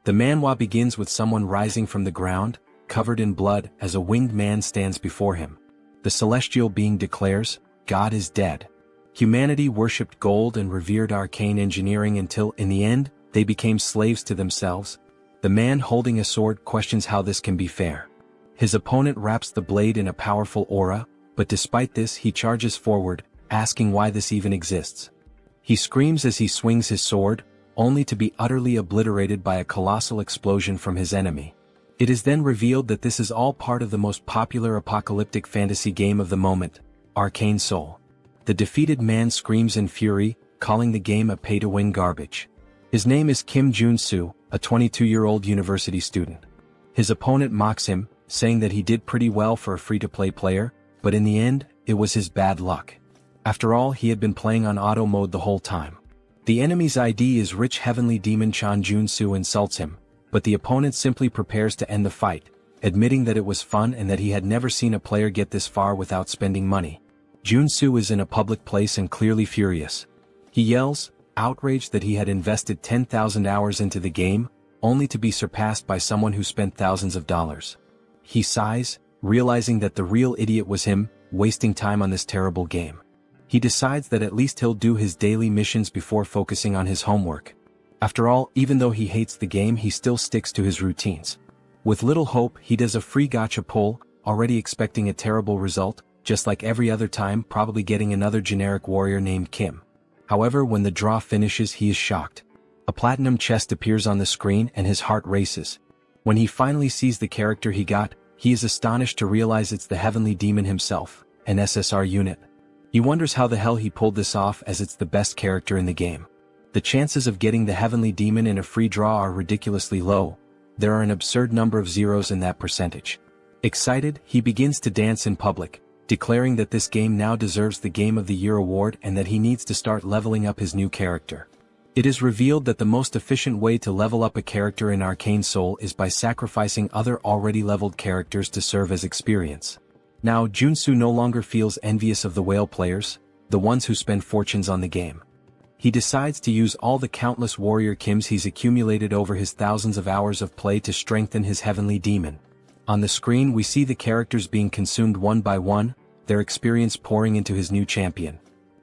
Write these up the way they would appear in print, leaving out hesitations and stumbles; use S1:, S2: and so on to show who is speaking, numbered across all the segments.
S1: The manhwa begins with someone rising from the ground, covered in blood, as a winged man stands before him. The celestial being declares, "God is dead." Humanity worshipped gold and revered arcane engineering until, in the end, they became slaves to themselves. The man holding a sword questions how this can be fair. His opponent wraps the blade in a powerful aura, but despite this he charges forward, asking why this even exists. He screams as he swings his sword, only to be utterly obliterated by a colossal explosion from his enemy. It is then revealed that this is all part of the most popular apocalyptic fantasy game of the moment, Arcane Seoul. The defeated man screams in fury, calling the game a pay-to-win garbage. His name is Kim Joonsoo, a 22-year-old university student. His opponent mocks him, saying that he did pretty well for a free-to-play player, but in the end, it was his bad luck. After all, he had been playing on auto mode the whole time. The enemy's ID is rich heavenly demon Chan Joonsoo insults him, but the opponent simply prepares to end the fight, admitting that it was fun and that he had never seen a player get this far without spending money. Joonsoo is in a public place and clearly furious. He yells, outraged that he had invested 10,000 hours into the game, only to be surpassed by someone who spent thousands of dollars. He sighs, realizing that the real idiot was him, wasting time on this terrible game. He decides that at least he'll do his daily missions before focusing on his homework. After all, even though he hates the game, he still sticks to his routines. With little hope, he does a free gacha pull, already expecting a terrible result, just like every other time, probably getting another generic warrior named Kim. However, when the draw finishes, he is shocked. A platinum chest appears on the screen and his heart races. When he finally sees the character he got, he is astonished to realize it's the heavenly demon himself, an SSR unit. He wonders how the hell he pulled this off, as it's the best character in the game. The chances of getting the heavenly demon in a free draw are ridiculously low. There are an absurd number of zeros in that percentage. Excited, he begins to dance in public, declaring that this game now deserves the Game of the Year award and that he needs to start leveling up his new character. It is revealed that the most efficient way to level up a character in Arcane Seoul is by sacrificing other already leveled characters to serve as experience. Now, Joonsoo no longer feels envious of the whale players, the ones who spend fortunes on the game. He decides to use all the countless warrior Kims he's accumulated over his thousands of hours of play to strengthen his heavenly demon. On the screen we see the characters being consumed one by one, their experience pouring into his new champion.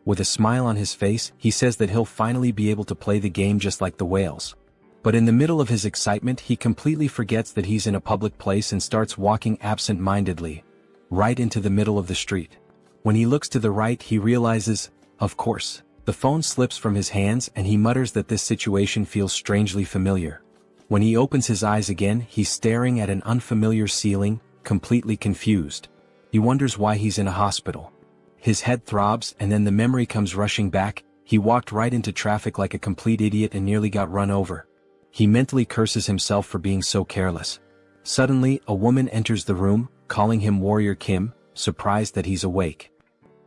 S1: With a smile on his face, he says that he'll finally be able to play the game just like the whales. But in the middle of his excitement, he completely forgets that he's in a public place and starts walking absent-mindedly, right into the middle of the street. When he looks to the right, he realizes, of course, the phone slips from his hands and he mutters that this situation feels strangely familiar. When he opens his eyes again, he's staring at an unfamiliar ceiling, completely confused. He wonders why he's in a hospital. His head throbs and then the memory comes rushing back. He walked right into traffic like a complete idiot and nearly got run over. He mentally curses himself for being so careless. Suddenly, a woman enters the room, calling him Warrior Kim, surprised that he's awake.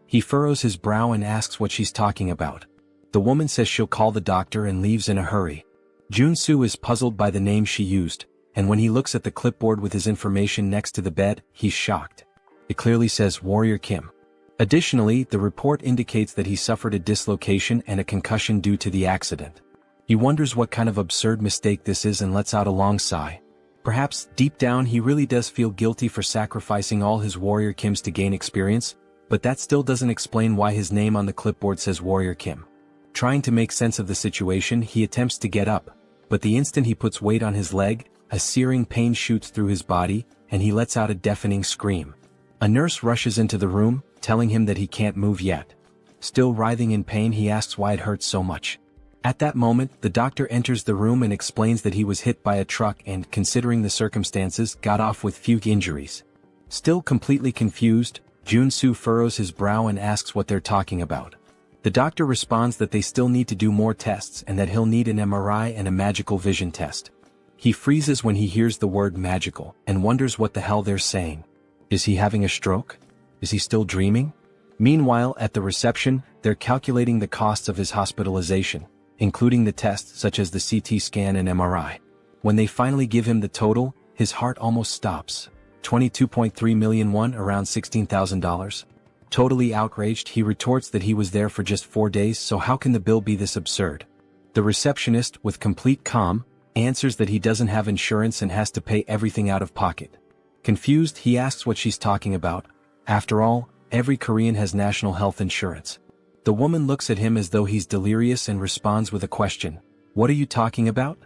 S1: He furrows his brow and asks what she's talking about. The woman says she'll call the doctor and leaves in a hurry. Joonsoo is puzzled by the name she used, and when he looks at the clipboard with his information next to the bed, he's shocked. It clearly says Warrior Kim. Additionally, the report indicates that he suffered a dislocation and a concussion due to the accident. He wonders what kind of absurd mistake this is and lets out a long sigh. Perhaps, deep down, he really does feel guilty for sacrificing all his Warrior Kims to gain experience, but that still doesn't explain why his name on the clipboard says Warrior Kim. Trying to make sense of the situation, he attempts to get up, but the instant he puts weight on his leg, a searing pain shoots through his body, and he lets out a deafening scream. A nurse rushes into the room, telling him that he can't move yet. Still writhing in pain, he asks why it hurts so much. At that moment, the doctor enters the room and explains that he was hit by a truck and, considering the circumstances, got off with few injuries. Still completely confused, Joonsoo furrows his brow and asks what they're talking about. The doctor responds that they still need to do more tests and that he'll need an MRI and a magical vision test. He freezes when he hears the word magical and wonders what the hell they're saying. Is he having a stroke? Is he still dreaming? Meanwhile, at the reception, they're calculating the costs of his hospitalization, including the tests such as the CT scan and MRI. When they finally give him the total, his heart almost stops. 22.3 million won, around $16,000. Totally outraged, he retorts that he was there for just 4 days, so how can the bill be this absurd? The receptionist, with complete calm, answers that he doesn't have insurance and has to pay everything out of pocket. Confused, he asks what she's talking about. After all, every Korean has national health insurance. The woman looks at him as though he's delirious and responds with a question. What are you talking about?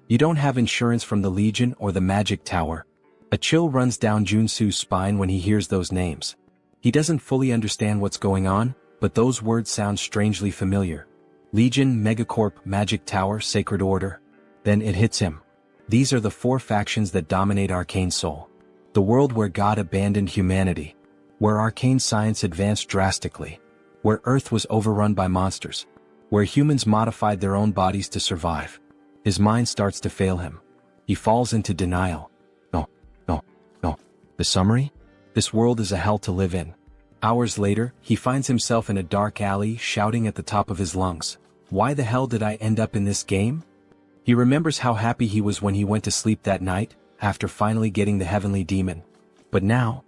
S1: You don't have insurance from the Legion or the Magic Tower. A chill runs down Joonsoo's spine when he hears those names. He doesn't fully understand what's going on, but those words sound strangely familiar. Legion, Megacorp, Magic Tower, Sacred Order. Then it hits him. These are the 4 factions that dominate Arcane Seoul. The world where God abandoned humanity. Where arcane science advanced drastically. Where Earth was overrun by monsters. Where humans modified their own bodies to survive. His mind starts to fail him. He falls into denial. No. The summary? This world is a hell to live in. Hours later, he finds himself in a dark alley shouting at the top of his lungs. Why the hell did I end up in this game? He remembers how happy he was when he went to sleep that night, after finally getting the heavenly demon. But now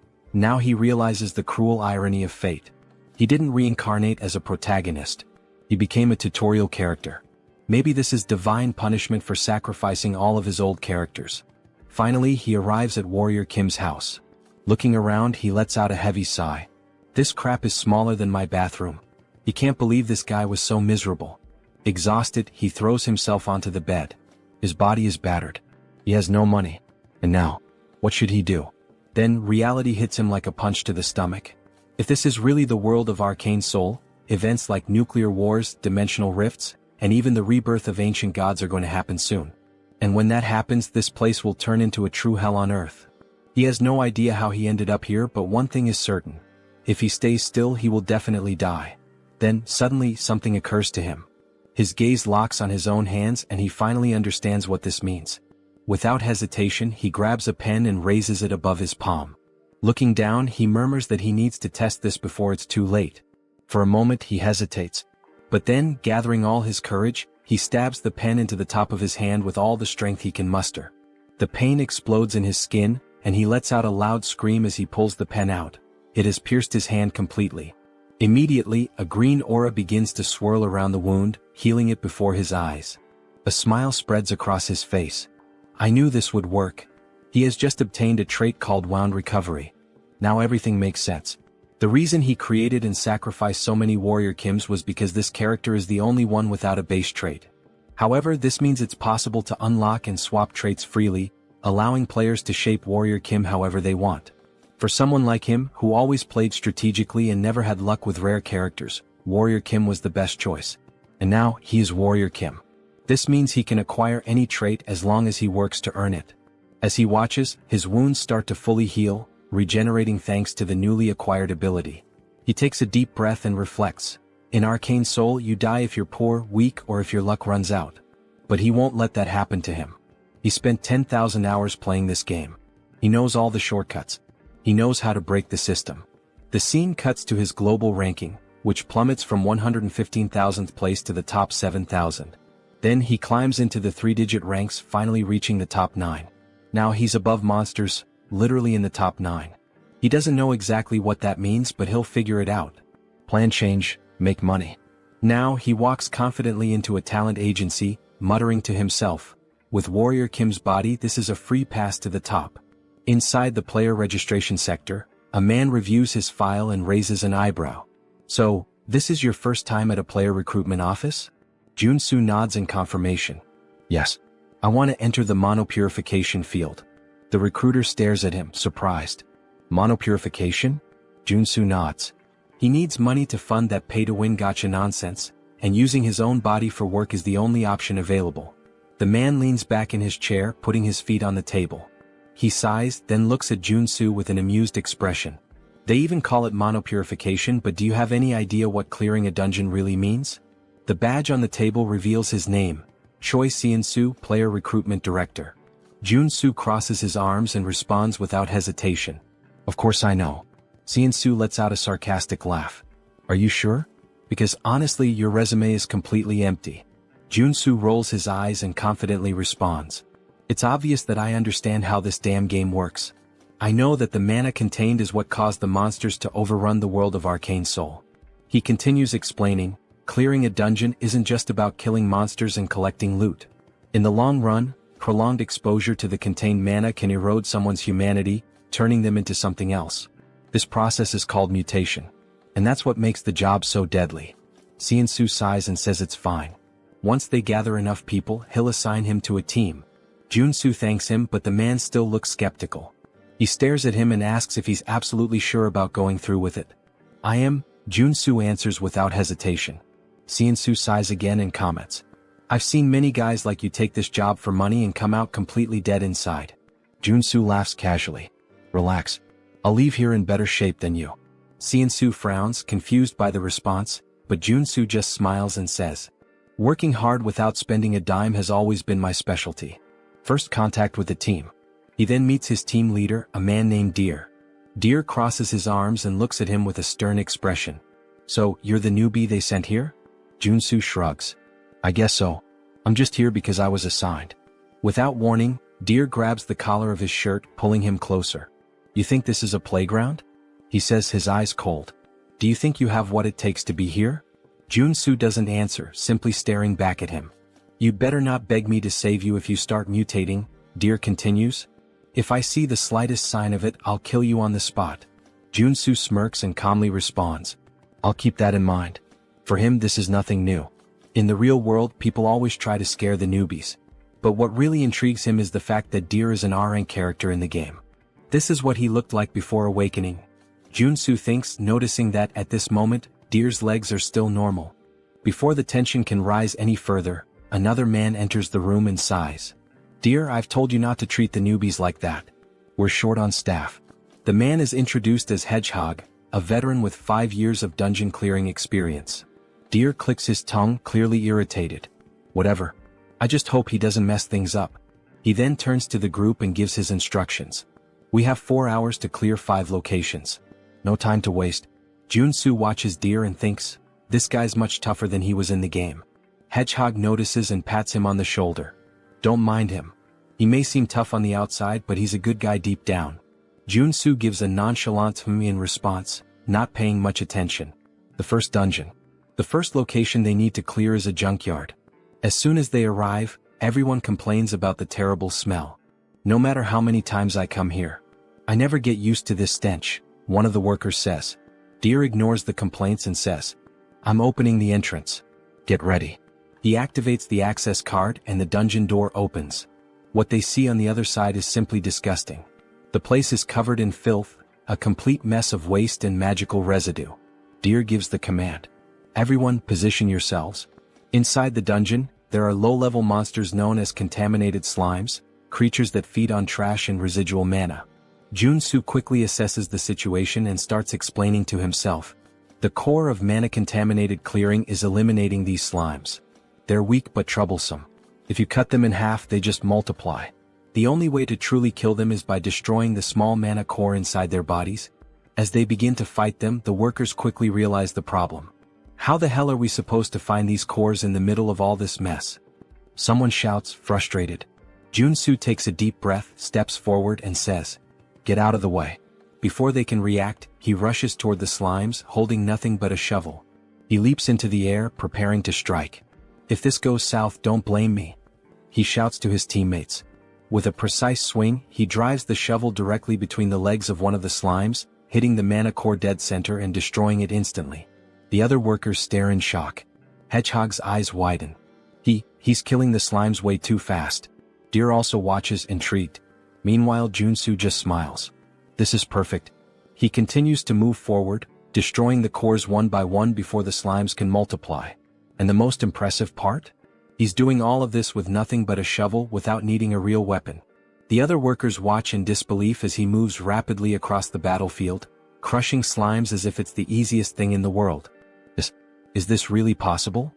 S1: he realizes the cruel irony of fate. He didn't reincarnate as a protagonist. He became a tutorial character. Maybe this is divine punishment for sacrificing all of his old characters. Finally, he arrives at Warrior Kim's house. Looking around, he lets out a heavy sigh. This crap is smaller than my bathroom. He can't believe this guy was so miserable. Exhausted, he throws himself onto the bed. His body is battered. He has no money. And now, what should he do? Then reality hits him like a punch to the stomach. If this is really the world of Arcane Seoul, events like nuclear wars, dimensional rifts, and even the rebirth of ancient gods are going to happen soon. And when that happens, this place will turn into a true hell on earth. He has no idea how he ended up here, but one thing is certain. If he stays still, he will definitely die. Then, suddenly, something occurs to him. His gaze locks on his own hands and he finally understands what this means. Without hesitation, he grabs a pen and raises it above his palm. Looking down, he murmurs that he needs to test this before it's too late. For a moment, he hesitates. But then, gathering all his courage, he stabs the pen into the top of his hand with all the strength he can muster. The pain explodes in his skin, and he lets out a loud scream as he pulls the pen out. It has pierced his hand completely. Immediately, a green aura begins to swirl around the wound, healing it before his eyes. A smile spreads across his face. I knew this would work. He has just obtained a trait called Wound Recovery. Now everything makes sense. The reason he created and sacrificed so many Warrior Kims was because this character is the only one without a base trait. However, this means it's possible to unlock and swap traits freely, allowing players to shape Warrior Kim however they want. For someone like him, who always played strategically and never had luck with rare characters, Warrior Kim was the best choice. And now, he is Warrior Kim. This means he can acquire any trait as long as he works to earn it. As he watches, his wounds start to fully heal, regenerating thanks to the newly acquired ability. He takes a deep breath and reflects. In Arcane Seoul, you die if you're poor, weak, or if your luck runs out. But he won't let that happen to him. He spent 10,000 hours playing this game. He knows all the shortcuts. He knows how to break the system. The scene cuts to his global ranking, which plummets from 115,000th place to the top 7,000. Then he climbs into the 3-digit ranks, finally reaching the top 9. Now he's above monsters, literally in the top 9. He doesn't know exactly what that means, but he'll figure it out. Plan change, make money. Now he walks confidently into a talent agency, muttering to himself. With Warrior Kim's body, this is a free pass to the top. Inside the player registration sector, a man reviews his file and raises an eyebrow. So, this is your first time at a player recruitment office? Joonsoo nods in confirmation. Yes. I want to enter the monopurification field. The recruiter stares at him, surprised. Monopurification? Joonsoo nods. He needs money to fund that pay-to-win gacha nonsense, and using his own body for work is the only option available. The man leans back in his chair, putting his feet on the table. He sighs, then looks at Joonsoo with an amused expression. They even call it monopurification, but do you have any idea what clearing a dungeon really means? The badge on the table reveals his name, Choi Seon-soo, Player Recruitment Director. Joonsoo crosses his arms and responds without hesitation. Of course I know. Seon-soo lets out a sarcastic laugh. Are you sure? Because honestly, your resume is completely empty. Joonsoo rolls his eyes and confidently responds. It's obvious that I understand how this damn game works. I know that the mana contained is what caused the monsters to overrun the world of Arcane Seoul. He continues explaining, clearing a dungeon isn't just about killing monsters and collecting loot. In the long run, prolonged exposure to the contained mana can erode someone's humanity, turning them into something else. This process is called mutation. And that's what makes the job so deadly. Joonsoo sighs and says it's fine. Once they gather enough people, he'll assign him to a team. Joonsoo thanks him, but the man still looks skeptical. He stares at him and asks if he's absolutely sure about going through with it. I am, Joonsoo answers without hesitation. Joonsoo sighs again and comments. I've seen many guys like you take this job for money and come out completely dead inside. Joonsoo laughs casually. Relax. I'll leave here in better shape than you. Joonsoo frowns, confused by the response, but Joonsoo just smiles and says, working hard without spending a dime has always been my specialty. First contact with the team. He then meets his team leader, a man named Deer. Deer crosses his arms and looks at him with a stern expression. So, you're the newbie they sent here? Joonsoo shrugs. I guess so. I'm just here because I was assigned. Without warning, Deer grabs the collar of his shirt, pulling him closer. You think this is a playground? He says, his eyes cold. Do you think you have what it takes to be here? Joonsoo doesn't answer, simply staring back at him. You'd better not beg me to save you if you start mutating, Deer continues. If I see the slightest sign of it, I'll kill you on the spot. Joonsoo smirks and calmly responds. I'll keep that in mind. For him, this is nothing new. In the real world, people always try to scare the newbies. But what really intrigues him is the fact that Deer is an R-rank character in the game. This is what he looked like before awakening. Joonsoo thinks, noticing that at this moment, Deer's legs are still normal. Before the tension can rise any further, another man enters the room and sighs. Deer, I've told you not to treat the newbies like that. We're short on staff. The man is introduced as Hedgehog, a veteran with 5 years of dungeon clearing experience. Deer clicks his tongue, clearly irritated. Whatever. I just hope he doesn't mess things up. He then turns to the group and gives his instructions. We have 4 hours to clear 5 locations. No time to waste. Joonsoo watches Deer and thinks, this guy's much tougher than he was in the game. Hedgehog notices and pats him on the shoulder. Don't mind him. He may seem tough on the outside, but he's a good guy deep down. Joonsoo gives a nonchalant "hmm" in response, not paying much attention. The first dungeon. The first location they need to clear is a junkyard. As soon as they arrive, everyone complains about the terrible smell. No matter how many times I come here, I never get used to this stench, one of the workers says. Deer ignores the complaints and says, I'm opening the entrance. Get ready. He activates the access card and the dungeon door opens. What they see on the other side is simply disgusting. The place is covered in filth, a complete mess of waste and magical residue. Deer gives the command. Everyone, position yourselves. Inside the dungeon, there are low-level monsters known as contaminated slimes, creatures that feed on trash and residual mana. Joonsoo quickly assesses the situation and starts explaining to himself. The core of mana-contaminated clearing is eliminating these slimes. They're weak but troublesome. If you cut them in half, they just multiply. The only way to truly kill them is by destroying the small mana core inside their bodies. As they begin to fight them, the workers quickly realize the problem. How the hell are we supposed to find these cores in the middle of all this mess? Someone shouts, frustrated. Joonsoo takes a deep breath, steps forward and says, Get out of the way. Before they can react, he rushes toward the slimes, holding nothing but a shovel. He leaps into the air, preparing to strike. If this goes south, don't blame me. He shouts to his teammates. With a precise swing, he drives the shovel directly between the legs of one of the slimes, hitting the mana core dead center and destroying it instantly. The other workers stare in shock. Hedgehog's eyes widen. He's killing the slimes way too fast. Deer also watches, intrigued. Meanwhile, Joonsoo just smiles. This is perfect. He continues to move forward, destroying the cores one by one before the slimes can multiply. And the most impressive part? He's doing all of this with nothing but a shovel without needing a real weapon. The other workers watch in disbelief as he moves rapidly across the battlefield, crushing slimes as if it's the easiest thing in the world. Is this really possible?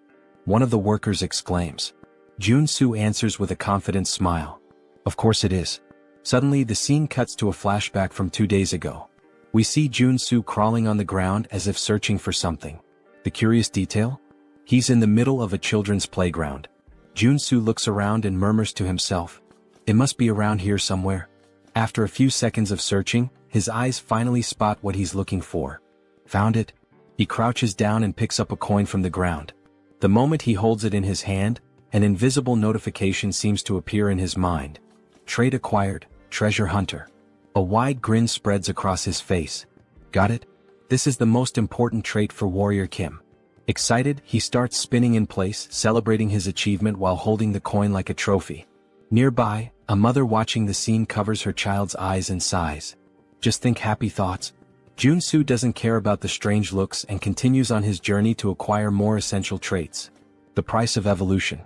S1: One of the workers exclaims. Joonsoo answers with a confident smile. Of course it is. Suddenly the scene cuts to a flashback from 2 days ago. We see Joonsoo crawling on the ground as if searching for something. The curious detail? He's in the middle of a children's playground. Joonsoo looks around and murmurs to himself. It must be around here somewhere. After a few seconds of searching, his eyes finally spot what he's looking for. Found it. He crouches down and picks up a coin from the ground. The moment he holds it in his hand, An invisible notification seems to appear in his mind. Trait acquired, treasure hunter. A wide grin spreads across his face. Got it? This is the most important trait for Warrior Kim. Excited, he starts spinning in place, celebrating his achievement while holding the coin like a trophy. Nearby, a mother watching the scene covers her child's eyes and sighs. Just think happy thoughts. Joonsoo doesn't care about the strange looks and continues on his journey to acquire more essential traits. The price of evolution.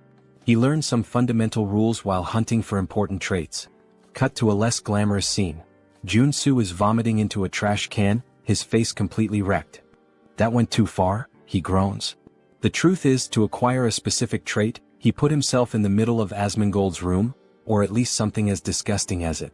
S1: He learns some fundamental rules while hunting for important traits. Cut to a less glamorous scene. Joonsoo is vomiting into a trash can, his face completely wrecked. That went too far, he groans. The truth is, to acquire a specific trait, he put himself in the middle of Asmongold's room, or at least something as disgusting as it.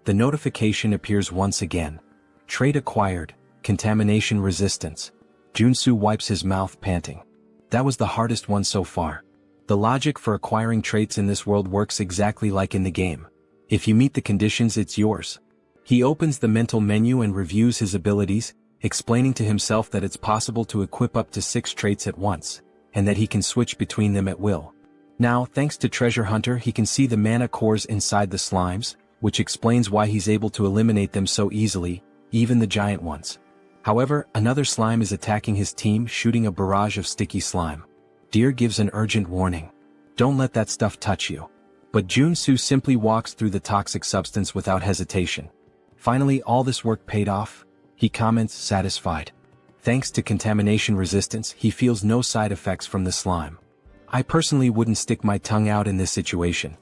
S1: The notification appears once again. Trait acquired, contamination resistance. Joonsoo wipes his mouth, panting. That was the hardest one so far. The logic for acquiring traits in this world works exactly like in the game. If you meet the conditions, it's yours. He opens the mental menu and reviews his abilities, explaining to himself that it's possible to equip up to 6 traits at once, and that he can switch between them at will. Now, thanks to Treasure Hunter, he can see the mana cores inside the slimes, which explains why he's able to eliminate them so easily, even the giant ones. However, another slime is attacking his team, shooting a barrage of sticky slime. Deer gives an urgent warning. Don't let that stuff touch you. But Joonsoo simply walks through the toxic substance without hesitation. Finally, all this work paid off, he comments, satisfied. Thanks to contamination resistance, he feels no side effects from the slime. I personally wouldn't stick my tongue out in this situation.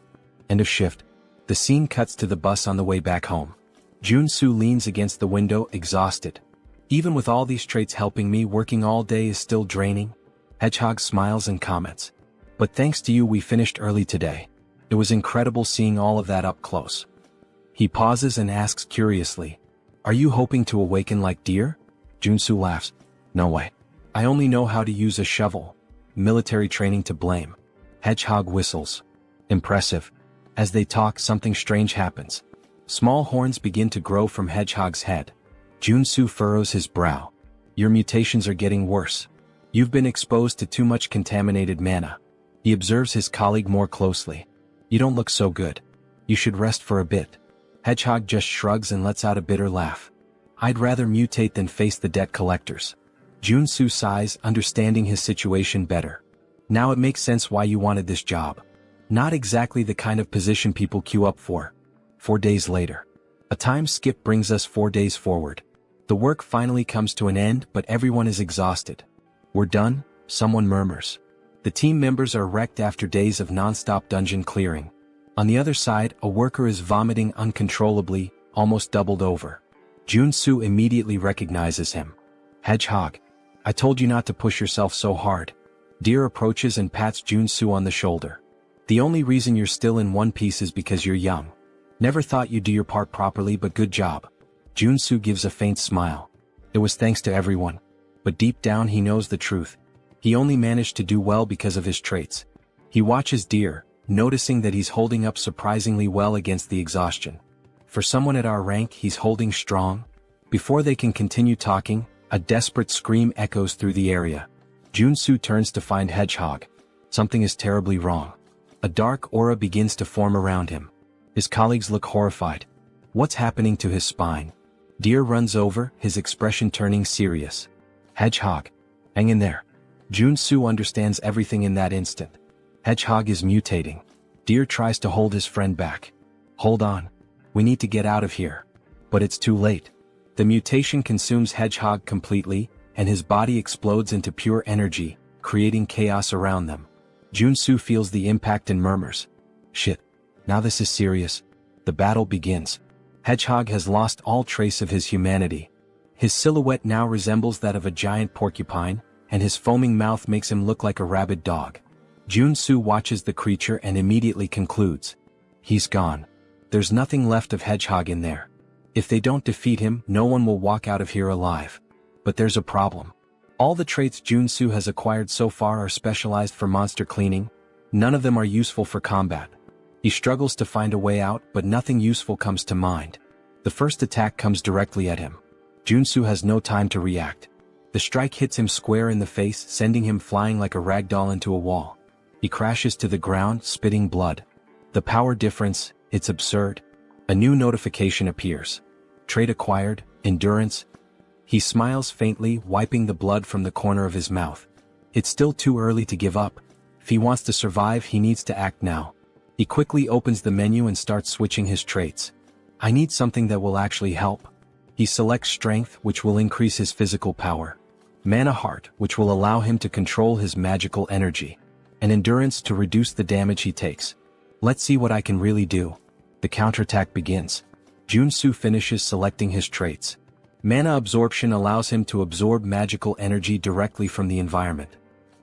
S1: End of shift. The scene cuts to the bus on the way back home. Joonsoo leans against the window, exhausted. Even with all these traits helping me, working all day is still draining. Hedgehog smiles and comments. But thanks to you, we finished early today. It was incredible seeing all of that up close. He pauses and asks curiously, "Are you hoping to awaken like Deer?" Joonsoo laughs. "No way. I only know how to use a shovel. Military training to blame." Hedgehog whistles. Impressive. As they talk, something strange happens. Small horns begin to grow from Hedgehog's head. Joonsoo furrows his brow. "Your mutations are getting worse. You've been exposed to too much contaminated mana." He observes his colleague more closely. "You don't look so good. You should rest for a bit." Hedgehog just shrugs and lets out a bitter laugh. "I'd rather mutate than face the debt collectors." Joonsoo sighs, understanding his situation better. "Now it makes sense why you wanted this job. Not exactly the kind of position people queue up for." 4 days later. A time skip brings us 4 days forward. The work finally comes to an end, but everyone is exhausted. "We're done," someone murmurs. The team members are wrecked after days of non-stop dungeon clearing. On the other side, a worker is vomiting uncontrollably, almost doubled over. Joonsoo immediately recognizes him. "Hedgehog. I told you not to push yourself so hard." Deer approaches and pats Joonsoo on the shoulder. "The only reason you're still in one piece is because you're young. Never thought you'd do your part properly, but good job." Joonsoo gives a faint smile. It was thanks to everyone. But deep down he knows the truth. He only managed to do well because of his traits. He watches Deer, noticing that he's holding up surprisingly well against the exhaustion. For someone at our rank, he's holding strong. Before they can continue talking, a desperate scream echoes through the area. Joonsoo turns to find Hedgehog. Something is terribly wrong. A dark aura begins to form around him. His colleagues look horrified. What's happening to his spine? Deer runs over, his expression turning serious. "Hedgehog. Hang in there." Joonsoo understands everything in that instant. Hedgehog is mutating. Deer tries to hold his friend back. "Hold on. We need to get out of here." But it's too late. The mutation consumes Hedgehog completely, and his body explodes into pure energy, creating chaos around them. Joonsoo feels the impact and murmurs. "Shit. Now this is serious." The battle begins. Hedgehog has lost all trace of his humanity. His silhouette now resembles that of a giant porcupine, and his foaming mouth makes him look like a rabid dog. Joonsoo watches the creature and immediately concludes. He's gone. There's nothing left of Hedgehog in there. If they don't defeat him, no one will walk out of here alive. But there's a problem. All the traits Joonsoo has acquired so far are specialized for monster cleaning. None of them are useful for combat. He struggles to find a way out, but nothing useful comes to mind. The first attack comes directly at him. Joonsoo has no time to react. The strike hits him square in the face, sending him flying like a ragdoll into a wall. He crashes to the ground, spitting blood. The power difference, it's absurd. A new notification appears. Trait acquired, endurance. He smiles faintly, wiping the blood from the corner of his mouth. It's still too early to give up. If he wants to survive, he needs to act now. He quickly opens the menu and starts switching his traits. I need something that will actually help. He selects strength, which will increase his physical power. Mana heart, which will allow him to control his magical energy. And endurance to reduce the damage he takes. Let's see what I can really do. The counterattack begins. Joonsoo finishes selecting his traits. Mana absorption allows him to absorb magical energy directly from the environment.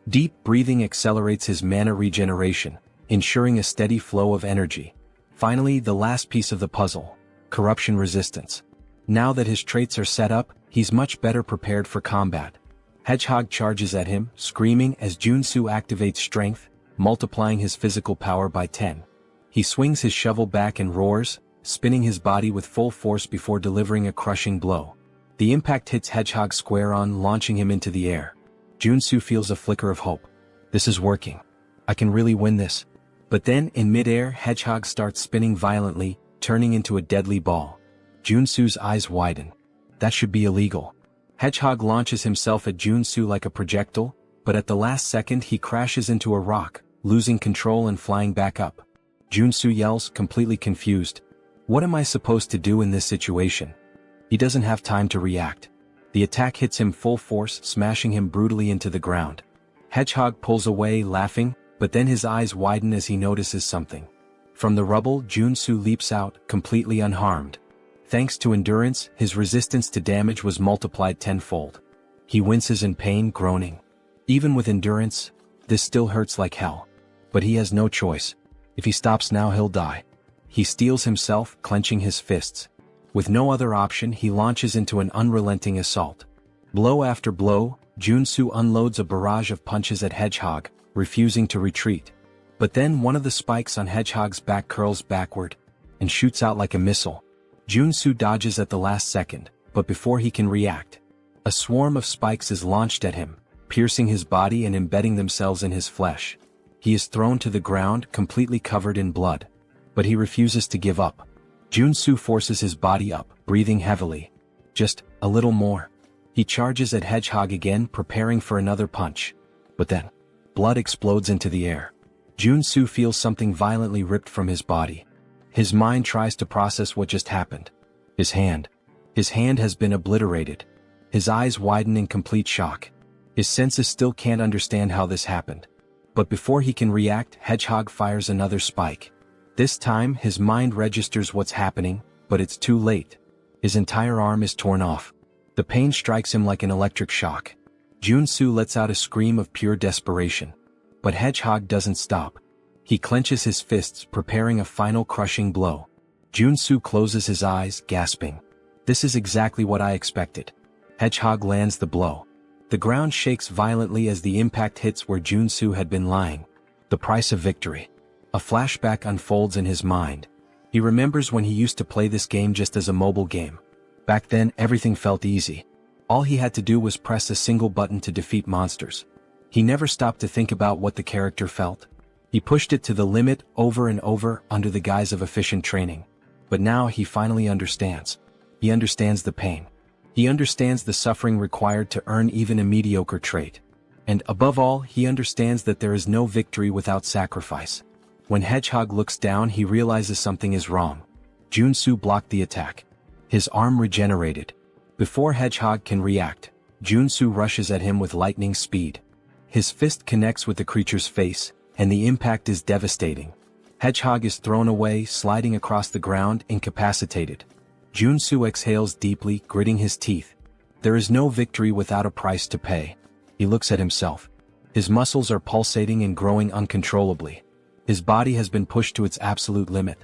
S1: Deep breathing accelerates his mana regeneration, ensuring a steady flow of energy. Finally, the last piece of the puzzle. Corruption resistance. Now that his traits are set up, he's much better prepared for combat. Hedgehog charges at him, screaming as Joonsoo activates strength, multiplying his physical power by 10. He swings his shovel back and roars, spinning his body with full force before delivering a crushing blow. The impact hits Hedgehog square on, launching him into the air. Joonsoo feels a flicker of hope. This is working. I can really win this. But then, in midair, Hedgehog starts spinning violently, turning into a deadly ball. Joonsoo's eyes widen. That should be illegal. Hedgehog launches himself at Joonsoo like a projectile, but at the last second he crashes into a rock, losing control and flying back up. Joonsoo yells, completely confused. What am I supposed to do in this situation? He doesn't have time to react. The attack hits him full force, smashing him brutally into the ground. Hedgehog pulls away, laughing, but then his eyes widen as he notices something. From the rubble, Joonsoo leaps out, completely unharmed. Thanks to endurance, his resistance to damage was multiplied tenfold. He winces in pain, groaning. Even with endurance, this still hurts like hell. But he has no choice. If he stops now, he'll die. He steels himself, clenching his fists. With no other option, he launches into an unrelenting assault. Blow after blow, Joonsoo unloads a barrage of punches at Hedgehog, refusing to retreat. But then one of the spikes on Hedgehog's back curls backward and shoots out like a missile. Joonsoo dodges at the last second, but before he can react, a swarm of spikes is launched at him, piercing his body and embedding themselves in his flesh. He is thrown to the ground, completely covered in blood. But he refuses to give up. Joonsoo forces his body up, breathing heavily. Just a little more. He charges at Hedgehog again, preparing for another punch. But then, blood explodes into the air. Joonsoo feels something violently ripped from his body. His mind tries to process what just happened. His hand has been obliterated. His eyes widen in complete shock. His senses still can't understand how this happened. But before he can react, Hedgehog fires another spike. This time, his mind registers what's happening, but it's too late. His entire arm is torn off. The pain strikes him like an electric shock. Joonsoo lets out a scream of pure desperation. But Hedgehog doesn't stop. He clenches his fists, preparing a final crushing blow. Joonsoo closes his eyes, gasping. This is exactly what I expected. Hedgehog lands the blow. The ground shakes violently as the impact hits where Joonsoo had been lying. The price of victory. A flashback unfolds in his mind. He remembers when he used to play this game just as a mobile game. Back then, everything felt easy. All he had to do was press a single button to defeat monsters. He never stopped to think about what the character felt. He pushed it to the limit over and over under the guise of efficient training. But now he finally understands. He understands the pain. He understands the suffering required to earn even a mediocre trait. And above all, he understands that there is no victory without sacrifice. When Hedgehog looks down, he realizes something is wrong. Joonsoo blocked the attack. His arm regenerated. Before Hedgehog can react, Joonsoo rushes at him with lightning speed. His fist connects with the creature's face, and the impact is devastating. Hedgehog is thrown away, sliding across the ground, incapacitated. Joonsoo exhales deeply, gritting his teeth. There is no victory without a price to pay. He looks at himself. His muscles are pulsating and growing uncontrollably. His body has been pushed to its absolute limit.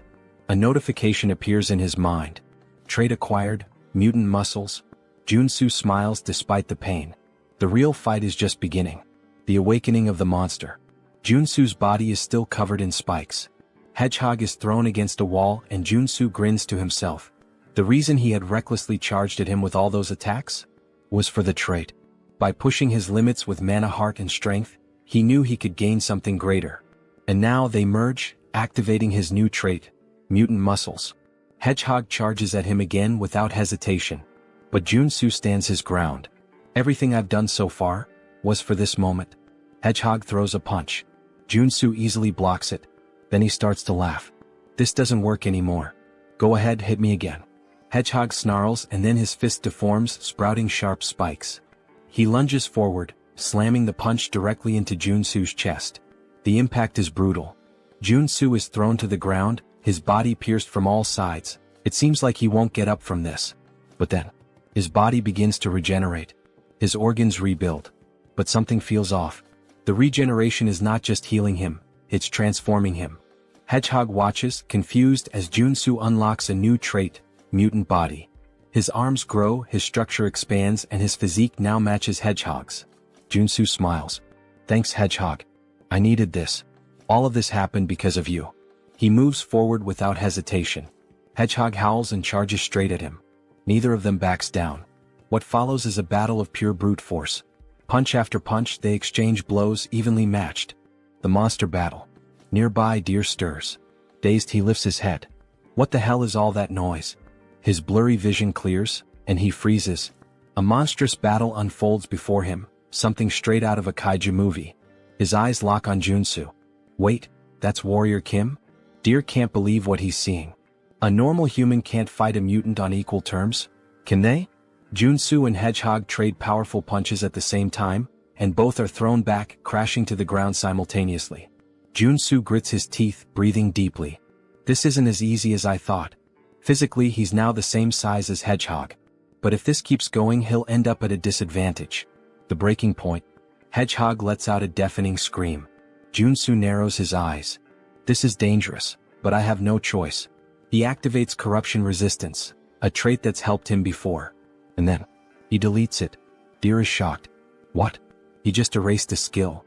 S1: A notification appears in his mind. Trait acquired, mutant muscles. Joonsoo smiles despite the pain. The real fight is just beginning. The awakening of the monster. Joonsoo's body is still covered in spikes. Hedgehog is thrown against a wall and Joonsoo grins to himself. The reason he had recklessly charged at him with all those attacks was for the trait. By pushing his limits with mana heart and strength, he knew he could gain something greater. And now they merge, activating his new trait, mutant muscles. Hedgehog charges at him again without hesitation. But Joonsoo stands his ground. Everything I've done so far was for this moment. Hedgehog throws a punch. Joonsoo easily blocks it. Then he starts to laugh. This doesn't work anymore. Go ahead, hit me again. Hedgehog snarls and then his fist deforms, sprouting sharp spikes. He lunges forward, slamming the punch directly into Joonsoo's chest. The impact is brutal. Joonsoo is thrown to the ground, his body pierced from all sides. It seems like he won't get up from this. But then, his body begins to regenerate. His organs rebuild. But something feels off. The regeneration is not just healing him, it's transforming him. Hedgehog watches, confused, as Joonsoo unlocks a new trait, mutant body. His arms grow, his structure expands, and his physique now matches Hedgehog's. Joonsoo smiles. Thanks, Hedgehog. I needed this. All of this happened because of you. He moves forward without hesitation. Hedgehog howls and charges straight at him. Neither of them backs down. What follows is a battle of pure brute force. Punch after punch, they exchange blows evenly matched. The monster battle. Nearby, Deer stirs. Dazed, he lifts his head. What the hell is all that noise? His blurry vision clears, and he freezes. A monstrous battle unfolds before him, something straight out of a kaiju movie. His eyes lock on Joonsoo. Wait, that's Warrior Kim? Deer can't believe what he's seeing. A normal human can't fight a mutant on equal terms, can they? Joonsoo and Hedgehog trade powerful punches at the same time, and both are thrown back, crashing to the ground simultaneously. Joonsoo grits his teeth, breathing deeply. This isn't as easy as I thought. Physically, he's now the same size as Hedgehog. But if this keeps going, he'll end up at a disadvantage. The breaking point. Hedgehog lets out a deafening scream. Joonsoo narrows his eyes. This is dangerous, but I have no choice. He activates corruption resistance, a trait that's helped him before. And then, he deletes it. Deer is shocked. What? He just erased a skill.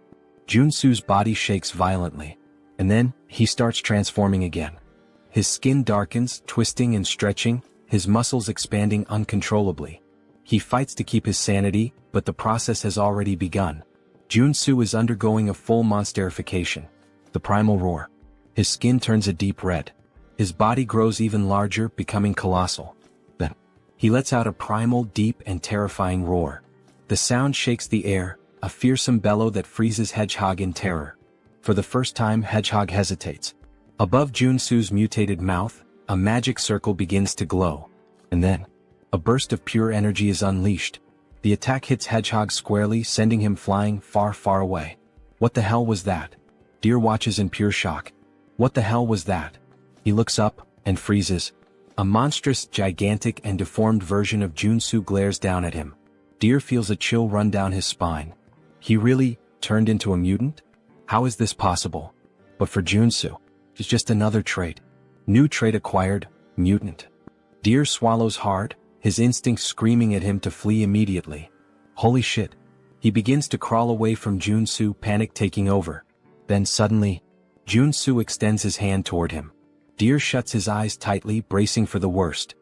S1: Joonsoo's body shakes violently. And then, he starts transforming again. His skin darkens, twisting and stretching, his muscles expanding uncontrollably. He fights to keep his sanity, but the process has already begun. Joonsoo is undergoing a full monsterification. The primal roar. His skin turns a deep red. His body grows even larger, becoming colossal. Then, he lets out a primal, deep and terrifying roar. The sound shakes the air, a fearsome bellow that freezes Hedgehog in terror. For the first time, Hedgehog hesitates. Above Joonsoo's mutated mouth, a magic circle begins to glow. And then, a burst of pure energy is unleashed. The attack hits Hedgehog squarely, sending him flying far, far away. What the hell was that? Deer watches in pure shock. What the hell was that? He looks up, and freezes. A monstrous, gigantic and deformed version of Joonsoo glares down at him. Deer feels a chill run down his spine. He really turned into a mutant? How is this possible? But for Joonsoo, it's just another trait. New trait acquired, mutant. Deer swallows hard, his instincts screaming at him to flee immediately. Holy shit. He begins to crawl away from Joonsoo, panic taking over. Then suddenly, Joonsoo extends his hand toward him. Deer shuts his eyes tightly, bracing for the worst.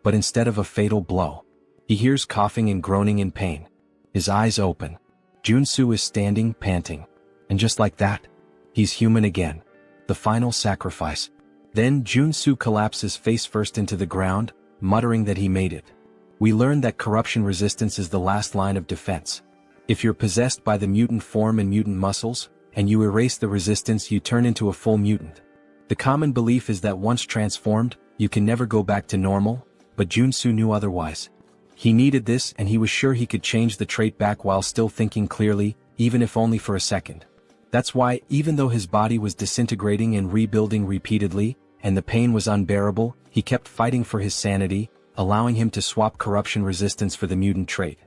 S1: But instead of a fatal blow, he hears coughing and groaning in pain. His eyes open. Joonsoo is standing, panting. And just like that, he's human again. The final sacrifice. Then Joonsoo collapses face first into the ground, muttering that he made it. We learn that corruption resistance is the last line of defense. If you're possessed by the mutant form and mutant muscles, and you erase the resistance, you turn into a full mutant. The common belief is that once transformed, you can never go back to normal, but Joonsoo knew otherwise. He needed this, and he was sure he could change the trait back while still thinking clearly, even if only for a second. That's why, even though his body was disintegrating and rebuilding repeatedly, and the pain was unbearable, he kept fighting for his sanity, allowing him to swap corruption resistance for the mutant trait.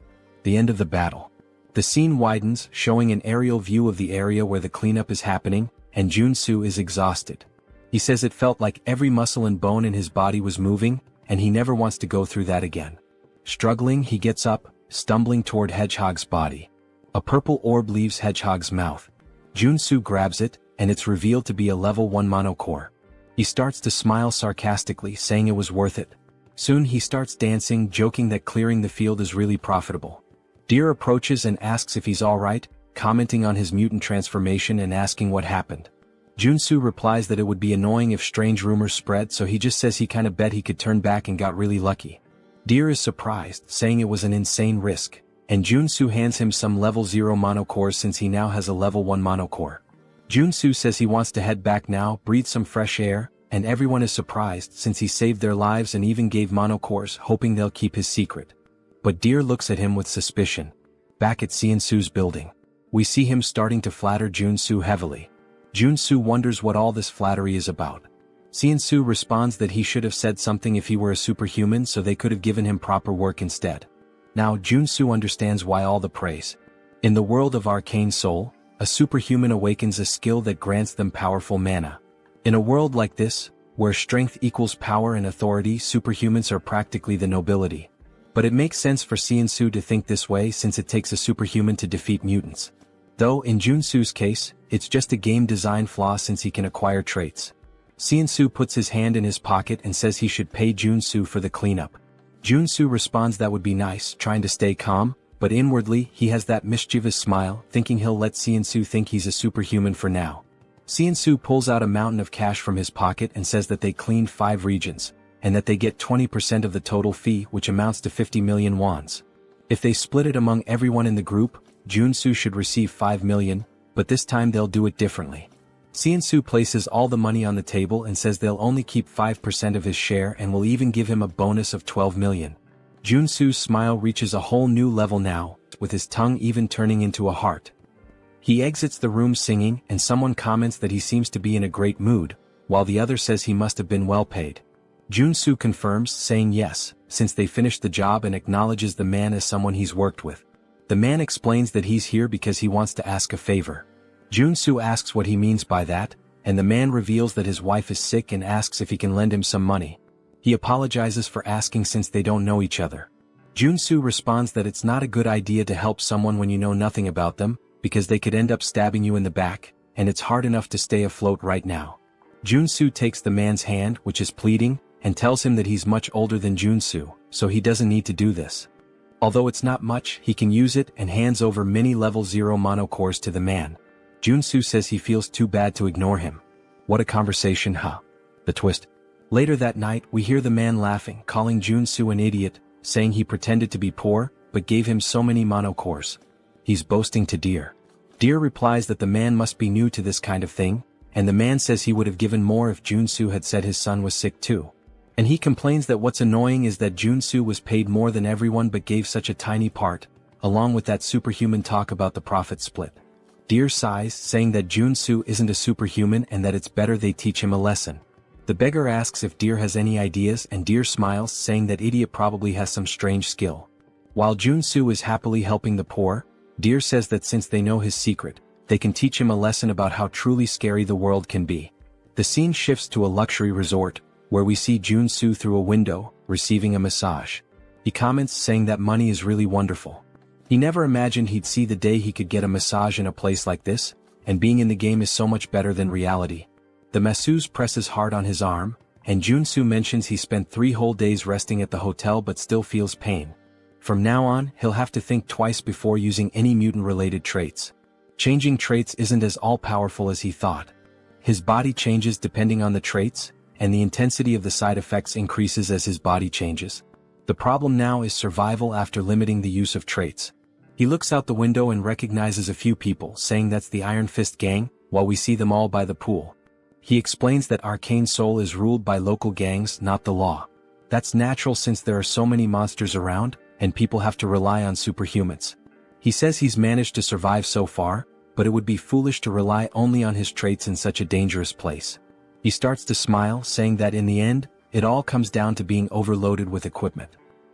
S1: The end of the battle. The scene widens, showing an aerial view of the area where the cleanup is happening, and Joonsoo is exhausted. He says it felt like every muscle and bone in his body was moving, and he never wants to go through that again. Struggling, he gets up, stumbling toward Hedgehog's body. A purple orb leaves Hedgehog's mouth. Joonsoo grabs it, and it's revealed to be a level 1 monocore. He starts to smile sarcastically, saying it was worth it. Soon he starts dancing, joking that clearing the field is really profitable. Deer approaches and asks if he's alright, commenting on his mutant transformation and asking what happened. Joonsoo replies that it would be annoying if strange rumors spread, so he just says he kinda bet he could turn back and got really lucky. Deer is surprised, saying it was an insane risk, and Joonsoo hands him some level 0 mono cores since he now has a level 1 mono core. Joonsoo says he wants to head back now, breathe some fresh air, and everyone is surprised since he saved their lives and even gave mono cores, hoping they'll keep his secret. But Deer looks at him with suspicion. Back at Seonsoo's building, we see him starting to flatter Joonsoo heavily. Joonsoo wonders what all this flattery is about. Seonsoo responds that he should have said something if he were a superhuman, so they could have given him proper work instead. Now Joonsoo understands why all the praise. In the world of Arcane Seoul, a superhuman awakens a skill that grants them powerful mana. In a world like this, where strength equals power and authority, superhumans are practically the nobility. But it makes sense for Seonsoo to think this way since it takes a superhuman to defeat mutants. Though in Joonsoo's case, it's just a game design flaw since he can acquire traits. Seonsoo puts his hand in his pocket and says he should pay Joonsoo for the cleanup. Joonsoo responds that would be nice, trying to stay calm, but inwardly he has that mischievous smile, thinking he'll let Seonsoo think he's a superhuman for now. Seonsoo pulls out a mountain of cash from his pocket and says that they cleaned 5 regions, and that they get 20% of the total fee, which amounts to 50 million wons. If they split it among everyone in the group, Joonsoo should receive 5 million, but this time they'll do it differently. Seonsoo places all the money on the table and says they'll only keep 5% of his share and will even give him a bonus of 12 million. Joonsoo's smile reaches a whole new level now, with his tongue even turning into a heart. He exits the room singing, and someone comments that he seems to be in a great mood, while the other says he must have been well paid. Joonsoo confirms, saying yes, since they finished the job, and acknowledges the man as someone he's worked with. The man explains that he's here because he wants to ask a favor. Joonsoo asks what he means by that, and the man reveals that his wife is sick and asks if he can lend him some money. He apologizes for asking since they don't know each other. Joonsoo responds that it's not a good idea to help someone when you know nothing about them, because they could end up stabbing you in the back, and it's hard enough to stay afloat right now. Joonsoo takes the man's hand, which is pleading, and tells him that he's much older than Joonsoo, so he doesn't need to do this. Although it's not much, he can use it, and hands over many level 0 mono cores to the man. Joonsoo says he feels too bad to ignore him. What a conversation, huh? The twist. Later that night, we hear the man laughing, calling Joonsoo an idiot, saying he pretended to be poor, but gave him so many mono cores. He's boasting to Deer. Deer replies that the man must be new to this kind of thing, and the man says he would have given more if Joonsoo had said his son was sick too. And he complains that what's annoying is that Joonsoo was paid more than everyone but gave such a tiny part, along with that superhuman talk about the profit split. Deer sighs, saying that Joonsoo isn't a superhuman and that it's better they teach him a lesson. The beggar asks if Deer has any ideas, and Deer smiles, saying that idiot probably has some strange skill. While Joonsoo is happily helping the poor, Deer says that since they know his secret, they can teach him a lesson about how truly scary the world can be. The scene shifts to a luxury resort, where we see Joonsoo through a window, receiving a massage. He comments, saying that money is really wonderful. He never imagined he'd see the day he could get a massage in a place like this, and being in the game is so much better than reality. The masseuse presses hard on his arm, and Joonsoo mentions he spent 3 whole days resting at the hotel but still feels pain. From now on, he'll have to think twice before using any mutant-related traits. Changing traits isn't as all-powerful as he thought. His body changes depending on the traits, and the intensity of the side effects increases as his body changes. The problem now is survival after limiting the use of traits. He looks out the window and recognizes a few people, saying that's the Iron Fist gang, while we see them all by the pool. He explains that Arcane Seoul is ruled by local gangs, not the law. That's natural since there are so many monsters around, and people have to rely on superhumans. He says he's managed to survive so far, but it would be foolish to rely only on his traits in such a dangerous place. He starts to smile, saying that in the end, it all comes down to being overloaded with equipment.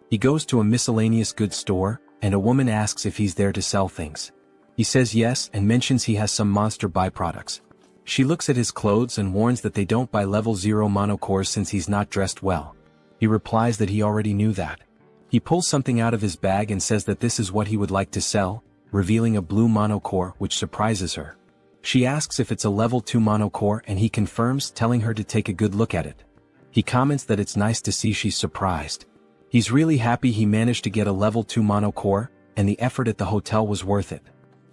S1: He goes to a miscellaneous goods store, and a woman asks if he's there to sell things. He says yes and mentions he has some monster byproducts. She looks at his clothes and warns that they don't buy level 0 mono cores since he's not dressed well. He replies that he already knew that. He pulls something out of his bag and says that this is what he would like to sell, revealing a blue mono core, which surprises her. She asks if it's a level 2 mono core, and he confirms, telling her to take a good look at it. He comments that it's nice to see she's surprised. He's really happy he managed to get a level 2 mono core, and the effort at the hotel was worth it.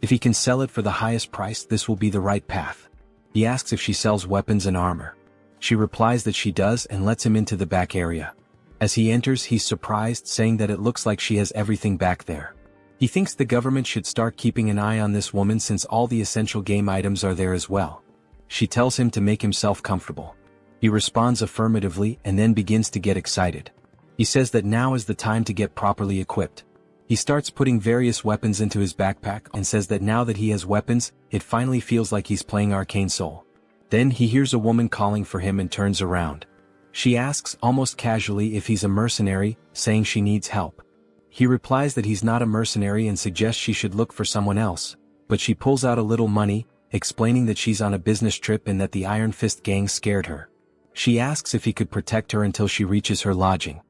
S1: If he can sell it for the highest price, this will be the right path. He asks if she sells weapons and armor. She replies that she does and lets him into the back area. As he enters, he's surprised, saying that it looks like she has everything back there. He thinks the government should start keeping an eye on this woman since all the essential game items are there as well. She tells him to make himself comfortable. He responds affirmatively and then begins to get excited. He says that now is the time to get properly equipped. He starts putting various weapons into his backpack and says that now that he has weapons, it finally feels like he's playing Arcane Seoul. Then he hears a woman calling for him and turns around. She asks almost casually if he's a mercenary, saying she needs help. He replies that he's not a mercenary and suggests she should look for someone else, but she pulls out a little money, explaining that she's on a business trip and that the Iron Fist gang scared her. She asks if he could protect her until she reaches her lodging.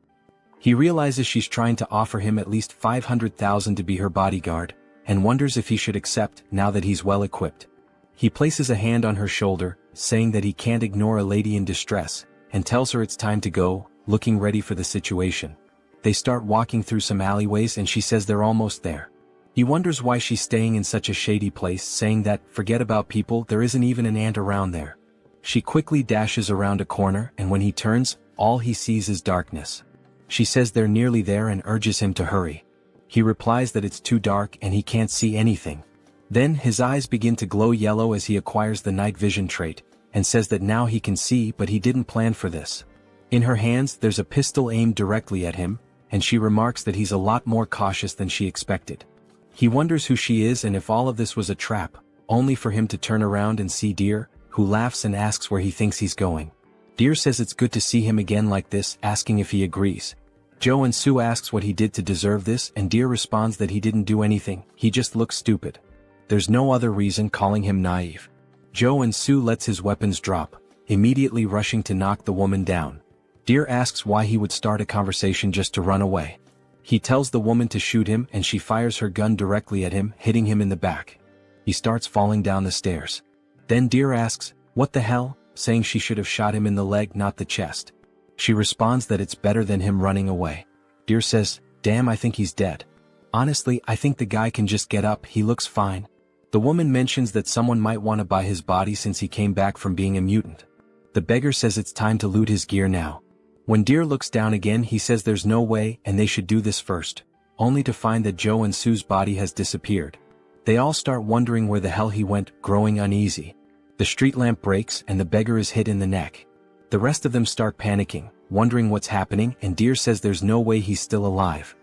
S1: He realizes she's trying to offer him at least 500,000 to be her bodyguard, and wonders if he should accept now that he's well equipped. He places a hand on her shoulder, saying that he can't ignore a lady in distress, and tells her it's time to go, looking ready for the situation. They start walking through some alleyways and she says they're almost there. He wonders why she's staying in such a shady place, saying that, forget about people, there isn't even an ant around there. She quickly dashes around a corner and when he turns, all he sees is darkness. She says they're nearly there and urges him to hurry. He replies that it's too dark and he can't see anything. Then his eyes begin to glow yellow as he acquires the night vision trait, and says that now he can see, but he didn't plan for this. In her hands there's a pistol aimed directly at him, and she remarks that he's a lot more cautious than she expected. He wonders who she is and if all of this was a trap, only for him to turn around and see Deer, who laughs and asks where he thinks he's going. Deer says it's good to see him again like this, asking if he agrees. Joonsoo asks what he did to deserve this and Deer responds that he didn't do anything, he just looks stupid. There's no other reason, calling him naive. Joonsoo lets his weapons drop, immediately rushing to knock the woman down. Deer asks why he would start a conversation just to run away. He tells the woman to shoot him and she fires her gun directly at him, hitting him in the back. He starts falling down the stairs. Then Deer asks, "What the hell?" saying she should have shot him in the leg, not the chest. She responds that it's better than him running away. Deer says, "Damn, I think he's dead. Honestly, I think the guy can just get up, he looks fine." The woman mentions that someone might want to buy his body since he came back from being a mutant. The beggar says it's time to loot his gear now. When Deer looks down again, he says there's no way and they should do this first, only to find that Joonsoo's body has disappeared. They all start wondering where the hell he went, growing uneasy. The street lamp breaks and the beggar is hit in the neck. The rest of them start panicking, wondering what's happening, and Deer says there's no way he's still alive.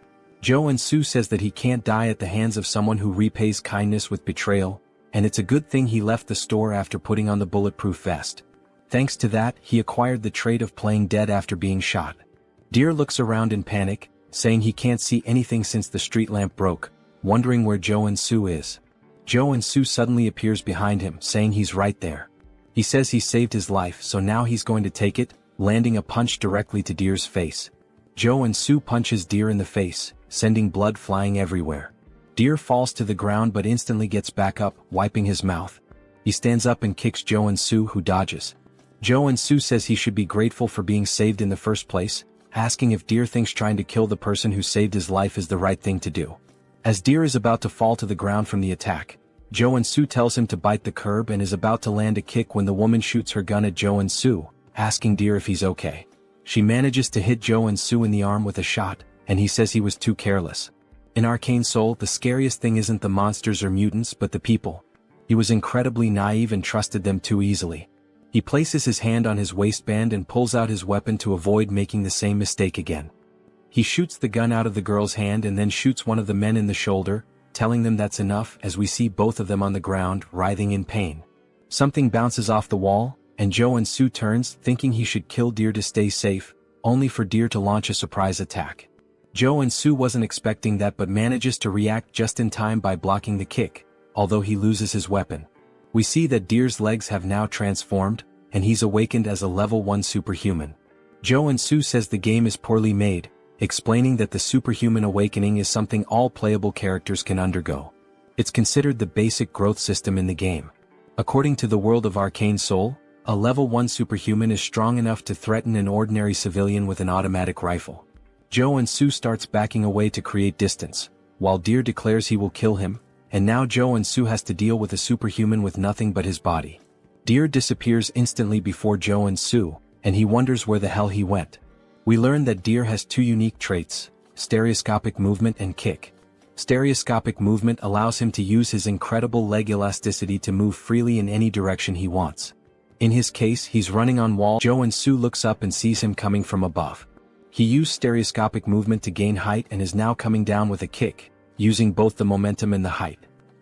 S1: Joonsoo says that he can't die at the hands of someone who repays kindness with betrayal, and it's a good thing he left the store after putting on the bulletproof vest. Thanks to that, he acquired the trait of playing dead after being shot. Deer looks around in panic, saying he can't see anything since the street lamp broke, wondering where Joonsoo is. Joonsoo suddenly appears behind him, saying he's right there. He says he saved his life, so now he's going to take it, landing a punch directly to Deer's face. Joonsoo punches Deer in the face, sending blood flying everywhere. Deer falls to the ground but instantly gets back up, wiping his mouth. He stands up and kicks Joonsoo, who dodges. Joonsoo says he should be grateful for being saved in the first place, asking if Deer thinks trying to kill the person who saved his life is the right thing to do. As Deer is about to fall to the ground from the attack, Joonsoo tells him to bite the curb and is about to land a kick when the woman shoots her gun at Joonsoo, asking Deer if he's okay. She manages to hit Joonsoo in the arm with a shot, and he says he was too careless. In Arcane Seoul, the scariest thing isn't the monsters or mutants but the people. He was incredibly naive and trusted them too easily. He places his hand on his waistband and pulls out his weapon to avoid making the same mistake again. He shoots the gun out of the girl's hand and then shoots one of the men in the shoulder, telling them that's enough, as we see both of them on the ground, writhing in pain. Something bounces off the wall, and Joonsoo turns, thinking he should kill Deer to stay safe, only for Deer to launch a surprise attack. Joonsoo wasn't expecting that but manages to react just in time by blocking the kick, although he loses his weapon. We see that Deer's legs have now transformed, and he's awakened as a level 1 superhuman. Joonsoo says the game is poorly made, explaining that the superhuman awakening is something all playable characters can undergo. It's considered the basic growth system in the game. According to the world of Arcane Seoul, a level 1 superhuman is strong enough to threaten an ordinary civilian with an automatic rifle. Joonsoo starts backing away to create distance, while Deer declares he will kill him, and now Joonsoo has to deal with a superhuman with nothing but his body. Deer disappears instantly before Joonsoo, and he wonders where the hell he went. We learn that Deer has two unique traits: stereoscopic movement and kick. Stereoscopic movement allows him to use his incredible leg elasticity to move freely in any direction he wants. In his case, he's running on wall. Joonsoo looks up and sees him coming from above. He used stereoscopic movement to gain height and is now coming down with a kick, using both the momentum and the height.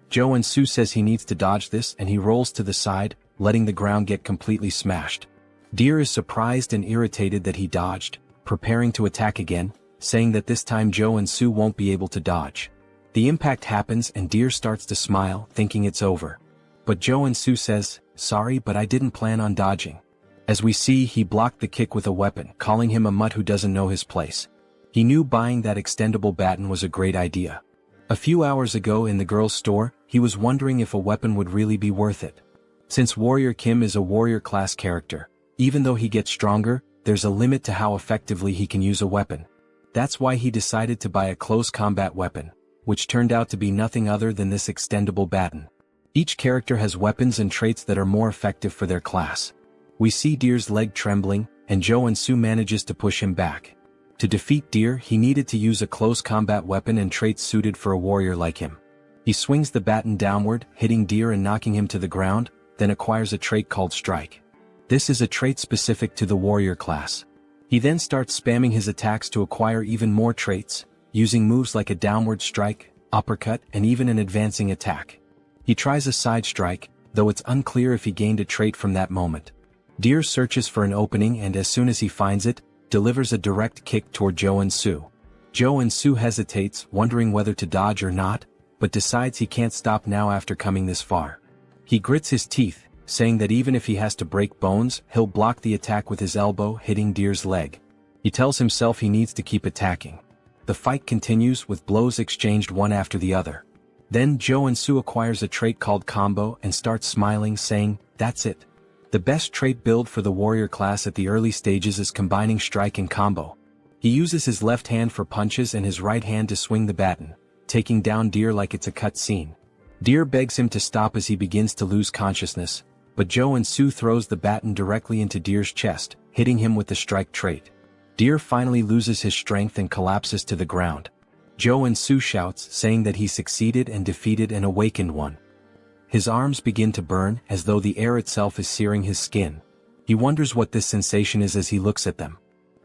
S1: Joonsoo says he needs to dodge this, and he rolls to the side, letting the ground get completely smashed. Deer is surprised and irritated that he dodged, preparing to attack again, saying that this time Joonsoo won't be able to dodge. The impact happens and Deer starts to smile, thinking it's over. But Joonsoo says, "Sorry, but I didn't plan on dodging." As we see, he blocked the kick with a weapon, calling him a mutt who doesn't know his place. He knew buying that extendable baton was a great idea. A few hours ago in the girl's store, he was wondering if a weapon would really be worth it. Since Warrior Kim is a warrior class character, even though he gets stronger, there's a limit to how effectively he can use a weapon. That's why he decided to buy a close combat weapon, which turned out to be nothing other than this extendable baton. Each character has weapons and traits that are more effective for their class. We see Deer's leg trembling, and Joonsoo manages to push him back. To defeat Deer, he needed to use a close combat weapon and traits suited for a warrior like him. He swings the baton downward, hitting Deer and knocking him to the ground, then acquires a trait called Strike. This is a trait specific to the warrior class. He then starts spamming his attacks to acquire even more traits, using moves like a downward strike, uppercut, and even an advancing attack. He tries a side strike, though it's unclear if he gained a trait from that moment. Deer searches for an opening and as soon as he finds it, delivers a direct kick toward Joonsoo. Joonsoo hesitates, wondering whether to dodge or not, but decides he can't stop now after coming this far. He grits his teeth, saying that even if he has to break bones, he'll block the attack with his elbow, hitting Deer's leg. He tells himself he needs to keep attacking. The fight continues with blows exchanged one after the other. Then Joonsoo acquires a trait called Combo and starts smiling, saying, "That's it. The best trait build for the warrior class at the early stages is combining strike and combo." He uses his left hand for punches and his right hand to swing the baton, taking down Deer like it's a cut scene. Deer begs him to stop as he begins to lose consciousness, but Joonsoo throws the baton directly into Deer's chest, hitting him with the strike trait. Deer finally loses his strength and collapses to the ground. Joonsoo shouts, saying that he succeeded and defeated an awakened one. His arms begin to burn, as though the air itself is searing his skin. He wonders what this sensation is as he looks at them.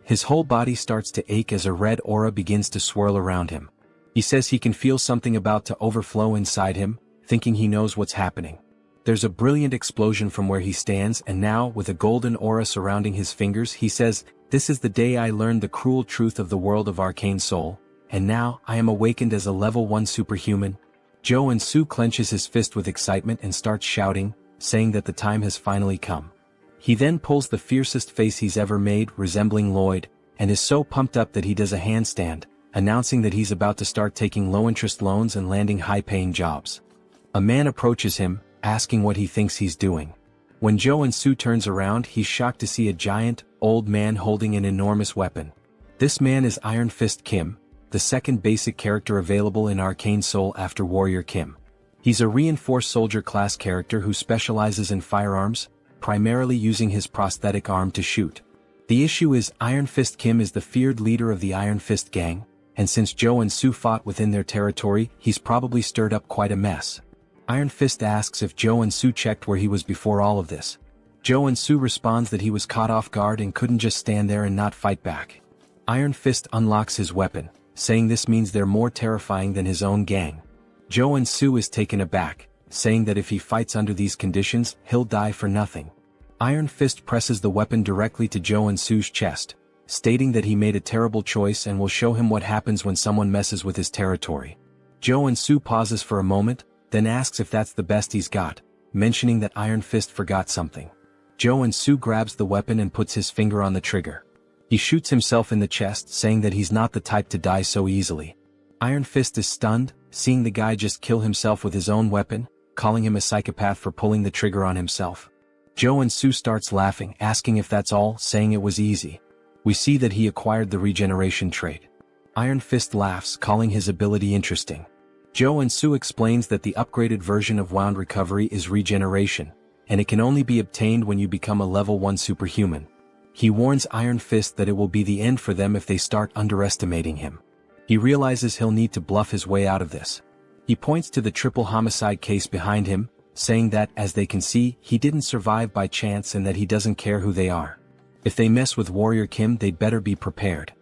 S1: His whole body starts to ache as a red aura begins to swirl around him. He says he can feel something about to overflow inside him, thinking he knows what's happening. There's a brilliant explosion from where he stands, and now, with a golden aura surrounding his fingers, he says, "This is the day I learned the cruel truth of the world of Arcane Seoul, and now, I am awakened as a level 1 superhuman." Joonsoo clenches his fist with excitement and starts shouting, saying that the time has finally come. He then pulls the fiercest face he's ever made, resembling Lloyd, and is so pumped up that he does a handstand, announcing that he's about to start taking low-interest loans and landing high-paying jobs. A man approaches him, asking what he thinks he's doing. When Joonsoo turns around, he's shocked to see a giant, old man holding an enormous weapon. This man is Iron Fist Kim, the second basic character available in Arcane Seoul after Warrior Kim. He's a reinforced soldier class character who specializes in firearms, primarily using his prosthetic arm to shoot. The issue is Iron Fist Kim is the feared leader of the Iron Fist gang, and since Joonsoo fought within their territory, he's probably stirred up quite a mess. Iron Fist asks if Joonsoo checked where he was before all of this. Joonsoo responds that he was caught off guard and couldn't just stand there and not fight back. Iron Fist unlocks his weapon, saying this means they're more terrifying than his own gang. Joonsoo is taken aback, saying that if he fights under these conditions, he'll die for nothing. Iron Fist presses the weapon directly to Joonsoo's chest, stating that he made a terrible choice and will show him what happens when someone messes with his territory. Joonsoo pauses for a moment, then asks if that's the best he's got, mentioning that Iron Fist forgot something. Joonsoo grabs the weapon and puts his finger on the trigger. He shoots himself in the chest, saying that he's not the type to die so easily. Iron Fist is stunned, seeing the guy just kill himself with his own weapon, calling him a psychopath for pulling the trigger on himself. Joonsoo starts laughing, asking if that's all, saying it was easy. We see that he acquired the regeneration trait. Iron Fist laughs, calling his ability interesting. Joonsoo explains that the upgraded version of Wound Recovery is regeneration, and it can only be obtained when you become a level 1 superhuman. He warns Iron Fist that it will be the end for them if they start underestimating him. He realizes he'll need to bluff his way out of this. He points to the triple homicide case behind him, saying that, as they can see, he didn't survive by chance and that he doesn't care who they are. If they mess with Warrior Kim, they'd better be prepared.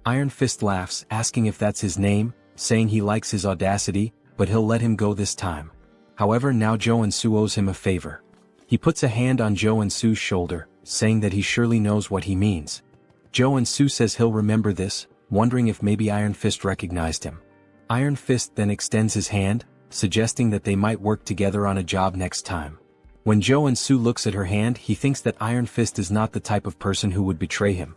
S1: Iron Fist laughs, asking if that's his name, saying he likes his audacity, but he'll let him go this time. However, now Joonsoo owes him a favor. He puts a hand on Joonsoo's shoulder, saying that he surely knows what he means. Joonsoo says he'll remember this, wondering if maybe Iron Fist recognized him. Iron Fist then extends his hand, suggesting that they might work together on a job next time. When Joonsoo looks at her hand, he thinks that Iron Fist is not the type of person who would betray him.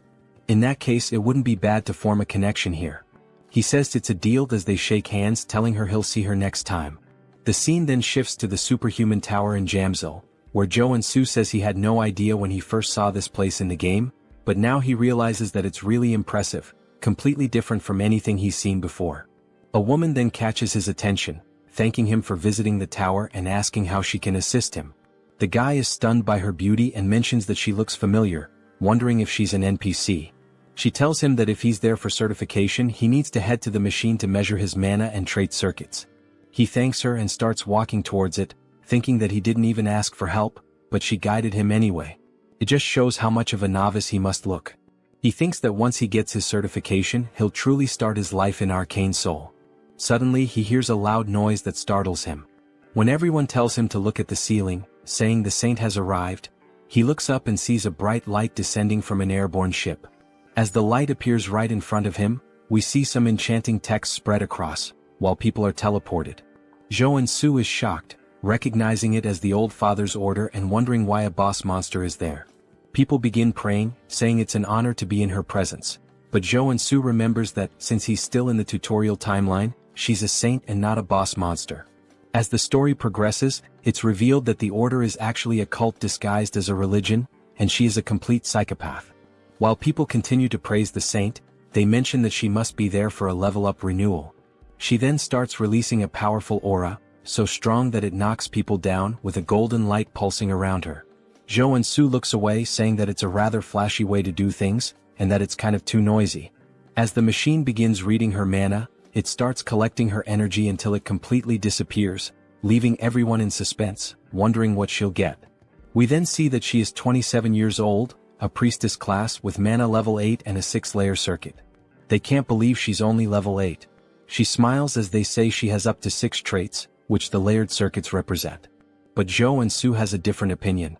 S1: In that case, it wouldn't be bad to form a connection here. He says it's a deal as they shake hands, telling her he'll see her next time. The scene then shifts to the superhuman tower in Jamsil, where Joonsoo says he had no idea when he first saw this place in the game, but now he realizes that it's really impressive, completely different from anything he's seen before. A woman then catches his attention, thanking him for visiting the tower and asking how she can assist him. The guy is stunned by her beauty and mentions that she looks familiar, wondering if she's an NPC. She tells him that if he's there for certification, he needs to head to the machine to measure his mana and trait circuits. He thanks her and starts walking towards it, thinking that he didn't even ask for help, but she guided him anyway. It just shows how much of a novice he must look. He thinks that once he gets his certification, he'll truly start his life in Arcane Seoul. Suddenly, he hears a loud noise that startles him. When everyone tells him to look at the ceiling, saying the saint has arrived, he looks up and sees a bright light descending from an airborne ship. As the light appears right in front of him, we see some enchanting text spread across, while people are teleported. Joonsoo is shocked, recognizing it as the Old Father's order and wondering why a boss monster is there. People begin praying, saying it's an honor to be in her presence, but Joonsoo remembers that, since he's still in the tutorial timeline, she's a saint and not a boss monster. As the story progresses, it's revealed that the order is actually a cult disguised as a religion, and she is a complete psychopath. While people continue to praise the saint, they mention that she must be there for a level-up renewal. She then starts releasing a powerful aura, so strong that it knocks people down, with a golden light pulsing around her. Joonsoo looks away, saying that it's a rather flashy way to do things, and that it's kind of too noisy. As the machine begins reading her mana, it starts collecting her energy until it completely disappears, leaving everyone in suspense, wondering what she'll get. We then see that she is 27 years old, a priestess class with mana level 8 and a 6-layer circuit. They can't believe she's only level 8. She smiles as they say she has up to 6 traits, which the layered circuits represent. But Joonsoo has a different opinion.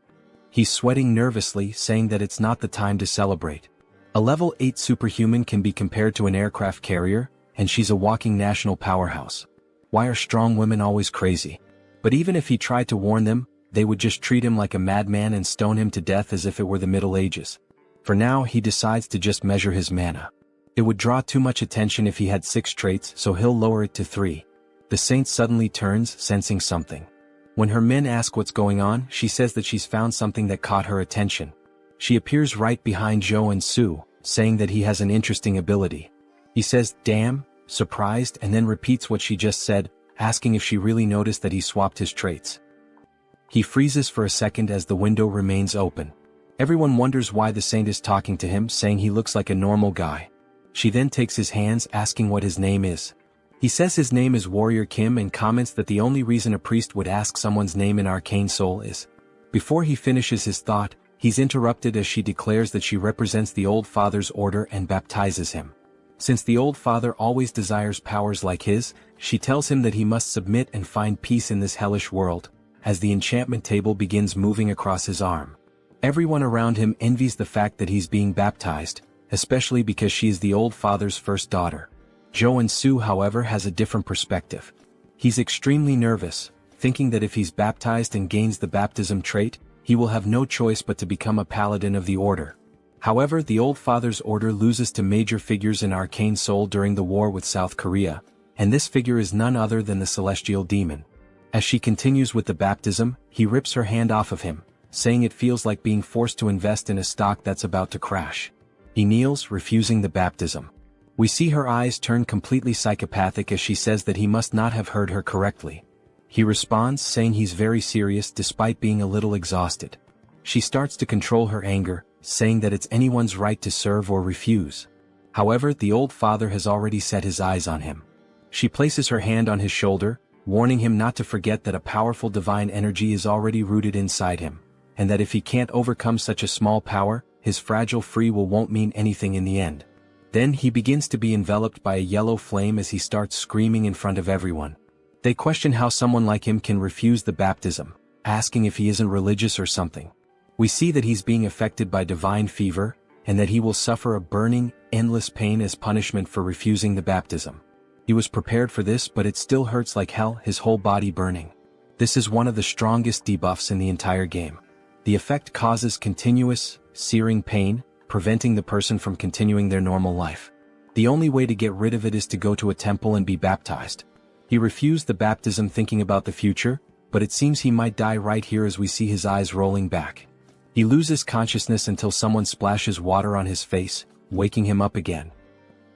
S1: He's sweating nervously, saying that it's not the time to celebrate. A level 8 superhuman can be compared to an aircraft carrier, and she's a walking national powerhouse. Why are strong women always crazy? But even if he tried to warn them, they would just treat him like a madman and stone him to death as if it were the Middle Ages. For now, he decides to just measure his mana. It would draw too much attention if he had 6 traits, so he'll lower it to 3. The saint suddenly turns, sensing something. When her men ask what's going on, she says that she's found something that caught her attention. She appears right behind Joonsoo, saying that he has an interesting ability. He says, "Damn," surprised, and then repeats what she just said, asking if she really noticed that he swapped his traits. He freezes for a second as the window remains open. Everyone wonders why the saint is talking to him, saying he looks like a normal guy. She then takes his hands, asking what his name is. He says his name is Warrior Kim and comments that the only reason a priest would ask someone's name in Arcane Seoul is. Before he finishes his thought, he's interrupted as she declares that she represents the Old Father's order and baptizes him. Since the Old Father always desires powers like his, she tells him that he must submit and find peace in this hellish world, as the enchantment table begins moving across his arm. Everyone around him envies the fact that he's being baptized, especially because she is the Old Father's first daughter. Joonsoo, however, has a different perspective. He's extremely nervous, thinking that if he's baptized and gains the baptism trait, he will have no choice but to become a paladin of the order. However, the Old Father's order loses to major figures in Arcane Seoul during the war with South Korea, and this figure is none other than the Celestial Demon. As she continues with the baptism, he rips her hand off of him, saying it feels like being forced to invest in a stock that's about to crash. He kneels, refusing the baptism. We see her eyes turn completely psychopathic as she says that he must not have heard her correctly. He responds saying he's very serious despite being a little exhausted. She starts to control her anger, saying that it's anyone's right to serve or refuse. However, the old father has already set his eyes on him. She places her hand on his shoulder, warning him not to forget that a powerful divine energy is already rooted inside him, and that if he can't overcome such a small power, his fragile free will won't mean anything in the end. Then he begins to be enveloped by a yellow flame as he starts screaming in front of everyone. They question how someone like him can refuse the baptism, asking if he isn't religious or something. We see that he's being affected by divine fever, and that he will suffer a burning, endless pain as punishment for refusing the baptism. He was prepared for this, but it still hurts like hell, his whole body burning. This is one of the strongest debuffs in the entire game. The effect causes continuous, searing pain, preventing the person from continuing their normal life. The only way to get rid of it is to go to a temple and be baptized. He refused the baptism thinking about the future, but it seems he might die right here as we see his eyes rolling back. He loses consciousness until someone splashes water on his face, waking him up again.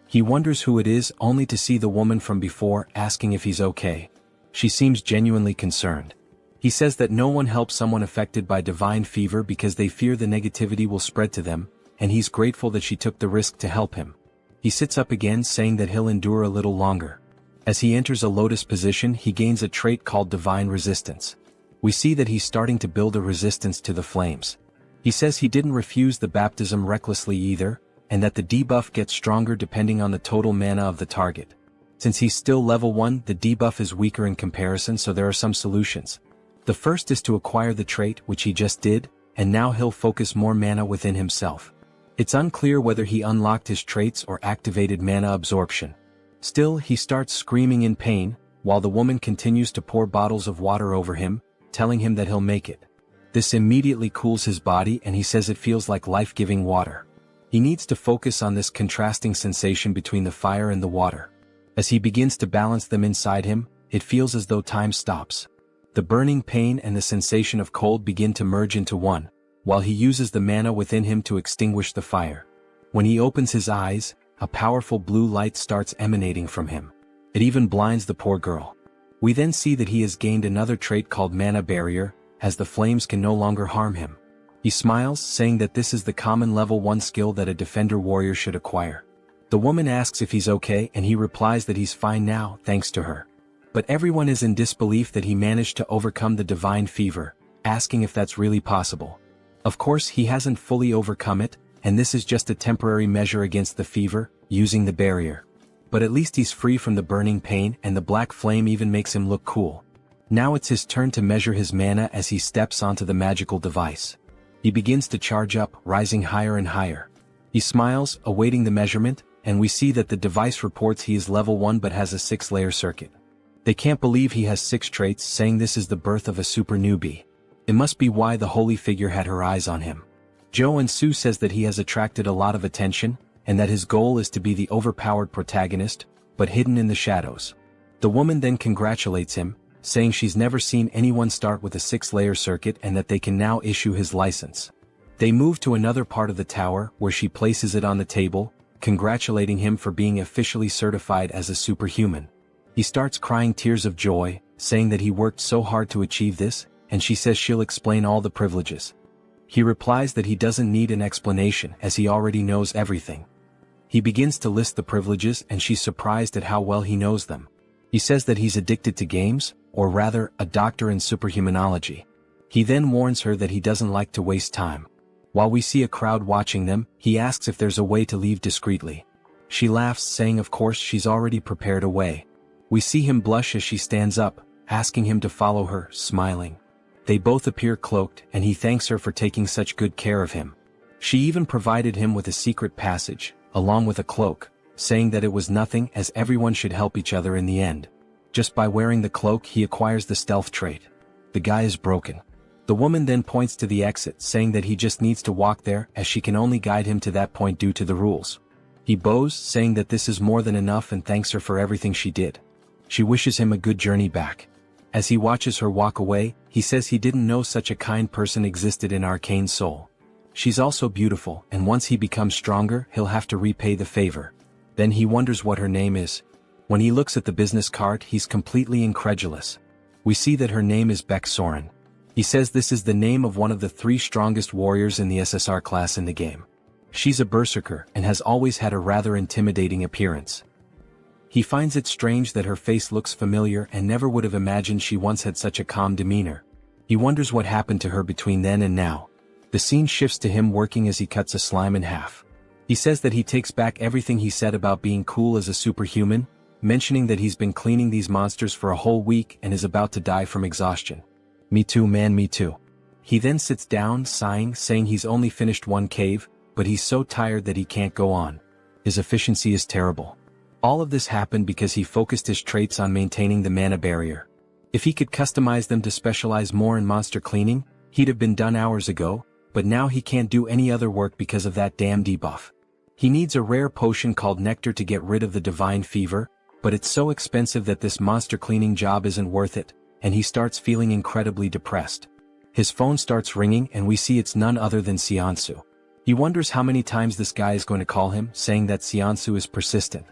S1: He wonders who it is, only to see the woman from before asking if he's okay. She seems genuinely concerned. He says that no one helps someone affected by divine fever because they fear the negativity will spread to them, and he's grateful that she took the risk to help him. He sits up again, saying that he'll endure a little longer. As he enters a lotus position, he gains a trait called divine resistance. We see that he's starting to build a resistance to the flames. He says he didn't refuse the baptism recklessly either, and that the debuff gets stronger depending on the total mana of the target. Since he's still level 1, the debuff is weaker in comparison, so there are some solutions. The first is to acquire the trait, which he just did, and now he'll focus more mana within himself. It's unclear whether he unlocked his traits or activated mana absorption. Still, he starts screaming in pain, while the woman continues to pour bottles of water over him, telling him that he'll make it. This immediately cools his body, and he says it feels like life-giving water. He needs to focus on this contrasting sensation between the fire and the water. As he begins to balance them inside him, it feels as though time stops. The burning pain and the sensation of cold begin to merge into one, while he uses the mana within him to extinguish the fire. When he opens his eyes, a powerful blue light starts emanating from him. It even blinds the poor girl. We then see that he has gained another trait called Mana Barrier, as the flames can no longer harm him. He smiles, saying that this is the common level 1 skill that a defender warrior should acquire. The woman asks if he's okay, and he replies that he's fine now, thanks to her. But everyone is in disbelief that he managed to overcome the divine fever, asking if that's really possible. Of course, he hasn't fully overcome it, and this is just a temporary measure against the fever, using the barrier. But at least he's free from the burning pain, and the black flame even makes him look cool. Now it's his turn to measure his mana as he steps onto the magical device. He begins to charge up, rising higher and higher. He smiles, awaiting the measurement, and we see that the device reports he is level 1 but has a 6-layer circuit. They can't believe he has 6 traits, saying this is the birth of a super newbie. It must be why the holy figure had her eyes on him. Joonsoo says that he has attracted a lot of attention, and that his goal is to be the overpowered protagonist, but hidden in the shadows. The woman then congratulates him, saying she's never seen anyone start with a 6-layer circuit and that they can now issue his license. They move to another part of the tower, where she places it on the table, congratulating him for being officially certified as a superhuman. He starts crying tears of joy, saying that he worked so hard to achieve this, and she says she'll explain all the privileges. He replies that he doesn't need an explanation as he already knows everything. He begins to list the privileges, and she's surprised at how well he knows them. He says that he's addicted to games, or rather, a doctor in superhumanology. He then warns her that he doesn't like to waste time. While we see a crowd watching them, he asks if there's a way to leave discreetly. She laughs, saying of course she's already prepared a way. We see him blush as she stands up, asking him to follow her, smiling. They both appear cloaked, and he thanks her for taking such good care of him. She even provided him with a secret passage, along with a cloak, saying that it was nothing as everyone should help each other in the end. Just by wearing the cloak he acquires the stealth trait. The guy is broken. The woman then points to the exit, saying that he just needs to walk there as she can only guide him to that point due to the rules. He bows, saying that this is more than enough and thanks her for everything she did. She wishes him a good journey back. As he watches her walk away, he says he didn't know such a kind person existed in Arcane Seoul. She's also beautiful, and once he becomes stronger, he'll have to repay the favor. Then he wonders what her name is. When he looks at the business card, he's completely incredulous. We see that her name is Baek Soren. He says this is the name of one of the 3 strongest warriors in the SSR class in the game. She's a berserker and has always had a rather intimidating appearance. He finds it strange that her face looks familiar and never would have imagined she once had such a calm demeanor. He wonders what happened to her between then and now. The scene shifts to him working as he cuts a slime in half. He says that he takes back everything he said about being cool as a superhuman, mentioning that he's been cleaning these monsters for a whole week and is about to die from exhaustion. Me too, man, me too. He then sits down, sighing, saying he's only finished 1 cave, but he's so tired that he can't go on. His efficiency is terrible. All of this happened because he focused his traits on maintaining the mana barrier. If he could customize them to specialize more in monster cleaning, he'd have been done hours ago, but now he can't do any other work because of that damn debuff. He needs a rare potion called Nectar to get rid of the divine fever, but it's so expensive that this monster cleaning job isn't worth it, and he starts feeling incredibly depressed. His phone starts ringing and we see it's none other than Seonsu. He wonders how many times this guy is going to call him, saying that Seonsu is persistent.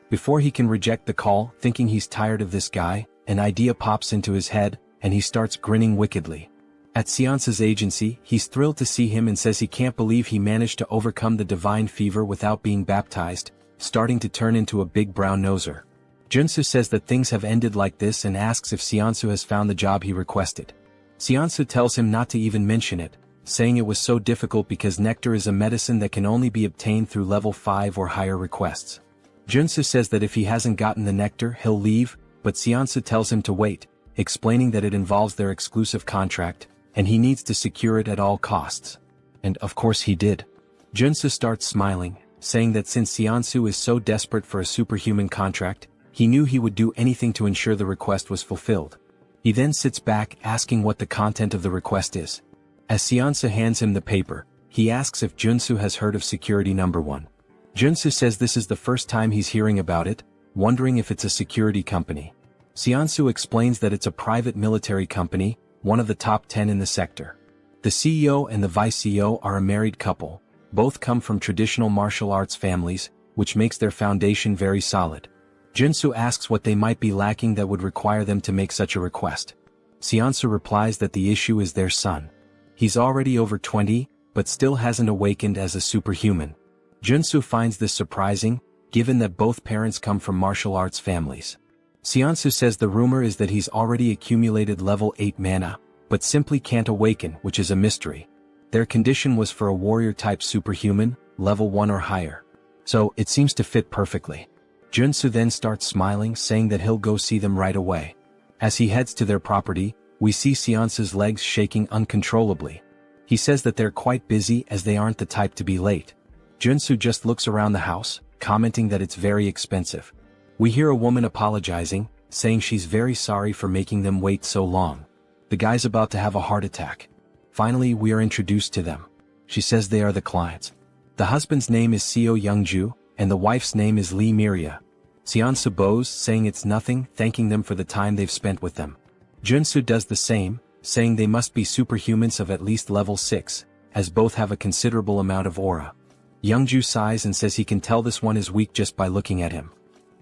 S1: Before he can reject the call, thinking he's tired of this guy, an idea pops into his head, and he starts grinning wickedly. At Seonsu's agency, he's thrilled to see him and says he can't believe he managed to overcome the divine fever without being baptized, starting to turn into a big brown noser. Joonsoo says that things have ended like this and asks if Seonsu has found the job he requested. Seonsu tells him not to even mention it, saying it was so difficult because nectar is a medicine that can only be obtained through level 5 or higher requests. Joonsoo says that if he hasn't gotten the nectar, he'll leave, but Seonsu tells him to wait, explaining that it involves their exclusive contract, and he needs to secure it at all costs. And of course he did. Joonsoo starts smiling, saying that since Seonsu is so desperate for a superhuman contract, he knew he would do anything to ensure the request was fulfilled. He then sits back asking what the content of the request is. As Seonsu hands him the paper, he asks if Joonsoo has heard of Security Number 1. Joonsoo says this is the first time he's hearing about it, wondering if it's a security company. Seonsu explains that it's a private military company, one of the top 10 in the sector. The CEO and the vice CEO are a married couple, both come from traditional martial arts families, which makes their foundation very solid. Joonsoo asks what they might be lacking that would require them to make such a request. Seonsu replies that the issue is their son. He's already over 20, but still hasn't awakened as a superhuman. Joonsoo finds this surprising, given that both parents come from martial arts families. Seonsu says the rumor is that he's already accumulated level 8 mana, but simply can't awaken, which is a mystery. Their condition was for a warrior-type superhuman, level 1 or higher. So, it seems to fit perfectly. Joonsoo then starts smiling, saying that he'll go see them right away. As he heads to their property, we see Seonsu's legs shaking uncontrollably. He says that they're quite busy as they aren't the type to be late. Joonsoo just looks around the house, commenting that it's very expensive. We hear a woman apologizing, saying she's very sorry for making them wait so long. The guy's about to have a heart attack. Finally, we are introduced to them. She says they are the clients. The husband's name is Seo Youngju, and the wife's name is Lee Miria. Seonsu bows, saying it's nothing, thanking them for the time they've spent with them. Joonsoo does the same, saying they must be superhumans of at least level 6, as both have a considerable amount of aura. Youngju sighs and says he can tell this one is weak just by looking at him.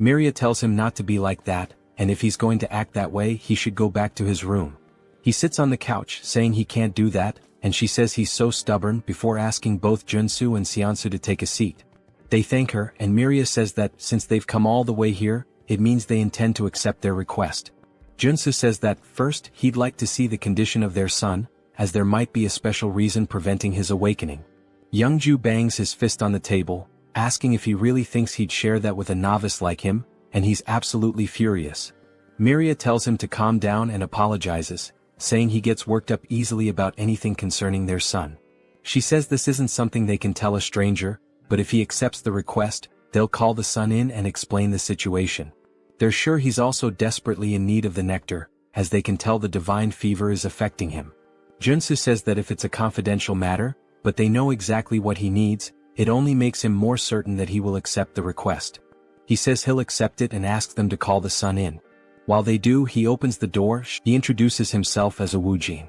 S1: Miria tells him not to be like that, and if he's going to act that way he should go back to his room. He sits on the couch, saying he can't do that, and she says he's so stubborn before asking both Joonsoo and Seonsu to take a seat. They thank her, and Miria says that since they've come all the way here, it means they intend to accept their request. Joonsoo says that first he'd like to see the condition of their son, as there might be a special reason preventing his awakening. Youngju bangs his fist on the table, asking if he really thinks he'd share that with a novice like him, and he's absolutely furious. Miria tells him to calm down and apologizes, saying he gets worked up easily about anything concerning their son. She says this isn't something they can tell a stranger, but if he accepts the request, they'll call the son in and explain the situation. They're sure he's also desperately in need of the nectar, as they can tell the divine fever is affecting him. Joonsoo says that if it's a confidential matter, but they know exactly what he needs, it only makes him more certain that he will accept the request. He says he'll accept it and asks them to call the son in. While they do, he opens the door. He introduces himself as a Woojin.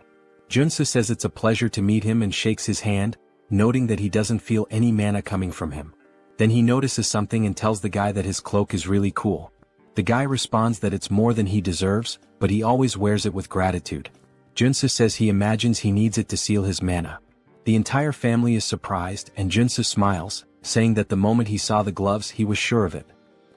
S1: Joonsoo says it's a pleasure to meet him and shakes his hand, noting that he doesn't feel any mana coming from him. Then he notices something and tells the guy that his cloak is really cool. The guy responds that it's more than he deserves, but he always wears it with gratitude. Joonsoo says he imagines he needs it to seal his mana. The entire family is surprised and Joonsoo smiles, saying that the moment he saw the gloves he was sure of it.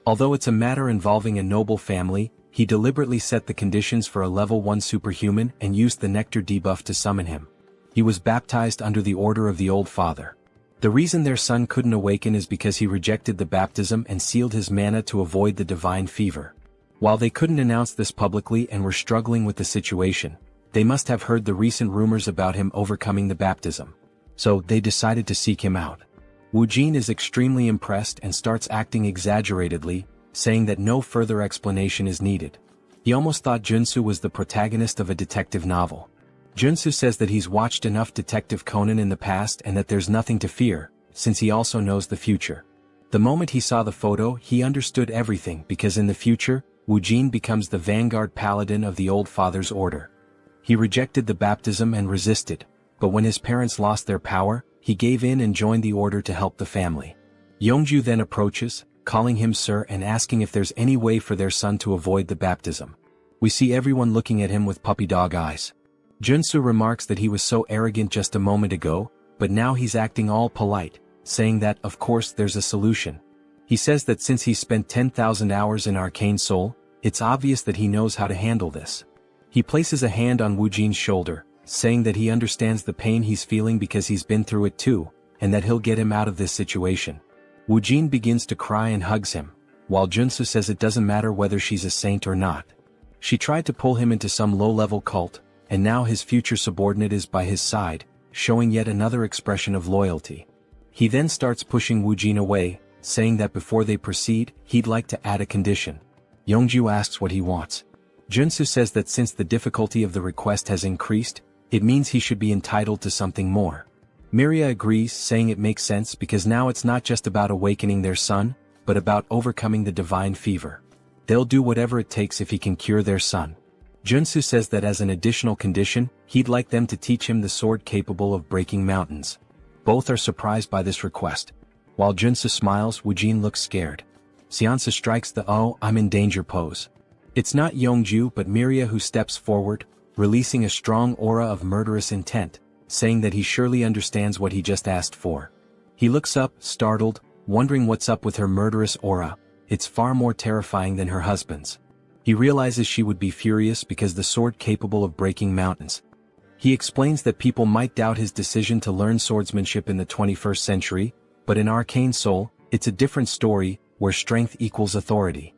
S1: Although it's a matter involving a noble family, he deliberately set the conditions for a level 1 superhuman and used the nectar debuff to summon him. He was baptized under the order of the old father. The reason their son couldn't awaken is because he rejected the baptism and sealed his mana to avoid the divine fever. While they couldn't announce this publicly and were struggling with the situation, they must have heard the recent rumors about him overcoming the baptism. So they decided to seek him out. Woojin is extremely impressed and starts acting exaggeratedly, saying that no further explanation is needed. He almost thought Joonsoo was the protagonist of a detective novel. Joonsoo says that he's watched enough Detective Conan in the past and that there's nothing to fear, since he also knows the future. The moment he saw the photo he understood everything because in the future, Woojin becomes the vanguard paladin of the old father's order. He rejected the baptism and resisted, but when his parents lost their power, he gave in and joined the order to help the family. Youngju then approaches, calling him sir and asking if there's any way for their son to avoid the baptism. We see everyone looking at him with puppy dog eyes. Joonsoo remarks that he was so arrogant just a moment ago, but now he's acting all polite, saying that of course there's a solution. He says that since he's spent 10,000 hours in Arcane Seoul, it's obvious that he knows how to handle this. He places a hand on Woojin's shoulder, saying that he understands the pain he's feeling because he's been through it too, and that he'll get him out of this situation. Woojin begins to cry and hugs him, while Joonsoo says it doesn't matter whether she's a saint or not. She tried to pull him into some low-level cult, and now his future subordinate is by his side, showing yet another expression of loyalty. He then starts pushing Woojin away, saying that before they proceed, he'd like to add a condition. Youngju asks what he wants. Joonsoo says that since the difficulty of the request has increased, it means he should be entitled to something more. Miria agrees, saying it makes sense because now it's not just about awakening their son, but about overcoming the divine fever. They'll do whatever it takes if he can cure their son. Joonsoo says that as an additional condition, he'd like them to teach him the sword capable of breaking mountains. Both are surprised by this request. While Joonsoo smiles, Woojin looks scared. Seonsa strikes the "oh, I'm in danger" pose. It's not Youngju but Miria who steps forward, releasing a strong aura of murderous intent, saying that he surely understands what he just asked for. He looks up, startled, wondering what's up with her murderous aura. It's far more terrifying than her husband's. He realizes she would be furious because the sword capable of breaking mountains. He explains that people might doubt his decision to learn swordsmanship in the 21st century, but in Arcane Seoul, it's a different story, where strength equals authority.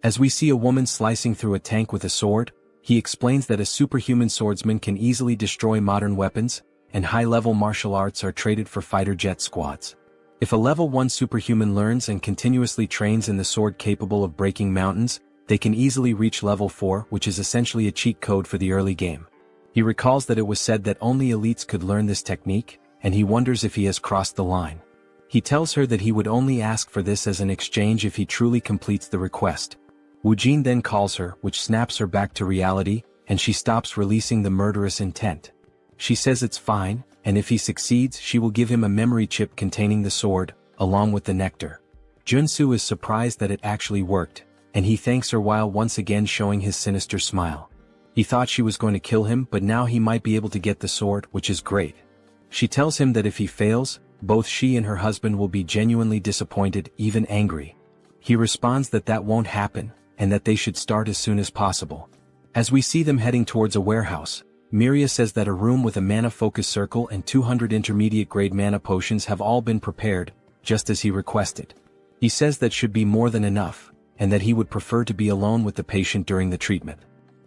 S1: As we see a woman slicing through a tank with a sword, he explains that a superhuman swordsman can easily destroy modern weapons, and high-level martial arts are traded for fighter jet squads. If a level 1 superhuman learns and continuously trains in the sword capable of breaking mountains, they can easily reach level 4, which is essentially a cheat code for the early game. He recalls that it was said that only elites could learn this technique, and he wonders if he has crossed the line. He tells her that he would only ask for this as an exchange if he truly completes the request. Woojin then calls her, which snaps her back to reality, and she stops releasing the murderous intent. She says it's fine, and if he succeeds she will give him a memory chip containing the sword, along with the nectar. Joonsoo is surprised that it actually worked, and he thanks her while once again showing his sinister smile. He thought she was going to kill him but now he might be able to get the sword, which is great. She tells him that if he fails, both she and her husband will be genuinely disappointed, even angry. He responds that that won't happen, and that they should start as soon as possible. As we see them heading towards a warehouse, Miria says that a room with a mana focus circle and 200 intermediate grade mana potions have all been prepared, just as he requested. He says that should be more than enough, and that he would prefer to be alone with the patient during the treatment.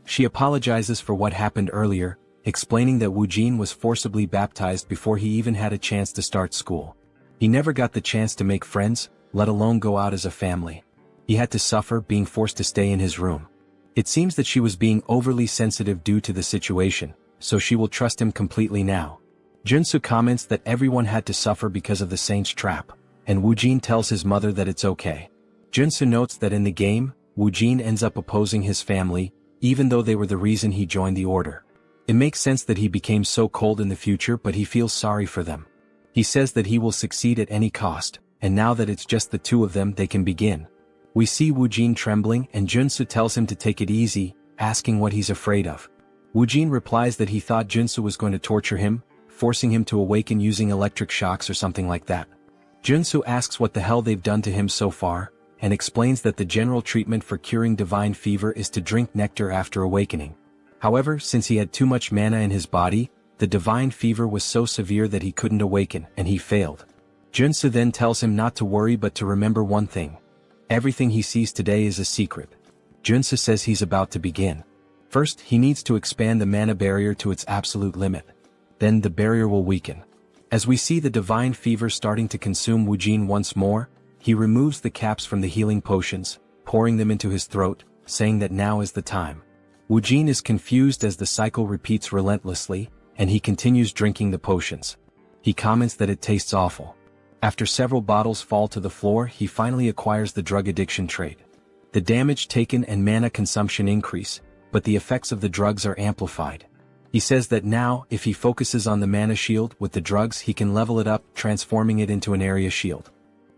S1: She apologizes for what happened earlier, explaining that Woojin was forcibly baptized before he even had a chance to start school. He never got the chance to make friends, let alone go out as a family. He had to suffer being forced to stay in his room. It seems that she was being overly sensitive due to the situation, so she will trust him completely now. Joonsoo comments that everyone had to suffer because of the saint's trap, and Woojin tells his mother that it's okay. Joonsoo notes that in the game, Woojin ends up opposing his family, even though they were the reason he joined the order. It makes sense that he became so cold in the future, but he feels sorry for them. He says that he will succeed at any cost, and now that it's just the two of them they can begin. We see Woojin trembling and Joonsoo tells him to take it easy, asking what he's afraid of. Woojin replies that he thought Joonsoo was going to torture him, forcing him to awaken using electric shocks or something like that. Joonsoo asks what the hell they've done to him so far, and explains that the general treatment for curing divine fever is to drink nectar after awakening. However, since he had too much mana in his body, the divine fever was so severe that he couldn't awaken, and he failed. Joonsoo then tells him not to worry but to remember one thing. Everything he sees today is a secret. Joonsoo says he's about to begin. First, he needs to expand the mana barrier to its absolute limit. Then the barrier will weaken. As we see the divine fever starting to consume Woojin once more, he removes the caps from the healing potions, pouring them into his throat, saying that now is the time. Woojin is confused as the cycle repeats relentlessly, and he continues drinking the potions. He comments that it tastes awful. After several bottles fall to the floor, he finally acquires the drug addiction trait. The damage taken and mana consumption increase, but the effects of the drugs are amplified. He says that now, if he focuses on the mana shield with the drugs, he can level it up, transforming it into an area shield.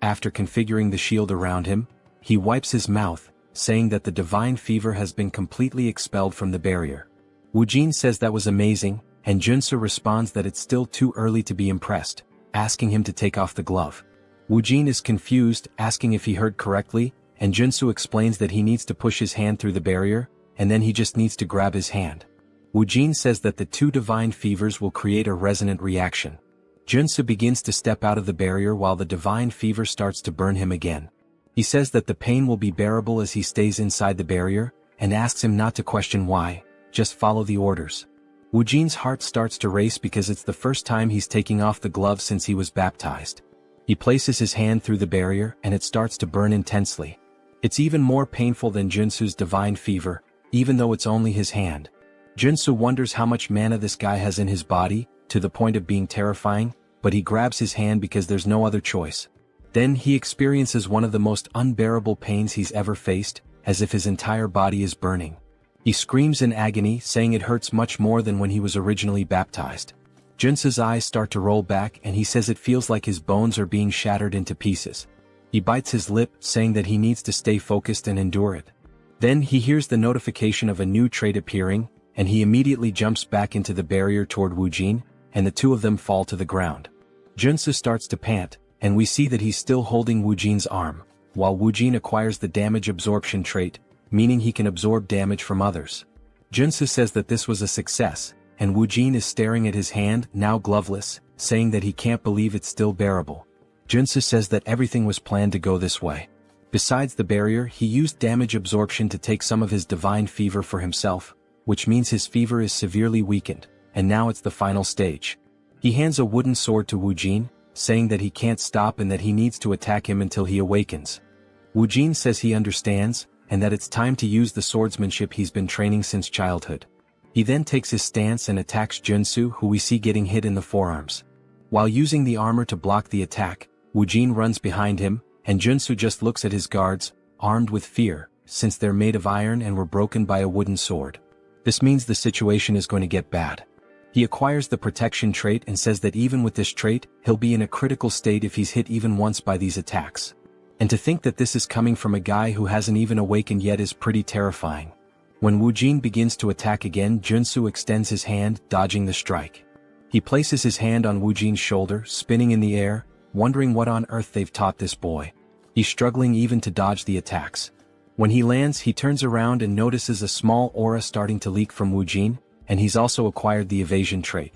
S1: After configuring the shield around him, he wipes his mouth, saying that the divine fever has been completely expelled from the barrier. Woojin says that was amazing, and Joonsoo responds that it's still too early to be impressed, asking him to take off the glove. Woojin is confused, asking if he heard correctly, and Joonsoo explains that he needs to push his hand through the barrier, and then he just needs to grab his hand. Woojin says that the two divine fevers will create a resonant reaction. Joonsoo begins to step out of the barrier while the divine fever starts to burn him again. He says that the pain will be bearable as he stays inside the barrier, and asks him not to question why, just follow the orders. Woojin's heart starts to race because it's the first time he's taking off the glove since he was baptized. He places his hand through the barrier and it starts to burn intensely. It's even more painful than Joonsoo's divine fever, even though it's only his hand. Joonsoo wonders how much mana this guy has in his body, to the point of being terrifying, but he grabs his hand because there's no other choice. Then he experiences one of the most unbearable pains he's ever faced, as if his entire body is burning. He screams in agony, saying it hurts much more than when he was originally baptized. Joonsoo's eyes start to roll back and he says it feels like his bones are being shattered into pieces. He bites his lip, saying that he needs to stay focused and endure it. Then he hears the notification of a new trait appearing, and he immediately jumps back into the barrier toward Woojin, and the two of them fall to the ground. Joonsoo starts to pant, and we see that he's still holding Woojin's arm, while Woojin acquires the damage absorption trait, meaning he can absorb damage from others. Joonsoo says that this was a success, and Woojin is staring at his hand, now gloveless, saying that he can't believe it's still bearable. Joonsoo says that everything was planned to go this way. Besides the barrier, he used damage absorption to take some of his divine fever for himself, which means his fever is severely weakened, and now it's the final stage. He hands a wooden sword to Woojin, saying that he can't stop and that he needs to attack him until he awakens. Woojin says he understands, and that it's time to use the swordsmanship he's been training since childhood. He then takes his stance and attacks Joonsoo, who we see getting hit in the forearms. While using the armor to block the attack, Woojin runs behind him, and Joonsoo just looks at his guards, armed with fear, since they're made of iron and were broken by a wooden sword. This means the situation is going to get bad. He acquires the protection trait and says that even with this trait, he'll be in a critical state if he's hit even once by these attacks. And to think that this is coming from a guy who hasn't even awakened yet is pretty terrifying. When Woojin begins to attack again, Joonsoo extends his hand, dodging the strike. He places his hand on Woojin's shoulder, spinning in the air, wondering what on earth they've taught this boy. He's struggling even to dodge the attacks. When he lands, he turns around and notices a small aura starting to leak from Woojin, and he's also acquired the evasion trait.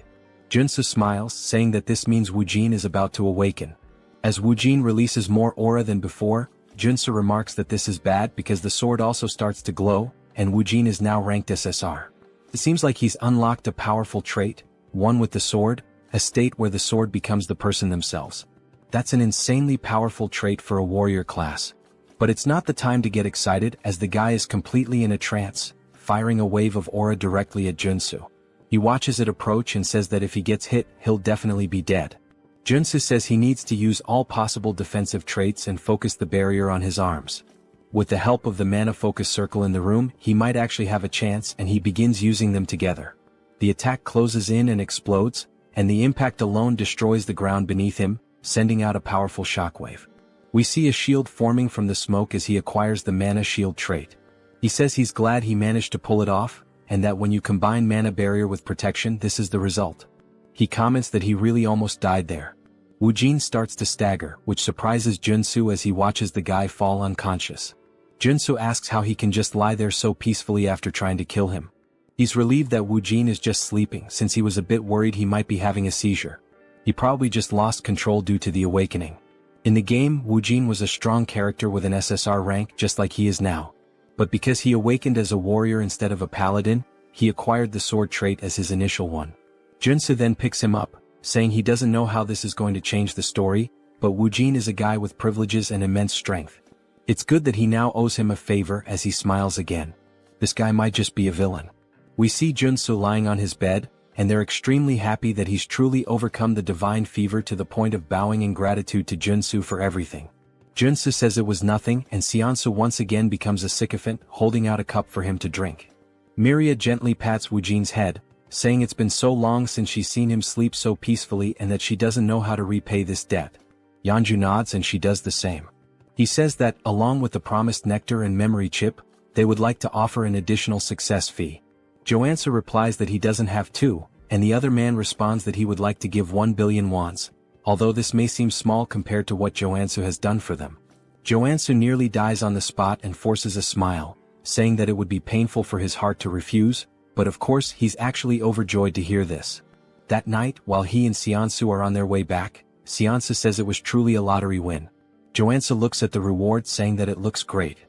S1: Joonsoo smiles, saying that this means Woojin is about to awaken. As Woojin releases more aura than before, Joonsoo remarks that this is bad because the sword also starts to glow, and Woojin is now ranked SSR. It seems like he's unlocked a powerful trait, one with the sword, a state where the sword becomes the person themselves. That's an insanely powerful trait for a warrior class. But it's not the time to get excited as the guy is completely in a trance, firing a wave of aura directly at Joonsoo. He watches it approach and says that if he gets hit, he'll definitely be dead. Joonsoo says he needs to use all possible defensive traits and focus the barrier on his arms. With the help of the mana focus circle in the room, he might actually have a chance, and he begins using them together. The attack closes in and explodes, and the impact alone destroys the ground beneath him, sending out a powerful shockwave. We see a shield forming from the smoke as he acquires the mana shield trait. He says he's glad he managed to pull it off, and that when you combine mana barrier with protection this is the result. He comments that he really almost died there. Woojin starts to stagger, which surprises Joonsoo as he watches the guy fall unconscious. Joonsoo asks how he can just lie there so peacefully after trying to kill him. He's relieved that Woojin is just sleeping since he was a bit worried he might be having a seizure. He probably just lost control due to the awakening. In the game, Woojin was a strong character with an SSR rank just like he is now. But because he awakened as a warrior instead of a paladin, he acquired the sword trait as his initial one. Joonsoo then picks him up, saying he doesn't know how this is going to change the story, but Woojin is a guy with privileges and immense strength. It's good that he now owes him a favor as he smiles again. This guy might just be a villain. We see Joonsoo lying on his bed, and they're extremely happy that he's truly overcome the divine fever to the point of bowing in gratitude to Joonsoo for everything. Joonsoo says it was nothing and Seonsu once again becomes a sycophant, holding out a cup for him to drink. Miria gently pats Woojin's head, saying it's been so long since she's seen him sleep so peacefully and that she doesn't know how to repay this debt. Yeonju nods and she does the same. He says that, along with the promised nectar and memory chip, they would like to offer an additional success fee. Joansoo replies that he doesn't have to, and the other man responds that he would like to give 1 billion wons, although this may seem small compared to what Joansoo has done for them. Joansoo nearly dies on the spot and forces a smile, saying that it would be painful for his heart to refuse, but of course he's actually overjoyed to hear this. That night, while he and Seonsu are on their way back, Seonsu says it was truly a lottery win. Joansoo looks at the reward saying that it looks great.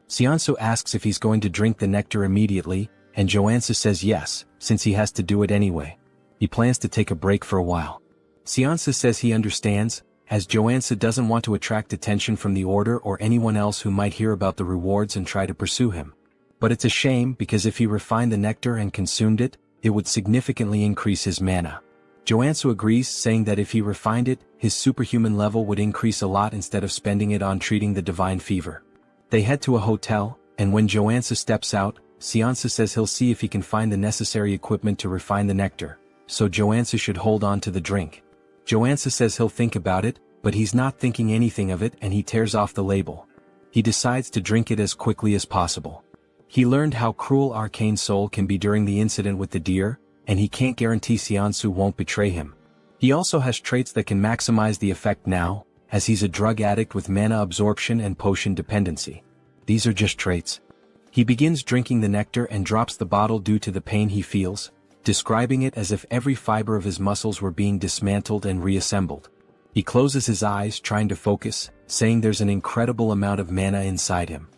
S1: Seonsu asks if he's going to drink the nectar immediately, and Joansoo says yes, since he has to do it anyway. He plans to take a break for a while. Seonsu says he understands, as Joansoo doesn't want to attract attention from the Order or anyone else who might hear about the rewards and try to pursue him. But it's a shame because if he refined the nectar and consumed it, it would significantly increase his mana. Joansoo agrees, saying that if he refined it, his superhuman level would increase a lot instead of spending it on treating the divine fever. They head to a hotel, and when Joansoo steps out, Seonsu says he'll see if he can find the necessary equipment to refine the nectar, so Joansoo should hold on to the drink. Joansoo says he'll think about it, but he's not thinking anything of it and he tears off the label. He decides to drink it as quickly as possible. He learned how cruel Arcane Seoul can be during the incident with the deer, and he can't guarantee Seonsu won't betray him. He also has traits that can maximize the effect now, as he's a drug addict with mana absorption and potion dependency. These are just traits. He begins drinking the nectar and drops the bottle due to the pain he feels, describing it as if every fiber of his muscles were being dismantled and reassembled. He closes his eyes trying to focus, saying there's an incredible amount of mana inside him.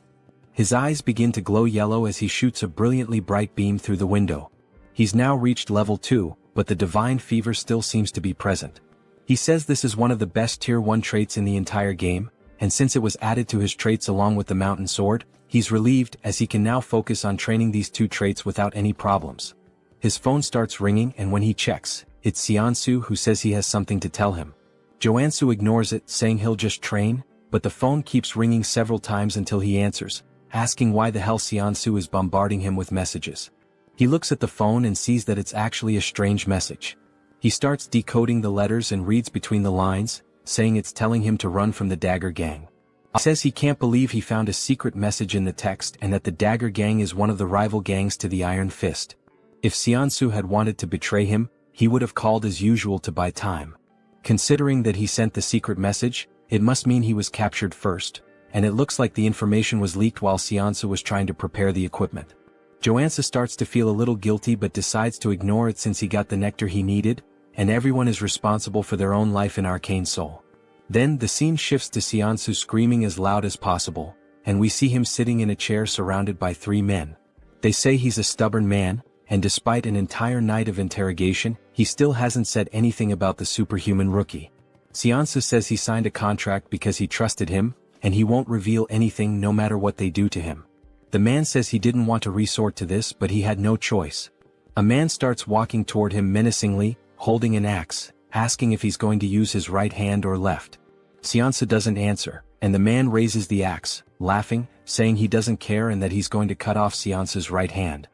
S1: His eyes begin to glow yellow as he shoots a brilliantly bright beam through the window. He's now reached level 2, but the divine fever still seems to be present. He says this is one of the best tier 1 traits in the entire game, and since it was added to his traits along with the mountain sword, he's relieved as he can now focus on training these two traits without any problems. His phone starts ringing and when he checks, it's Seonsu who says he has something to tell him. Joansoo ignores it, saying he'll just train, but the phone keeps ringing several times until he answers, asking why the hell Seonsu is bombarding him with messages. He looks at the phone and sees that it's actually a strange message. He starts decoding the letters and reads between the lines, saying it's telling him to run from the Dagger Gang. He says he can't believe he found a secret message in the text and that the Dagger Gang is one of the rival gangs to the Iron Fist. If Seonsu had wanted to betray him, he would have called as usual to buy time. Considering that he sent the secret message, it must mean he was captured first, and it looks like the information was leaked while Seonsu was trying to prepare the equipment. Joansa starts to feel a little guilty but decides to ignore it since he got the nectar he needed, and everyone is responsible for their own life in Arcane Seoul. Then the scene shifts to Seonsu screaming as loud as possible, and we see him sitting in a chair surrounded by 3 men. They say he's a stubborn man, and despite an entire night of interrogation, he still hasn't said anything about the superhuman rookie. Seonsu says he signed a contract because he trusted him, and he won't reveal anything no matter what they do to him. The man says he didn't want to resort to this but he had no choice. A man starts walking toward him menacingly, holding an axe, asking if he's going to use his right hand or left. Seonsu doesn't answer, and the man raises the axe, laughing, saying he doesn't care and that he's going to cut off Seonsu's right hand.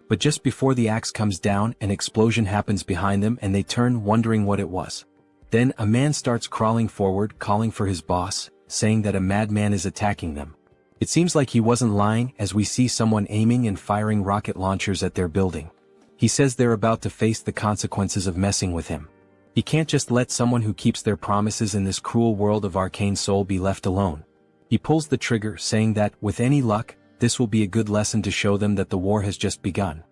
S1: But just before the axe comes down, an explosion happens behind them and they turn, wondering what it was. Then a man starts crawling forward, calling for his boss, saying that a madman is attacking them. It seems like he wasn't lying, as we see someone aiming and firing rocket launchers at their building. He says they're about to face the consequences of messing with him. He can't just let someone who keeps their promises in this cruel world of Arcane Seoul be left alone. He pulls the trigger, saying that, with any luck, this will be a good lesson to show them that the war has just begun.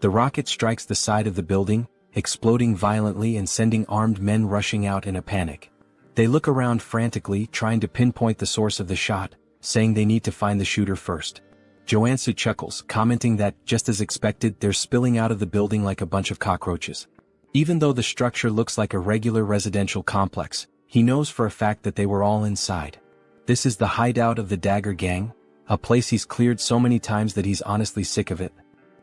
S1: The rocket strikes the side of the building, exploding violently and sending armed men rushing out in a panic. They look around frantically, trying to pinpoint the source of the shot, saying they need to find the shooter first. Joonsoo chuckles, commenting that, just as expected, they're spilling out of the building like a bunch of cockroaches. Even though the structure looks like a regular residential complex, he knows for a fact that they were all inside. This is the hideout of the Dagger Gang, a place he's cleared so many times that he's honestly sick of it.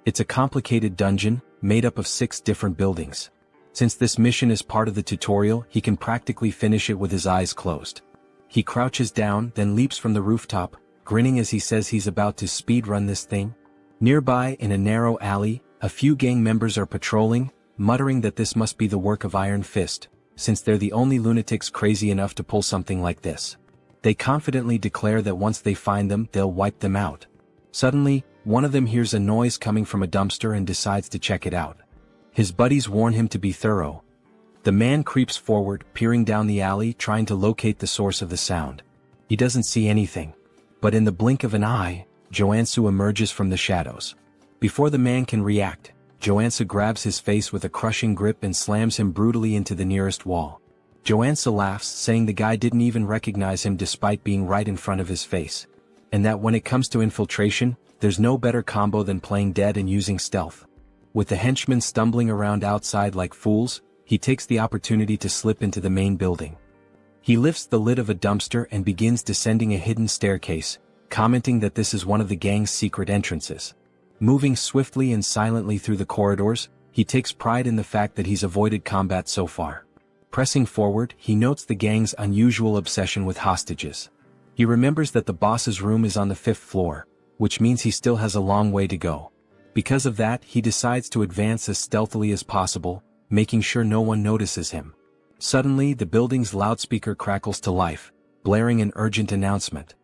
S1: It's a complicated dungeon, made up of 6 different buildings. Since this mission is part of the tutorial, he can practically finish it with his eyes closed. He crouches down, then leaps from the rooftop, grinning as he says he's about to speedrun this thing. Nearby, in a narrow alley, a few gang members are patrolling, muttering that this must be the work of Iron Fist, since they're the only lunatics crazy enough to pull something like this. They confidently declare that once they find them, they'll wipe them out. Suddenly, one of them hears a noise coming from a dumpster and decides to check it out. His buddies warn him to be thorough. The man creeps forward, peering down the alley, trying to locate the source of the sound. He doesn't see anything. But in the blink of an eye, Joonsoo emerges from the shadows. Before the man can react, Joonsoo grabs his face with a crushing grip and slams him brutally into the nearest wall. Joonsoo laughs, saying the guy didn't even recognize him despite being right in front of his face. And that when it comes to infiltration, there's no better combo than playing dead and using stealth. With the henchmen stumbling around outside like fools, he takes the opportunity to slip into the main building. He lifts the lid of a dumpster and begins descending a hidden staircase, commenting that this is one of the gang's secret entrances. Moving swiftly and silently through the corridors, he takes pride in the fact that he's avoided combat so far. Pressing forward, he notes the gang's unusual obsession with hostages. He remembers that the boss's room is on the 5th floor, which means he still has a long way to go. Because of that, he decides to advance as stealthily as possible, making sure no one notices him. Suddenly, the building's loudspeaker crackles to life, blaring an urgent announcement.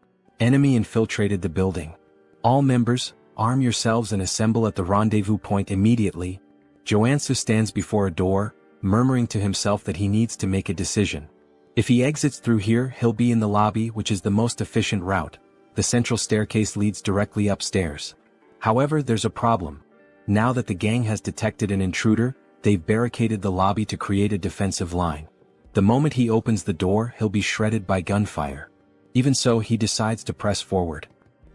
S1: Enemy infiltrated the building. All members, arm yourselves and assemble at the rendezvous point immediately. Joonsoo stands before a door, murmuring to himself that he needs to make a decision. If he exits through here, he'll be in the lobby, which is the most efficient route. The central staircase leads directly upstairs. However, there's a problem. Now that the gang has detected an intruder, they've barricaded the lobby to create a defensive line. The moment he opens the door, he'll be shredded by gunfire. Even so, he decides to press forward.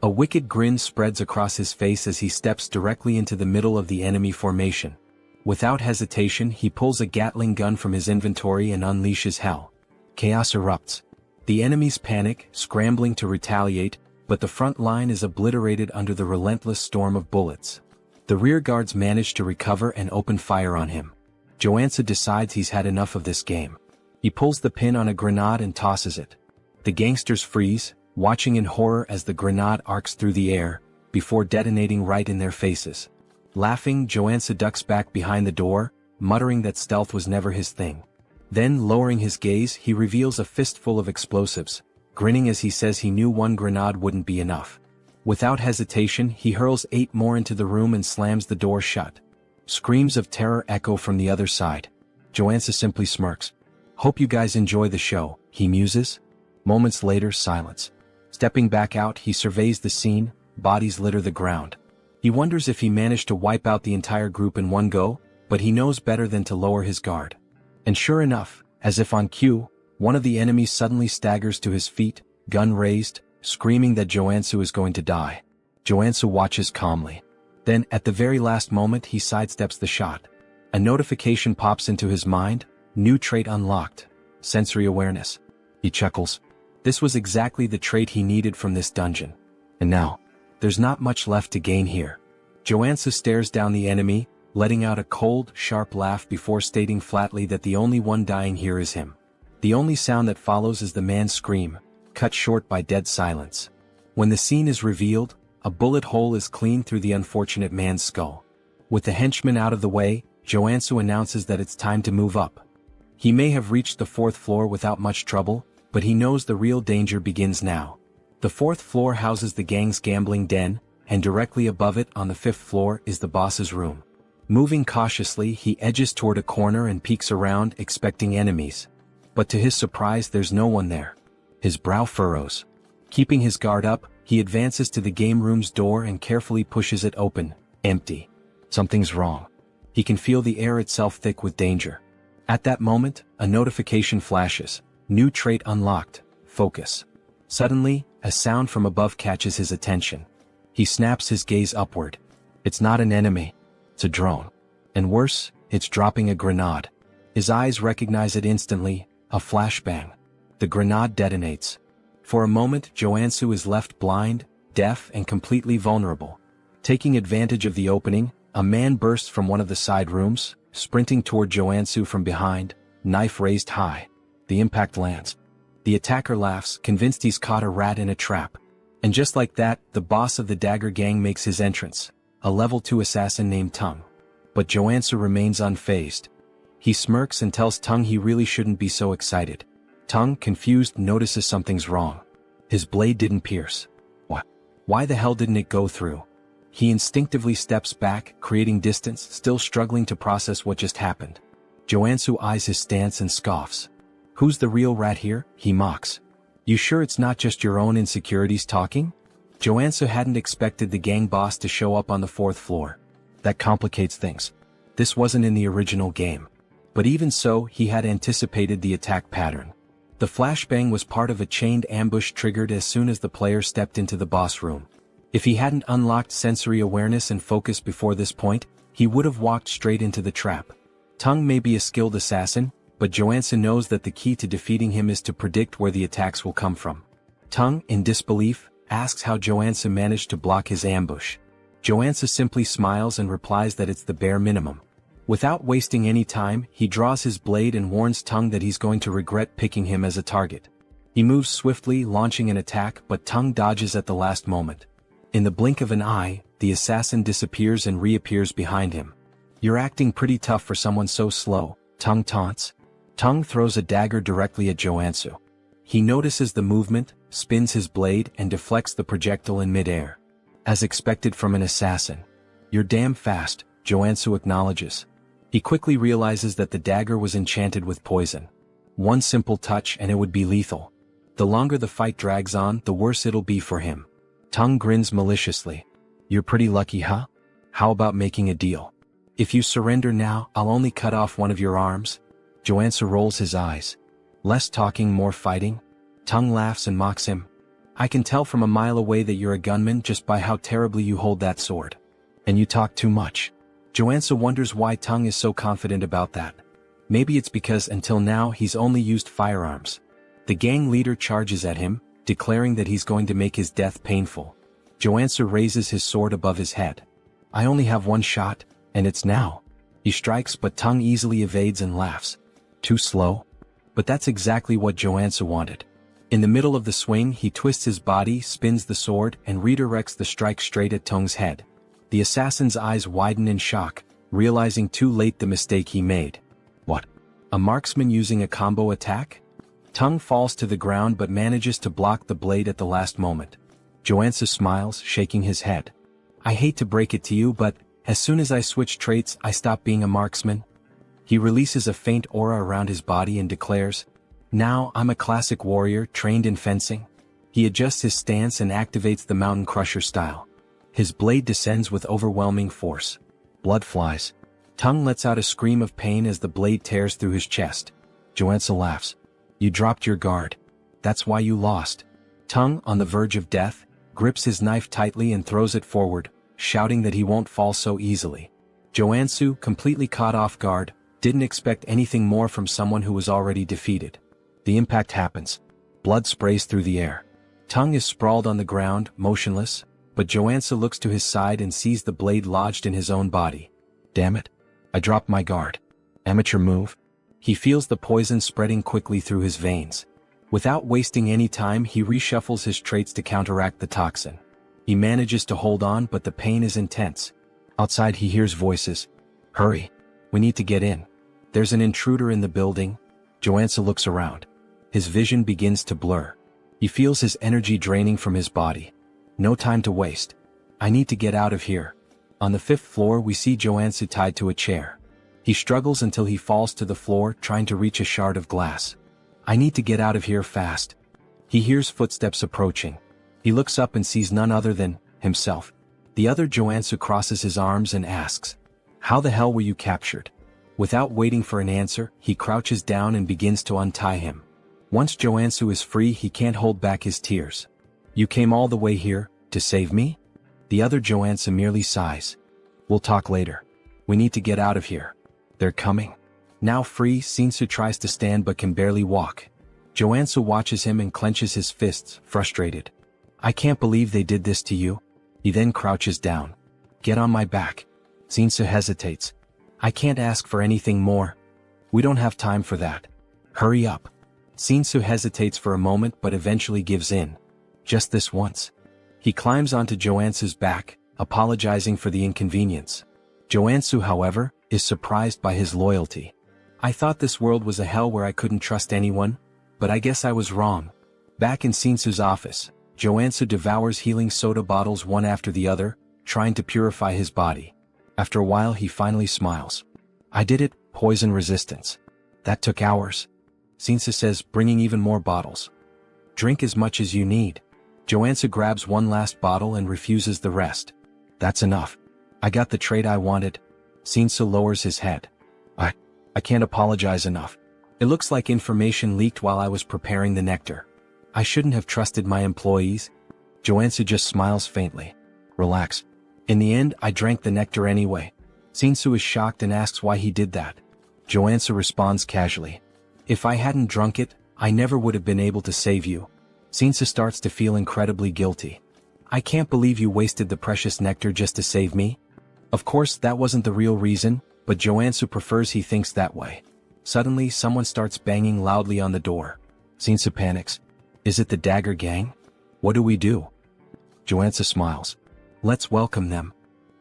S1: A wicked grin spreads across his face as he steps directly into the middle of the enemy formation. Without hesitation, he pulls a Gatling gun from his inventory and unleashes hell. Chaos erupts. The enemies panic, scrambling to retaliate, but the front line is obliterated under the relentless storm of bullets. The rear guards manage to recover and open fire on him. Joonsoo decides he's had enough of this game. He pulls the pin on a grenade and tosses it. The gangsters freeze, watching in horror as the grenade arcs through the air, before detonating right in their faces. Laughing, Joonsoo ducks back behind the door, muttering that stealth was never his thing. Then, lowering his gaze, he reveals a fistful of explosives, grinning as he says he knew one grenade wouldn't be enough. Without hesitation, he hurls 8 more into the room and slams the door shut. Screams of terror echo from the other side. Joonsoo simply smirks. "Hope you guys enjoy the show," he muses. Moments later, silence. Stepping back out, he surveys the scene. Bodies litter the ground. He wonders if he managed to wipe out the entire group in one go, but he knows better than to lower his guard. And sure enough, as if on cue, one of the enemies suddenly staggers to his feet, gun raised, screaming that Joonsoo is going to die. Joonsoo watches calmly. Then, at the very last moment, he sidesteps the shot. A notification pops into his mind. New trait unlocked. Sensory awareness. He chuckles. This was exactly the trait he needed from this dungeon. And now, there's not much left to gain here. Joonsoo stares down the enemy, letting out a cold, sharp laugh before stating flatly that the only one dying here is him. The only sound that follows is the man's scream, cut short by dead silence. When the scene is revealed, a bullet hole is cleaned through the unfortunate man's skull. With the henchman out of the way, Joonsoo announces that it's time to move up. He may have reached the 4th floor without much trouble, but he knows the real danger begins now. The 4th floor houses the gang's gambling den, and directly above it on the 5th floor is the boss's room. Moving cautiously, he edges toward a corner and peeks around, expecting enemies. But to his surprise, there's no one there. His brow furrows. Keeping his guard up, he advances to the game room's door and carefully pushes it open. Empty. Something's wrong. He can feel the air itself thick with danger. At that moment, a notification flashes. New trait unlocked. Focus. Suddenly, a sound from above catches his attention. He snaps his gaze upward. It's not an enemy. It's a drone. And worse, it's dropping a grenade. His eyes recognize it instantly, a flashbang. The grenade detonates. For a moment, Joonsoo is left blind, deaf, and completely vulnerable. Taking advantage of the opening, a man bursts from one of the side rooms, sprinting toward Joonsoo from behind, knife raised high. The impact lands. The attacker laughs, convinced he's caught a rat in a trap. And just like that, the boss of the Dagger Gang makes his entrance, a level 2 assassin named Tung. But Joonsoo remains unfazed. He smirks and tells Tung he really shouldn't be so excited. Tung, confused, notices something's wrong. His blade didn't pierce. What? Why the hell didn't it go through? He instinctively steps back, creating distance, still struggling to process what just happened. Joonsoo eyes his stance and scoffs. Who's the real rat here? He mocks. You sure it's not just your own insecurities talking? Joonsoo hadn't expected the gang boss to show up on the 4th floor. That complicates things. This wasn't in the original game. But even so, he had anticipated the attack pattern. The flashbang was part of a chained ambush triggered as soon as the player stepped into the boss room. If he hadn't unlocked sensory awareness and focus before this point, he would have walked straight into the trap. Tung may be a skilled assassin, but Joonsoo knows that the key to defeating him is to predict where the attacks will come from. Tung, in disbelief, asks how Joonsoo managed to block his ambush. Joonsoo simply smiles and replies that it's the bare minimum. Without wasting any time, he draws his blade and warns Tung that he's going to regret picking him as a target. He moves swiftly, launching an attack, but Tung dodges at the last moment. In the blink of an eye, the assassin disappears and reappears behind him. You're acting pretty tough for someone so slow, Tung taunts. Tung throws a dagger directly at Joonsoo. He notices the movement, spins his blade, and deflects the projectile in midair. As expected from an assassin. You're damn fast, Joonsoo acknowledges. He quickly realizes that the dagger was enchanted with poison. One simple touch and it would be lethal. The longer the fight drags on, the worse it'll be for him. Tung grins maliciously. You're pretty lucky, huh? How about making a deal? If you surrender now, I'll only cut off one of your arms. Joonsoo rolls his eyes. Less talking, more fighting? Tung laughs and mocks him. I can tell from a mile away that you're a gunman just by how terribly you hold that sword. And you talk too much. Joonsoo wonders why Tung is so confident about that. Maybe it's because until now he's only used firearms. The gang leader charges at him, declaring that he's going to make his death painful. Joonsoo raises his sword above his head. I only have one shot, and it's now. He strikes, but Tung easily evades and laughs. Too slow? But that's exactly what Joonsoo wanted. In the middle of the swing, he twists his body, spins the sword, and redirects the strike straight at Tung's head. The assassin's eyes widen in shock, realizing too late the mistake he made. What? A marksman using a combo attack? Tung falls to the ground but manages to block the blade at the last moment. Joonsoo smiles, shaking his head. I hate to break it to you, but as soon as I switch traits, I stop being a marksman. He releases a faint aura around his body and declares, Now I'm a classic warrior trained in fencing. He adjusts his stance and activates the Mountain Crusher style. His blade descends with overwhelming force. Blood flies. Tung lets out a scream of pain as the blade tears through his chest. Joonsoo laughs. You dropped your guard. That's why you lost. Tung, on the verge of death, grips his knife tightly and throws it forward, shouting that he won't fall so easily. Joonsoo, completely caught off guard, didn't expect anything more from someone who was already defeated. The impact happens. Blood sprays through the air. Tung is sprawled on the ground, motionless, but Joonsoo looks to his side and sees the blade lodged in his own body. Damn it. I dropped my guard. Amateur move. He feels the poison spreading quickly through his veins. Without wasting any time, he reshuffles his traits to counteract the toxin. He manages to hold on, but the pain is intense. Outside he hears voices. Hurry. We need to get in. There's an intruder in the building. Joonsoo looks around. his vision begins to blur. He feels his energy draining from his body. No time to waste. I need to get out of here. On the 5th floor we see Joonsoo tied to a chair. He struggles until he falls to the floor trying to reach a shard of glass. I need to get out of here fast. He hears footsteps approaching. He looks up and sees none other than himself. The other Joonsoo crosses his arms and asks, "How the hell were you captured?" Without waiting for an answer, he crouches down and begins to untie him. Once Joonsoo is free, he can't hold back his tears. "You came all the way here, to save me?" The other Joonsoo merely sighs. "We'll talk later. We need to get out of here. They're coming." Now free, Joonsoo tries to stand but can barely walk. Joonsoo watches him and clenches his fists, frustrated. "I can't believe they did this to you." He then crouches down. "Get on my back." Joonsoo hesitates. "I can't ask for anything more. We don't have time for that. Hurry up." Joonsoo hesitates for a moment but eventually gives in. "Just this once." He climbs onto Joonsoo's back, apologizing for the inconvenience. Joonsoo, however, is surprised by his loyalty. "I thought this world was a hell where I couldn't trust anyone, but I guess I was wrong." Back in Joonsoo's office, Joonsoo devours healing soda bottles one after the other, trying to purify his body. After a while he finally smiles. "I did it, poison resistance. That took hours." Joonsoo says, bringing even more bottles. "Drink as much as you need." Joonsoo grabs one last bottle and refuses the rest. "That's enough. I got the trade I wanted." Joonsoo lowers his head. I can't apologize enough. It looks like information leaked while I was preparing the nectar. I shouldn't have trusted my employees." Joonsoo just smiles faintly. "Relax. In the end, I drank the nectar anyway." Joonsoo is shocked and asks why he did that. Joonsoo responds casually. "If I hadn't drunk it, I never would have been able to save you." Joonsoo starts to feel incredibly guilty. "I can't believe you wasted the precious nectar just to save me." Of course, that wasn't the real reason, but Joonsoo prefers he thinks that way. Suddenly, someone starts banging loudly on the door. Joonsoo panics. "Is it the Dagger Gang? What do we do?" Joonsoo smiles. "Let's welcome them."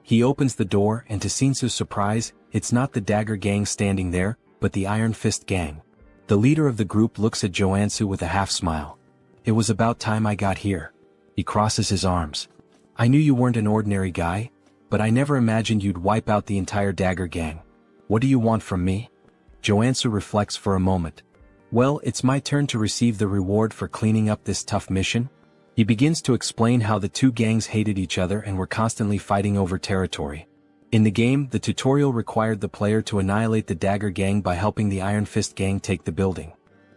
S1: He opens the door and to Joonsoo's surprise, it's not the Dagger Gang standing there, but the Iron Fist Gang. The leader of the group looks at Joonsoo with a half smile. "It was about time I got here." He crosses his arms. "I knew you weren't an ordinary guy, but I never imagined you'd wipe out the entire Dagger Gang. What do you want from me?" Joonsoo reflects for a moment. "Well, it's my turn to receive the reward for cleaning up this tough mission." He begins to explain how the two gangs hated each other and were constantly fighting over territory. In the game, the tutorial required the player to annihilate the Dagger Gang by helping the Iron Fist Gang take the building.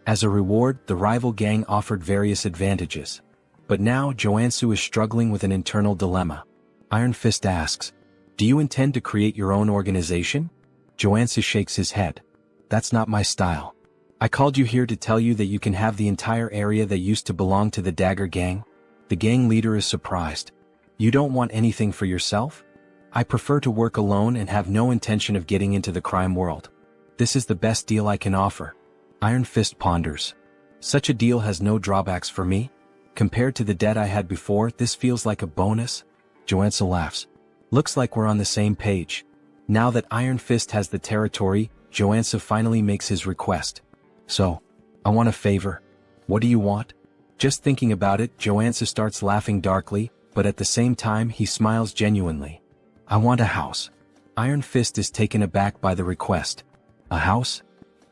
S1: As a reward, the rival gang offered various advantages. But now Joonsoo is struggling with an internal dilemma. Iron Fist asks, "Do you intend to create your own organization?" Joonsoo shakes his head. "That's not my style. I called you here to tell you that you can have the entire area that used to belong to the Dagger Gang." The gang leader is surprised. "You don't want anything for yourself?" "I prefer to work alone and have no intention of getting into the crime world. This is the best deal I can offer." Iron Fist ponders. "Such a deal has no drawbacks for me. Compared to the debt I had before, this feels like a bonus." Joonsoo laughs. "Looks like we're on the same page." Now that Iron Fist has the territory, Joonsoo finally makes his request. "So, I want a favor. What do you want?" Just thinking about it, Joonsoo starts laughing darkly, but at the same time he smiles genuinely. "I want a house." Iron Fist is taken aback by the request. "A house?"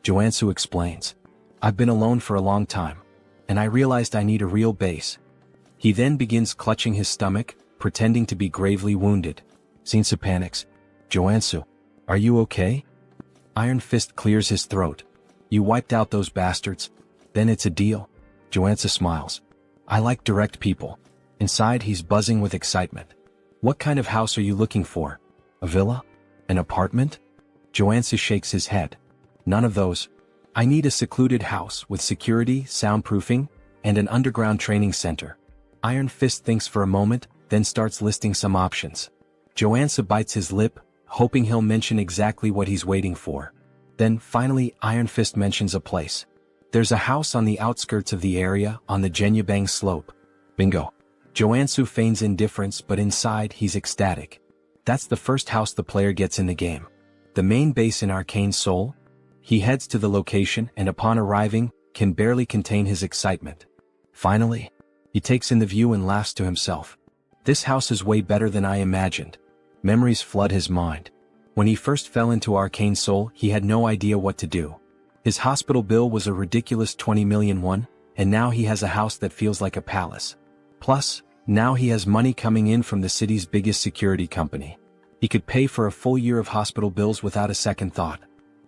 S1: Joonsoo explains. "I've been alone for a long time, and I realized I need a real base." He then begins clutching his stomach, pretending to be gravely wounded. Joonsoo panics. "Joonsoo, are you okay?" Iron Fist clears his throat. "You wiped out those bastards. Then it's a deal." Joonsoo smiles. "I like direct people." Inside he's buzzing with excitement. "What kind of house are you looking for? A villa? An apartment?" Joonsoo shakes his head. "None of those. I need a secluded house with security, soundproofing, and an underground training center." Iron Fist thinks for a moment, then starts listing some options. Joonsoo bites his lip, hoping he'll mention exactly what he's waiting for. Then, finally, Iron Fist mentions a place. "There's a house on the outskirts of the area, on the Jenyabang slope." Bingo. Joonsoo feigns indifference, but inside he's ecstatic. That's the first house the player gets in the game. The main base in Arcane Seoul? He heads to the location and upon arriving, can barely contain his excitement. Finally, he takes in the view and laughs to himself. This house is way better than I imagined. Memories flood his mind. When he first fell into Arcane Seoul, he had no idea what to do. His hospital bill was a ridiculous 20 million won, and now he has a house that feels like a palace. Plus, now he has money coming in from the city's biggest security company. He could pay for a full year of hospital bills without a second thought.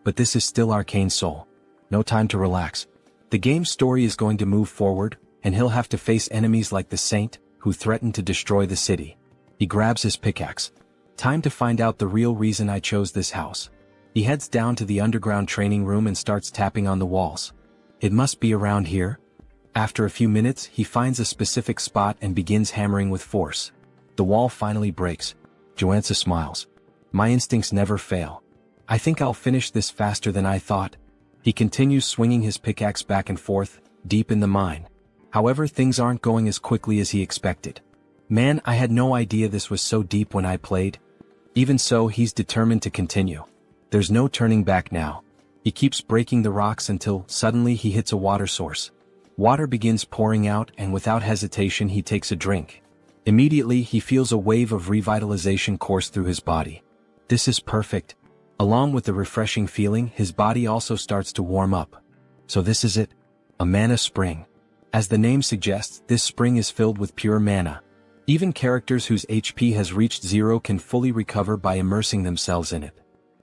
S1: But this is still Arcane Seoul. No time to relax. The game's story is going to move forward, and he'll have to face enemies like the Saint, who threaten to destroy the city. He grabs his pickaxe. Time to find out the real reason I chose this house. He heads down to the underground training room and starts tapping on the walls. It must be around here. After a few minutes, he finds a specific spot and begins hammering with force. The wall finally breaks. Joonsoo smiles. My instincts never fail. I think I'll finish this faster than I thought. He continues swinging his pickaxe back and forth, deep in the mine. However, things aren't going as quickly as he expected. Man, I had no idea this was so deep when I played. Even so, he's determined to continue. There's no turning back now. He keeps breaking the rocks until suddenly he hits a water source. Water begins pouring out, and without hesitation he takes a drink. Immediately he feels a wave of revitalization course through his body. This is perfect. Along with the refreshing feeling, his body also starts to warm up. So this is it. A mana spring. As the name suggests, this spring is filled with pure mana. Even characters whose HP has reached 0 can fully recover by immersing themselves in it.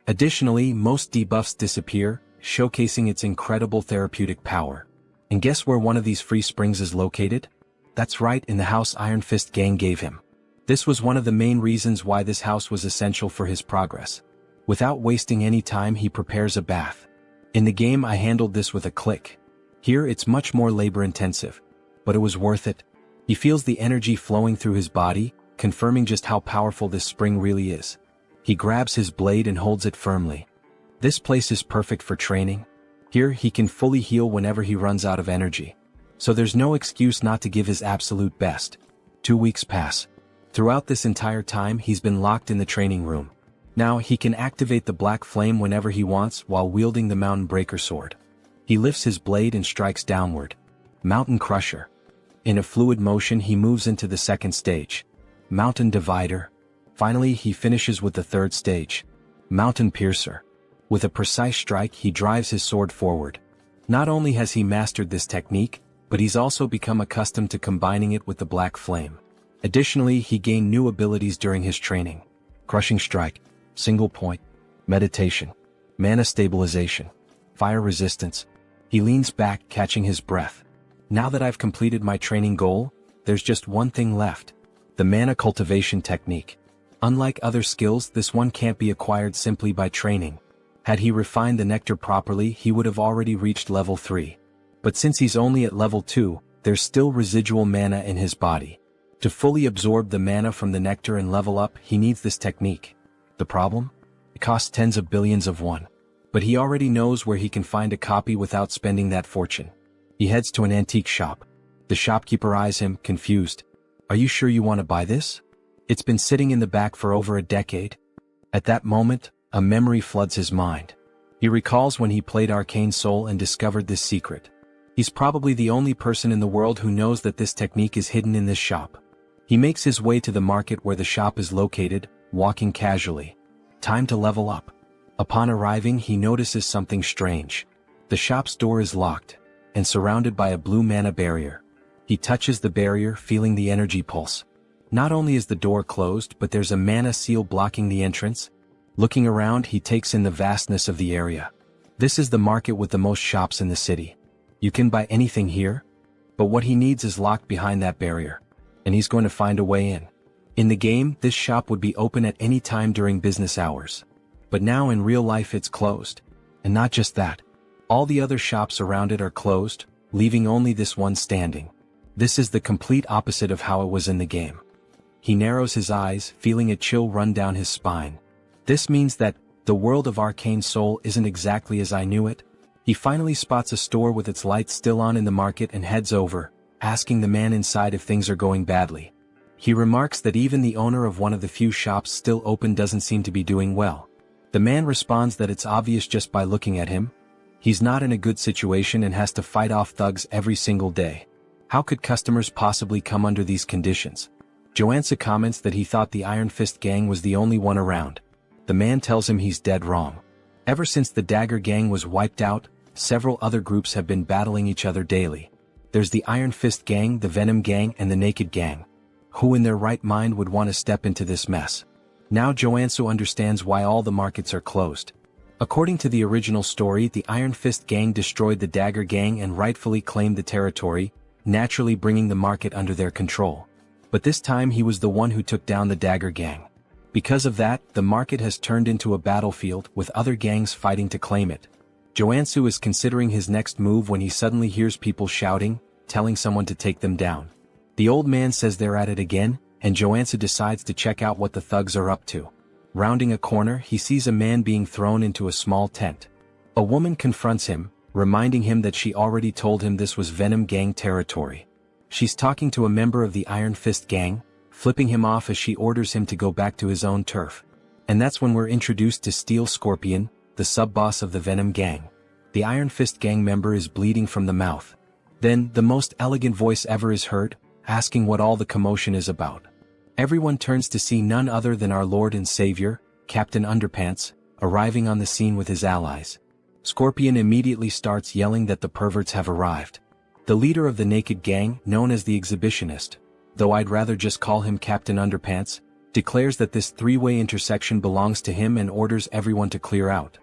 S1: Additionally, most debuffs disappear, showcasing its incredible therapeutic power. And guess where one of these free springs is located? That's right, in the house Iron Fist Gang gave him. This was one of the main reasons why this house was essential for his progress. Without wasting any time, he prepares a bath. In the game I handled this with a click. Here it's much more labor-intensive. But it was worth it. He feels the energy flowing through his body, confirming just how powerful this spring really is. He grabs his blade and holds it firmly. This place is perfect for training. Here he can fully heal whenever he runs out of energy. So there's no excuse not to give his absolute best. 2 weeks pass. Throughout this entire time he's been locked in the training room. Now he can activate the black flame whenever he wants while wielding the Mountain Breaker sword. He lifts his blade and strikes downward. Mountain Crusher. In a fluid motion he moves into the second stage. Mountain Divider. Finally he finishes with the third stage. Mountain Piercer. With a precise strike he drives his sword forward. Not only has he mastered this technique, but he's also become accustomed to combining it with the black flame. Additionally, he gained new abilities during his training. Crushing Strike. Single Point. Meditation. Mana Stabilization. Fire Resistance. He leans back, catching his breath. Now that I've completed my training goal, there's just one thing left. The Mana Cultivation Technique. Unlike other skills, this one can't be acquired simply by training. Had he refined the nectar properly, he would have already reached level 3. But since he's only at level 2, there's still residual mana in his body. To fully absorb the mana from the nectar and level up, he needs this technique. The problem? It costs tens of billions of won. But he already knows where he can find a copy without spending that fortune. He heads to an antique shop. The shopkeeper eyes him, confused. Are you sure you want to buy this? It's been sitting in the back for over a decade. At that moment, a memory floods his mind. He recalls when he played Arcane Seoul and discovered this secret. He's probably the only person in the world who knows that this technique is hidden in this shop. He makes his way to the market where the shop is located, walking casually. Time to level up. Upon arriving, he notices something strange. The shop's door is locked, and surrounded by a blue mana barrier. He touches the barrier, feeling the energy pulse. Not only is the door closed, but there's a mana seal blocking the entrance. Looking around, he takes in the vastness of the area. This is the market with the most shops in the city. You can buy anything here, but what he needs is locked behind that barrier, and he's going to find a way in. In the game, this shop would be open at any time during business hours. But now in real life it's closed. And not just that. All the other shops around it are closed, leaving only this one standing. This is the complete opposite of how it was in the game. He narrows his eyes, feeling a chill run down his spine. This means that the world of Arcane Seoul isn't exactly as I knew it. He finally spots a store with its lights still on in the market and heads over, asking the man inside if things are going badly. He remarks that even the owner of one of the few shops still open doesn't seem to be doing well. The man responds that it's obvious just by looking at him. He's not in a good situation and has to fight off thugs every single day. How could customers possibly come under these conditions? Joonsoo comments that he thought the Iron Fist gang was the only one around. The man tells him he's dead wrong. Ever since the Dagger gang was wiped out, several other groups have been battling each other daily. There's the Iron Fist gang, the Venom gang, and the Naked gang. Who in their right mind would want to step into this mess? Now Joonsoo understands why all the markets are closed. According to the original story, the Iron Fist gang destroyed the Dagger gang and rightfully claimed the territory, naturally bringing the market under their control. But this time he was the one who took down the Dagger gang. Because of that, the market has turned into a battlefield with other gangs fighting to claim it. Joonsoo is considering his next move when he suddenly hears people shouting, telling someone to take them down. The old man says they're at it again, and Joonsoo decides to check out what the thugs are up to. Rounding a corner, he sees a man being thrown into a small tent. A woman confronts him, reminding him that she already told him this was Venom gang territory. She's talking to a member of the Iron Fist gang, flipping him off as she orders him to go back to his own turf. And that's when we're introduced to Steel Scorpion, the sub-boss of the Venom gang. The Iron Fist gang member is bleeding from the mouth. Then, the most elegant voice ever is heard, asking what all the commotion is about. Everyone turns to see none other than our Lord and Savior, Captain Underpants, arriving on the scene with his allies. Scorpion immediately starts yelling that the perverts have arrived. The leader of the Naked gang, known as the Exhibitionist, though I'd rather just call him Captain Underpants, declares that this three-way intersection belongs to him and orders everyone to clear out.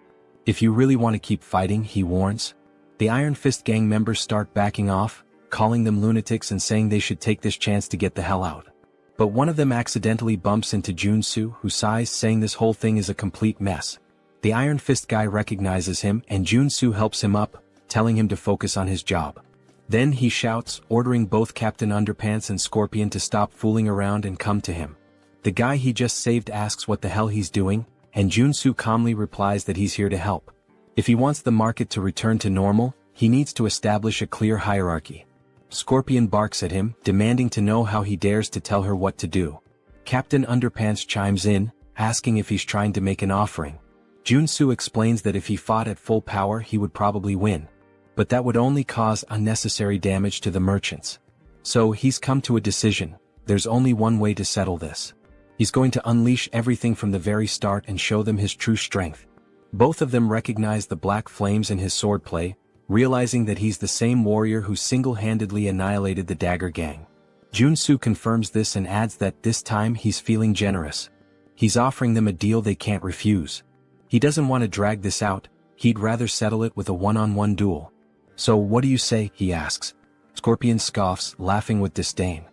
S1: If you really want to keep fighting, he warns. The Iron Fist gang members start backing off, calling them lunatics and saying they should take this chance to get the hell out. But one of them accidentally bumps into Joonsoo, who sighs, saying this whole thing is a complete mess. The Iron Fist guy recognizes him and Joonsoo helps him up, telling him to focus on his job. Then he shouts, ordering both Captain Underpants and Scorpion to stop fooling around and come to him. The guy he just saved asks what the hell he's doing, and Joonsoo calmly replies that he's here to help. If he wants the market to return to normal, he needs to establish a clear hierarchy. Scorpion barks at him, demanding to know how he dares to tell her what to do. Captain Underpants chimes in, asking if he's trying to make an offering. Joonsoo explains that if he fought at full power he would probably win. But that would only cause unnecessary damage to the merchants. So he's come to a decision. There's only one way to settle this. He's going to unleash everything from the very start and show them his true strength. Both of them recognize the black flames in his swordplay, realizing that he's the same warrior who single-handedly annihilated the Dagger gang. Joonsoo confirms this and adds that this time he's feeling generous. He's offering them a deal they can't refuse. He doesn't want to drag this out, he'd rather settle it with a one-on-one duel. So what do you say, he asks. Scorpion scoffs, laughing with disdain.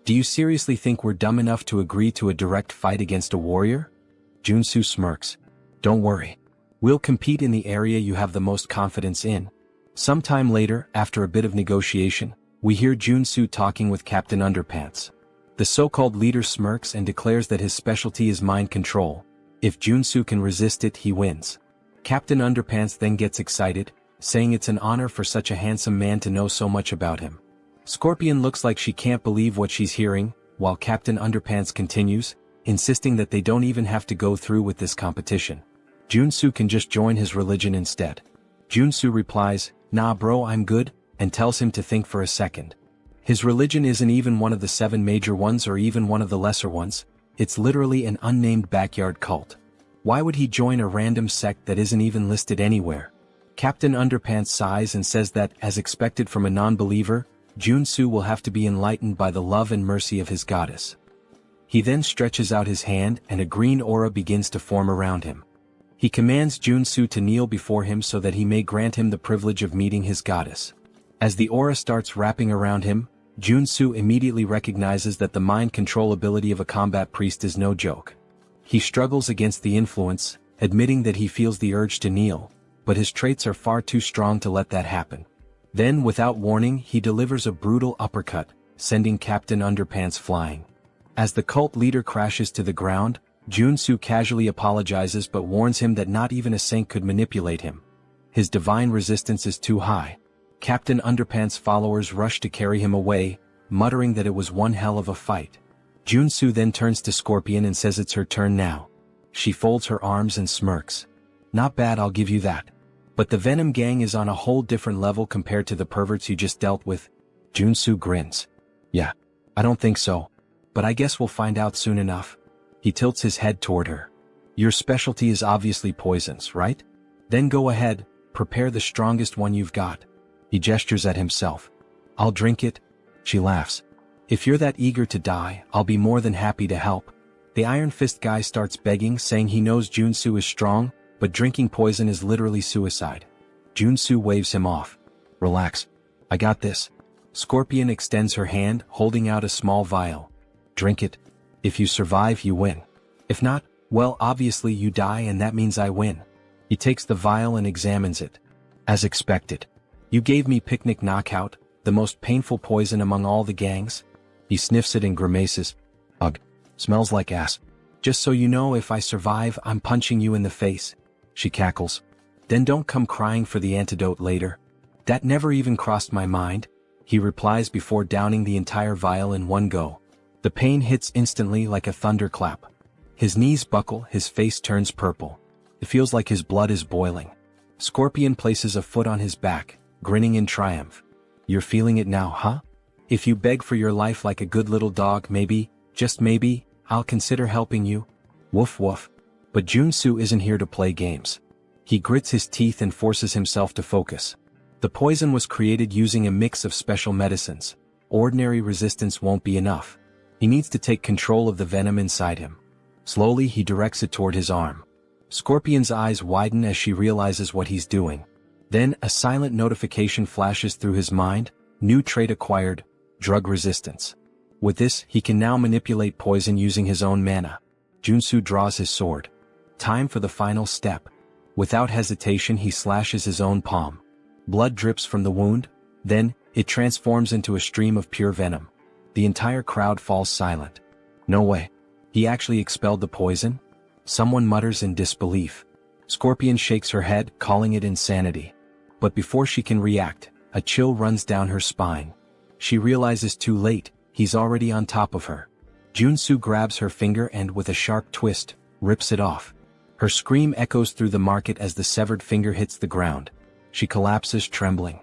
S1: Do you seriously think we're dumb enough to agree to a direct fight against a warrior? Joonsoo smirks. Don't worry. We'll compete in the area you have the most confidence in. Sometime later, after a bit of negotiation, we hear Joonsoo talking with Captain Underpants. The so-called leader smirks and declares that his specialty is mind control. If Joonsoo can resist it, he wins. Captain Underpants then gets excited, saying it's an honor for such a handsome man to know so much about him. Scorpion looks like she can't believe what she's hearing, while Captain Underpants continues, insisting that they don't even have to go through with this competition. Joonsoo can just join his religion instead. Joonsoo replies, "Nah bro, I'm good," and tells him to think for a second. His religion isn't even one of the 7 major ones or even one of the lesser ones, it's literally an unnamed backyard cult. Why would he join a random sect that isn't even listed anywhere? Captain Underpants sighs and says that, as expected from a non-believer, Joonsoo will have to be enlightened by the love and mercy of his goddess. He then stretches out his hand and a green aura begins to form around him. He commands Joonsoo to kneel before him so that he may grant him the privilege of meeting his goddess. As the aura starts wrapping around him, Joonsoo immediately recognizes that the mind control ability of a combat priest is no joke. He struggles against the influence, admitting that he feels the urge to kneel, but his traits are far too strong to let that happen. Then, without warning, he delivers a brutal uppercut, sending Captain Underpants flying. As the cult leader crashes to the ground, Joonsoo casually apologizes but warns him that not even a saint could manipulate him. His divine resistance is too high. Captain Underpants' followers rush to carry him away, muttering that it was one hell of a fight. Joonsoo then turns to Scorpion and says it's her turn now. She folds her arms and smirks. Not bad, I'll give you that. But the Venom gang is on a whole different level compared to the perverts you just dealt with. Joonsoo grins. Yeah, I don't think so. But I guess we'll find out soon enough. He tilts his head toward her. Your specialty is obviously poisons, right? Then go ahead, prepare the strongest one you've got. He gestures at himself. I'll drink it. She laughs. If you're that eager to die, I'll be more than happy to help. The Iron Fist guy starts begging, saying he knows Joonsoo is strong, but drinking poison is literally suicide. Joonsoo waves him off. Relax. I got this. Scorpion extends her hand, holding out a small vial. Drink it. If you survive, you win. If not, well, obviously you die and that means I win. He takes the vial and examines it. As expected. You gave me picnic knockout, the most painful poison among all the gangs. He sniffs it and grimaces. Ugh. Smells like ass. Just so you know, if I survive, I'm punching you in the face. She cackles. Then don't come crying for the antidote later. That never even crossed my mind. He replies before downing the entire vial in one go. The pain hits instantly like a thunderclap. His knees buckle, his face turns purple. It feels like his blood is boiling. Scorpion places a foot on his back, grinning in triumph. You're feeling it now, huh? If you beg for your life like a good little dog, maybe, just maybe, I'll consider helping you. Woof woof. But Joonsoo isn't here to play games. He grits his teeth and forces himself to focus. The poison was created using a mix of special medicines. Ordinary resistance won't be enough. He needs to take control of the venom inside him. Slowly he directs it toward his arm. Scorpion's eyes widen as she realizes what he's doing. Then a silent notification flashes through his mind. New trait acquired, drug resistance. With this, he can now manipulate poison using his own mana. Joonsoo draws his sword. Time for the final step. Without hesitation he slashes his own palm. Blood drips from the wound, then, it transforms into a stream of pure venom. The entire crowd falls silent. No way. He actually expelled the poison? Someone mutters in disbelief. Scorpion shakes her head, calling it insanity. But before she can react, a chill runs down her spine. She realizes too late, he's already on top of her. Joonsoo grabs her finger and, with a sharp twist, rips it off. Her scream echoes through the market as the severed finger hits the ground. She collapses, trembling.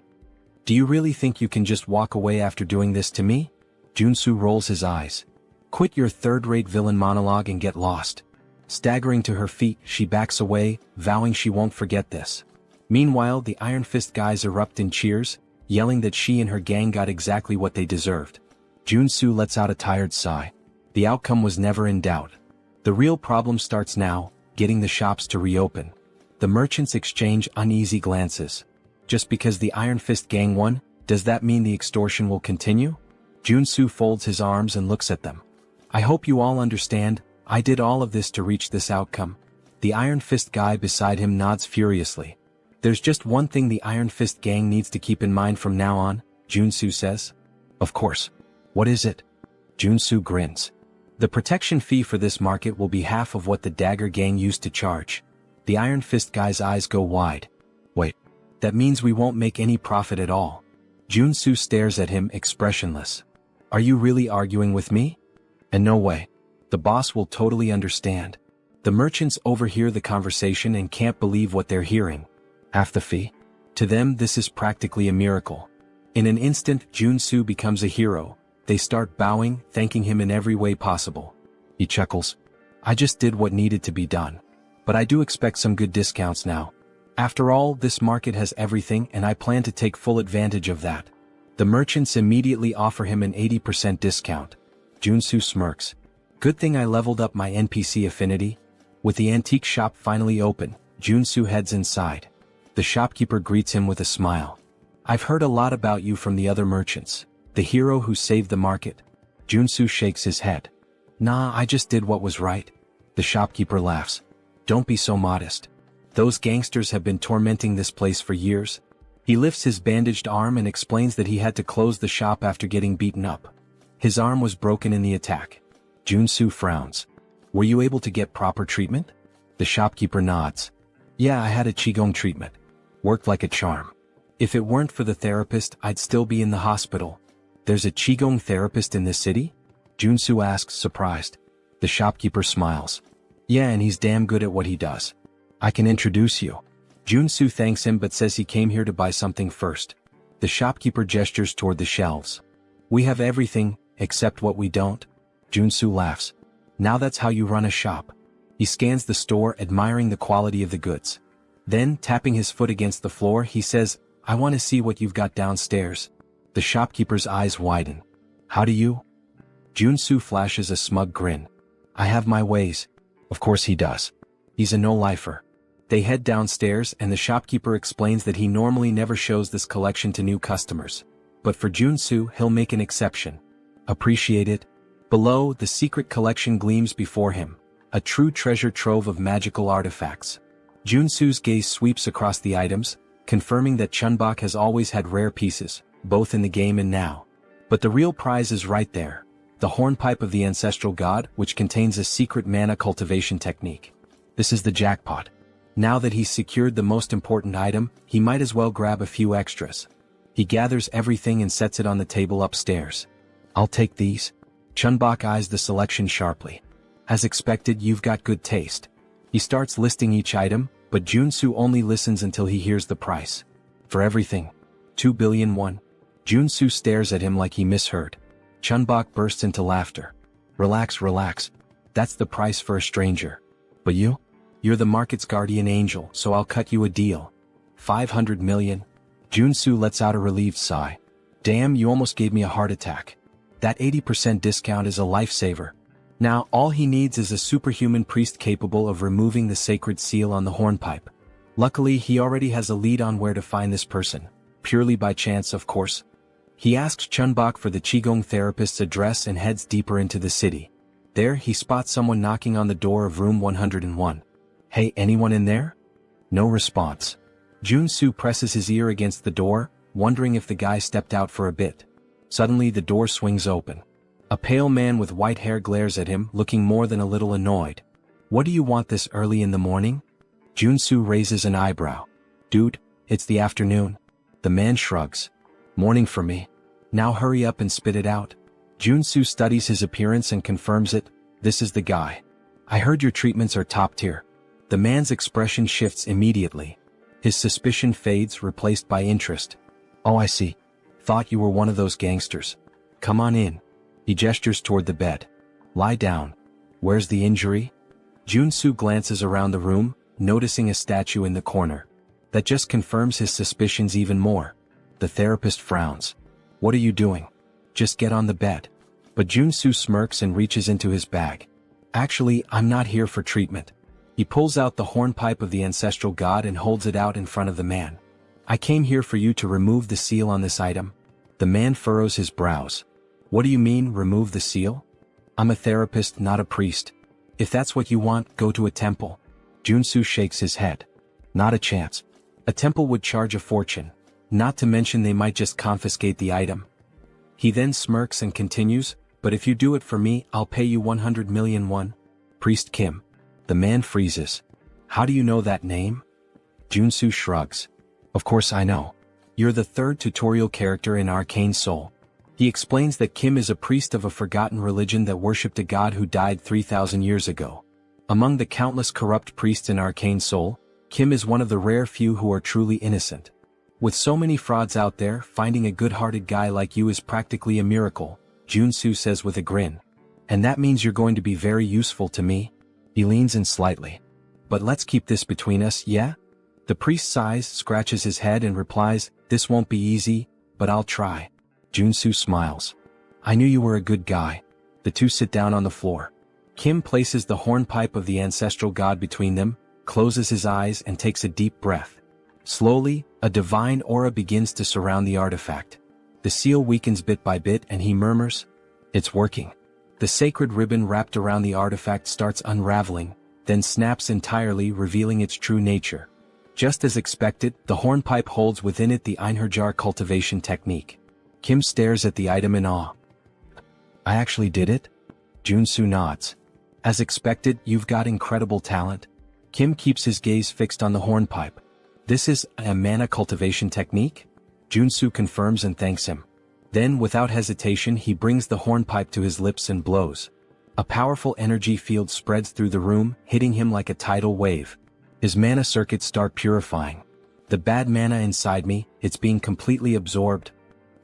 S1: Do you really think you can just walk away after doing this to me? Joonsoo rolls his eyes. Quit your third-rate villain monologue and get lost. Staggering to her feet, she backs away, vowing she won't forget this. Meanwhile, the Iron Fist guys erupt in cheers, yelling that she and her gang got exactly what they deserved. Joonsoo lets out a tired sigh. The outcome was never in doubt. The real problem starts now, getting the shops to reopen. The merchants exchange uneasy glances. Just because the Iron Fist gang won, does that mean the extortion will continue? Joonsoo folds his arms and looks at them. I hope you all understand, I did all of this to reach this outcome. The Iron Fist guy beside him nods furiously. There's just one thing the Iron Fist gang needs to keep in mind from now on, Joonsoo says. Of course. What is it? Joonsoo grins. The protection fee for this market will be half of what the Dagger gang used to charge. The Iron Fist guy's eyes go wide. Wait. That means we won't make any profit at all. Joonsoo stares at him, expressionless. Are you really arguing with me? And no way. The boss will totally understand. The merchants overhear the conversation and can't believe what they're hearing. Half the fee? To them this is practically a miracle. In an instant, Joonsoo becomes a hero. They start bowing, thanking him in every way possible. He chuckles. I just did what needed to be done. But I do expect some good discounts now. After all, this market has everything and I plan to take full advantage of that. The merchants immediately offer him an 80% discount. Joonsoo smirks. Good thing I leveled up my NPC affinity. With the antique shop finally open, Joonsoo heads inside. The shopkeeper greets him with a smile. I've heard a lot about you from the other merchants. The hero who saved the market. Joonsoo shakes his head. Nah, I just did what was right. The shopkeeper laughs. Don't be so modest. Those gangsters have been tormenting this place for years. He lifts his bandaged arm and explains that he had to close the shop after getting beaten up. His arm was broken in the attack. Joonsoo frowns. Were you able to get proper treatment? The shopkeeper nods. Yeah, I had a Qigong treatment. Worked like a charm. If it weren't for the therapist, I'd still be in the hospital. There's a Qigong therapist in this city? Joonsoo asks, surprised. The shopkeeper smiles. Yeah, and he's damn good at what he does. I can introduce you. Joonsoo thanks him but says he came here to buy something first. The shopkeeper gestures toward the shelves. We have everything, except what we don't. Joonsoo laughs. Now that's how you run a shop. He scans the store, admiring the quality of the goods. Then, tapping his foot against the floor, he says, I want to see what you've got downstairs. The shopkeeper's eyes widen. How do you? Joonsoo flashes a smug grin. I have my ways. Of course he does. He's a no-lifer. They head downstairs and the shopkeeper explains that he normally never shows this collection to new customers. But for Joonsoo, he'll make an exception. Appreciate it? Below, the secret collection gleams before him. A true treasure trove of magical artifacts. Joonsoo's gaze sweeps across the items, confirming that Chunbok has always had rare pieces, both in the game and now. But the real prize is right there. The hornpipe of the ancestral god, which contains a secret mana cultivation technique. This is the jackpot. Now that he's secured the most important item, he might as well grab a few extras. He gathers everything and sets it on the table upstairs. I'll take these. Chunbok eyes the selection sharply. As expected, you've got good taste. He starts listing each item, but Joonsoo only listens until he hears the price. For everything. 2 billion won. Joonsoo stares at him like he misheard. Chunbok bursts into laughter. Relax, relax. That's the price for a stranger. But you? You're the market's guardian angel, so I'll cut you a deal. 500 million. Joonsoo lets out a relieved sigh. Damn, you almost gave me a heart attack. That 80% discount is a lifesaver. Now, all he needs is a superhuman priest capable of removing the sacred seal on the hornpipe. Luckily, he already has a lead on where to find this person. Purely by chance, of course. He asks Chunbok for the Qigong therapist's address and heads deeper into the city. There, he spots someone knocking on the door of room 101. Hey, anyone in there? No response. Joonsoo presses his ear against the door, wondering if the guy stepped out for a bit. Suddenly the door swings open. A pale man with white hair glares at him, looking more than a little annoyed. What do you want this early in the morning? Joonsoo raises an eyebrow. Dude, it's the afternoon. The man shrugs. Morning for me. Now hurry up and spit it out. Joonsoo studies his appearance and confirms it. This is the guy. I heard your treatments are top tier. The man's expression shifts immediately. His suspicion fades, replaced by interest. Oh, I see. Thought you were one of those gangsters. Come on in. He gestures toward the bed. Lie down. Where's the injury? Joonsoo glances around the room, noticing a statue in the corner. That just confirms his suspicions even more. The therapist frowns. What are you doing? Just get on the bed. But Joonsoo smirks and reaches into his bag. Actually, I'm not here for treatment. He pulls out the hornpipe of the ancestral god and holds it out in front of the man. I came here for you to remove the seal on this item. The man furrows his brows. What do you mean, remove the seal? I'm a therapist, not a priest. If that's what you want, go to a temple. Joonsoo shakes his head. Not a chance. A temple would charge a fortune. Not to mention they might just confiscate the item. He then smirks and continues, but if you do it for me, I'll pay you 100 million won. Priest Kim. The man freezes. How do you know that name? Joonsoo shrugs. Of course I know. You're the third tutorial character in Arcane Seoul. He explains that Kim is a priest of a forgotten religion that worshipped a god who died 3,000 years ago. Among the countless corrupt priests in Arcane Seoul, Kim is one of the rare few who are truly innocent. With so many frauds out there, finding a good-hearted guy like you is practically a miracle, Joonsoo says with a grin. And that means you're going to be very useful to me? He leans in slightly. But let's keep this between us, yeah? The priest sighs, scratches his head and replies, this won't be easy, but I'll try. Joonsoo smiles. I knew you were a good guy. The two sit down on the floor. Kim places the hornpipe of the ancestral god between them, closes his eyes and takes a deep breath. Slowly, a divine aura begins to surround the artifact. The seal weakens bit by bit and he murmurs, it's working. The sacred ribbon wrapped around the artifact starts unraveling, then snaps entirely, revealing its true nature. Just as expected, the hornpipe holds within it the Einherjar cultivation technique. Kim stares at the item in awe. I actually did it? Joonsoo nods. As expected, you've got incredible talent. Kim keeps his gaze fixed on the hornpipe. This is a mana cultivation technique? Joonsoo confirms and thanks him. Then, without hesitation, he brings the hornpipe to his lips and blows. A powerful energy field spreads through the room, hitting him like a tidal wave. His mana circuits start purifying. The bad mana inside me, it's being completely absorbed.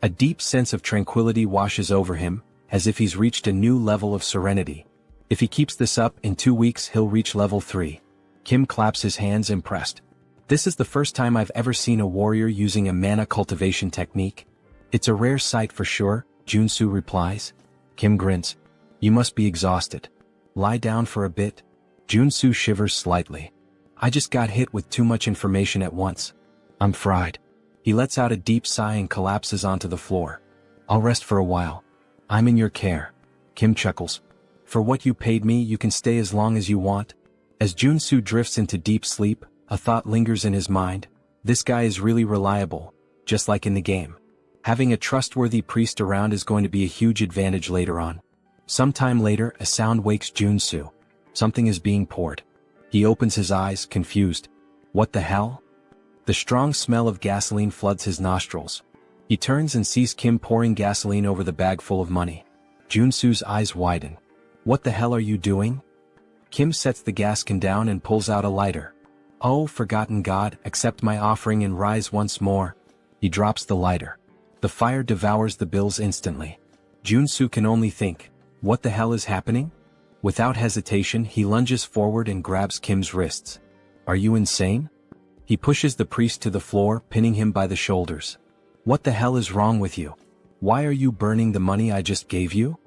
S1: A deep sense of tranquility washes over him, as if he's reached a new level of serenity. If he keeps this up, in 2 weeks he'll reach level 3. Kim claps his hands impressed. This is the first time I've ever seen a warrior using a mana cultivation technique. It's a rare sight for sure, Joonsoo replies. Kim grins. You must be exhausted. Lie down for a bit. Joonsoo shivers slightly. I just got hit with too much information at once. I'm fried. He lets out a deep sigh and collapses onto the floor. I'll rest for a while. I'm in your care. Kim chuckles. For what you paid me, you can stay as long as you want. As Joonsoo drifts into deep sleep, a thought lingers in his mind. This guy is really reliable, just like in the game. Having a trustworthy priest around is going to be a huge advantage later on. Sometime later, a sound wakes Joonsoo. Something is being poured. He opens his eyes, confused. What the hell? The strong smell of gasoline floods his nostrils. He turns and sees Kim pouring gasoline over the bag full of money. Joonsoo's eyes widen. What the hell are you doing? Kim sets the gas can down and pulls out a lighter. Oh, forgotten god, accept my offering and rise once more. He drops the lighter. The fire devours the bills instantly. Joonsoo can only think, what the hell is happening? Without hesitation, he lunges forward and grabs Kim's wrists. Are you insane? He pushes the priest to the floor, pinning him by the shoulders. What the hell is wrong with you? Why are you burning the money I just gave you?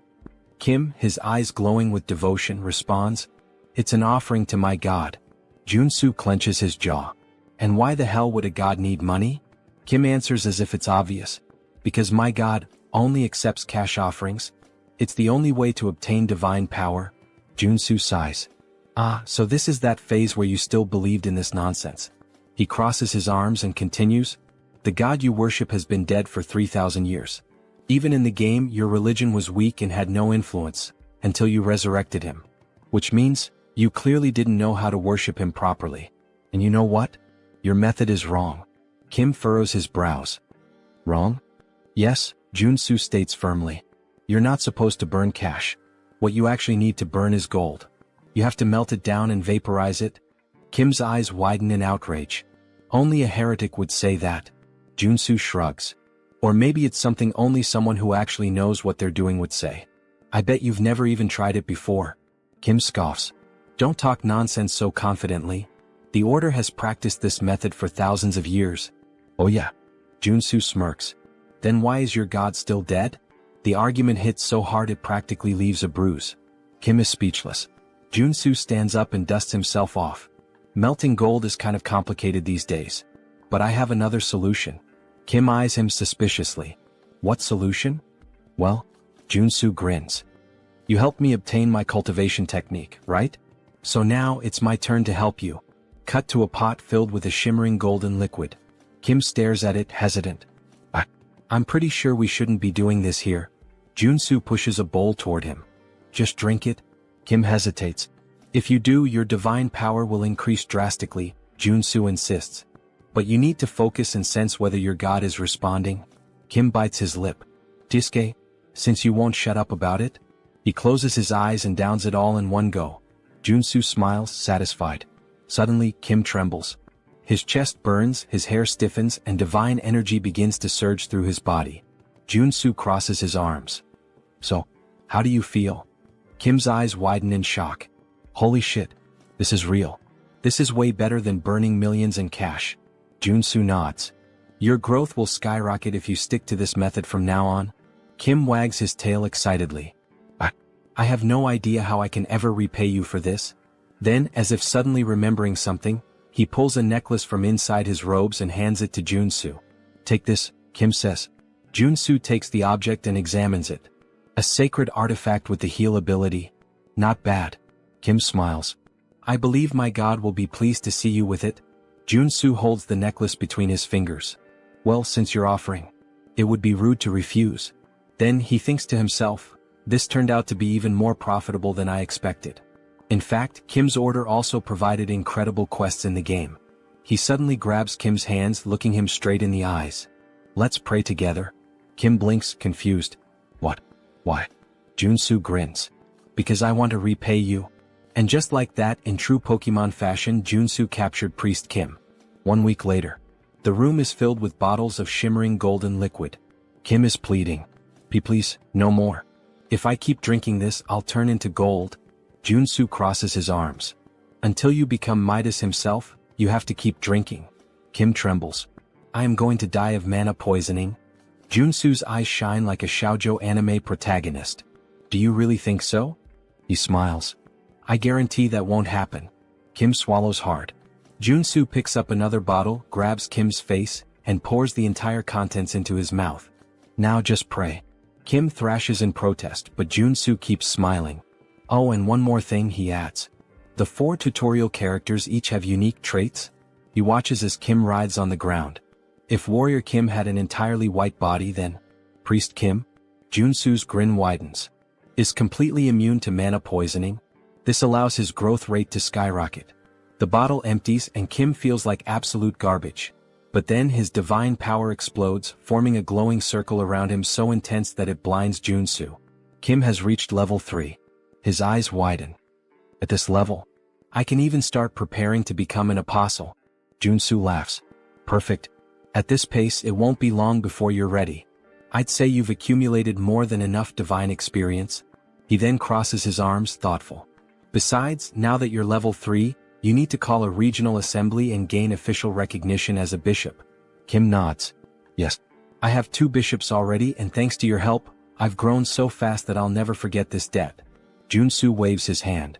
S1: Kim, his eyes glowing with devotion, responds, It's an offering to my god. Joonsoo clenches his jaw. And why the hell would a god need money? Kim answers as if it's obvious. Because my god only accepts cash offerings. It's the only way to obtain divine power. Joonsoo sighs. Ah, so this is that phase where you still believed in this nonsense. He crosses his arms and continues, The god you worship has been dead for 3,000 years. Even in the game, your religion was weak and had no influence, until you resurrected him. Which means, you clearly didn't know how to worship him properly. And you know what? Your method is wrong. Kim furrows his brows. Wrong? Yes, Joonsoo states firmly. You're not supposed to burn cash. What you actually need to burn is gold. You have to melt it down and vaporize it. Kim's eyes widen in outrage. Only a heretic would say that. Joonsoo shrugs. Or maybe it's something only someone who actually knows what they're doing would say. I bet you've never even tried it before. Kim scoffs. Don't talk nonsense so confidently. The Order has practiced this method for thousands of years. Oh yeah. Joonsoo smirks. Then why is your god still dead? The argument hits so hard it practically leaves a bruise. Kim is speechless. Joonsoo stands up and dusts himself off. Melting gold is kind of complicated these days. But I have another solution. Kim eyes him suspiciously. What solution? Well, Joonsoo grins. You helped me obtain my cultivation technique, right? So now it's my turn to help you. Cut to a pot filled with a shimmering golden liquid. Kim stares at it, hesitant. I'm pretty sure we shouldn't be doing this here. Joonsoo pushes a bowl toward him. Just drink it. Kim hesitates. If you do, your divine power will increase drastically, Joonsoo insists. But you need to focus and sense whether your god is responding. Kim bites his lip. Diske, since you won't shut up about it? He closes his eyes and downs it all in one go. Joonsoo smiles, satisfied. Suddenly, Kim trembles. His chest burns, his hair stiffens, and divine energy begins to surge through his body. Joonsoo crosses his arms. So, how do you feel? Kim's eyes widen in shock. Holy shit. This is real. This is way better than burning millions in cash. Joonsoo nods. Your growth will skyrocket if you stick to this method from now on. Kim wags his tail excitedly. I have no idea how I can ever repay you for this. Then, as if suddenly remembering something, he pulls a necklace from inside his robes and hands it to Joonsoo. Take this, Kim says. Joonsoo takes the object and examines it. A sacred artifact with the heal ability. Not bad. Kim smiles. I believe my god will be pleased to see you with it. Joonsoo holds the necklace between his fingers. Well, since you're offering, it would be rude to refuse. Then he thinks to himself, this turned out to be even more profitable than I expected. In fact, Kim's order also provided incredible quests in the game. He suddenly grabs Kim's hands, looking him straight in the eyes. Let's pray together. Kim blinks, confused. What? Why? Joonsoo grins. Because I want to repay you. And just like that, in true Pokemon fashion, Joonsoo captured Priest Kim. 1 week later. The room is filled with bottles of shimmering golden liquid. Kim is pleading. Please, no more. If I keep drinking this, I'll turn into gold. Joonsoo crosses his arms. Until you become Midas himself, you have to keep drinking. Kim trembles. I am going to die of mana poisoning. Joonsoo's eyes shine like a shoujo anime protagonist. Do you really think so? He smiles. I guarantee that won't happen. Kim swallows hard. Joonsoo picks up another bottle, grabs Kim's face, and pours the entire contents into his mouth. Now just pray. Kim thrashes in protest, but Joonsoo keeps smiling. Oh, and one more thing, he adds. The 4 tutorial characters each have unique traits. He watches as Kim writhes on the ground. If Warrior Kim had an entirely white body, then Priest Kim? Joonsoo's grin widens. Is completely immune to mana poisoning. This allows his growth rate to skyrocket. The bottle empties and Kim feels like absolute garbage. But then his divine power explodes, forming a glowing circle around him so intense that it blinds Joonsoo. Kim has reached level 3. His eyes widen. At this level, I can even start preparing to become an apostle. Joonsoo laughs. Perfect. At this pace, it won't be long before you're ready. I'd say you've accumulated more than enough divine experience. He then crosses his arms, thoughtful. Besides, now that you're level 3, you need to call a regional assembly and gain official recognition as a bishop. Kim nods. Yes. I have 2 bishops already, and thanks to your help, I've grown so fast that I'll never forget this debt. Joonsoo waves his hand.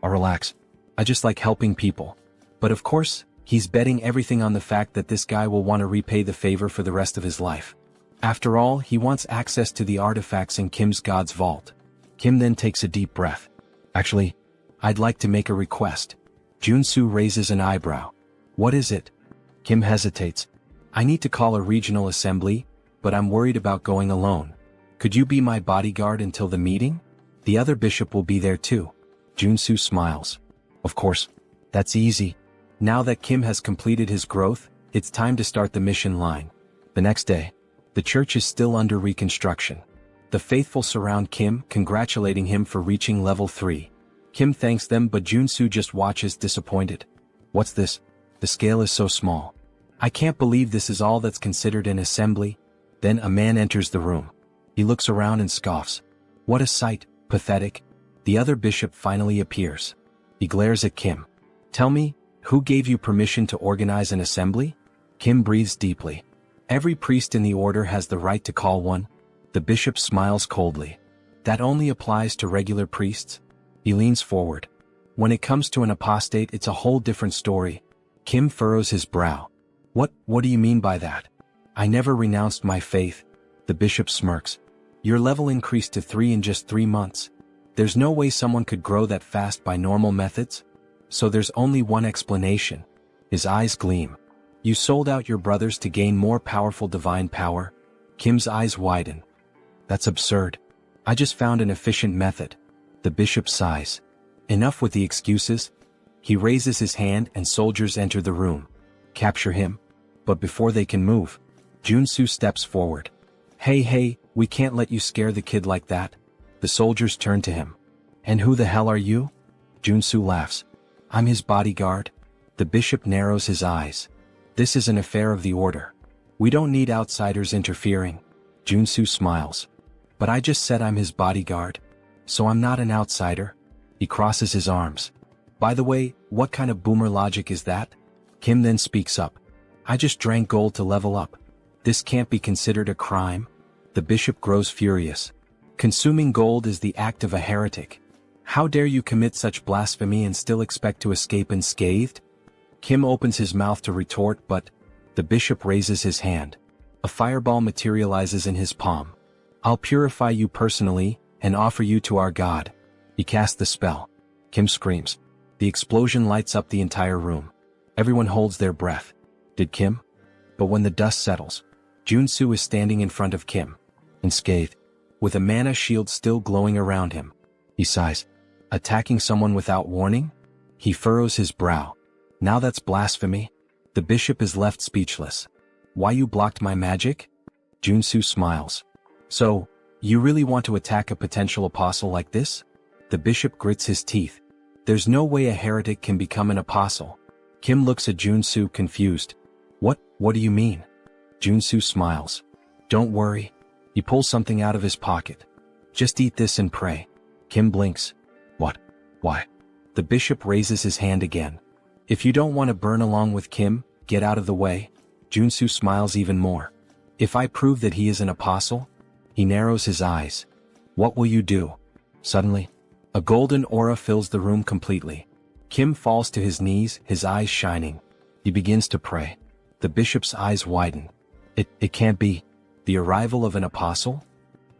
S1: Oh, relax. I just like helping people. But of course, he's betting everything on the fact that this guy will want to repay the favor for the rest of his life. After all, he wants access to the artifacts in Kim's God's vault. Kim then takes a deep breath. Actually, I'd like to make a request. Joonsoo raises an eyebrow. What is it? Kim hesitates. I need to call a regional assembly, but I'm worried about going alone. Could you be my bodyguard until the meeting? The other bishop will be there too. Joonsoo smiles. Of course. That's easy. Now that Kim has completed his growth, it's time to start the mission line. The next day, the church is still under reconstruction. The faithful surround Kim, congratulating him for reaching level 3. Kim thanks them, but Joonsoo just watches disappointed. What's this? The scale is so small. I can't believe this is all that's considered an assembly. Then a man enters the room. He looks around and scoffs. What a sight, pathetic. The other bishop finally appears. He glares at Kim. Tell me, who gave you permission to organize an assembly? Kim breathes deeply. Every priest in the order has the right to call one. The bishop smiles coldly. That only applies to regular priests. He leans forward. When it comes to an apostate, it's a whole different story. Kim furrows his brow. What do you mean by that? I never renounced my faith. The bishop smirks. Your level increased to 3 in just 3 months. There's no way someone could grow that fast by normal methods. So there's only one explanation. His eyes gleam. You sold out your brothers to gain more powerful divine power? Kim's eyes widen. That's absurd. I just found an efficient method. The bishop sighs. Enough with the excuses. He raises his hand and soldiers enter the room. Capture him. But before they can move, Joonsoo steps forward. Hey, we can't let you scare the kid like that. The soldiers turn to him. And who the hell are you? Joonsoo laughs. I'm his bodyguard. The bishop narrows his eyes. This is an affair of the order. We don't need outsiders interfering. Joonsoo smiles. But I just said I'm his bodyguard. So I'm not an outsider. He crosses his arms. By the way, what kind of boomer logic is that? Kim then speaks up. I just drank gold to level up. This can't be considered a crime. The bishop grows furious. Consuming gold is the act of a heretic. How dare you commit such blasphemy and still expect to escape unscathed? Kim opens his mouth to retort, but the bishop raises his hand. A fireball materializes in his palm. I'll purify you personally and offer you to our God. He casts the spell. Kim screams. The explosion lights up the entire room. Everyone holds their breath. Did Kim? But when the dust settles, Joonsoo is standing in front of Kim, unscathed, with a mana shield still glowing around him. He sighs. Attacking someone without warning? He furrows his brow. Now that's blasphemy. The bishop is left speechless. Why you blocked my magic? Joonsoo smiles. So, you really want to attack a potential apostle like this? The bishop grits his teeth. There's no way a heretic can become an apostle. Kim looks at Joonsoo confused. What do you mean? Joonsoo smiles. Don't worry. He pulls something out of his pocket. Just eat this and pray. Kim blinks. What? Why? The bishop raises his hand again. If you don't want to burn along with Kim, get out of the way. Joonsoo smiles even more. If I prove that he is an apostle? He narrows his eyes. What will you do? Suddenly, a golden aura fills the room completely. Kim falls to his knees, his eyes shining. He begins to pray. The bishop's eyes widen. It can't be. The arrival of an apostle?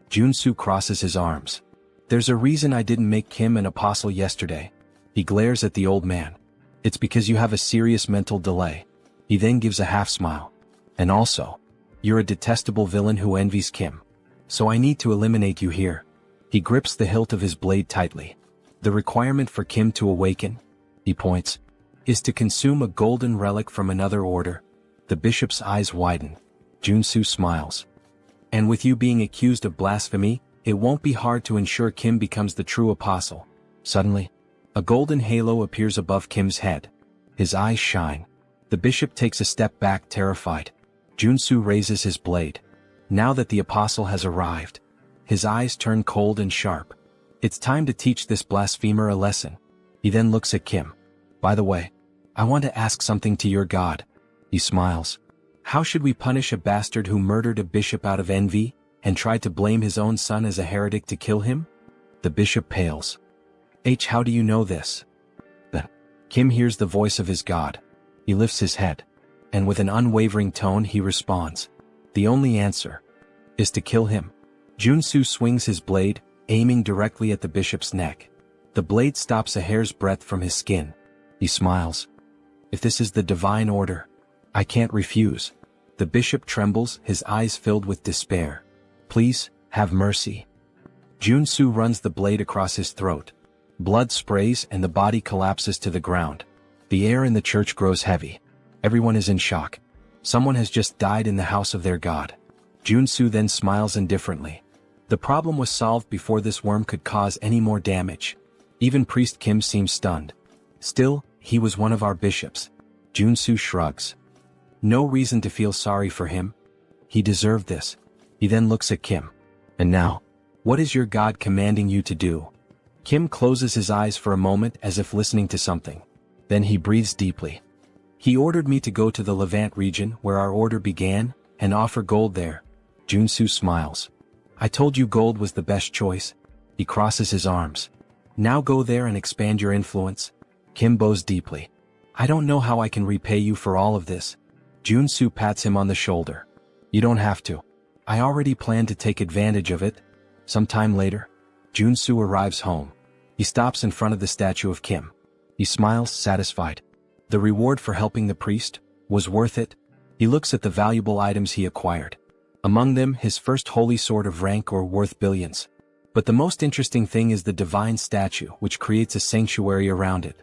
S1: Joonsoo crosses his arms. There's a reason I didn't make Kim an apostle yesterday. He glares at the old man. It's because you have a serious mental delay. He then gives a half smile. And also, you're a detestable villain who envies Kim. So I need to eliminate you here. He grips the hilt of his blade tightly. The requirement for Kim to awaken, he points, is to consume a golden relic from another order. The bishop's eyes widen. Joonsoo smiles. And with you being accused of blasphemy, it won't be hard to ensure Kim becomes the true apostle. Suddenly, a golden halo appears above Kim's head. His eyes shine. The bishop takes a step back, terrified. Joonsoo raises his blade. Now that the apostle has arrived, his eyes turn cold and sharp. It's time to teach this blasphemer a lesson. He then looks at Kim. By the way, I want to ask something to your god. He smiles. How should we punish a bastard who murdered a bishop out of envy, and tried to blame his own son as a heretic to kill him? The bishop pales. How do you know this? Then, Kim hears the voice of his god. He lifts his head, and with an unwavering tone he responds. The only answer is to kill him. Joonsoo swings his blade, aiming directly at the bishop's neck. The blade stops a hair's breadth from his skin. He smiles. If this is the divine order, I can't refuse. The bishop trembles, his eyes filled with despair. Please, have mercy. Joonsoo runs the blade across his throat. Blood sprays and the body collapses to the ground. The air in the church grows heavy. Everyone is in shock. Someone has just died in the house of their god. Joonsoo then smiles indifferently. The problem was solved before this worm could cause any more damage. Even Priest Kim seems stunned. Still, he was one of our bishops. Joonsoo shrugs. No reason to feel sorry for him. He deserved this. He then looks at Kim. And now, what is your god commanding you to do? Kim closes his eyes for a moment as if listening to something. Then he breathes deeply. He ordered me to go to the Levant region where our order began, and offer gold there. Joonsoo smiles. I told you gold was the best choice. He crosses his arms. Now go there and expand your influence. Kim bows deeply. I don't know how I can repay you for all of this. Joonsoo pats him on the shoulder. You don't have to. I already planned to take advantage of it. Sometime later, Joonsoo arrives home. He stops in front of the statue of Kim. He smiles, satisfied. The reward for helping the priest was worth it. He looks at the valuable items he acquired. Among them, his first holy sword of rank or worth billions. But the most interesting thing is the divine statue, which creates a sanctuary around it.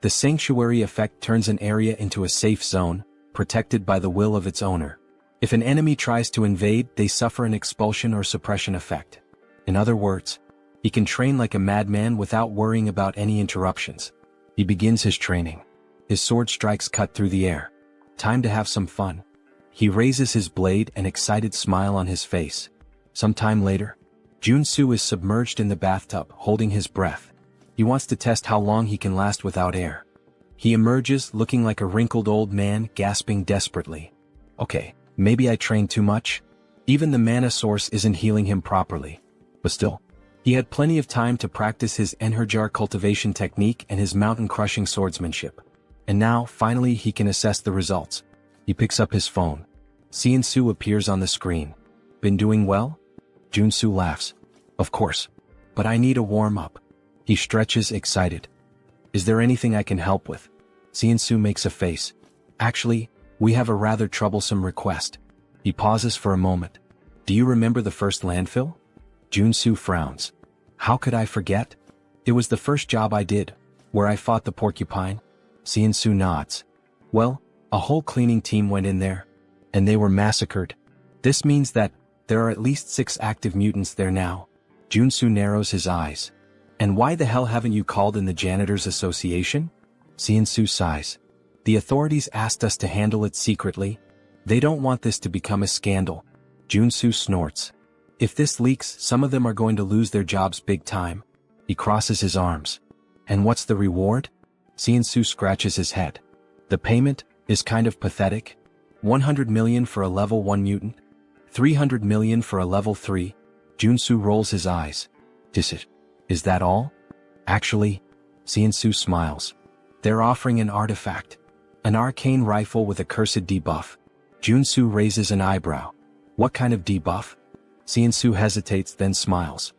S1: The sanctuary effect turns an area into a safe zone, protected by the will of its owner. If an enemy tries to invade, they suffer an expulsion or suppression effect. In other words, he can train like a madman without worrying about any interruptions. He begins his training. His sword strikes cut through the air. Time to have some fun. He raises his blade, an excited smile on his face. Sometime later, Joonsoo is submerged in the bathtub, holding his breath. He wants to test how long he can last without air. He emerges, looking like a wrinkled old man, gasping desperately. Okay, maybe I trained too much? Even the mana source isn't healing him properly. But still, he had plenty of time to practice his Enherjar cultivation technique and his mountain-crushing swordsmanship. And now, finally, he can assess the results. He picks up his phone. Joonsoo appears on the screen. Been doing well? Joonsoo laughs. Of course. But I need a warm-up. He stretches, excited. Is there anything I can help with? Joonsoo makes a face. Actually, we have a rather troublesome request. He pauses for a moment. Do you remember the first landfill? Joonsoo frowns. How could I forget? It was the first job I did, where I fought the porcupine. Joonsoo nods. Well, a whole cleaning team went in there, and they were massacred. This means that there are at least 6 active mutants there now. Joonsoo narrows his eyes. And why the hell haven't you called in the Janitors Association? Joonsoo sighs. The authorities asked us to handle it secretly. They don't want this to become a scandal. Joonsoo snorts. If this leaks, some of them are going to lose their jobs big time. He crosses his arms. And what's the reward? Joonsoo scratches his head. The payment is kind of pathetic. 100 million for a level 1 mutant. 300 million for a level 3. Joonsoo rolls his eyes. Is that all? Actually, Joonsoo smiles. They're offering an artifact. An arcane rifle with a cursed debuff. Joonsoo raises an eyebrow. What kind of debuff? Joonsoo hesitates then smiles.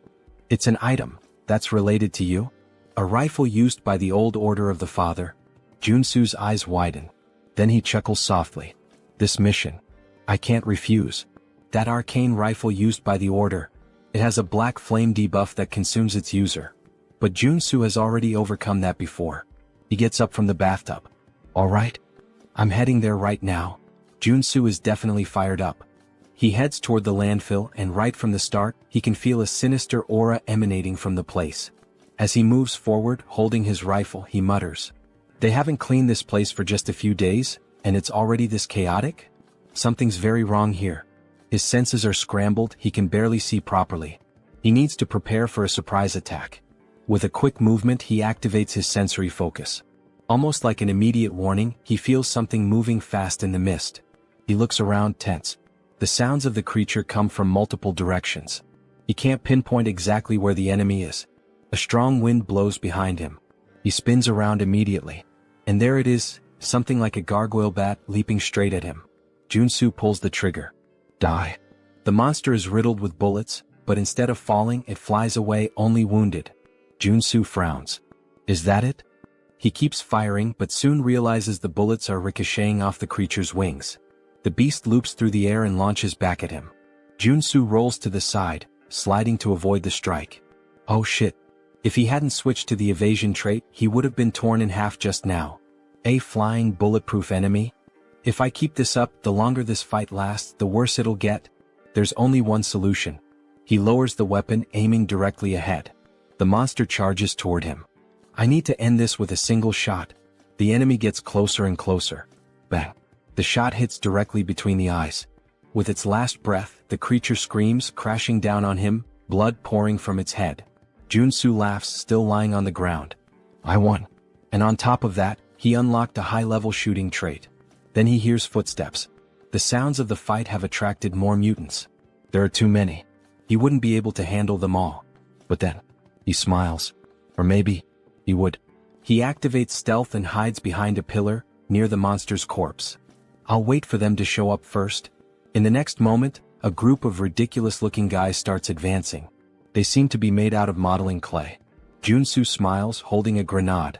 S1: It's an item that's related to you. A rifle used by the old order of the father. Joonsoo's eyes widen. Then he chuckles softly. This mission. I can't refuse. That arcane rifle used by the order. It has a black flame debuff that consumes its user. But Joonsoo has already overcome that before. He gets up from the bathtub. Alright. I'm heading there right now. Joonsoo is definitely fired up. He heads toward the landfill and right from the start, he can feel a sinister aura emanating from the place. As he moves forward, holding his rifle, he mutters. They haven't cleaned this place for just a few days, and it's already this chaotic? Something's very wrong here. His senses are scrambled, he can barely see properly. He needs to prepare for a surprise attack. With a quick movement, he activates his sensory focus. Almost like an immediate warning, he feels something moving fast in the mist. He looks around, tense. The sounds of the creature come from multiple directions. He can't pinpoint exactly where the enemy is. A strong wind blows behind him. He spins around immediately. And there it is, something like a gargoyle bat leaping straight at him. Joonsoo pulls the trigger. Die. The monster is riddled with bullets, but instead of falling, it flies away only wounded. Joonsoo frowns. Is that it? He keeps firing but soon realizes the bullets are ricocheting off the creature's wings. The beast loops through the air and launches back at him. Joonsoo rolls to the side, sliding to avoid the strike. Oh shit. If he hadn't switched to the evasion trait, he would have been torn in half just now. A flying bulletproof enemy? If I keep this up, the longer this fight lasts, the worse it'll get. There's only one solution. He lowers the weapon, aiming directly ahead. The monster charges toward him. I need to end this with a single shot. The enemy gets closer and closer. Bang. The shot hits directly between the eyes. With its last breath, the creature screams, crashing down on him, blood pouring from its head. Joonsoo laughs, still lying on the ground. I won. And on top of that, he unlocked a high-level shooting trait. Then he hears footsteps. The sounds of the fight have attracted more mutants. There are too many. He wouldn't be able to handle them all. But then, he smiles. Or maybe, he would. He activates stealth and hides behind a pillar, near the monster's corpse. I'll wait for them to show up first. In the next moment, a group of ridiculous-looking guys starts advancing. They seem to be made out of modeling clay. Joonsoo smiles, holding a grenade.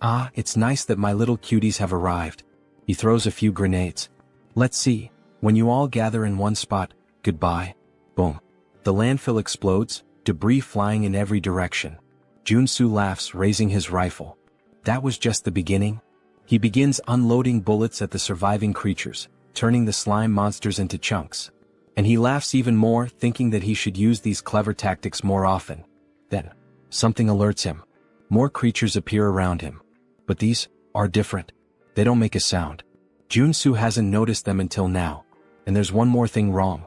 S1: Ah, it's nice that my little cuties have arrived. He throws a few grenades. Let's see. When you all gather in one spot, goodbye. Boom. The landfill explodes, debris flying in every direction. Joonsoo laughs, raising his rifle. That was just the beginning. He begins unloading bullets at the surviving creatures, turning the slime monsters into chunks. And he laughs even more, thinking that he should use these clever tactics more often. Then, something alerts him. More creatures appear around him. But these are different. They don't make a sound. Joonsoo hasn't noticed them until now. And there's one more thing wrong.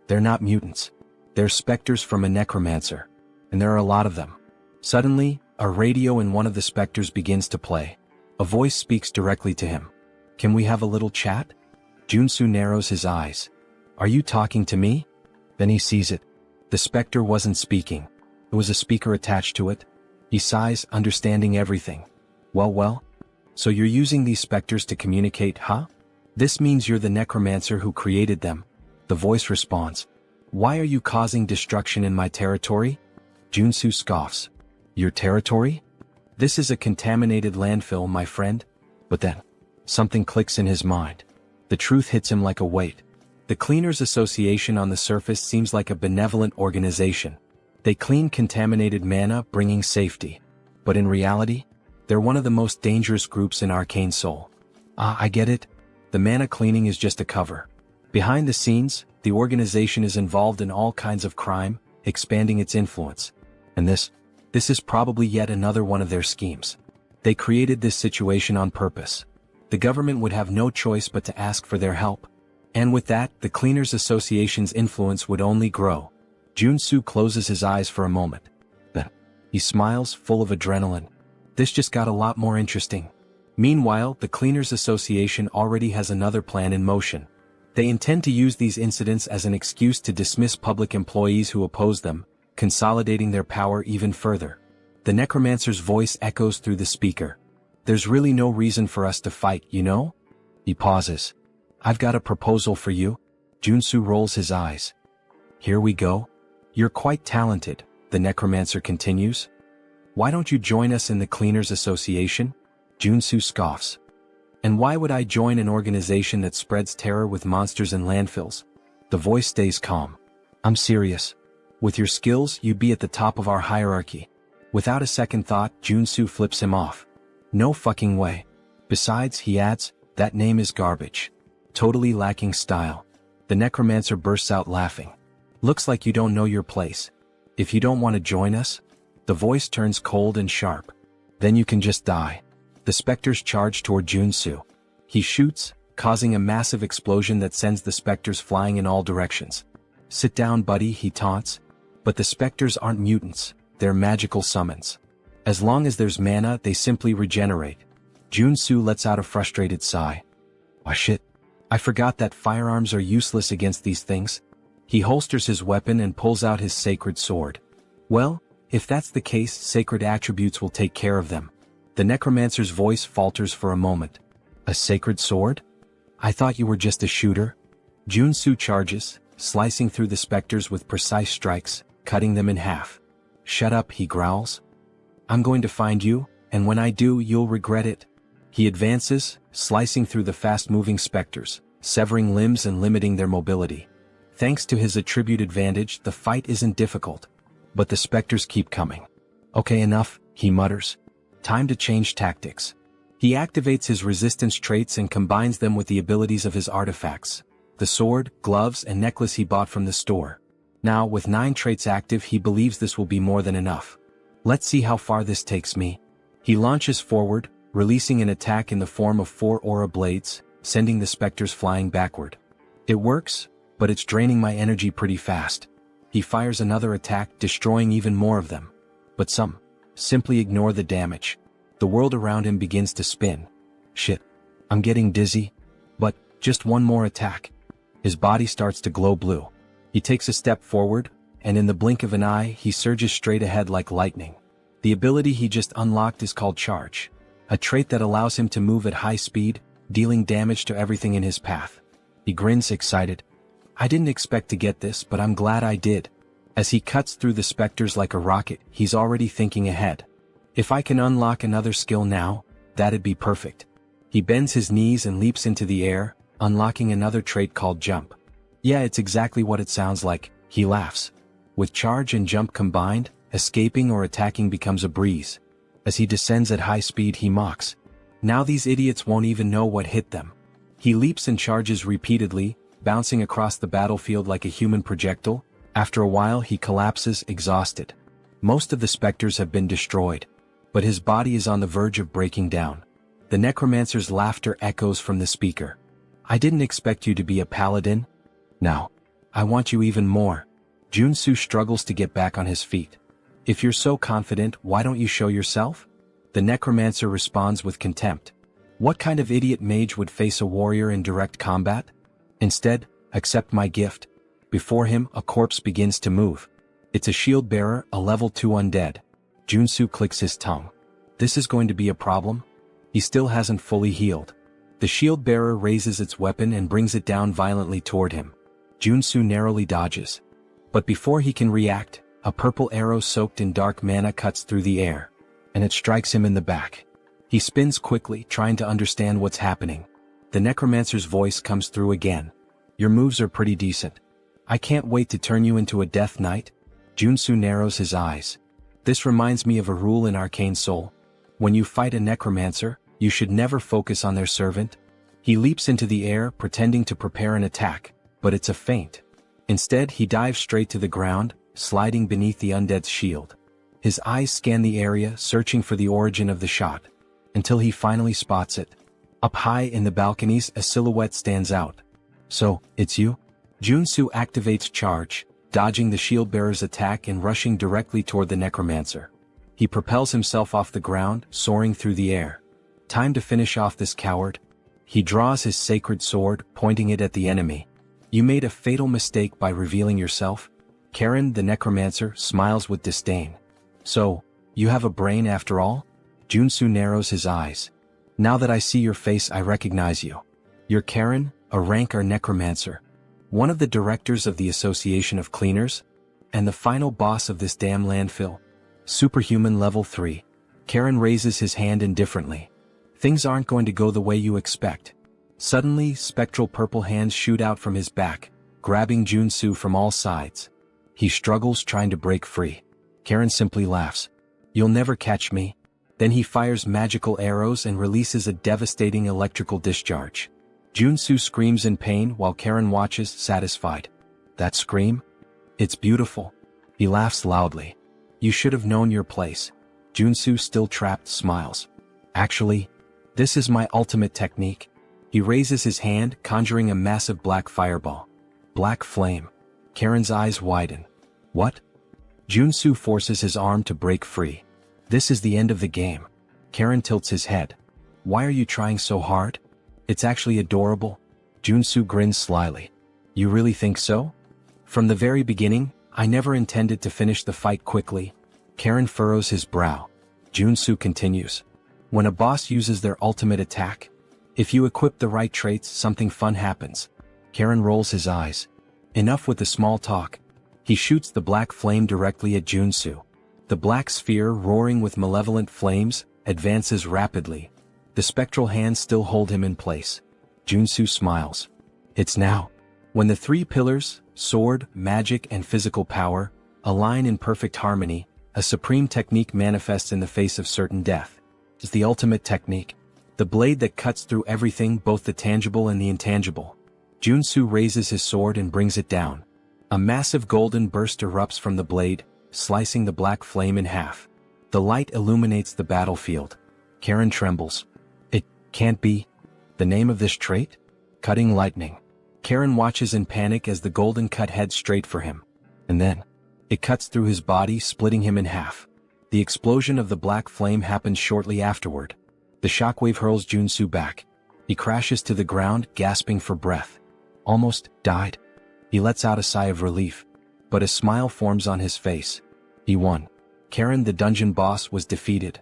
S1: They're not mutants. They're specters from a necromancer. And there are a lot of them. Suddenly, a radio in one of the specters begins to play. A voice speaks directly to him. Can we have a little chat? Joonsoo narrows his eyes. Are you talking to me? Then he sees it. The specter wasn't speaking. There was a speaker attached to it. He sighs, understanding everything. Well. So you're using these specters to communicate, huh? This means you're the necromancer who created them. The voice responds. Why are you causing destruction in my territory? Joonsoo scoffs. Your territory? This is a contaminated landfill, my friend. But then, something clicks in his mind. The truth hits him like a weight. The Cleaners Association on the surface seems like a benevolent organization. They clean contaminated mana, bringing safety. But in reality, they're one of the most dangerous groups in Arcane Seoul. Ah, I get it. The mana cleaning is just a cover. Behind the scenes, the organization is involved in all kinds of crime, expanding its influence. And this This is probably yet another one of their schemes. They created this situation on purpose. The government would have no choice but to ask for their help. And with that, the Cleaners Association's influence would only grow. Joonsoo closes his eyes for a moment. He smiles, full of adrenaline. This just got a lot more interesting. Meanwhile, the Cleaners Association already has another plan in motion. They intend to use these incidents as an excuse to dismiss public employees who oppose them, consolidating their power even further. The necromancer's voice echoes through the speaker. There's really no reason for us to fight, you know? He pauses. I've got a proposal for you. Joonsoo rolls his eyes. Here we go. You're quite talented, the necromancer continues. Why don't you join us in the Cleaners Association? Joonsoo scoffs. And why would I join an organization that spreads terror with monsters and landfills? The voice stays calm. I'm serious. With your skills, you'd be at the top of our hierarchy. Without a second thought, Joonsoo flips him off. No fucking way. Besides, he adds, that name is garbage. Totally lacking style. The necromancer bursts out laughing. Looks like you don't know your place. If you don't want to join us, the voice turns cold and sharp. Then you can just die. The specters charge toward Joonsoo. He shoots, causing a massive explosion that sends the specters flying in all directions. Sit down, buddy, he taunts. But the specters aren't mutants, they're magical summons. As long as there's mana, they simply regenerate. Joonsoo lets out a frustrated sigh. Oh shit. I forgot that firearms are useless against these things. He holsters his weapon and pulls out his sacred sword. Well, if that's the case, sacred attributes will take care of them. The necromancer's voice falters for a moment. A sacred sword? I thought you were just a shooter. Joonsoo charges, slicing through the specters with precise strikes, cutting them in half. Shut up, he growls. I'm going to find you, and when I do, you'll regret it. He advances, slicing through the fast-moving specters, severing limbs and limiting their mobility. Thanks to his attribute advantage, the fight isn't difficult. But the specters keep coming. Okay, enough, he mutters. Time to change tactics. He activates his resistance traits and combines them with the abilities of his artifacts. The sword, gloves, and necklace he bought from the store. Now, with 9 traits active, he believes this will be more than enough. Let's see how far this takes me. He launches forward, releasing an attack in the form of 4 aura blades, sending the specters flying backward. It works, but it's draining my energy pretty fast. He fires another attack, destroying even more of them. But some simply ignore the damage. The world around him begins to spin. Shit. I'm getting dizzy. But, just one more attack. His body starts to glow blue. He takes a step forward, and in the blink of an eye, he surges straight ahead like lightning. The ability he just unlocked is called Charge. A trait that allows him to move at high speed, dealing damage to everything in his path. He grins excited. I didn't expect to get this, but I'm glad I did. As he cuts through the specters like a rocket, he's already thinking ahead. If I can unlock another skill now, that'd be perfect. He bends his knees and leaps into the air, unlocking another trait called Jump. Yeah, it's exactly what it sounds like, he laughs. With Charge and Jump combined, escaping or attacking becomes a breeze. As he descends at high speed, he mocks. Now these idiots won't even know what hit them. He leaps and charges repeatedly, bouncing across the battlefield like a human projectile. After a while, he collapses, exhausted. Most of the specters have been destroyed. But his body is on the verge of breaking down. The necromancer's laughter echoes from the speaker. I didn't expect you to be a paladin. Now, I want you even more. Joonsoo struggles to get back on his feet. If you're so confident, why don't you show yourself? The necromancer responds with contempt. What kind of idiot mage would face a warrior in direct combat? Instead, accept my gift. Before him, a corpse begins to move. It's a shield bearer, a level 2 undead. Joonsoo clicks his tongue. This is going to be a problem? He still hasn't fully healed. The shield bearer raises its weapon and brings it down violently toward him. Joonsoo narrowly dodges. But before he can react, a purple arrow soaked in dark mana cuts through the air, and it strikes him in the back. He spins quickly, trying to understand what's happening. The necromancer's voice comes through again. Your moves are pretty decent. I can't wait to turn you into a death knight. Joonsoo narrows his eyes. This reminds me of a rule in Arcane Seoul. When you fight a necromancer, you should never focus on their servant. He leaps into the air, pretending to prepare an attack, but it's a feint. Instead, he dives straight to the ground, sliding beneath the undead's shield. His eyes scan the area, searching for the origin of the shot, until he finally spots it. Up high in the balconies, a silhouette stands out. So, it's you? Joonsoo activates charge, dodging the shield-bearer's attack and rushing directly toward the necromancer. He propels himself off the ground, soaring through the air. Time to finish off this coward. He draws his sacred sword, pointing it at the enemy. You made a fatal mistake by revealing yourself. Karen, the necromancer, smiles with disdain. So, you have a brain after all? Joonsoo narrows his eyes. Now that I see your face, I recognize you. You're Karen, a Rancor necromancer. One of the directors of the Association of Cleaners, and the final boss of this damn landfill. Superhuman level 3. Karen raises his hand indifferently. Things aren't going to go the way you expect. Suddenly, spectral purple hands shoot out from his back, grabbing Joonsoo from all sides. He struggles trying to break free. Karen simply laughs. You'll never catch me. Then he fires magical arrows and releases a devastating electrical discharge. Joonsoo screams in pain while Karen watches, satisfied. That scream? It's beautiful. He laughs loudly. You should have known your place. Joonsoo, still trapped, smiles. Actually, this is my ultimate technique. He raises his hand, conjuring a massive black fireball. Black flame. Karen's eyes widen. What? Joonsoo forces his arm to break free. This is the end of the game. Karen tilts his head. Why are you trying so hard? It's actually adorable. Joonsoo grins slyly. You really think so? From the very beginning, I never intended to finish the fight quickly. Karen furrows his brow. Joonsoo continues. When a boss uses their ultimate attack, if you equip the right traits, something fun happens. Karen rolls his eyes. Enough with the small talk. He shoots the black flame directly at Joonsoo. The black sphere, roaring with malevolent flames, advances rapidly. The spectral hands still hold him in place. Joonsoo smiles. It's now. When the three pillars, sword, magic, and physical power, align in perfect harmony, a supreme technique manifests in the face of certain death. It's the ultimate technique. The blade that cuts through everything, both the tangible and the intangible. Joonsoo raises his sword and brings it down. A massive golden burst erupts from the blade, slicing the black flame in half. The light illuminates the battlefield. Karen trembles. It can't be. The name of this trait? Cutting lightning. Karen watches in panic as the golden cut heads straight for him. And then, it cuts through his body, splitting him in half. The explosion of the black flame happens shortly afterward. The shockwave hurls Joonsoo back. He crashes to the ground, gasping for breath. Almost died. He lets out a sigh of relief. But a smile forms on his face. He won. Karen, the dungeon boss, was defeated.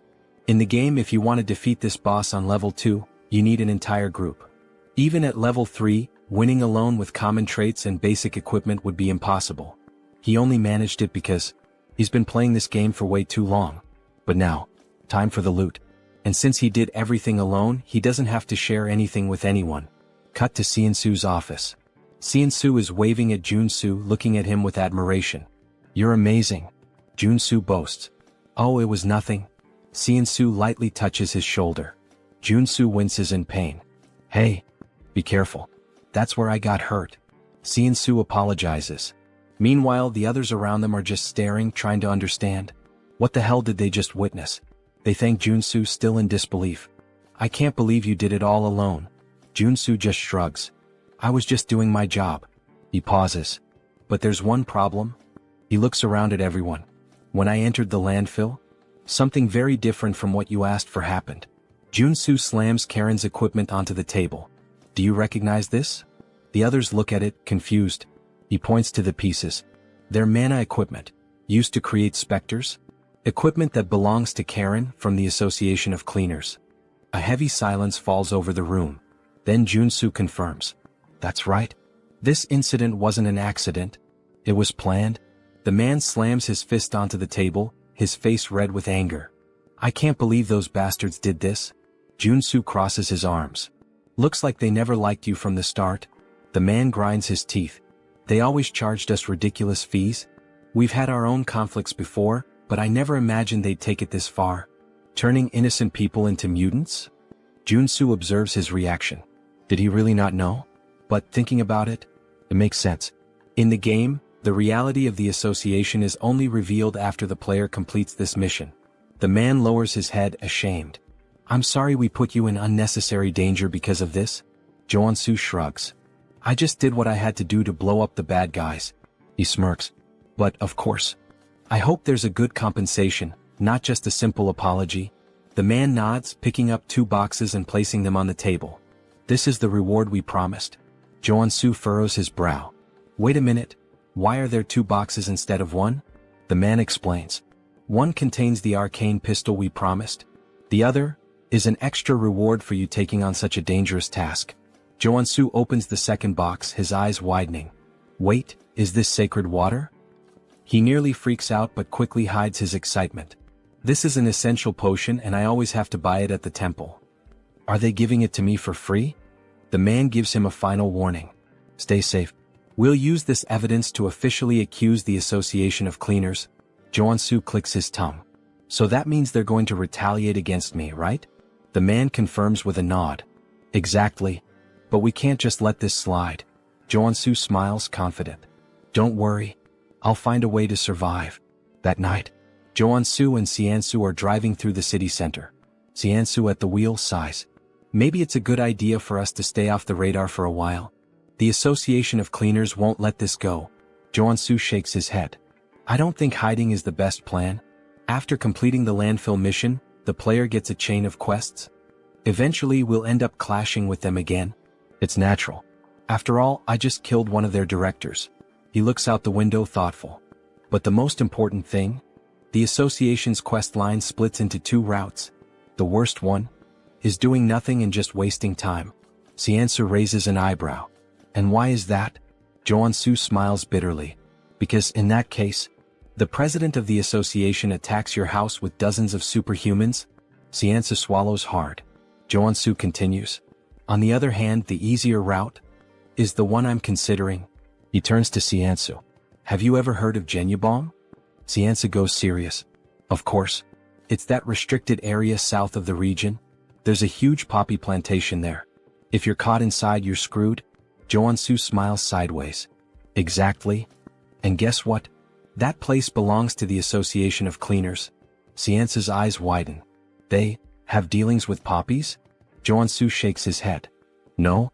S1: In the game, if you want to defeat this boss on level 2, you need an entire group. Even at level 3, winning alone with common traits and basic equipment would be impossible. He only managed it because he's been playing this game for way too long. But now, time for the loot. And since he did everything alone, he doesn't have to share anything with anyone. Cut to Seonsoo's office. Seonsoo is waving at Joonsoo, looking at him with admiration. You're amazing. Joonsoo boasts. Oh, it was nothing. Seonsoo lightly touches his shoulder. Joonsoo winces in pain. Hey, be careful. That's where I got hurt. Seonsoo apologizes. Meanwhile, the others around them are just staring, trying to understand. What the hell did they just witness? They thank Joonsoo, still in disbelief. I can't believe you did it all alone. Joonsoo just shrugs. I was just doing my job. He pauses. But there's one problem. He looks around at everyone. When I entered the landfill, something very different from what you asked for happened. Joonsoo slams Karen's equipment onto the table. Do you recognize this? The others look at it, confused. He points to the pieces. They're mana equipment, used to create specters. Equipment that belongs to Karen from the Association of Cleaners. A heavy silence falls over the room. Then Joonsoo confirms. That's right. This incident wasn't an accident. It was planned. The man slams his fist onto the table, his face red with anger. I can't believe those bastards did this. Joonsoo crosses his arms. Looks like they never liked you from the start. The man grinds his teeth. They always charged us ridiculous fees. We've had our own conflicts before, but I never imagined they'd take it this far. Turning innocent people into mutants? Joonsoo observes his reaction. Did he really not know? But thinking about it, it makes sense. In the game, The reality of the association is only revealed after the player completes this mission. The man lowers his head, ashamed. I'm sorry we put you in unnecessary danger because of this. Joonsoo shrugs. I just did what I had to do to blow up the bad guys. He smirks. But, of course. I hope there's a good compensation, not just a simple apology. The man nods, picking up 2 boxes and placing them on the table. This is the reward we promised. Joonsoo furrows his brow. Wait a minute. Why are there 2 boxes instead of 1? The man explains. One contains the arcane pistol we promised. The other is an extra reward for you taking on such a dangerous task. Joonsoo opens the second box, his eyes widening. Wait, is this sacred water? He nearly freaks out but quickly hides his excitement. This is an essential potion and I always have to buy it at the temple. Are they giving it to me for free? The man gives him a final warning. Stay safe. We'll use this evidence to officially accuse the Association of Cleaners. Joonsoo clicks his tongue. So that means they're going to retaliate against me, right? The man confirms with a nod. Exactly. But we can't just let this slide. Joonsoo smiles, confident. Don't worry. I'll find a way to survive. That night, Joonsoo and Seansoo are driving through the city center. Seansoo at the wheel sighs. Maybe it's a good idea for us to stay off the radar for a while. The Association of Cleaners won't let this go. Joonsoo shakes his head. I don't think hiding is the best plan. After completing the landfill mission, the player gets a chain of quests. Eventually we'll end up clashing with them again. It's natural. After all, I just killed one of their directors. He looks out the window, thoughtful. But the most important thing? The association's quest line splits into 2 routes. The worst one is doing nothing and just wasting time. Seansoo raises an eyebrow. And why is that? Joonsoo smiles bitterly. Because in that case, the president of the association attacks your house with dozens of superhumans? Seansoo swallows hard. Joonsoo continues. On the other hand, the easier route is the one I'm considering. He turns to Seansoo. Have you ever heard of Genubong? Seansoo goes serious. Of course. It's that restricted area south of the region. There's a huge poppy plantation there. If you're caught inside, you're screwed. Joonsoo smiles sideways. Exactly. And guess what? That place belongs to the Association of Cleaners. Seansoo's eyes widen. They have dealings with poppies? Joonsoo shakes his head. No.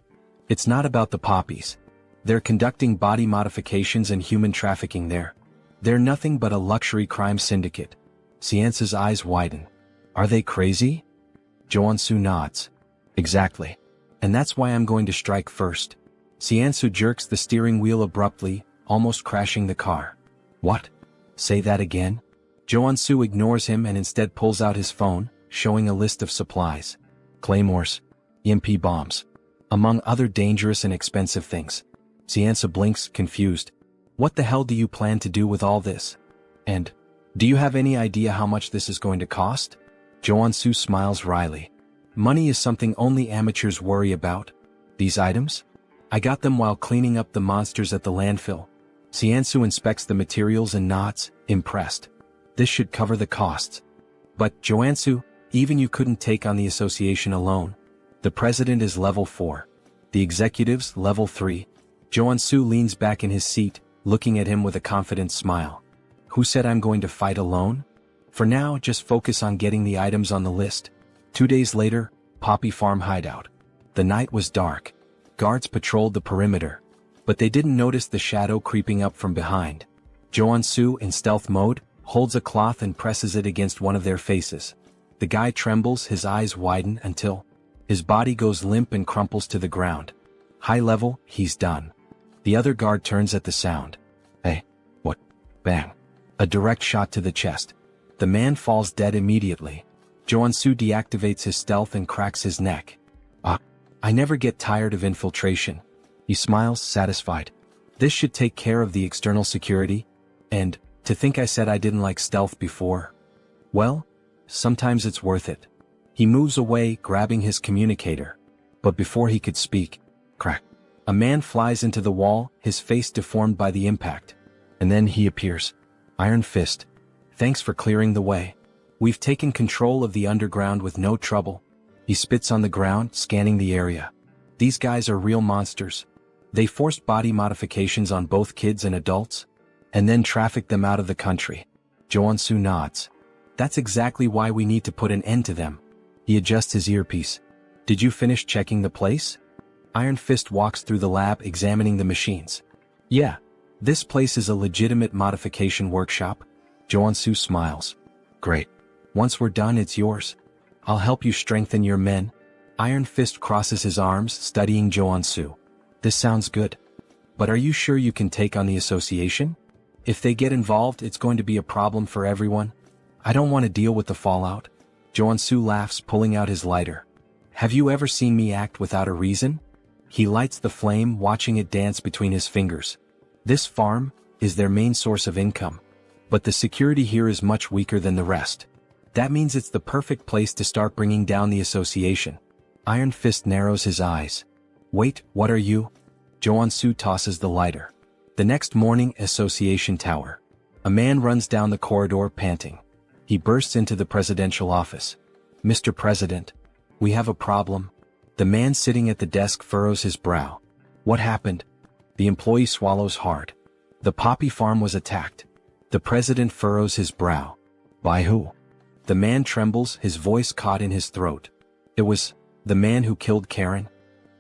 S1: It's not about the poppies. They're conducting body modifications and human trafficking there. They're nothing but a luxury crime syndicate. Seansoo's eyes widen. Are they crazy? Joonsoo nods. Exactly. And that's why I'm going to strike first. Seansoo jerks the steering wheel abruptly, almost crashing the car. What? Say that again? Joonsoo ignores him and instead pulls out his phone, showing a list of supplies. Claymores. EMP bombs. Among other dangerous and expensive things. Seansoo blinks, confused. What the hell do you plan to do with all this? And, do you have any idea how much this is going to cost? Joonsoo smiles wryly. Money is something only amateurs worry about. These items? I got them while cleaning up the monsters at the landfill. Seansoo inspects the materials and nods, impressed. This should cover the costs. But, Joonsoo, even you couldn't take on the association alone. The president is level 4. The executives, level 3. Joonsoo leans back in his seat, looking at him with a confident smile. Who said I'm going to fight alone? For now, just focus on getting the items on the list. 2 days later, Poppy Farm hideout. The night was dark. Guards patrolled the perimeter. But they didn't notice the shadow creeping up from behind. Joonsoo, in stealth mode, holds a cloth and presses it against one of their faces. The guy trembles, his eyes widen until his body goes limp and crumples to the ground. High level, he's done. The other guard turns at the sound. Hey, what? Bang. A direct shot to the chest. The man falls dead immediately. Joonsoo deactivates his stealth and cracks his neck. I never get tired of infiltration. He smiles, satisfied. This should take care of the external security. And, to think I said I didn't like stealth before. Well, sometimes it's worth it. He moves away, grabbing his communicator. But before he could speak, crack. A man flies into the wall, his face deformed by the impact. And then he appears. Iron Fist. Thanks for clearing the way. We've taken control of the underground with no trouble. He spits on the ground, scanning the area. These guys are real monsters. They forced body modifications on both kids and adults. and then traffic them out of the country. Joonsoo nods. That's exactly why we need to put an end to them. He adjusts his earpiece. Did you finish checking the place? Iron Fist walks through the lab examining the machines. Yeah. This place is a legitimate modification workshop. Joonsoo smiles. Great. Once we're done, it's yours. I'll help you strengthen your men. Iron Fist crosses his arms, studying Joonsoo. This sounds good. But are you sure you can take on the association? If they get involved, it's going to be a problem for everyone. I don't want to deal with the fallout. Joonsoo laughs, pulling out his lighter. Have you ever seen me act without a reason? He lights the flame, watching it dance between his fingers. This farm is their main source of income. But the security here is much weaker than the rest. That means it's the perfect place to start bringing down the association. Iron Fist narrows his eyes. Wait, what are you? Joonsoo tosses the lighter. The next morning, Association Tower. A man runs down the corridor panting. He bursts into the presidential office. Mr. President, we have a problem. The man sitting at the desk furrows his brow. What happened? The employee swallows hard. The poppy farm was attacked. The president furrows his brow. By who? The man trembles, his voice caught in his throat. It was the man who killed Karen.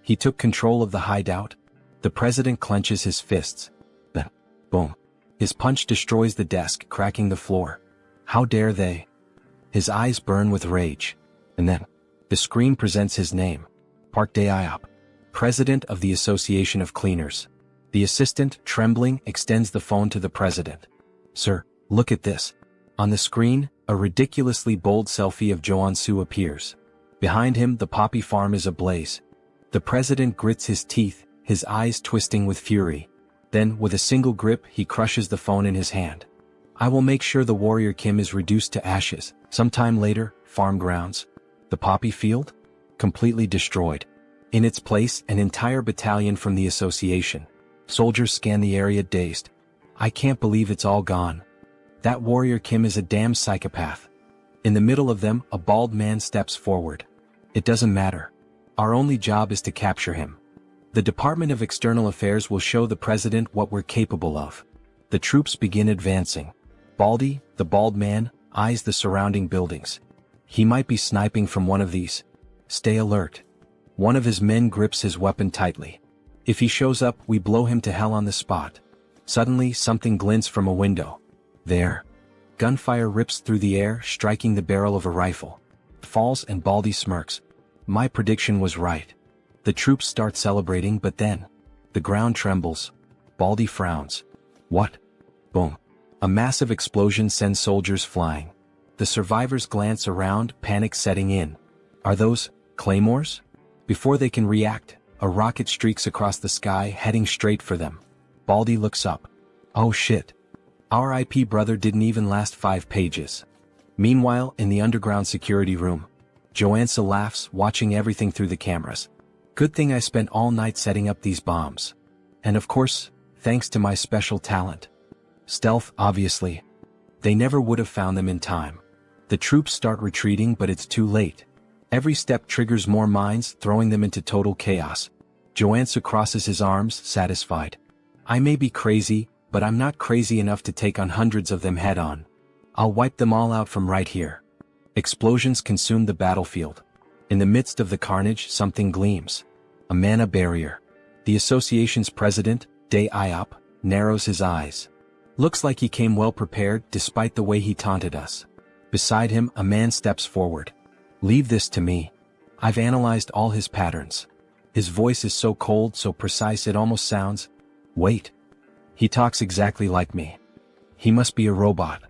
S1: He took control of the hideout. The president clenches his fists. Then, boom. His punch destroys the desk, cracking the floor. How dare they? His eyes burn with rage. And then, the screen presents his name. Park Dae-iop, President of the Association of Cleaners. The assistant, trembling, extends the phone to the president. Sir, look at this. On the screen, a ridiculously bold selfie of Joonsoo appears. Behind him, the poppy farm is ablaze. The president grits his teeth, his eyes twisting with fury. Then, with a single grip, he crushes the phone in his hand. I will make sure the warrior Kim is reduced to ashes. Sometime later, farm grounds. The poppy field? Completely destroyed. In its place, an entire battalion from the association. Soldiers scan the area dazed. I can't believe it's all gone. That warrior Kim is a damn psychopath. In the middle of them, a bald man steps forward. It doesn't matter. Our only job is to capture him. The Department of External Affairs will show the president what we're capable of. The troops begin advancing. Baldy, the bald man, eyes the surrounding buildings. He might be sniping from one of these. Stay alert. One of his men grips his weapon tightly. If he shows up, we blow him to hell on the spot. Suddenly, something glints from a window. There. Gunfire rips through the air, striking the barrel of a rifle. Falls and Baldy smirks. My prediction was right. The troops start celebrating, but then the ground trembles. Baldy frowns. What? Boom. A massive explosion sends soldiers flying. The survivors glance around, panic setting in. Are those claymores? Before they can react, a rocket streaks across the sky, heading straight for them. Baldy looks up. Oh shit. Our IP brother didn't even last 5 pages. Meanwhile, in the underground security room, Joonsoo laughs, watching everything through the cameras. Good thing I spent all night setting up these bombs. And of course, thanks to my special talent. Stealth, obviously. They never would have found them in time. The troops start retreating, but it's too late. Every step triggers more mines, throwing them into total chaos. Joonsoo crosses his arms, satisfied. I may be crazy, but I'm not crazy enough to take on hundreds of them head-on. I'll wipe them all out from right here. Explosions consume the battlefield. In the midst of the carnage, something gleams. A mana barrier. The association's president, Dae-iop, narrows his eyes. Looks like he came well prepared, despite the way he taunted us. Beside him, a man steps forward. Leave this to me. I've analyzed all his patterns. His voice is so cold, so precise it almost sounds... Wait. He talks exactly like me. He must be a robot.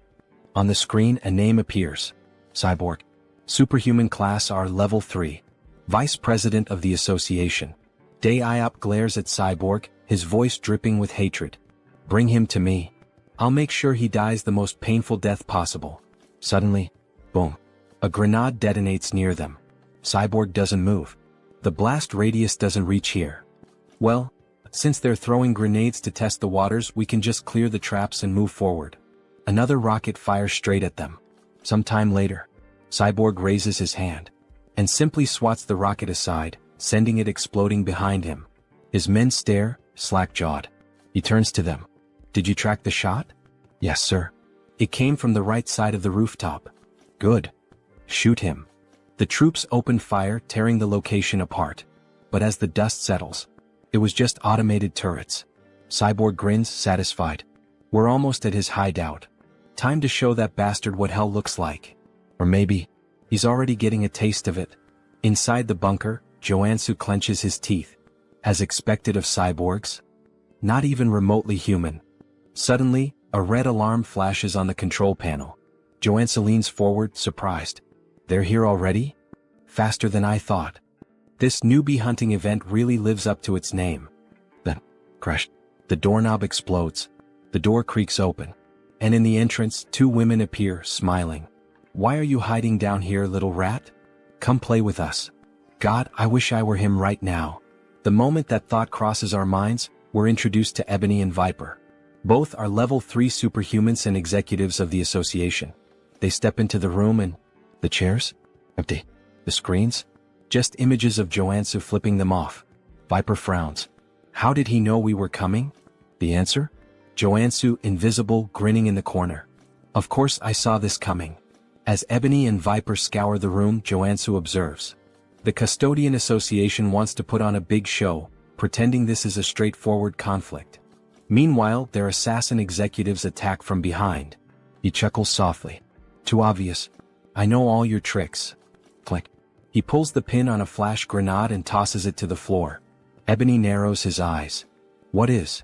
S1: On the screen, a name appears. Cyborg. Superhuman class R level 3. Vice President of the Association. Dae-iop glares at Cyborg, his voice dripping with hatred. Bring him to me. I'll make sure he dies the most painful death possible. Suddenly, boom. A grenade detonates near them. Cyborg doesn't move. The blast radius doesn't reach here. Well, since they're throwing grenades to test the waters, we can just clear the traps and move forward. Another rocket fires straight at them. Sometime later, Cyborg raises his hand and simply swats the rocket aside, sending it exploding behind him. His men stare, slack-jawed. He turns to them. Did you track the shot? Yes, sir. It came from the right side of the rooftop. Good. Shoot him. The troops opened fire, tearing the location apart. But as the dust settles, it was just automated turrets. Cyborg grins, satisfied. We're almost at his hideout. Time to show that bastard what hell looks like. Or maybe, he's already getting a taste of it. Inside the bunker, Joonsoo clenches his teeth. As expected of cyborgs. Not even remotely human. Suddenly, a red alarm flashes on the control panel. Joonsoo leans forward, surprised. They're here already? Faster than I thought. This newbie hunting event really lives up to its name. Then, crash. The doorknob explodes. The door creaks open. And in the entrance, two women appear, smiling. Why are you hiding down here, little rat? Come play with us. God, I wish I were him right now. The moment that thought crosses our minds, we're introduced to Ebony and Viper. Both are level 3 superhumans and executives of the association. They step into the room and... The chairs? Empty. The screens? Just images of Joonsoo flipping them off. Viper frowns. How did he know we were coming? The answer? Joonsoo, invisible, grinning in the corner. Of course I saw this coming. As Ebony and Viper scour the room, Joonsoo observes. The Custodian Association wants to put on a big show, pretending this is a straightforward conflict. Meanwhile, their assassin executives attack from behind. He chuckles softly. Too obvious. I know all your tricks. Click. He pulls the pin on a flash grenade and tosses it to the floor. Ebony narrows his eyes. What is?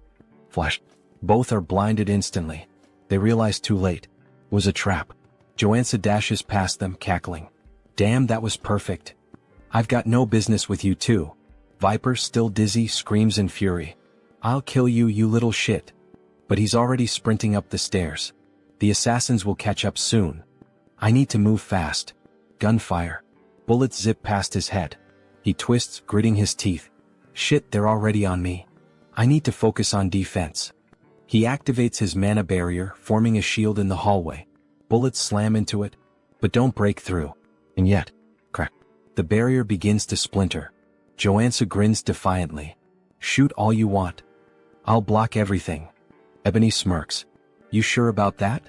S1: Flash. Both are blinded instantly. They realize too late. It was a trap. Joonsoo dashes past them, cackling. Damn, that was perfect. I've got no business with you too. Viper, still dizzy, screams in fury. I'll kill you, you little shit. But he's already sprinting up the stairs. The assassins will catch up soon. I need to move fast. Gunfire. Bullets zip past his head. He twists, gritting his teeth. Shit, they're already on me. I need to focus on defense. He activates his mana barrier, forming a shield in the hallway. Bullets slam into it, but don't break through. And yet, crack. The barrier begins to splinter. Joonsoo grins defiantly. Shoot all you want. I'll block everything. Ebony smirks. You sure about that?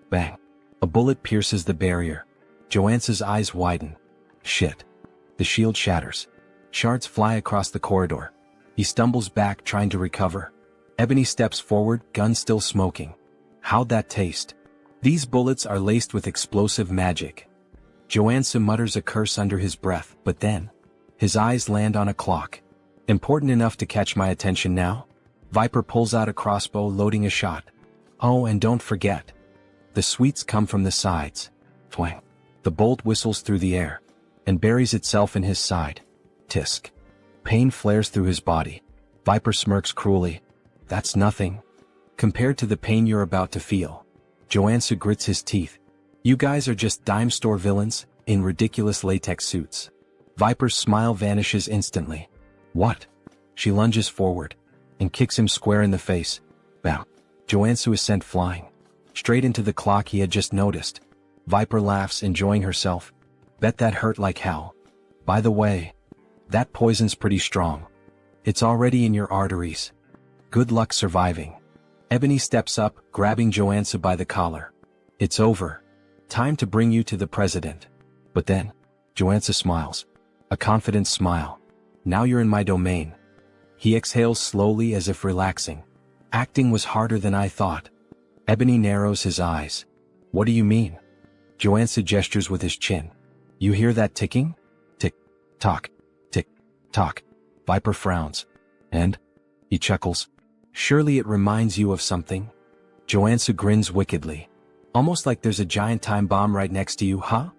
S1: Bang. A bullet pierces the barrier. Joonsoo's eyes widen. Shit. The shield shatters. Shards fly across the corridor. He stumbles back, trying to recover. Ebony steps forward, gun still smoking. How'd that taste? These bullets are laced with explosive magic. Joonsoo mutters a curse under his breath, but then, his eyes land on a clock. Important enough to catch my attention now? Viper pulls out a crossbow, loading a shot. Oh, and don't forget. The sweets come from the sides. Twang. The bolt whistles through the air, and buries itself in his side. Tisk. Pain flares through his body. Viper smirks cruelly. That's nothing compared to the pain you're about to feel. Joonsoo grits his teeth. You guys are just dime store villains, in ridiculous latex suits. Viper's smile vanishes instantly. What? She lunges forward, and kicks him square in the face. Bam. Joonsoo is sent flying. Straight into the clock he had just noticed. Viper laughs, enjoying herself. Bet that hurt like hell. By the way, that poison's pretty strong. It's already in your arteries. Good luck surviving. Ebony steps up, grabbing Joonsoo by the collar. It's over. Time to bring you to the president. But then, Joonsoo smiles. A confident smile. Now you're in my domain. He exhales slowly as if relaxing. Acting was harder than I thought. Ebony narrows his eyes. What do you mean? Joonsoo gestures with his chin. You hear that ticking? Tick, tock, tick, tock. Viper frowns. And? He chuckles. Surely it reminds you of something? Joonsoo grins wickedly. Almost like there's a giant time bomb right next to you, huh?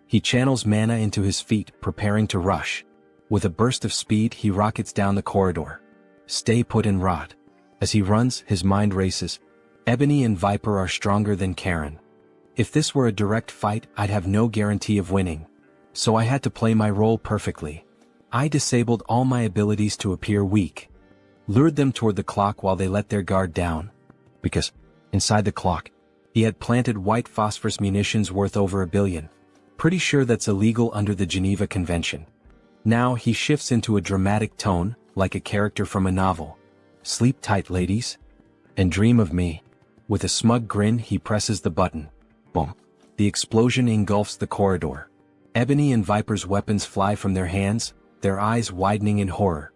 S1: He channels mana into his feet, preparing to rush. With a burst of speed, he rockets down the corridor. Stay put and rot. As he runs, his mind races. Ebony and Viper are stronger than Karen. If this were a direct fight, I'd have no guarantee of winning. So I had to play my role perfectly. I disabled all my abilities to appear weak. Lured them toward the clock while they let their guard down. Because, inside the clock, he had planted white phosphorus munitions worth over $1 billion. Pretty sure that's illegal under the Geneva Convention. Now he shifts into a dramatic tone, like a character from a novel. Sleep tight, ladies. And dream of me. With a smug grin, he presses the button. Boom. The explosion engulfs the corridor. Ebony and Viper's weapons fly from their hands, their eyes widening in horror.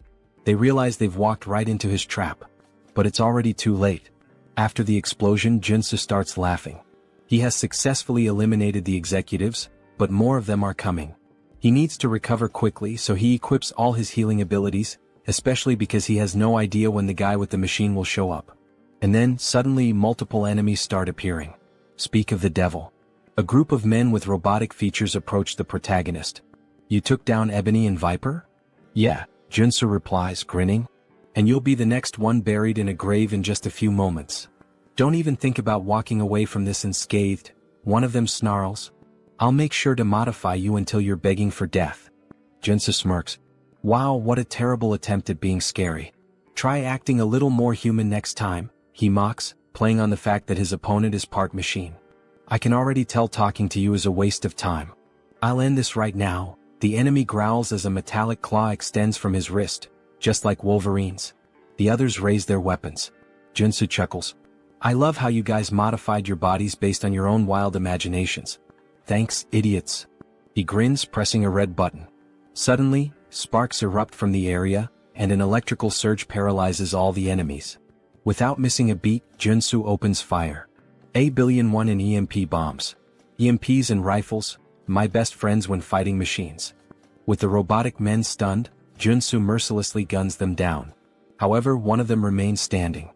S1: They realize they've walked right into his trap. But it's already too late. After the explosion, Joonsoo starts laughing. He has successfully eliminated the executives, but more of them are coming. He needs to recover quickly, so he equips all his healing abilities, especially because he has no idea when the guy with the machine will show up. And then, suddenly, multiple enemies start appearing. Speak of the devil. A group of men with robotic features approach the protagonist. You took down Ebony and Viper? Yeah, Joonsoo replies, grinning. And you'll be the next one buried in a grave in just a few moments. Don't even think about walking away from this unscathed, one of them snarls. I'll make sure to modify you until you're begging for death. Joonsoo smirks. Wow, what a terrible attempt at being scary. Try acting a little more human next time, he mocks, playing on the fact that his opponent is part machine. I can already tell talking to you is a waste of time. I'll end this right now. The enemy growls as a metallic claw extends from his wrist, just like Wolverine's. The others raise their weapons. Joonsoo chuckles. I love how you guys modified your bodies based on your own wild imaginations. Thanks, idiots. He grins, pressing a red button. Suddenly, sparks erupt from the area, and an electrical surge paralyzes all the enemies. Without missing a beat, Joonsoo opens fire. A billion one in EMP bombs. EMPs and rifles, my best friends when fighting machines. With the robotic men stunned, Joonsoo mercilessly guns them down. However, one of them remains standing.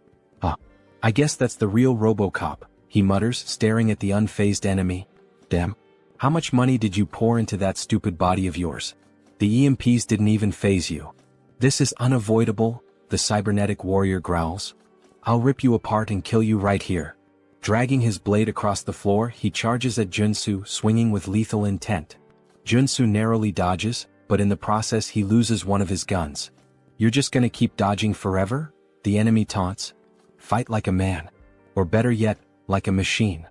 S1: I guess that's the real RoboCop, he mutters, staring at the unfazed enemy. Damn. How much money did you pour into that stupid body of yours? The EMPs didn't even faze you. This is unavoidable, the cybernetic warrior growls. I'll rip you apart and kill you right here. Dragging his blade across the floor, he charges at Joonsoo, swinging with lethal intent. Joonsoo narrowly dodges, but in the process he loses one of his guns. You're just gonna keep dodging forever? The enemy taunts. Fight like a man. Or better yet, like a machine.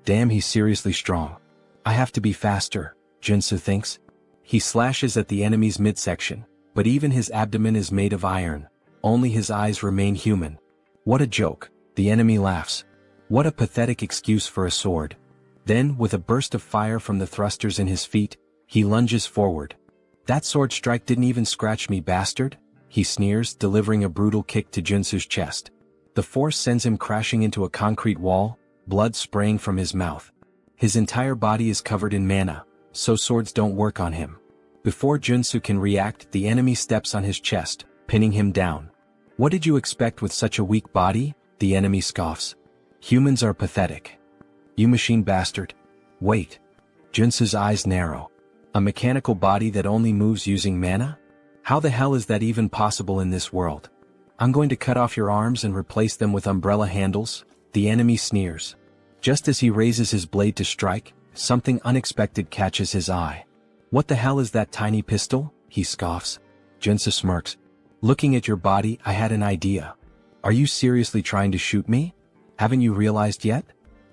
S1: Damn, he's seriously strong. I have to be faster, Joonsoo thinks. He slashes at the enemy's midsection, but even his abdomen is made of iron. Only his eyes remain human. What a joke, the enemy laughs. What a pathetic excuse for a sword. Then, with a burst of fire from the thrusters in his feet, he lunges forward. That sword strike didn't even scratch me, bastard, he sneers, delivering a brutal kick to Joonsoo's chest. The force sends him crashing into a concrete wall, blood spraying from his mouth. His entire body is covered in mana, so swords don't work on him. Before Joonsoo can react, the enemy steps on his chest, pinning him down. What did you expect with such a weak body? The enemy scoffs. Humans are pathetic. You machine bastard. Wait. Joonsoo's eyes narrow. A mechanical body that only moves using mana? How the hell is that even possible in this world? I'm going to cut off your arms and replace them with umbrella handles, the enemy sneers. Just as he raises his blade to strike, something unexpected catches his eye. What the hell is that tiny pistol? He scoffs. Joonsoo smirks. Looking at your body, I had an idea. Are you seriously trying to shoot me? Haven't you realized yet?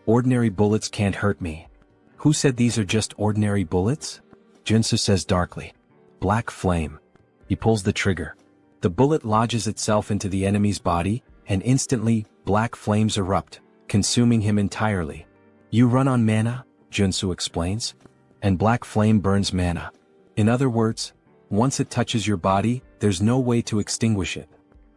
S1: Ordinary bullets can't hurt me. Who said these are just ordinary bullets? Joonsoo says darkly. Black flame. He pulls the trigger. The bullet lodges itself into the enemy's body, and instantly, black flames erupt, consuming him entirely. You run on mana, Joonsoo explains. And black flame burns mana. In other words, once it touches your body, there's no way to extinguish it.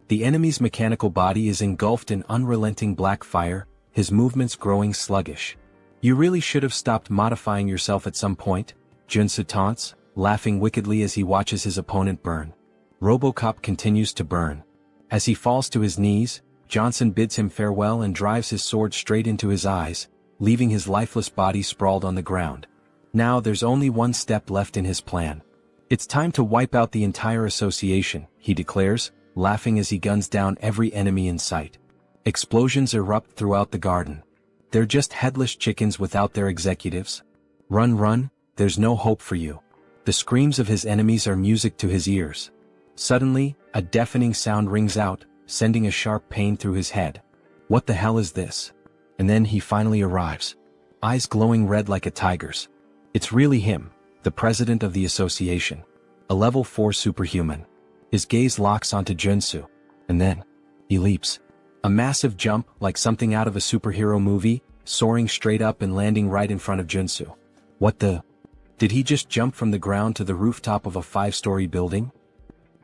S1: The enemy's mechanical body is engulfed in unrelenting black fire, his movements growing sluggish. You really should have stopped modifying yourself at some point, Joonsoo taunts, laughing wickedly as he watches his opponent burn. RoboCop continues to burn. As he falls to his knees, Johnson bids him farewell and drives his sword straight into his eyes, leaving his lifeless body sprawled on the ground. Now there's only one step left in his plan. It's time to wipe out the entire association, he declares, laughing as he guns down every enemy in sight. Explosions erupt throughout the garden. They're just headless chickens without their executives. Run, run, there's no hope for you. The screams of his enemies are music to his ears. Suddenly, a deafening sound rings out, sending a sharp pain through his head. What the hell is this? And then he finally arrives. Eyes glowing red like a tiger's. It's really him, the president of the association. A level 4 superhuman. His gaze locks onto Joonsoo. And then, he leaps. A massive jump, like something out of a superhero movie, soaring straight up and landing right in front of Joonsoo. What the? Did he just jump from the ground to the rooftop of a 5-story building?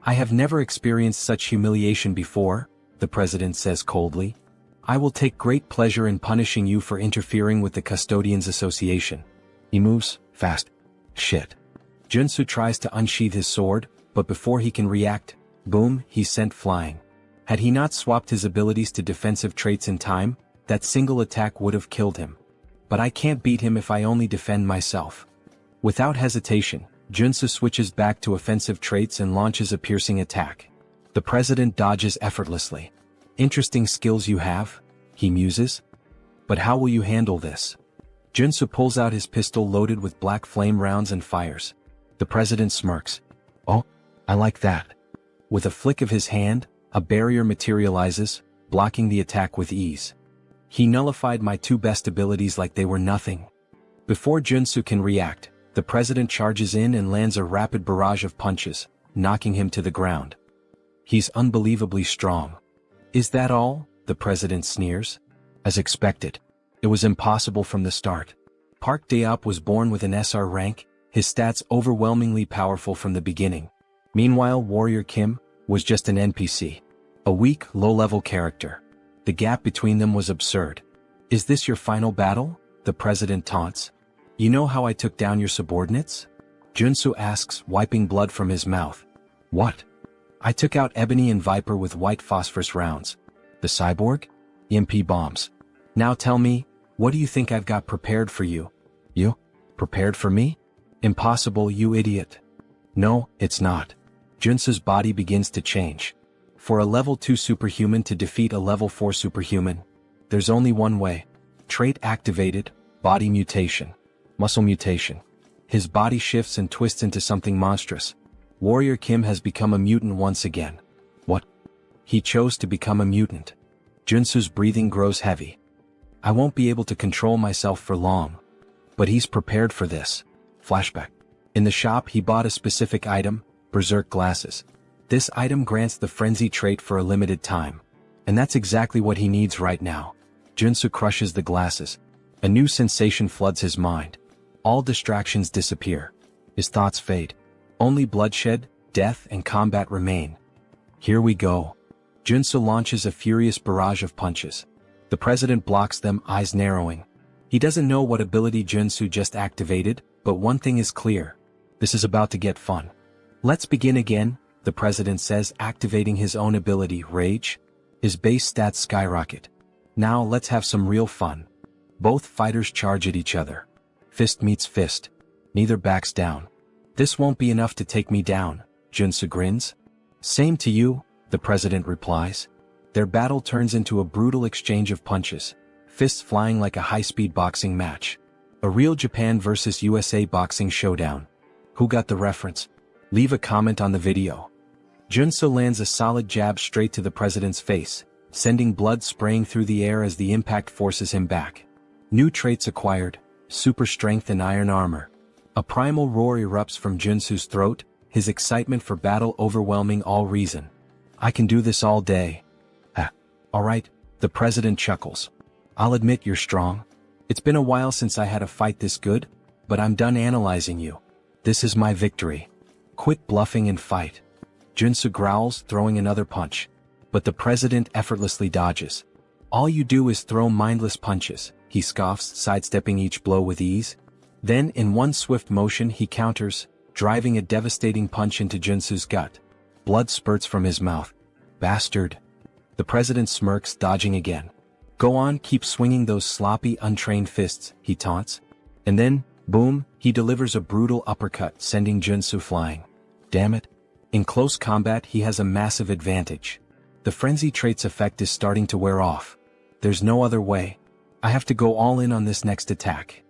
S1: I have never experienced such humiliation before, the president says coldly. I will take great pleasure in punishing you for interfering with the Custodians Association. He moves fast. Shit. Joonsoo tries to unsheath his sword, but before he can react, boom, he's sent flying. Had he not swapped his abilities to defensive traits in time, that single attack would have killed him. But I can't beat him if I only defend myself. Without hesitation, Joonsoo switches back to offensive traits and launches a piercing attack. The president dodges effortlessly. Interesting skills you have, he muses. But how will you handle this? Joonsoo pulls out his pistol loaded with black flame rounds and fires. The president smirks. Oh, I like that. With a flick of his hand, a barrier materializes, blocking the attack with ease. He nullified my 2 best abilities like they were nothing. Before Joonsoo can react, the president charges in and lands a rapid barrage of punches, knocking him to the ground. He's unbelievably strong. Is that all? The president sneers. As expected. It was impossible from the start. Park Daeop was born with an SR rank, his stats overwhelmingly powerful from the beginning. Meanwhile, Warrior Kim was just an NPC. A weak, low-level character. The gap between them was absurd. Is this your final battle? The president taunts. You know how I took down your subordinates? Joonsoo asks, wiping blood from his mouth. What? I took out Ebony and Viper with white phosphorus rounds. The cyborg? EMP bombs. Now tell me, what do you think I've got prepared for you? You? Prepared for me? Impossible, you idiot. No, it's not. Joonsoo's body begins to change. For a level 2 superhuman to defeat a level 4 superhuman, there's only one way. Trait activated, body mutation. Muscle mutation. His body shifts and twists into something monstrous. Warrior Kim has become a mutant once again. What? He chose to become a mutant. Joonsoo's breathing grows heavy. I won't be able to control myself for long. But he's prepared for this. Flashback. In the shop he bought a specific item, Berserk glasses. This item grants the frenzy trait for a limited time. And that's exactly what he needs right now. Joonsoo crushes the glasses. A new sensation floods his mind. All distractions disappear. His thoughts fade. Only bloodshed, death, and combat remain. Here we go. Joonsoo launches a furious barrage of punches. The president blocks them, eyes narrowing. He doesn't know what ability Joonsoo just activated, but one thing is clear. This is about to get fun. Let's begin again, the president says, activating his own ability, Rage. His base stats skyrocket. Now let's have some real fun. Both fighters charge at each other. Fist meets fist. Neither backs down. This won't be enough to take me down, Joonsoo grins. Same to you, the president replies. Their battle turns into a brutal exchange of punches, fists flying like a high-speed boxing match. A real Japan versus USA boxing showdown. Who got the reference? Leave a comment on the video. Joonsoo lands a solid jab straight to the president's face, sending blood spraying through the air as the impact forces him back. New traits acquired, super strength and iron armor. A primal roar erupts from Joonsoo's throat, his excitement for battle overwhelming all reason. I can do this all day. Alright, the president chuckles. I'll admit you're strong. It's been a while since I had a fight this good, but I'm done analyzing you. This is my victory. Quit bluffing and fight. Joonsoo growls, throwing another punch. But the president effortlessly dodges. All you do is throw mindless punches, he scoffs, sidestepping each blow with ease. Then, in one swift motion, he counters, driving a devastating punch into Joonsoo's gut. Blood spurts from his mouth. Bastard. The president smirks, dodging again. Go on, keep swinging those sloppy, untrained fists, he taunts. And then, boom, he delivers a brutal uppercut, sending Joonsoo flying. Damn it. In close combat he has a massive advantage. The frenzy trait's effect is starting to wear off. There's no other way. I have to go all in on this next attack.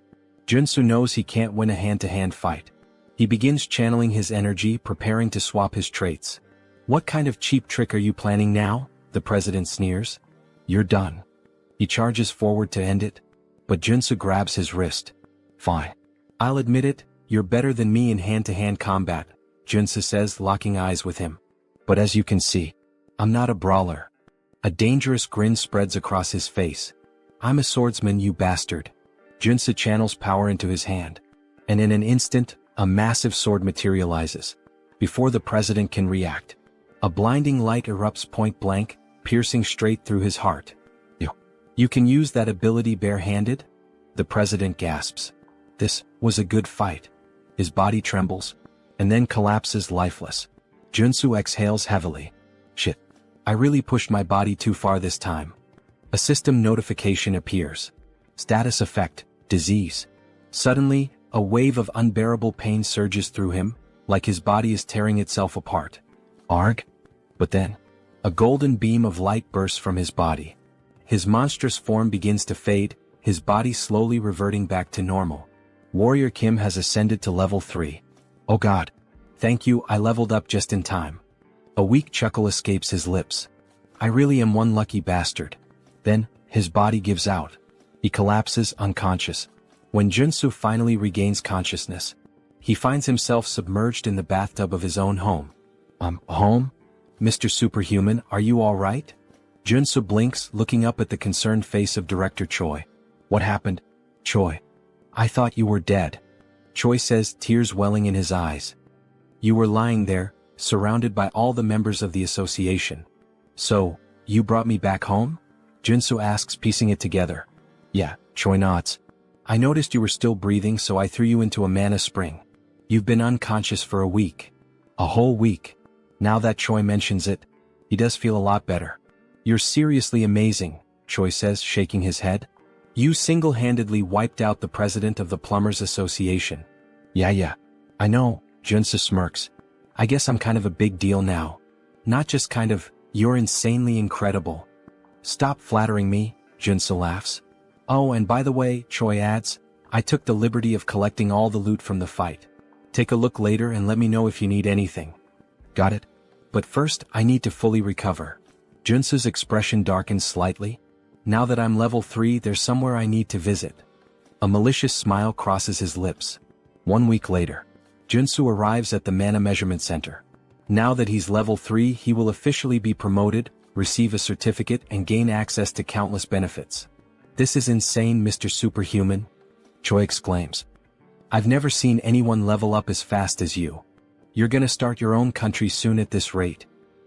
S1: Joonsoo knows he can't win a hand-to-hand fight. He begins channeling his energy, preparing to swap his traits. What kind of cheap trick are you planning now? The president sneers. You're done. He charges forward to end it, but Joonsoo grabs his wrist. Fine. I'll admit it, you're better than me in hand-to-hand combat, Joonsoo says, locking eyes with him. But as you can see, I'm not a brawler. A dangerous grin spreads across his face. "I'm a swordsman, you bastard." Joonsoo channels power into his hand. And in an instant, a massive sword materializes. Before the president can react, a blinding light erupts point blank, piercing straight through his heart. You can use that ability barehanded?" The president gasps. This was a good fight. His body trembles, and then collapses lifeless. Joonsoo exhales heavily. "Shit. I really pushed my body too far this time." A system notification appears. Status effect, disease. Suddenly, a wave of unbearable pain surges through him, like his body is tearing itself apart. Arg? But then, a golden beam of light bursts from his body. His monstrous form begins to fade, his body slowly reverting back to normal. Warrior Kim has ascended to level 3. "Oh god. Thank you, I leveled up just in time." A weak chuckle escapes his lips. "I really am one lucky bastard." Then, his body gives out. He collapses unconscious. When Joonsoo finally regains consciousness, he finds himself submerged in the bathtub of his own home. Home? Mr. Superhuman, are you alright?" Joonsoo blinks, looking up at the concerned face of Director Choi. "What happened, Choi? I thought you were dead." Choi says, tears welling in his eyes. "You were lying there, surrounded by all the members of the association. So, you brought me back home?" Joonsoo asks, piecing it together. "Yeah," Choi nods. "I noticed you were still breathing, so I threw you into a mana spring. You've been unconscious for a week." A whole week. Now that Choi mentions it, he does feel a lot better. "You're seriously amazing," Choi says, shaking his head. "You single-handedly wiped out the president of the Plumbers Association." Yeah. I know," Joonsoo smirks. "I guess I'm kind of a big deal now. Not just kind of, you're insanely incredible." "Stop flattering me," Joonsoo laughs. "Oh, and by the way," Choi adds, "I took the liberty of collecting all the loot from the fight. Take a look later and let me know if you need anything." "Got it. But first, I need to fully recover." Joonsoo's expression darkens slightly. "Now that I'm level 3, there's somewhere I need to visit." A malicious smile crosses his lips. 1 week later, Joonsoo arrives at the Mana Measurement Center. Now that he's level 3, he will officially be promoted, receive a certificate, and gain access to countless benefits. "This is insane, Mr. Superhuman," Choi exclaims. "I've never seen anyone level up as fast as you. You're gonna start your own country soon at this rate."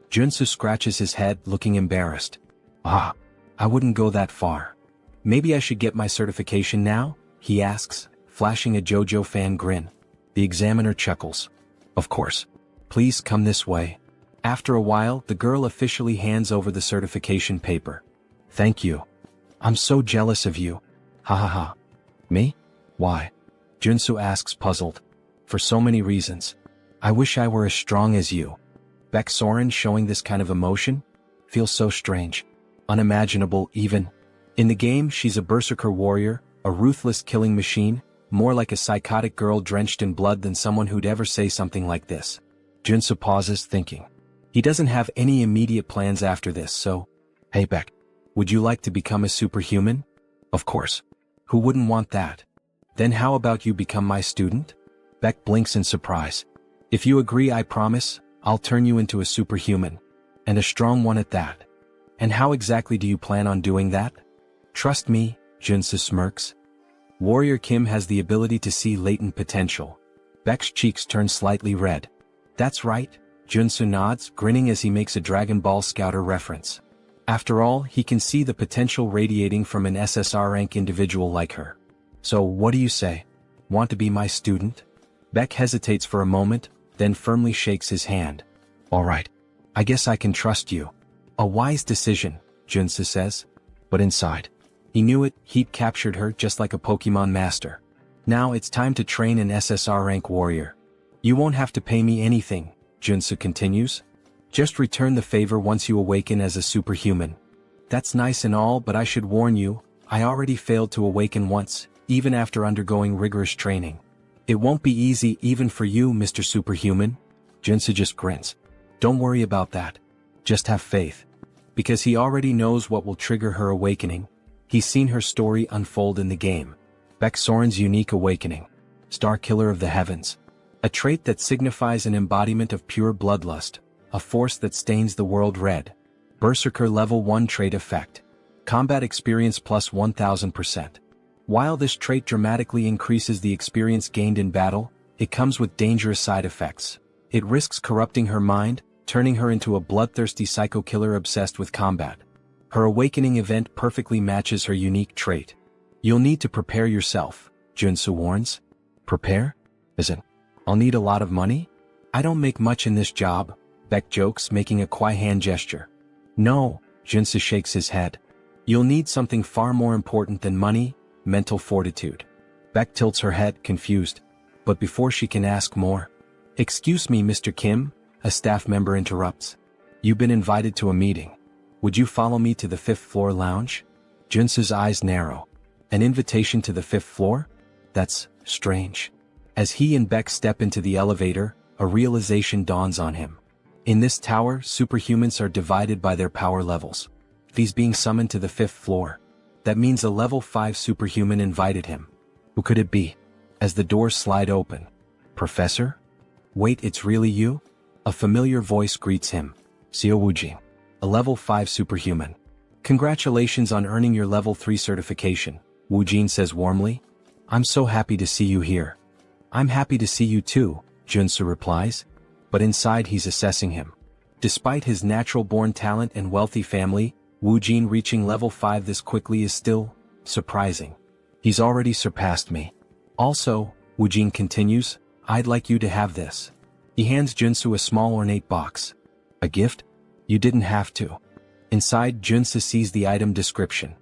S1: Joonsoo scratches his head, looking embarrassed. I wouldn't go that far." "Maybe I should get my certification now?" he asks, flashing a JoJo fan grin. The examiner chuckles. "Of course. Please come this way." After a while, the girl officially hands over the certification paper. "Thank you. I'm so jealous of you." "Ha ha ha." "Me? Why?" Joonsoo asks, puzzled. "For so many reasons. I wish I were as strong as you." Baek Soren showing this kind of emotion? Feels so strange. Unimaginable, even. In the game, she's a berserker warrior, a ruthless killing machine, more like a psychotic girl drenched in blood than someone who'd ever say something like this. Joonsoo pauses, thinking. He doesn't have any immediate plans after this, so... "Hey Baek, would you like to become a superhuman?" "Of course. Who wouldn't want that?" "Then how about you become my student?" Baek blinks in surprise. "If you agree, I promise, I'll turn you into a superhuman. And a strong one at that." "And how exactly do you plan on doing that?" "Trust me," Joonsoo smirks. Warrior Kim has the ability to see latent potential. Baek's cheeks turn slightly red. "That's right," Joonsoo nods, grinning as he makes a Dragon Ball Scouter reference. After all, he can see the potential radiating from an SSR rank individual like her. "So what do you say? Want to be my student?" Baek hesitates for a moment, then firmly shakes his hand. "All right. I guess I can trust you." "A wise decision," Joonsoo says. But inside, he knew it, he'd captured her just like a Pokemon master. Now it's time to train an SSR rank warrior. "You won't have to pay me anything," Joonsoo continues. "Just return the favor once you awaken as a superhuman." "That's nice and all, but I should warn you, I already failed to awaken once, even after undergoing rigorous training. It won't be easy even for you, Mr. Superhuman." Joonsoo just grins. "Don't worry about that. Just have faith." Because he already knows what will trigger her awakening. He's seen her story unfold in the game. Baek Soren's unique awakening. Star Killer of the Heavens. A trait that signifies an embodiment of pure bloodlust, a force that stains the world red. Berserker Level 1 Trait Effect. Combat Experience plus 1000%. While this trait dramatically increases the experience gained in battle, it comes with dangerous side effects. It risks corrupting her mind, turning her into a bloodthirsty psycho-killer obsessed with combat. Her awakening event perfectly matches her unique trait. You'll need to prepare yourself, Joonsoo warns. Prepare? Isn't? I'll need a lot of money? I don't make much in this job, Beck jokes, making a quiet hand gesture. No, Joonsoo shakes his head. You'll need something far more important than money, mental fortitude. Beck tilts her head, confused. But before she can ask more, "Excuse me, Mr. Kim," a staff member interrupts. "You've been invited to a meeting. Would you follow me to the 5th floor lounge?" Joonsoo's eyes narrow. An invitation to the 5th floor? That's strange. As he and Beck step into the elevator, a realization dawns on him. In this tower, superhumans are divided by their power levels. He's being summoned to the 5th floor. That means a level 5 superhuman invited him. Who could it be? As the doors slide open. "Professor? Wait, it's really you?" A familiar voice greets him. Seo Woojin, a level 5 superhuman. "Congratulations on earning your level 3 certification," Woojin says warmly. "I'm so happy to see you here." "I'm happy to see you too," Joonsoo replies. But inside he's assessing him. Despite his natural-born talent and wealthy family, Woojin reaching level 5 this quickly is still surprising. "He's already surpassed me. Also," Woojin continues, "I'd like you to have this." He hands Joonsoo a small ornate box. "A gift? You didn't have to." Inside, Joonsoo sees the item description.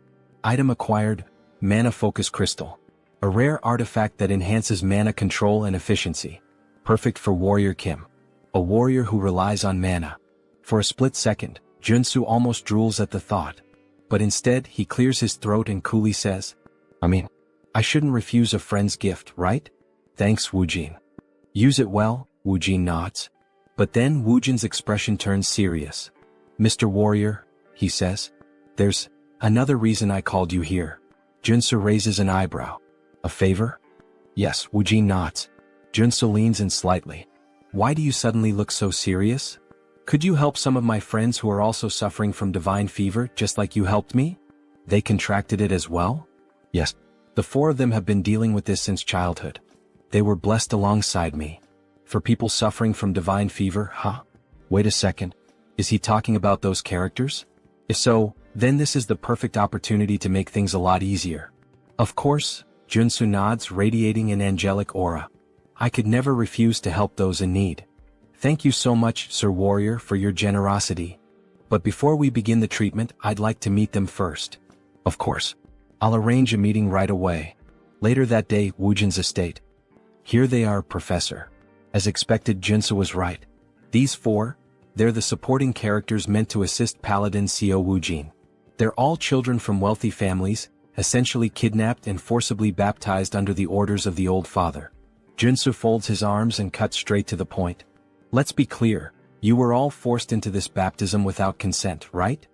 S1: Item acquired, Mana Focus Crystal. A rare artifact that enhances mana control and efficiency. Perfect for Warrior Kim. A warrior who relies on mana. For a split second, Joonsoo almost drools at the thought. But instead, he clears his throat and coolly says, I shouldn't refuse a friend's gift, right? Thanks, Woojin. Use it well, Woojin nods. But then Woojin's expression turns serious. "Mr. Warrior," he says, "there's another reason I called you here." Joonsoo raises an eyebrow. "A favor?" "Yes," Woojin nods. Joonsoo leans in slightly. "Why do you suddenly look so serious? Could you help some of my friends who are also suffering from divine fever just like you helped me? They contracted it as well?" "Yes. The 4 of them have been dealing with this since childhood. They were blessed alongside me. For people suffering from divine fever, huh? Wait a second. Is he talking about those characters? If so, then this is the perfect opportunity to make things a lot easier." "Of course," Joonsoo nods, radiating an angelic aura. "I could never refuse to help those in need. Thank you so much, Sir Warrior, for your generosity. But before we begin the treatment, I'd like to meet them first." "Of course. I'll arrange a meeting right away." Later that day, Woojin's estate. "Here they are, Professor." As expected, Joonsoo was right. These 4, they're the supporting characters meant to assist Paladin Seo Woojin. They're all children from wealthy families, essentially kidnapped and forcibly baptized under the orders of the old father. Joonsoo folds his arms and cuts straight to the point. "Let's be clear, you were all forced into this baptism without consent, right?"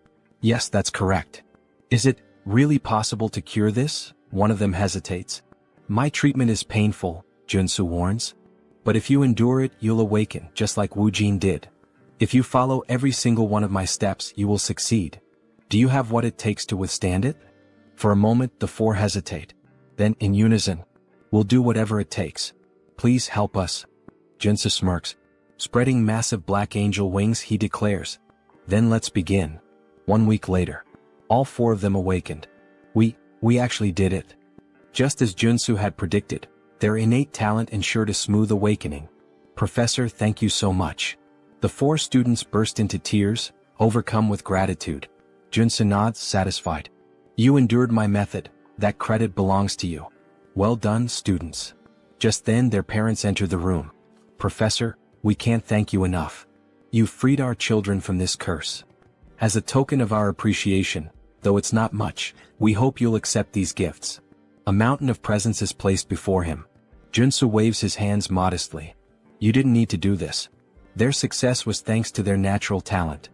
S1: "Yes, that's correct." "Is it really possible to cure this?" One of them hesitates. "My treatment is painful," Joonsoo warns. "But if you endure it, you'll awaken, just like Woojin did. If you follow every single one of my steps, you will succeed. Do you have what it takes to withstand it?" For a moment, the 4 hesitate. Then, in unison, "We'll do whatever it takes. Please help us." Joonsoo smirks. Spreading massive black angel wings, he declares, "Then let's begin." 1 week later, all 4 of them awakened. We actually did it. Just as Joonsoo had predicted, their innate talent ensured a smooth awakening. "Professor, thank you so much." The 4 students burst into tears, overcome with gratitude. Joonsoo nods, satisfied. "You endured my method, that credit belongs to you." "Well done, students." Just then their parents enter the room. "Professor, we can't thank you enough. You've freed our children from this curse. As a token of our appreciation, though it's not much, we hope you'll accept these gifts." A mountain of presents is placed before him. Joonsoo waves his hands modestly. "You didn't need to do this. Their success was thanks to their natural talent."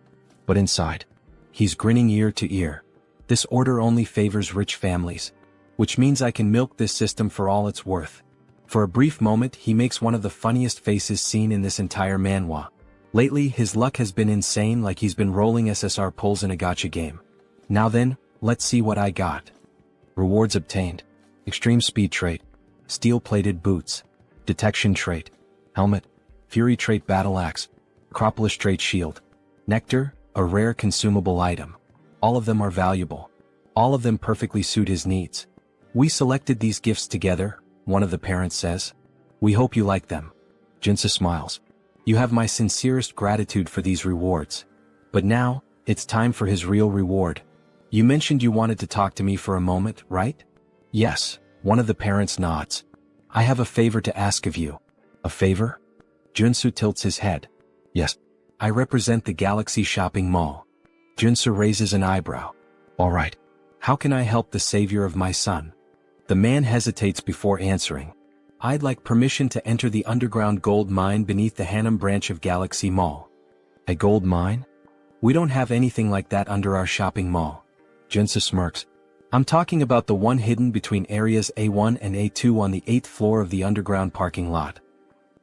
S1: But inside, he's grinning ear to ear. "This order only favors rich families. Which means I can milk this system for all it's worth." For a brief moment, he makes one of the funniest faces seen in this entire manhwa. Lately, his luck has been insane, like he's been rolling SSR pulls in a gacha game. Now then, let's see what I got. Rewards obtained. Extreme speed trait. Steel-plated boots. Detection trait. Helmet. Fury trait battle axe. Acropolis trait shield. Nectar, a rare consumable item. All of them are valuable. All of them perfectly suit his needs. We selected these gifts together, one of the parents says. We hope you like them. Joonsoo smiles. You have my sincerest gratitude for these rewards. But now, it's time for his real reward. You mentioned you wanted to talk to me for a moment, right? Yes, one of the parents nods. I have a favor to ask of you. A favor? Joonsoo tilts his head. Yes. I represent the Galaxy Shopping Mall. Joonsoo raises an eyebrow. All right. How can I help the savior of my son? The man hesitates before answering. I'd like permission to enter the underground gold mine beneath the Harem branch of Galaxy Mall. A gold mine? We don't have anything like that under our shopping mall. Joonsoo smirks. I'm talking about the one hidden between areas A1 and A2 on the 8th floor of the underground parking lot.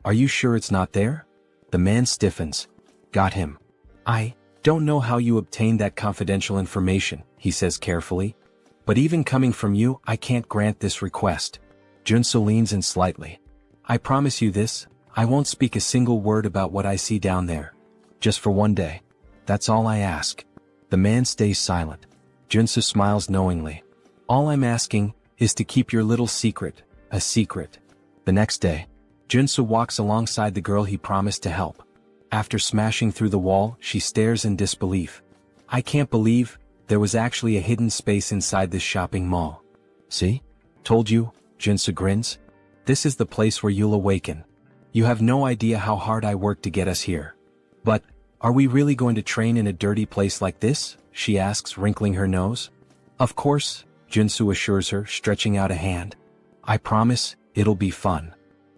S1: Are you sure it's not there? The man stiffens. Got him. I don't know how you obtained that confidential information, he says carefully. But even coming from you, I can't grant this request. Joonsoo leans in slightly. I promise you this, I won't speak a single word about what I see down there. Just for one day. That's all I ask. The man stays silent. Joonsoo smiles knowingly. All I'm asking is to keep your little secret, a secret. The next day, Joonsoo walks alongside the girl he promised to help. After smashing through the wall, she stares in disbelief. I can't believe there was actually a hidden space inside this shopping mall. See? Told you, Joonsoo grins. This is the place where you'll awaken. You have no idea how hard I worked to get us here. But, are we really going to train in a dirty place like this? She asks, wrinkling her nose. Of course, Joonsoo assures her, stretching out a hand. I promise, it'll be fun.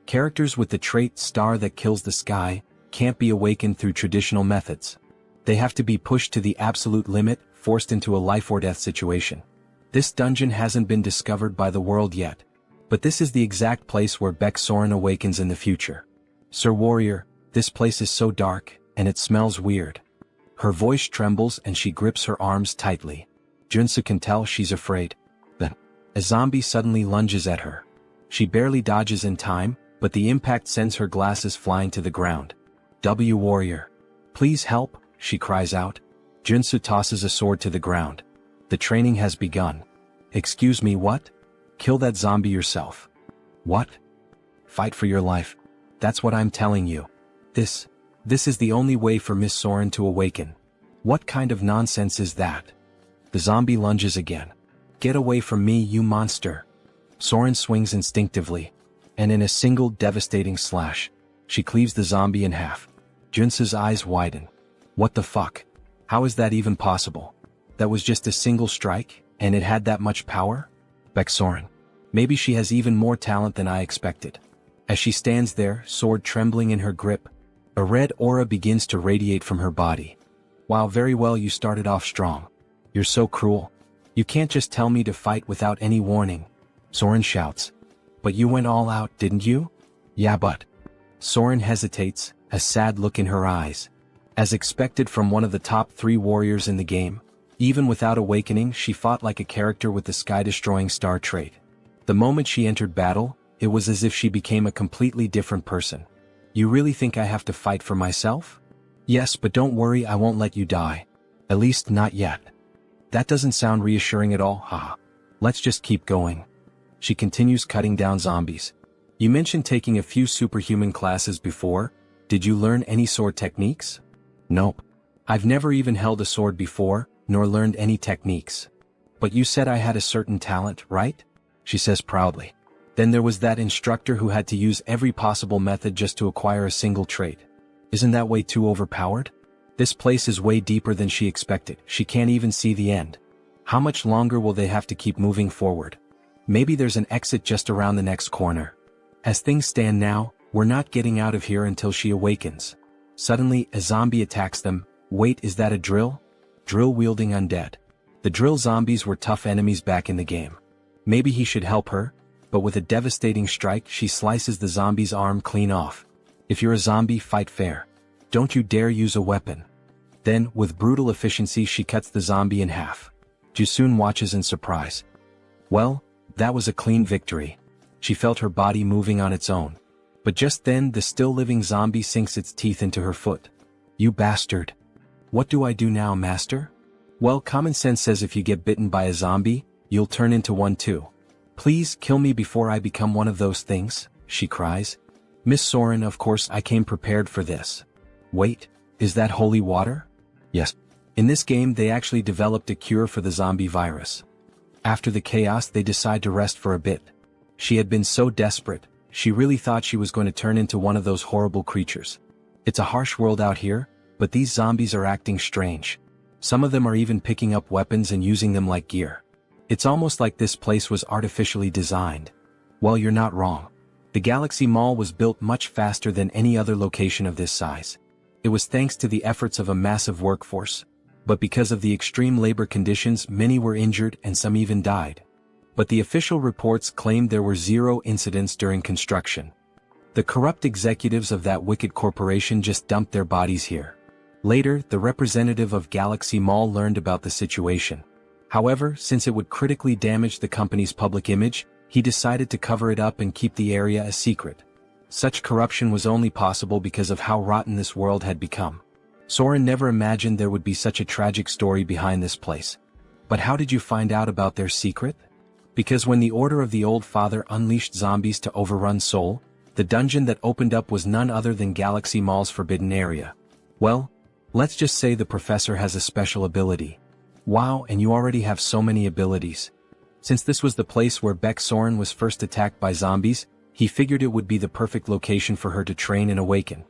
S1: Characters with the trait star that kills the sky can't be awakened through traditional methods. They have to be pushed to the absolute limit, forced into a life or death situation. This dungeon hasn't been discovered by the world yet. But this is the exact place where Baek Soren awakens in the future. Sir Warrior, this place is so dark, and it smells weird. Her voice trembles and she grips her arms tightly. Joonsoo can tell she's afraid. Then, a zombie suddenly lunges at her. She barely dodges in time, but the impact sends her glasses flying to the ground. Warrior. Please help, she cries out. Joonsoo tosses a sword to the ground. The training has begun. Excuse me, what? Kill that zombie yourself. What? Fight for your life. That's what I'm telling you. This is the only way for Miss Soren to awaken. What kind of nonsense is that? The zombie lunges again. Get away from me, you monster. Soren swings instinctively, and in a single devastating slash, she cleaves the zombie in half. Joonsoo's eyes widen. What the fuck? How is that even possible? That was just a single strike, and it had that much power? Baek Soren. Maybe she has even more talent than I expected. As she stands there, sword trembling in her grip, a red aura begins to radiate from her body. Wow, very well, you started off strong. You're so cruel. You can't just tell me to fight without any warning. Soren shouts. But you went all out, didn't you? Yeah, but... Soren hesitates, a sad look in her eyes. As expected from one of the top 3 warriors in the game, even without awakening, she fought like a character with the sky-destroying star trait. The moment she entered battle, it was as if she became a completely different person. You really think I have to fight for myself? Yes, but don't worry, I won't let you die. At least not yet. That doesn't sound reassuring at all, haha. Let's just keep going. She continues cutting down zombies. You mentioned taking a few superhuman classes before. Did you learn any sword techniques? Nope. I've never even held a sword before, nor learned any techniques. But you said I had a certain talent, right? She says proudly. Then there was that instructor who had to use every possible method just to acquire a single trait. Isn't that way too overpowered? This place is way deeper than she expected. She can't even see the end. How much longer will they have to keep moving forward? Maybe there's an exit just around the next corner. As things stand now, we're not getting out of here until she awakens. Suddenly, a zombie attacks them. Wait, is that a drill? Drill-wielding undead. The drill zombies were tough enemies back in the game. Maybe he should help her, but with a devastating strike, she slices the zombie's arm clean off. If you're a zombie, fight fair. Don't you dare use a weapon. Then, with brutal efficiency she cuts the zombie in half. Joonsoo watches in surprise. Well, that was a clean victory. She felt her body moving on its own. But just then the still-living zombie sinks its teeth into her foot. You bastard. What do I do now, master? Well, common sense says if you get bitten by a zombie, you'll turn into one too. Please kill me before I become one of those things, she cries. Miss Soren, of course I came prepared for this. Wait, is that holy water? Yes. In this game they actually developed a cure for the zombie virus. After the chaos they decide to rest for a bit. She had been so desperate, she really thought she was going to turn into one of those horrible creatures. It's a harsh world out here, but these zombies are acting strange. Some of them are even picking up weapons and using them like gear. It's almost like this place was artificially designed. Well, you're not wrong. The Galaxy Mall was built much faster than any other location of this size. It was thanks to the efforts of a massive workforce. But because of the extreme labor conditions, many were injured and some even died. But the official reports claimed there were 0 incidents during construction. The corrupt executives of that wicked corporation just dumped their bodies here. Later, the representative of Galaxy Mall learned about the situation. However, since it would critically damage the company's public image, he decided to cover it up and keep the area a secret. Such corruption was only possible because of how rotten this world had become. Soren never imagined there would be such a tragic story behind this place. But how did you find out about their secret? Because when the Order of the Old Father unleashed zombies to overrun Seoul, the dungeon that opened up was none other than Galaxy Mall's forbidden area. Well, let's just say the professor has a special ability. Wow, and you already have so many abilities. Since this was the place where Beck Soren was first attacked by zombies, he figured it would be the perfect location for her to train and awaken.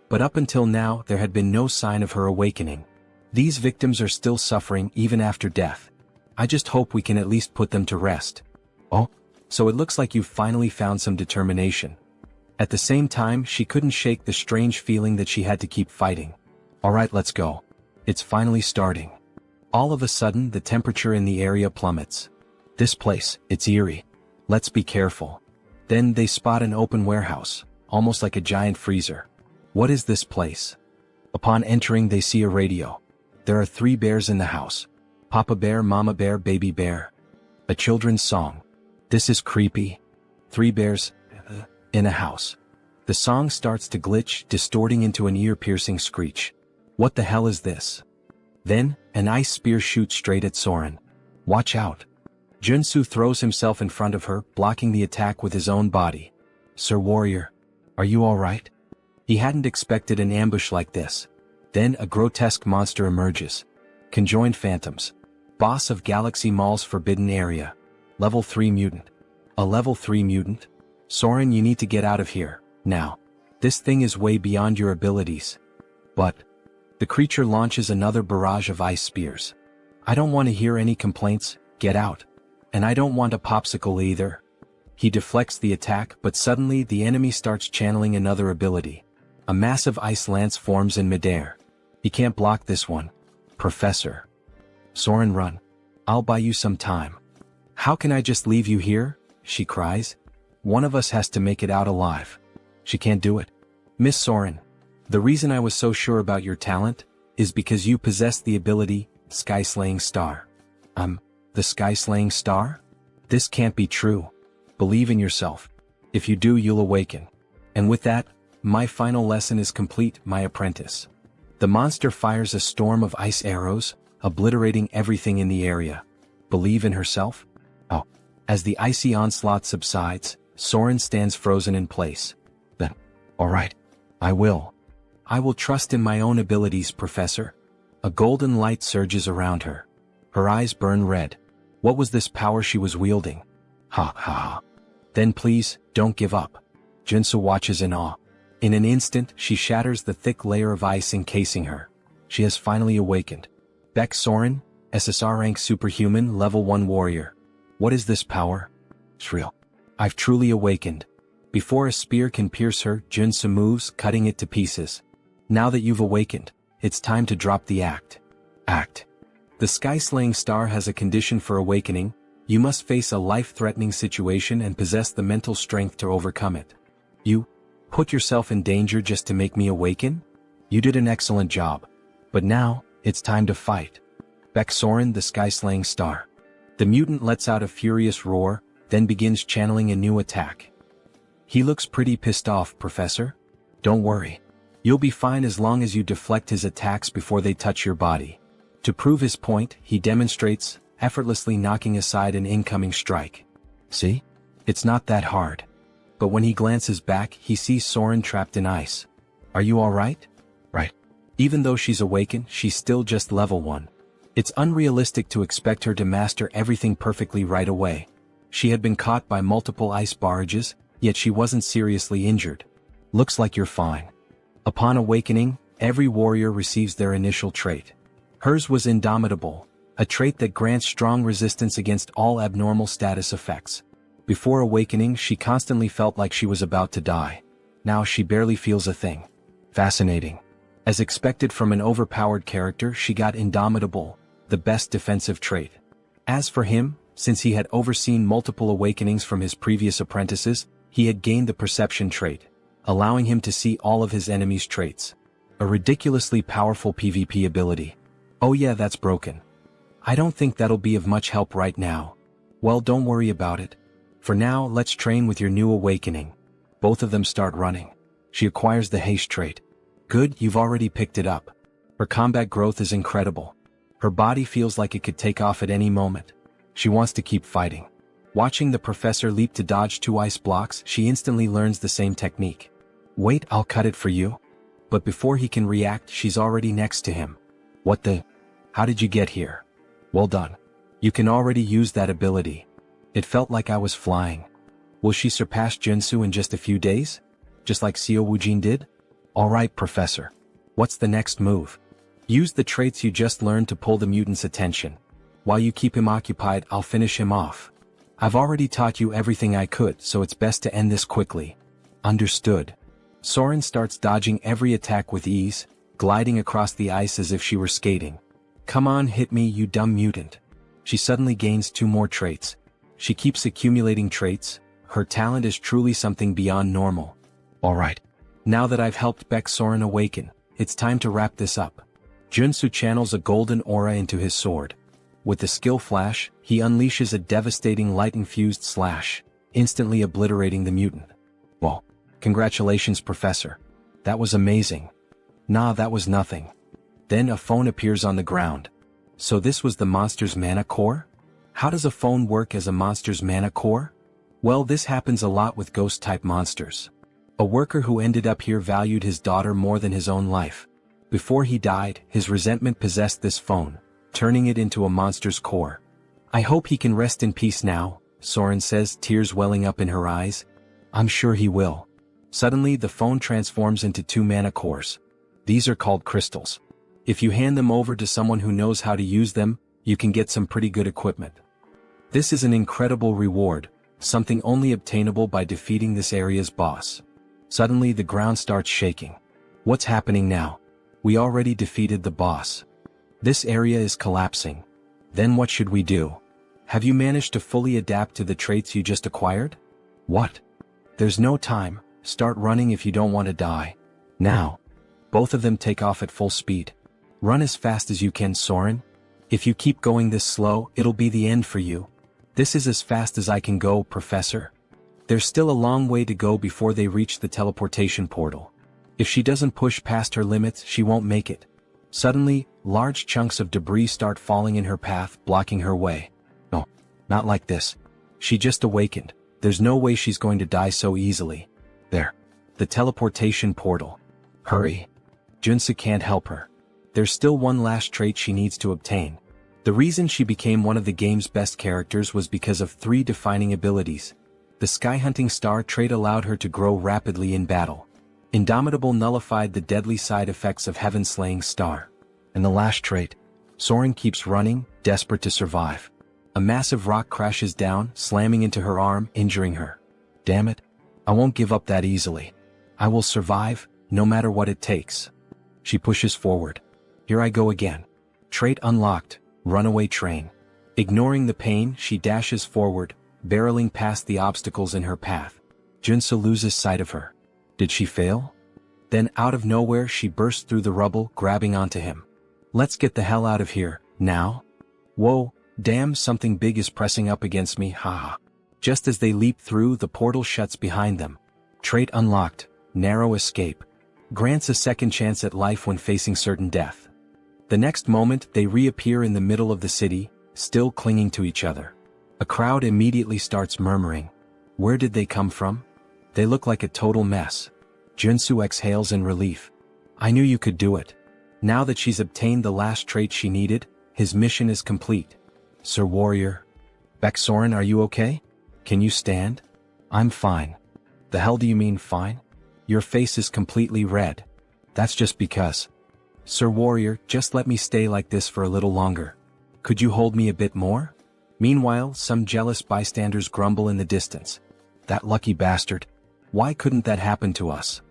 S1: But up until now there had been no sign of her awakening. These victims are still suffering even after death. I just hope we can at least put them to rest. Oh, so it looks like you've finally found some determination. At the same time she couldn't shake the strange feeling that she had to keep fighting. Alright, let's go. It's finally starting. All of a sudden the temperature in the area plummets. This place, it's eerie. Let's be careful. Then they spot an open warehouse, almost like a giant freezer. What is this place? Upon entering they see a radio. There are 3 bears in the house. Papa bear, mama bear, baby bear. A children's song. This is creepy. 3 bears in a house. The song starts to glitch, distorting into an ear-piercing screech. What the hell is this? Then, an ice spear shoots straight at Soren. Watch out. Joonsoo throws himself in front of her, blocking the attack with his own body. Sir Warrior, are you alright? He hadn't expected an ambush like this. Then a grotesque monster emerges. Conjoined Phantoms. Boss of Galaxy Mall's forbidden area. Level 3 mutant. A level 3 mutant? Soren, you need to get out of here, now. This thing is way beyond your abilities. But the creature launches another barrage of ice spears. I don't want to hear any complaints, get out. And I don't want a popsicle either. He deflects the attack, but suddenly the enemy starts channeling another ability. A massive ice lance forms in midair. He can't block this one. Professor. Soren, run. I'll buy you some time. How can I just leave you here? She cries. One of us has to make it out alive. She can't do it. Miss Soren, the reason I was so sure about your talent is because you possess the ability, Sky-Slaying Star. The Sky-Slaying Star? This can't be true. Believe in yourself. If you do, you'll awaken. And with that, my final lesson is complete, my apprentice. The monster fires a storm of ice arrows, obliterating everything in the area. Believe in herself? Oh. As the icy onslaught subsides, Soren stands frozen in place. Then, alright. I will. I will trust in my own abilities, Professor. A golden light surges around her. Her eyes burn red. What was this power she was wielding? Ha ha ha. Then please, don't give up. Joonsoo watches in awe. In an instant, she shatters the thick layer of ice encasing her. She has finally awakened. Beck Soren, SSR rank superhuman, level 1 warrior. What is this power? Shrill. I've truly awakened. Before a spear can pierce her, Joonsoo moves, cutting it to pieces. Now that you've awakened, it's time to drop the act. The Sky-Slaying Star has a condition for awakening. You must face a life-threatening situation and possess the mental strength to overcome it. You put yourself in danger just to make me awaken? You did an excellent job. But now, it's time to fight. Baek Soren, the sky-slaying star. The mutant lets out a furious roar, then begins channeling a new attack. He looks pretty pissed off, Professor. Don't worry. You'll be fine as long as you deflect his attacks before they touch your body. To prove his point, he demonstrates, effortlessly knocking aside an incoming strike. See? It's not that hard. But when he glances back, he sees Soren trapped in ice. Are you alright? Right. Even though she's awakened, she's still just level 1. It's unrealistic to expect her to master everything perfectly right away. She had been caught by multiple ice barrages, yet she wasn't seriously injured. Looks like you're fine. Upon awakening, every warrior receives their initial trait. Hers was indomitable, a trait that grants strong resistance against all abnormal status effects. Before awakening, she constantly felt like she was about to die. Now she barely feels a thing. Fascinating. As expected from an overpowered character, she got indomitable, the best defensive trait. As for him, since he had overseen multiple awakenings from his previous apprentices, he had gained the perception trait, allowing him to see all of his enemies' traits. A ridiculously powerful PvP ability. Oh yeah, that's broken. I don't think that'll be of much help right now. Well, don't worry about it. For now, let's train with your new awakening. Both of them start running. She acquires the haste trait. Good, you've already picked it up. Her combat growth is incredible. Her body feels like it could take off at any moment. She wants to keep fighting. Watching the professor leap to dodge 2 ice blocks, she instantly learns the same technique. Wait, I'll cut it for you. But before he can react, she's already next to him. What the? How did you get here? Well done. You can already use that ability. It felt like I was flying. Will she surpass Joonsoo in just a few days? Just like Seo Woojin did? Alright, Professor. What's the next move? Use the traits you just learned to pull the mutant's attention. While you keep him occupied, I'll finish him off. I've already taught you everything I could, so it's best to end this quickly. Understood. Soren starts dodging every attack with ease, gliding across the ice as if she were skating. Come on, hit me, you dumb mutant. She suddenly gains 2 more traits. She keeps accumulating traits. Her talent is truly something beyond normal. Alright. Now that I've helped Baek Soren awaken, it's time to wrap this up. Joonsoo channels a golden aura into his sword. With the skill flash, he unleashes a devastating light-infused slash, instantly obliterating the mutant. Well, congratulations, Professor. That was amazing. Nah, that was nothing. Then a phone appears on the ground. So this was the monster's mana core? How does a phone work as a monster's mana core? Well, this happens a lot with ghost-type monsters. A worker who ended up here valued his daughter more than his own life. Before he died, his resentment possessed this phone, turning it into a monster's core. I hope he can rest in peace now, Soren says, tears welling up in her eyes. I'm sure he will. Suddenly, the phone transforms into 2 mana cores. These are called crystals. If you hand them over to someone who knows how to use them, you can get some pretty good equipment. This is an incredible reward, something only obtainable by defeating this area's boss. Suddenly, the ground starts shaking. What's happening now? We already defeated the boss. This area is collapsing. Then what should we do? Have you managed to fully adapt to the traits you just acquired? What? There's no time. Start running if you don't want to die. Now. Both of them take off at full speed. Run as fast as you can, Soren. If you keep going this slow, it'll be the end for you. This is as fast as I can go, Professor. There's still a long way to go before they reach the teleportation portal. If she doesn't push past her limits, she won't make it. Suddenly, large chunks of debris start falling in her path, blocking her way. No, not like this. She just awakened. There's no way she's going to die so easily. There. The teleportation portal. Hurry. Joonsoo can't help her. There's still one last trait she needs to obtain. The reason she became one of the game's best characters was because of 3 defining abilities. The Sky Hunting Star trait allowed her to grow rapidly in battle. Indomitable nullified the deadly side effects of Heaven Slaying Star. And the last trait. Soren keeps running, desperate to survive. A massive rock crashes down, slamming into her arm, injuring her. Damn it. I won't give up that easily. I will survive, no matter what it takes. She pushes forward. Here I go again. Trait unlocked, runaway train. Ignoring the pain, she dashes forward, barreling past the obstacles in her path. Joonsoo loses sight of her. Did she fail? Then out of nowhere she burst through the rubble, grabbing onto him. Let's get the hell out of here, now? Whoa, damn, something big is pressing up against me, haha. Just as they leap through, the portal shuts behind them. Trait unlocked, narrow escape. Grants a second chance at life when facing certain death. The next moment, they reappear in the middle of the city, still clinging to each other. A crowd immediately starts murmuring. Where did they come from? They look like a total mess. Joonsoo exhales in relief. I knew you could do it. Now that she's obtained the last trait she needed, his mission is complete. Sir Warrior. Baeksoren, are you okay? Can you stand? I'm fine. The hell do you mean fine? Your face is completely red. That's just because. Sir Warrior, just let me stay like this for a little longer. Could you hold me a bit more? Meanwhile, some jealous bystanders grumble in the distance. That lucky bastard. Why couldn't that happen to us?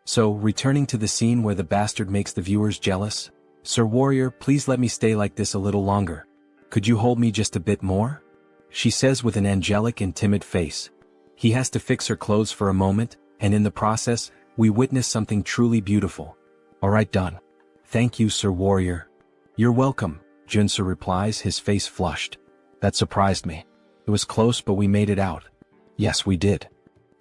S1: So, returning to the scene where the bastard makes the viewers jealous. Sir Warrior, please let me stay like this a little longer. Could you hold me just a bit more? She says with an angelic and timid face. He has to fix her clothes for a moment, and in the process, we witness something truly beautiful. Alright, done. Thank you, Sir Warrior. You're welcome, Joonsoo replies, his face flushed. That surprised me. It was close, but we made it out. Yes, we did.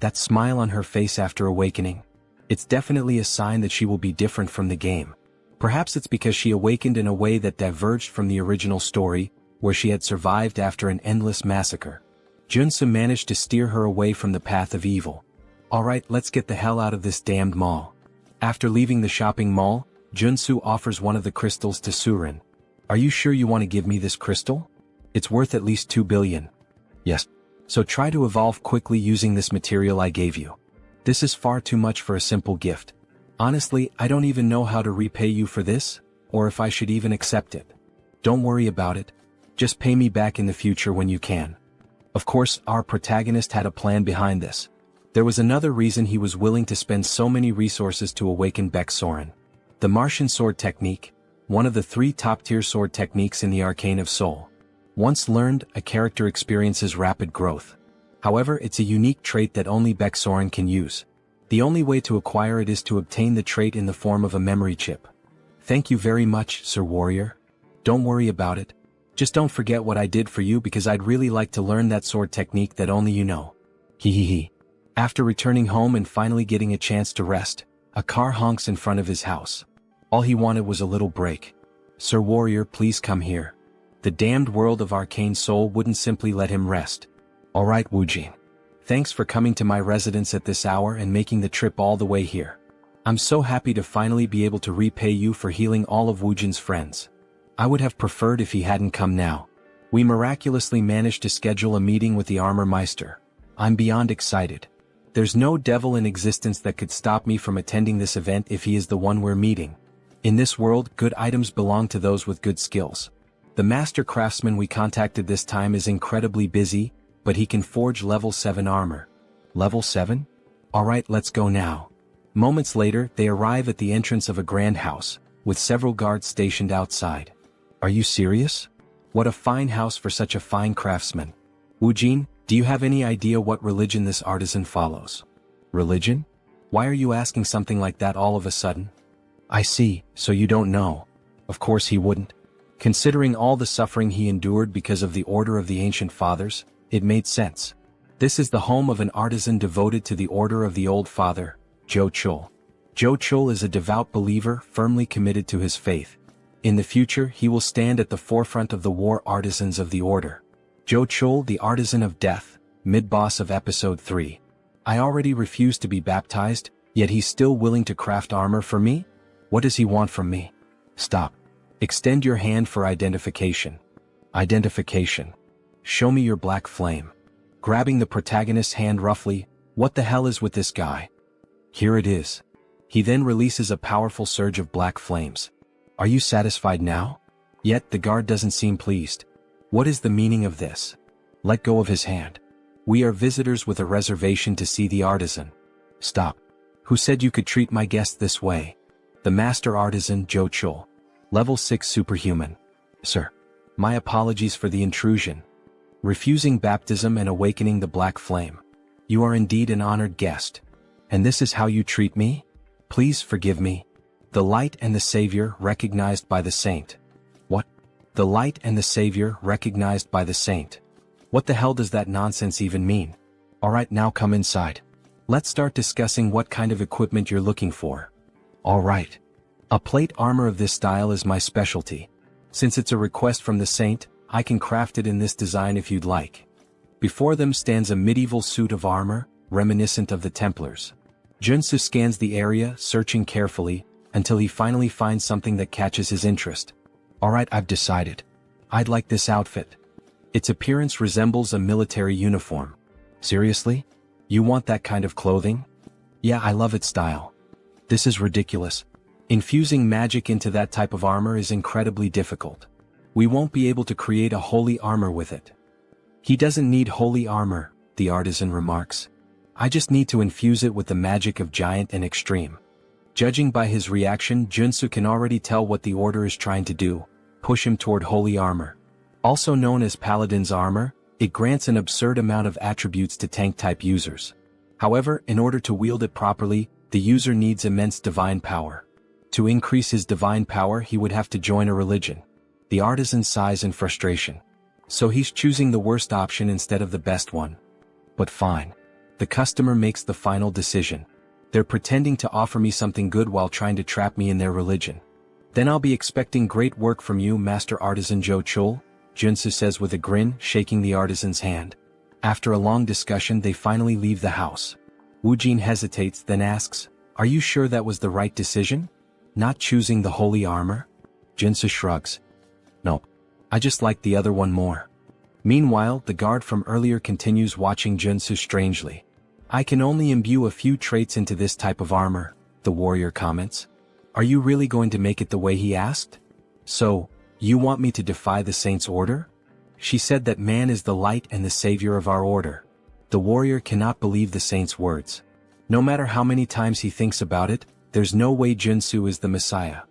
S1: That smile on her face after awakening. It's definitely a sign that she will be different from the game. Perhaps it's because she awakened in a way that diverged from the original story, where she had survived after an endless massacre. Joonsoo managed to steer her away from the path of evil. Alright, let's get the hell out of this damned mall. After leaving the shopping mall, Joonsoo offers one of the crystals to Surin. Are you sure you want to give me this crystal? It's worth at least 2 billion. Yes. So try to evolve quickly using this material I gave you. This is far too much for a simple gift. Honestly, I don't even know how to repay you for this, or if I should even accept it. Don't worry about it. Just pay me back in the future when you can. Of course, our protagonist had a plan behind this. There was another reason he was willing to spend so many resources to awaken Baeksoren. The Martian sword technique, one of the 3 top-tier sword techniques in the Arcane Seoul. Once learned, a character experiences rapid growth. However, it's a unique trait that only Baeksoren can use. The only way to acquire it is to obtain the trait in the form of a memory chip. Thank you very much, Sir Warrior. Don't worry about it. Just don't forget what I did for you, because I'd really like to learn that sword technique that only you know. Hehehe. After returning home and finally getting a chance to rest, a car honks in front of his house. All he wanted was a little break. Sir Warrior, please come here. The damned world of Arcane Seoul wouldn't simply let him rest. Alright, Woojin. Thanks for coming to my residence at this hour and making the trip all the way here. I'm so happy to finally be able to repay you for healing all of Woojin's friends. I would have preferred if he hadn't come now. We miraculously managed to schedule a meeting with the Armor Meister. I'm beyond excited. There's no devil in existence that could stop me from attending this event if he is the one we're meeting. In this world, good items belong to those with good skills. The master craftsman we contacted this time is incredibly busy, but he can forge level 7 armor. Level 7? Alright, let's go now. Moments later, they arrive at the entrance of a grand house, with several guards stationed outside. Are you serious? What a fine house for such a fine craftsman. Woojin, do you have any idea what religion this artisan follows? Religion? Why are you asking something like that all of a sudden? I see, so you don't know. Of course he wouldn't. Considering all the suffering he endured because of the Order of the Ancient Fathers, it made sense. This is the home of an artisan devoted to the Order of the Old Father, Joonsoo. Joonsoo is a devout believer firmly committed to his faith. In the future, he will stand at the forefront of the war artisans of the Order. Joonsoo, the Artisan of Death, mid-boss of Episode 3. I already refused to be baptized, yet he's still willing to craft armor for me? What does he want from me? Stop. Extend your hand for identification. Identification. Show me your black flame. Grabbing the protagonist's hand roughly, what the hell is with this guy? Here it is. He then releases a powerful surge of black flames. Are you satisfied now? Yet the guard doesn't seem pleased. What is the meaning of this? Let go of his hand. We are visitors with a reservation to see the artisan. Stop. Who said you could treat my guest this way? The master artisan, Joonsoo. Level 6 superhuman. Sir. My apologies for the intrusion. Refusing baptism and awakening the black flame. You are indeed an honored guest. And this is how you treat me? Please forgive me. The light and the savior recognized by the saint. What? The light and the savior recognized by the saint. What the hell does that nonsense even mean? Alright, now come inside. Let's start discussing what kind of equipment you're looking for. Alright. A plate armor of this style is my specialty. Since it's a request from the saint, I can craft it in this design if you'd like. Before them stands a medieval suit of armor, reminiscent of the Templars. Joonsoo scans the area, searching carefully, until he finally finds something that catches his interest. Alright, I've decided. I'd like this outfit. Its appearance resembles a military uniform. Seriously? You want that kind of clothing? Yeah, I love its style. This is ridiculous. Infusing magic into that type of armor is incredibly difficult. We won't be able to create a holy armor with it. He doesn't need holy armor, the artisan remarks. I just need to infuse it with the magic of giant and extreme. Judging by his reaction, Joonsoo can already tell what the order is trying to do, push him toward holy armor. Also known as Paladin's armor, it grants an absurd amount of attributes to tank-type users. However, in order to wield it properly, the user needs immense divine power. To increase his divine power, he would have to join a religion. The artisan sighs in frustration. So he's choosing the worst option instead of the best one. But fine. The customer makes the final decision. They're pretending to offer me something good while trying to trap me in their religion. Then I'll be expecting great work from you, Master Artisan Joonsoo, Joonsoo says with a grin, shaking the artisan's hand. After a long discussion, they finally leave the house. Woojin hesitates, then asks, "Are you sure that was the right decision? Not choosing the holy armor?" Joonsoo shrugs. "Nope. I just like the other one more." Meanwhile, the guard from earlier continues watching Joonsoo strangely. "I can only imbue a few traits into this type of armor," the warrior comments. "Are you really going to make it the way he asked? So, you want me to defy the saint's order? She said that man is the light and the savior of our order." The warrior cannot believe the saint's words. No matter how many times he thinks about it, there's no way Joonsoo is the Messiah.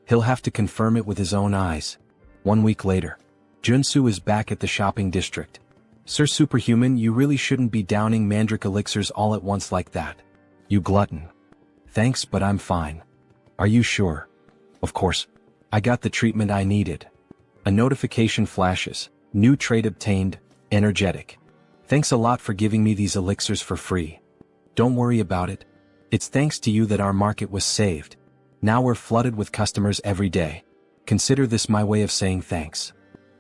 S1: He'll have to confirm it with his own eyes. 1 week later, Joonsoo is back at the shopping district. "Sir Superhuman, you really shouldn't be downing mandrake elixirs all at once like that. You glutton." "Thanks, but I'm fine." "Are you sure?" "Of course. I got the treatment I needed." A notification flashes. "New trait obtained, energetic. Thanks a lot for giving me these elixirs for free." "Don't worry about it. It's thanks to you that our market was saved. Now we're flooded with customers every day. Consider this my way of saying thanks."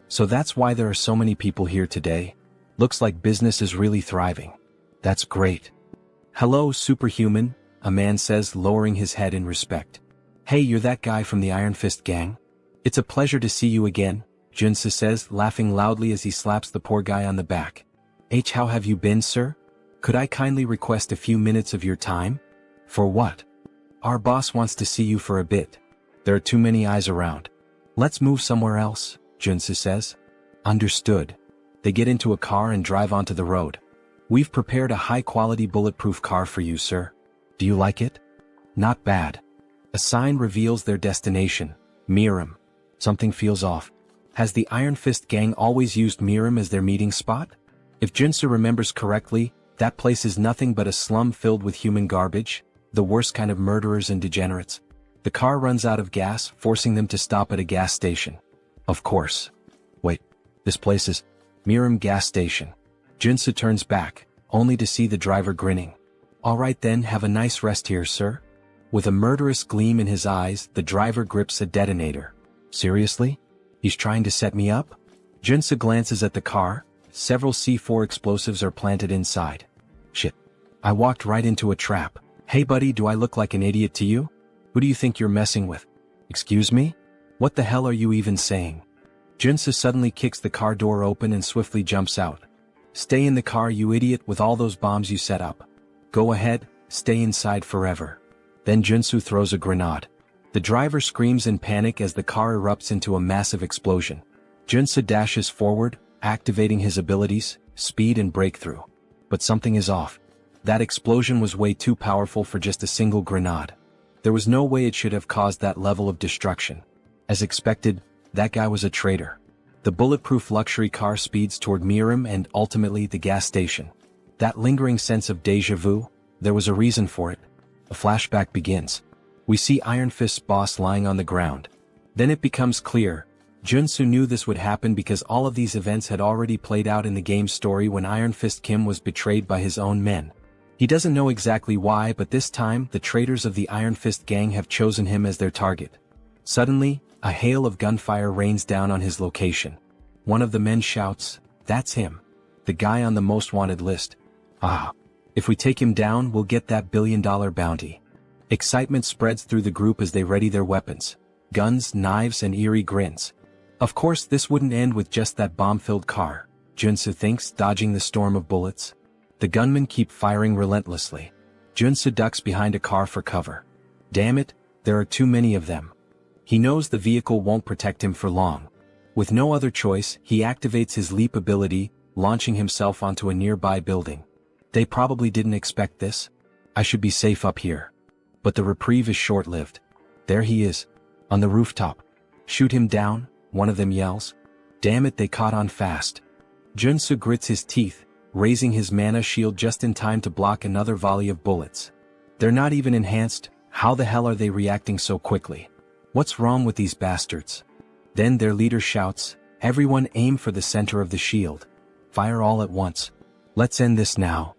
S1: "So that's why there are so many people here today? Looks like business is really thriving." "That's great." "Hello, Superhuman," a man says, lowering his head in respect. "Hey, you're that guy from the Iron Fist gang? It's a pleasure to see you again," Joonsoo says, laughing loudly as he slaps the poor guy on the back. How have you been, sir? Could I kindly request a few minutes of your time?" "For what?" "Our boss wants to see you for a bit. There are too many eyes around." "Let's move somewhere else," Joonsoo says. "Understood." They get into a car and drive onto the road. "We've prepared a high-quality bulletproof car for you, sir. Do you like it?" "Not bad." A sign reveals their destination, Miram. Something feels off. Has the Iron Fist gang always used Miram as their meeting spot? If Joonsoo remembers correctly, that place is nothing but a slum filled with human garbage, the worst kind of murderers and degenerates. The car runs out of gas, forcing them to stop at a gas station. Of course. Wait, this place is Miram gas station. Joonsoo turns back, only to see the driver grinning. "Alright then, have a nice rest here, sir." With a murderous gleam in his eyes, the driver grips a detonator. "Seriously? He's trying to set me up?" Joonsoo glances at the car. Several C4 explosives are planted inside. "Shit. I walked right into a trap. Hey buddy, do I look like an idiot to you? Who do you think you're messing with?" "Excuse me? What the hell are you even saying?" Joonsoo suddenly kicks the car door open and swiftly jumps out. "Stay in the car, you idiot, with all those bombs you set up. Go ahead, stay inside forever." Then Joonsoo throws a grenade. The driver screams in panic as the car erupts into a massive explosion. Joonsoo dashes forward, activating his abilities, speed and breakthrough. But something is off. That explosion was way too powerful for just a single grenade. There was no way it should have caused that level of destruction. As expected, that guy was a traitor. The bulletproof luxury car speeds toward Miram and ultimately the gas station. That lingering sense of déjà vu, there was a reason for it. A flashback begins. We see Iron Fist's boss lying on the ground. Then it becomes clear, Joonsoo knew this would happen because all of these events had already played out in the game's story when Iron Fist Kim was betrayed by his own men. He doesn't know exactly why, but this time the traitors of the Iron Fist gang have chosen him as their target. Suddenly, a hail of gunfire rains down on his location. One of the men shouts, "That's him. The guy on the most wanted list. Ah. If we take him down, we'll get that billion-dollar bounty." Excitement spreads through the group as they ready their weapons. Guns, knives, and eerie grins. Of course this wouldn't end with just that bomb-filled car, Joonsoo thinks, dodging the storm of bullets. The gunmen keep firing relentlessly. Joonsoo ducks behind a car for cover. Damn it, there are too many of them. He knows the vehicle won't protect him for long. With no other choice, he activates his leap ability, launching himself onto a nearby building. They probably didn't expect this. I should be safe up here. But the reprieve is short-lived. There he is. On the rooftop. Shoot him down, one of them yells. Damn it, they caught on fast. Joonsoo grits his teeth, raising his mana shield just in time to block another volley of bullets. They're not even enhanced. How the hell are they reacting so quickly? What's wrong with these bastards? Then their leader shouts, "Everyone aim for the center of the shield. Fire all at once. Let's end this now."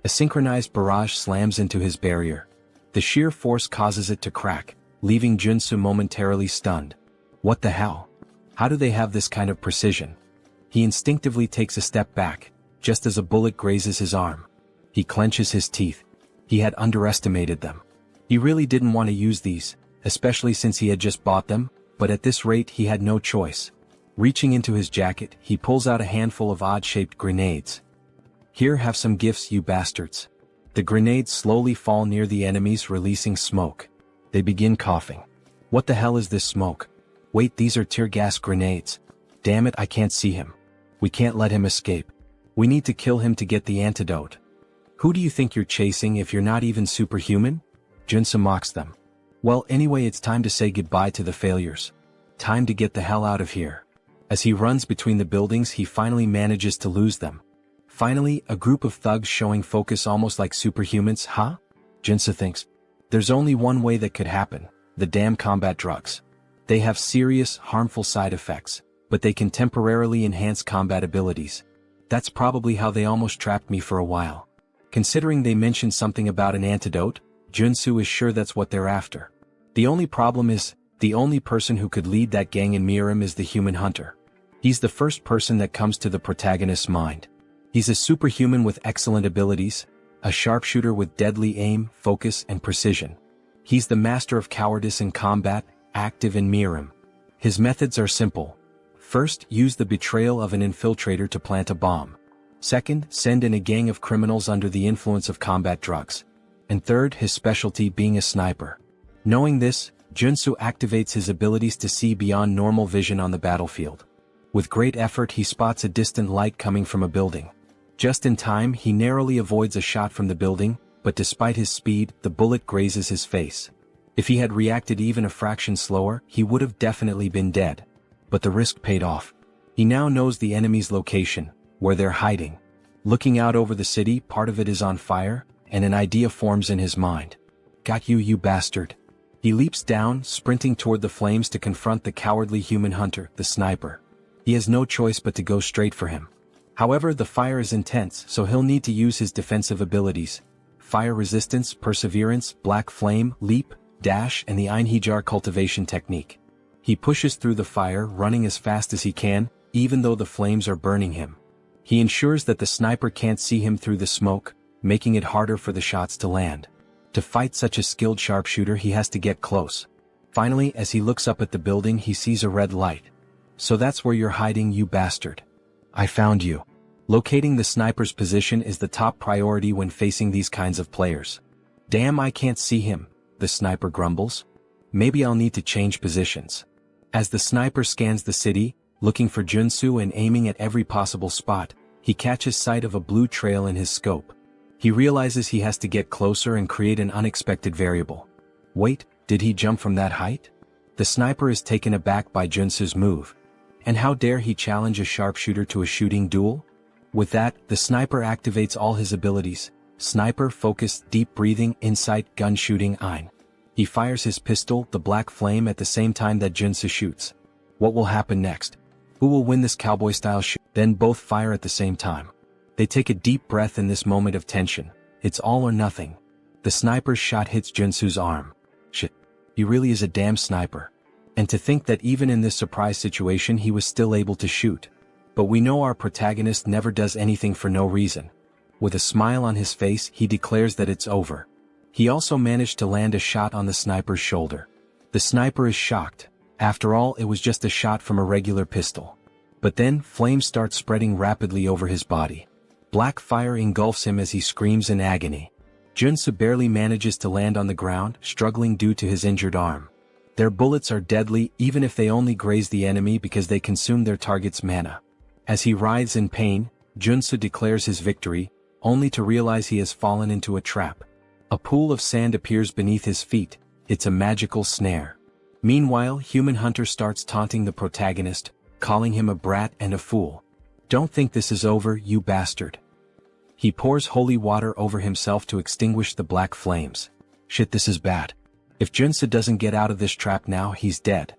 S1: A synchronized barrage slams into his barrier. The sheer force causes it to crack, leaving Joonsoo momentarily stunned. What the hell? How do they have this kind of precision? He instinctively takes a step back, just as a bullet grazes his arm. He clenches his teeth. He had underestimated them. He really didn't want to use these, especially since he had just bought them, but at this rate he had no choice. Reaching into his jacket, he pulls out a handful of odd-shaped grenades. "Here, have some gifts, you bastards." The grenades slowly fall near the enemies, releasing smoke. They begin coughing. What the hell is this smoke? Wait, these are tear gas grenades. Damn it, I can't see him. We can't let him escape. We need to kill him to get the antidote. Who do you think you're chasing if you're not even superhuman? Joonsoo mocks them. Well, anyway, it's time to say goodbye to the failures. Time to get the hell out of here. As he runs between the buildings, he finally manages to lose them. Finally, a group of thugs showing focus almost like superhumans, huh? Joonsoo thinks. There's only one way that could happen, the damn combat drugs. They have serious, harmful side effects, but they can temporarily enhance combat abilities. That's probably how they almost trapped me for a while. Considering they mentioned something about an antidote, Joonsoo is sure that's what they're after. The only problem is, the only person who could lead that gang in Miram is the human hunter. He's the first person that comes to the protagonist's mind. He's a superhuman with excellent abilities, a sharpshooter with deadly aim, focus, and precision. He's the master of cowardice in combat, active in Miram. His methods are simple. First, use the betrayal of an infiltrator to plant a bomb. Second, send in a gang of criminals under the influence of combat drugs. And third, his specialty being a sniper. Knowing this, Joonsoo activates his abilities to see beyond normal vision on the battlefield. With great effort, he spots a distant light coming from a building. Just in time, he narrowly avoids a shot from the building, but despite his speed, the bullet grazes his face. If he had reacted even a fraction slower, he would have definitely been dead. But the risk paid off. He now knows the enemy's location, where they're hiding. Looking out over the city, part of it is on fire, and an idea forms in his mind. Got you, you bastard. He leaps down, sprinting toward the flames to confront the cowardly human hunter, the sniper. He has no choice but to go straight for him. However, the fire is intense, so he'll need to use his defensive abilities. Fire resistance, perseverance, black flame, leap, dash, and the Einhijar cultivation technique. He pushes through the fire, running as fast as he can, even though the flames are burning him. He ensures that the sniper can't see him through the smoke, making it harder for the shots to land. To fight such a skilled sharpshooter, he has to get close. Finally, as he looks up at the building, he sees a red light. So that's where you're hiding, you bastard. I found you. Locating the sniper's position is the top priority when facing these kinds of players. Damn, I can't see him, the sniper grumbles. Maybe I'll need to change positions. As the sniper scans the city, looking for Joonsoo and aiming at every possible spot, he catches sight of a blue trail in his scope. He realizes he has to get closer and create an unexpected variable. Wait, did he jump from that height? The sniper is taken aback by Joonsoo's move. And how dare he challenge a sharpshooter to a shooting duel? With that, the sniper activates all his abilities: sniper, focus, deep breathing, insight, gun shooting, ein. He fires his pistol, the black flame, at the same time that Joonsoo shoots. What will happen next? Who will win this cowboy-style shoot? Then both fire at the same time. They take a deep breath in this moment of tension. It's all or nothing. The sniper's shot hits Joonsoo's arm. Shit. He really is a damn sniper. And to think that even in this surprise situation he was still able to shoot. But we know our protagonist never does anything for no reason. With a smile on his face, he declares that it's over. He also managed to land a shot on the sniper's shoulder. The sniper is shocked. After all, it was just a shot from a regular pistol. But then, flames start spreading rapidly over his body. Black fire engulfs him as he screams in agony. Joonsoo barely manages to land on the ground, struggling due to his injured arm. Their bullets are deadly even if they only graze the enemy because they consume their target's mana. As he writhes in pain, Joonsoo declares his victory, only to realize he has fallen into a trap. A pool of sand appears beneath his feet. It's a magical snare. Meanwhile, Human Hunter starts taunting the protagonist, calling him a brat and a fool. Don't think this is over, you bastard. He pours holy water over himself to extinguish the black flames. Shit, this is bad. If Joonsoo doesn't get out of this trap now, he's dead.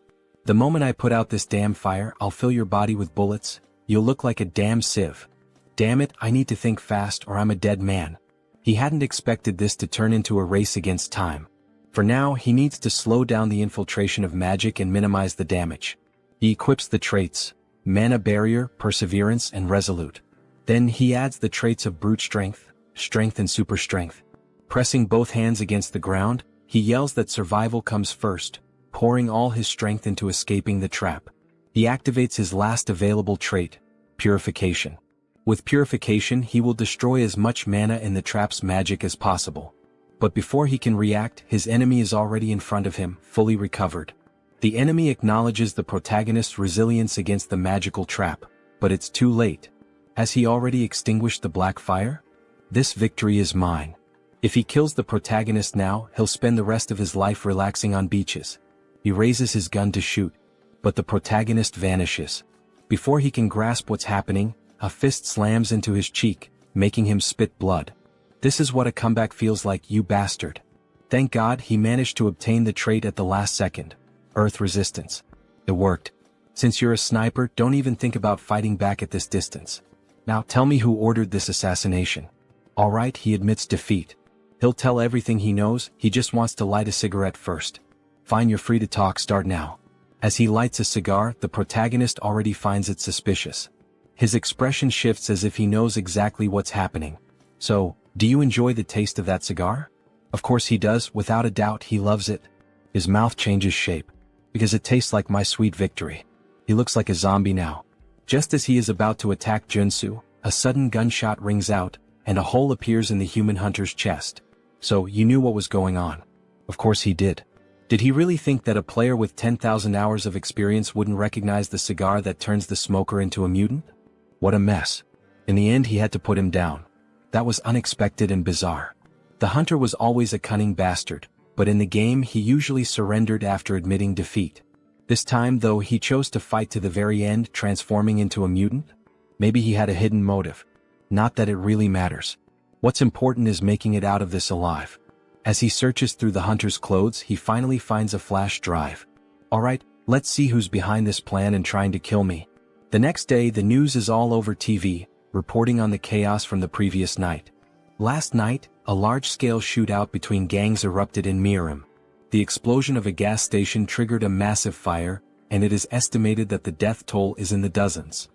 S1: The moment I put out this damn fire, I'll fill your body with bullets. You'll look like a damn sieve. Damn it, I need to think fast or I'm a dead man. He hadn't expected this to turn into a race against time. For now, he needs to slow down the infiltration of magic and minimize the damage. He equips the traits: Mana Barrier, Perseverance, and Resolute. Then he adds the traits of Brute Strength, Strength and Super Strength. Pressing both hands against the ground, he yells that survival comes first, pouring all his strength into escaping the trap. He activates his last available trait, Purification. With Purification, he will destroy as much mana in the trap's magic as possible. But before he can react, his enemy is already in front of him, fully recovered. The enemy acknowledges the protagonist's resilience against the magical trap, but it's too late. Has he already extinguished the black fire? This victory is mine. If he kills the protagonist now, he'll spend the rest of his life relaxing on beaches. He raises his gun to shoot, but the protagonist vanishes. Before he can grasp what's happening, a fist slams into his cheek, making him spit blood. This is what a comeback feels like, you bastard. Thank God he managed to obtain the trait at the last second. Earth Resistance. It worked. Since you're a sniper, don't even think about fighting back at this distance. Now tell me who ordered this assassination. Alright, he admits defeat. He'll tell everything he knows, he just wants to light a cigarette first. Fine, you're free to talk, start now. As he lights a cigar, the protagonist already finds it suspicious. His expression shifts as if he knows exactly what's happening. So, do you enjoy the taste of that cigar? Of course he does, without a doubt he loves it. His mouth changes shape. Because it tastes like my sweet victory. He looks like a zombie now. Just as he is about to attack Joonsoo, a sudden gunshot rings out, and a hole appears in the Human Hunter's chest. So, you knew what was going on. Of course he did. Did he really think that a player with 10,000 hours of experience wouldn't recognize the cigar that turns the smoker into a mutant? What a mess. In the end he had to put him down. That was unexpected and bizarre. The hunter was always a cunning bastard, but in the game he usually surrendered after admitting defeat. This time though he chose to fight to the very end, transforming into a mutant? Maybe he had a hidden motive. Not that it really matters. What's important is making it out of this alive. As he searches through the hunter's clothes, he finally finds a flash drive. Alright, let's see who's behind this plan and trying to kill me. The next day the news is all over TV, reporting on the chaos from the previous night. Last night, a large-scale shootout between gangs erupted in Miram. The explosion of a gas station triggered a massive fire, and it is estimated that the death toll is in the dozens.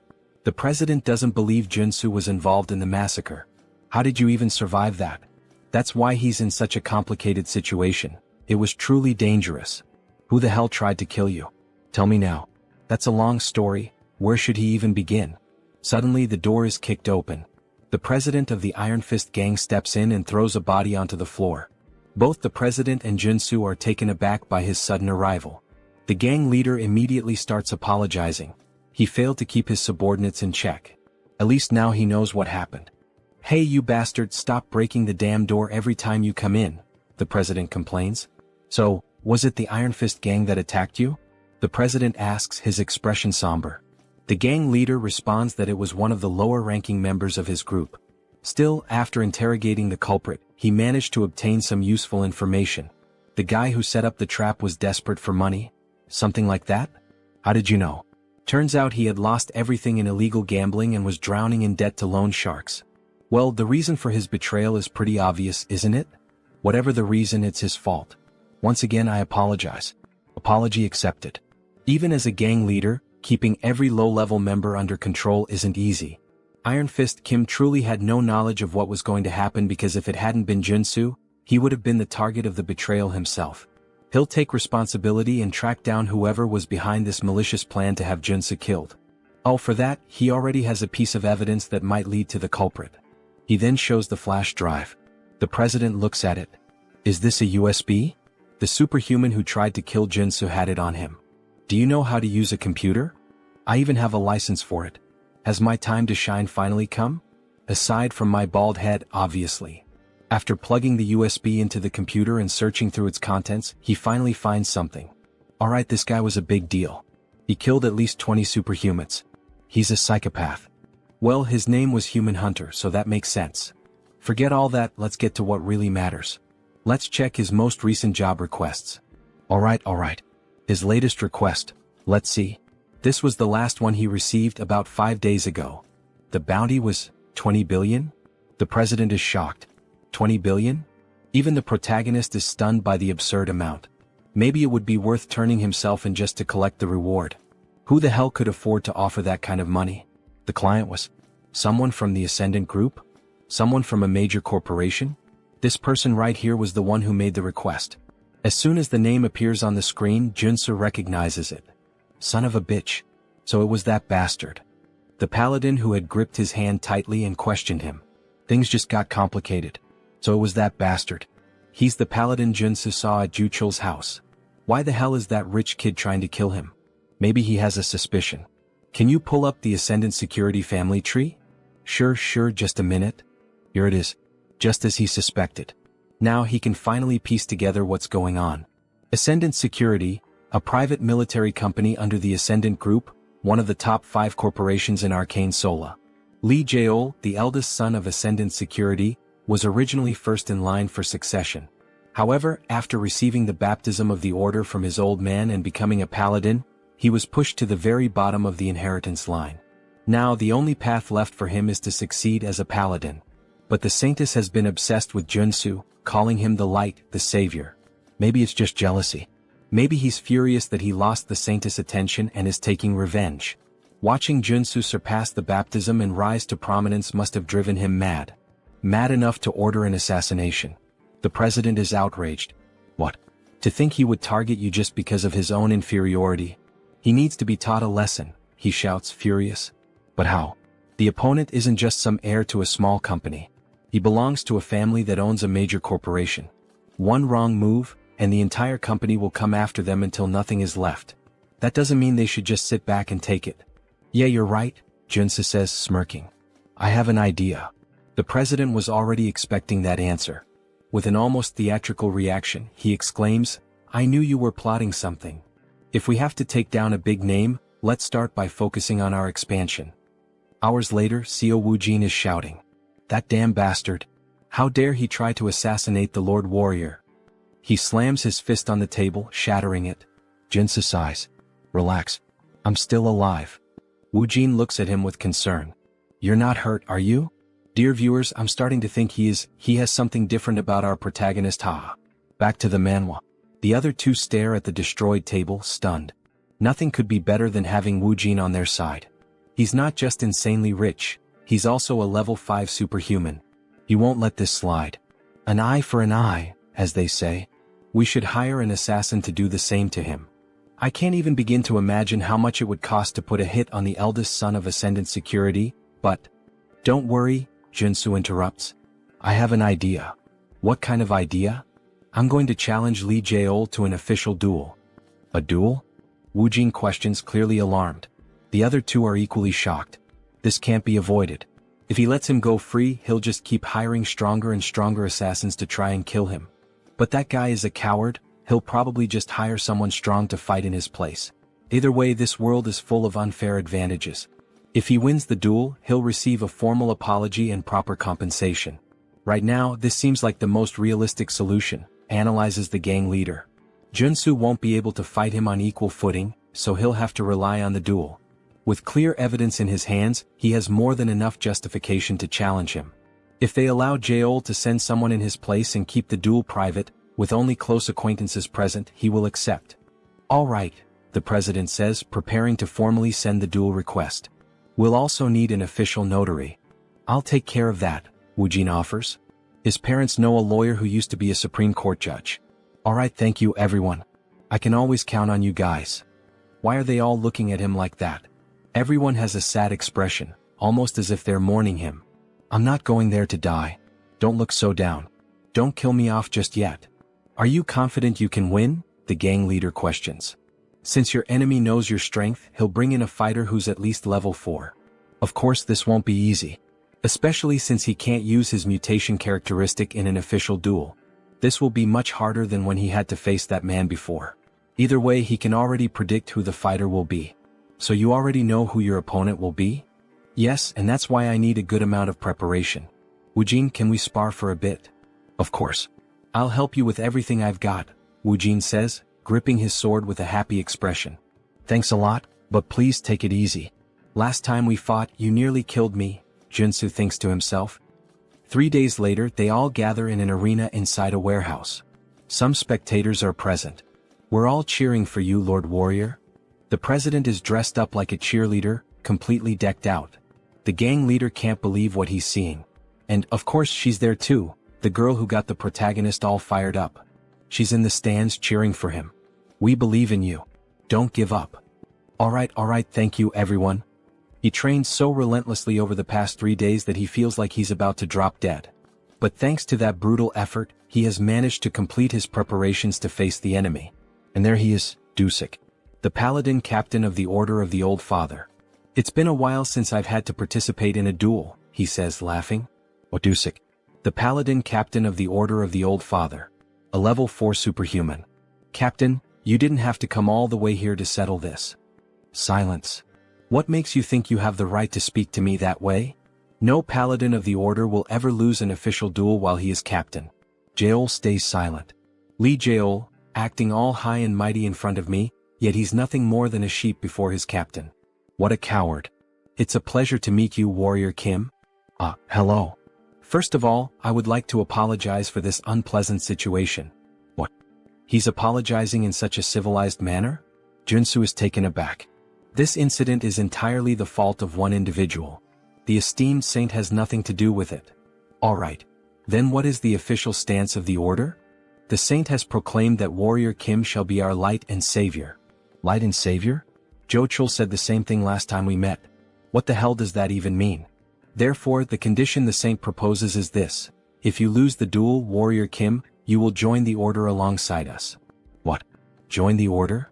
S1: The president doesn't believe Joonsoo was involved in the massacre. How did you even survive that? That's why he's in such a complicated situation. It was truly dangerous. Who the hell tried to kill you? Tell me now. That's a long story. Where should he even begin? Suddenly the door is kicked open. The president of the Iron Fist gang steps in and throws a body onto the floor. Both the president and Joonsoo are taken aback by his sudden arrival. The gang leader immediately starts apologizing. He failed to keep his subordinates in check. At least now he knows what happened. Hey you bastard, stop breaking the damn door every time you come in, the president complains. So, was it the Iron Fist gang that attacked you? The president asks, his expression somber. The gang leader responds that it was one of the lower-ranking members of his group. Still, after interrogating the culprit, he managed to obtain some useful information. The guy who set up the trap was desperate for money? Something like that? How did you know? Turns out he had lost everything in illegal gambling and was drowning in debt to loan sharks. Well, the reason for his betrayal is pretty obvious, isn't it? Whatever the reason, it's his fault. Once again, I apologize. Apology accepted. Even as a gang leader, keeping every low-level member under control isn't easy. Iron Fist Kim truly had no knowledge of what was going to happen, because if it hadn't been Joonsoo, he would have been the target of the betrayal himself. He'll take responsibility and track down whoever was behind this malicious plan to have Joonsoo killed. Oh, for that, he already has a piece of evidence that might lead to the culprit. He then shows the flash drive. The president looks at it. Is this a USB? The superhuman who tried to kill Joonsoo had it on him. Do you know how to use a computer? I even have a license for it. Has my time to shine finally come? Aside from my bald head, obviously. After plugging the USB into the computer and searching through its contents, he finally finds something. Alright, this guy was a big deal. He killed at least 20 superhumans. He's a psychopath. Well, his name was Human Hunter, so that makes sense. Forget all that, let's get to what really matters. Let's check his most recent job requests. Alright. His latest request. Let's see. This was the last one he received about 5 days ago. The bounty was 20 billion? The president is shocked. 20 billion? Even the protagonist is stunned by the absurd amount. Maybe it would be worth turning himself in just to collect the reward. Who the hell could afford to offer that kind of money? The client was someone from the Ascendant Group? Someone from a major corporation? This person right here was the one who made the request. As soon as the name appears on the screen, Joonsoo recognizes it. Son of a bitch. So it was that bastard. The paladin who had gripped his hand tightly and questioned him. Things just got complicated. So it was that bastard. He's the paladin Joonsoo saw at Juchul's house. Why the hell is that rich kid trying to kill him? Maybe he has a suspicion. Can you pull up the Ascendant Security family tree? Sure, just a minute. Here it is. Just as he suspected. Now he can finally piece together what's going on. Ascendant Security, a private military company under the Ascendant Group, one of the top 5 corporations in Arcane Seoul. Lee Jaeol, the eldest son of Ascendant Security, was originally first in line for succession. However, after receiving the baptism of the order from his old man and becoming a paladin, he was pushed to the very bottom of the inheritance line. Now the only path left for him is to succeed as a paladin. But the Saintess has been obsessed with Joonsoo, calling him the light, the savior. Maybe it's just jealousy. Maybe he's furious that he lost the Saintess' attention and is taking revenge. Watching Joonsoo surpass the baptism and rise to prominence must have driven him mad. Mad enough to order an assassination. The president is outraged. What? To think he would target you just because of his own inferiority? He needs to be taught a lesson, he shouts, furious. But how? The opponent isn't just some heir to a small company. He belongs to a family that owns a major corporation. One wrong move, and the entire company will come after them until nothing is left. That doesn't mean they should just sit back and take it. Yeah, you're right, Joonsoo says, smirking. I have an idea. The president was already expecting that answer. With an almost theatrical reaction, he exclaims, I knew you were plotting something. If we have to take down a big name, let's start by focusing on our expansion. Hours later, Seo Woojin is shouting. That damn bastard. How dare he try to assassinate the Lord Warrior? He slams his fist on the table, shattering it. Joonsoo sighs. Relax. I'm still alive. Woojin looks at him with concern. You're not hurt, are you? Dear viewers, I'm starting to think he has something different about our protagonist, haha. Back to the manhwa. The other two stare at the destroyed table, stunned. Nothing could be better than having Woojin on their side. He's not just insanely rich, he's also a level 5 superhuman. He won't let this slide. An eye for an eye, as they say. We should hire an assassin to do the same to him. I can't even begin to imagine how much it would cost to put a hit on the eldest son of Ascendant Security, but... Don't worry, Joonsoo interrupts. I have an idea. What kind of idea? I'm going to challenge Lee Jaeol to an official duel. A duel? Woojin questions, clearly alarmed. The other two are equally shocked. This can't be avoided. If he lets him go free, he'll just keep hiring stronger and stronger assassins to try and kill him. But that guy is a coward, he'll probably just hire someone strong to fight in his place. Either way, this world is full of unfair advantages. If he wins the duel, he'll receive a formal apology and proper compensation. Right now, this seems like the most realistic solution, analyzes the gang leader. Joonsoo won't be able to fight him on equal footing, so he'll have to rely on the duel. With clear evidence in his hands, he has more than enough justification to challenge him. If they allow Seoul to send someone in his place and keep the duel private, with only close acquaintances present, he will accept. All right, the president says, preparing to formally send the duel request. We'll also need an official notary. I'll take care of that, Woojin offers. His parents know a lawyer who used to be a Supreme Court judge. All right, thank you everyone. I can always count on you guys. Why are they all looking at him like that? Everyone has a sad expression, almost as if they're mourning him. I'm not going there to die. Don't look so down. Don't kill me off just yet. Are you confident you can win? The gang leader questions. Since your enemy knows your strength, he'll bring in a fighter who's at least level 4. Of course this won't be easy. Especially since he can't use his mutation characteristic in an official duel. This will be much harder than when he had to face that man before. Either way, he can already predict who the fighter will be. So you already know who your opponent will be? Yes, and that's why I need a good amount of preparation. Woojin, can we spar for a bit? Of course. I'll help you with everything I've got, Woojin says, gripping his sword with a happy expression. Thanks a lot, but please take it easy. Last time we fought, you nearly killed me, Joonsoo thinks to himself. 3 days later, they all gather in an arena inside a warehouse. Some spectators are present. We're all cheering for you, Lord Warrior. The president is dressed up like a cheerleader, completely decked out. The gang leader can't believe what he's seeing. And, of course, she's there too, the girl who got the protagonist all fired up. She's in the stands cheering for him. We believe in you. Don't give up. All right, thank you everyone. He trained so relentlessly over the past 3 days that he feels like he's about to drop dead. But thanks to that brutal effort, he has managed to complete his preparations to face the enemy. And there he is, Dusik, the paladin captain of the Order of the Old Father. It's been a while since I've had to participate in a duel, he says, laughing. What, Dusik? The paladin captain of the Order of the Old Father. A level 4 superhuman. Captain, you didn't have to come all the way here to settle this. Silence. What makes you think you have the right to speak to me that way? No paladin of the Order will ever lose an official duel while he is captain. Seoul stays silent. Lee Seoul, acting all high and mighty in front of me, yet he's nothing more than a sheep before his captain. What a coward. It's a pleasure to meet you, Warrior Kim. Hello. First of all, I would like to apologize for this unpleasant situation. What? He's apologizing in such a civilized manner? Joonsoo is taken aback. This incident is entirely the fault of one individual. The esteemed saint has nothing to do with it. All right. Then what is the official stance of the order? The saint has proclaimed that Warrior Kim shall be our light and savior. Light and savior? Jochul said the same thing last time we met. What the hell does that even mean? Therefore, the condition the saint proposes is this. If you lose the duel, Warrior Kim, you will join the order alongside us. What? Join the order?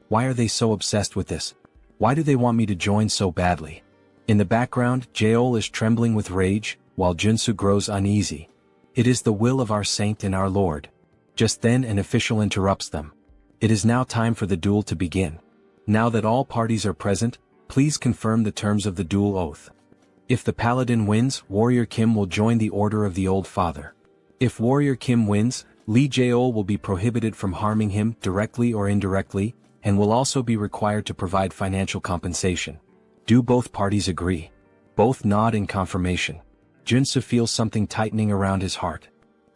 S1: Why are they so obsessed with this? Why do they want me to join so badly? In the background, Seoul is trembling with rage, while Joonsoo grows uneasy. It is the will of our saint and our Lord. Just then an official interrupts them. It is now time for the duel to begin. Now that all parties are present, please confirm the terms of the duel oath. If the paladin wins, Warrior Kim will join the Order of the Old Father. If Warrior Kim wins, Lee Seoul will be prohibited from harming him directly or indirectly, and will also be required to provide financial compensation. Do both parties agree? Both nod in confirmation. Joonsoo feels something tightening around his heart.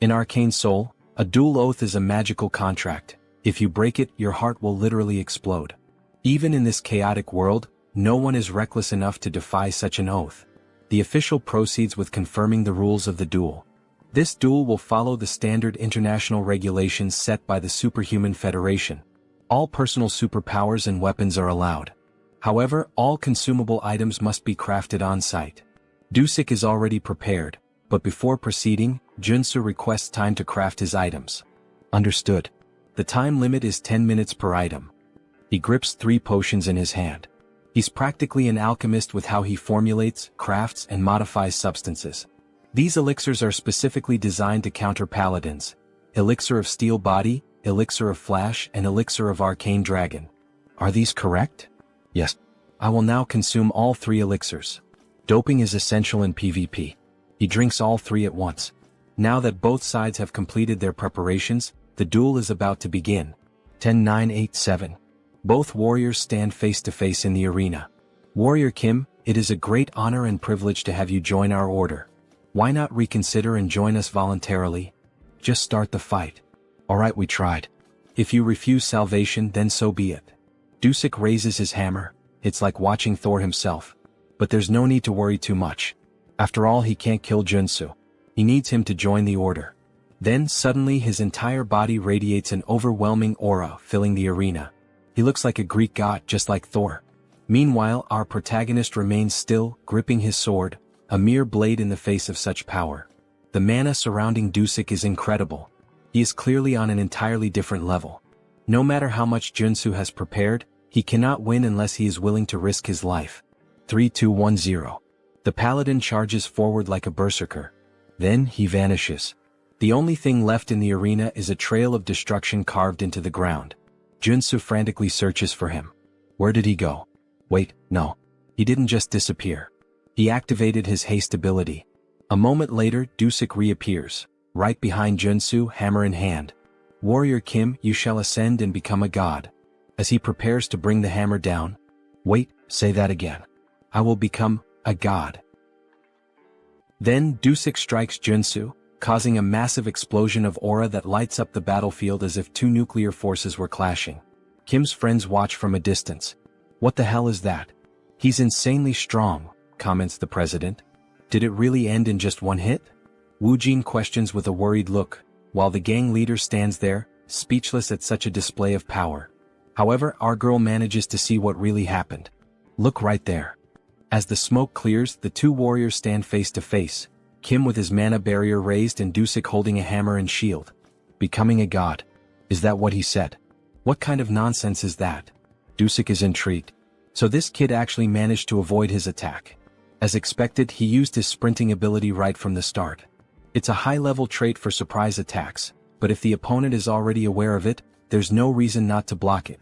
S1: In Arcane Seoul, a duel oath is a magical contract. If you break it, your heart will literally explode. Even in this chaotic world, no one is reckless enough to defy such an oath. The official proceeds with confirming the rules of the duel. This duel will follow the standard international regulations set by the Superhuman Federation. All personal superpowers and weapons are allowed. However, all consumable items must be crafted on-site. Dusik is already prepared, but before proceeding, Joonsoo requests time to craft his items. Understood. The time limit is 10 minutes per item. He grips 3 potions in his hand. He's practically an alchemist with how he formulates, crafts, and modifies substances. These elixirs are specifically designed to counter paladins. Elixir of Steel Body, Elixir of Flash, and Elixir of Arcane Dragon. Are these correct? Yes. I will now consume all 3 elixirs. Doping is essential in PvP. He drinks all 3 at once. Now that both sides have completed their preparations, The duel is about to begin. 10-9-8-7. Both warriors stand face to face in the arena. Warrior Kim, it is a great honor and privilege to have you join our order. Why not reconsider and join us voluntarily? Just start the fight. Alright, we tried. If you refuse salvation, then so be it. Dusik raises his hammer. It's like watching Thor himself. But there's no need to worry too much. After all, he can't kill Joonsoo. He needs him to join the order. Then suddenly his entire body radiates an overwhelming aura, filling the arena. He looks like a Greek god, just like Thor. Meanwhile, our protagonist remains still, gripping his sword, a mere blade in the face of such power. The mana surrounding Dusik is incredible. He is clearly on an entirely different level. No matter how much Joonsoo has prepared, he cannot win unless he is willing to risk his life. 3-2-1-0. The paladin charges forward like a berserker. Then he vanishes. The only thing left in the arena is a trail of destruction carved into the ground. Joonsoo frantically searches for him. Where did he go? Wait, no. He didn't just disappear. He activated his haste ability. A moment later, Dusik reappears, right behind Joonsoo, hammer in hand. Warrior Kim, you shall ascend and become a god. As he prepares to bring the hammer down. Wait, say that again. I will become a god. Then Dusik strikes Joonsoo, causing a massive explosion of aura that lights up the battlefield as if two nuclear forces were clashing. Kim's friends watch from a distance. What the hell is that? He's insanely strong, comments the president. Did it really end in just one hit? Woojin questions with a worried look, while the gang leader stands there, speechless at such a display of power. However, our girl manages to see what really happened. Look right there. As the smoke clears, the two warriors stand face to face, Kim with his mana barrier raised and Dusik holding a hammer and shield. Becoming a god. Is that what he said? What kind of nonsense is that? Dusik is intrigued. So this kid actually managed to avoid his attack. As expected, he used his sprinting ability right from the start. It's a high-level trait for surprise attacks, but if the opponent is already aware of it, there's no reason not to block it.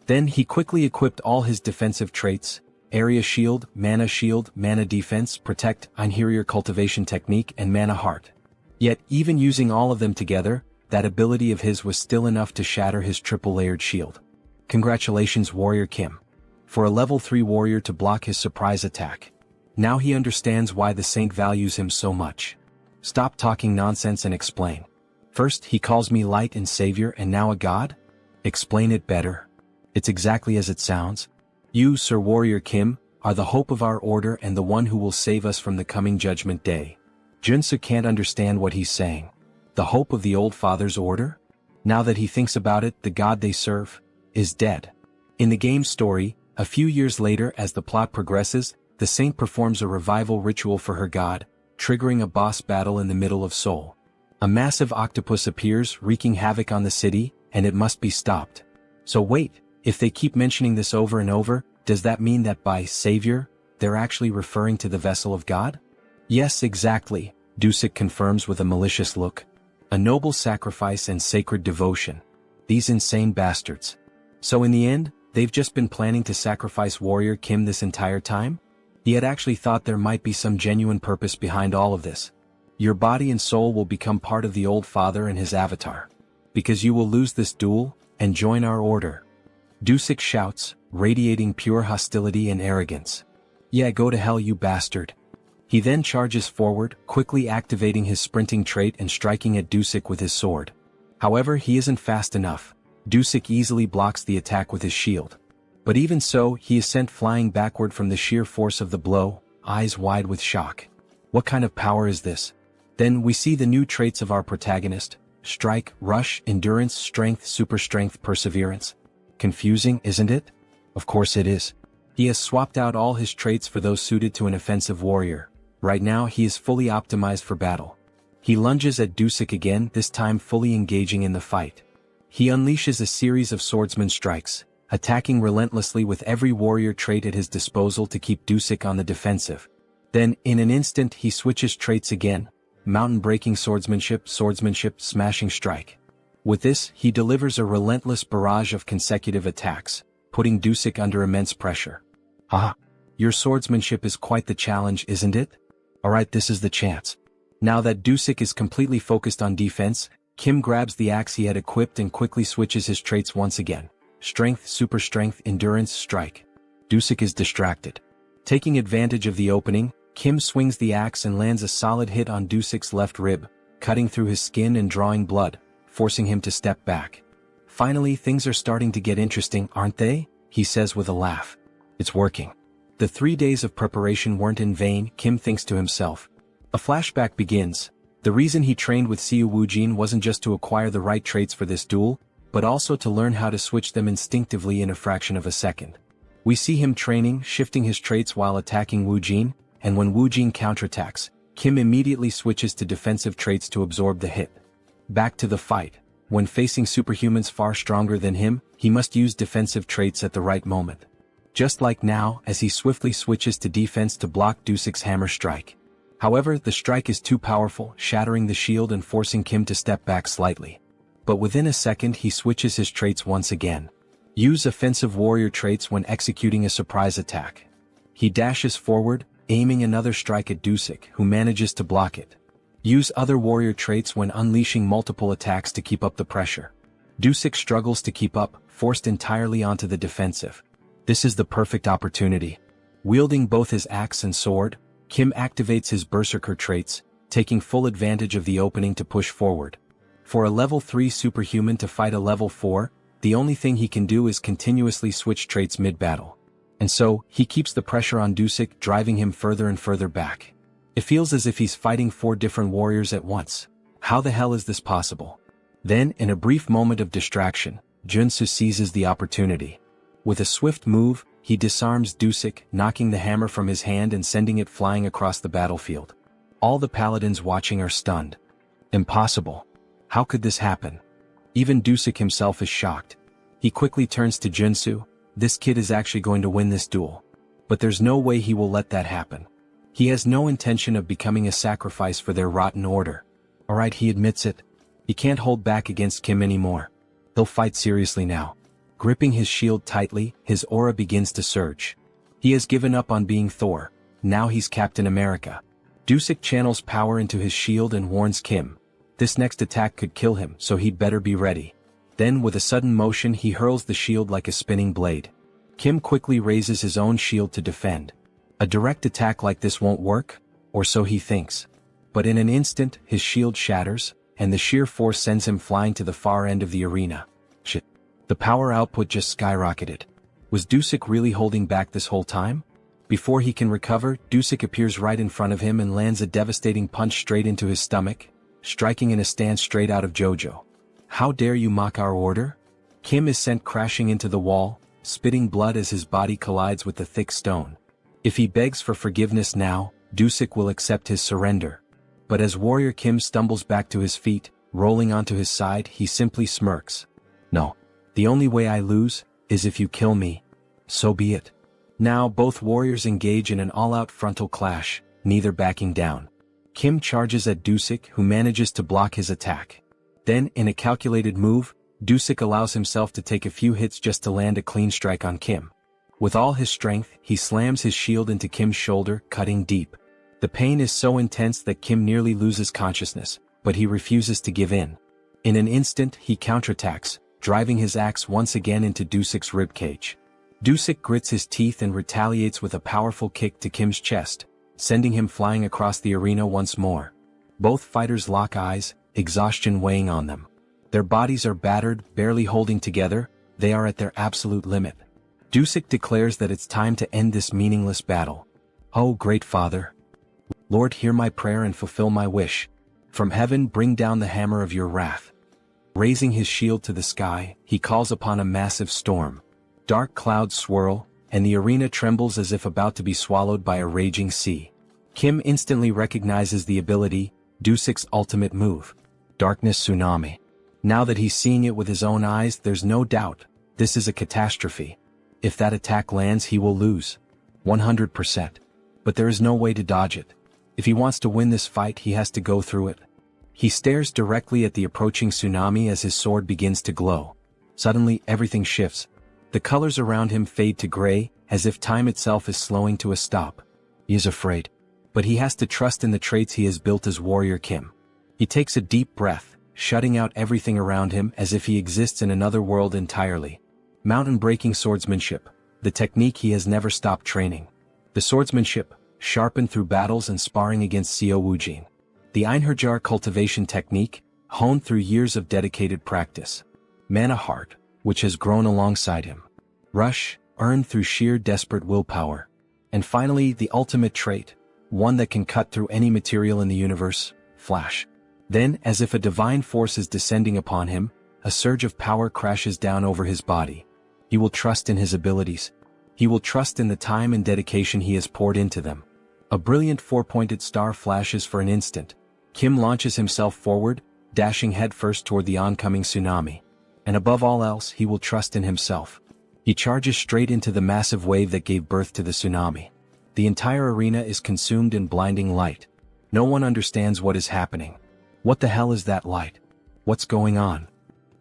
S1: Then he quickly equipped all his defensive traits, area shield, mana defense, protect, interior cultivation technique, and mana heart. Yet, even using all of them together, that ability of his was still enough to shatter his triple-layered shield. Congratulations, Warrior Kim. For a level 3 warrior to block his surprise attack. Now he understands why the saint values him so much. Stop talking nonsense and explain. First he calls me light and savior and now a god? Explain it better. It's exactly as it sounds. You, Sir Warrior Kim, are the hope of our order and the one who will save us from the coming judgment day. Joonsoo can't understand what he's saying. The hope of the old father's order? Now that he thinks about it, the god they serve is dead. In the game's story, a few years later as the plot progresses, the saint performs a revival ritual for her god, triggering a boss battle in the middle of Seoul. A massive octopus appears, wreaking havoc on the city, and it must be stopped. So wait, if they keep mentioning this over and over, does that mean that by savior, they're actually referring to the vessel of God? Yes, exactly, Dusik confirms with a malicious look. A noble sacrifice and sacred devotion. These insane bastards. So in the end, they've just been planning to sacrifice Warrior Kim this entire time? He had actually thought there might be some genuine purpose behind all of this. Your body and soul will become part of the old father and his avatar. Because you will lose this duel, and join our order. Dusik shouts, radiating pure hostility and arrogance. Yeah, go to hell, you bastard. He then charges forward, quickly activating his sprinting trait and striking at Dusik with his sword. However, he isn't fast enough. Dusik easily blocks the attack with his shield. But even so, he is sent flying backward from the sheer force of the blow, eyes wide with shock. What kind of power is this? Then we see the new traits of our protagonist: strike, rush, endurance, strength, super strength, perseverance. Confusing, isn't it? Of course it is. He has swapped out all his traits for those suited to an offensive warrior. Right now he is fully optimized for battle. He lunges at Dusik again, this time fully engaging in the fight. He unleashes a series of swordsman strikes, attacking relentlessly with every warrior trait at his disposal to keep Dusik on the defensive. Then, in an instant, he switches traits again: mountain-breaking swordsmanship, smashing strike. With this, he delivers a relentless barrage of consecutive attacks, putting Dusik under immense pressure. Ah, your swordsmanship is quite the challenge, isn't it? Alright, this is the chance. Now that Dusik is completely focused on defense, Kim grabs the axe he had equipped and quickly switches his traits once again. Strength, super strength, endurance, strike. Dusik is distracted. Taking advantage of the opening, Kim swings the axe and lands a solid hit on Dusik's left rib, cutting through his skin and drawing blood, forcing him to step back. Finally, things are starting to get interesting, aren't they? He says with a laugh. It's working. The 3 days of preparation weren't in vain, Kim thinks to himself. A flashback begins. The reason he trained with Siu Woojin wasn't just to acquire the right traits for this duel, but also to learn how to switch them instinctively in a fraction of a second. We see him training, shifting his traits while attacking Woojin, and when Woojin counterattacks, Kim immediately switches to defensive traits to absorb the hit. Back to the fight. When facing superhumans far stronger than him, he must use defensive traits at the right moment. Just like now, as he swiftly switches to defense to block Dusik's hammer strike. However, the strike is too powerful, shattering the shield and forcing Kim to step back slightly. But within a second he switches his traits once again. Use offensive warrior traits when executing a surprise attack. He dashes forward, aiming another strike at Dusik, who manages to block it. Use other warrior traits when unleashing multiple attacks to keep up the pressure. Dusik struggles to keep up, forced entirely onto the defensive. This is the perfect opportunity. Wielding both his axe and sword, Kim activates his berserker traits, taking full advantage of the opening to push forward. For a level 3 superhuman to fight a level 4, the only thing he can do is continuously switch traits mid-battle. And so, he keeps the pressure on Dusik, driving him further and further back. It feels as if he's fighting 4 different warriors at once. How the hell is this possible? Then, in a brief moment of distraction, Joonsoo seizes the opportunity. With a swift move, he disarms Dusik, knocking the hammer from his hand and sending it flying across the battlefield. All the paladins watching are stunned. Impossible. How could this happen? Even Dusik himself is shocked. He quickly turns to Joonsoo. This kid is actually going to win this duel. But there's no way he will let that happen. He has no intention of becoming a sacrifice for their rotten order. Alright, he admits it. He can't hold back against Kim anymore. He'll fight seriously now. Gripping his shield tightly, his aura begins to surge. He has given up on being Thor. Now he's Captain America. Dusik channels power into his shield and warns Kim. This next attack could kill him, so he'd better be ready. Then with a sudden motion he hurls the shield like a spinning blade. Kim quickly raises his own shield to defend. A direct attack like this won't work, or so he thinks. But in an instant, his shield shatters, and the sheer force sends him flying to the far end of the arena. Shit. The power output just skyrocketed. Was Dusik really holding back this whole time? Before he can recover, Dusik appears right in front of him and lands a devastating punch straight into his stomach, striking in a stance straight out of JoJo. How dare you mock our order? Kim is sent crashing into the wall, spitting blood as his body collides with the thick stone. If he begs for forgiveness now, Dusik will accept his surrender. But as Warrior Kim stumbles back to his feet, rolling onto his side, he simply smirks. No. The only way I lose is if you kill me. So be it. Now both warriors engage in an all-out frontal clash, neither backing down. Kim charges at Dusik, who manages to block his attack. Then, in a calculated move, Dusik allows himself to take a few hits just to land a clean strike on Kim. With all his strength, he slams his shield into Kim's shoulder, cutting deep. The pain is so intense that Kim nearly loses consciousness, but he refuses to give in. In an instant, he counterattacks, driving his axe once again into Dusik's ribcage. Dusik grits his teeth and retaliates with a powerful kick to Kim's chest, sending him flying across the arena once more. Both fighters lock eyes, exhaustion weighing on them. Their bodies are battered, barely holding together, they are at their absolute limit. Dusik declares that it's time to end this meaningless battle. Oh, great Father! Lord, hear my prayer and fulfill my wish. From heaven bring down the hammer of your wrath. Raising his shield to the sky, he calls upon a massive storm. Dark clouds swirl, and the arena trembles as if about to be swallowed by a raging sea. Kim instantly recognizes the ability, Dusik's ultimate move. Darkness Tsunami. Now that he's seeing it with his own eyes, there's no doubt, this is a catastrophe. If that attack lands, he will lose. 100%. But there is no way to dodge it. If he wants to win this fight, he has to go through it. He stares directly at the approaching tsunami as his sword begins to glow. Suddenly, everything shifts. The colors around him fade to gray, as if time itself is slowing to a stop. He is afraid. But he has to trust in the traits he has built as Warrior Kim. He takes a deep breath, shutting out everything around him as if he exists in another world entirely. Mountain-breaking swordsmanship, the technique he has never stopped training. The swordsmanship, sharpened through battles and sparring against Seo Woojin. The Einherjar cultivation technique, honed through years of dedicated practice. Mana heart, which has grown alongside him. Rush, earned through sheer desperate willpower. And finally, the ultimate trait, one that can cut through any material in the universe, flash. Then, as if a divine force is descending upon him, a surge of power crashes down over his body. He will trust in his abilities. He will trust in the time and dedication he has poured into them. A brilliant four-pointed star flashes for an instant. Kim launches himself forward, dashing headfirst toward the oncoming tsunami. And above all else, he will trust in himself. He charges straight into the massive wave that gave birth to the tsunami. The entire arena is consumed in blinding light. No one understands what is happening. What the hell is that light? What's going on?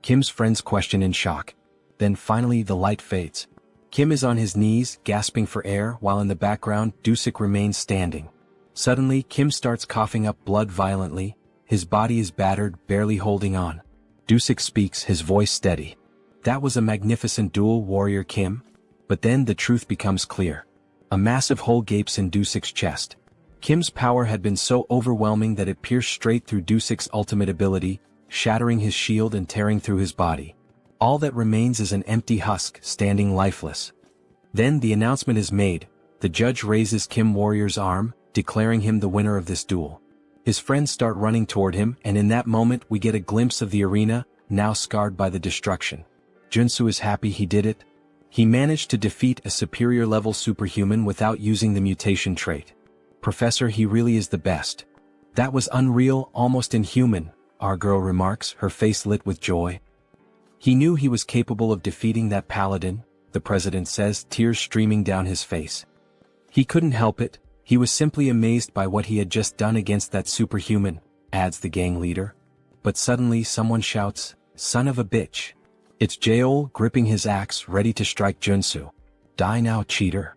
S1: Kim's friends question in shock. Then finally the light fades. Kim is on his knees, gasping for air, while in the background, Dusik remains standing. Suddenly, Kim starts coughing up blood violently. His body is battered, barely holding on. Dusik speaks, his voice steady. That was a magnificent duel, warrior Kim. But then the truth becomes clear. A massive hole gapes in Dusik's chest. Kim's power had been so overwhelming that it pierced straight through Dusik's ultimate ability, shattering his shield and tearing through his body. All that remains is an empty husk, standing lifeless. Then the announcement is made. The judge raises Kim Warrior's arm, declaring him the winner of this duel. His friends start running toward him, and in that moment we get a glimpse of the arena, now scarred by the destruction. Joonsoo is happy he did it. He managed to defeat a superior-level superhuman without using the mutation trait. Professor, he really is the best. That was unreal, almost inhuman, our girl remarks, her face lit with joy. He knew he was capable of defeating that paladin, the president says, tears streaming down his face. He couldn't help it, he was simply amazed by what he had just done against that superhuman, adds the gang leader. But suddenly someone shouts, "Son of a bitch." It's Jaeol, gripping his axe, ready to strike Joonsoo. Die now, cheater.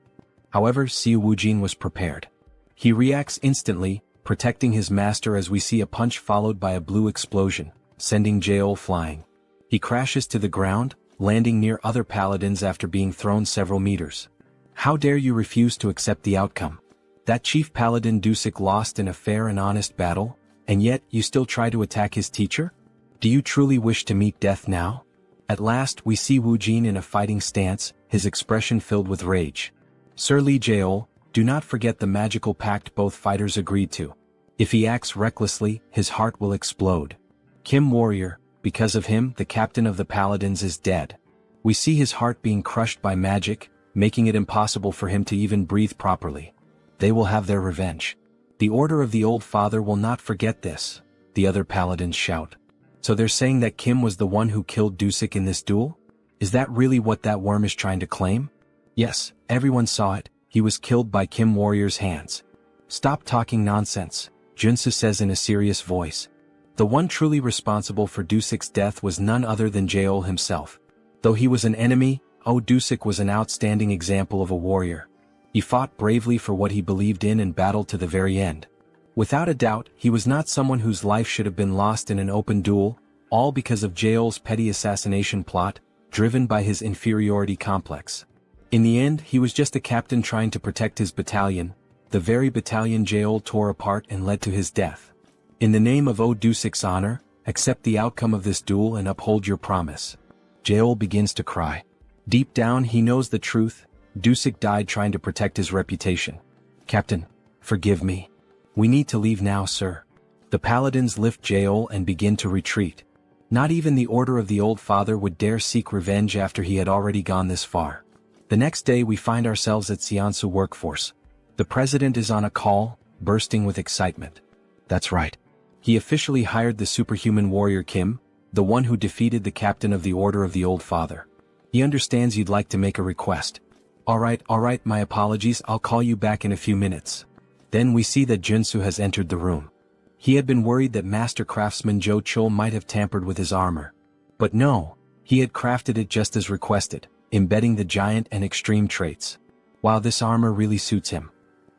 S1: However, Seo Woojin was prepared. He reacts instantly, protecting his master as we see a punch followed by a blue explosion, sending Jaeol flying. He crashes to the ground, landing near other paladins after being thrown several meters. How dare you refuse to accept the outcome? That chief paladin Dusik lost in a fair and honest battle, and yet you still try to attack his teacher? Do you truly wish to meet death now? At last we see Woojin in a fighting stance, his expression filled with rage. Sir Lee Jaeol, do not forget the magical pact both fighters agreed to. If he acts recklessly, his heart will explode. Kim Warrior, because of him, the captain of the paladins is dead. We see his heart being crushed by magic, making it impossible for him to even breathe properly. They will have their revenge. The Order of the Old Father will not forget this, the other paladins shout. So they're saying that Kim was the one who killed Dusik in this duel? Is that really what that worm is trying to claim? Yes, everyone saw it, he was killed by Kim Warrior's hands. Stop talking nonsense, Joonsoo says in a serious voice. The one truly responsible for Dusik's death was none other than Jaeol himself. Though he was an enemy, Dusik was an outstanding example of a warrior. He fought bravely for what he believed in and battled to the very end. Without a doubt, he was not someone whose life should have been lost in an open duel, all because of Jaeol's petty assassination plot, driven by his inferiority complex. In the end, he was just a captain trying to protect his battalion, the very battalion Jaeol tore apart and led to his death. In the name of Dusik's honor, accept the outcome of this duel and uphold your promise. Jaeol begins to cry. Deep down he knows the truth, Dusik died trying to protect his reputation. Captain, forgive me. We need to leave now, sir. The paladins lift Jaeol and begin to retreat. Not even the Order of the Old Father would dare seek revenge after he had already gone this far. The next day we find ourselves at Seonsu Workforce. The president is on a call, bursting with excitement. That's right. He officially hired the superhuman warrior Kim, the one who defeated the captain of the Order of the Old Father. He understands you'd like to make a request. All right, my apologies, I'll call you back in a few minutes. Then we see that Joonsoo has entered the room. He had been worried that master craftsman Jo Chul might have tampered with his armor. But no, he had crafted it just as requested, embedding the giant and extreme traits. Wow, this armor really suits him.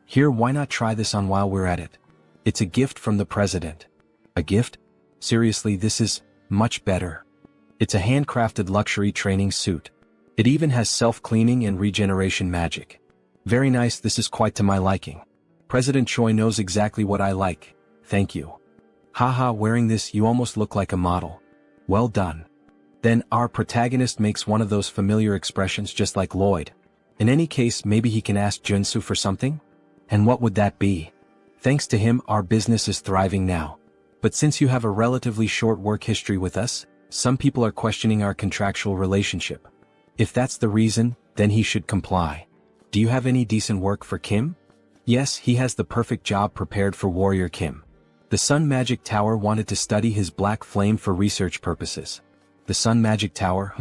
S1: Here, why not try this on while we're at it? It's a gift from the president. A gift? Seriously, this is much better. It's a handcrafted luxury training suit. It even has self-cleaning and regeneration magic. Very nice, this is quite to my liking. President Choi knows exactly what I like, thank you. Haha, wearing this you almost look like a model. Well done. Then our protagonist makes one of those familiar expressions just like Lloyd. In any case, maybe he can ask Joonsoo for something? And what would that be? Thanks to him, our business is thriving now. But since you have a relatively short work history with us, some people are questioning our contractual relationship. If that's the reason, then he should comply. Do you have any decent work for Kim? Yes, he has the perfect job prepared for Warrior Kim. The Sun Magic Tower wanted to study his black flame for research purposes. The Sun Magic Tower,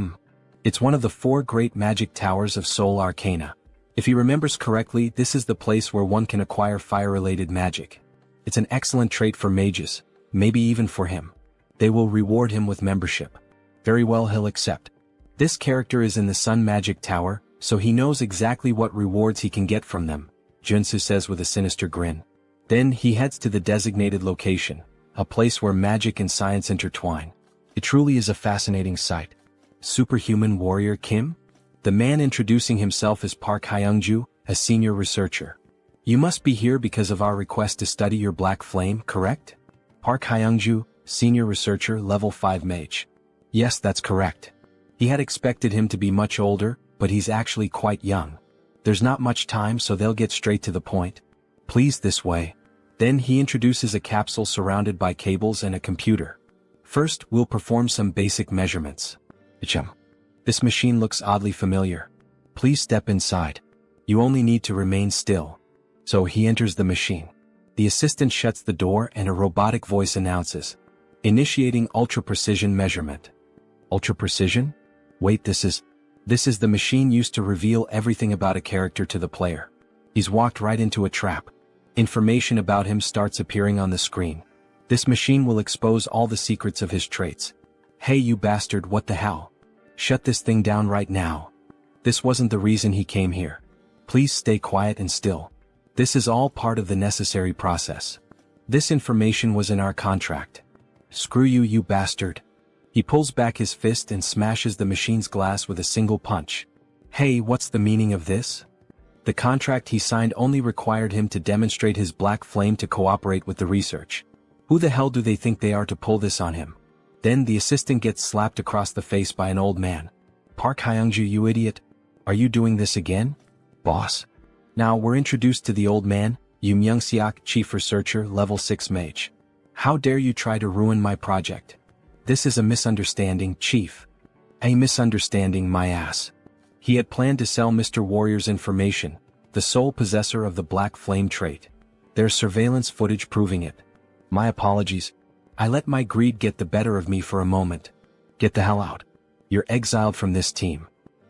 S1: It's one of the 4 great magic towers of Seoul Arcana. If he remembers correctly, this is the place where one can acquire fire-related magic. It's an excellent trait for mages, maybe even for him. They will reward him with membership. Very well, he'll accept. This character is in the Sun Magic Tower, so he knows exactly what rewards he can get from them, Joonsoo says with a sinister grin. Then he heads to the designated location, a place where magic and science intertwine. It truly is a fascinating sight. Superhuman Warrior Kim? The man introducing himself is Park Hyungju, a senior researcher. You must be here because of our request to study your black flame, correct? Park Hyungju, senior researcher, level 5 mage. Yes, that's correct. He had expected him to be much older, but he's actually quite young. There's not much time, so they'll get straight to the point. Please, this way. Then he introduces a capsule surrounded by cables and a computer. First, we'll perform some basic measurements. This machine looks oddly familiar. Please step inside. You only need to remain still. So he enters the machine. The assistant shuts the door and a robotic voice announces, initiating ultra-precision measurement. Ultra-precision? Wait, this is the machine used to reveal everything about a character to the player. He's walked right into a trap. Information about him starts appearing on the screen. This machine will expose all the secrets of his traits. Hey you bastard, what the hell? Shut this thing down right now. This wasn't the reason he came here. Please stay quiet and still. This is all part of the necessary process. This information was in our contract. Screw you, you bastard. He pulls back his fist and smashes the machine's glass with a single punch. Hey, what's the meaning of this? The contract he signed only required him to demonstrate his black flame to cooperate with the research. Who the hell do they think they are to pull this on him? Then the assistant gets slapped across the face by an old man. Park Hyungju, you idiot. Are you doing this again? Boss. Now we're introduced to the old man, Yoon Myung-seok, chief researcher, level 6 mage. How dare you try to ruin my project? This is a misunderstanding, chief. A misunderstanding, my ass. He had planned to sell Mr. Warrior's information, the sole possessor of the black flame trait. There's surveillance footage proving it. My apologies. I let my greed get the better of me for a moment. Get the hell out. You're exiled from this team.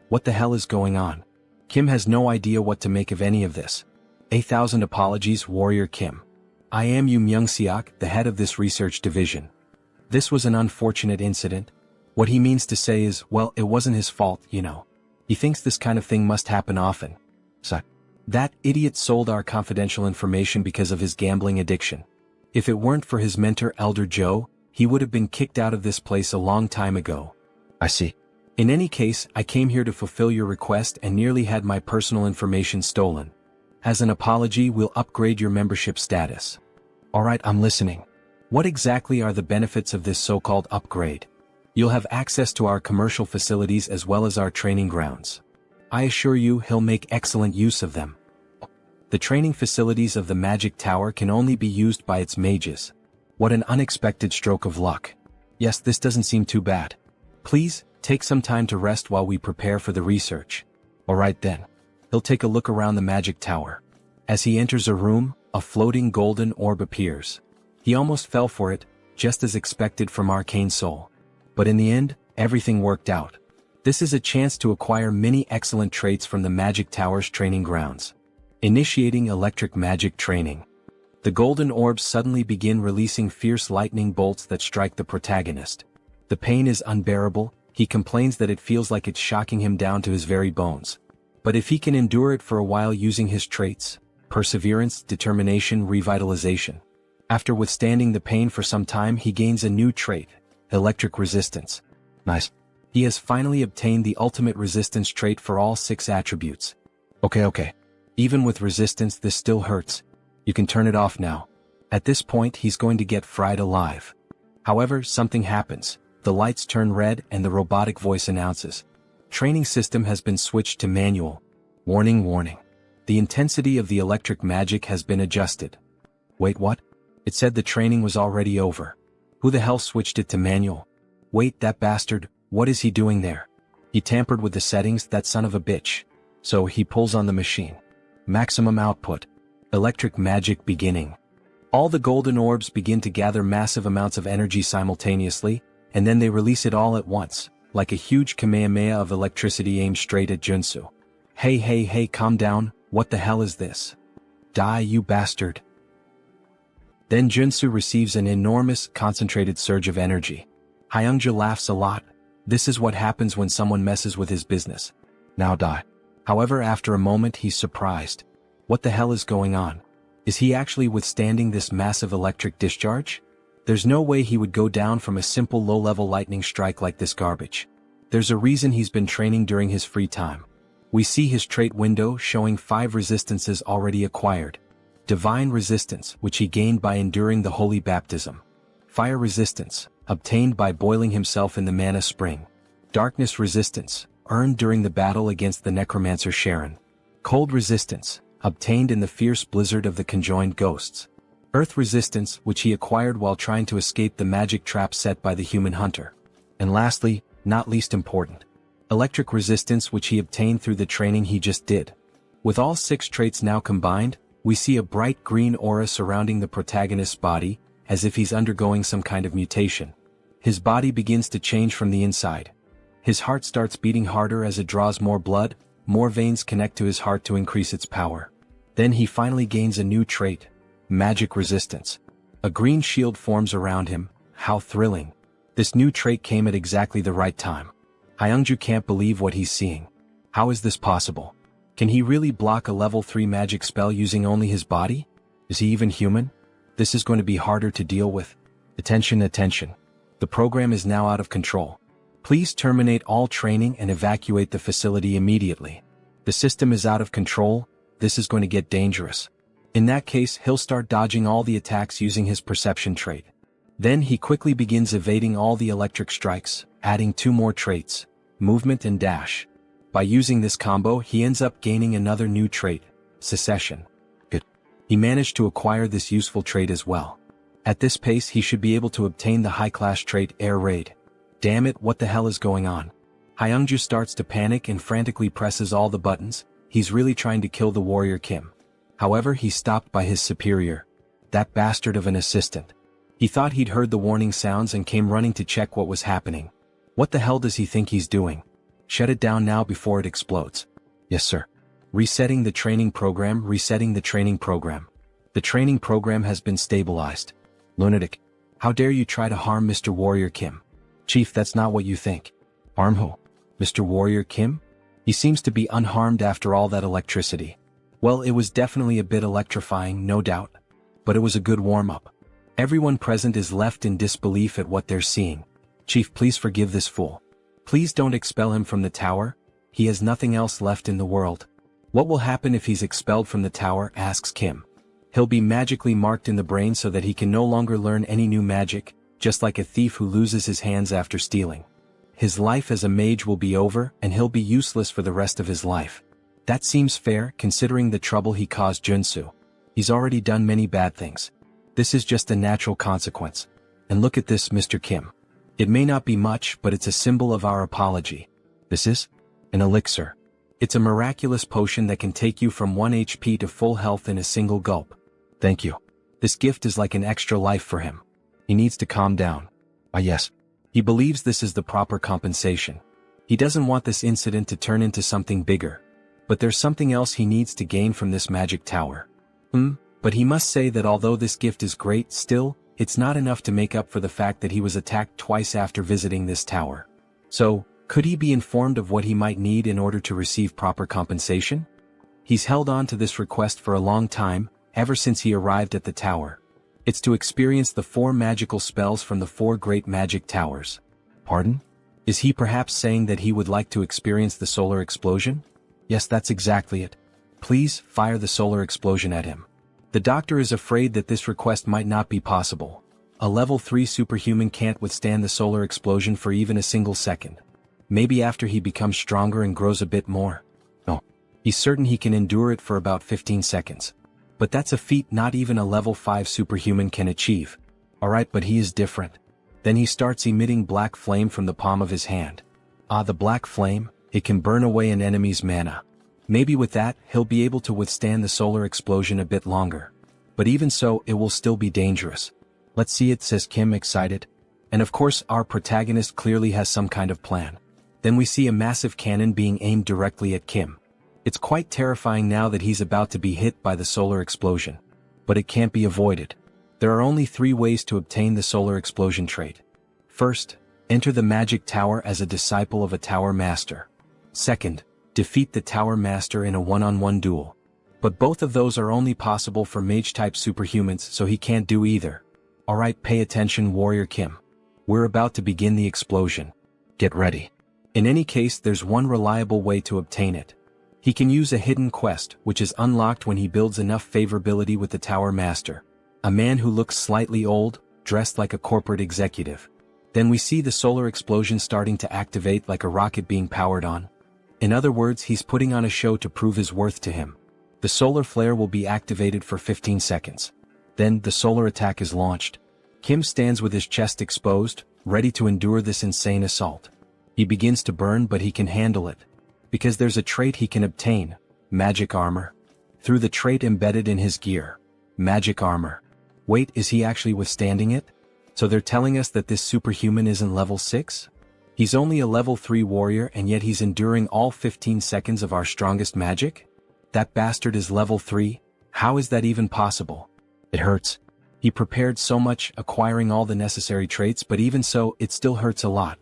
S1: What the hell is going on? Kim has no idea what to make of any of this. 1,000 apologies, Warrior Kim. I am Yoon Myung-seok, the head of this research division. This was an unfortunate incident. What he means to say is, well, it wasn't his fault, you know. He thinks this kind of thing must happen often. So, that idiot sold our confidential information because of his gambling addiction. If it weren't for his mentor Elder Joe, he would have been kicked out of this place a long time ago. I see. In any case, I came here to fulfill your request and nearly had my personal information stolen. As an apology, we'll upgrade your membership status. Alright, I'm listening. What exactly are the benefits of this so-called upgrade? You'll have access to our commercial facilities as well as our training grounds. I assure you he'll make excellent use of them. The training facilities of the Magic Tower can only be used by its mages. What an unexpected stroke of luck. Yes, this doesn't seem too bad. Please, take some time to rest while we prepare for the research. Alright then. He'll take a look around the Magic Tower. As he enters a room, a floating golden orb appears. He almost fell for it, just as expected from Arcane Seoul. But in the end, everything worked out. This is a chance to acquire many excellent traits from the Magic Tower's training grounds. Initiating electric magic training. The golden orbs suddenly begin releasing fierce lightning bolts that strike the protagonist. The pain is unbearable, he complains that it feels like it's shocking him down to his very bones. But if he can endure it for a while using his traits, perseverance, determination, revitalization, After withstanding the pain for some time, he gains a new trait, electric resistance. Nice. He has finally obtained the ultimate resistance trait for all 6 attributes. Okay. Even with resistance, this still hurts. You can turn it off now. At this point, he's going to get fried alive. However, something happens. The lights turn red and the robotic voice announces, "Training system has been switched to manual. Warning. The intensity of the electric magic has been adjusted." Wait, what? It said the training was already over. Who the hell switched it to manual? Wait, that bastard, what is he doing there? He tampered with the settings, that son of a bitch. So he pulls on the machine. Maximum output. Electric magic beginning. All the golden orbs begin to gather massive amounts of energy simultaneously, and then they release it all at once, like a huge Kamehameha of electricity aimed straight at Joonsoo. Hey, calm down, what the hell is this? Die, you bastard. Then Joonsoo receives an enormous, concentrated surge of energy. Hyungja laughs a lot. This is what happens when someone messes with his business. Now die. However, after a moment he's surprised. What the hell is going on? Is he actually withstanding this massive electric discharge? There's no way he would go down from a simple low-level lightning strike like this garbage. There's a reason he's been training during his free time. We see his trait window showing 5 resistances already acquired. Divine resistance, which he gained by enduring the holy baptism. Fire resistance, obtained by boiling himself in the mana spring. Darkness resistance, earned during the battle against the necromancer Sharon. Cold resistance, obtained in the fierce blizzard of the conjoined ghosts. Earth resistance, which he acquired while trying to escape the magic trap set by the human hunter. And lastly, not least important, electric resistance, which he obtained through the training he just did. With all 6 traits now combined, we see a bright green aura surrounding the protagonist's body, as if he's undergoing some kind of mutation. His body begins to change from the inside. His heart starts beating harder as it draws more blood, more veins connect to his heart to increase its power. Then he finally gains a new trait, magic resistance. A green shield forms around him. How thrilling. This new trait came at exactly the right time. Hyungju can't believe what he's seeing. How is this possible? Can he really block a level 3 magic spell using only his body? Is he even human? This is going to be harder to deal with. Attention. The program is now out of control. Please terminate all training and evacuate the facility immediately. The system is out of control. This is going to get dangerous. In that case, he'll start dodging all the attacks using his perception trait. Then he quickly begins evading all the electric strikes, adding 2 more traits, movement and dash. By using this combo, he ends up gaining another new trait, secession. Good. He managed to acquire this useful trait as well. At this pace, he should be able to obtain the high-class trait, air raid. Damn it, what the hell is going on? Hyungju starts to panic and frantically presses all the buttons. He's really trying to kill the warrior Kim. However, he's stopped by his superior. That bastard of an assistant. He thought he'd heard the warning sounds and came running to check what was happening. What the hell does he think he's doing? Shut it down now before it explodes. Yes, sir. Resetting the training program. The training program has been stabilized. Lunatic. How dare you try to harm Mr. Warrior Kim? Chief, that's not what you think. Harm who? Mr. Warrior Kim? He seems to be unharmed after all that electricity. Well, it was definitely a bit electrifying, no doubt. But it was a good warm-up. Everyone present is left in disbelief at what they're seeing. Chief, please forgive this fool. Please don't expel him from the tower. He has nothing else left in the world. What will happen if he's expelled from the tower? Asks Kim. He'll be magically marked in the brain so that he can no longer learn any new magic, just like a thief who loses his hands after stealing. His life as a mage will be over and he'll be useless for the rest of his life. That seems fair considering the trouble he caused Joonsoo. He's already done many bad things. This is just a natural consequence. And look at this, Mr. Kim. It may not be much, but it's a symbol of our apology. This is an elixir. It's a miraculous potion that can take you from 1 HP to full health in a single gulp. Thank you. This gift is like an extra life for him. He needs to calm down. Ah yes. He believes this is the proper compensation. He doesn't want this incident to turn into something bigger. But there's something else he needs to gain from this magic tower. But he must say that although this gift is great, still, it's not enough to make up for the fact that he was attacked twice after visiting this tower. So, could he be informed of what he might need in order to receive proper compensation? He's held on to this request for a long time, ever since he arrived at the tower. It's to experience the 4 magical spells from the 4 great magic towers. Pardon? Is he perhaps saying that he would like to experience the solar explosion? Yes, that's exactly it. Please, fire the solar explosion at him. The doctor is afraid that this request might not be possible. A level 3 superhuman can't withstand the solar explosion for even a single second. Maybe after he becomes stronger and grows a bit more. No. He's certain he can endure it for about 15 seconds. But that's a feat not even a level 5 superhuman can achieve. Alright, but he is different. Then he starts emitting black flame from the palm of his hand. Ah, the black flame, it can burn away an enemy's mana. Maybe with that, he'll be able to withstand the solar explosion a bit longer. But even so, it will still be dangerous. Let's see it, says Kim, excited. And of course, our protagonist clearly has some kind of plan. Then we see a massive cannon being aimed directly at Kim. It's quite terrifying now that he's about to be hit by the solar explosion. But it can't be avoided. There are only 3 ways to obtain the solar explosion trait. First, enter the magic tower as a disciple of a tower master. Second, defeat the tower master in a one-on-one duel. But both of those are only possible for mage-type superhumans, so he can't do either. Alright, pay attention, Warrior Kim. We're about to begin the explosion. Get ready. In any case, there's one reliable way to obtain it. He can use a hidden quest, which is unlocked when he builds enough favorability with the Tower Master. A man who looks slightly old, dressed like a corporate executive. Then we see the solar explosion starting to activate like a rocket being powered on. In other words, he's putting on a show to prove his worth to him. The solar flare will be activated for 15 seconds. Then, the solar attack is launched. Kim stands with his chest exposed, ready to endure this insane assault. He begins to burn, but he can handle it. Because there's a trait he can obtain, magic armor. Through the trait embedded in his gear. Magic armor. Wait, is he actually withstanding it? So they're telling us that this superhuman isn't level 6? He's only a level 3 warrior and yet he's enduring all 15 seconds of our strongest magic? That bastard is level 3? How is that even possible? It hurts. He prepared so much, acquiring all the necessary traits, but even so, it still hurts a lot.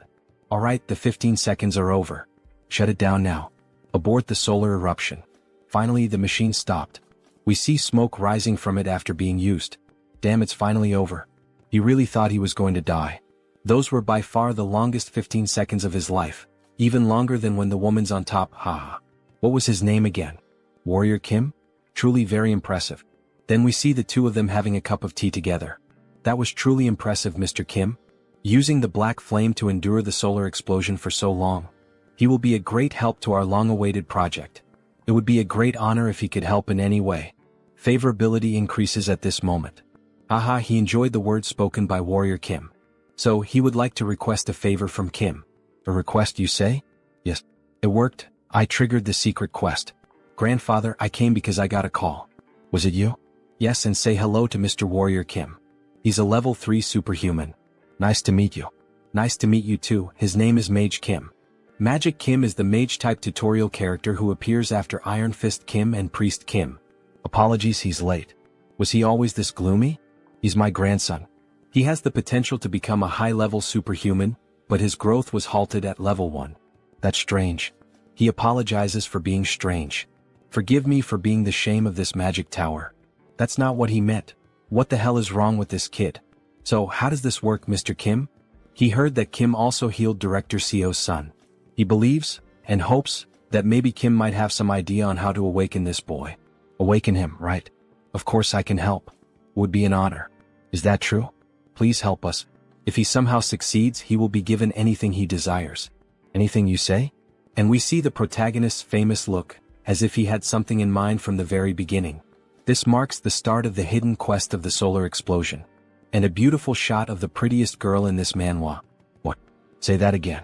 S1: Alright, the 15 seconds are over. Shut it down now. Abort the solar eruption. Finally, the machine stopped. We see smoke rising from it after being used. Damn, it's finally over. He really thought he was going to die. Those were by far the longest 15 seconds of his life. Even longer than when the woman's on top, haha. What was his name again? Warrior Kim? Truly very impressive. Then we see the two of them having a cup of tea together. That was truly impressive, Mr. Kim. Using the black flame to endure the solar explosion for so long. He will be a great help to our long-awaited project. It would be a great honor if he could help in any way. Favorability increases at this moment. Haha, he enjoyed the words spoken by Warrior Kim. So, he would like to request a favor from Kim. A request, you say? Yes. It worked. I triggered the secret quest. Grandfather, I came because I got a call. Was it you? Yes, and say hello to Mr. Warrior Kim. He's a level 3 superhuman. Nice to meet you. Nice to meet you too. His name is Mage Kim. Magic Kim is the mage-type tutorial character who appears after Iron Fist Kim and Priest Kim. Apologies, he's late. Was he always this gloomy? He's my grandson. He has the potential to become a high-level superhuman, but his growth was halted at level 1. That's strange. He apologizes for being strange. Forgive me for being the shame of this magic tower. That's not what he meant. What the hell is wrong with this kid? So, how does this work, Mr. Kim? He heard that Kim also healed Director Seo's son. He believes, and hopes, that maybe Kim might have some idea on how to awaken this boy. Awaken him, right? Of course I can help. Would be an honor. Is that true? Please help us. If he somehow succeeds, he will be given anything he desires. Anything you say? And we see the protagonist's famous look, as if he had something in mind from the very beginning. This marks the start of the hidden quest of the solar explosion. And a beautiful shot of the prettiest girl in this manhwa. What? Say that again.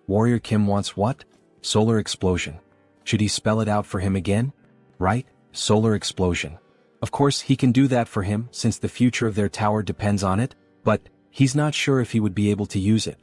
S1: Warrior Kim wants what? Solar explosion. Should he spell it out for him again? Right? Solar explosion. Of course, he can do that for him, since the future of their tower depends on it, but he's not sure if he would be able to use it.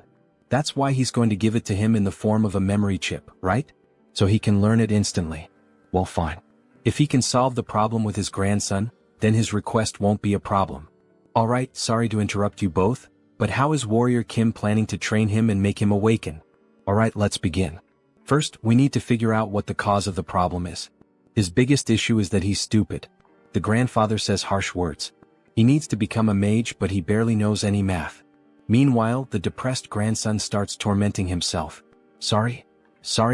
S1: That's why he's going to give it to him in the form of a memory chip, right? So he can learn it instantly. Well, fine. If he can solve the problem with his grandson, then his request won't be a problem. Alright, sorry to interrupt you both, but how is Warrior Kim planning to train him and make him awaken? Alright, let's begin. First, we need to figure out what the cause of the problem is. His biggest issue is that he's stupid. The grandfather says harsh words. He needs to become a mage, but he barely knows any math. Meanwhile, the depressed grandson starts tormenting himself. Sorry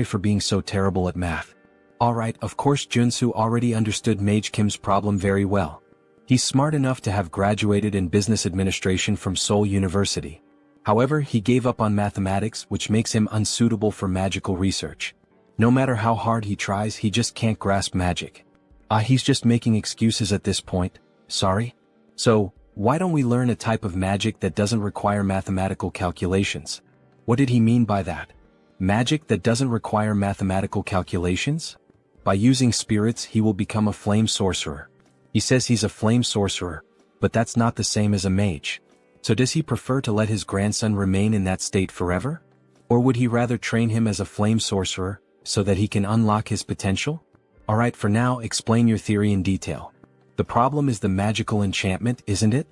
S1: for being so terrible at math. Alright, of course Joonsoo already understood Mage Kim's problem very well. He's smart enough to have graduated in business administration from Seoul University. However, he gave up on mathematics, which makes him unsuitable for magical research. No matter how hard he tries, he just can't grasp magic. He's just making excuses at this point. Sorry? So, why don't we learn a type of magic that doesn't require mathematical calculations? What did he mean by that? Magic that doesn't require mathematical calculations? By using spirits, he will become a flame sorcerer. He says he's a flame sorcerer, but that's not the same as a mage. So does he prefer to let his grandson remain in that state forever? Or would he rather train him as a flame sorcerer, so that he can unlock his potential? Alright, for now, explain your theory in detail. The problem is the magical enchantment, isn't it?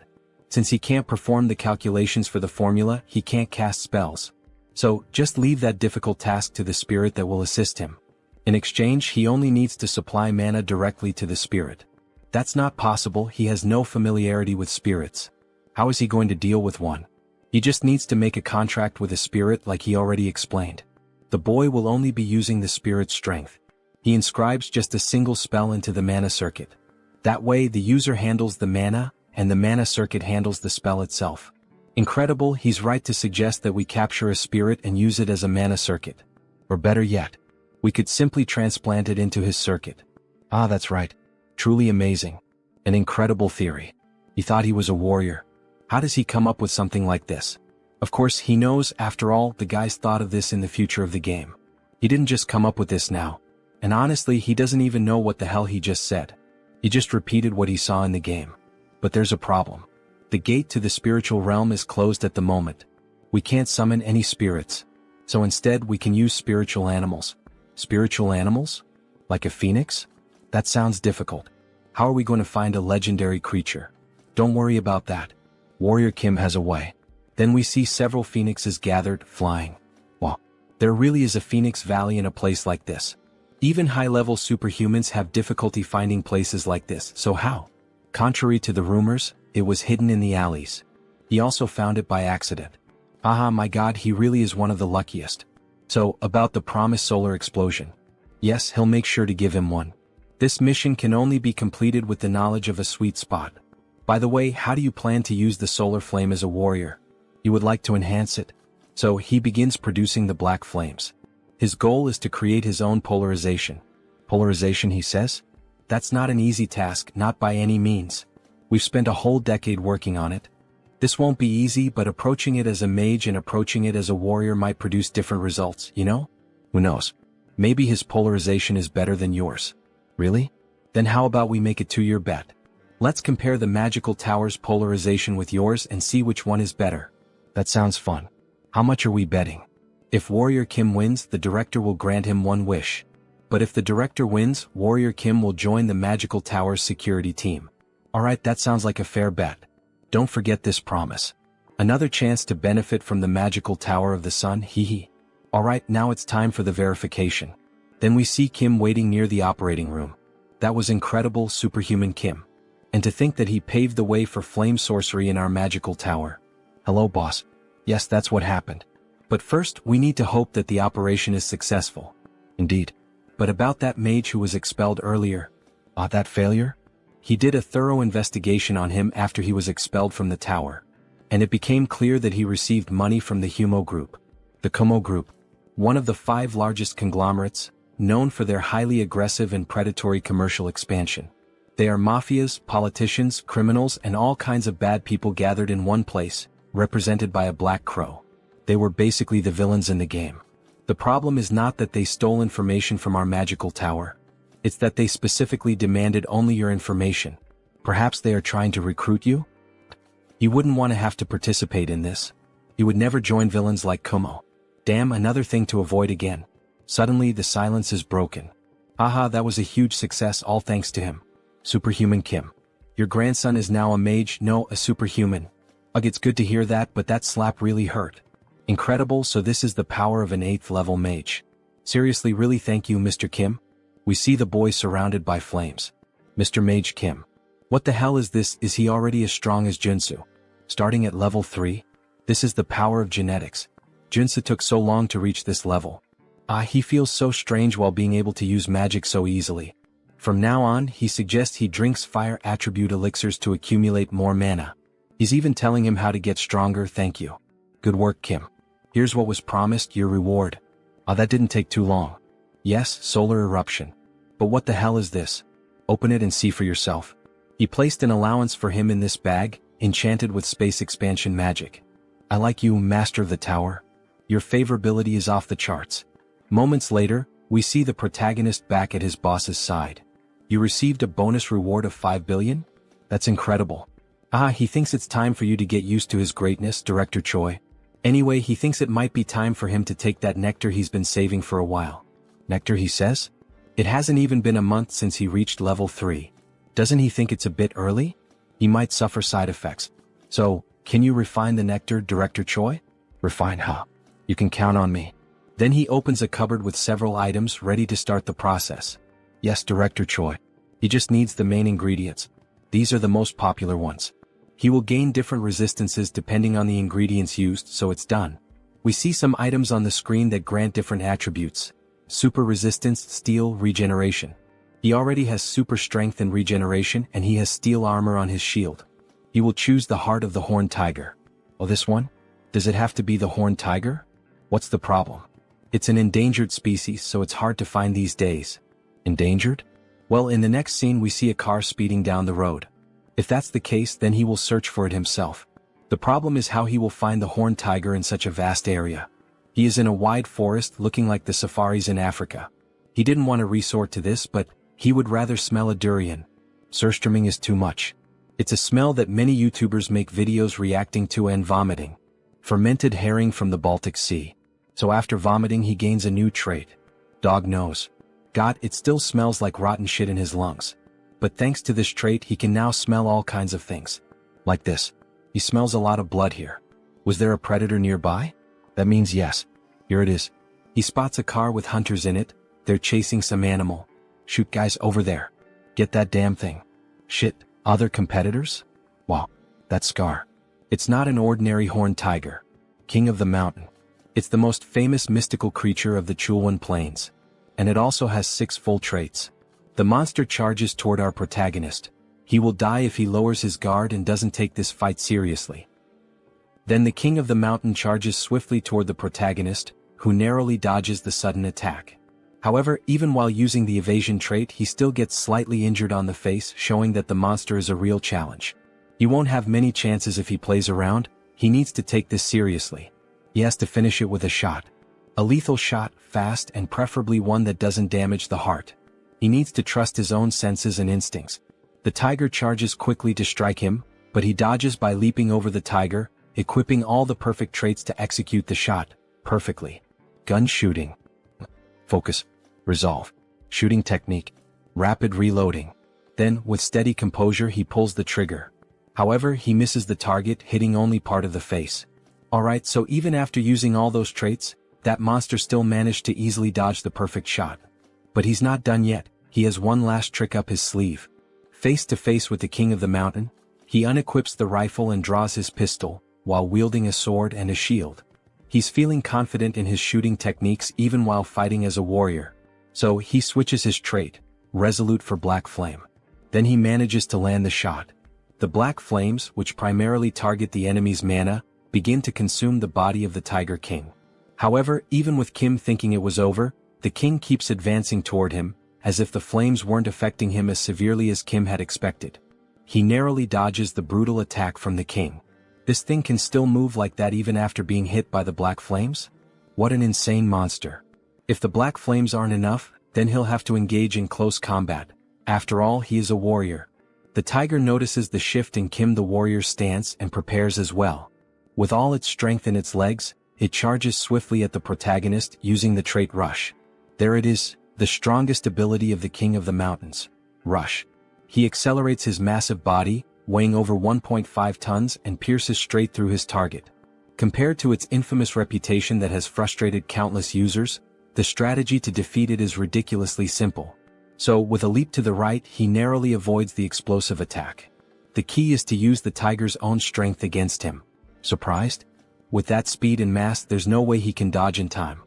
S1: Since he can't perform the calculations for the formula, he can't cast spells. So, just leave that difficult task to the spirit that will assist him. In exchange, he only needs to supply mana directly to the spirit. That's not possible, he has no familiarity with spirits. How is he going to deal with one? He just needs to make a contract with a spirit like he already explained. The boy will only be using the spirit's strength. He inscribes just a single spell into the mana circuit. That way the user handles the mana, and the mana circuit handles the spell itself. Incredible, he's right to suggest that we capture a spirit and use it as a mana circuit. Or better yet, we could simply transplant it into his circuit. That's right. Truly amazing. An incredible theory. He thought he was a warrior. How does he come up with something like this? Of course, he knows, after all, the guys thought of this in the future of the game. He didn't just come up with this now. And honestly, he doesn't even know what the hell he just said. He just repeated what he saw in the game. But there's a problem. The gate to the spiritual realm is closed at the moment. We can't summon any spirits. So instead we can use spiritual animals. Spiritual animals? Like a phoenix? That sounds difficult. How are we going to find a legendary creature? Don't worry about that. Warrior Kim has a way. Then we see several phoenixes gathered, flying. Wow. There really is a phoenix valley in a place like this. Even high-level superhumans have difficulty finding places like this, so how? Contrary to the rumors, it was hidden in the alleys. He also found it by accident. My god, he really is one of the luckiest. So, about the promised solar explosion. Yes, he'll make sure to give him one. This mission can only be completed with the knowledge of a sweet spot. By the way, how do you plan to use the solar flame as a warrior? You would like to enhance it? So, he begins producing the black flames. His goal is to create his own polarization. Polarization, he says? That's not an easy task, not by any means. We've spent a whole decade working on it. This won't be easy, but approaching it as a mage and approaching it as a warrior might produce different results, you know? Who knows? Maybe his polarization is better than yours. Really? Then how about we make a 2-year bet? Let's compare the magical tower's polarization with yours and see which one is better. That sounds fun. How much are we betting? If Warrior Kim wins, the director will grant him one wish. But if the director wins, Warrior Kim will join the magical tower's security team. Alright, that sounds like a fair bet. Don't forget this promise. Another chance to benefit from the magical tower of the sun, hehe. Alright, now it's time for the verification. Then we see Kim waiting near the operating room. That was incredible, superhuman Kim. And to think that he paved the way for flame sorcery in our magical tower. Hello, boss. Yes, that's what happened. But first, we need to hope that the operation is successful. Indeed. But about that mage who was expelled earlier. That failure? He did a thorough investigation on him after he was expelled from the tower. And it became clear that he received money from the Humo Group. The Kumo Group. One of the 5 largest conglomerates, known for their highly aggressive and predatory commercial expansion. They are mafias, politicians, criminals, and all kinds of bad people gathered in one place, represented by a black crow. They were basically the villains in the game. The problem is not that they stole information from our magical tower. It's that they specifically demanded only your information. Perhaps they are trying to recruit you? You wouldn't want to have to participate in this. You would never join villains like Kumo. Damn, another thing to avoid again. Suddenly the silence is broken. That was a huge success, all thanks to him. Superhuman Kim. Your grandson is now a mage, no, a superhuman. Ugh, it's good to hear that, but that slap really hurt. Incredible, so this is the power of an 8th level mage. Seriously, really, thank you, Mr. Kim? We see the boy surrounded by flames. Mr. Mage Kim. What the hell is this? Is he already as strong as Joonsoo? Starting at level 3? This is the power of genetics. Joonsoo took so long to reach this level. He feels so strange while being able to use magic so easily. From now on, he suggests he drinks fire attribute elixirs to accumulate more mana. He's even telling him how to get stronger. Thank you. Good work, Kim. Here's what was promised, your reward. That didn't take too long. Yes, solar eruption. But what the hell is this? Open it and see for yourself. He placed an allowance for him in this bag, enchanted with space expansion magic. I like you, Master of the Tower. Your favorability is off the charts. Moments later, we see the protagonist back at his boss's side. You received a bonus reward of 5 billion? That's incredible. He thinks it's time for you to get used to his greatness, Director Choi. Anyway, he thinks it might be time for him to take that nectar he's been saving for a while. Nectar, he says? It hasn't even been a month since he reached level 3. Doesn't he think it's a bit early? He might suffer side effects. So, can you refine the nectar, Director Choi? Refine, huh? You can count on me. Then he opens a cupboard with several items ready to start the process. Yes, Director Choi. He just needs the main ingredients. These are the most popular ones. He will gain different resistances depending on the ingredients used, so it's done. We see some items on the screen that grant different attributes. Super resistance, steel, regeneration. He already has super strength and regeneration, and he has steel armor on his shield. He will choose the heart of the horned tiger. Oh, this one? Does it have to be the horned tiger? What's the problem? It's an endangered species, so it's hard to find these days. Endangered? Well, in the next scene we see a car speeding down the road. If that's the case, then he will search for it himself. The problem is how he will find the horned tiger in such a vast area. He is in a wide forest looking like the safaris in Africa. He didn't want to resort to this, but he would rather smell a durian. Surströmming is too much. It's a smell that many YouTubers make videos reacting to and vomiting. Fermented herring from the Baltic Sea. So after vomiting he gains a new trait. Dog nose. God, it still smells like rotten shit in his lungs. But thanks to this trait he can now smell all kinds of things. Like this. He smells a lot of blood here. Was there a predator nearby? That means yes. Here it is. He spots a car with hunters in it. They're chasing some animal. Shoot, guys, over there. Get that damn thing. Shit, other competitors? Wow, that's Scar. It's not an ordinary horned tiger. King of the mountain. It's the most famous mystical creature of the Chulwan Plains. And it also has 6 full traits. The monster charges toward our protagonist. He will die if he lowers his guard and doesn't take this fight seriously. Then the king of the mountain charges swiftly toward the protagonist, who narrowly dodges the sudden attack. However, even while using the evasion trait, he still gets slightly injured on the face, showing that the monster is a real challenge. He won't have many chances if he plays around. He needs to take this seriously. He has to finish it with a shot. A lethal shot, fast, and preferably one that doesn't damage the heart. He needs to trust his own senses and instincts. The tiger charges quickly to strike him, but he dodges by leaping over the tiger, equipping all the perfect traits to execute the shot, perfectly. Gun shooting. Focus. Resolve. Shooting technique. Rapid reloading. Then, with steady composure he pulls the trigger. However, he misses the target, hitting only part of the face. Alright, so even after using all those traits, that monster still managed to easily dodge the perfect shot. But he's not done yet. He has one last trick up his sleeve. Face to face with the king of the mountain, he unequips the rifle and draws his pistol, while wielding a sword and a shield. He's feeling confident in his shooting techniques even while fighting as a warrior. So he switches his trait, resolute for black flame. Then he manages to land the shot. The black flames, which primarily target the enemy's mana, begin to consume the body of the Tiger King. However, even with Kim thinking it was over, the king keeps advancing toward him, as if the flames weren't affecting him as severely as Kim had expected. He narrowly dodges the brutal attack from the king. This thing can still move like that even after being hit by the black flames? What an insane monster. If the black flames aren't enough, then he'll have to engage in close combat. After all, he is a warrior. The tiger notices the shift in Kim the warrior's stance and prepares as well. With all its strength in its legs, it charges swiftly at the protagonist using the trait Rush. There it is, the strongest ability of the King of the Mountains, Rush. He accelerates his massive body, weighing over 1.5 tons and pierces straight through his target. Compared to its infamous reputation that has frustrated countless users, the strategy to defeat it is ridiculously simple. So, with a leap to the right, he narrowly avoids the explosive attack. The key is to use the tiger's own strength against him. Surprised? With that speed and mass, there's no way he can dodge in time.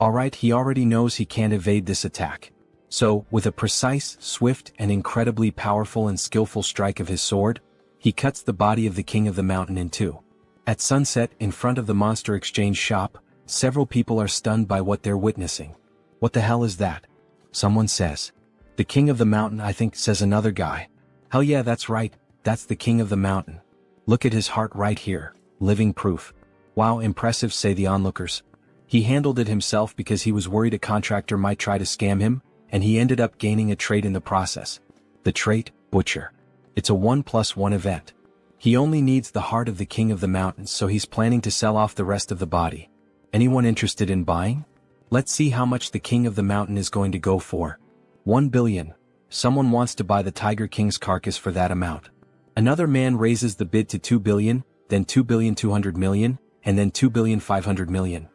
S1: Alright, he already knows he can't evade this attack. So, with a precise, swift, and incredibly powerful and skillful strike of his sword, he cuts the body of the king of the mountain in two. At sunset, in front of the monster exchange shop, several people are stunned by what they're witnessing. What the hell is that? Someone says. The king of the mountain, I think, says another guy. Hell yeah, that's right, that's the king of the mountain. Look at his heart right here, living proof. Wow, impressive, say the onlookers. He handled it himself because he was worried a contractor might try to scam him, and he ended up gaining a trait in the process. The trait, Butcher. It's a 1+1 event. He only needs the heart of the king of the mountains, so he's planning to sell off the rest of the body. Anyone interested in buying? Let's see how much the king of the mountain is going to go for. 1 billion. Someone wants to buy the Tiger King's carcass for that amount. Another man raises the bid to 2 billion, then 2,200 million, and then 2,500 million.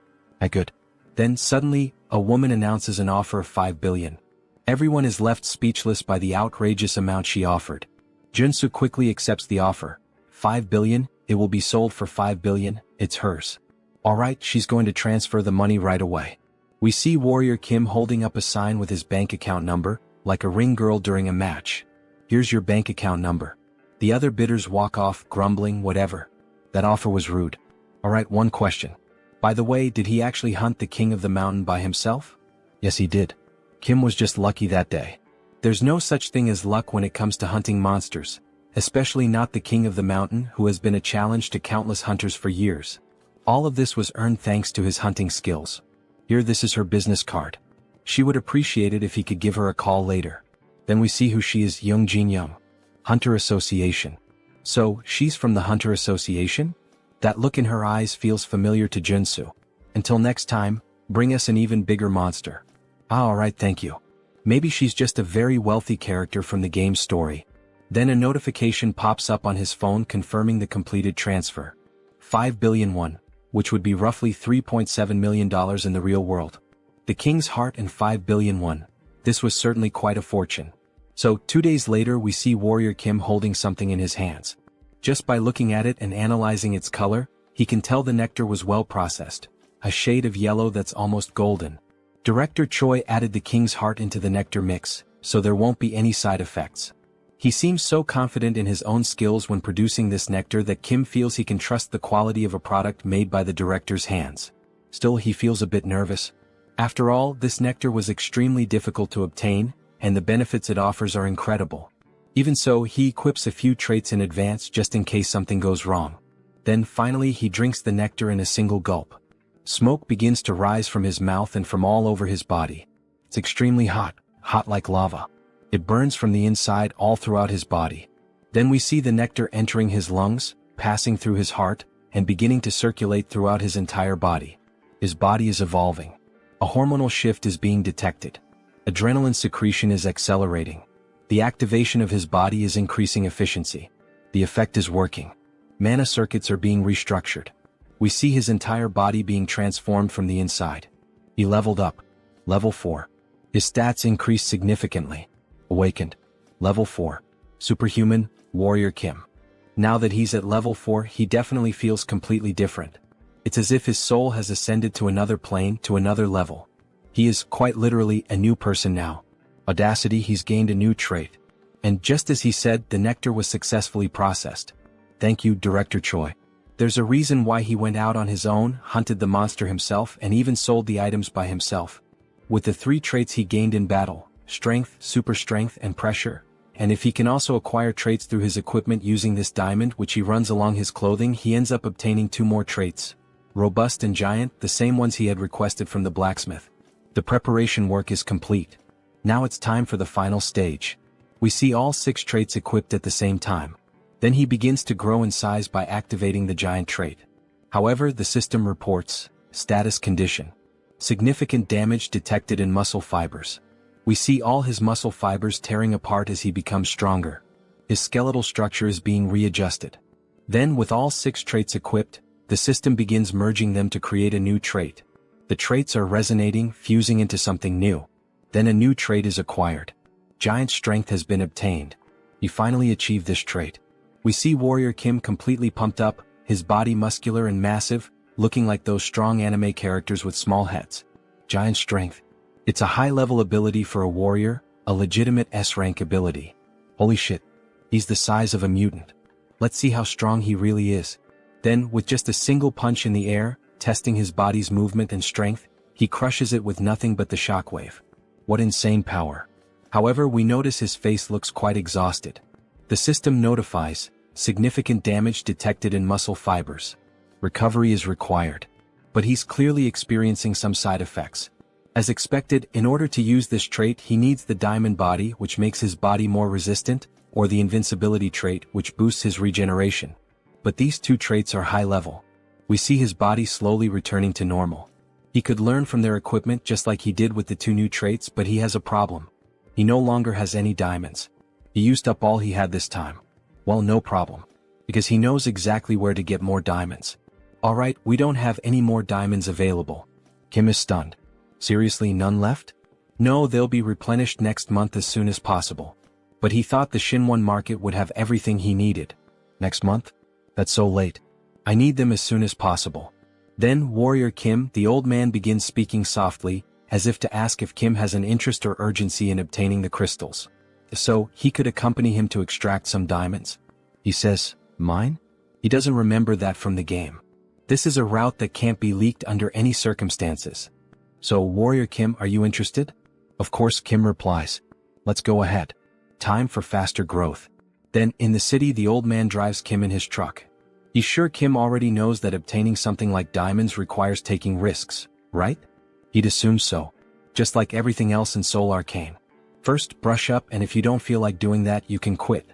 S1: Good. Then suddenly, a woman announces an offer of 5 billion. Everyone is left speechless by the outrageous amount she offered. Joonsoo quickly accepts the offer. 5 billion, it will be sold for 5 billion, it's hers. Alright, she's going to transfer the money right away. We see Warrior Kim holding up a sign with his bank account number, like a ring girl during a match. Here's your bank account number. The other bidders walk off, grumbling, whatever. That offer was rude. Alright, one question. By the way, did he actually hunt the king of the mountain by himself? Yes, he did. Kim was just lucky that day. There's no such thing as luck when it comes to hunting monsters, especially not the king of the mountain, who has been a challenge to countless hunters for years. All of this was earned thanks to his hunting skills. Here, this is her business card. She would appreciate it if he could give her a call later. Then we see who she is, Young Jin Young. Hunter Association. So, she's from the Hunter Association? That look in her eyes feels familiar to Joonsoo. Until next time, bring us an even bigger monster. Alright, thank you. Maybe she's just a very wealthy character from the game's story. Then a notification pops up on his phone confirming the completed transfer. 5 billion won, which would be roughly $3.7 million in the real world. The king's heart and 5 billion won. This was certainly quite a fortune. So, 2 days later we see Warrior Kim holding something in his hands. Just by looking at it and analyzing its color, he can tell the nectar was well processed. A shade of yellow that's almost golden. Director Choi added the king's heart into the nectar mix, so there won't be any side effects. He seems so confident in his own skills when producing this nectar that Kim feels he can trust the quality of a product made by the director's hands. Still, he feels a bit nervous. After all, this nectar was extremely difficult to obtain, and the benefits it offers are incredible. Even so, he equips a few traits in advance just in case something goes wrong. Then finally he drinks the nectar in a single gulp. Smoke begins to rise from his mouth and from all over his body. It's extremely hot, hot like lava. It burns from the inside all throughout his body. Then we see the nectar entering his lungs, passing through his heart, and beginning to circulate throughout his entire body. His body is evolving. A hormonal shift is being detected. Adrenaline secretion is accelerating. The activation of his body is increasing efficiency. The effect is working. Mana circuits are being restructured. We see his entire body being transformed from the inside. He leveled up. Level 4. His stats increased significantly. Awakened. Level 4. Superhuman, Warrior Kim. Now that he's at level 4, he definitely feels completely different. It's as if his soul has ascended to another plane, to another level. He is, quite literally, a new person now. Audacity, he's gained a new trait. And just as he said, the nectar was successfully processed. Thank you, Director Choi. There's a reason why he went out on his own, hunted the monster himself, and even sold the items by himself. With the 3 traits he gained in battle, strength, super strength, and pressure, and if he can also acquire traits through his equipment using this diamond which he runs along his clothing, he ends up obtaining 2 more traits. Robust and giant, the same ones he had requested from the blacksmith. The preparation work is complete. Now it's time for the final stage. We see all 6 traits equipped at the same time. Then he begins to grow in size by activating the giant trait. However, the system reports, status condition. Significant damage detected in muscle fibers. We see all his muscle fibers tearing apart as he becomes stronger. His skeletal structure is being readjusted. Then, with all 6 traits equipped, the system begins merging them to create a new trait. The traits are resonating, fusing into something new. Then a new trait is acquired. giant strength has been obtained. He finally achieved this trait. We see Warrior Kim completely pumped up, his body muscular and massive, looking like those strong anime characters with small heads. Giant strength. It's a high-level ability for a warrior, a legitimate S-rank ability. Holy shit. He's the size of a mutant. Let's see how strong he really is. Then, with just a single punch in the air, testing his body's movement and strength, he crushes it with nothing but the shockwave. What insane power. However, we notice his face looks quite exhausted. The system notifies, significant damage detected in muscle fibers. Recovery is required. But he's clearly experiencing some side effects. As expected, in order to use this trait he needs the diamond body, which makes his body more resistant, or the invincibility trait, which boosts his regeneration. But these two traits are high level. We see his body slowly returning to normal. He could learn from their equipment just like he did with the two new traits, but he has a problem. He no longer has any diamonds. He used up all he had this time. Well, no problem. Because he knows exactly where to get more diamonds. Alright, we don't have any more diamonds available. Kim is stunned. Seriously, none left? No, they'll be replenished next month as soon as possible. But he thought the Shinwon market would have everything he needed. Next month? That's so late. I need them as soon as possible. Then Warrior Kim, the old man, begins speaking softly, as if to ask if Kim has an interest or urgency in obtaining the crystals. So, he could accompany him to extract some diamonds. He says, "Mine?" He doesn't remember that from the game. This is a route that can't be leaked under any circumstances. So, Warrior Kim, are you interested? Of course, Kim replies. Let's go ahead. Time for faster growth. Then, in the city, the old man drives Kim in his truck. He's sure Kim already knows that obtaining something like diamonds requires taking risks, right? He'd assume so. Just like everything else in Seoul Arcane. First, brush up, and if you don't feel like doing that, you can quit.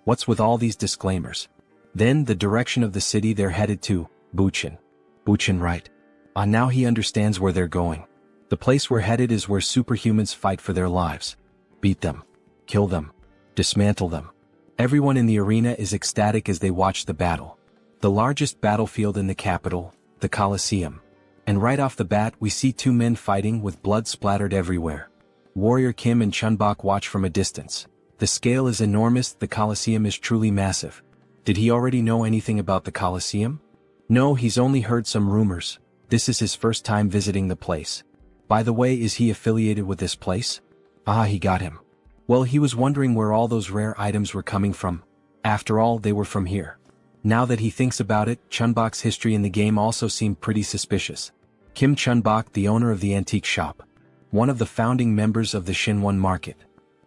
S1: What's with all these disclaimers? Then, the direction of the city they're headed to, Bucheon. Bucheon, right. Now he understands where they're going. The place we're headed is where superhumans fight for their lives. Beat them. Kill them. Dismantle them. Everyone in the arena is ecstatic as they watch the battle. The largest battlefield in the capital, the Colosseum. And right off the bat we see two men fighting with blood splattered everywhere. Warrior Kim and Chunbok watch from a distance. The scale is enormous, the Colosseum is truly massive. Did he already know anything about the Colosseum? No, he's only heard some rumors. This is his first time visiting the place. By the way, is he affiliated with this place? Ah, he got him. Well, he was wondering where all those rare items were coming from. After all, they were from here. Now that he thinks about it, Chunbok's history in the game also seemed pretty suspicious. Kim Chunbok, the owner of the antique shop. One of the founding members of the Shinwon market.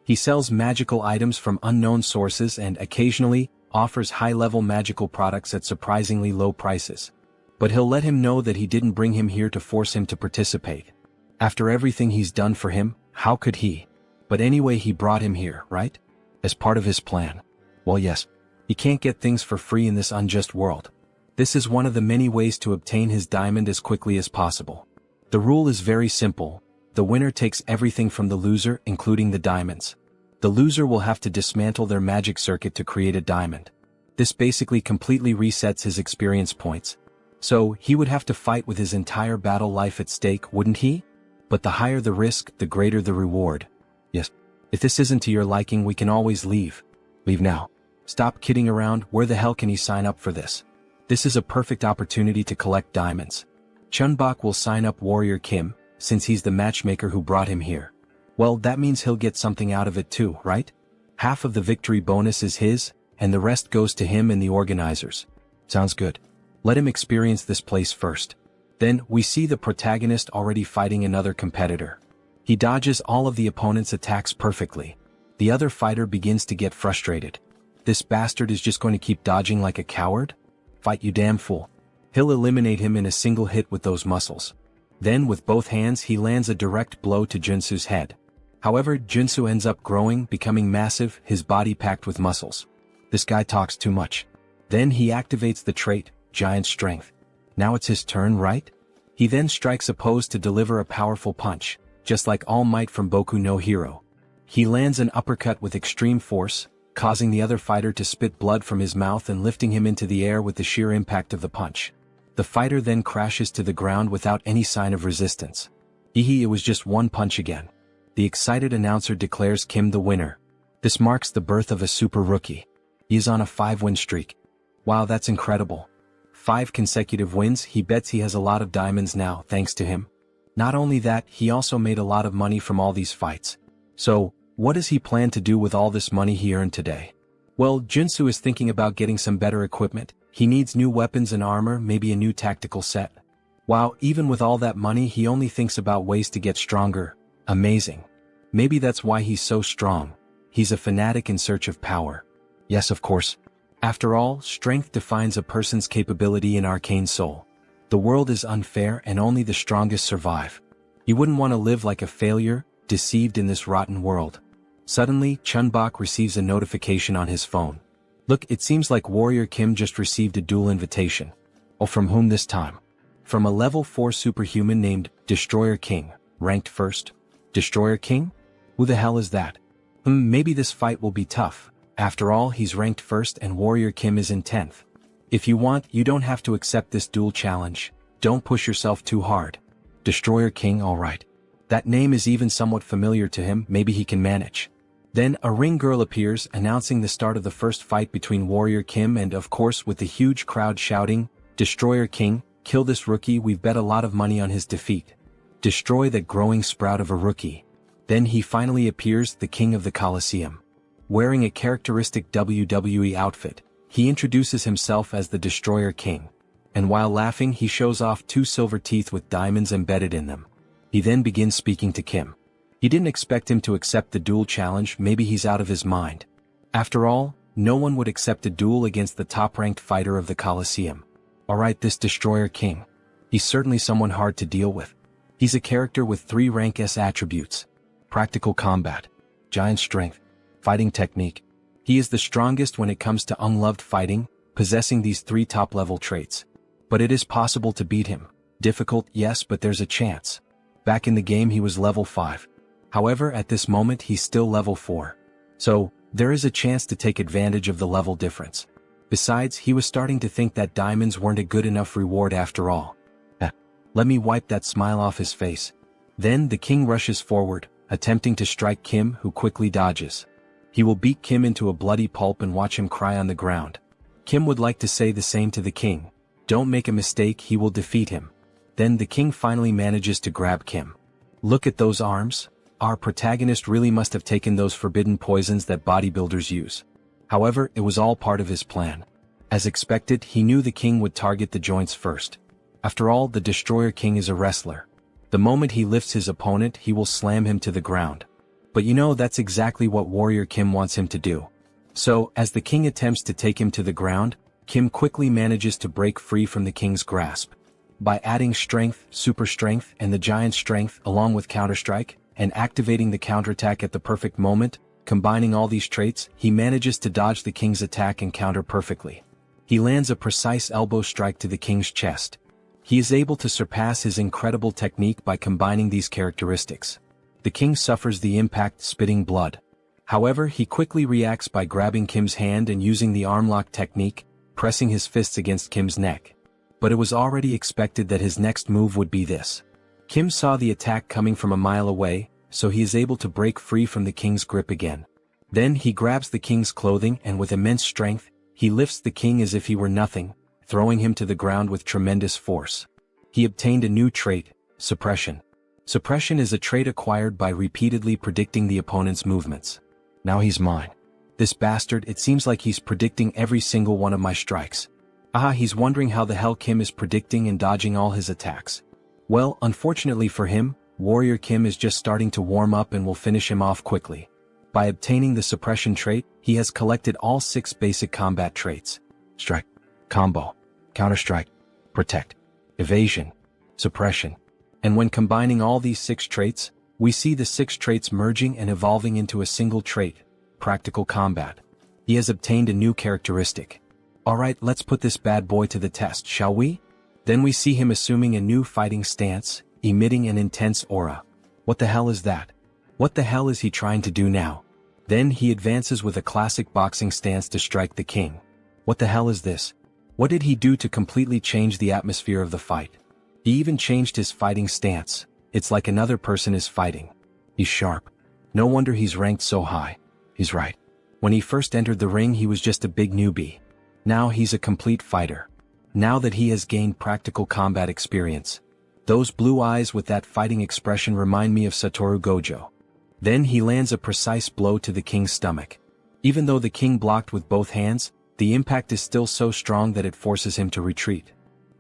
S1: He sells magical items from unknown sources and occasionally offers high-level magical products at surprisingly low prices. But he'll let him know that he didn't bring him here to force him to participate. After everything he's done for him, how could he? But anyway, he brought him here, right? As part of his plan. Well, yes. He can't get things for free in this unjust world. This is one of the many ways to obtain his diamond as quickly as possible. The rule is very simple. The winner takes everything from the loser, including the diamonds. The loser will have to dismantle their magic circuit to create a diamond. This basically completely resets his experience points. So, he would have to fight with his entire battle life at stake, wouldn't he? But the higher the risk, the greater the reward. Yes. If this isn't to your liking, we can always leave. Leave now. Stop kidding around, where the hell can he sign up for this? This is a perfect opportunity to collect diamonds. Chunbok will sign up Warrior Kim, since he's the matchmaker who brought him here. Well, that means he'll get something out of it too, right? Half of the victory bonus is his, and the rest goes to him and the organizers. Sounds good. Let him experience this place first. Then, we see the protagonist already fighting another competitor. He dodges all of the opponent's attacks perfectly. The other fighter begins to get frustrated. This bastard is just going to keep dodging like a coward? Fight, you damn fool. He'll eliminate him in a single hit with those muscles. Then, with both hands, he lands a direct blow to Joonsoo's head. However, Joonsoo ends up growing, becoming massive, his body packed with muscles. This guy talks too much. Then he activates the trait, Giant Strength. Now it's his turn, right? He then strikes a pose to deliver a powerful punch, just like All Might from Boku no Hero. He lands an uppercut with extreme force, causing the other fighter to spit blood from his mouth and lifting him into the air with the sheer impact of the punch. The fighter then crashes to the ground without any sign of resistance. It was just one punch again. The excited announcer declares Kim the winner. This marks the birth of a super rookie. He is on a 5-win streak. Wow, that's incredible. 5 consecutive wins. He bets he has a lot of diamonds now thanks to him. Not only that, he also made a lot of money from all these fights. So, what does he plan to do with all this money he earned today? Well, Joonsoo is thinking about getting some better equipment. He needs new weapons and armor, maybe a new tactical set. Wow, even with all that money he only thinks about ways to get stronger. Amazing. Maybe that's why he's so strong. He's a fanatic in search of power. Yes, of course. After all, strength defines a person's capability in Arcane Seoul. The world is unfair and only the strongest survive. You wouldn't want to live like a failure, deceived in this rotten world. Suddenly, Chunbok receives a notification on his phone. Look, it seems like Warrior Kim just received a duel invitation. Oh, from whom this time? From a level 4 superhuman named Destroyer King, ranked first. Destroyer King? Who the hell is that? Maybe this fight will be tough. After all, he's ranked first and Warrior Kim is in 10th. If you want, you don't have to accept this duel challenge. Don't push yourself too hard. Destroyer King, alright. That name is even somewhat familiar to him, maybe he can manage. Then a ring girl appears, announcing the start of the first fight between Warrior Kim and, of course, with the huge crowd shouting, Destroyer King, kill this rookie, we've bet a lot of money on his defeat. Destroy that growing sprout of a rookie. Then he finally appears, the king of the Colosseum. Wearing a characteristic WWE outfit, he introduces himself as the Destroyer King. And while laughing, he shows off 2 silver teeth with diamonds embedded in them. He then begins speaking to Kim. He didn't expect him to accept the duel challenge, maybe he's out of his mind. After all, no one would accept a duel against the top-ranked fighter of the Colosseum. Alright, this Destroyer King. He's certainly someone hard to deal with. He's a character with 3 rank S attributes. Practical combat, giant strength, fighting technique. He is the strongest when it comes to unloved fighting, possessing these 3 top-level traits. But it is possible to beat him. Difficult, yes, but there's a chance. Back in the game he was level 5. However, at this moment he's still level 4. So, there is a chance to take advantage of the level difference. Besides, he was starting to think that diamonds weren't a good enough reward after all. Let me wipe that smile off his face. Then the king rushes forward, attempting to strike Kim, who quickly dodges. He will beat Kim into a bloody pulp and watch him cry on the ground. Kim would like to say the same to the king. Don't make a mistake, he will defeat him. Then the king finally manages to grab Kim. Look at those arms. Our protagonist really must have taken those forbidden poisons that bodybuilders use. However, it was all part of his plan. As expected, he knew the king would target the joints first. After all, the Destroyer King is a wrestler. The moment he lifts his opponent, he will slam him to the ground. But you know, that's exactly what Warrior Kim wants him to do. So, as the king attempts to take him to the ground, Kim quickly manages to break free from the king's grasp. By adding strength, super strength, and the giant strength along with counterstrike, and activating the counterattack at the perfect moment, combining all these traits, he manages to dodge the king's attack and counter perfectly. He lands a precise elbow strike to the king's chest. He is able to surpass his incredible technique by combining these characteristics. The king suffers the impact, spitting blood. However, he quickly reacts by grabbing Kim's hand and using the arm lock technique, pressing his fists against Kim's neck. But it was already expected that his next move would be this. Kim saw the attack coming from a mile away, so he is able to break free from the king's grip again. Then he grabs the king's clothing and with immense strength, he lifts the king as if he were nothing, throwing him to the ground with tremendous force. He obtained a new trait, suppression. Suppression is a trait acquired by repeatedly predicting the opponent's movements. Now he's mine. This bastard, it seems like he's predicting every single one of my strikes. He's wondering how the hell Kim is predicting and dodging all his attacks. Well, unfortunately for him, Warrior Kim is just starting to warm up and will finish him off quickly. By obtaining the suppression trait, he has collected all 6 basic combat traits. Strike, combo, counterstrike, protect, evasion, suppression. And when combining all these 6 traits, we see the 6 traits merging and evolving into a single trait, practical combat. He has obtained a new characteristic. Alright, let's put this bad boy to the test, shall we? Then we see him assuming a new fighting stance, emitting an intense aura. What the hell is that? What the hell is he trying to do now? Then he advances with a classic boxing stance to strike the king. What the hell is this? What did he do to completely change the atmosphere of the fight? He even changed his fighting stance. It's like another person is fighting. He's sharp. No wonder he's ranked so high. He's right. When he first entered the ring he was just a big newbie. Now he's a complete fighter. Now that he has gained practical combat experience. Those blue eyes with that fighting expression remind me of Satoru Gojo. Then he lands a precise blow to the king's stomach. Even though the king blocked with both hands, the impact is still so strong that it forces him to retreat.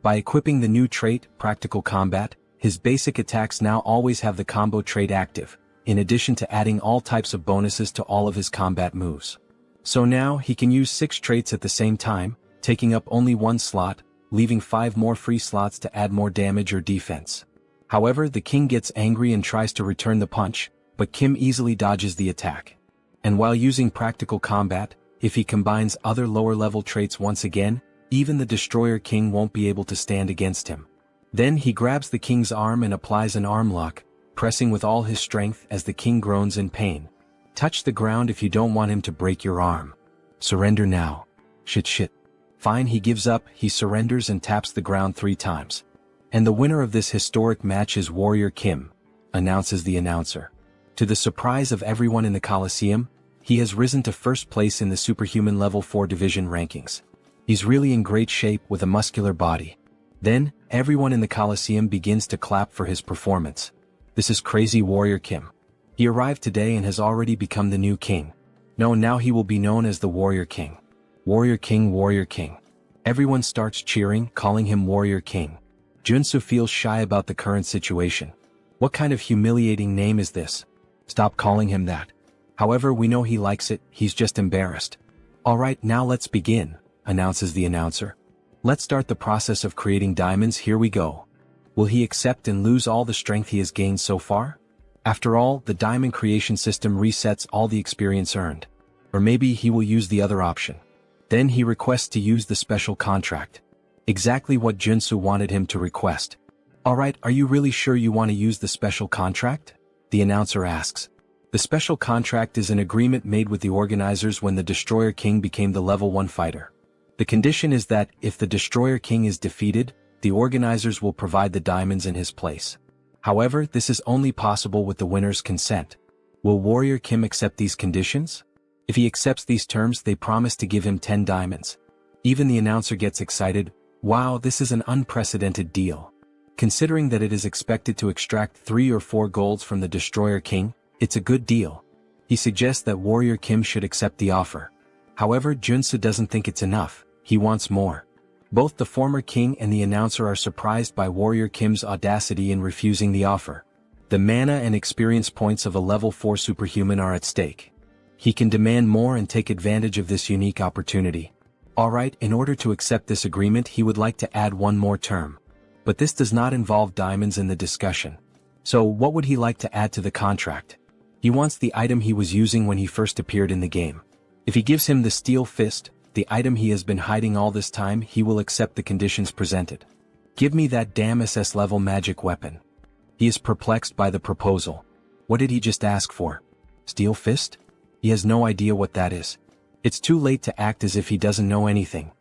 S1: By equipping the new trait, Practical Combat, his basic attacks now always have the combo trait active, in addition to adding all types of bonuses to all of his combat moves. So now he can use 6 traits at the same time, taking up only 1 slot, leaving 5 more free slots to add more damage or defense. However, the king gets angry and tries to return the punch, but Kim easily dodges the attack. And while using Practical Combat, if he combines other lower-level traits once again, even the Destroyer King won't be able to stand against him. Then he grabs the king's arm and applies an arm lock, pressing with all his strength as the king groans in pain. Touch the ground if you don't want him to break your arm. Surrender now. Shit. Fine, he gives up, he surrenders and taps the ground 3 times. And the winner of this historic match is Warrior Kim, announces the announcer. To the surprise of everyone in the Coliseum, he has risen to first place in the Superhuman Level 4 division rankings. He's really in great shape with a muscular body. Then, everyone in the Coliseum begins to clap for his performance. This is crazy Warrior Kim. He arrived today and has already become the new king. No, now he will be known as the Warrior King. Warrior King, Warrior King. Everyone starts cheering, calling him Warrior King. Joonsoo feels shy about the current situation. What kind of humiliating name is this? Stop calling him that. However, we know he likes it, he's just embarrassed. Alright, now let's begin, announces the announcer. Let's start the process of creating diamonds, here we go. Will he accept and lose all the strength he has gained so far? After all, the diamond creation system resets all the experience earned. Or maybe he will use the other option. Then he requests to use the special contract. Exactly what Joonsoo wanted him to request. Alright, are you really sure you want to use the special contract? The announcer asks. The special contract is an agreement made with the organizers when the Destroyer King became the level 1 fighter. The condition is that, if the Destroyer King is defeated, the organizers will provide the diamonds in his place. However, this is only possible with the winner's consent. Will Warrior Kim accept these conditions? If he accepts these terms, they promise to give him 10 diamonds. Even the announcer gets excited. Wow, this is an unprecedented deal. Considering that it is expected to extract 3 or 4 golds from the Destroyer King, it's a good deal. He suggests that Warrior Kim should accept the offer. However, Joonsoo doesn't think it's enough, he wants more. Both the former king and the announcer are surprised by Warrior Kim's audacity in refusing the offer. The mana and experience points of a level 4 superhuman are at stake. He can demand more and take advantage of this unique opportunity. Alright, in order to accept this agreement he would like to add one more term. But this does not involve diamonds in the discussion. So what would he like to add to the contract? He wants the item he was using when he first appeared in the game. If he gives him the Steel Fist, the item he has been hiding all this time, he will accept the conditions presented. Give me that damn SS level magic weapon. He is perplexed by the proposal. What did he just ask for? Steel Fist? He has no idea what that is. It's too late to act as if he doesn't know anything.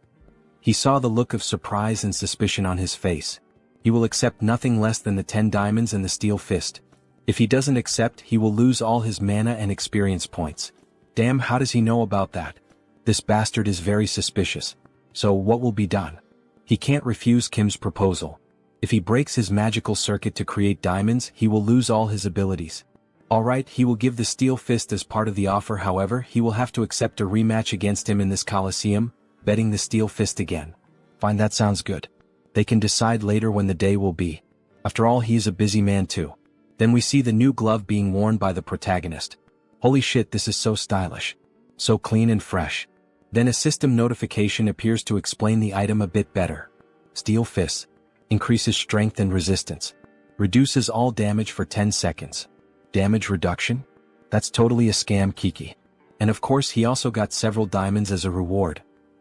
S1: He saw the look of surprise and suspicion on his face. He will accept nothing less than the 10 diamonds and the Steel Fist. If he doesn't accept, he will lose all his mana and experience points. Damn, how does he know about that? This bastard is very suspicious. So what will be done? He can't refuse Kim's proposal. If he breaks his magical circuit to create diamonds, he will lose all his abilities. Alright, he will give the Steel Fist as part of the offer, however, he will have to accept a rematch against him in this Coliseum, betting the Steel Fist again. Fine, that sounds good. They can decide later when the day will be. After all, he is a busy man too. Then we see the new glove being worn by the protagonist. Holy shit, this is so stylish. So clean and fresh. Then a system notification appears to explain the item a bit better. Steel Fist. Increases strength and resistance. Reduces all damage for 10 seconds. Damage reduction? That's totally a scam, Kiki. And of course he also got several diamonds as a reward.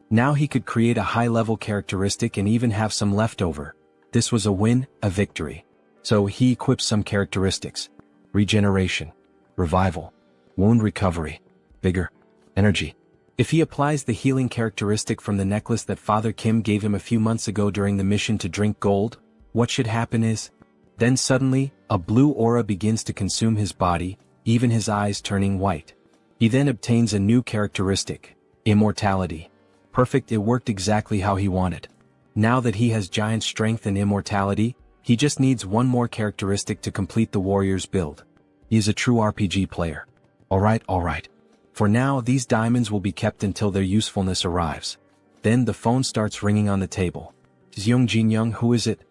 S1: Now he could create a high-level characteristic and even have some leftover. This was a win, a victory. So he equips some characteristics. Regeneration. Revival. Wound recovery. Vigor. Energy. If he applies the healing characteristic from the necklace that Father Kim gave him a few months ago during the mission to drink gold, what should happen is, then suddenly, a blue aura begins to consume his body, even his eyes turning white. He then obtains a new characteristic, immortality. Perfect, it worked exactly how he wanted. Now that he has giant strength and immortality, he just needs one more characteristic to complete the warrior's build. He is a true RPG player. Alright. For now, these diamonds will be kept until their usefulness arrives. Then the phone starts ringing on the table. Jeong Jin-young, who is it?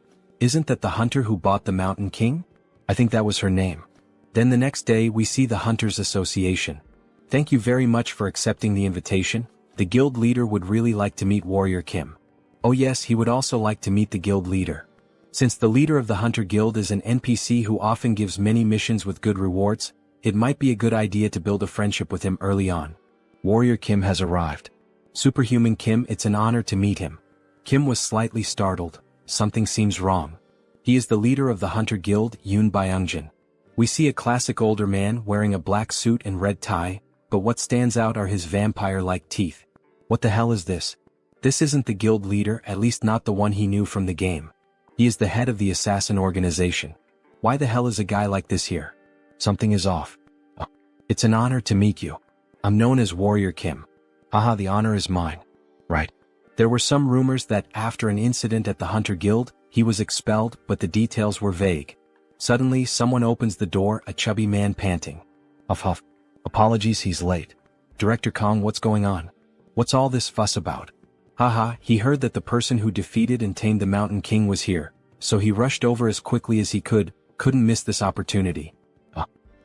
S1: Isn't that the hunter who bought the Mountain King? I think that was her name. Then the next day we see the Hunters Association. Thank you very much for accepting the invitation. The guild leader would really like to meet Warrior Kim. Oh yes, he would also like to meet the guild leader. Since the leader of the Hunter Guild is an NPC who often gives many missions with good rewards, it might be a good idea to build a friendship with him early on. Warrior Kim has arrived. Superhuman Kim, it's an honor to meet him. Kim was slightly startled. Something seems wrong. He is the leader of the Hunter Guild, Yoon Byungjin. We see a classic older man wearing a black suit and red tie, but what stands out are his vampire-like teeth. What the hell is this? This isn't the guild leader, at least not the one he knew from the game. He is the head of the assassin organization. Why the hell is a guy like this here? Something is off. Oh, it's an honor to meet you. I'm known as Warrior Kim. Haha, the honor is mine. Right. There were some rumors that after an incident at the Hunter Guild, he was expelled, but the details were vague. Suddenly, someone opens the door, a chubby man panting. Huff. Apologies, he's late. Director Kong, what's going on? What's all this fuss about? Haha, he heard that the person who defeated and tamed the Mountain King was here, so he rushed over as quickly as he couldn't miss this opportunity.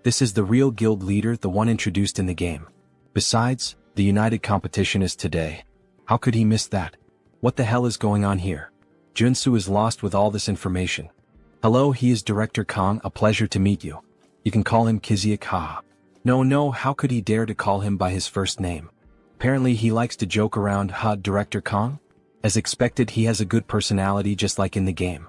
S1: This is the real guild leader, the one introduced in the game. Besides, the United Competition is today. How could he miss that? What the hell is going on here? Joonsoo is lost with all this information. Hello, he is Director Kong, a pleasure to meet you. You can call him Kiziak, haha. No, how could he dare to call him by his first name? Apparently he likes to joke around, Director Kong? As expected, he has a good personality just like in the game.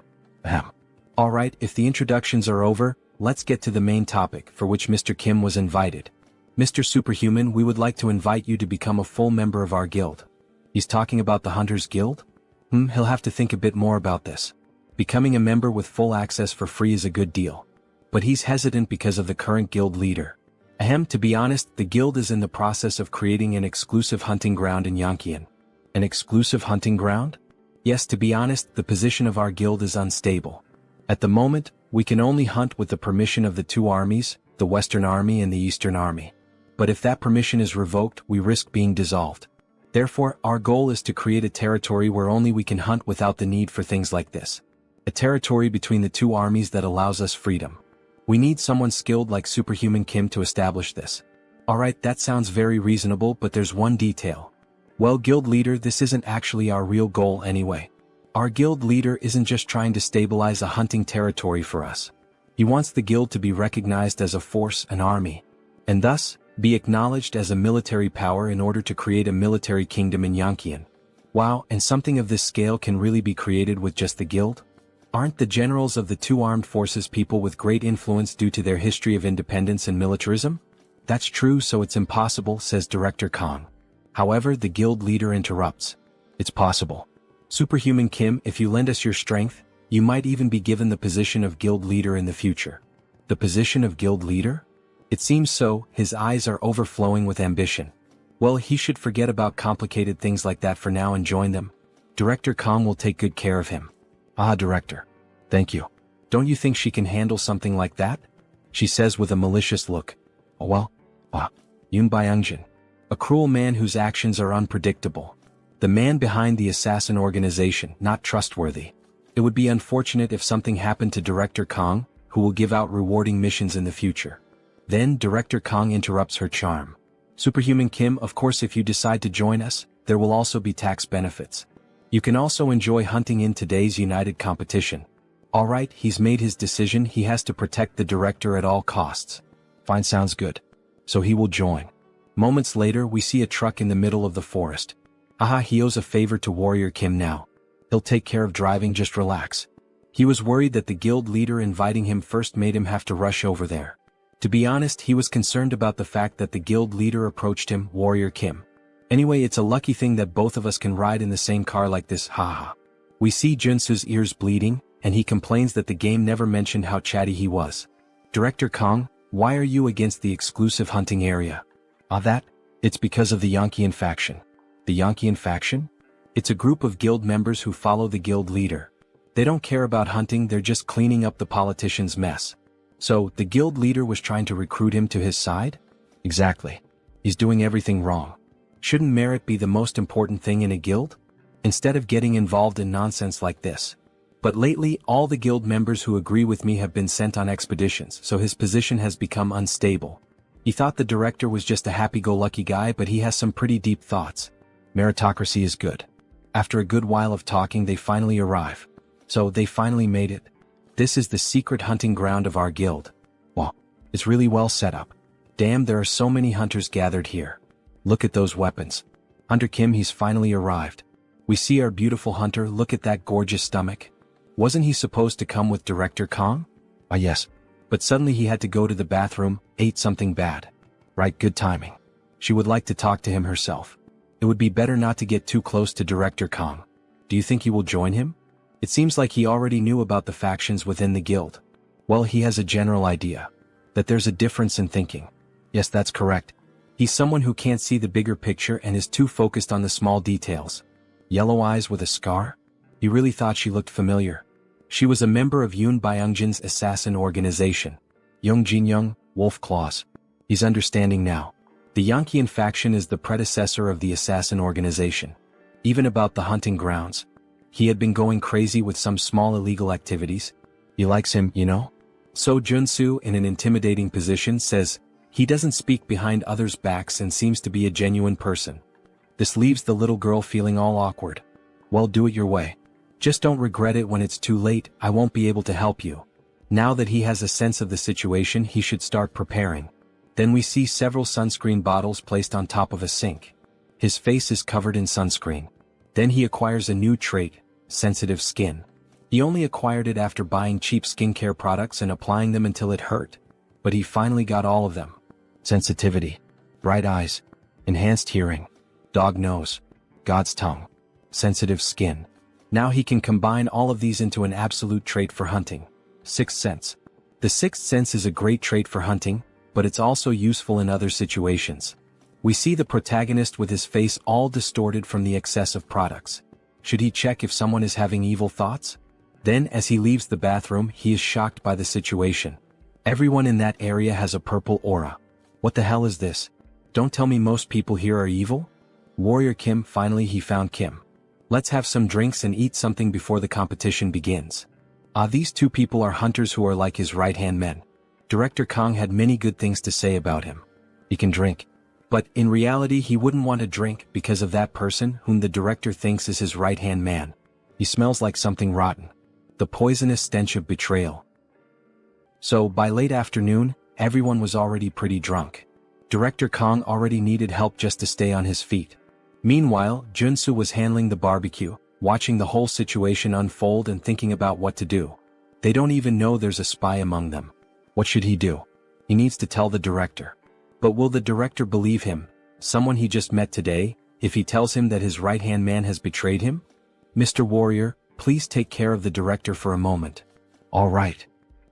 S1: Alright, if the introductions are over, let's get to the main topic for which Mr. Kim was invited. Mr. Superhuman, we would like to invite you to become a full member of our guild. He's talking about the Hunters Guild? He'll have to think a bit more about this. Becoming a member with full access for free is a good deal. But he's hesitant because of the current guild leader. To be honest, the guild is in the process of creating an exclusive hunting ground in Yongkian. An exclusive hunting ground? Yes, to be honest, the position of our guild is unstable. At the moment, we can only hunt with the permission of the two armies, the Western Army and the Eastern Army. But if that permission is revoked, we risk being dissolved. Therefore, our goal is to create a territory where only we can hunt without the need for things like this. A territory between the two armies that allows us freedom. We need someone skilled like Superhuman Kim to establish this. Alright, that sounds very reasonable, but there's one detail. Well, guild leader, this isn't actually our real goal anyway. Our guild leader isn't just trying to stabilize a hunting territory for us. He wants the guild to be recognized as a force, an army, and thus, be acknowledged as a military power in order to create a military kingdom in Yongkian. Wow, and something of this scale can really be created with just the guild? Aren't the generals of the two armed forces people with great influence due to their history of independence and militarism? That's true, so it's impossible, says Director Kong. However, the guild leader interrupts. It's possible. Superhuman Kim, if you lend us your strength, you might even be given the position of guild leader in the future. The position of guild leader? It seems so, his eyes are overflowing with ambition. Well, he should forget about complicated things like that for now and join them. Director Kong will take good care of him. Director. Thank you. Don't you think she can handle something like that? She says with a malicious look. Yoon Byungjin. A cruel man whose actions are unpredictable. The man behind the assassin organization, not trustworthy. It would be unfortunate if something happened to Director Kong, who will give out rewarding missions in the future. Then Director Kong interrupts her charm. Superhuman Kim, of course if you decide to join us, there will also be tax benefits. You can also enjoy hunting in today's United Competition. Alright, he's made his decision, he has to protect the director at all costs. Fine, sounds good. So he will join. Moments later we see a truck in the middle of the forest. He owes a favor to Warrior Kim now. He'll take care of driving, just relax. He was worried that the guild leader inviting him first made him have to rush over there. To be honest, he was concerned about the fact that the guild leader approached him, Warrior Kim. Anyway, it's a lucky thing that both of us can ride in the same car like this, haha. We see Joonsoo's ears bleeding, and he complains that the game never mentioned how chatty he was. Director Kong, Why are you against the exclusive hunting area? It's because of the Yankian faction. The Yankian faction? It's a group of guild members who follow the guild leader. They don't care about hunting, they're just cleaning up the politician's mess. So, the guild leader was trying to recruit him to his side? Exactly. He's doing everything wrong. Shouldn't merit be the most important thing in a guild? Instead of getting involved in nonsense like this. But lately, all the guild members who agree with me have been sent on expeditions, so his position has become unstable. He thought the director was just a happy-go-lucky guy, but he has some pretty deep thoughts. Meritocracy is good. After a good while of talking, they finally arrive. So, they finally made it. This is the secret hunting ground of our guild. Wow, it's really well set up. Damn, there are so many hunters gathered here. Look at those weapons. Hunter Kim, he's finally arrived. We see our beautiful hunter, look at that gorgeous stomach. Wasn't he supposed to come with Director Kong? Yes. But suddenly he had to go to the bathroom, ate something bad. Right, good timing. She would like to talk to him herself. It would be better not to get too close to Director Kong. Do you think he will join him? It seems like he already knew about the factions within the guild. Well, he has a general idea. That there's a difference in thinking. Yes, that's correct. He's someone who can't see the bigger picture and is too focused on the small details. Yellow eyes with a scar? He really thought she looked familiar. She was a member of Yoon Byungjin's assassin organization. Young Jin-young, Wolf Claws. He's understanding now. The Yankian faction is the predecessor of the assassin organization. Even about the hunting grounds. He had been going crazy with some small illegal activities. He likes him, you know? So Joonsoo, in an intimidating position, says, he doesn't speak behind others' backs and seems to be a genuine person. This leaves the little girl feeling all awkward. Well, do it your way. Just don't regret it when it's too late, I won't be able to help you. Now that he has a sense of the situation, he should start preparing. Then we see several sunscreen bottles placed on top of a sink. His face is covered in sunscreen. Then he acquires a new trait, sensitive skin. He only acquired it after buying cheap skincare products and applying them until it hurt. But he finally got all of them. Sensitivity. Bright eyes. Enhanced hearing. Dog nose. God's tongue. Sensitive skin. Now he can combine all of these into an absolute trait for hunting. Sixth sense. The sixth sense is a great trait for hunting, but it's also useful in other situations. We see the protagonist with his face all distorted from the excess of products. Should he check if someone is having evil thoughts? Then, as he leaves the bathroom, he is shocked by the situation. Everyone in that area has a purple aura. What the hell is this? Don't tell me most people here are evil? Warrior Kim, finally he found Kim. Let's have some drinks and eat something before the competition begins. These two people are hunters who are like his right-hand men. Director Kong had many good things to say about him. He can drink. But in reality he wouldn't want to drink because of that person whom the director thinks is his right-hand man. He smells like something rotten. The poisonous stench of betrayal. So by late afternoon, everyone was already pretty drunk. Director Kong already needed help just to stay on his feet. Meanwhile, Joonsoo was handling the barbecue, watching the whole situation unfold and thinking about what to do. They don't even know there's a spy among them. What should he do? He needs to tell the director. But will the director believe him, someone he just met today, if he tells him that his right-hand man has betrayed him? Mr. Warrior, please take care of the director for a moment. All right.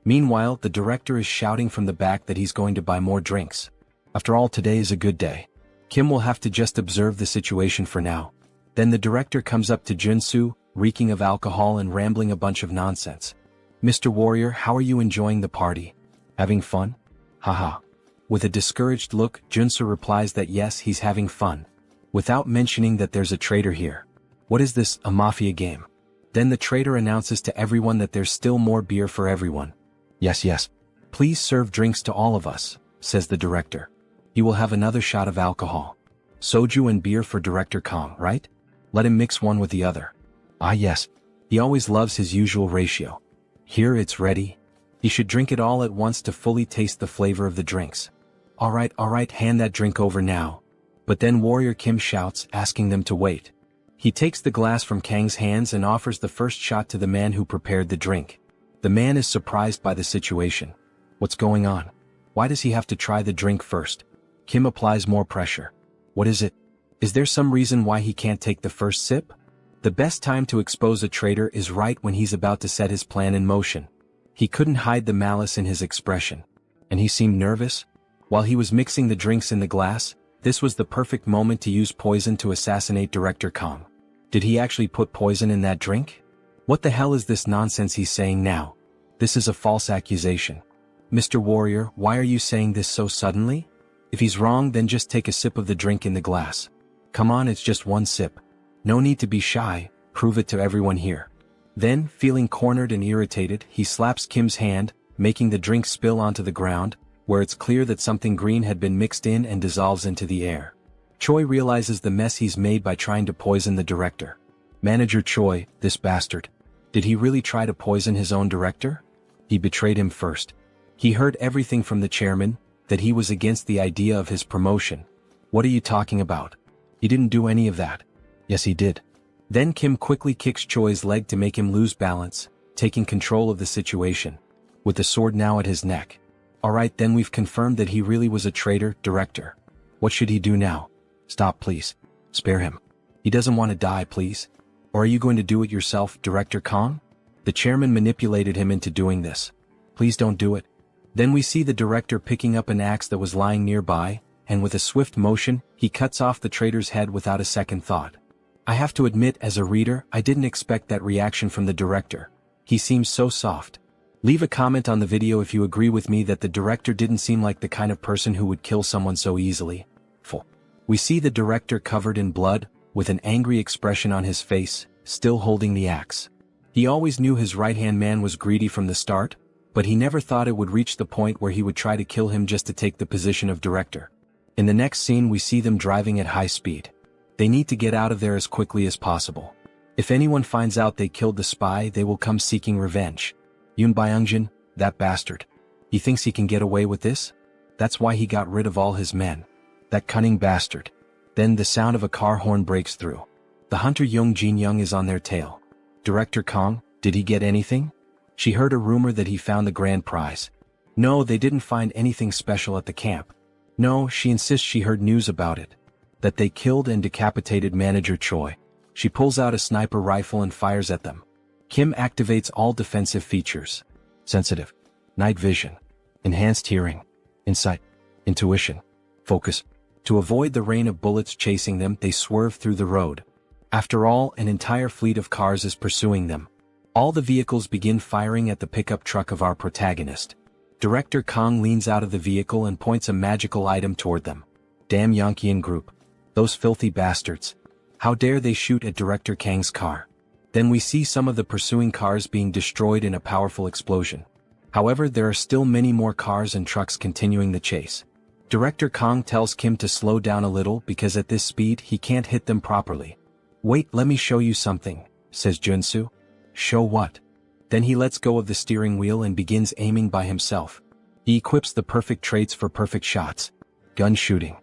S1: Meanwhile, the director is shouting from the back that he's going to buy more drinks. After all, today is a good day. Kim will have to just observe the situation for now. Then the director comes up to Joonsoo, reeking of alcohol and rambling a bunch of nonsense. Mr. Warrior, how are you enjoying the party? Having fun? Haha. With a discouraged look, Joonsoo replies that yes, he's having fun. Without mentioning that there's a traitor here. What is this, a mafia game? Then the traitor announces to everyone that there's still more beer for everyone. Yes. Please serve drinks to all of us, says the director. He will have another shot of alcohol. Soju and beer for Director Kong, right? Let him mix one with the other. Yes. He always loves his usual ratio. Here it's ready. He should drink it all at once to fully taste the flavor of the drinks. All right, hand that drink over now. But then Warrior Kim shouts, asking them to wait. He takes the glass from Kang's hands and offers the first shot to the man who prepared the drink. The man is surprised by the situation. What's going on? Why does he have to try the drink first? Kim applies more pressure. What is it? Is there some reason why he can't take the first sip? The best time to expose a traitor is right when he's about to set his plan in motion. He couldn't hide the malice in his expression. And he seemed nervous? While he was mixing the drinks in the glass, this was the perfect moment to use poison to assassinate Director Kong. Did he actually put poison in that drink? What the hell is this nonsense he's saying now? This is a false accusation. Mr. Warrior, why are you saying this so suddenly? If he's wrong, then just take a sip of the drink in the glass. Come on, it's just one sip. No need to be shy, prove it to everyone here. Then, feeling cornered and irritated, he slaps Kim's hand, making the drink spill onto the ground, where it's clear that something green had been mixed in and dissolves into the air. Choi realizes the mess he's made by trying to poison the director. Manager Choi, this bastard. Did he really try to poison his own director? He betrayed him first. He heard everything from the chairman, that he was against the idea of his promotion. What are you talking about? He didn't do any of that. Yes, he did. Then Kim quickly kicks Choi's leg to make him lose balance, taking control of the situation, with the sword now at his neck. Alright, then we've confirmed that he really was a traitor, director. What should he do now? Stop, please. Spare him. He doesn't want to die, please. Or are you going to do it yourself, Director Kong? The chairman manipulated him into doing this. Please don't do it. Then we see the director picking up an axe that was lying nearby, and with a swift motion, he cuts off the traitor's head without a second thought. I have to admit, as a reader, I didn't expect that reaction from the director. He seems so soft. Leave a comment on the video if you agree with me that the director didn't seem like the kind of person who would kill someone so easily. We see the director covered in blood, with an angry expression on his face, still holding the axe. He always knew his right-hand man was greedy from the start, but he never thought it would reach the point where he would try to kill him just to take the position of director. In the next scene we see them driving at high speed. They need to get out of there as quickly as possible. If anyone finds out they killed the spy, they will come seeking revenge. Yoon Byung-jin, that bastard. He thinks he can get away with this? That's why he got rid of all his men. That cunning bastard. Then the sound of a car horn breaks through. The hunter Young Jin-young is on their tail. Director Kong, did he get anything? She heard a rumor that he found the grand prize. No, they didn't find anything special at the camp. No, she insists she heard news about it. That they killed and decapitated Manager Choi. She pulls out a sniper rifle and fires at them. Kim activates all defensive features. Sensitive. Night vision. Enhanced hearing. Insight. Intuition. Focus. To avoid the rain of bullets chasing them, they swerve through the road. After all, an entire fleet of cars is pursuing them. All the vehicles begin firing at the pickup truck of our protagonist. Director Kong leans out of the vehicle and points a magical item toward them. Damn Yankeean group. Those filthy bastards. How dare they shoot at Director Kang's car? Then we see some of the pursuing cars being destroyed in a powerful explosion. However, there are still many more cars and trucks continuing the chase. Director Kong tells Kim to slow down a little because at this speed he can't hit them properly. Wait, let me show you something, says Joonsoo. Show what? Then he lets go of the steering wheel and begins aiming by himself. He equips the perfect traits for perfect shots. Gun shooting.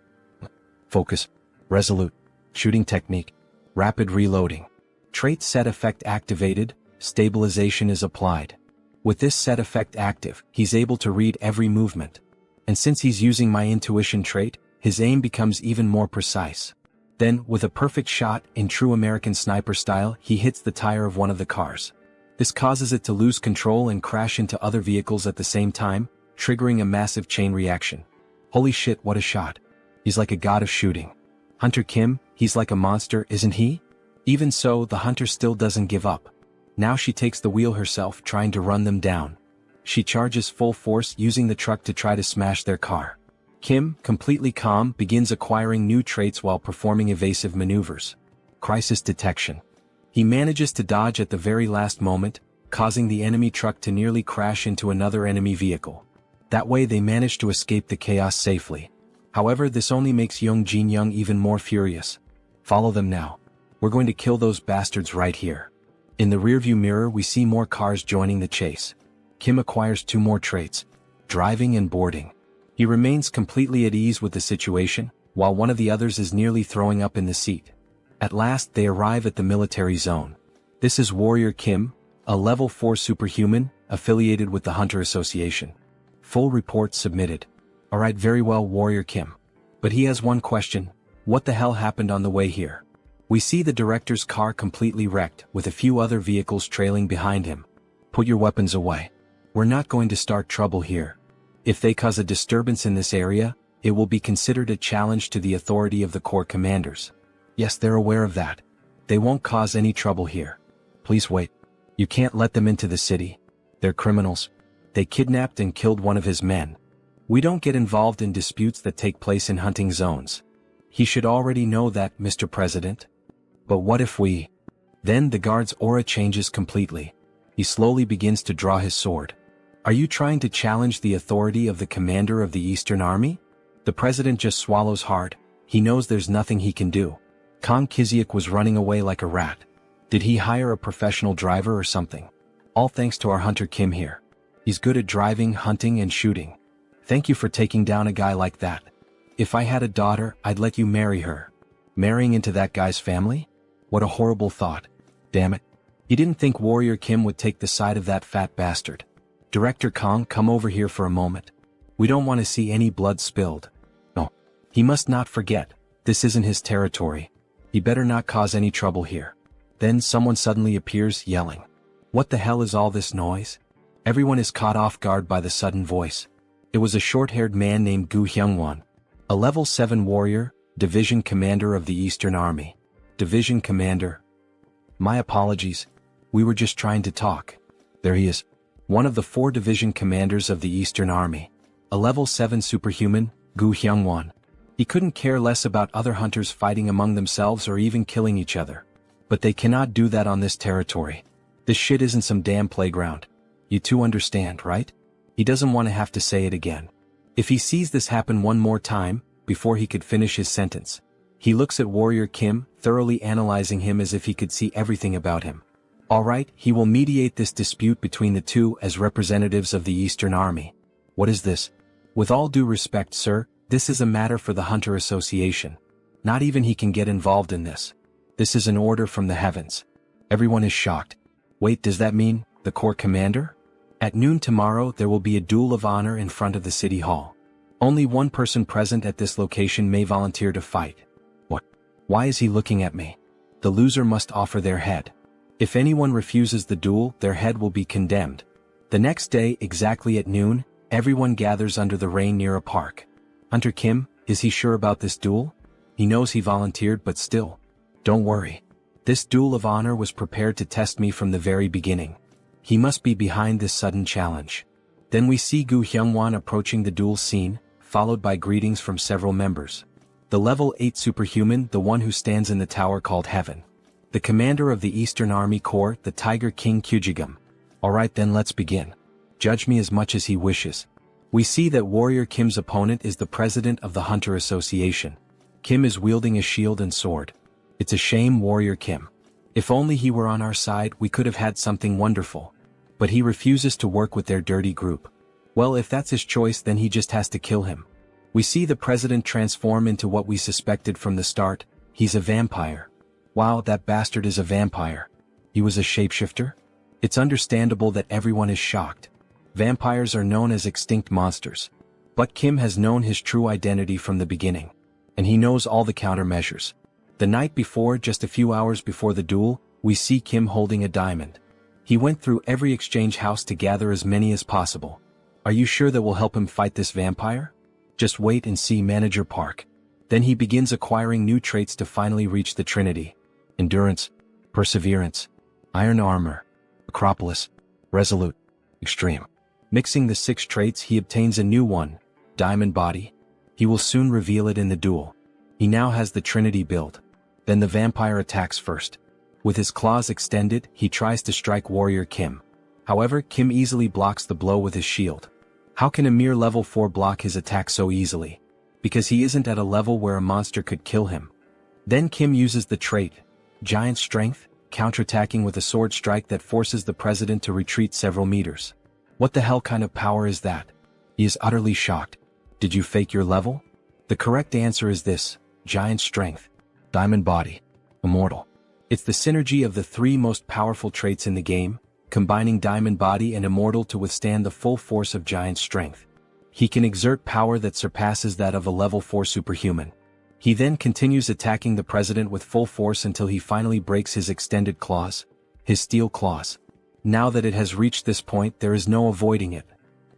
S1: Focus. Resolute. Shooting technique. Rapid reloading. Trait set effect activated, stabilization is applied. With this set effect active, he's able to read every movement. And since he's using my intuition trait, his aim becomes even more precise. Then, with a perfect shot, in true American sniper style, he hits the tire of one of the cars. This causes it to lose control and crash into other vehicles at the same time, triggering a massive chain reaction. Holy shit, what a shot. He's like a god of shooting. Hunter Kim, he's like a monster, isn't he? Even so, the hunter still doesn't give up. Now she takes the wheel herself, trying to run them down. She charges full force, using the truck to try to smash their car. Kim, completely calm, begins acquiring new traits while performing evasive maneuvers. Crisis detection. He manages to dodge at the very last moment, causing the enemy truck to nearly crash into another enemy vehicle. That way they manage to escape the chaos safely. However, this only makes Young Jin-young even more furious. Follow them now. We're going to kill those bastards right here. In the rearview mirror we see more cars joining the chase. Kim acquires 2 more traits. Driving and boarding. He remains completely at ease with the situation, while one of the others is nearly throwing up in the seat. At last they arrive at the military zone. This is Warrior Kim, a level 4 superhuman, affiliated with the Hunter Association. Full report submitted. Alright, very well, Warrior Kim. But he has one question. What the hell happened on the way here? We see the director's car completely wrecked, with a few other vehicles trailing behind him. Put your weapons away. We're not going to start trouble here. If they cause a disturbance in this area, it will be considered a challenge to the authority of the corps commanders. Yes, they're aware of that. They won't cause any trouble here. Please wait. You can't let them into the city. They're criminals. They kidnapped and killed one of his men. We don't get involved in disputes that take place in hunting zones. He should already know that, Mr. President. But what if we... Then the guard's aura changes completely. He slowly begins to draw his sword. Are you trying to challenge the authority of the commander of the Eastern Army? The president just swallows hard. He knows there's nothing he can do. Kang Kiziak was running away like a rat. Did he hire a professional driver or something? All thanks to our hunter Kim here. He's good at driving, hunting, and shooting. Thank you for taking down a guy like that. If I had a daughter, I'd let you marry her. Marrying into that guy's family? What a horrible thought. Damn it. You didn't think Warrior Kim would take the side of that fat bastard. Director Kang, come over here for a moment. We don't want to see any blood spilled. No. He must not forget, this isn't his territory. He better not cause any trouble here. Then someone suddenly appears, yelling. What the hell is all this noise? Everyone is caught off guard by the sudden voice. It was a short-haired man named Gu Hyungwon, a level 7 warrior, division commander of the Eastern Army. Division commander. My apologies. We were just trying to talk. There he is. One of the 4 division commanders of the Eastern Army. A level 7 superhuman, Gu Hyungwon. He couldn't care less about other hunters fighting among themselves or even killing each other. But they cannot do that on this territory. This shit isn't some damn playground. You two understand, right? He doesn't want to have to say it again. If he sees this happen one more time, before he could finish his sentence, he looks at Warrior Kim, thoroughly analyzing him as if he could see everything about him. Alright, he will mediate this dispute between the two as representatives of the Eastern Army. What is this? With all due respect, sir, this is a matter for the Hunter Association. Not even he can get involved in this. This is an order from the heavens. Everyone is shocked. Wait, does that mean the corps commander? At noon tomorrow there will be a duel of honor in front of the city hall. Only one person present at this location may volunteer to fight. What? Why is he looking at me? The loser must offer their head. If anyone refuses the duel, their head will be condemned. The next day, exactly at noon, everyone gathers under the rain near a park. Hunter Kim, is he sure about this duel? He knows he volunteered, but still. Don't worry. This duel of honor was prepared to test me from the very beginning. He must be behind this sudden challenge. Then we see Gu Hyungwon approaching the duel scene, followed by greetings from several members. The level 8 superhuman, the one who stands in the tower called Heaven. The commander of the Eastern Army Corps, the Tiger King Kyujigam. Alright then, let's begin. Judge me as much as he wishes. We see that Warrior Kim's opponent is the president of the Hunter Association. Kim is wielding a shield and sword. It's a shame, Warrior Kim. If only he were on our side, we could have had something wonderful. But he refuses to work with their dirty group. Well, if that's his choice, then he just has to kill him. We see the president transform into what we suspected from the start. He's a vampire. Wow, that bastard is a vampire. He was a shapeshifter? It's understandable that everyone is shocked. Vampires are known as extinct monsters. But Kim has known his true identity from the beginning. And he knows all the countermeasures. The night before, just a few hours before the duel, we see Kim holding a diamond. He went through every exchange house to gather as many as possible. Are you sure that will help him fight this vampire? Just wait and see, Manager Park. Then he begins acquiring new traits to finally reach the Trinity. Endurance, Perseverance, Iron Armor, Acropolis, Resolute, Extreme. Mixing the 6 traits, he obtains a new one, Diamond Body. He will soon reveal it in the duel. He now has the Trinity build. Then the vampire attacks first. With his claws extended, he tries to strike Warrior Kim. However, Kim easily blocks the blow with his shield. How can a mere level 4 block his attack so easily? Because he isn't at a level where a monster could kill him. Then Kim uses the trait, Giant Strength, counterattacking with a sword strike that forces the president to retreat several meters. What the hell kind of power is that? He is utterly shocked. Did you fake your level? The correct answer is this, Giant Strength, Diamond Body, Immortal. It's the synergy of the 3 most powerful traits in the game, combining Diamond Body and Immortal to withstand the full force of Giant Strength. He can exert power that surpasses that of a level 4 superhuman. He then continues attacking the president with full force until he finally breaks his extended claws, his steel claws. Now that it has reached this point, there is no avoiding it.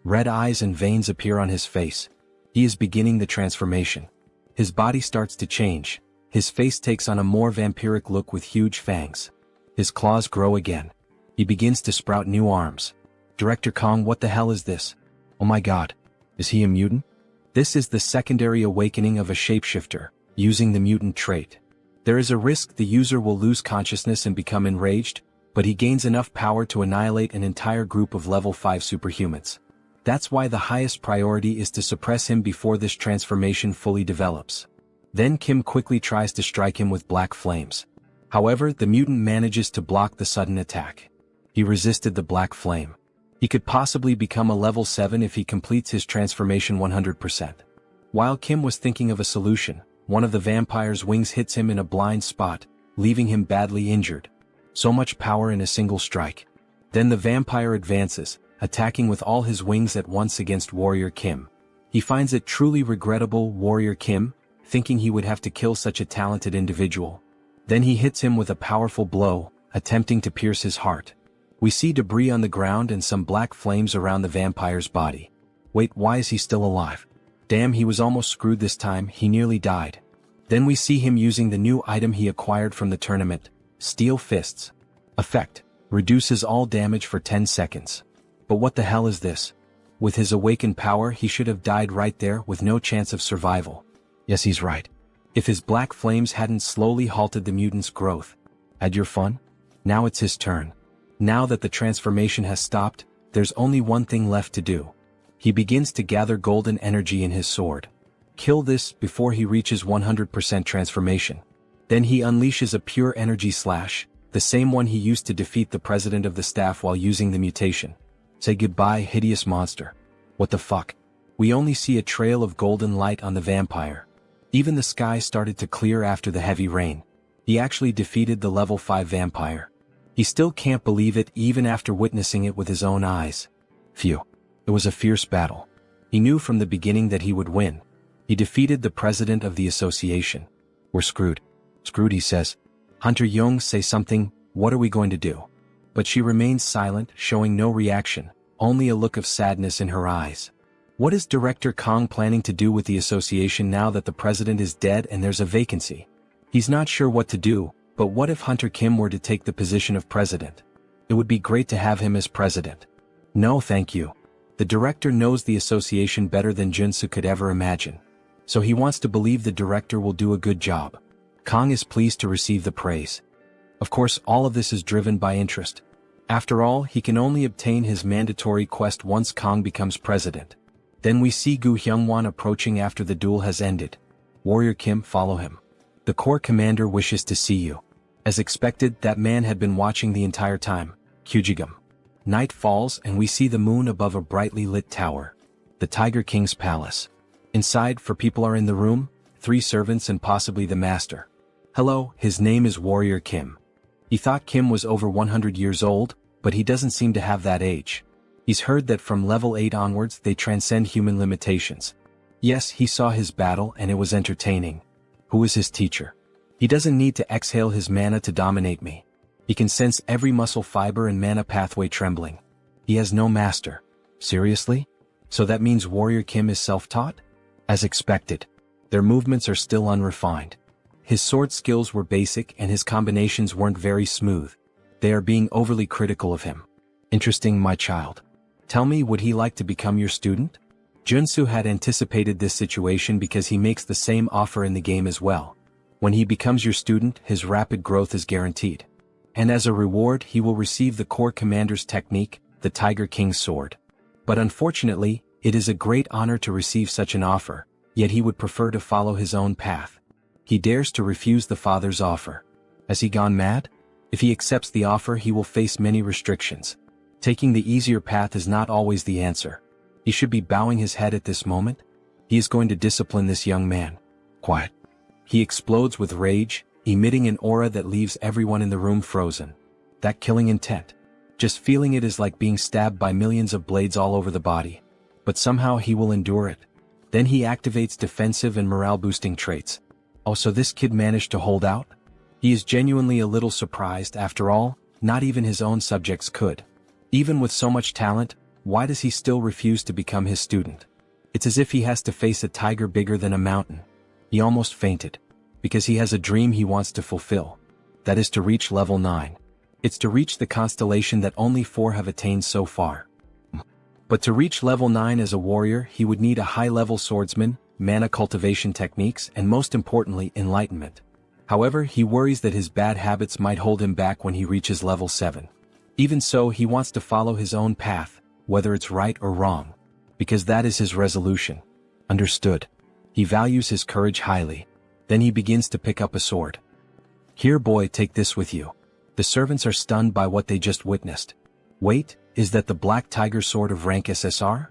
S1: Red eyes and veins appear on his face. He is beginning the transformation. His body starts to change. His face takes on a more vampiric look with huge fangs. His claws grow again. He begins to sprout new arms. Director Kong, what the hell is this? Oh my god. Is he a mutant? This is the secondary awakening of a shapeshifter, using the mutant trait. There is a risk the user will lose consciousness and become enraged, but he gains enough power to annihilate an entire group of level 5 superhumans. That's why the highest priority is to suppress him before this transformation fully develops. Then Kim quickly tries to strike him with black flames. However, the mutant manages to block the sudden attack. He resisted the black flame. He could possibly become a level 7 if he completes his transformation 100%. While Kim was thinking of a solution, one of the vampire's wings hits him in a blind spot, leaving him badly injured. So much power in a single strike. Then the vampire advances, attacking with all his wings at once against Warrior Kim. He finds it truly regrettable, Warrior Kim, thinking he would have to kill such a talented individual. Then he hits him with a powerful blow, attempting to pierce his heart. We see debris on the ground and some black flames around the vampire's body. Wait, why is he still alive? Damn, he was almost screwed this time, he nearly died. Then we see him using the new item he acquired from the tournament, Steel Fists. Effect: reduces all damage for 10 seconds. But what the hell is this? With his awakened power he should have died right there with no chance of survival. Yes, he's right. If his black flames hadn't slowly halted the mutant's growth. Had your fun? Now it's his turn. Now that the transformation has stopped, there's only one thing left to do. He begins to gather golden energy in his sword. Kill this before he reaches 100% transformation. Then he unleashes a pure energy slash, the same one he used to defeat the president of the staff while using the mutation. Say goodbye, hideous monster. What the fuck? We only see a trail of golden light on the vampire. Even the sky started to clear after the heavy rain. He actually defeated the level 5 vampire. He still can't believe it even after witnessing it with his own eyes. Phew. It was a fierce battle. He knew from the beginning that he would win. He defeated the president of the association. We're screwed. Screwed, he says. Hunter Young, say something, what are we going to do? But she remains silent, showing no reaction, only a look of sadness in her eyes. What is Director Kong planning to do with the association now that the president is dead and there's a vacancy? He's not sure what to do, but what if Hunter Kim were to take the position of president? It would be great to have him as president. No, thank you. The director knows the association better than Joonsoo could ever imagine. So he wants to believe the director will do a good job. Kong is pleased to receive the praise. Of course, all of this is driven by interest. After all, he can only obtain his mandatory quest once Kong becomes president. Then we see Gu Hyungwon approaching after the duel has ended. Warrior Kim, follow him. The Corps commander wishes to see you. As expected, that man had been watching the entire time. Kyujigum. Night falls and we see the moon above a brightly lit tower. The Tiger King's palace. Inside, for people are in the room, 3 servants and possibly the master. Hello, his name is Warrior Kim. He thought Kim was over 100 years old, but he doesn't seem to have that age. He's heard that from level 8 onwards they transcend human limitations. Yes, he saw his battle and it was entertaining. Who is his teacher? He doesn't need to exhale his mana to dominate me. He can sense every muscle fiber and mana pathway trembling. He has no master. Seriously? So that means Warrior Kim is self-taught? As expected. Their movements are still unrefined. His sword skills were basic and his combinations weren't very smooth. They are being overly critical of him. Interesting, my child. Tell me, would he like to become your student? Joonsoo had anticipated this situation because he makes the same offer in the game as well. When he becomes your student, his rapid growth is guaranteed. And as a reward, he will receive the Corps Commander's technique, the Tiger King's Sword. But unfortunately, it is a great honor to receive such an offer, yet he would prefer to follow his own path. He dares to refuse the father's offer. Has he gone mad? If he accepts the offer, he will face many restrictions. Taking the easier path is not always the answer. He should be bowing his head at this moment. He is going to discipline this young man. Quiet. He explodes with rage, emitting an aura that leaves everyone in the room frozen. That killing intent. Just feeling it is like being stabbed by millions of blades all over the body. But somehow he will endure it. Then he activates defensive and morale-boosting traits. Oh, so this kid managed to hold out? He is genuinely a little surprised. After all, not even his own subjects could. Even with so much talent, why does he still refuse to become his student? It's as if he has to face a tiger bigger than a mountain. He almost fainted. Because he has a dream he wants to fulfill. That is to reach level 9. It's to reach the constellation that only 4 have attained so far. But to reach level 9 as a warrior, he would need a high-level swordsman, mana cultivation techniques, and most importantly, enlightenment. However, he worries that his bad habits might hold him back when he reaches level 7. Even so, he wants to follow his own path, whether it's right or wrong. Because that is his resolution. Understood. He values his courage highly. Then he begins to pick up a sword. Here boy, take this with you. The servants are stunned by what they just witnessed. Wait, is that the Black Tiger sword of rank SSR?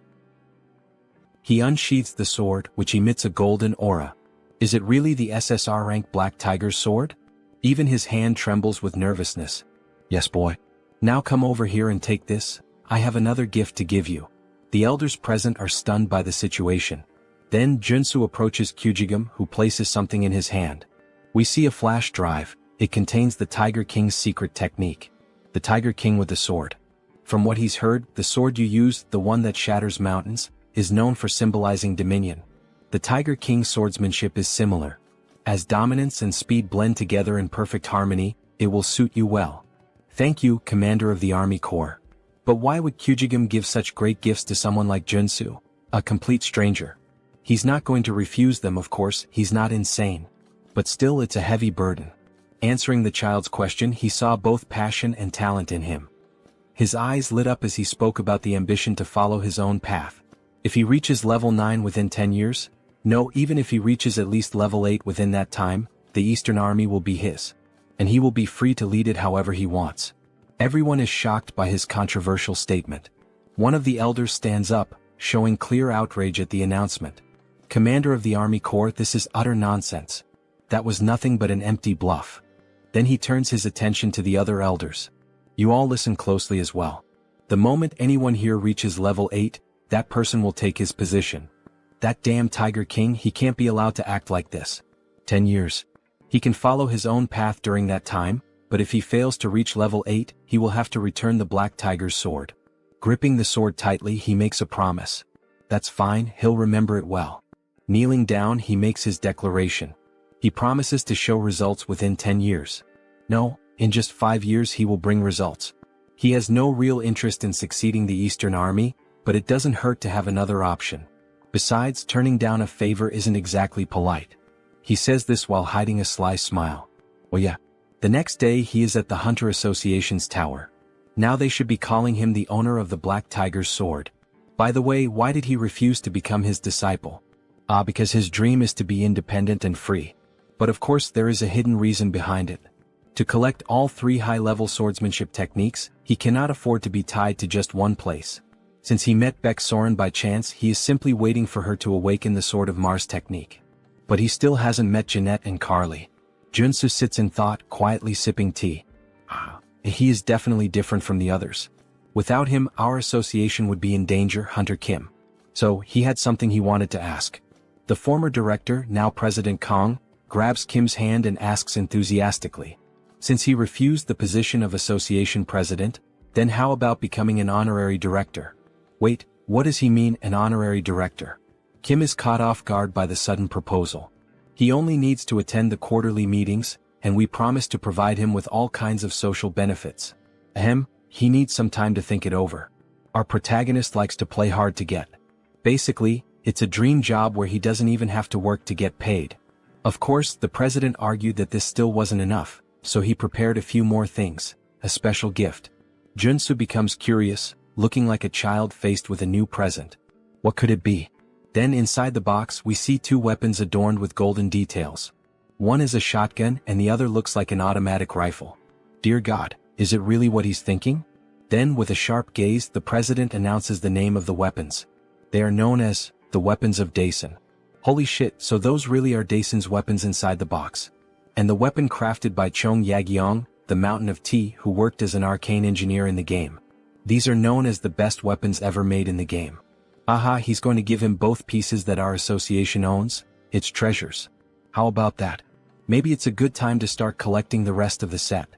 S1: He unsheathes the sword, which emits a golden aura. Is it really the SSR rank Black Tiger's sword? Even his hand trembles with nervousness. Yes boy. Now come over here and take this. I have another gift to give you. The elders present are stunned by the situation. Then Joonsoo approaches Kyujigum, who places something in his hand. We see a flash drive. It contains the Tiger King's secret technique. The Tiger King with the sword. From what he's heard, the sword you use, the one that shatters mountains, is known for symbolizing dominion. The Tiger King's swordsmanship is similar. As dominance and speed blend together in perfect harmony, it will suit you well. Thank you, Commander of the Army Corps. But why would Kyujigum give such great gifts to someone like Joonsoo, a complete stranger? He's not going to refuse them, of course, he's not insane. But still it's a heavy burden. Answering the child's question, he saw both passion and talent in him. His eyes lit up as he spoke about the ambition to follow his own path. If he reaches level 9 within 10 years, no, even if he reaches at least level 8 within that time, the Eastern Army will be his. And he will be free to lead it however he wants. Everyone is shocked by his controversial statement. One of the elders stands up, showing clear outrage at the announcement. Commander of the Army Corps, this is utter nonsense. That was nothing but an empty bluff. Then he turns his attention to the other elders. You all listen closely as well. The moment anyone here reaches level 8, that person will take his position. That damn Tiger King, he can't be allowed to act like this. 10 years. He can follow his own path during that time, but if he fails to reach level 8, he will have to return the Black Tiger's sword. Gripping the sword tightly, he makes a promise. That's fine, he'll remember it well. Kneeling down, he makes his declaration. He promises to show results within 10 years. No, in just 5 years he will bring results. He has no real interest in succeeding the Eastern Army, but it doesn't hurt to have another option. Besides, turning down a favor isn't exactly polite. He says this while hiding a sly smile. Oh yeah. The next day he is at the Hunter Association's tower. Now they should be calling him the owner of the Black Tiger's sword. By the way, why did he refuse to become his disciple? Because his dream is to be independent and free. But of course there is a hidden reason behind it. To collect all 3 high-level swordsmanship techniques, he cannot afford to be tied to just one place. Since he met Beck Soren by chance, he is simply waiting for her to awaken the Sword of Mars technique. But he still hasn't met Jeanette and Carly. Joonsoo sits in thought, quietly sipping tea. He is definitely different from the others. Without him, our association would be in danger, Hunter Kim. So, he had something he wanted to ask. The former director, now President Kong, grabs Kim's hand and asks enthusiastically. Since he refused the position of association president, then how about becoming an honorary director? Wait, what does he mean, an honorary director? Kim is caught off guard by the sudden proposal. He only needs to attend the quarterly meetings, and we promise to provide him with all kinds of social benefits. He needs some time to think it over. Our protagonist likes to play hard to get. Basically, it's a dream job where he doesn't even have to work to get paid. Of course, the president argued that this still wasn't enough, so he prepared a few more things, a special gift. Joonsoo becomes curious, looking like a child faced with a new present. What could it be? Then inside the box we see 2 weapons adorned with golden details. One is a shotgun and the other looks like an automatic rifle. Dear God, is it really what he's thinking? Then with a sharp gaze the president announces the name of the weapons. They are known as the weapons of Daesun. Holy shit, so those really are Daesun's weapons inside the box. And the weapon crafted by Chong Yagyeong, the Mountain of Tea, who worked as an arcane engineer in the game. These are known as the best weapons ever made in the game. He's going to give him both pieces that our association owns, its treasures. How about that? Maybe it's a good time to start collecting the rest of the set.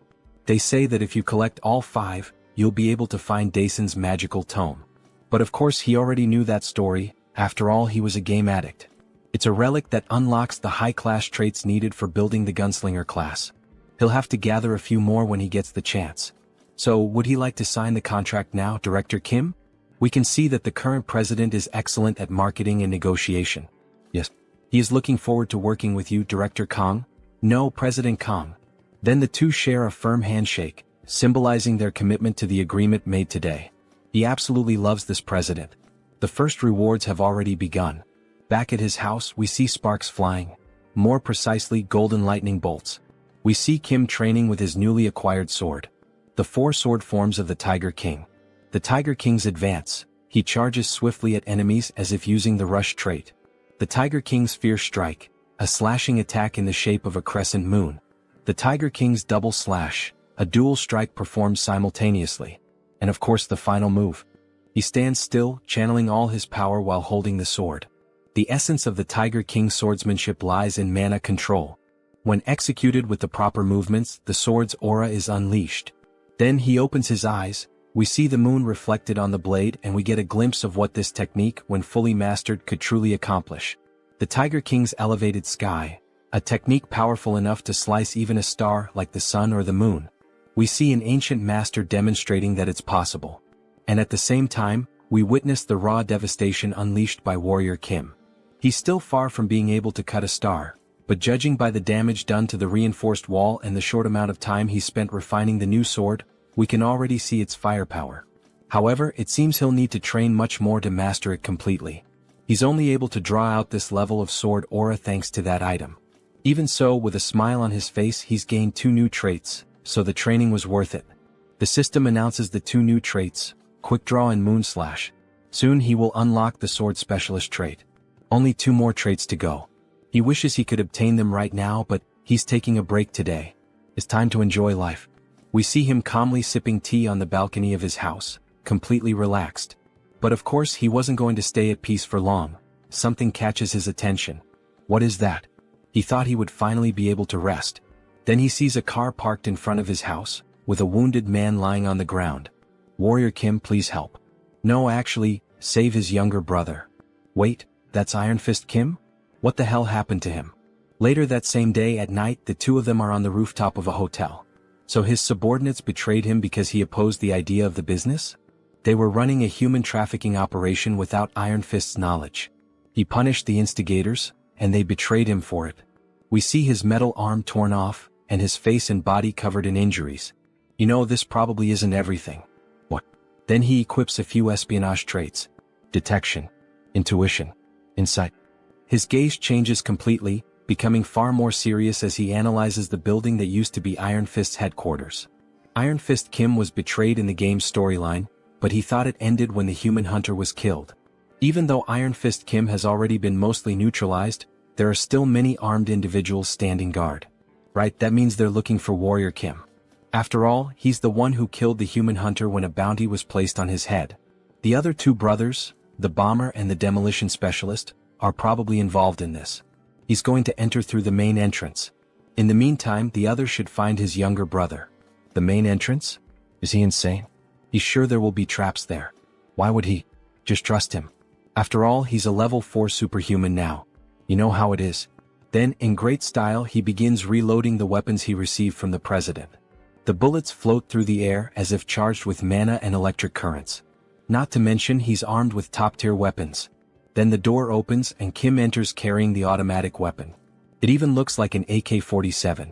S1: They say that if you collect all 5, you'll be able to find Daesun's magical tome. But of course he already knew that story, after all he was a game addict. It's a relic that unlocks the high-class traits needed for building the gunslinger class. He'll have to gather a few more when he gets the chance. So, would he like to sign the contract now, Director Kim? We can see that the current president is excellent at marketing and negotiation. Yes. He is looking forward to working with you, Director Kong. No, President Kong. Then the two share a firm handshake, symbolizing their commitment to the agreement made today. He absolutely loves this president. The first rewards have already begun. Back at his house, we see sparks flying. More precisely, golden lightning bolts. We see Kim training with his newly acquired sword. The four sword forms of the Tiger King. The Tiger King's advance. He charges swiftly at enemies as if using the rush trait. The Tiger King's fierce strike. A slashing attack in the shape of a crescent moon. The Tiger King's double slash. A dual strike performed simultaneously. And of course the final move. He stands still, channeling all his power while holding the sword. The essence of the Tiger King's swordsmanship lies in mana control. When executed with the proper movements, the sword's aura is unleashed. Then he opens his eyes, we see the moon reflected on the blade and we get a glimpse of what this technique, when fully mastered, could truly accomplish. The Tiger King's elevated sky, a technique powerful enough to slice even a star like the sun or the moon. We see an ancient master demonstrating that it's possible. And at the same time, we witness the raw devastation unleashed by Warrior Kim. He's still far from being able to cut a star, but judging by the damage done to the reinforced wall and the short amount of time he spent refining the new sword, we can already see its firepower. However, it seems he'll need to train much more to master it completely. He's only able to draw out this level of sword aura thanks to that item. Even so, with a smile on his face, he's gained 2 new traits, so the training was worth it. The system announces the 2 new traits, Quick Draw and Moon Slash. Soon he will unlock the Sword Specialist trait. Only 2 more traits to go. He wishes he could obtain them right now, but he's taking a break today. It's time to enjoy life. We see him calmly sipping tea on the balcony of his house, completely relaxed. But of course he wasn't going to stay at peace for long. Something catches his attention. What is that? He thought he would finally be able to rest. Then he sees a car parked in front of his house, with a wounded man lying on the ground. Warrior Kim, please help. No, actually, save his younger brother. Wait, that's Iron Fist Kim? What the hell happened to him? Later that same day at night, the two of them are on the rooftop of a hotel. So his subordinates betrayed him because he opposed the idea of the business? They were running a human trafficking operation without Iron Fist's knowledge. He punished the instigators, and they betrayed him for it. We see his metal arm torn off, and his face and body covered in injuries. You know, this probably isn't everything. What? Then he equips a few espionage traits. Detection. Intuition. Insight. His gaze changes completely, becoming far more serious as he analyzes the building that used to be Iron Fist's headquarters. Iron Fist Kim was betrayed in the game's storyline, but he thought it ended when the human hunter was killed. Even though Iron Fist Kim has already been mostly neutralized, there are still many armed individuals standing guard. Right, that means they're looking for Warrior Kim. After all, he's the one who killed the human hunter when a bounty was placed on his head. The other 2 brothers, the bomber and the demolition specialist, are probably involved in this. He's going to enter through the main entrance. In the meantime, the other should find his younger brother. The main entrance? Is he insane? He's sure there will be traps there. Why would he? Just trust him. After all, he's a level 4 superhuman now. You know how it is. Then, in great style, he begins reloading the weapons he received from the president. The bullets float through the air as if charged with mana and electric currents. Not to mention he's armed with top-tier weapons. Then the door opens and Kim enters carrying the automatic weapon. It even looks like an AK-47.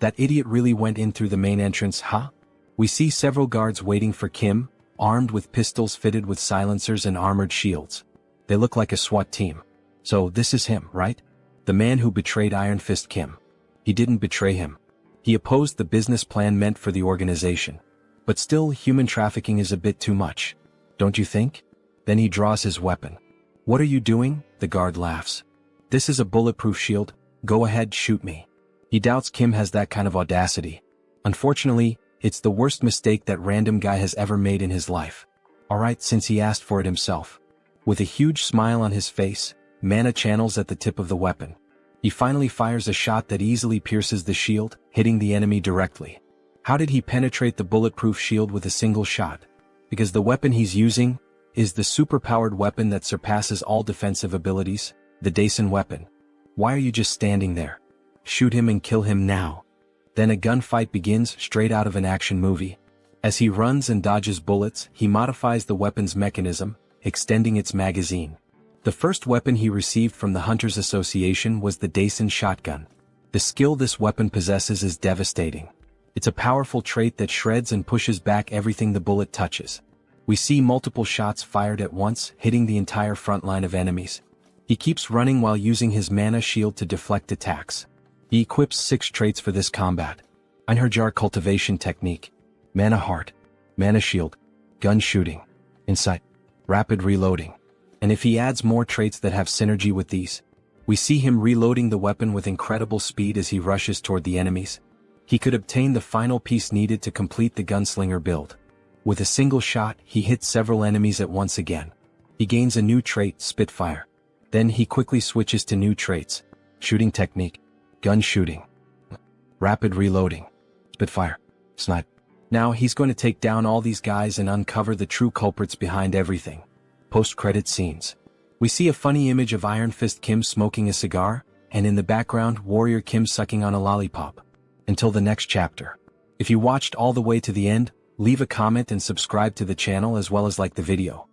S1: That idiot really went in through the main entrance, huh? We see several guards waiting for Kim, armed with pistols fitted with silencers and armored shields. They look like a SWAT team. So this is him, right? The man who betrayed Iron Fist Kim. He didn't betray him. He opposed the business plan meant for the organization. But still, human trafficking is a bit too much. Don't you think? Then he draws his weapon. What are you doing? The guard laughs. This is a bulletproof shield. Go ahead, shoot me. He doubts Kim has that kind of audacity. Unfortunately, it's the worst mistake that random guy has ever made in his life. Alright, since he asked for it himself. With a huge smile on his face, mana channels at the tip of the weapon. He finally fires a shot that easily pierces the shield, hitting the enemy directly. How did he penetrate the bulletproof shield with a single shot? Because the weapon he's using, is the superpowered weapon that surpasses all defensive abilities, the Daisen weapon. Why are you just standing there? Shoot him and kill him now. Then a gunfight begins straight out of an action movie. As he runs and dodges bullets, he modifies the weapon's mechanism, extending its magazine. The first weapon he received from the Hunters Association was the Daisen shotgun. The skill this weapon possesses is devastating. It's a powerful trait that shreds and pushes back everything the bullet touches. We see multiple shots fired at once, hitting the entire front line of enemies. He keeps running while using his mana shield to deflect attacks. He equips 6 traits for this combat. Einherjar cultivation technique, mana heart, mana shield, gun shooting, insight, rapid reloading. And if he adds more traits that have synergy with these, we see him reloading the weapon with incredible speed as he rushes toward the enemies. He could obtain the final piece needed to complete the gunslinger build. With a single shot, he hits several enemies at once again. He gains a new trait, Spitfire. Then he quickly switches to new traits, shooting technique, gun shooting, rapid reloading, Spitfire, snipe. Now he's going to take down all these guys and uncover the true culprits behind everything. Post-credit scenes. We see a funny image of Iron Fist Kim smoking a cigar, and in the background Warrior Kim sucking on a lollipop. Until the next chapter. If you watched all the way to the end, leave a comment and subscribe to the channel as well as like the video.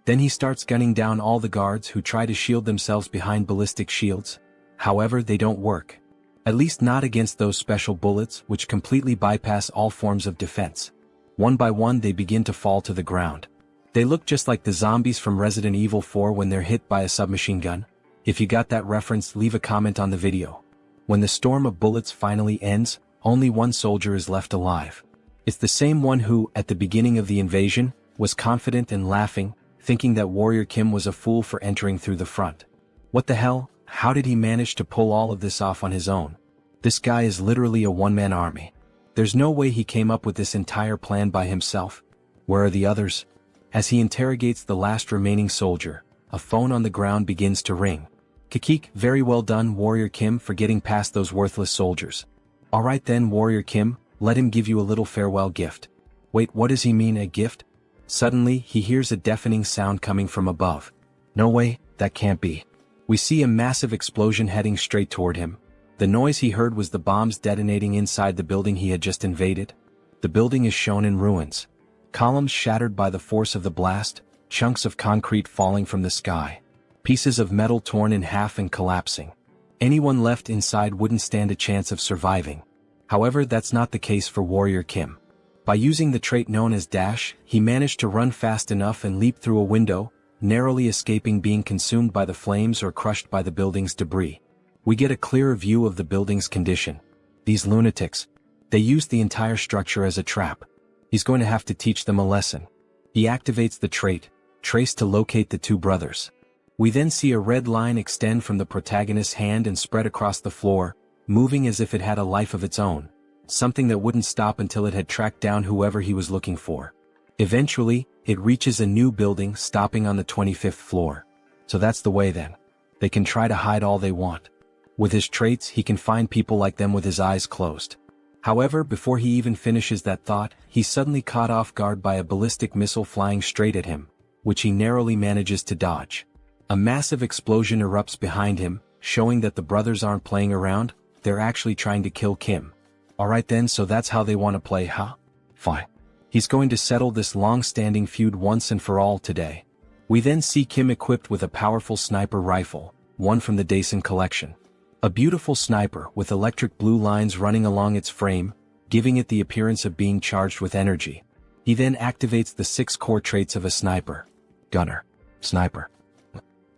S1: Then he starts gunning down all the guards who try to shield themselves behind ballistic shields. However, they don't work. At least not against those special bullets which completely bypass all forms of defense. One by one they begin to fall to the ground. They look just like the zombies from Resident Evil 4 when they're hit by a submachine gun. If you got that reference, leave a comment on the video. When the storm of bullets finally ends, only one soldier is left alive. It's the same one who, at the beginning of the invasion, was confident and laughing, thinking that Warrior Kim was a fool for entering through the front. What the hell? How did he manage to pull all of this off on his own? This guy is literally a one-man army. There's no way he came up with this entire plan by himself. Where are the others? As he interrogates the last remaining soldier, a phone on the ground begins to ring. Kikik, very well done, Warrior Kim, for getting past those worthless soldiers. Alright then, Warrior Kim, let him give you a little farewell gift. Wait, what does he mean, a gift? Suddenly, he hears a deafening sound coming from above. No way, that can't be. We see a massive explosion heading straight toward him. The noise he heard was the bombs detonating inside the building he had just invaded. The building is shown in ruins. Columns shattered by the force of the blast, chunks of concrete falling from the sky. Pieces of metal torn in half and collapsing. Anyone left inside wouldn't stand a chance of surviving. However, that's not the case for Warrior Kim. By using the trait known as dash, he managed to run fast enough and leap through a window, narrowly escaping being consumed by the flames or crushed by the building's debris. We get a clearer view of the building's condition. These lunatics. They used the entire structure as a trap. He's going to have to teach them a lesson. He activates the trait, trace, to locate the 2 brothers. We then see a red line extend from the protagonist's hand and spread across the floor, moving as if it had a life of its own, something that wouldn't stop until it had tracked down whoever he was looking for. Eventually, it reaches a new building, stopping on the 25th floor. So that's the way then. They can try to hide all they want. With his traits, he can find people like them with his eyes closed. However, before he even finishes that thought, he's suddenly caught off guard by a ballistic missile flying straight at him, which he narrowly manages to dodge. A massive explosion erupts behind him, showing that the brothers aren't playing around, they're actually trying to kill Kim. Alright then, so that's how they want to play, huh? Fine. He's going to settle this long-standing feud once and for all today. We then see Kim equipped with a powerful sniper rifle, one from the Daisen collection. A beautiful sniper with electric blue lines running along its frame, giving it the appearance of being charged with energy. He then activates the 6 core traits of a sniper. Gunner. Sniper.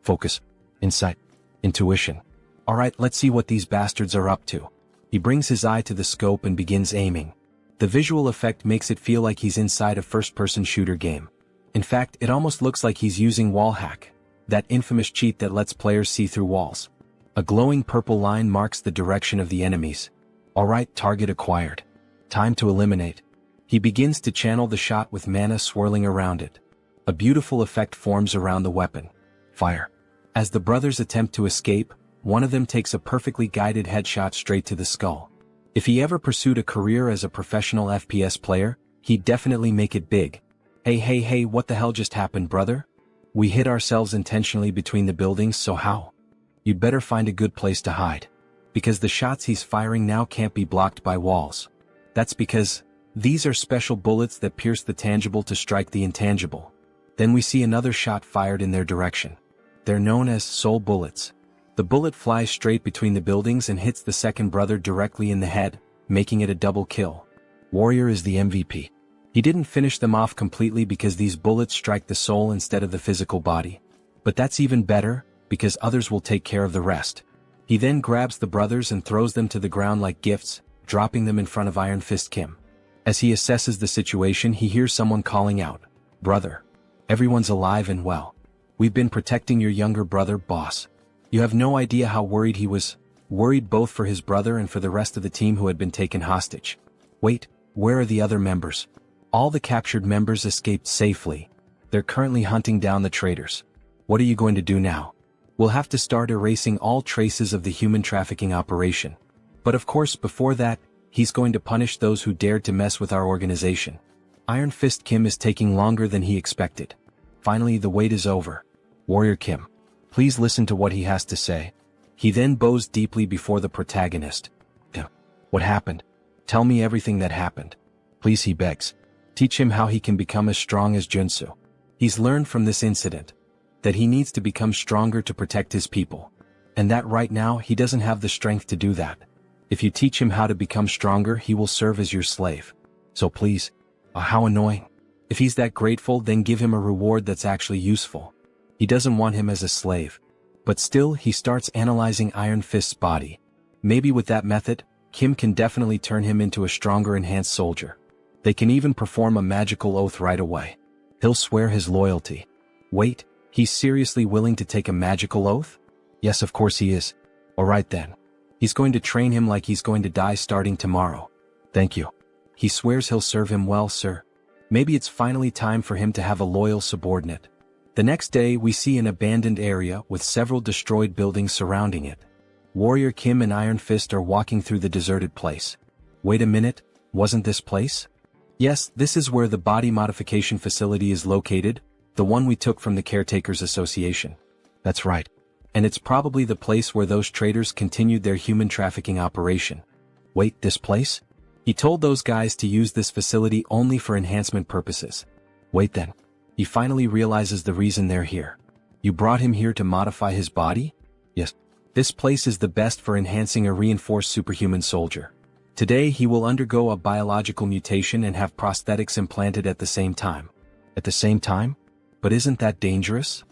S1: Focus. Insight. Intuition. Alright, let's see what these bastards are up to. He brings his eye to the scope and begins aiming. The visual effect makes it feel like he's inside a first-person shooter game. In fact, it almost looks like he's using wall hack, that infamous cheat that lets players see through walls. A glowing purple line marks the direction of the enemies. Alright, target acquired. Time to eliminate. He begins to channel the shot with mana swirling around it. A beautiful effect forms around the weapon. Fire. As the brothers attempt to escape, one of them takes a perfectly guided headshot straight to the skull. If he ever pursued a career as a professional FPS player, he'd definitely make it big. Hey, what the hell just happened, brother? We hit ourselves intentionally between the buildings, so how? You'd better find a good place to hide. Because the shots he's firing now can't be blocked by walls. That's because these are special bullets that pierce the tangible to strike the intangible. Then we see another shot fired in their direction. They're known as soul bullets. The bullet flies straight between the buildings and hits the second brother directly in the head, making it a double kill. Warrior is the MVP. He didn't finish them off completely because these bullets strike the soul instead of the physical body. But that's even better, because others will take care of the rest. He then grabs the brothers and throws them to the ground like gifts, dropping them in front of Iron Fist Kim. As he assesses the situation, he hears someone calling out, "Brother. Everyone's alive and well. We've been protecting your younger brother, boss." You have no idea how worried he was. Worried both for his brother and for the rest of the team who had been taken hostage. Wait, where are the other members? All the captured members escaped safely. They're currently hunting down the traitors. What are you going to do now? We'll have to start erasing all traces of the human trafficking operation. But of course, before that, he's going to punish those who dared to mess with our organization. Iron Fist Kim is taking longer than he expected. Finally, the wait is over. Warrior Kim, please listen to what he has to say. He then bows deeply before the protagonist. What happened? Tell me everything that happened. Please, he begs. Teach him how he can become as strong as Joonsoo. He's learned from this incident that he needs to become stronger to protect his people. And that right now he doesn't have the strength to do that. If you teach him how to become stronger, he will serve as your slave. So please, how annoying. If he's that grateful, then give him a reward that's actually useful. He doesn't want him as a slave. But still, he starts analyzing Iron Fist's body. Maybe with that method, Kim can definitely turn him into a stronger enhanced soldier. They can even perform a magical oath right away. He'll swear his loyalty. Wait, he's seriously willing to take a magical oath? Yes, of course he is. Alright then. He's going to train him like he's going to die starting tomorrow. Thank you. He swears he'll serve him well, sir. Maybe it's finally time for him to have a loyal subordinate. The next day, we see an abandoned area with several destroyed buildings surrounding it. Warrior Kim and Iron Fist are walking through the deserted place. Wait a minute, wasn't this place? Yes, this is where the body modification facility is located, the one we took from the Caretakers Association. That's right. And it's probably the place where those traitors continued their human trafficking operation. Wait, this place? He told those guys to use this facility only for enhancement purposes. Wait then. He finally realizes the reason they're here. You brought him here to modify his body? Yes. This place is the best for enhancing a reinforced superhuman soldier. Today he will undergo a biological mutation and have prosthetics implanted at the same time. At the same time? But isn't that dangerous?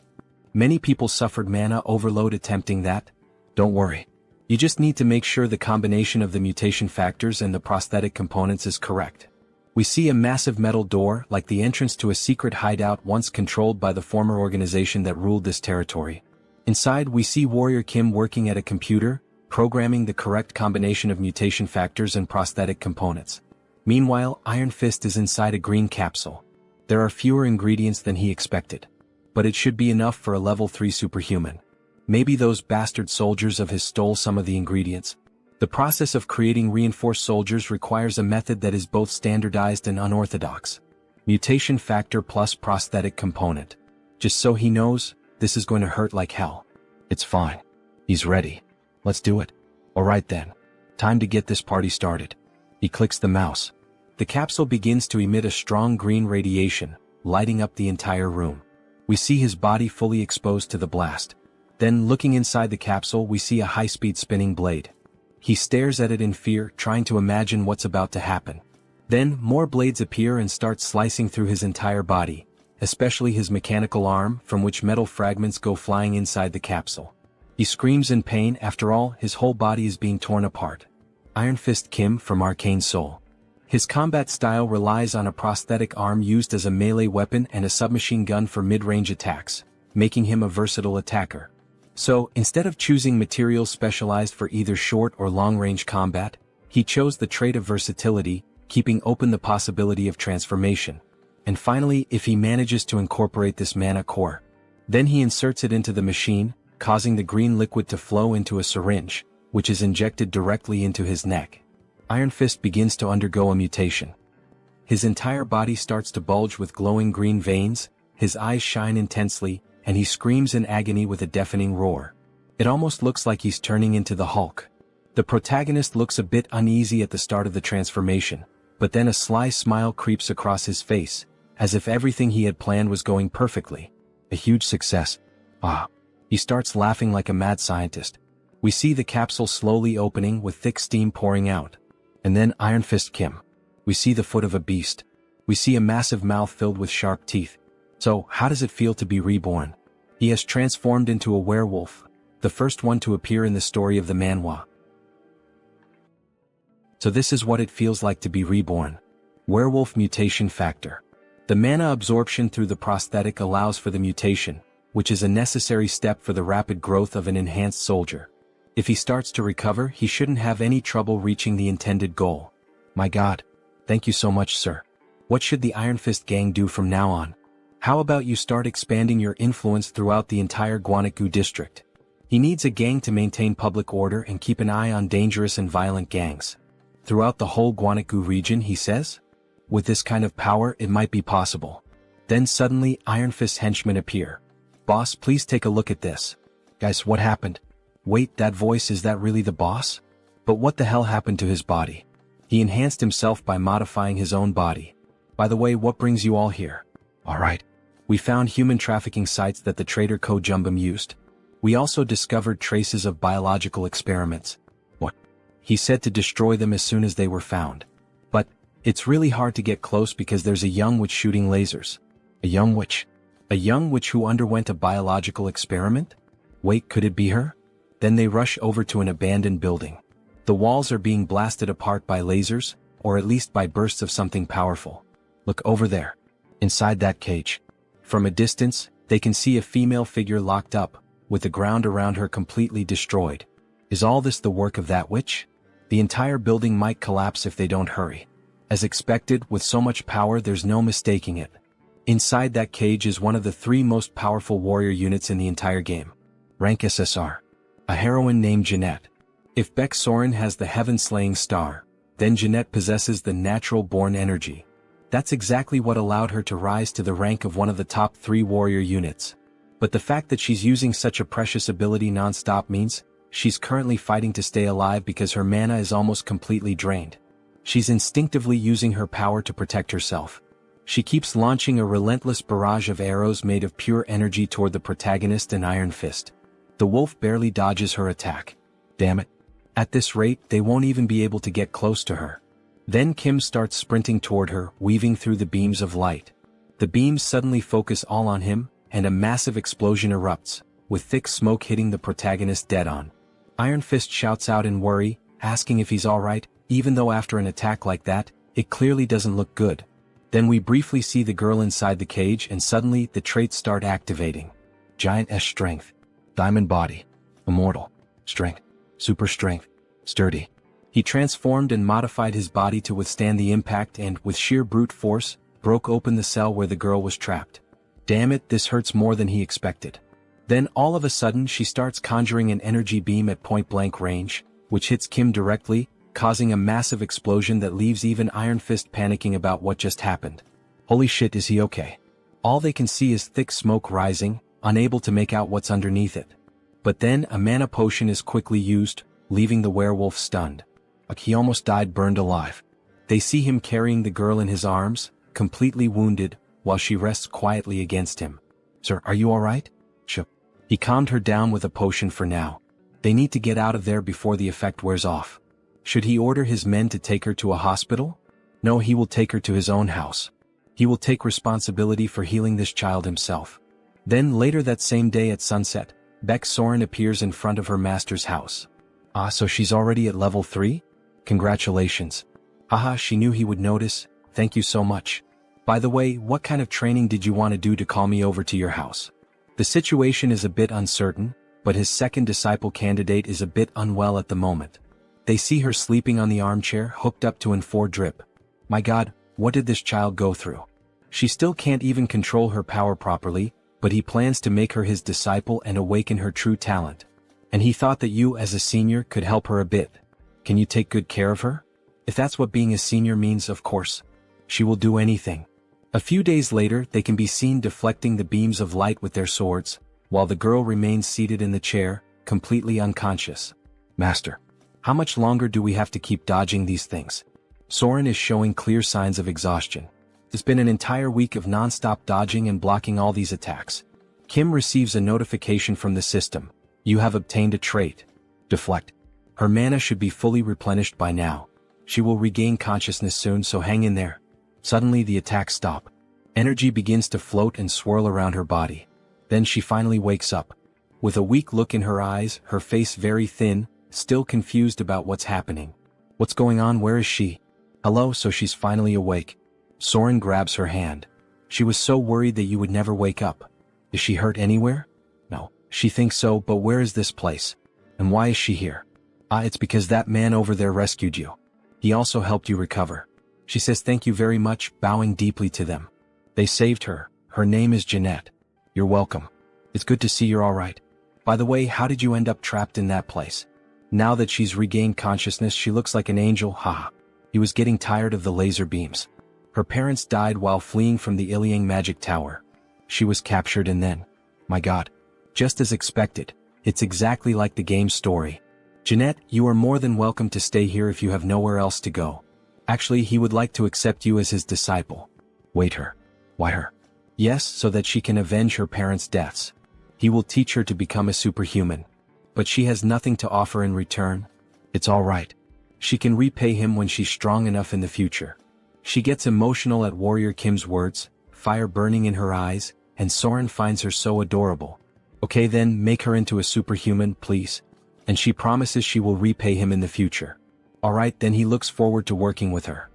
S1: Many people suffered mana overload attempting that. Don't worry. You just need to make sure the combination of the mutation factors and the prosthetic components is correct. We see a massive metal door like the entrance to a secret hideout once controlled by the former organization that ruled this territory. Inside we see Warrior Kim working at a computer, programming the correct combination of mutation factors and prosthetic components. Meanwhile, Iron Fist is inside a green capsule. There are fewer ingredients than he expected. But it should be enough for a level 3 superhuman. Maybe those bastard soldiers of his stole some of the ingredients. The process of creating reinforced soldiers requires a method that is both standardized and unorthodox. Mutation factor plus prosthetic component. Just so he knows, this is going to hurt like hell. It's fine. He's ready. Let's do it. Alright then. Time to get this party started. He clicks the mouse. The capsule begins to emit a strong green radiation, lighting up the entire room. We see his body fully exposed to the blast. Then, looking inside the capsule, we see a high-speed spinning blade. He stares at it in fear, trying to imagine what's about to happen. Then, more blades appear and start slicing through his entire body, especially his mechanical arm, from which metal fragments go flying inside the capsule. He screams in pain. After all, his whole body is being torn apart. Iron Fist Kim from Arcane Seoul. His combat style relies on a prosthetic arm used as a melee weapon and a submachine gun for mid-range attacks, making him a versatile attacker. So, instead of choosing materials specialized for either short or long-range combat, he chose the trait of versatility, keeping open the possibility of transformation. And finally, if he manages to incorporate this mana core, then he inserts it into the machine, causing the green liquid to flow into a syringe, which is injected directly into his neck. Iron Fist begins to undergo a mutation. His entire body starts to bulge with glowing green veins, his eyes shine intensely, and he screams in agony with a deafening roar. It almost looks like he's turning into the Hulk. The protagonist looks a bit uneasy at the start of the transformation, but then a sly smile creeps across his face, as if everything he had planned was going perfectly. A huge success. Ah. He starts laughing like a mad scientist. We see the capsule slowly opening with thick steam pouring out. And then Iron Fist Kim. We see the foot of a beast. We see a massive mouth filled with sharp teeth. So, how does it feel to be reborn? He has transformed into a werewolf, the first one to appear in the story of the manhwa. So this is what it feels like to be reborn. Werewolf mutation factor. The mana absorption through the prosthetic allows for the mutation, which is a necessary step for the rapid growth of an enhanced soldier. If he starts to recover, he shouldn't have any trouble reaching the intended goal. My God. Thank you so much, sir. What should the Iron Fist gang do from now on? How about you start expanding your influence throughout the entire Gwangju district? He needs a gang to maintain public order and keep an eye on dangerous and violent gangs. Throughout the whole Gwangju region, he says? With this kind of power, it might be possible. Then suddenly, Iron Fist's henchmen appear. Boss, please take a look at this. Guys, what happened? Wait, that voice, is that really the boss? But what the hell happened to his body? He enhanced himself by modifying his own body. By the way, what brings you all here? Alright. We found human trafficking sites that the traitor Ko Jumbum used. We also discovered traces of biological experiments. What? He said to destroy them as soon as they were found. But, it's really hard to get close because there's a young witch shooting lasers. A young witch? A young witch who underwent a biological experiment? Wait, could it be her? Then they rush over to an abandoned building. The walls are being blasted apart by lasers, or at least by bursts of something powerful. Look over there. Inside that cage. From a distance, they can see a female figure locked up, with the ground around her completely destroyed. Is all this the work of that witch? The entire building might collapse if they don't hurry. As expected, with so much power there's no mistaking it. Inside that cage is one of the 3 most powerful warrior units in the entire game. Rank SSR. A heroine named Jeanette. If Baek Soren has the heaven-slaying star, then Jeanette possesses the natural-born energy. That's exactly what allowed her to rise to the rank of one of the top 3 warrior units. But the fact that she's using such a precious ability non-stop means she's currently fighting to stay alive because her mana is almost completely drained. She's instinctively using her power to protect herself. She keeps launching a relentless barrage of arrows made of pure energy toward the protagonist and Iron Fist. The wolf barely dodges her attack. Damn it. At this rate, they won't even be able to get close to her. Then Kim starts sprinting toward her, weaving through the beams of light. The beams suddenly focus all on him, and a massive explosion erupts, with thick smoke hitting the protagonist dead on. Iron Fist shouts out in worry, asking if he's alright, even though after an attack like that, it clearly doesn't look good. Then we briefly see the girl inside the cage and suddenly the traits start activating. Giant S strength. Diamond body. Immortal. Strength. Super strength. Sturdy. He transformed and modified his body to withstand the impact and, with sheer brute force, broke open the cell where the girl was trapped. Damn it, this hurts more than he expected. Then all of a sudden she starts conjuring an energy beam at point-blank range, which hits Kim directly, causing a massive explosion that leaves even Iron Fist panicking about what just happened. Holy shit, is he okay? All they can see is thick smoke rising, unable to make out what's underneath it. But then a mana potion is quickly used, leaving the werewolf stunned. Like he almost died burned alive. They see him carrying the girl in his arms, completely wounded, while she rests quietly against him. Sir, are you alright? Sure. He calmed her down with a potion for now. They need to get out of there before the effect wears off. Should he order his men to take her to a hospital? No, he will take her to his own house. He will take responsibility for healing this child himself. Then later that same day at sunset, Baek Soren appears in front of her master's house. Ah, so she's already at level 3? Congratulations. Haha, she knew he would notice, thank you so much. By the way, what kind of training did you want to do to call me over to your house? The situation is a bit uncertain, but his second disciple candidate is a bit unwell at the moment. They see her sleeping on the armchair hooked up to an 4 drip. My God, what did this child go through? She still can't even control her power properly, but he plans to make her his disciple and awaken her true talent. And he thought that you as a senior could help her a bit. Can you take good care of her? If that's what being a senior means, of course. She will do anything. A few days later, they can be seen deflecting the beams of light with their swords, while the girl remains seated in the chair, completely unconscious. Master, how much longer do we have to keep dodging these things? Soren is showing clear signs of exhaustion. It's been an entire week of non-stop dodging and blocking all these attacks. Kim receives a notification from the system. You have obtained a trait. Deflect. Her mana should be fully replenished by now. She will regain consciousness soon, so hang in there. Suddenly the attacks stop. Energy begins to float and swirl around her body. Then she finally wakes up. With a weak look in her eyes, her face very thin, still confused about what's happening. What's going on? Where is she? Hello, so she's finally awake. Soren grabs her hand. She was so worried that you would never wake up. Is she hurt anywhere? No, she thinks so, but where is this place? And why is she here? It's because that man over there rescued you. He also helped you recover. She says thank you very much, bowing deeply to them. They saved her. Her name is Jeanette. You're welcome. It's good to see you're alright. By the way, how did you end up trapped in that place? Now that she's regained consciousness, she looks like an angel, haha. He was getting tired of the laser beams. Her parents died while fleeing from the Iliang magic tower. She was captured and then... My god. Just as expected. It's exactly like the game story. Jeanette, you are more than welcome to stay here if you have nowhere else to go. Actually, he would like to accept you as his disciple. Wait, her. Why her? Yes, so that she can avenge her parents' deaths. He will teach her to become a superhuman. But she has nothing to offer in return. It's alright. She can repay him when she's strong enough in the future. She gets emotional at Warrior Kim's words, fire burning in her eyes, and Soren finds her so adorable. Okay then, make her into a superhuman, please. And she promises she will repay him in the future. Alright, then he looks forward to working with her.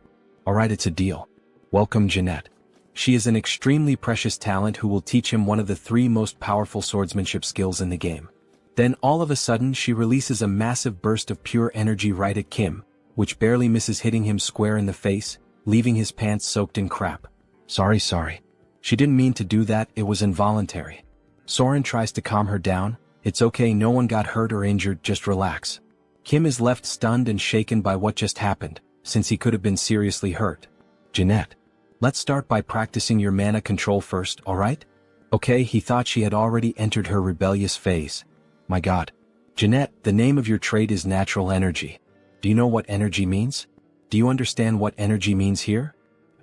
S1: Alright, it's a deal. Welcome Jeanette. She is an extremely precious talent who will teach him one of the 3 most powerful swordsmanship skills in the game. Then all of a sudden she releases a massive burst of pure energy right at Kim, which barely misses hitting him square in the face, leaving his pants soaked in crap. Sorry. She didn't mean to do that, it was involuntary. Soren tries to calm her down. It's okay, no one got hurt or injured, just relax. Kim is left stunned and shaken by what just happened, since he could have been seriously hurt. Jeanette. Let's start by practicing your mana control first, alright? Okay, he thought she had already entered her rebellious phase. My god. Jeanette, the name of your trait is natural energy. Do you know what energy means? Do you understand what energy means here?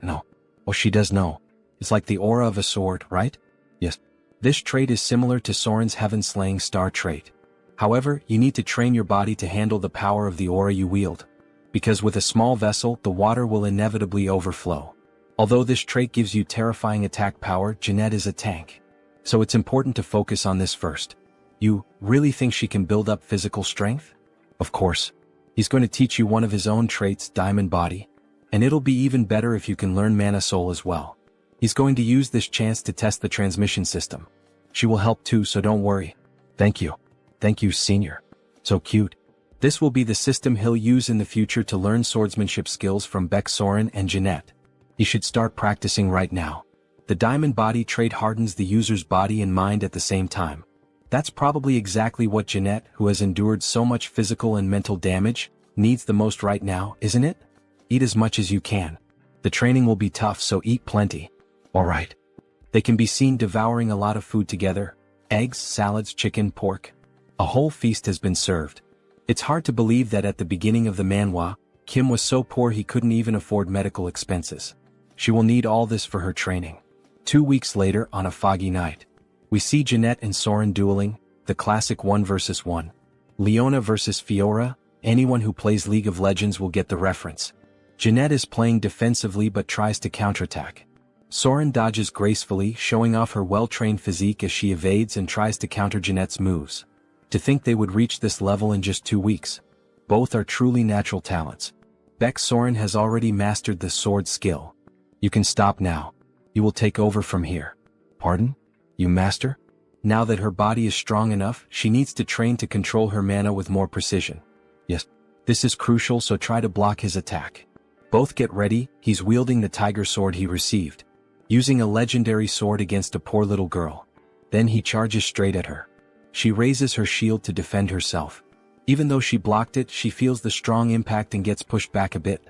S1: No. Oh, she does know. It's like the aura of a sword, right? Yes. This trait is similar to Soren's heaven-slaying star trait. However, you need to train your body to handle the power of the aura you wield. Because with a small vessel, the water will inevitably overflow. Although this trait gives you terrifying attack power, Jeanette is a tank. So it's important to focus on this first. You really think she can build up physical strength? Of course. He's going to teach you one of his own traits, Diamond Body. And it'll be even better if you can learn Manhwa Soul as well. He's going to use this chance to test the transmission system. She will help too, so don't worry. Thank you. Thank you, Senior. So cute. This will be the system he'll use in the future to learn swordsmanship skills from Beck, Soren, and Jeanette. He should start practicing right now. The Diamond Body trait hardens the user's body and mind at the same time. That's probably exactly what Jeanette, who has endured so much physical and mental damage, needs the most right now, isn't it? Eat as much as you can. The training will be tough, so eat plenty. Alright. They can be seen devouring a lot of food together. Eggs, salads, chicken, pork. A whole feast has been served. It's hard to believe that at the beginning of the manhwa, Kim was so poor he couldn't even afford medical expenses. She will need all this for her training. 2 weeks later, on a foggy night, we see Jeanette and Soren dueling, the classic 1 versus 1. Leona versus Fiora. Anyone who plays League of Legends will get the reference. Jeanette is playing defensively but tries to counterattack. Soren dodges gracefully, showing off her well-trained physique as she evades and tries to counter Jeanette's moves. To think they would reach this level in just 2 weeks. Both are truly natural talents. Beck Soren has already mastered the sword skill. You can stop now. You will take over from here. Pardon? You master? Now that her body is strong enough, she needs to train to control her mana with more precision. Yes, this is crucial, so try to block his attack. Both get ready, he's wielding the tiger sword he received. Using a legendary sword against a poor little girl. Then he charges straight at her. She raises her shield to defend herself. Even though she blocked it, she feels the strong impact and gets pushed back a bit.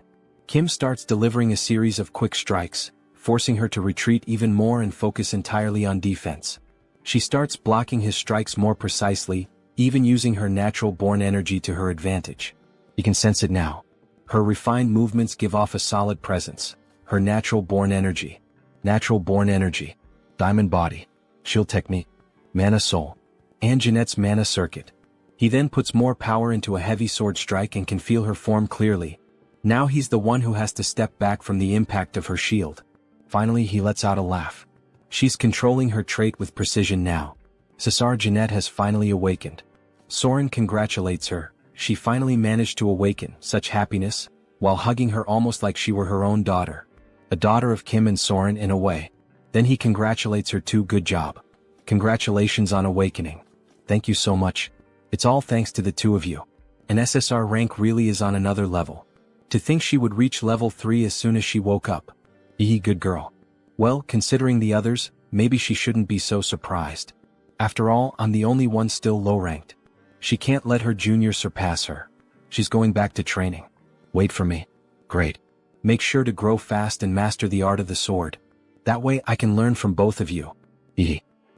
S1: Kim starts delivering a series of quick strikes, forcing her to retreat even more and focus entirely on defense. She starts blocking his strikes more precisely, even using her natural-born energy to her advantage. You can sense it now. Her refined movements give off a solid presence. Her natural-born energy. Natural-born energy. Diamond body. Shield technique. Mana soul. And Jeanette's mana circuit. He then puts more power into a heavy sword strike and can feel her form clearly. Now he's the one who has to step back from the impact of her shield. Finally he lets out a laugh. She's controlling her trait with precision now. Cesar Jeanette has finally awakened. Soren congratulates her. She finally managed to awaken, such happiness, while hugging her almost like she were her own daughter. A daughter of Kim and Soren in a way. Then he congratulates her too. Good job. Congratulations on awakening. Thank you so much. It's all thanks to the two of you. An SSR rank really is on another level. To think she would reach level 3 as soon as she woke up. Good girl. Well, considering the others, maybe she shouldn't be so surprised. After all, I'm the only one still low-ranked. She can't let her junior surpass her. She's going back to training. Wait for me. Great. Make sure to grow fast and master the art of the sword. That way I can learn from both of you.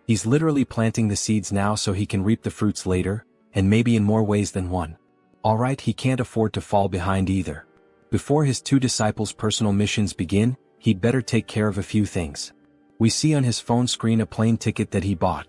S1: He's literally planting the seeds now so he can reap the fruits later, and maybe in more ways than one. Alright, he can't afford to fall behind either. Before his two disciples' personal missions begin, he'd better take care of a few things. We see on his phone screen a plane ticket that he bought.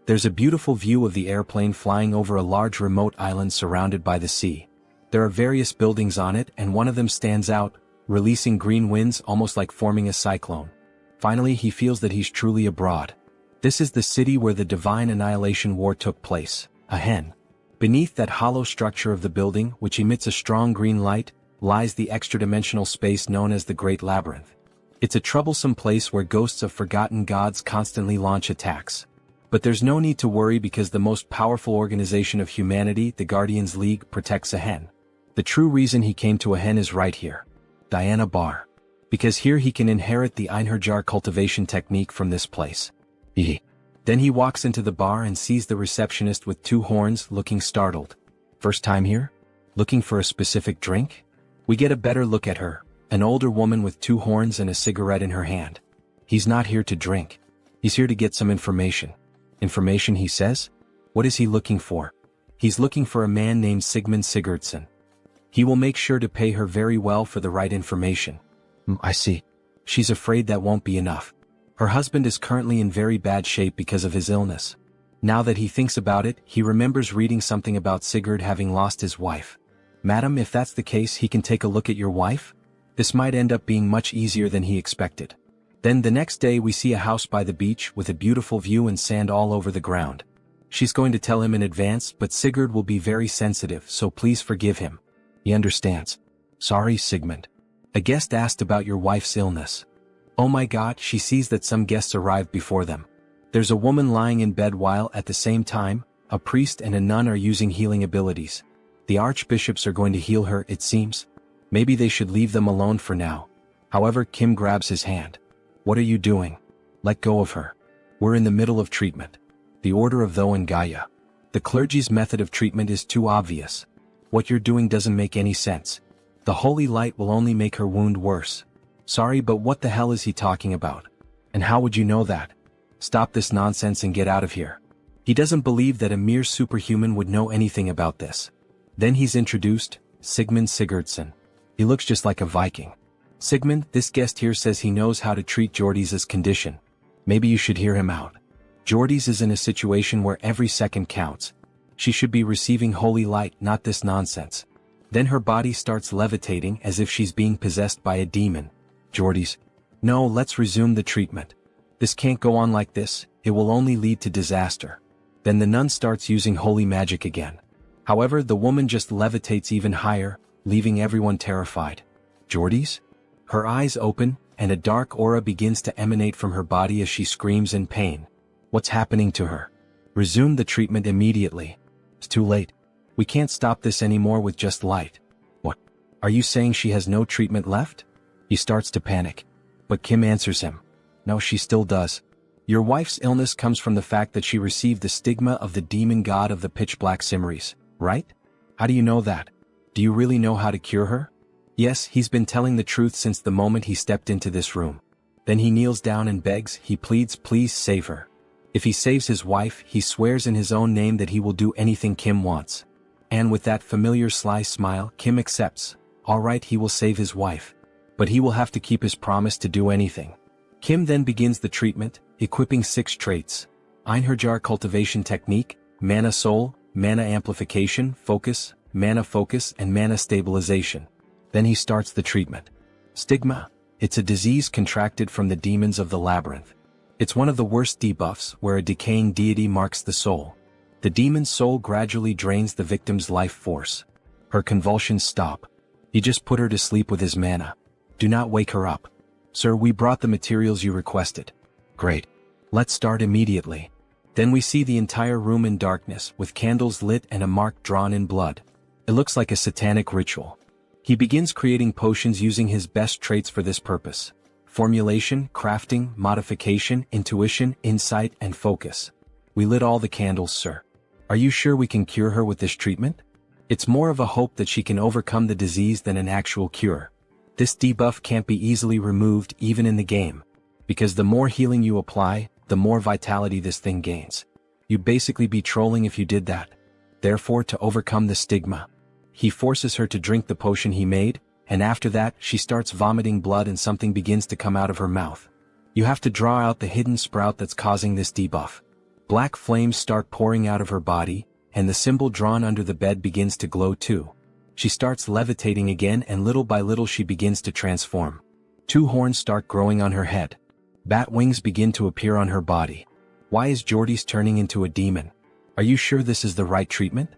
S1: There's a beautiful view of the airplane flying over a large remote island surrounded by the sea. There are various buildings on it and one of them stands out, releasing green winds almost like forming a cyclone. Finally he feels that he's truly abroad. This is the city where the Divine Annihilation War took place, a hen. Beneath that hollow structure of the building, which emits a strong green light, lies the extra-dimensional space known as the Great Labyrinth. It's a troublesome place where ghosts of forgotten gods constantly launch attacks. But there's no need to worry because the most powerful organization of humanity, the Guardians League, protects a hen. The true reason he came to a hen is right here. Diana Bar. Because here he can inherit the Einherjar cultivation technique from this place. Then he walks into the bar and sees the receptionist with two horns looking startled. First time here? Looking for a specific drink? We get a better look at her, an older woman with two horns and a cigarette in her hand. He's not here to drink. He's here to get some information. Information, he says? What is he looking for? He's looking for a man named Sigmund Sigurdsson. He will make sure to pay her very well for the right information. I see. She's afraid that won't be enough. Her husband is currently in very bad shape because of his illness. Now that he thinks about it, he remembers reading something about Sigurd having lost his wife. Madam, if that's the case, he can take a look at your wife? This might end up being much easier than he expected. Then the next day we see a house by the beach with a beautiful view and sand all over the ground. She's going to tell him in advance, but Sigurd will be very sensitive, so please forgive him. He understands. Sorry, Sigmund. A guest asked about your wife's illness. Oh my god, she sees that some guests arrived before them. There's a woman lying in bed while, at the same time, a priest and a nun are using healing abilities. The archbishops are going to heal her, it seems. Maybe they should leave them alone for now. However, Kim grabs his hand. What are you doing? Let go of her. We're in the middle of treatment. The order of Tho and Gaia. The clergy's method of treatment is too obvious. What you're doing doesn't make any sense. The holy light will only make her wound worse. Sorry, but what the hell is he talking about? And how would you know that? Stop this nonsense and get out of here. He doesn't believe that a mere superhuman would know anything about this. Then he's introduced, Sigmund Sigurdsson. He looks just like a Viking. Sigmund, this guest here says he knows how to treat Jordy's condition. Maybe you should hear him out. Jordy's is in a situation where every second counts. She should be receiving holy light, not this nonsense. Then her body starts levitating as if she's being possessed by a demon. Jordy's. No, let's resume the treatment. This can't go on like this, it will only lead to disaster. Then the nun starts using holy magic again. However, the woman just levitates even higher, leaving everyone terrified. Jordy's? Her eyes open, and a dark aura begins to emanate from her body as she screams in pain. What's happening to her? Resume the treatment immediately. It's too late. We can't stop this anymore with just light. What? Are you saying she has no treatment left? He starts to panic. But Kim answers him. No, she still does. Your wife's illness comes from the fact that she received the stigma of the demon god of the pitch black Simris, right? How do you know that? Do you really know how to cure her? Yes, he's been telling the truth since the moment he stepped into this room. Then he kneels down and begs, he pleads, please save her. If he saves his wife, he swears in his own name that he will do anything Kim wants. And with that familiar sly smile, Kim accepts. Alright, he will save his wife. But he will have to keep his promise to do anything. Kim then begins the treatment, equipping 6 traits. Einherjar cultivation technique, mana soul, mana amplification, focus, mana focus, and mana stabilization. Then he starts the treatment. Stigma. It's a disease contracted from the demons of the labyrinth. It's one of the worst debuffs where a decaying deity marks the soul. The demon's soul gradually drains the victim's life force. Her convulsions stop. He just put her to sleep with his mana. Do not wake her up. Sir, we brought the materials you requested. Great. Let's start immediately. Then we see the entire room in darkness with candles lit and a mark drawn in blood. It looks like a satanic ritual. He begins creating potions using his best traits for this purpose. Formulation, crafting, modification, intuition, insight, and focus. We lit all the candles, sir. Are you sure we can cure her with this treatment? It's more of a hope that she can overcome the disease than an actual cure. This debuff can't be easily removed even in the game. Because the more healing you apply, the more vitality this thing gains. You'd basically be trolling if you did that. Therefore, to overcome the stigma, he forces her to drink the potion he made, and after that, she starts vomiting blood and something begins to come out of her mouth. You have to draw out the hidden sprout that's causing this debuff. Black flames start pouring out of her body, and the symbol drawn under the bed begins to glow too. She starts levitating again, and little by little she begins to transform. 2 horns start growing on her head. Bat wings begin to appear on her body. Why is Jordy's turning into a demon? Are you sure this is the right treatment?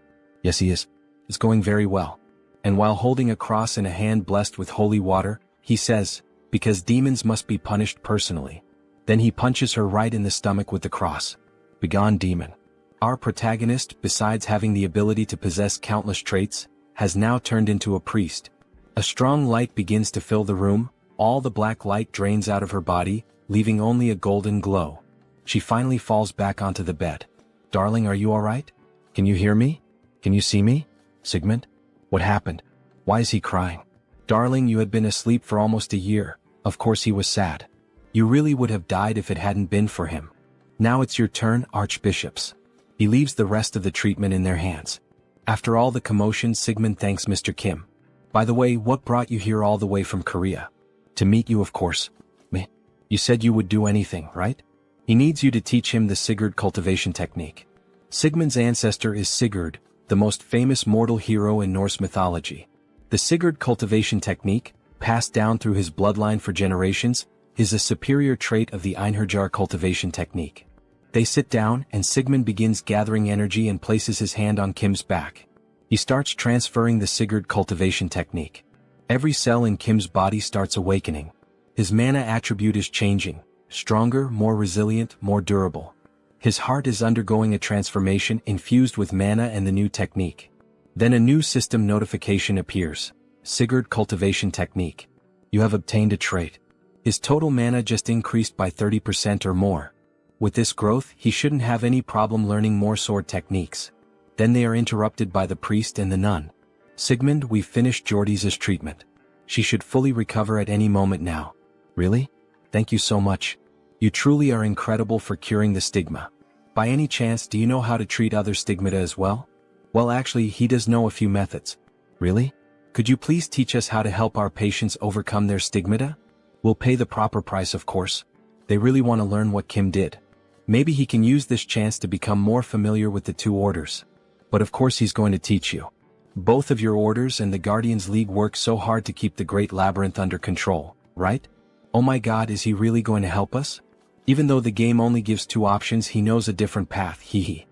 S1: Yes, he is. It's going very well. And while holding a cross in a hand blessed with holy water, he says, because demons must be punished personally. Then he punches her right in the stomach with the cross. Begone, demon. Our protagonist, besides having the ability to possess countless traits, has now turned into a priest. A strong light begins to fill the room, all the black light drains out of her body, leaving only a golden glow. She finally falls back onto the bed. Darling, are you alright? Can you hear me? Can you see me? Sigmund? What happened? Why is he crying? Darling, you had been asleep for almost a year. Of course he was sad. You really would have died if it hadn't been for him. Now it's your turn, archbishops. He leaves the rest of the treatment in their hands. After all the commotion, Sigmund thanks Mr. Kim. By the way, what brought you here all the way from Korea? To meet you, of course. Meh. You said you would do anything, right? He needs you to teach him the Sigurd cultivation technique. Sigmund's ancestor is Sigurd, the most famous mortal hero in Norse mythology. The Sigurd cultivation technique, passed down through his bloodline for generations, is a superior trait of the Einherjar cultivation technique. They sit down and Sigmund begins gathering energy and places his hand on Kim's back. He starts transferring the Sigurd cultivation technique. Every cell in Kim's body starts awakening. His mana attribute is changing, stronger, more resilient, more durable. His heart is undergoing a transformation infused with mana and the new technique. Then a new system notification appears. Sigurd cultivation technique. You have obtained a trait. His total mana just increased by 30% or more. With this growth, he shouldn't have any problem learning more sword techniques. Then they are interrupted by the priest and the nun. Sigmund, we've finished Jordy's treatment. She should fully recover at any moment now. Really? Thank you so much. You truly are incredible for curing the stigma. By any chance, do you know how to treat other stigmata as well? Well, actually, he does know a few methods. Really? Could you please teach us how to help our patients overcome their stigmata? We'll pay the proper price, of course. They really want to learn what Kim did. Maybe he can use this chance to become more familiar with the 2 orders. But of course he's going to teach you. Both of your orders and the Guardians League work so hard to keep the Great Labyrinth under control, right? Oh my god, is he really going to help us? Even though the game only gives 2 options, he knows a different path, He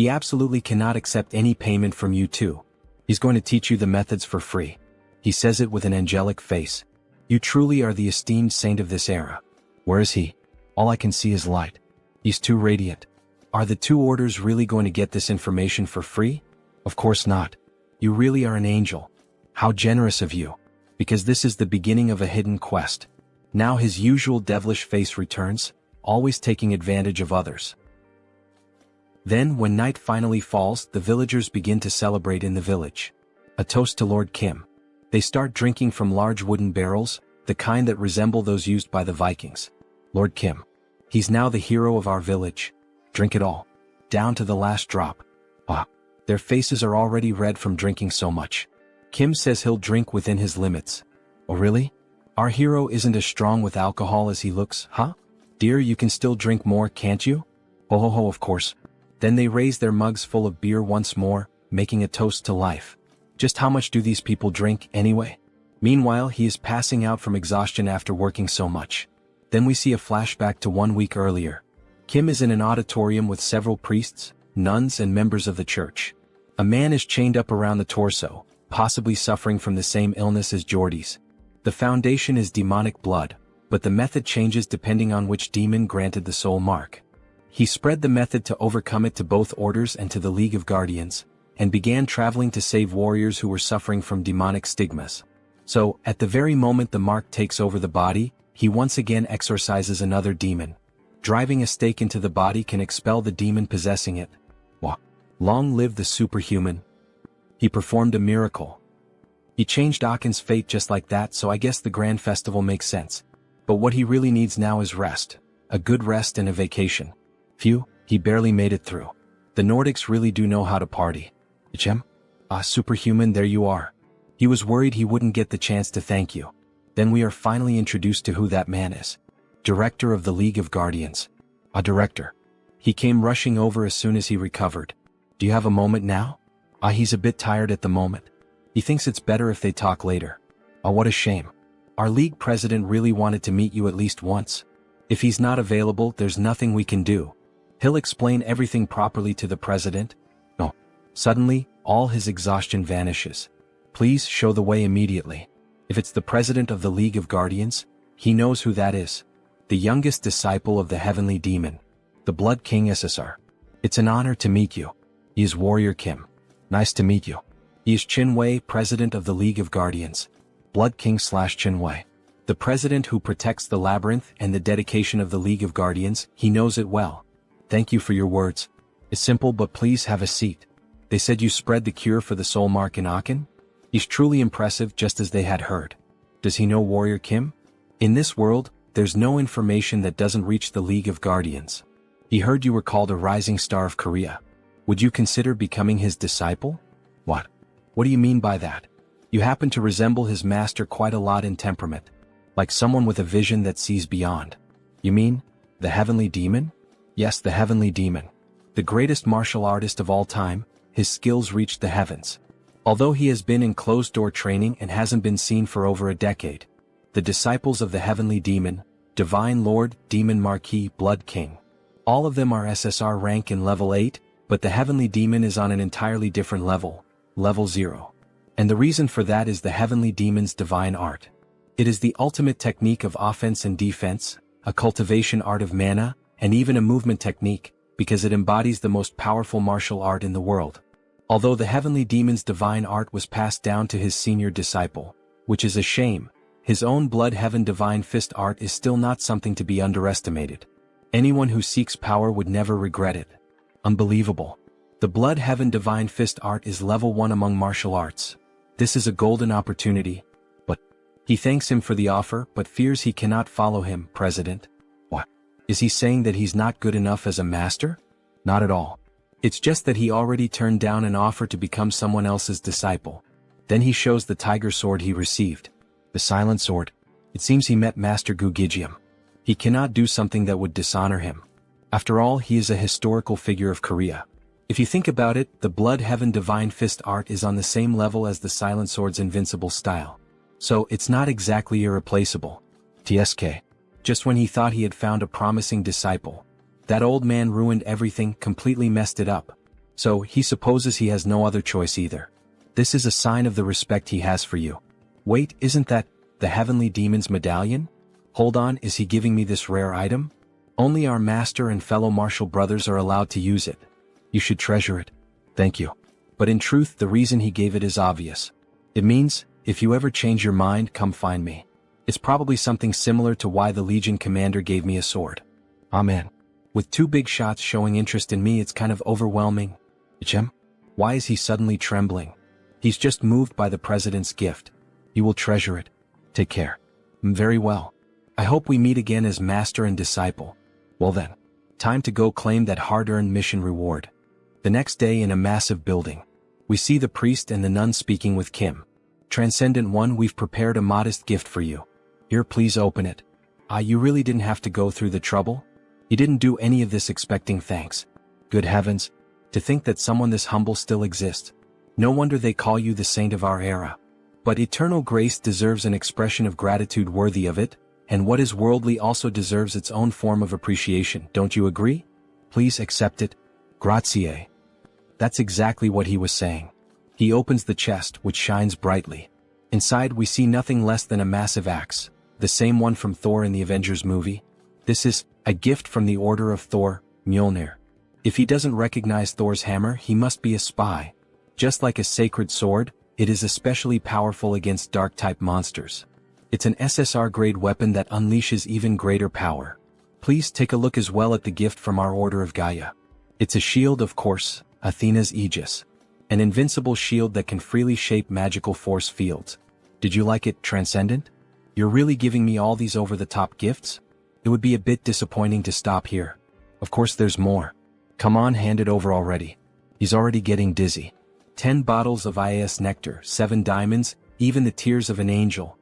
S1: absolutely cannot accept any payment from you too. He's going to teach you the methods for free. He says it with an angelic face. You truly are the esteemed saint of this era. Where is he? All I can see is light. He's too radiant. Are the 2 orders really going to get this information for free? Of course not. You really are an angel. How generous of you. Because this is the beginning of a hidden quest. Now his usual devilish face returns, always taking advantage of others. Then, when night finally falls, the villagers begin to celebrate in the village. A toast to Lord Kim. They start drinking from large wooden barrels, the kind that resemble those used by the Vikings. Lord Kim. He's now the hero of our village. Drink it all. Down to the last drop. Ah. Their faces are already red from drinking so much. Kim says he'll drink within his limits. Oh really? Our hero isn't as strong with alcohol as he looks, huh? Dear, you can still drink more, can't you? Ho ho ho, of course. Then they raise their mugs full of beer once more, making a toast to life. Just how much do these people drink, anyway? Meanwhile, he is passing out from exhaustion after working so much. Then we see a flashback to 1 week earlier. Kim is in an auditorium with several priests, nuns and members of the church. A man is chained up around the torso, possibly suffering from the same illness as Jordy's. The foundation is demonic blood, but the method changes depending on which demon granted the soul mark. He spread the method to overcome it to both orders and to the League of Guardians, and began traveling to save warriors who were suffering from demonic stigmas. So, at the very moment the mark takes over the body, he once again exorcises another demon. Driving a stake into the body can expel the demon possessing it. Wah. Long live the superhuman. He performed a miracle. He changed Akin's fate just like that, so I guess the grand festival makes sense. But what he really needs now is rest. A good rest and a vacation. Phew, he barely made it through. The Nordics really do know how to party. Ichem? Ah, superhuman, there you are. He was worried he wouldn't get the chance to thank you. Then we are finally introduced to who that man is. Director of the League of Guardians. A director. He came rushing over as soon as he recovered. Do you have a moment now? Ah, he's a bit tired at the moment. He thinks it's better if they talk later. Ah, what a shame. Our league president really wanted to meet you at least once. If he's not available, there's nothing we can do. He'll explain everything properly to the president. No. Suddenly, all his exhaustion vanishes. Please show the way immediately. If it's the president of the League of Guardians, he knows who that is. The youngest disciple of the Heavenly Demon. The Blood King SSR. It's an honor to meet you. He is Warrior Kim. Nice to meet you. He is Chinwei, president of the League of Guardians. Blood King / Chinwei. The president who protects the labyrinth and the dedication of the League of Guardians, he knows it well. Thank you for your words. It's simple, but please have a seat. They said you spread the cure for the soul mark in Akin? He's truly impressive, just as they had heard. Does he know Warrior Kim? In this world, there's no information that doesn't reach the League of Guardians. He heard you were called a rising star of Korea. Would you consider becoming his disciple? What? What do you mean by that? You happen to resemble his master quite a lot in temperament. Like someone with a vision that sees beyond. You mean, the Heavenly Demon? Yes, the Heavenly Demon. The greatest martial artist of all time, his skills reached the heavens. Although he has been in closed-door training and hasn't been seen for over a decade. The disciples of the Heavenly Demon, Divine Lord, Demon Marquis, Blood King. All of them are SSR rank in level 8, but the Heavenly Demon is on an entirely different level, level 0. And the reason for that is the Heavenly Demon's divine art. It is the ultimate technique of offense and defense, a cultivation art of mana, and even a movement technique, because it embodies the most powerful martial art in the world. Although the Heavenly Demon's divine art was passed down to his senior disciple, which is a shame, his own Blood Heaven Divine Fist art is still not something to be underestimated. Anyone who seeks power would never regret it. Unbelievable. The Blood Heaven Divine Fist art is level 1 among martial arts. This is a golden opportunity. But he thanks him for the offer, but fears he cannot follow him, President. What? Is he saying that he's not good enough as a master? Not at all. It's just that he already turned down an offer to become someone else's disciple. Then he shows the tiger sword he received. The silent sword. It seems he met Master Gu Gijium. He cannot do something that would dishonor him. After all, he is a historical figure of Korea. If you think about it, the Blood Heaven Divine Fist art is on the same level as the silent sword's invincible style. So it's not exactly irreplaceable. TSK. Just when he thought he had found a promising disciple, that old man ruined everything, completely messed it up. So he supposes he has no other choice either. This is a sign of the respect he has for you. Wait, isn't that the Heavenly Demon's medallion? Hold on, is he giving me this rare item? Only our master and fellow martial brothers are allowed to use it. You should treasure it. Thank you. But in truth, the reason he gave it is obvious. It means, if you ever change your mind, come find me. It's probably something similar to why the Legion commander gave me a sword. Amen. With 2 big shots showing interest in me, it's kind of overwhelming. Ichem? Why is he suddenly trembling? He's just moved by the president's gift. You will treasure it. Take care. Very well. I hope we meet again as master and disciple. Well then. Time to go claim that hard-earned mission reward. The next day in a massive building. We see the priest and the nun speaking with Kim. Transcendent One, we've prepared a modest gift for you. Here, please open it. You really didn't have to go through the trouble? You didn't do any of this expecting thanks. Good heavens. To think that someone this humble still exists. No wonder they call you the saint of our era. But eternal grace deserves an expression of gratitude worthy of it, and what is worldly also deserves its own form of appreciation, don't you agree? Please accept it. Grazie. That's exactly what he was saying. He opens the chest, which shines brightly. Inside we see nothing less than a massive axe, the same one from Thor in the Avengers movie. This is a gift from the Order of Thor, Mjolnir. If he doesn't recognize Thor's hammer, he must be a spy. Just like a sacred sword, it is especially powerful against dark-type monsters. It's an SSR-grade weapon that unleashes even greater power. Please take a look as well at the gift from our Order of Gaia. It's a shield, of course, Athena's Aegis. An invincible shield that can freely shape magical force fields. Did you like it, Transcendent? You're really giving me all these over-the-top gifts? It would be a bit disappointing to stop here. Of course there's more. Come on, hand it over already. He's already getting dizzy. 10 bottles of IAS nectar, 7 diamonds, even the tears of an angel.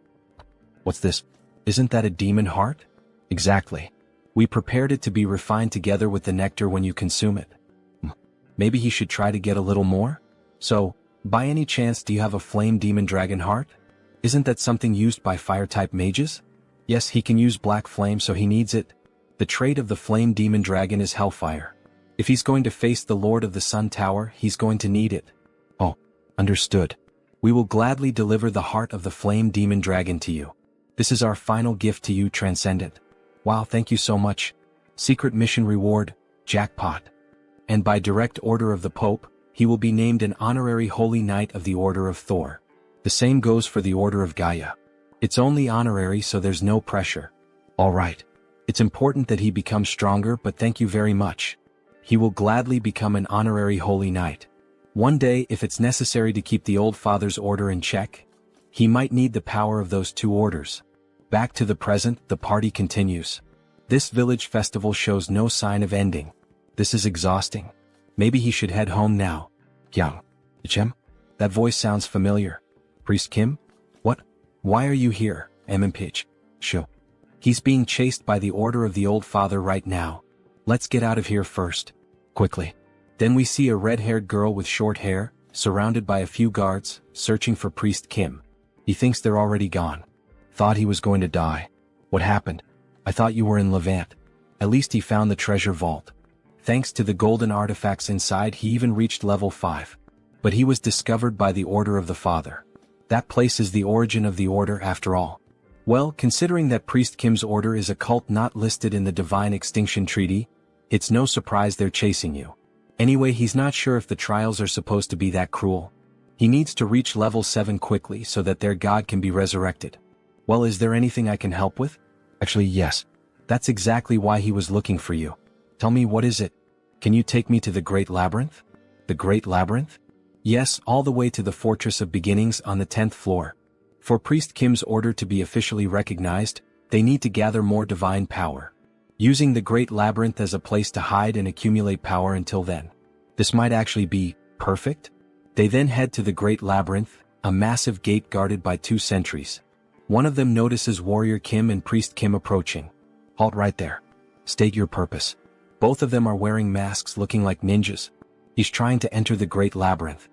S1: What's this? Isn't that a demon heart? Exactly. We prepared it to be refined together with the nectar when you consume it. Maybe he should try to get a little more? So, by any chance do you have a flame demon dragon heart? Isn't that something used by fire-type mages? Yes, he can use black flame, so he needs it. The trait of the flame demon dragon is hellfire. If he's going to face the Lord of the Sun Tower, he's going to need it. Oh, understood. We will gladly deliver the heart of the flame demon dragon to you. This is our final gift to you, Transcendent. Wow, thank you so much. Secret mission reward, jackpot. And by direct order of the Pope, he will be named an honorary Holy Knight of the Order of Thor. The same goes for the Order of Gaia. It's only honorary, so there's no pressure. Alright. It's important that he becomes stronger, but thank you very much. He will gladly become an honorary Holy Knight. One day, if it's necessary to keep the old father's order in check, he might need the power of those two orders. Back to the present, the party continues. This village festival shows no sign of ending. This is exhausting. Maybe he should head home now. Yang. Chem? That voice sounds familiar. Priest Kim? What? Why are you here, MMPH? Sho. He's being chased by the order of the old father right now. Let's get out of here first. Quickly. Then we see a red-haired girl with short hair, surrounded by a few guards, searching for Priest Kim. He thinks they're already gone. Thought he was going to die. What happened? I thought you were in Levant. At least he found the treasure vault. Thanks to the golden artifacts inside, he even reached level 5. But he was discovered by the Order of the Father. That place is the origin of the order after all. Well, considering that Priest Kim's order is a cult not listed in the Divine Extinction Treaty, it's no surprise they're chasing you. Anyway, he's not sure if the trials are supposed to be that cruel. He needs to reach level 7 quickly so that their god can be resurrected. Well, is there anything I can help with? Actually, yes. That's exactly why he was looking for you. Tell me, what is it? Can you take me to the Great Labyrinth? The Great Labyrinth? Yes, all the way to the Fortress of Beginnings on the 10th floor. For Priest Kim's order to be officially recognized, they need to gather more divine power. Using the Great Labyrinth as a place to hide and accumulate power until then. This might actually be perfect. They then head to the Great Labyrinth, a massive gate guarded by 2 sentries. One of them notices Warrior Kim and Priest Kim approaching. Halt right there. State your purpose. Both of them are wearing masks looking like ninjas. He's trying to enter the Great Labyrinth.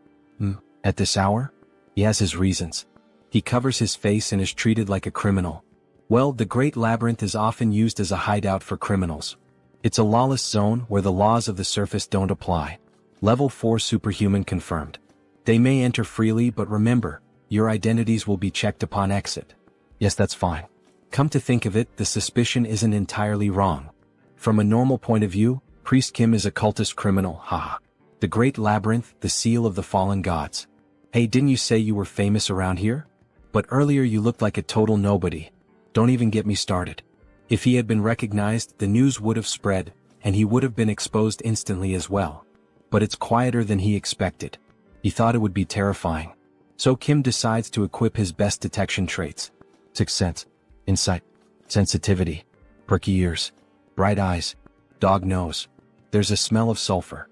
S1: At this hour? He has his reasons. He covers his face and is treated like a criminal. Well, the Great Labyrinth is often used as a hideout for criminals. It's a lawless zone where the laws of the surface don't apply. Level 4 superhuman confirmed. They may enter freely, but remember, your identities will be checked upon exit. Yes, that's fine. Come to think of it, the suspicion isn't entirely wrong. From a normal point of view, Priest Kim is a cultist criminal, haha. The Great Labyrinth, the seal of the fallen gods. Hey, didn't you say you were famous around here? But earlier you looked like a total nobody. Don't even get me started. If he had been recognized, the news would have spread, and he would have been exposed instantly as well. But it's quieter than he expected. He thought it would be terrifying. So Kim decides to equip his best detection traits. Sixth sense, insight, sensitivity, perky ears, bright eyes, dog nose. There's a smell of sulfur.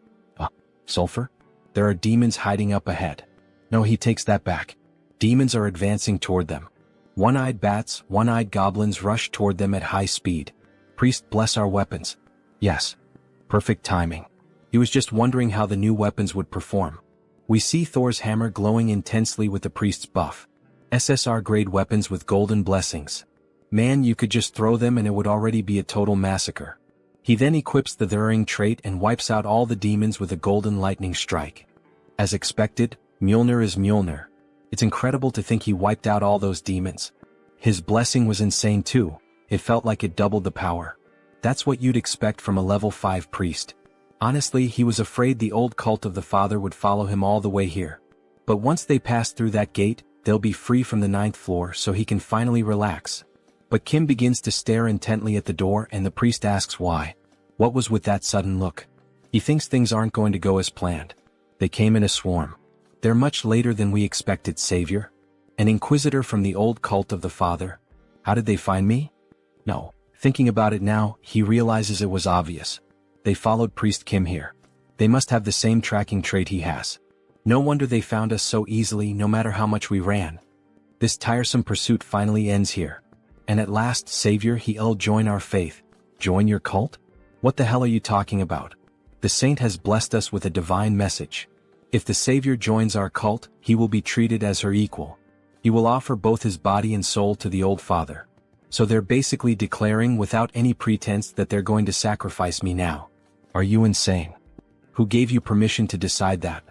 S1: Sulfur? There are demons hiding up ahead. No, he takes that back. Demons are advancing toward them. One-eyed bats, one-eyed goblins rush toward them at high speed. Priest, bless our weapons. Yes. Perfect timing. He was just wondering how the new weapons would perform. We see Thor's hammer glowing intensely with the priest's buff. SSR-grade weapons with golden blessings. Man, you could just throw them and it would already be a total massacre. He then equips the Thuring trait and wipes out all the demons with a golden lightning strike. As expected, Mjolnir is Mjolnir. It's incredible to think he wiped out all those demons. His blessing was insane too. It felt like it doubled the power. That's what you'd expect from a level 5 priest. Honestly, he was afraid the old cult of the father would follow him all the way here. But once they pass through that gate, they'll be free from the 9th floor so he can finally relax. But Kim begins to stare intently at the door and the priest asks why. What was with that sudden look? He thinks things aren't going to go as planned. They came in a swarm. They're much later than we expected, Savior. An inquisitor from the old cult of the father. How did they find me? No. Thinking about it now, he realizes it was obvious. They followed Priest Kim here. They must have the same tracking trait he has. No wonder they found us so easily no matter how much we ran. This tiresome pursuit finally ends here. And at last, Savior, he'll join our faith. Join your cult? What the hell are you talking about? The saint has blessed us with a divine message. If the Savior joins our cult, he will be treated as her equal. He will offer both his body and soul to the old father. So they're basically declaring without any pretense that they're going to sacrifice me now. Are you insane? Who gave you permission to decide that?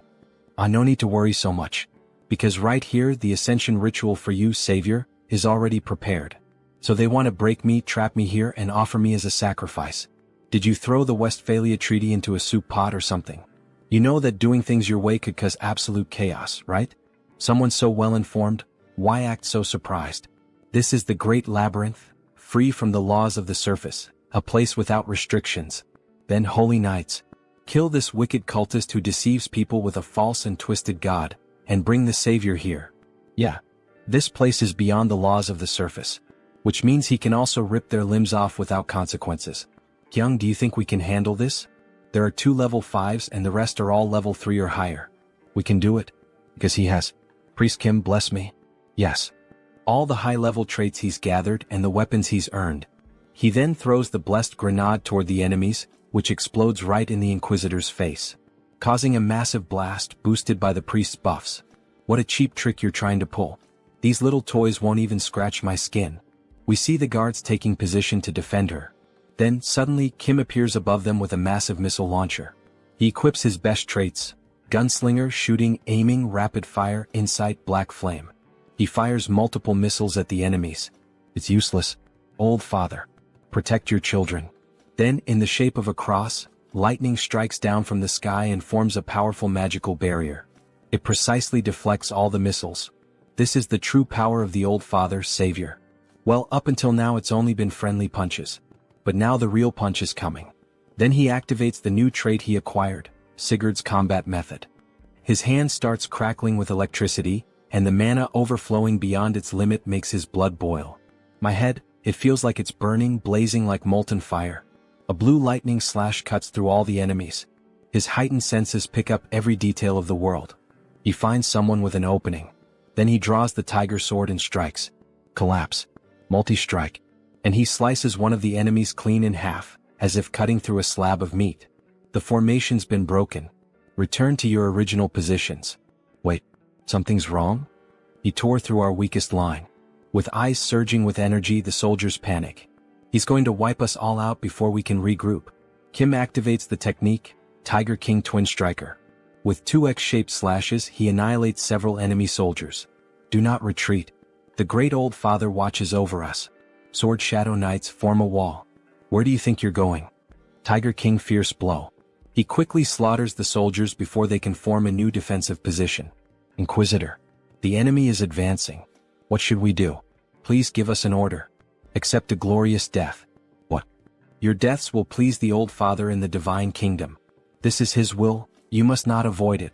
S1: No need to worry so much. Because right here, the ascension ritual for you, Savior, is already prepared. So they want to break me, trap me here, and offer me as a sacrifice. Did you throw the Westphalia Treaty into a soup pot or something? You know that doing things your way could cause absolute chaos, right? Someone so well-informed, why act so surprised? This is the great labyrinth, free from the laws of the surface, a place without restrictions. Then holy knights, kill this wicked cultist who deceives people with a false and twisted god, and bring the Savior here. Yeah, this place is beyond the laws of the surface, which means he can also rip their limbs off without consequences. Kyung, do you think we can handle this? There are 2 level 5s and the rest are all level 3 or higher. We can do it. Because he has. Priest Kim, bless me. Yes. All the high-level traits he's gathered and the weapons he's earned. He then throws the blessed grenade toward the enemies, which explodes right in the Inquisitor's face, causing a massive blast boosted by the priest's buffs. What a cheap trick you're trying to pull. These little toys won't even scratch my skin. We see the guards taking position to defend her. Then, suddenly, Kim appears above them with a massive missile launcher. He equips his best traits: gunslinger, shooting, aiming, rapid fire, insight, black flame. He fires multiple missiles at the enemies. It's useless. Old father. Protect your children. Then, in the shape of a cross, lightning strikes down from the sky and forms a powerful magical barrier. It precisely deflects all the missiles. This is the true power of the old father, Savior. Well, up until now it's only been friendly punches. But now the real punch is coming. Then he activates the new trait he acquired, Sigurd's combat method. His hand starts crackling with electricity, and the mana overflowing beyond its limit makes his blood boil. My head, it feels like it's burning, blazing like molten fire. A blue lightning slash cuts through all the enemies. His heightened senses pick up every detail of the world. He finds someone with an opening. Then he draws the tiger sword and strikes. Collapse. Multi-strike. And he slices one of the enemies clean in half, as if cutting through a slab of meat. The formation's been broken. Return to your original positions. Wait, something's wrong? He tore through our weakest line. With eyes surging with energy, the soldiers panic. He's going to wipe us all out before we can regroup. Kim activates the technique, Tiger King Twin Striker. With 2 X-shaped slashes, he annihilates several enemy soldiers. Do not retreat. The great old father watches over us. Sword Shadow Knights form a wall. Where do you think you're going? Tiger King Fierce Blow. He quickly slaughters the soldiers before they can form a new defensive position. Inquisitor. The enemy is advancing. What should we do? Please give us an order. Accept a glorious death. What? Your deaths will please the old father in the divine kingdom. This is his will, you must not avoid it.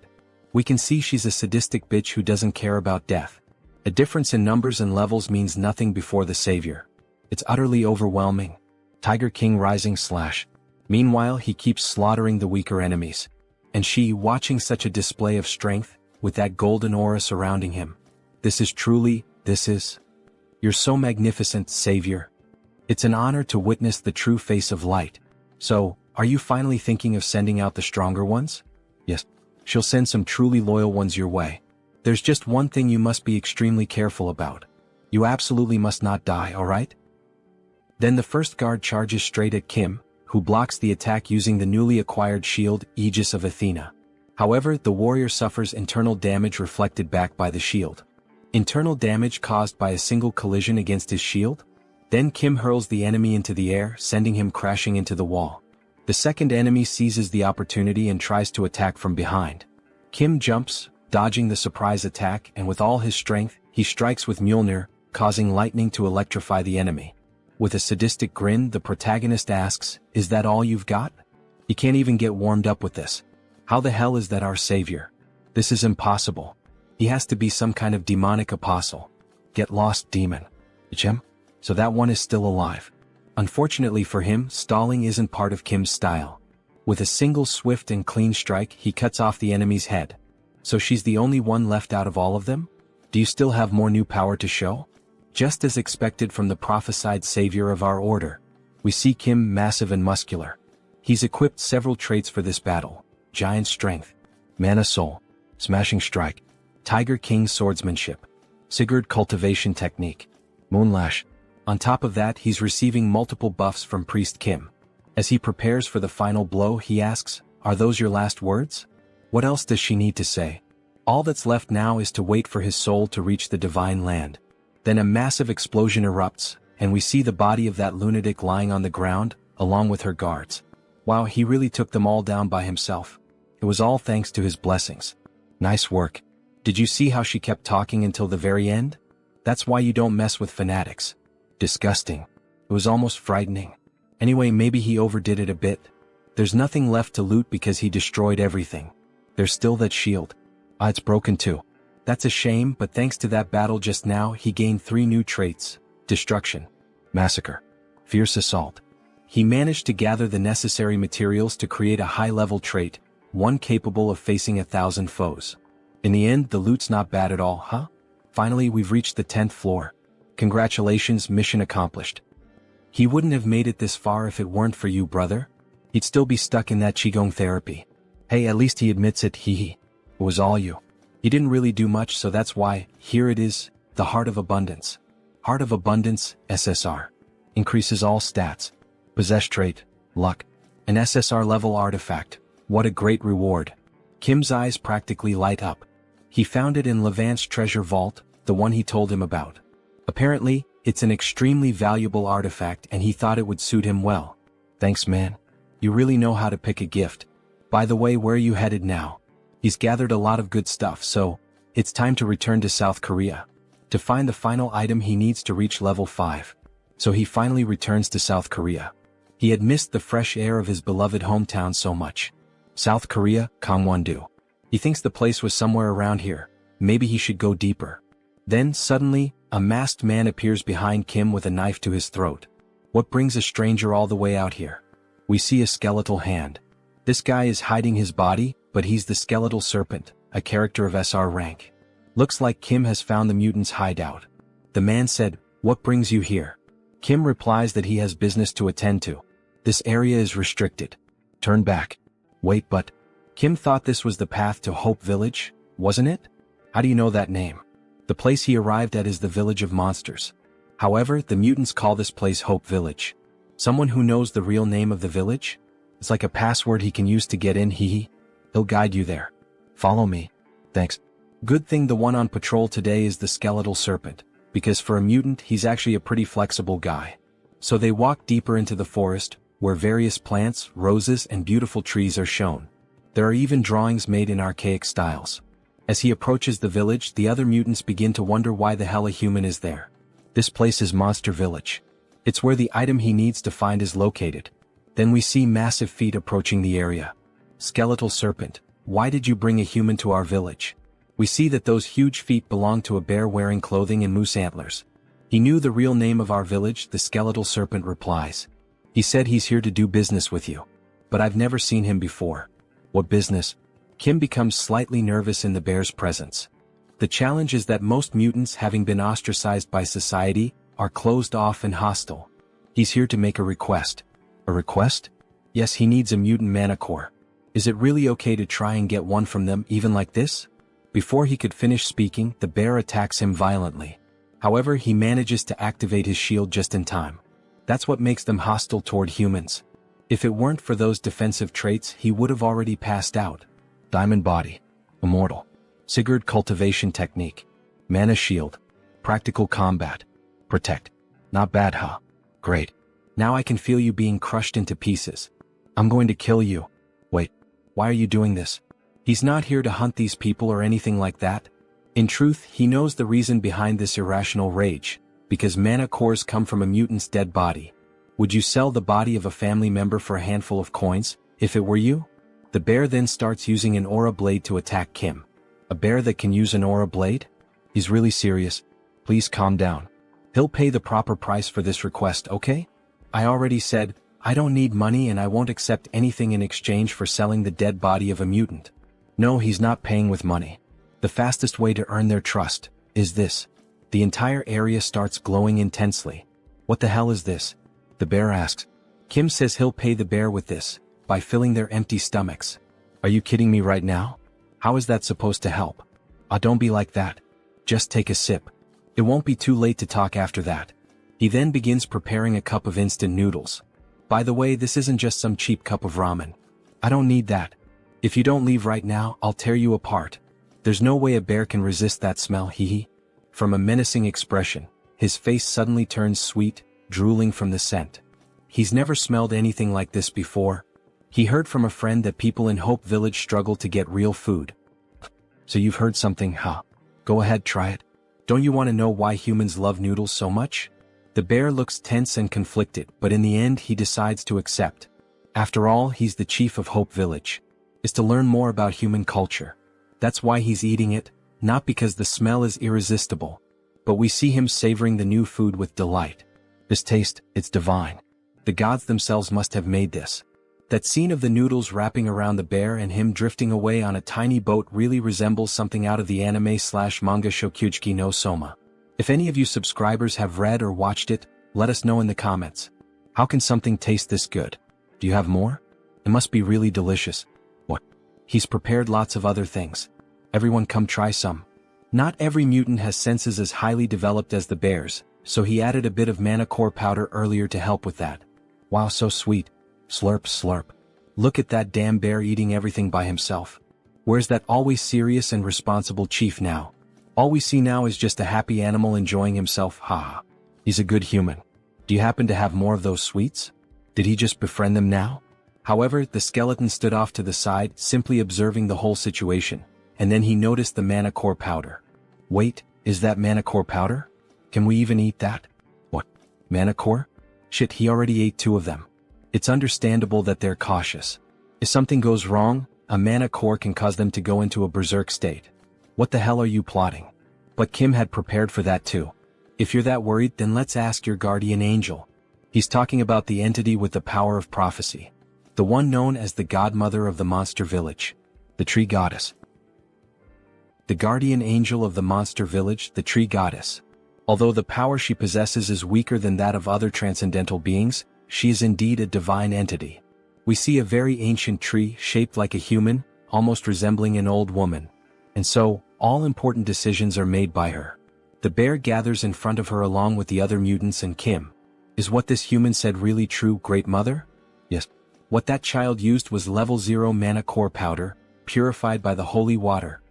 S1: We can see she's a sadistic bitch who doesn't care about death. A difference in numbers and levels means nothing before the savior. It's utterly overwhelming. Tiger King rising / Meanwhile he keeps slaughtering the weaker enemies. And she, watching such a display of strength, with that golden aura surrounding him. This is. You're so magnificent, savior. It's an honor to witness the true face of light. So, are you finally thinking of sending out the stronger ones? Yes. She'll send some truly loyal ones your way. There's just one thing you must be extremely careful about. You absolutely must not die, alright? Then the first guard charges straight at Kim, who blocks the attack using the newly acquired shield, Aegis of Athena. However, the warrior suffers internal damage reflected back by the shield. Internal damage caused by a single collision against his shield? Then Kim hurls the enemy into the air, sending him crashing into the wall. The second enemy seizes the opportunity and tries to attack from behind. Kim jumps, dodging the surprise attack, and with all his strength, he strikes with Mjolnir, causing lightning to electrify the enemy. With a sadistic grin, the protagonist asks, "Is that all you've got? You can't even get warmed up with this. How the hell is that our savior? This is impossible. He has to be some kind of demonic apostle. Get lost, demon." Chem? So that one is still alive. Unfortunately for him, stalling isn't part of Kim's style. With a single swift and clean strike, he cuts off the enemy's head. So she's the only one left out of all of them? Do you still have more new power to show? Just as expected from the prophesied savior of our order, we see Kim massive and muscular. He's equipped several traits for this battle: giant strength, mana soul, smashing strike, Tiger King swordsmanship, Sigurd cultivation technique, moonlash. On top of that, he's receiving multiple buffs from Priest Kim. As he prepares for the final blow, he asks, "Are those your last words? What else does she need to say?" All that's left now is to wait for his soul to reach the divine land. Then a massive explosion erupts, and we see the body of that lunatic lying on the ground, along with her guards. Wow, he really took them all down by himself. It was all thanks to his blessings. Nice work. Did you see how she kept talking until the very end? That's why you don't mess with fanatics. Disgusting. It was almost frightening. Anyway, maybe he overdid it a bit. There's nothing left to loot because he destroyed everything. There's still that shield. It's broken too. That's a shame, but thanks to that battle just now, he gained 3 new traits: destruction, massacre, fierce assault. He managed to gather the necessary materials to create a high-level trait, one capable of facing 1,000 foes. In the end, the loot's not bad at all, huh? Finally, we've reached the 10th floor. Congratulations, mission accomplished. He wouldn't have made it this far if it weren't for you, brother. He'd still be stuck in that Qigong therapy. Hey, at least he admits it, It was all you. He didn't really do much, so that's why, here it is, the Heart of Abundance. Heart of Abundance, SSR. Increases all stats. Possess trait, luck. An SSR level artifact. What a great reward. Kim's eyes practically light up. He found it in Levant's treasure vault, the one he told him about. Apparently, it's an extremely valuable artifact and he thought it would suit him well. Thanks, man. You really know how to pick a gift. By the way, where are you headed now? He's gathered a lot of good stuff, so it's time to return to South Korea. To find the final item he needs to reach level 5. So he finally returns to South Korea. He had missed the fresh air of his beloved hometown so much. South Korea, Gangwon-do. He thinks the place was somewhere around here. Maybe he should go deeper. Then, suddenly, a masked man appears behind Kim with a knife to his throat. What brings a stranger all the way out here? We see a skeletal hand. This guy is hiding his body, but he's the skeletal serpent, a character of SR rank. Looks like Kim has found the mutant's hideout. The man said, "What brings you here?" Kim replies that he has business to attend to. This area is restricted. Turn back. Wait, but Kim thought this was the path to Hope Village, wasn't it? How do you know that name? The place he arrived at is the Village of Monsters. However, the mutants call this place Hope Village. Someone who knows the real name of the village? It's like a password he can use to get in, He'll guide you there. Follow me. Thanks. Good thing the one on patrol today is the skeletal serpent, because for a mutant he's actually a pretty flexible guy. So they walk deeper into the forest, where various plants, roses, and beautiful trees are shown. There are even drawings made in archaic styles. As he approaches the village, the other mutants begin to wonder why the hell a human is there. This place is Monster Village. It's where the item he needs to find is located. Then we see massive feet approaching the area. Skeletal serpent, Why did you bring a human to our village? We see that those huge feet belong to a bear wearing clothing and moose antlers. He knew the real name of our village, the skeletal serpent replies. He said he's here to do business with you. But I've never seen him before. What business? Kim becomes slightly nervous in the bear's presence. The challenge is that most mutants, having been ostracized by society, are closed off and hostile. He's here to make a request. A request? Yes, he needs a mutant mana core. Is it really okay to try and get one from them even like this? Before he could finish speaking, the bear attacks him violently. However, he manages to activate his shield just in time. That's what makes them hostile toward humans. If it weren't for those defensive traits, he would have already passed out. Diamond Body. Immortal. Sigurd Cultivation Technique. Mana Shield. Practical Combat. Protect. Not bad, huh? Great. Now I can feel you being crushed into pieces. I'm going to kill you. Wait. Why are you doing this? He's not here to hunt these people or anything like that. In truth, he knows the reason behind this irrational rage, because mana cores come from a mutant's dead body. Would you sell the body of a family member for a handful of coins, if it were you? The bear then starts using an aura blade to attack Kim. A bear that can use an aura blade? He's really serious. Please calm down. He'll pay the proper price for this request, okay? I already said, I don't need money and I won't accept anything in exchange for selling the dead body of a mutant. No, he's not paying with money. The fastest way to earn their trust is this. The entire area starts glowing intensely. What the hell is this? The bear asks. Kim says he'll pay the bear with this, by filling their empty stomachs. Are you kidding me right now? How is that supposed to help? Don't be like that. Just take a sip. It won't be too late to talk after that. He then begins preparing a cup of instant noodles. By the way, this isn't just some cheap cup of ramen. I don't need that. If you don't leave right now, I'll tear you apart. There's no way a bear can resist that smell, hee. From a menacing expression, his face suddenly turns sweet, drooling from the scent. He's never smelled anything like this before. He heard from a friend that people in Hope Village struggle to get real food. So you've heard something, huh? Go ahead, try it. Don't you want to know why humans love noodles so much? The bear looks tense and conflicted, but in the end he decides to accept. After all, he's the chief of Hope Village. Is to learn more about human culture. That's why he's eating it, not because the smell is irresistible. But we see him savoring the new food with delight. This taste, it's divine. The gods themselves must have made this. That scene of the noodles wrapping around the bear and him drifting away on a tiny boat really resembles something out of the anime/manga Shokugeki no Soma. If any of you subscribers have read or watched it, let us know in the comments. How can something taste this good? Do you have more? It must be really delicious. What? He's prepared lots of other things. Everyone come try some. Not every mutant has senses as highly developed as the bear's, so he added a bit of mana core powder earlier to help with that. Wow, so sweet. Slurp slurp. Look at that damn bear eating everything by himself. Where's that always serious and responsible chief now? All we see now is just a happy animal enjoying himself, haha. He's a good human. Do you happen to have more of those sweets? Did he just befriend them now? However, the skeleton stood off to the side, simply observing the whole situation, and then he noticed the mana core powder. Wait, is that mana core powder? Can we even eat that? What? Mana core? Shit, he already ate 2 of them. It's understandable that they're cautious. If something goes wrong, a mana core can cause them to go into a berserk state. What the hell are you plotting? But Kim had prepared for that too. If you're that worried, then let's ask your guardian angel. He's talking about the entity with the power of prophecy. The one known as the godmother of the monster village. The tree goddess. The guardian angel of the monster village, the tree goddess. Although the power she possesses is weaker than that of other transcendental beings, she is indeed a divine entity. We see a very ancient tree shaped like a human, almost resembling an old woman. And so, all important decisions are made by her. The bear gathers in front of her along with the other mutants and Kim. Is what this human said really true, Great Mother? Yes. What that child used was level 0 mana core powder, purified by the holy water.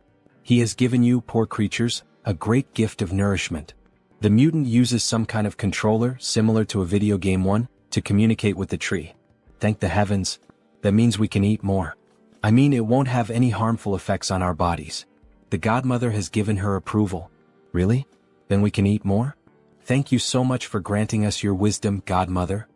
S1: He has given you, poor creatures, a great gift of nourishment. The mutant uses some kind of controller, similar to a video game one, to communicate with the tree. Thank the heavens. That means we can eat more. I mean, it won't have any harmful effects on our bodies. The godmother has given her approval. Really? Then we can eat more? Thank you so much for granting us your wisdom, godmother.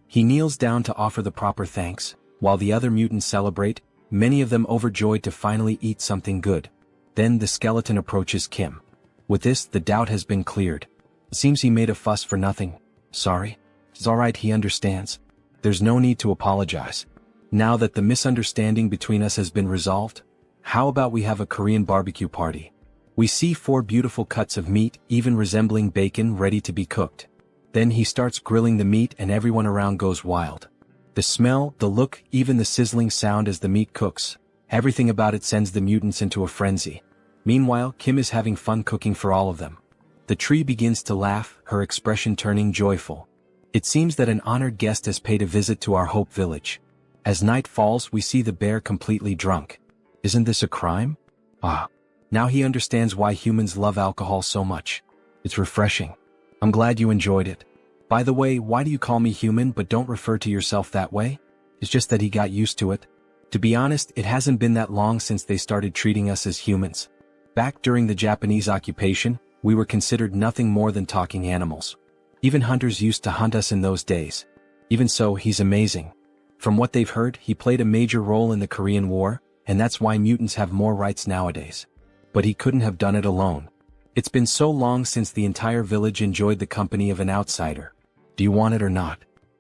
S1: He kneels down to offer the proper thanks, while the other mutants celebrate, many of them overjoyed to finally eat something good. Then the skeleton approaches Kim. With this, the doubt has been cleared. It seems he made a fuss for nothing. Sorry. It's alright, he understands. There's no need to apologize. Now that the misunderstanding between us has been resolved, how about we have a Korean barbecue party? We see 4 beautiful cuts of meat, even resembling bacon, ready to be cooked. Then he starts grilling the meat and everyone around goes wild. The smell, the look, even the sizzling sound as the meat cooks, everything about it sends the mutants into a frenzy. Meanwhile, Kim is having fun cooking for all of them. The tree begins to laugh, her expression turning joyful. It seems that an honored guest has paid a visit to our Hope Village. As night falls, we see the bear completely drunk. Isn't this a crime? Ah. Now he understands why humans love alcohol so much. It's refreshing. I'm glad you enjoyed it. By the way, why do you call me human but don't refer to yourself that way? It's just that he got used to it. To be honest, it hasn't been that long since they started treating us as humans. Back during the Japanese occupation, we were considered nothing more than talking animals. Even hunters used to hunt us in those days. Even so, he's amazing. From what they've heard, he played a major role in the Korean War, and that's why mutants have more rights nowadays. But he couldn't have done it alone. It's been so long since the entire village enjoyed the company of an outsider. Do you want it or not?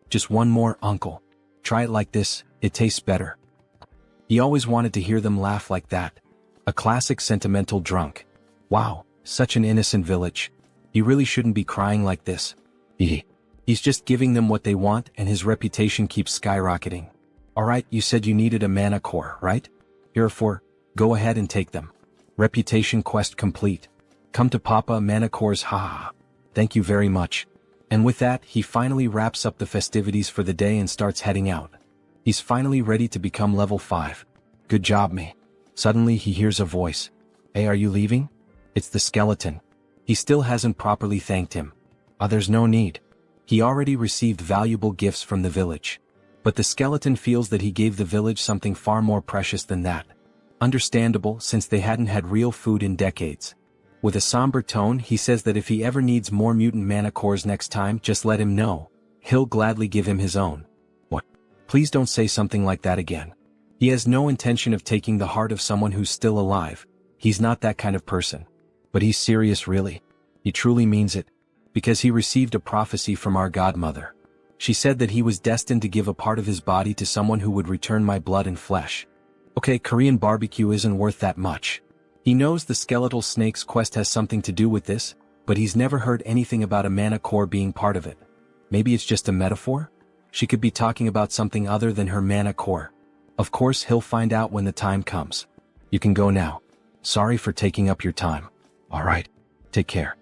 S1: Just one more, uncle. Try it like this, it tastes better. He always wanted to hear them laugh like that. A classic sentimental drunk. Wow, such an innocent village. He really shouldn't be crying like this. He's just giving them what they want and his reputation keeps skyrocketing. Alright, you said you needed a mana core, right? Here are 4. Go ahead and take them. Reputation quest complete. Come to Papa mana cores, haha. Thank you very much. And with that, he finally wraps up the festivities for the day and starts heading out. He's finally ready to become level 5. Good job, me. Suddenly he hears a voice. Hey, are you leaving? It's the skeleton. He still hasn't properly thanked him. There's no need. He already received valuable gifts from the village. But the skeleton feels that he gave the village something far more precious than that. Understandable, since they hadn't had real food in decades. With a somber tone, he says that if he ever needs more mutant mana cores next time, just let him know. He'll gladly give him his own. What? Please don't say something like that again. He has no intention of taking the heart of someone who's still alive. He's not that kind of person. But he's serious, really. He truly means it. Because he received a prophecy from our godmother. She said that he was destined to give a part of his body to someone who would return my blood and flesh. Okay, Korean barbecue isn't worth that much. He knows the skeletal snake's quest has something to do with this, but he's never heard anything about a mana core being part of it. Maybe it's just a metaphor? She could be talking about something other than her mana core. Of course, he'll find out when the time comes. You can go now. Sorry for taking up your time. Alright. Take care.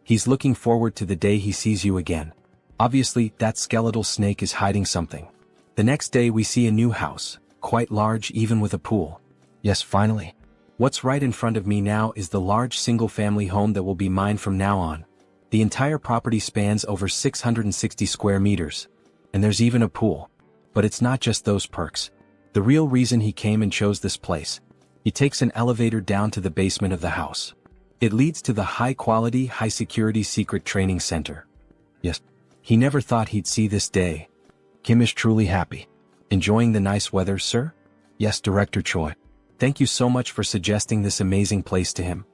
S1: He's looking forward to the day he sees you again. Obviously, that skeletal snake is hiding something. The next day we see a new house, quite large even with a pool. Yes, finally. What's right in front of me now is the large single-family home that will be mine from now on. The entire property spans over 660 square meters. And there's even a pool. But it's not just those perks. The real reason he came and chose this place. He takes an elevator down to the basement of the house. It leads to the high-quality, high-security secret training center. Yes, he never thought he'd see this day. Kim is truly happy. Enjoying the nice weather, sir? Yes, Director Choi. Thank you so much for suggesting this amazing place to him.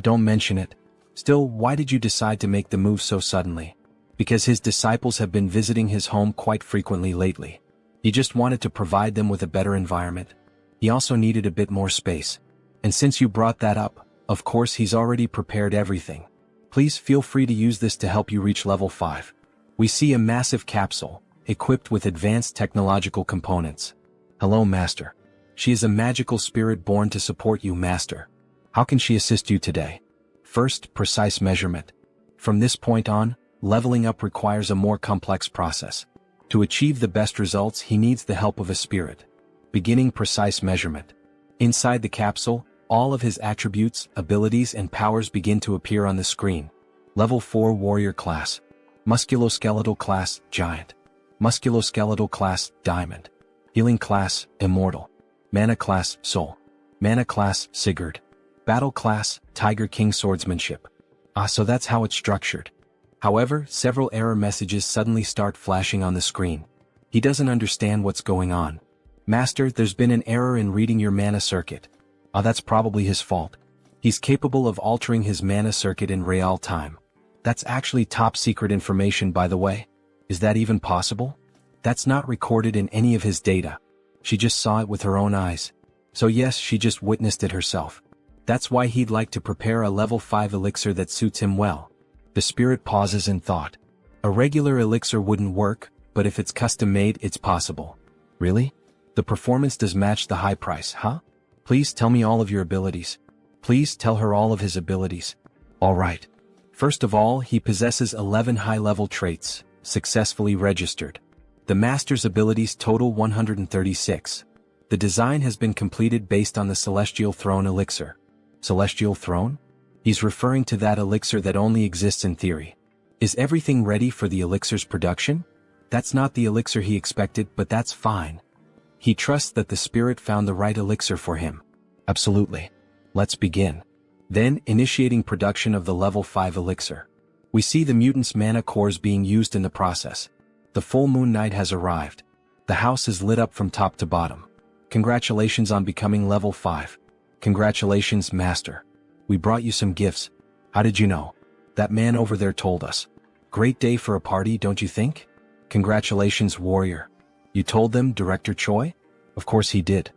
S1: Don't mention it. Still, why did you decide to make the move so suddenly? Because his disciples have been visiting his home quite frequently lately. He just wanted to provide them with a better environment. He also needed a bit more space. And since you brought that up, of course he's already prepared everything. Please feel free to use this to help you reach level 5. We see a massive capsule, equipped with advanced technological components. Hello, Master. She is a magical spirit born to support you, Master. How can she assist you today? First, precise measurement. From this point on, leveling up requires a more complex process. To achieve the best results, he needs the help of a spirit. Beginning precise measurement. Inside the capsule, all of his attributes, abilities, and powers begin to appear on the screen. Level 4 Warrior Class. Musculoskeletal Class, Giant. Musculoskeletal Class, Diamond. Healing Class, Immortal. Mana Class, Soul. Mana Class, Sigurd. Battle Class, Tiger King Swordsmanship. So that's how it's structured. However, several error messages suddenly start flashing on the screen. He doesn't understand what's going on. Master, there's been an error in reading your mana circuit. Ah, that's probably his fault. He's capable of altering his mana circuit in real time. That's actually top secret information, by the way. Is that even possible? That's not recorded in any of his data. She just saw it with her own eyes. So yes, she just witnessed it herself. That's why he'd like to prepare a level 5 elixir that suits him well. The spirit pauses in thought. A regular elixir wouldn't work, but if it's custom made, it's possible. Really? The performance does match the high price, huh? Please tell me all of your abilities. Please tell her all of his abilities. Alright. First of all, he possesses 11 high-level traits, successfully registered. The master's abilities total 136. The design has been completed based on the Celestial Throne elixir. Celestial Throne? He's referring to that elixir that only exists in theory. Is everything ready for the elixir's production? That's not the elixir he expected, but that's fine. He trusts that the spirit found the right elixir for him. Absolutely. Let's begin. Then, initiating production of the level 5 elixir. We see the mutant's mana cores being used in the process. The full moon night has arrived. The house is lit up from top to bottom. Congratulations on becoming level 5. Congratulations, Master. We brought you some gifts. How did you know? That man over there told us. Great day for a party, don't you think? Congratulations, Warrior. You told them, Director Choi? Of course he did.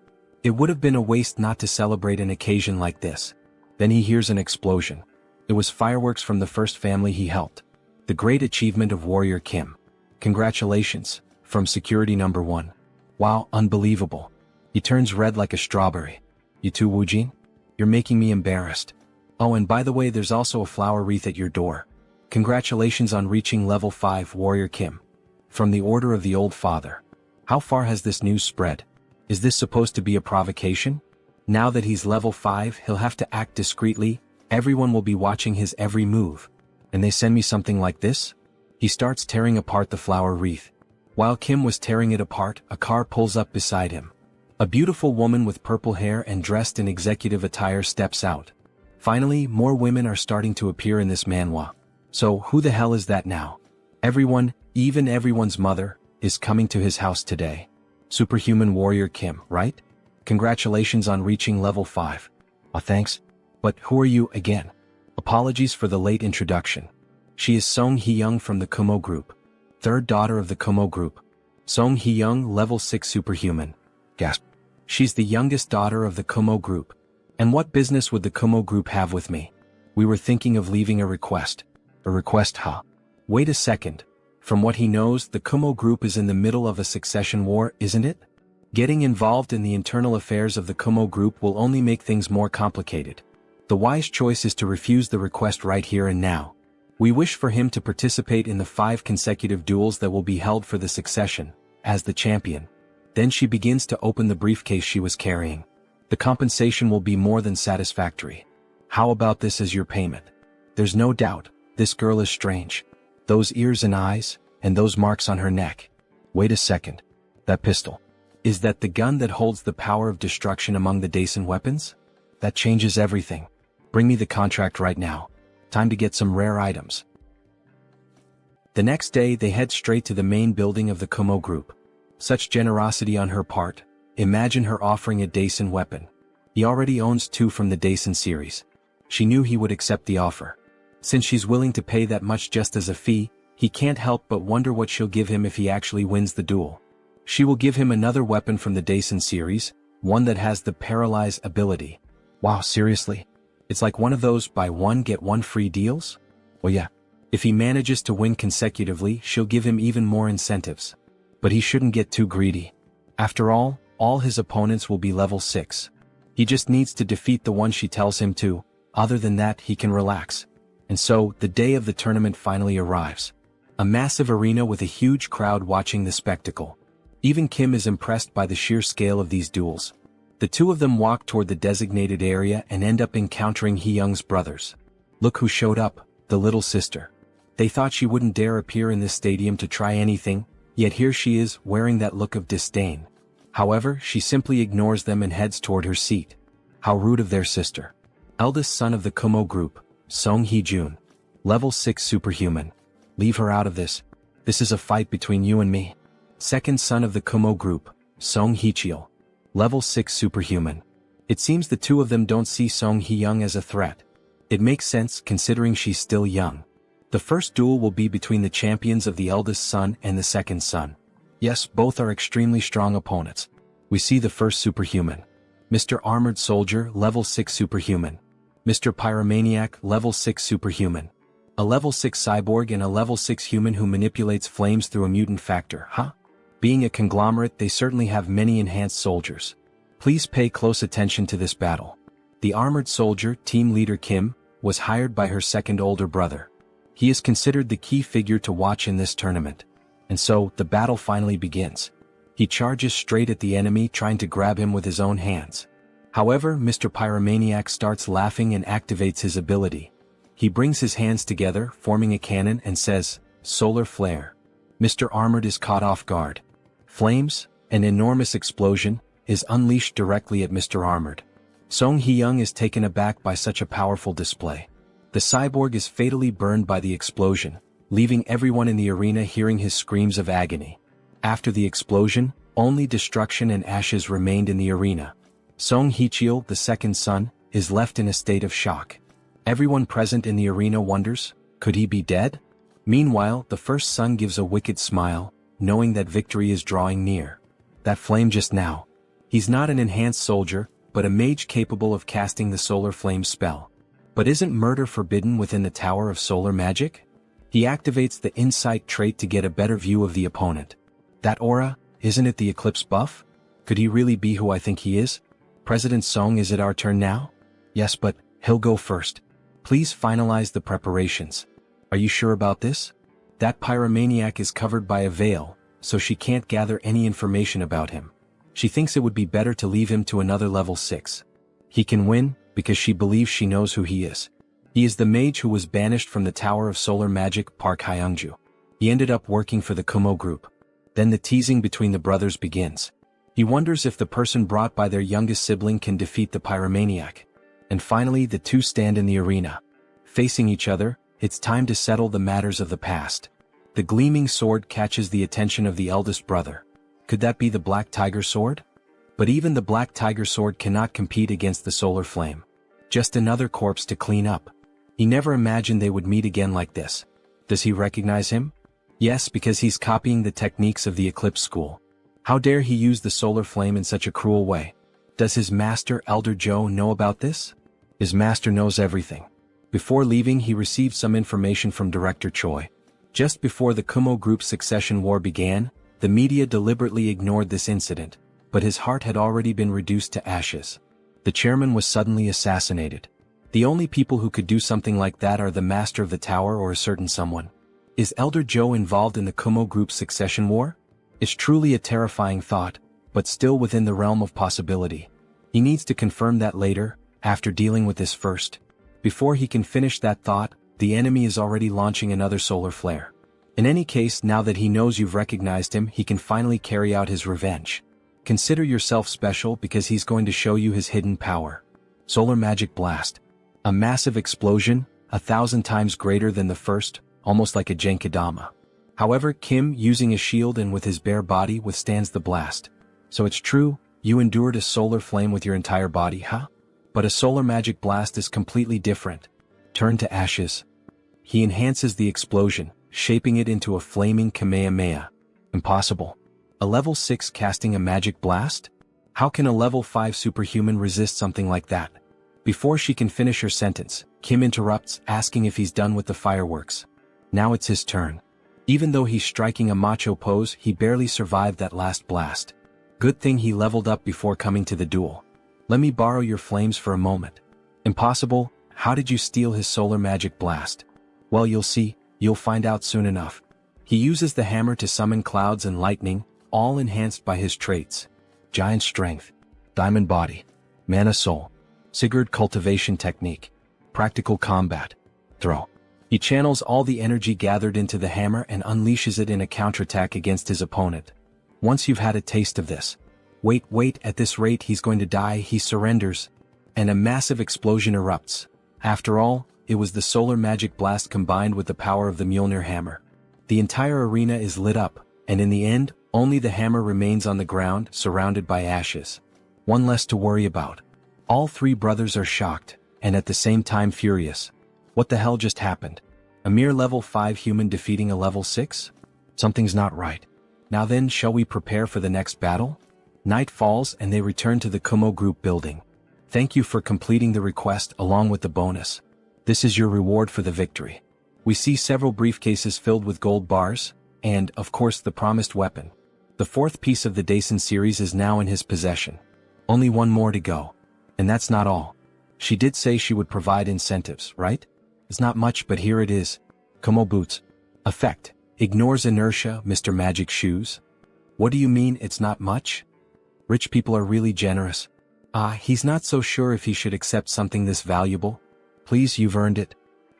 S1: It would have been a waste not to celebrate an occasion like this. Then he hears an explosion. It was fireworks from the first family he helped. The great achievement of Warrior Kim. Congratulations, from security number 1. Wow, unbelievable. He turns red like a strawberry. You too, Woojin? You're making me embarrassed. Oh, and by the way, there's also a flower wreath at your door. Congratulations on reaching level 5, Warrior Kim. From the Order of the Old Father. How far has this news spread? Is this supposed to be a provocation? Now that he's level 5, he'll have to act discreetly. Everyone will be watching his every move. And they send me something like this? He starts tearing apart the flower wreath. While Kim was tearing it apart, a car pulls up beside him. A beautiful woman with purple hair and dressed in executive attire steps out. Finally, more women are starting to appear in this manhwa. So, who the hell is that now? Everyone, even everyone's mother, is coming to his house today. Superhuman Warrior Kim, right? Congratulations on reaching level 5. Aw, thanks. But who are you again? Apologies for the late introduction. She is Song Hee-young from the Kumo Group. Third daughter of the Kumo Group. Song Hee-young, level 6 superhuman. Gasp. She's the youngest daughter of the Kumo Group. And what business would the Kumo Group have with me? We were thinking of leaving a request. A request, huh? Wait a second. From what he knows, the Kumo Group is in the middle of a succession war, isn't it? Getting involved in the internal affairs of the Kumo Group will only make things more complicated. The wise choice is to refuse the request right here and now. We wish for him to participate in the 5 consecutive duels that will be held for the succession, as the champion. Then she begins to open the briefcase she was carrying. The compensation will be more than satisfactory. How about this as your payment? There's no doubt, this girl is strange. Those ears and eyes, and those marks on her neck. Wait a second. That pistol. Is that the gun that holds the power of destruction among the Daisen weapons? That changes everything. Bring me the contract right now. Time to get some rare items. The next day they head straight to the main building of the Kumo Group. Such generosity on her part. Imagine her offering a Daisen weapon. He already owns 2 from the Daisen series. She knew he would accept the offer. Since she's willing to pay that much just as a fee, he can't help but wonder what she'll give him if he actually wins the duel. She will give him another weapon from the Daisen series, one that has the Paralyze ability. Wow, seriously? It's like one of those buy one get one free deals? Well yeah. If he manages to win consecutively, she'll give him even more incentives. But he shouldn't get too greedy. After all his opponents will be level 6. He just needs to defeat the one she tells him to. Other than that, he can relax. And so, the day of the tournament finally arrives. A massive arena with a huge crowd watching the spectacle. Even Kim is impressed by the sheer scale of these duels. The two of them walk toward the designated area and end up encountering Hee-young's brothers. Look who showed up, the little sister. They thought she wouldn't dare appear in this stadium to try anything, yet here she is, wearing that look of disdain. However, she simply ignores them and heads toward her seat. How rude of their sister. Eldest son of the Kumo Group, Song Hee-jun. Level 6 superhuman. Leave her out of this. This is a fight between you and me. Second son of the Kumo Group, Song Hee-cheol. Level 6 superhuman. It seems the two of them don't see Song Hee-young as a threat. It makes sense considering she's still young. The first duel will be between the champions of the eldest son and the second son. Yes, both are extremely strong opponents. We see the first superhuman. Mr. Armored Soldier, level 6 superhuman. Mr. Pyromaniac, level 6 superhuman. A level 6 cyborg and a level 6 human who manipulates flames through a mutant factor, huh? Being a conglomerate, they certainly have many enhanced soldiers. Please pay close attention to this battle. The armored soldier, team leader Kim, was hired by her second older brother. He is considered the key figure to watch in this tournament. And so, the battle finally begins. He charges straight at the enemy, trying to grab him with his own hands. However, Mr. Pyromaniac starts laughing and activates his ability. He brings his hands together, forming a cannon, and says, "Solar Flare." Mr. Armored is caught off guard. Flames, an enormous explosion, is unleashed directly at Mr. Armored. Song Hee-young is taken aback by such a powerful display. The cyborg is fatally burned by the explosion, leaving everyone in the arena hearing his screams of agony. After the explosion, only destruction and ashes remained in the arena. Song Hee-cheol, the second son, is left in a state of shock. Everyone present in the arena wonders, could he be dead? Meanwhile, the first son gives a wicked smile, knowing that victory is drawing near. That flame just now. He's not an enhanced soldier, but a mage capable of casting the solar flame spell. But isn't murder forbidden within the Tower of Solar Magic? He activates the insight trait to get a better view of the opponent. That aura, isn't it the eclipse buff? Could he really be who I think he is? President Song, is it our turn now? Yes, but he'll go first. Please finalize the preparations. Are you sure about this? That pyromaniac is covered by a veil, so she can't gather any information about him. She thinks it would be better to leave him to another level 6. He can win, because she believes she knows who he is. He is the mage who was banished from the Tower of Solar Magic, Park Hyungju. He ended up working for the Kumo group. Then the teasing between the brothers begins. He wonders if the person brought by their youngest sibling can defeat the pyromaniac. And finally, the two stand in the arena. Facing each other, it's time to settle the matters of the past. The gleaming sword catches the attention of the eldest brother. Could that be the Black Tiger Sword? But even the Black Tiger Sword cannot compete against the solar flame. Just another corpse to clean up. He never imagined they would meet again like this. Does he recognize him? Yes, because he's copying the techniques of the Eclipse School. How dare he use the solar flame in such a cruel way? Does his master, Elder Joe, know about this? His master knows everything. Before leaving, he received some information from Director Choi. Just before the Kumo Group's succession war began, the media deliberately ignored this incident, but his heart had already been reduced to ashes. The chairman was suddenly assassinated. The only people who could do something like that are the master of the tower or a certain someone. Is Elder Joe involved in the Kumo Group's succession war? It's truly a terrifying thought, but still within the realm of possibility. He needs to confirm that later, after dealing with this first. Before he can finish that thought, the enemy is already launching another solar flare. In any case, now that he knows you've recognized him, he can finally carry out his revenge. Consider yourself special because he's going to show you his hidden power. Solar Magic Blast. A massive explosion, 1,000 times greater than the first, almost like a Genkidama. However, Kim, using a shield and with his bare body, withstands the blast. So it's true, you endured a solar flame with your entire body, huh? But a solar magic blast is completely different. Turn to ashes. He enhances the explosion, shaping it into a flaming Kamehameha. Impossible. A level 6 casting a magic blast? How can a level 5 superhuman resist something like that? Before she can finish her sentence, Kim interrupts, asking if he's done with the fireworks. Now it's his turn. Even though he's striking a macho pose, he barely survived that last blast. Good thing he leveled up before coming to the duel. Let me borrow your flames for a moment. Impossible. How did you steal his solar magic blast? Well, you'll see, you'll find out soon enough. He uses the hammer to summon clouds and lightning, all enhanced by his traits. Giant Strength, Diamond Body, Mana Soul, Sigurd Cultivation Technique, Practical Combat, Throw. He channels all the energy gathered into the hammer and unleashes it in a counterattack against his opponent. Once you've had a taste of this. Wait, at this rate he's going to die, he surrenders. And a massive explosion erupts. After all, it was the solar magic blast combined with the power of the Mjolnir hammer. The entire arena is lit up, and in the end, Only the hammer remains on the ground, surrounded by ashes. One less to worry about. All three brothers are shocked, and at the same time furious. What the hell just happened? A mere level 5 human defeating a level 6? Something's not right. Now then, shall we prepare for the next battle? Night falls and they return to the Kumo group building. Thank you for completing the request along with the bonus. This is your reward for the victory. We see several briefcases filled with gold bars, and, of course, the promised weapon. The fourth piece of the Daisen series is now in his possession. Only one more to go. And that's not all. She did say she would provide incentives, right? It's not much, but here it is. Kumo boots. Effect. Ignores inertia, Mr. Magic Shoes. What do you mean it's not much? Rich people are really generous. He's not so sure if he should accept something this valuable. Please, you've earned it.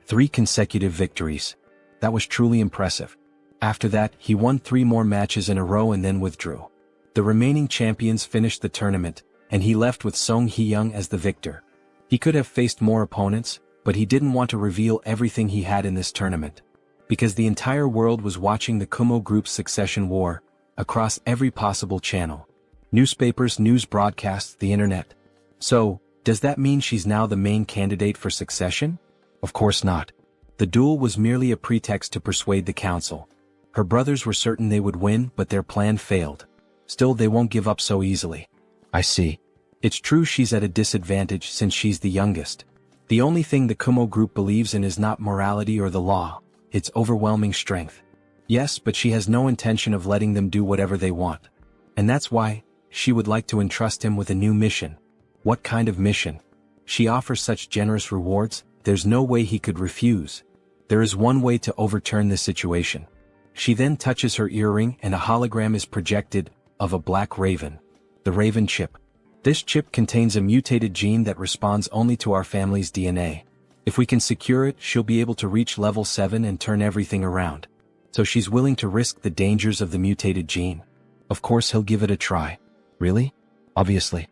S1: 3 consecutive victories. That was truly impressive. After that, he won 3 more matches in a row and then withdrew. The remaining champions finished the tournament, and he left with Song Hee-young as the victor. He could have faced more opponents, but he didn't want to reveal everything he had in this tournament. Because the entire world was watching the Kumo group's succession war, across every possible channel. Newspapers, news broadcasts, the internet. So, does that mean she's now the main candidate for succession? Of course not. The duel was merely a pretext to persuade the council. Her brothers were certain they would win, but their plan failed. Still, they won't give up so easily. I see. It's true she's at a disadvantage since she's the youngest. The only thing the Kumo group believes in is not morality or the law, it's overwhelming strength. Yes, but she has no intention of letting them do whatever they want. And that's why she would like to entrust him with a new mission. What kind of mission? She offers such generous rewards, there's no way he could refuse. There is one way to overturn this situation. She then touches her earring and a hologram is projected, of a black raven. The Raven chip. This chip contains a mutated gene that responds only to our family's DNA. If we can secure it, she'll be able to reach level 7 and turn everything around. So she's willing to risk the dangers of the mutated gene. Of course he'll give it a try. Really? Obviously.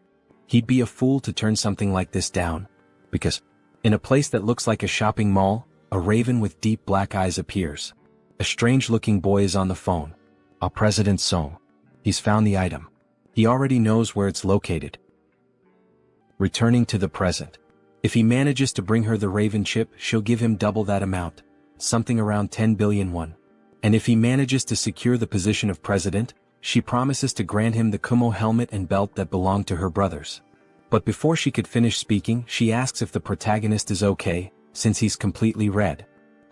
S1: He'd be a fool to turn something like this down. Because, in a place that looks like a shopping mall, a raven with deep black eyes appears. A strange-looking boy is on the phone. President Song. He's found the item. He already knows where it's located. Returning to the present. If he manages to bring her the Raven chip, she'll give him double that amount, something around 10 billion won. And if he manages to secure the position of president, she promises to grant him the Kumo helmet and belt that belonged to her brothers. But before she could finish speaking, she asks if the protagonist is okay, since he's completely red.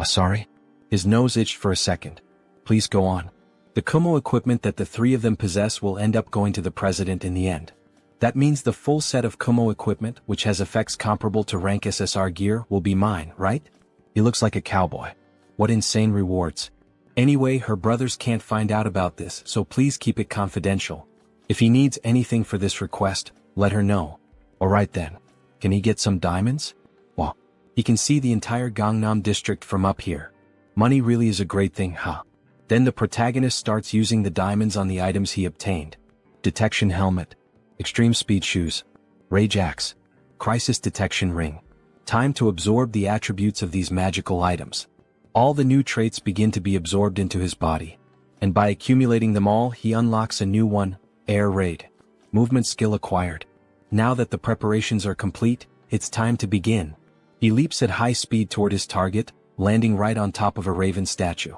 S1: Sorry? His nose itched for a second. Please go on. The Kumo equipment that the 3 of them possess will end up going to the president in the end. That means the full set of Kumo equipment, which has effects comparable to rank SSR gear, will be mine, right? He looks like a cowboy. What insane rewards. Anyway, her brothers can't find out about this, so please keep it confidential. If he needs anything for this request, let her know. Alright then. Can he get some diamonds? Well, he can see the entire Gangnam district from up here. Money really is a great thing, huh? Then the protagonist starts using the diamonds on the items he obtained. Detection helmet. Extreme speed shoes. Rage axe. Crisis detection ring. Time to absorb the attributes of these magical items. All the new traits begin to be absorbed into his body. And by accumulating them all, he unlocks a new one, Air Raid. Movement skill acquired. Now that the preparations are complete, it's time to begin. He leaps at high speed toward his target, landing right on top of a raven statue.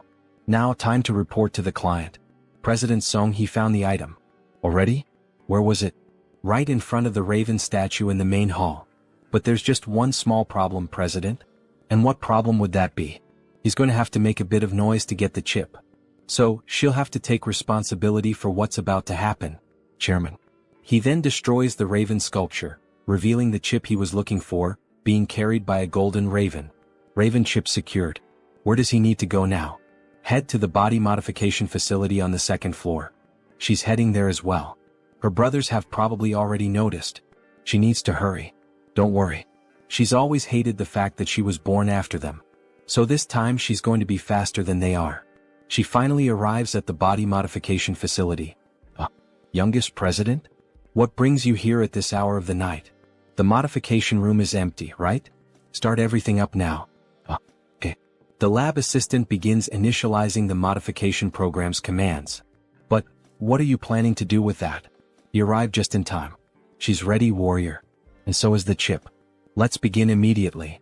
S1: Now time to report to the client. President Song, he found the item. Already? Where was it? Right in front of the raven statue in the main hall. But there's just one small problem, President. And what problem would that be? He's going to have to make a bit of noise to get the chip. So, she'll have to take responsibility for what's about to happen. Chairman. He then destroys the raven sculpture, revealing the chip he was looking for, being carried by a golden raven. Raven chip secured. Where does he need to go now? Head to the body modification facility on the 2nd floor. She's heading there as well. Her brothers have probably already noticed. She needs to hurry. Don't worry. She's always hated the fact that she was born after them. So this time she's going to be faster than they are. She finally arrives at the body modification facility. Youngest president? What brings you here at this hour of the night? The modification room is empty, right? Start everything up now. Okay. The lab assistant begins initializing the modification program's commands. But, what are you planning to do with that? You arrived just in time. She's ready, warrior. And so is the chip. Let's begin immediately.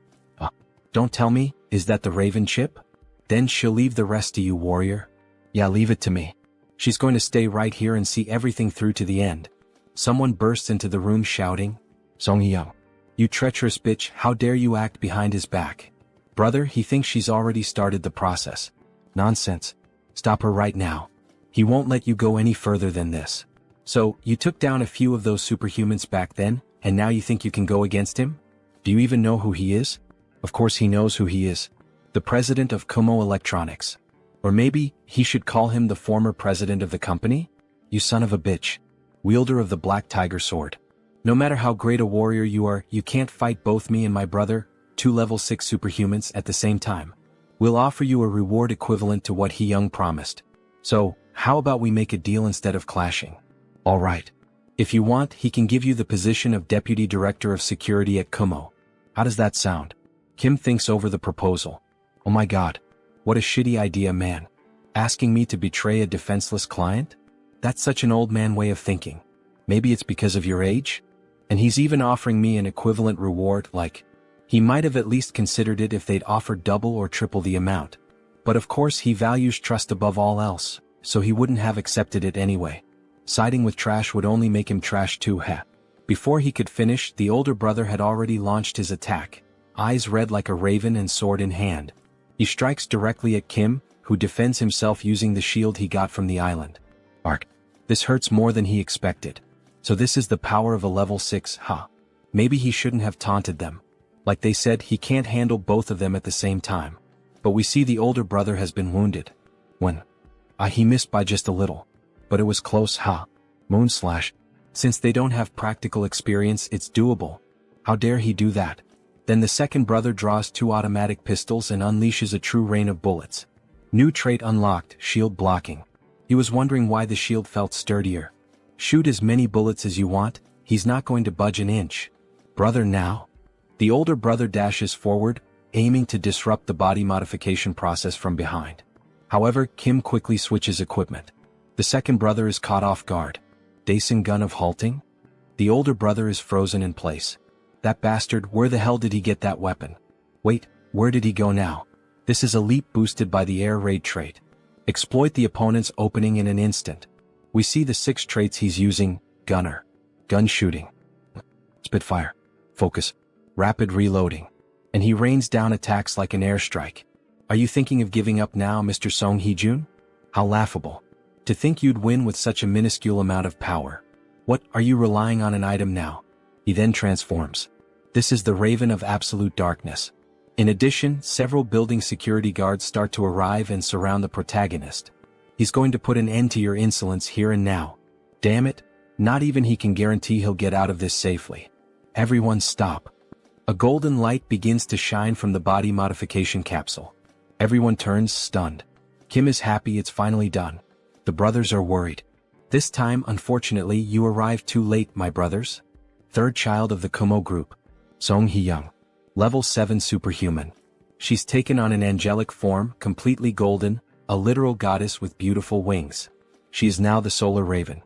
S1: Don't tell me, is that the Raven chip? Then she'll leave the rest to you, warrior. Yeah, leave it to me. She's going to stay right here and see everything through to the end. Someone bursts into the room shouting, Song Hee-young, you treacherous bitch, how dare you act behind his back? Brother, he thinks she's already started the process. Nonsense. Stop her right now. He won't let you go any further than this. So, you took down a few of those superhumans back then, and now you think you can go against him? Do you even know who he is? Of course he knows who he is. The president of Kumo Electronics. Or maybe, he should call him the former president of the company? You son of a bitch. Wielder of the Black Tiger Sword. No matter how great a warrior you are, you can't fight both me and my brother, 2 level 6 superhumans at the same time. We'll offer you a reward equivalent to what Hee-young promised. So, how about we make a deal instead of clashing? Alright. If you want, he can give you the position of Deputy Director of Security at Kumo. How does that sound? Kim thinks over the proposal. Oh my god. What a shitty idea, man. Asking me to betray a defenseless client? That's such an old man way of thinking. Maybe it's because of your age? And he's even offering me an equivalent reward, like, he might have at least considered it if they'd offered double or triple the amount. But of course he values trust above all else, so he wouldn't have accepted it anyway. Siding with trash would only make him trash too, heh. Before he could finish, the older brother had already launched his attack, eyes red like a raven and sword in hand. He strikes directly at Kim, who defends himself using the shield he got from the island. Arc. This hurts more than he expected. So this is the power of a level 6, huh? Maybe he shouldn't have taunted them. Like they said, he can't handle both of them at the same time. But we see the older brother has been wounded. When? He missed by just a little. But it was close, huh? Moonslash. Since they don't have practical experience, it's doable. How dare he do that? Then the second brother draws 2 automatic pistols and unleashes a true rain of bullets. New trait unlocked, shield blocking. He was wondering why the shield felt sturdier. Shoot as many bullets as you want, he's not going to budge an inch. Brother now? The older brother dashes forward, aiming to disrupt the body modification process from behind. However, Kim quickly switches equipment. The second brother is caught off guard. Daisen gun of halting? The older brother is frozen in place. That bastard, where the hell did he get that weapon? Wait, where did he go now? This is a leap boosted by the air raid trait. Exploit the opponent's opening in an instant. We see the 6 traits he's using: gunner, gun shooting, spitfire, focus, rapid reloading. And he rains down attacks like an airstrike. Are you thinking of giving up now, Mr. Song Hee-jun? How laughable. To think you'd win with such a minuscule amount of power. What, are you relying on an item now? He then transforms. This is the Raven of Absolute Darkness. In addition, several building security guards start to arrive and surround the protagonist. He's going to put an end to your insolence here and now. Damn it, not even he can guarantee he'll get out of this safely. Everyone stop. A golden light begins to shine from the body modification capsule. Everyone turns stunned. Kim is happy it's finally done. The brothers are worried. This time, unfortunately, you arrived too late, my brothers. Third child of the Kumo group. Song Hee-young. Level 7 superhuman. She's taken on an angelic form, completely golden, a literal goddess with beautiful wings. She is now the Solar Raven.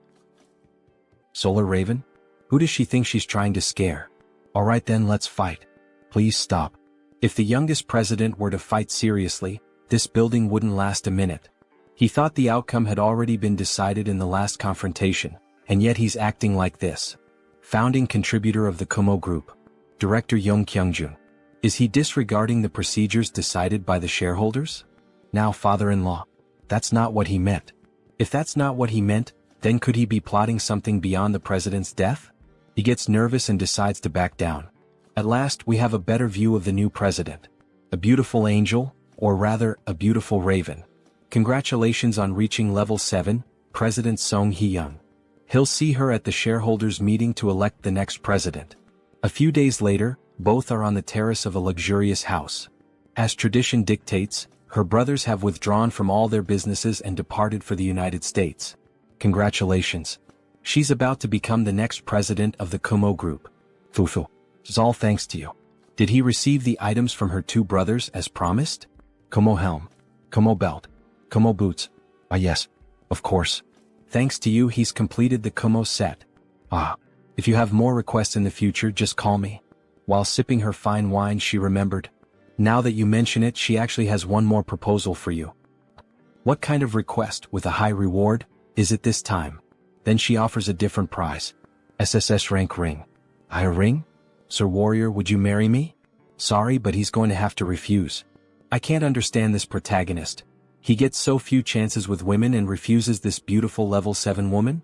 S1: Solar Raven? Who does she think she's trying to scare? Alright then, let's fight. Please stop. If the youngest president were to fight seriously, this building wouldn't last a minute. He thought the outcome had already been decided in the last confrontation, and yet he's acting like this. Founding contributor of the Kumo Group. Director Young Kyung-jun. Is he disregarding the procedures decided by the shareholders? Now father-in-law. That's not what he meant. If that's not what he meant, then could he be plotting something beyond the president's death? He gets nervous and decides to back down. At last, we have a better view of the new president. A beautiful angel, or rather, a beautiful raven. Congratulations on reaching level 7, President Song Hee-young. He'll see her at the shareholders' meeting to elect the next president. A few days later, both are on the terrace of a luxurious house. As tradition dictates, her brothers have withdrawn from all their businesses and departed for the United States. Congratulations. She's about to become the next president of the Kumo Group. Fufu. It's all thanks to you. Did he receive the items from her 2 brothers as promised? Kumo helm. Kumo belt. Kumo boots. Ah yes. Of course. Thanks to you he's completed the Kumo set. Ah. If you have more requests in the future just call me. While sipping her fine wine she remembered. Now that you mention it she actually has one more proposal for you. What kind of request with a high reward is it this time? Then she offers a different prize. SSS rank ring. A ring? Sir Warrior, would you marry me? Sorry, but he's going to have to refuse. I can't understand this protagonist. He gets so few chances with women and refuses this beautiful level 7 woman?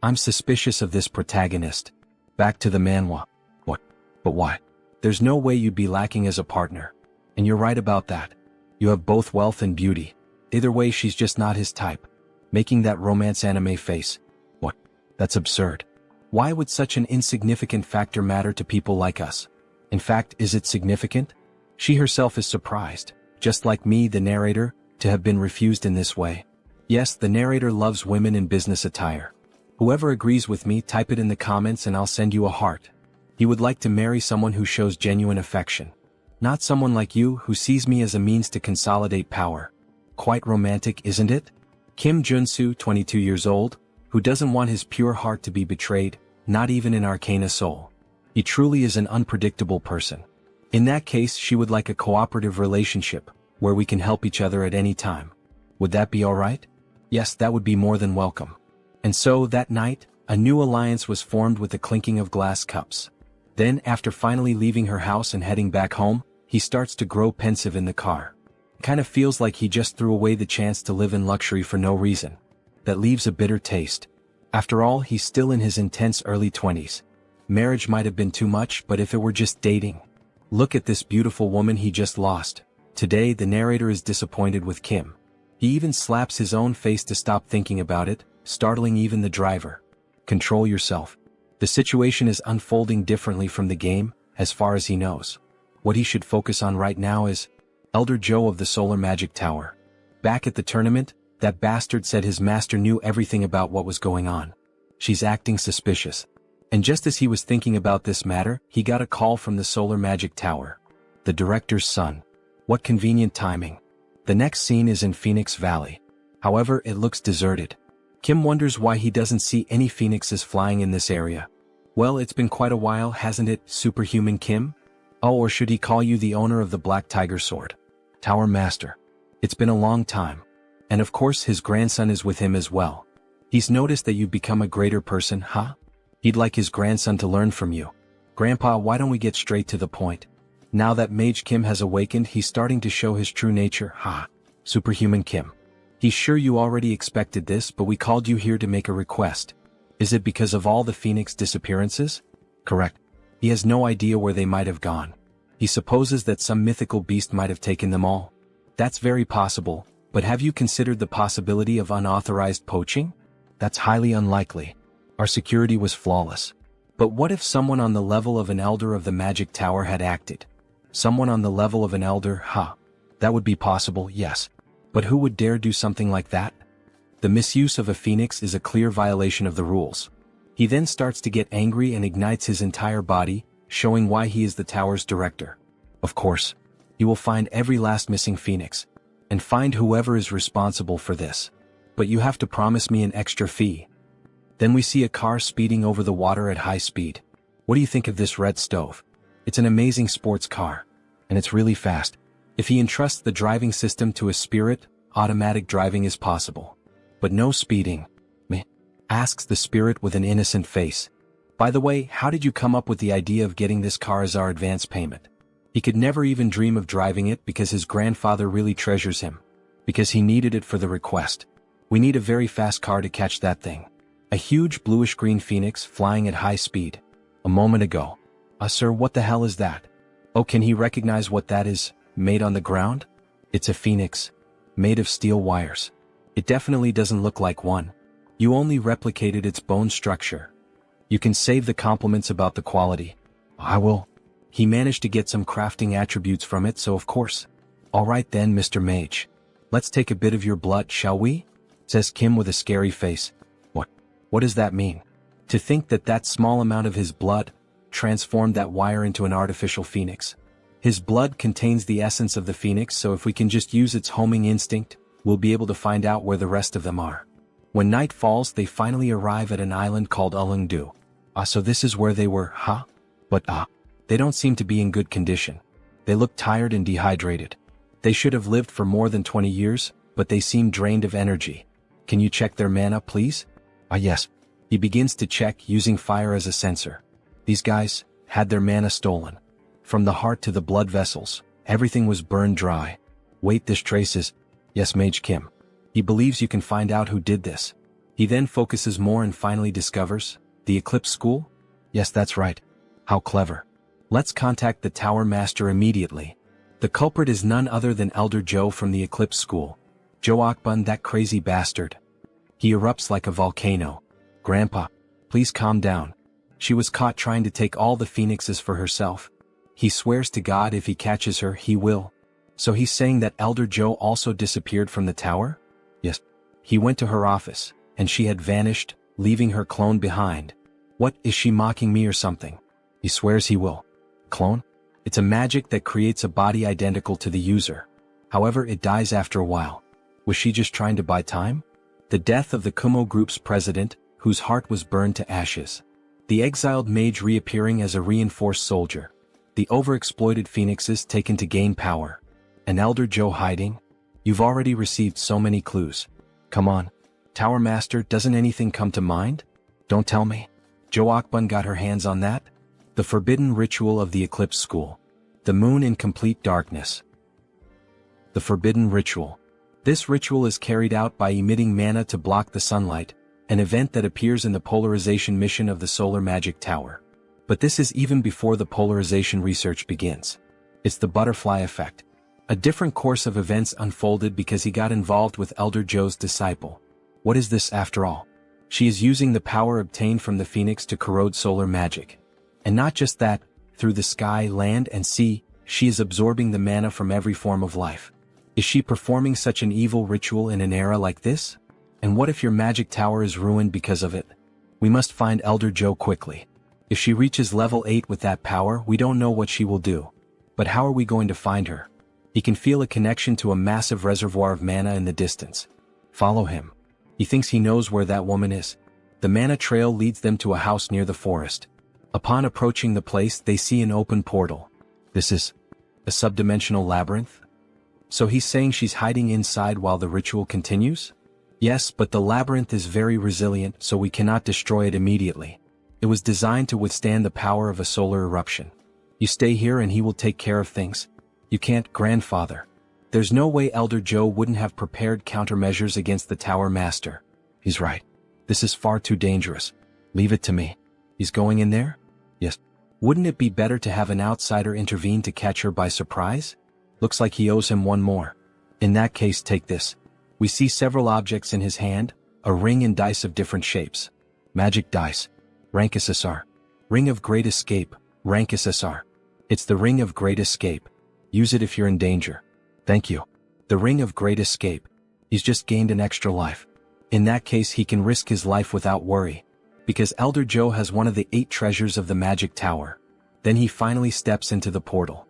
S1: I'm suspicious of this protagonist. Back to the manhwa. What? But why? There's no way you'd be lacking as a partner. And you're right about that. You have both wealth and beauty. Either way she's just not his type. Making that romance anime face. What? That's absurd. Why would such an insignificant factor matter to people like us? In fact, is it significant? She herself is surprised, just like me, the narrator, to have been refused in this way. Yes, the narrator loves women in business attire. Whoever agrees with me, type it in the comments and I'll send you a heart. He would like to marry someone who shows genuine affection. Not someone like you who sees me as a means to consolidate power. Quite romantic, isn't it? Kim Joonsoo, 22 years old, who doesn't want his pure heart to be betrayed, not even in Arcane Seoul. He truly is an unpredictable person. In that case she would like a cooperative relationship, where we can help each other at any time. Would that be alright? Yes, that would be more than welcome. And so, that night, a new alliance was formed with the clinking of glass cups. Then, after finally leaving her house and heading back home, he starts to grow pensive in the car. Kinda feels like he just threw away the chance to live in luxury for no reason. That leaves a bitter taste. After all, he's still in his intense early 20s. Marriage might have been too much, but if it were just dating. Look at this beautiful woman he just lost. Today, the narrator is disappointed with Kim. He even slaps his own face to stop thinking about it, startling even the driver. Control yourself. The situation is unfolding differently from the game, as far as he knows. What he should focus on right now is Elder Joe of the Solar Magic Tower. Back at the tournament, that bastard said his master knew everything about what was going on. She's acting suspicious. And just as he was thinking about this matter, he got a call from the Solar Magic Tower. The director's son. What convenient timing. The next scene is in Phoenix Valley. However, it looks deserted. Kim wonders why he doesn't see any phoenixes flying in this area. Well, it's been quite a while, hasn't it, Superhuman Kim? Oh, or should he call you the owner of the Black Tiger Sword? Tower Master. It's been a long time. And of course his grandson is with him as well. He's noticed that you've become a greater person, huh? He'd like his grandson to learn from you. Grandpa, why don't we get straight to the point? Now that Mage Kim has awakened, he's starting to show his true nature, huh? Superhuman Kim. He's sure you already expected this, but we called you here to make a request. Is it because of all the Phoenix disappearances? Correct. He has no idea where they might have gone. He supposes that some mythical beast might have taken them all. That's very possible, but have you considered the possibility of unauthorized poaching? That's highly unlikely. Our security was flawless. But what if someone on the level of an elder of the Magic Tower had acted? Someone on the level of an elder, huh? That would be possible, yes. But who would dare do something like that? The misuse of a phoenix is a clear violation of the rules. He then starts to get angry and ignites his entire body, showing why he is the tower's director. Of course, he will find every last missing phoenix, and find whoever is responsible for this. But you have to promise me an extra fee. Then we see a car speeding over the water at high speed. What do you think of this red stove? It's an amazing sports car. And it's really fast. If he entrusts the driving system to a spirit, automatic driving is possible. But no speeding. Meh. Asks the spirit with an innocent face. By the way, how did you come up with the idea of getting this car as our advance payment? He could never even dream of driving it because his grandfather really treasures him. Because he needed it for the request. We need a very fast car to catch that thing. A huge bluish-green phoenix flying at high speed. A moment ago. Sir, what the hell is that? Oh, can he recognize what that is, made on the ground? It's a phoenix. Made of steel wires. It definitely doesn't look like one. You only replicated its bone structure. You can save the compliments about the quality. I will. He managed to get some crafting attributes from it, so of course. Alright then, Mr. Mage. Let's take a bit of your blood, shall we? Says Kim with a scary face. What does that mean? To think that that small amount of his blood transformed that wire into an artificial phoenix. His blood contains the essence of the phoenix, so if we can just use its homing instinct, we'll be able to find out where the rest of them are. When night falls, they finally arrive at an island called Ulungdu. So this is where they were, huh? But they don't seem to be in good condition. They look tired and dehydrated. They should have lived for more than 20 years, but they seem drained of energy. Can you check their mana, please? Yes. He begins to check, using fire as a sensor. These guys had their mana stolen. From the heart to the blood vessels, everything was burned dry. Wait, this traces. Yes, Mage Kim. He believes you can find out who did this. He then focuses more and finally discovers, the Eclipse School? Yes, that's right. How clever. Let's contact the Tower Master immediately. The culprit is none other than Elder Joe from the Eclipse School. Joe Akbun, that crazy bastard. He erupts like a volcano. Grandpa, please calm down. She was caught trying to take all the phoenixes for herself. He swears to God if he catches her, he will. So he's saying that Elder Joe also disappeared from the tower? Yes. He went to her office, and she had vanished, leaving her clone behind. What, is she mocking me or something? He swears he will. Clone? It's a magic that creates a body identical to the user. However, it dies after a while. Was she just trying to buy time? The death of the Kumo Group's president, whose heart was burned to ashes. The exiled mage reappearing as a reinforced soldier. The overexploited phoenixes taken to gain power. An Elder Joe hiding? You've already received so many clues. Come on. Tower Master, doesn't anything come to mind? Don't tell me. Joe Akbun got her hands on that? The forbidden ritual of the Eclipse School. The moon in complete darkness. The forbidden ritual. This ritual is carried out by emitting mana to block the sunlight, an event that appears in the polarization mission of the Solar Magic Tower. But this is even before the polarization research begins. It's the butterfly effect. A different course of events unfolded because he got involved with Elder Joe's disciple. What is this after all? She is using the power obtained from the phoenix to corrode solar magic. And not just that, through the sky, land, and sea, she is absorbing the mana from every form of life. Is she performing such an evil ritual in an era like this? And what if your magic tower is ruined because of it? We must find Elder Joe quickly. If she reaches level 8 with that power, we don't know what she will do. But how are we going to find her? He can feel a connection to a massive reservoir of mana in the distance. Follow him. He thinks he knows where that woman is. The mana trail leads them to a house near the forest. Upon approaching the place, they see an open portal. This is a subdimensional labyrinth? So he's saying she's hiding inside while the ritual continues? Yes, but the labyrinth is very resilient, so we cannot destroy it immediately. It was designed to withstand the power of a solar eruption. You stay here and he will take care of things. You can't, grandfather. There's no way Elder Joe wouldn't have prepared countermeasures against the Tower Master. He's right. This is far too dangerous. Leave it to me. He's going in there? Yes. Wouldn't it be better to have an outsider intervene to catch her by surprise? Looks like he owes him one more. In that case, take this. We see several objects in his hand, a ring and dice of different shapes. Magic dice. Rank SSR. Ring of Great Escape, rank SSR. It's the Ring of Great Escape. Use it if you're in danger. Thank you. The Ring of Great Escape. He's just gained an extra life. In that case, he can risk his life without worry. Because Elder Joe has one of the 8 treasures of the Magic Tower. Then he finally steps into the portal.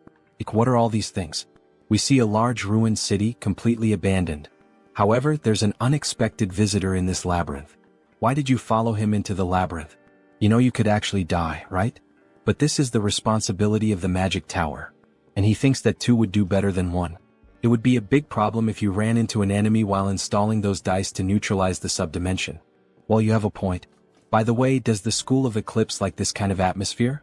S1: What are all these things? We see a large ruined city completely abandoned. However, there's an unexpected visitor in this labyrinth. Why did you follow him into the labyrinth? You know you could actually die, right? But this is the responsibility of the Magic Tower. And he thinks that 2 would do better than 1. It would be a big problem if you ran into an enemy while installing those dice to neutralize the subdimension. Well, you have a point. By the way, does the School of Eclipse like this kind of atmosphere?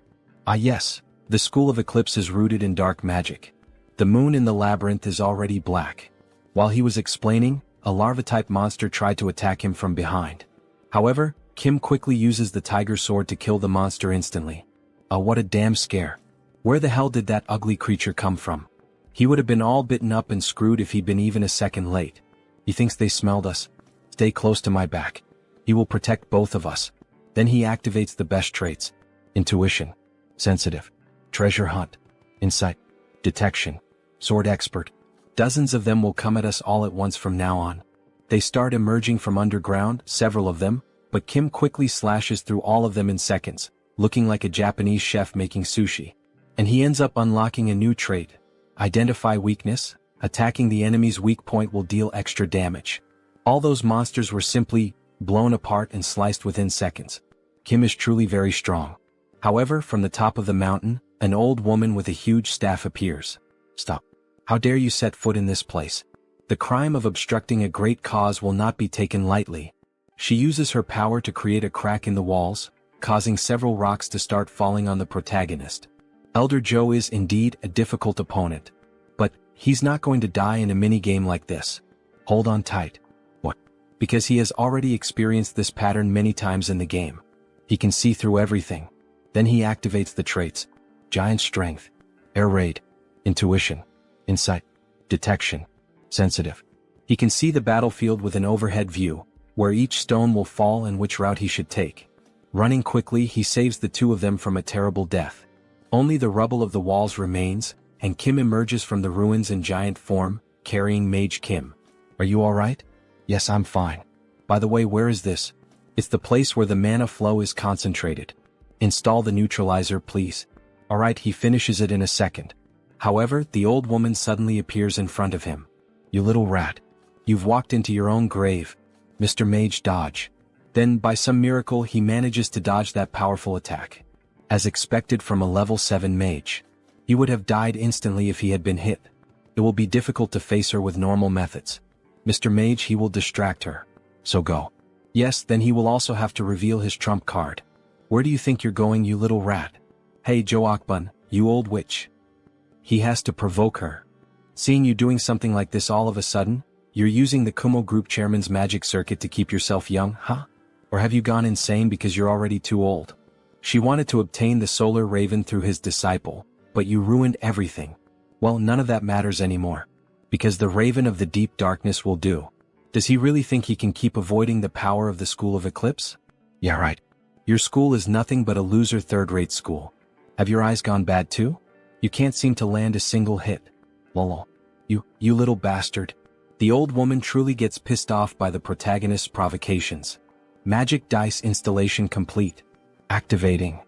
S1: Yes. The School of Eclipse is rooted in dark magic. The moon in the labyrinth is already black. While he was explaining, a larva-type monster tried to attack him from behind. However, Kim quickly uses the tiger sword to kill the monster instantly. What a damn scare. Where the hell did that ugly creature come from? He would have been all bitten up and screwed if he'd been even a second late. He thinks they smelled us. Stay close to my back. He will protect both of us. Then he activates the best traits. Intuition. Sensitive. Treasure hunt. Insight. Detection. Sword expert. Dozens of them will come at us all at once from now on. They start emerging from underground, several of them, but Kim quickly slashes through all of them in seconds, looking like a Japanese chef making sushi. And he ends up unlocking a new trait. Identify weakness. Attacking the enemy's weak point will deal extra damage. All those monsters were simply blown apart and sliced within seconds. Kim is truly very strong. However, from the top of the mountain, an old woman with a huge staff appears. Stop. How dare you set foot in this place? The crime of obstructing a great cause will not be taken lightly. She uses her power to create a crack in the walls, causing several rocks to start falling on the protagonist. Elder Joe is indeed a difficult opponent. But he's not going to die in a minigame like this. Hold on tight. What? Because he has already experienced this pattern many times in the game. He can see through everything. Then he activates the traits: giant strength, air raid, intuition, insight, detection, sensitive. He can see the battlefield with an overhead view, where each stone will fall and which route he should take. Running quickly, he saves the two of them from a terrible death. Only the rubble of the walls remains, and Kim emerges from the ruins in giant form, carrying Mage Kim. Are you alright? Yes, I'm fine. By the way, where is this? It's the place where the mana flow is concentrated. Install the neutralizer, please. Alright, he finishes it in a second. However, the old woman suddenly appears in front of him. You little rat. You've walked into your own grave. Mr. Mage, dodge. Then, by some miracle, he manages to dodge that powerful attack. As expected from a level 7 mage. He would have died instantly if he had been hit. It will be difficult to face her with normal methods. Mr. Mage, he will distract her. So go. Yes, then he will also have to reveal his trump card. Where do you think you're going, you little rat? Hey Joe Akbun, you old witch. He has to provoke her. Seeing you doing something like this all of a sudden, you're using the Kumo Group Chairman's magic circuit to keep yourself young, huh? Or have you gone insane because you're already too old? She wanted to obtain the Solar Raven through his disciple, but you ruined everything. Well, none of that matters anymore. Because the Raven of the Deep Darkness will do. Does he really think he can keep avoiding the power of the School of Eclipse? Yeah, right. Your school is nothing but a loser third-rate school. Have your eyes gone bad too? You can't seem to land a single hit. Lol. You little bastard. The old woman truly gets pissed off by the protagonist's provocations. Magic dice installation complete. Activating.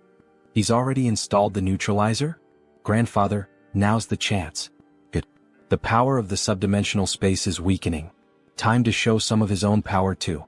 S1: He's already installed the neutralizer? Grandfather, now's the chance. Good. The power of the subdimensional space is weakening. Time to show some of his own power too.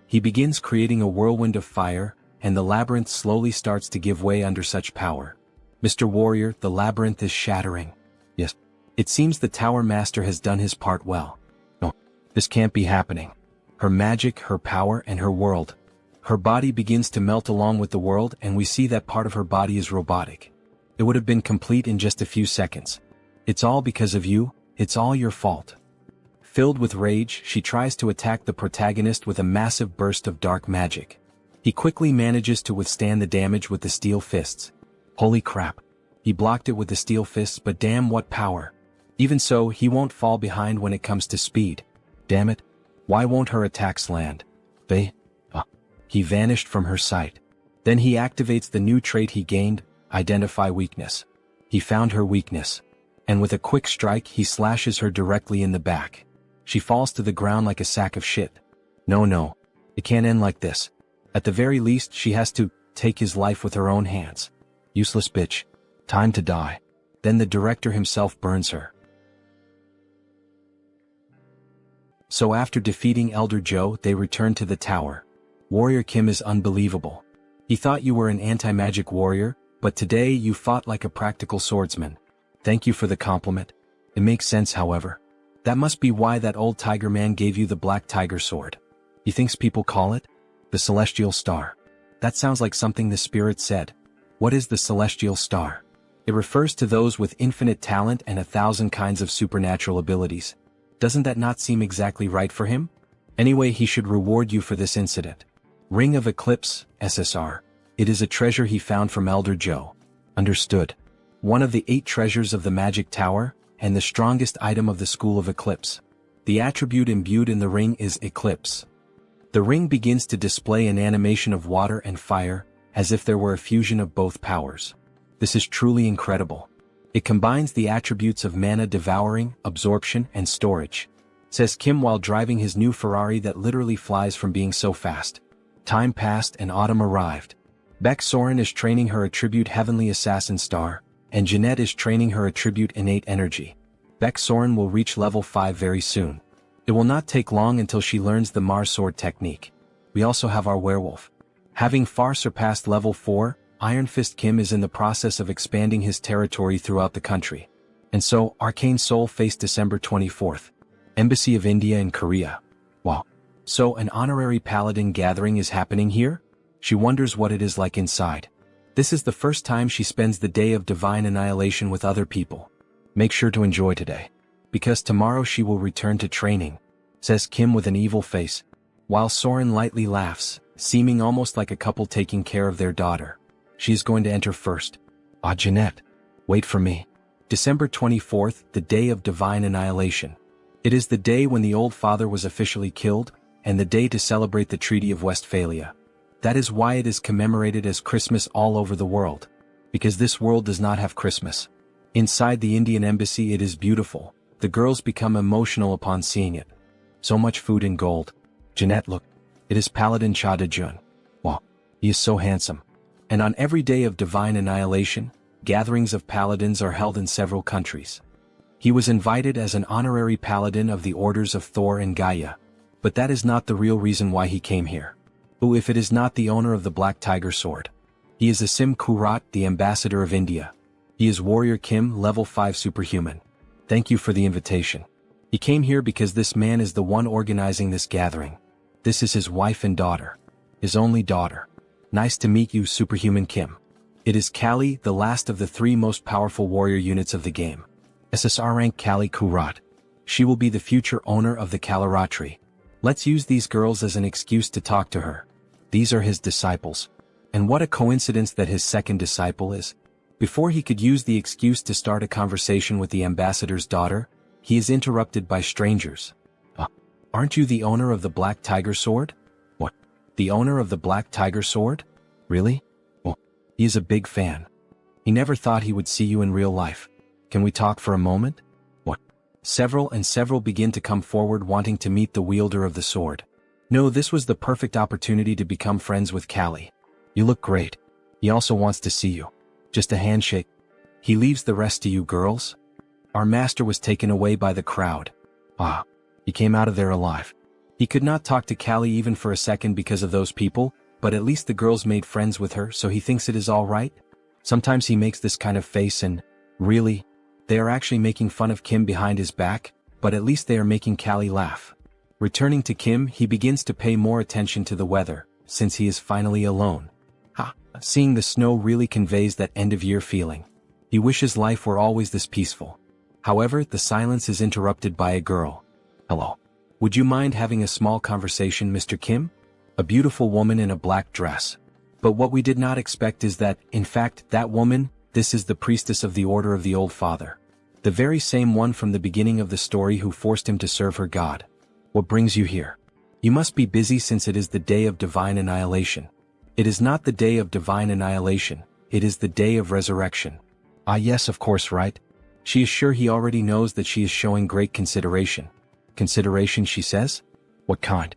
S1: He begins creating a whirlwind of fire, and the labyrinth slowly starts to give way under such power. Mr. Warrior, the labyrinth is shattering. Yes. It seems the Tower Master has done his part well. No, this can't be happening. Her magic, her power, and her world. Her body begins to melt along with the world, and we see that part of her body is robotic. It would have been complete in just a few seconds. It's all because of you, it's all your fault. Filled with rage, she tries to attack the protagonist with a massive burst of dark magic. He quickly manages to withstand the damage with the steel fists. Holy crap. He blocked it with the steel fists, but damn, what power. Even so, he won't fall behind when it comes to speed. Damn it. Why won't her attacks land? He vanished from her sight. Then he activates the new trait he gained, Identify Weakness. He found her weakness. And with a quick strike, he slashes her directly in the back. She falls to the ground like a sack of shit. No. It can't end like this. At the very least, she has to take his life with her own hands. Useless bitch. Time to die. Then the director himself burns her. So after defeating Elder Joe, they return to the tower. Warrior Kim is unbelievable. He thought you were an anti-magic warrior, but today you fought like a practical swordsman. Thank you for the compliment. It makes sense, however. That must be why that old tiger man gave you the black tiger sword. He thinks people call it the Celestial Star. That sounds like something the spirit said. What is the Celestial Star? It refers to those with infinite talent and 1,000 kinds of supernatural abilities. Doesn't that not seem exactly right for him? Anyway, he should reward you for this incident. Ring of Eclipse, SSR. It is a treasure he found from Elder Joe. Understood. One of the 8 treasures of the Magic Tower, and the strongest item of the School of Eclipse. The attribute imbued in the ring is Eclipse. The ring begins to display an animation of water and fire, as if there were a fusion of both powers. This is truly incredible. It combines the attributes of mana devouring, absorption, and storage. Says Kim while driving his new Ferrari that literally flies from being so fast. Time passed and autumn arrived. Beck Soren is training her attribute Heavenly Assassin Star, and Jeanette is training her attribute Innate Energy. Beck Soren will reach level 5 very soon. It will not take long until she learns the Mars Sword technique. we also have our werewolf. Having far surpassed level 4, Iron Fist Kim is in the process of expanding his territory throughout the country. And so, Arcane Seoul faced December 24th. Embassy of India in Korea. Wow. So an honorary paladin gathering is happening here? She wonders what it is like inside. This is the first time she spends the day of divine annihilation with other people. Make sure to enjoy today. Because tomorrow she will return to training, says Kim with an evil face, while Soren lightly laughs, seeming almost like a couple taking care of their daughter. She is going to enter first. Ah, Jeanette. Wait for me. December 24th, the day of divine annihilation. It is the day when the old father was officially killed, and the day to celebrate the Treaty of Westphalia. That is why it is commemorated as Christmas all over the world. Because this world does not have Christmas. Inside the Indian embassy it is beautiful. The girls become emotional upon seeing it. So much food and gold. Jeanette, look. It is Paladin Cha De-jun. Wow. He is so handsome. And on every day of divine annihilation, gatherings of paladins are held in several countries. He was invited as an honorary paladin of the orders of Thor and Gaia. But that is not the real reason why he came here. Who if it is not the owner of the Black Tiger Sword? He is Asim Kurat, the ambassador of India. He is Warrior Kim, level 5 superhuman. Thank you for the invitation. He came here because this man is the one organizing this gathering. This is his wife and daughter. His only daughter. Nice to meet you, Superhuman Kim. It is Kali, the last of the 3 most powerful warrior units of the game. SSR rank Kali Kurat. She will be the future owner of the Kalaratri. Let's use these girls as an excuse to talk to her. These are his disciples. And what a coincidence that his second disciple is. Before he could use the excuse to start a conversation with the ambassador's daughter, he is interrupted by strangers. Aren't you the owner of the Black Tiger Sword? What? The owner of the Black Tiger Sword? Really? Oh, he is a big fan. He never thought he would see you in real life. Can we talk for a moment? What? Several begin to come forward wanting to meet the wielder of the sword. No, this was the perfect opportunity to become friends with Kali. You look great. He also wants to see you. Just a handshake. He leaves the rest to you girls. Our master was taken away by the crowd. Ah, he came out of there alive. He could not talk to Kali even for a second because of those people, but at least the girls made friends with her, so he thinks it is all right. Sometimes he makes this kind of face and, really, they are actually making fun of Kim behind his back, but at least they are making Kali laugh. Returning to Kim, he begins to pay more attention to the weather, since he is finally alone. Seeing the snow really conveys that end-of-year feeling. He wishes life were always this peaceful. However, the silence is interrupted by a girl. Hello. Would you mind having a small conversation, Mr. Kim? A beautiful woman in a black dress. But what we did not expect is that, in fact, that woman, this is the priestess of the Order of the Old Father. The very same one from the beginning of the story who forced him to serve her god. What brings you here? You must be busy since it is the day of divine annihilation. It is not the day of divine annihilation, it is the day of resurrection. Ah yes, of course, right? She is sure he already knows that she is showing great consideration. Consideration, she says? What kind?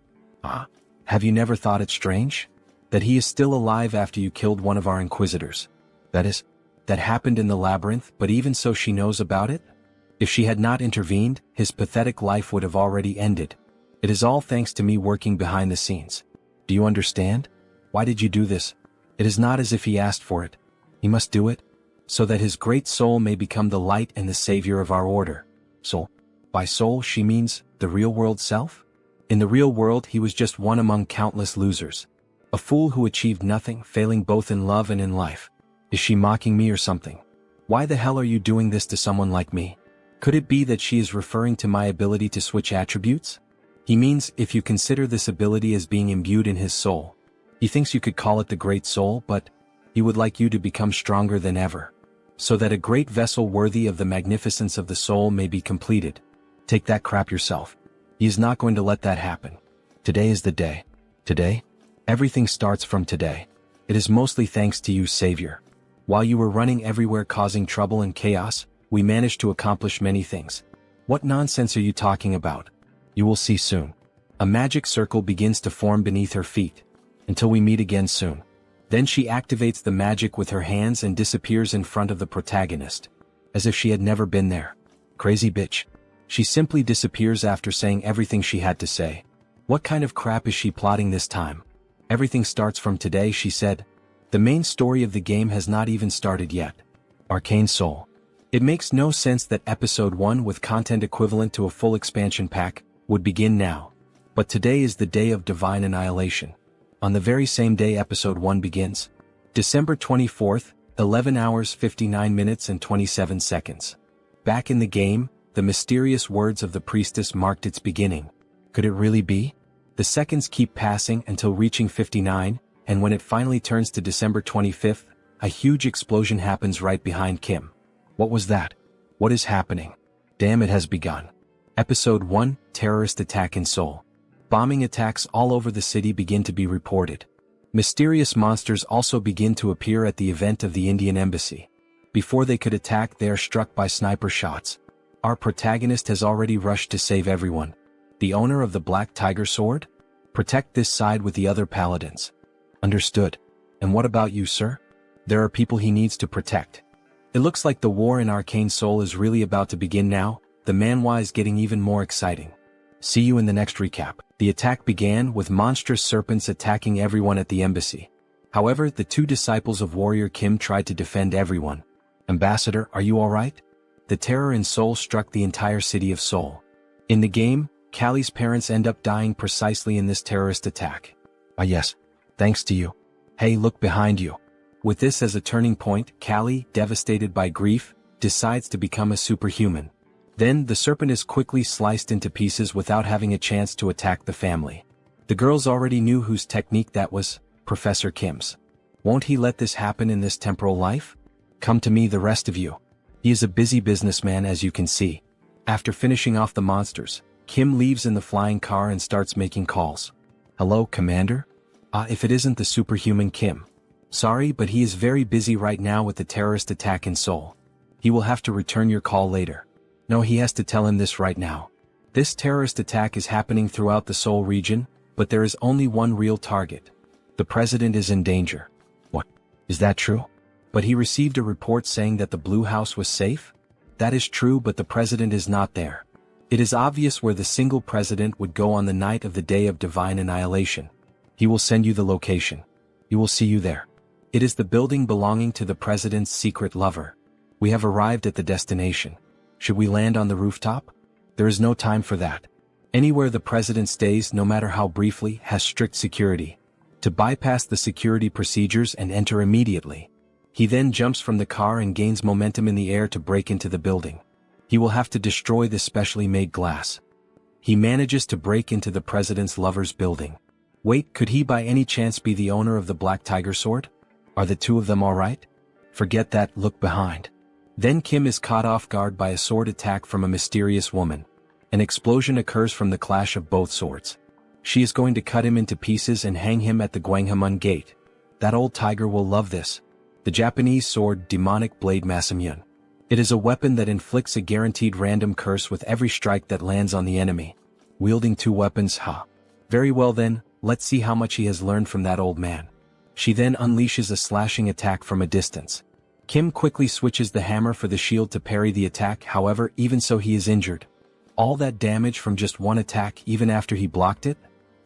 S1: Have you never thought it strange? That he is still alive after you killed one of our inquisitors. That happened in the labyrinth, but even so she knows about it? If she had not intervened, his pathetic life would have already ended. It is all thanks to me working behind the scenes. Do you understand? Why did you do this? It is not as if he asked for it. He must do it, so that his great soul may become the light and the savior of our order. Soul. By soul she means the real world self? In the real world he was just one among countless losers. A fool who achieved nothing, failing both in love and in life. Is she mocking me or something? Why the hell are you doing this to someone like me? Could it be that she is referring to my ability to switch attributes? He means if you consider this ability as being imbued in his soul. He thinks you could call it the Great Soul, but he would like you to become stronger than ever, so that a great vessel worthy of the magnificence of the soul may be completed. Take that crap yourself. He is not going to let that happen. Today is the day. Today? Everything starts from today. It is mostly thanks to you, Savior. While you were running everywhere causing trouble and chaos, we managed to accomplish many things. What nonsense are you talking about? You will see soon. A magic circle begins to form beneath her feet. Until we meet again soon. Then she activates the magic with her hands and disappears in front of the protagonist. As if she had never been there. Crazy bitch. She simply disappears after saying everything she had to say. What kind of crap is she plotting this time? Everything starts from today, she said. The main story of the game has not even started yet. Arcane Seoul. It makes no sense that episode 1 with content equivalent to a full expansion pack would begin now. But today is the day of divine annihilation. On the very same day episode 1 begins. December 24th, 11 hours 59 minutes and 27 seconds. Back in the game, the mysterious words of the priestess marked its beginning. Could it really be? The seconds keep passing until reaching 59, and when it finally turns to December 25th, a huge explosion happens right behind Kim. What was that? What is happening? Damn, it has begun. Episode 1, Terrorist Attack in Seoul. Bombing attacks all over the city begin to be reported. Mysterious monsters also begin to appear at the event of the Indian embassy. Before they could attack, they are struck by sniper shots. Our protagonist has already rushed to save everyone. The owner of the Black Tiger Sword? Protect this side with the other paladins. Understood. And what about you, sir? There are people he needs to protect. It looks like the war in Arcane Seoul is really about to begin now. The manhwa is getting even more exciting. See you in the next recap. The attack began with monstrous serpents attacking everyone at the embassy. However, the two disciples of warrior Kim tried to defend everyone. Ambassador, are you alright? The terror in Seoul struck the entire city of Seoul. In the game, Callie's parents end up dying precisely in this terrorist attack. Ah yes, thanks to you. Hey, look behind you. With this as a turning point, Callie, devastated by grief, decides to become a superhuman. Then, the serpent is quickly sliced into pieces without having a chance to attack the family. The girls already knew whose technique that was, Professor Kim's. Won't he let this happen in this temporal life? Come to me, the rest of you. He is a busy businessman, as you can see. After finishing off the monsters, Kim leaves in the flying car and starts making calls. Hello, Commander? If it isn't the superhuman Kim. Sorry, but he is very busy right now with the terrorist attack in Seoul. He will have to return your call later. No, he has to tell him this right now. This terrorist attack is happening throughout the Seoul region, but there is only one real target. The president is in danger. What? Is that true? But he received a report saying that the Blue House was safe? That is true, but the president is not there. It is obvious where the single president would go on the night of the day of divine annihilation. He will send you the location. He will see you there. It is the building belonging to the president's secret lover. We have arrived at the destination. Should we land on the rooftop? There is no time for that. Anywhere the president stays, no matter how briefly, has strict security. To bypass the security procedures and enter immediately. He then jumps from the car and gains momentum in the air to break into the building. He will have to destroy the specially made glass. He manages to break into the president's lover's building. Wait, could he by any chance be the owner of the Black Tiger Sword? Are the two of them alright? Forget that, look behind. Then Kim is caught off guard by a sword attack from a mysterious woman. An explosion occurs from the clash of both swords. She is going to cut him into pieces and hang him at the Gwanghwamun gate. That old tiger will love this. The Japanese sword, Demonic Blade Masamyun. It is a weapon that inflicts a guaranteed random curse with every strike that lands on the enemy. Wielding two weapons, huh? Very well then, let's see how much he has learned from that old man. She then unleashes a slashing attack from a distance. Kim quickly switches the hammer for the shield to parry the attack, however, even so he is injured. All that damage from just one attack even after he blocked it?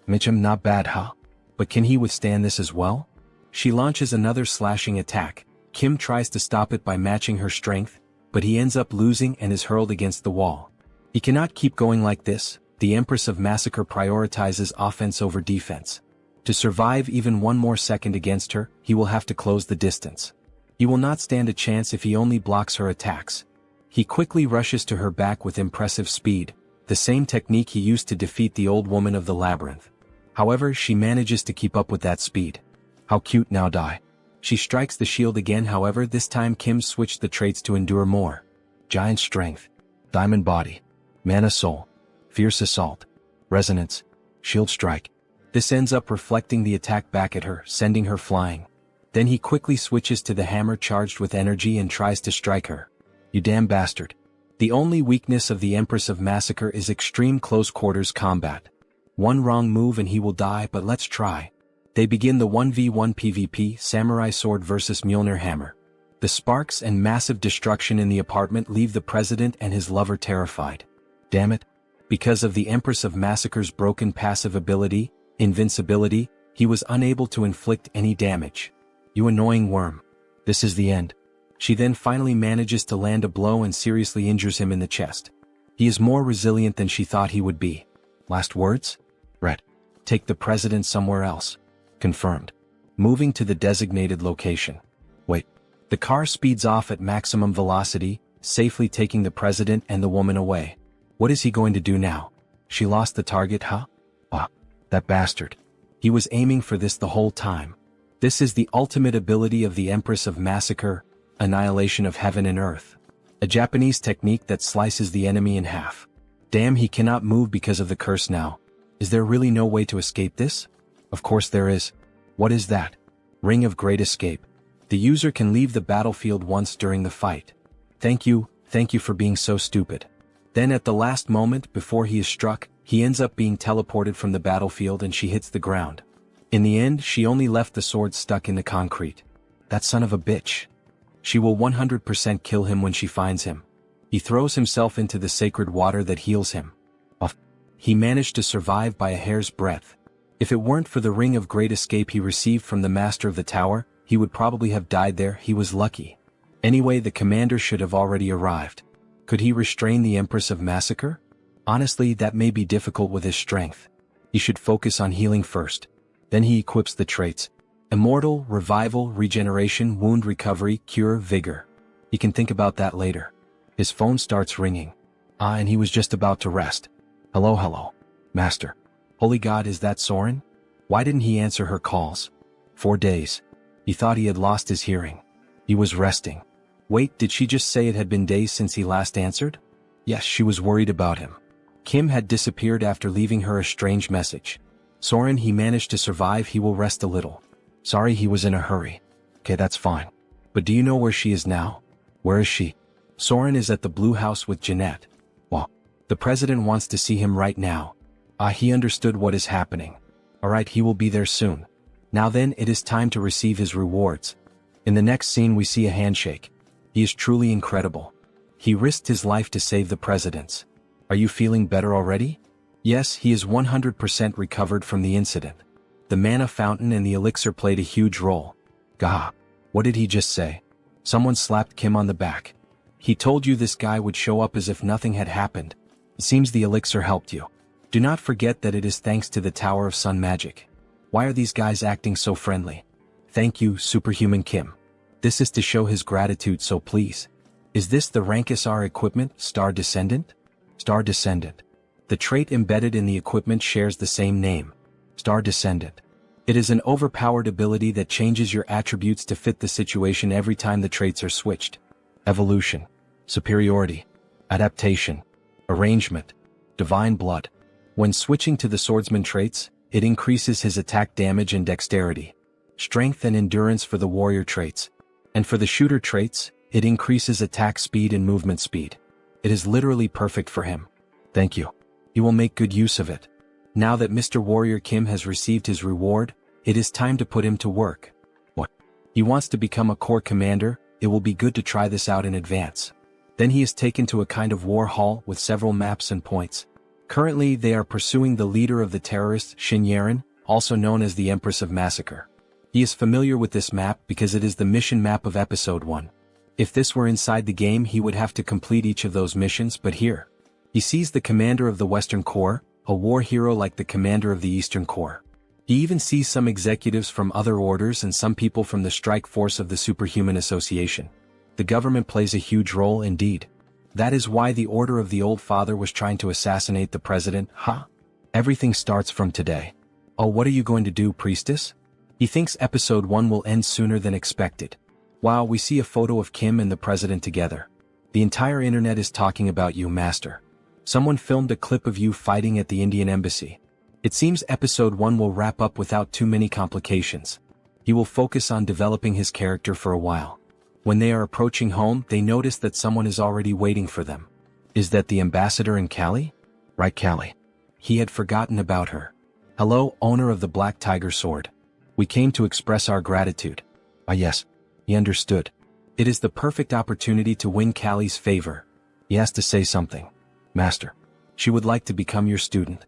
S1: Mitchum, not bad, huh? But can he withstand this as well? She launches another slashing attack. Kim tries to stop it by matching her strength, but he ends up losing and is hurled against the wall. He cannot keep going like this. The Empress of Massacre prioritizes offense over defense. To survive even one more second against her, he will have to close the distance. He will not stand a chance if he only blocks her attacks. He quickly rushes to her back with impressive speed, the same technique he used to defeat the old woman of the labyrinth. However, she manages to keep up with that speed. How cute, now die. She strikes the shield again, however this time Kim switched the traits to endure more. Giant Strength, Diamond Body, Mana Soul, Fierce Assault, Resonance, Shield Strike. This ends up reflecting the attack back at her, sending her flying. Then he quickly switches to the hammer charged with energy and tries to strike her. You damn bastard. The only weakness of the Empress of Massacre is extreme close quarters combat. One wrong move and he will die, but let's try. They begin the 1v1 PvP, Samurai Sword vs Mjolnir Hammer. The sparks and massive destruction in the apartment leave the president and his lover terrified. Damn it. Because of the Empress of Massacre's broken passive ability, invincibility, he was unable to inflict any damage. You annoying worm. This is the end. She then finally manages to land a blow and seriously injures him in the chest. He is more resilient than she thought he would be. Last words? Red. Take the president somewhere else. Confirmed. Moving to the designated location. Wait. The car speeds off at maximum velocity, safely taking the president and the woman away. What is he going to do now? She lost the target, huh? Ah, that bastard. He was aiming for this the whole time. This is the ultimate ability of the Empress of Massacre, annihilation of heaven and earth. A Japanese technique that slices the enemy in half. Damn, he cannot move because of the curse now. Is there really no way to escape this? Of course there is. What is that? Ring of Great Escape. The user can leave the battlefield once during the fight. Thank you for being so stupid. Then at the last moment before he is struck, he ends up being teleported from the battlefield and she hits the ground. In the end, she only left the sword stuck in the concrete. That son of a bitch. She will 100% kill him when she finds him. He throws himself into the sacred water that heals him. He managed to survive by a hair's breadth. If it weren't for the Ring of Great Escape he received from the Master of the Tower, he would probably have died there. He was lucky. Anyway, the commander should have already arrived. Could he restrain the Empress of Massacre? Honestly, that may be difficult with his strength. He should focus on healing first. Then he equips the traits. Immortal, Revival, Regeneration, Wound Recovery, Cure, Vigor. He can think about that later. His phone starts ringing. And he was just about to rest. Hello, Master. Holy God, is that Soren? Why didn't he answer her calls? 4 days. He thought he had lost his hearing. He was resting. Wait, did she just say it had been days since he last answered? Yes, she was worried about him. Kim had disappeared after leaving her a strange message. Soren, he managed to survive, he will rest a little. Sorry, he was in a hurry. Okay, that's fine. But do you know where she is now? Where is she? Soren is at the Blue House with Jeanette. Well, the president wants to see him right now. He understood what is happening. Alright, he will be there soon. Now then, it is time to receive his rewards. In the next scene we see a handshake. He is truly incredible. He risked his life to save the presidents. Are you feeling better already? Yes, he is 100% recovered from the incident. The mana fountain and the elixir played a huge role. Gah. What did he just say? Someone slapped Kim on the back. He told you this guy would show up as if nothing had happened. It seems the elixir helped you. Do not forget that it is thanks to the Tower of Sun Magic. Why are these guys acting so friendly? Thank you, Superhuman Kim. This is to show his gratitude, so please. Is this the Rankisar equipment, Star Descendant? Star Descendant. The trait embedded in the equipment shares the same name. Star Descendant. It is an overpowered ability that changes your attributes to fit the situation every time the traits are switched. Evolution. Superiority. Adaptation. Arrangement. Divine Blood. When switching to the swordsman traits, it increases his attack damage and dexterity. Strength and endurance for the warrior traits. And for the shooter traits, it increases attack speed and movement speed. It is literally perfect for him. Thank you. You will make good use of it. Now that Mr. Warrior Kim has received his reward, it is time to put him to work. What? He wants to become a corps commander. It will be good to try this out in advance. Then he is taken to a kind of war hall with several maps and points. Currently, they are pursuing the leader of the terrorists, Shin Yaren, also known as the Empress of Massacre. He is familiar with this map because it is the mission map of Episode 1. If this were inside the game, he would have to complete each of those missions, but here, he sees the commander of the Western Corps, a war hero like the commander of the Eastern Corps. He even sees some executives from other orders and some people from the strike force of the Superhuman Association. The government plays a huge role indeed. That is why the Order of the Old Father was trying to assassinate the president, huh? Everything starts from today. Oh, what are you going to do, priestess? He thinks Episode 1 will end sooner than expected. Wow, we see a photo of Kim and the president together. The entire internet is talking about you, Master. Someone filmed a clip of you fighting at the Indian embassy. It seems Episode 1 will wrap up without too many complications. He will focus on developing his character for a while. When they are approaching home, they notice that someone is already waiting for them. Is that the ambassador in Cali? Right, Cali. He had forgotten about her. Hello, owner of the Black Tiger Sword. We came to express our gratitude. Ah yes, he understood. It is the perfect opportunity to win Cali's favor. He has to say something. Master. She would like to become your student.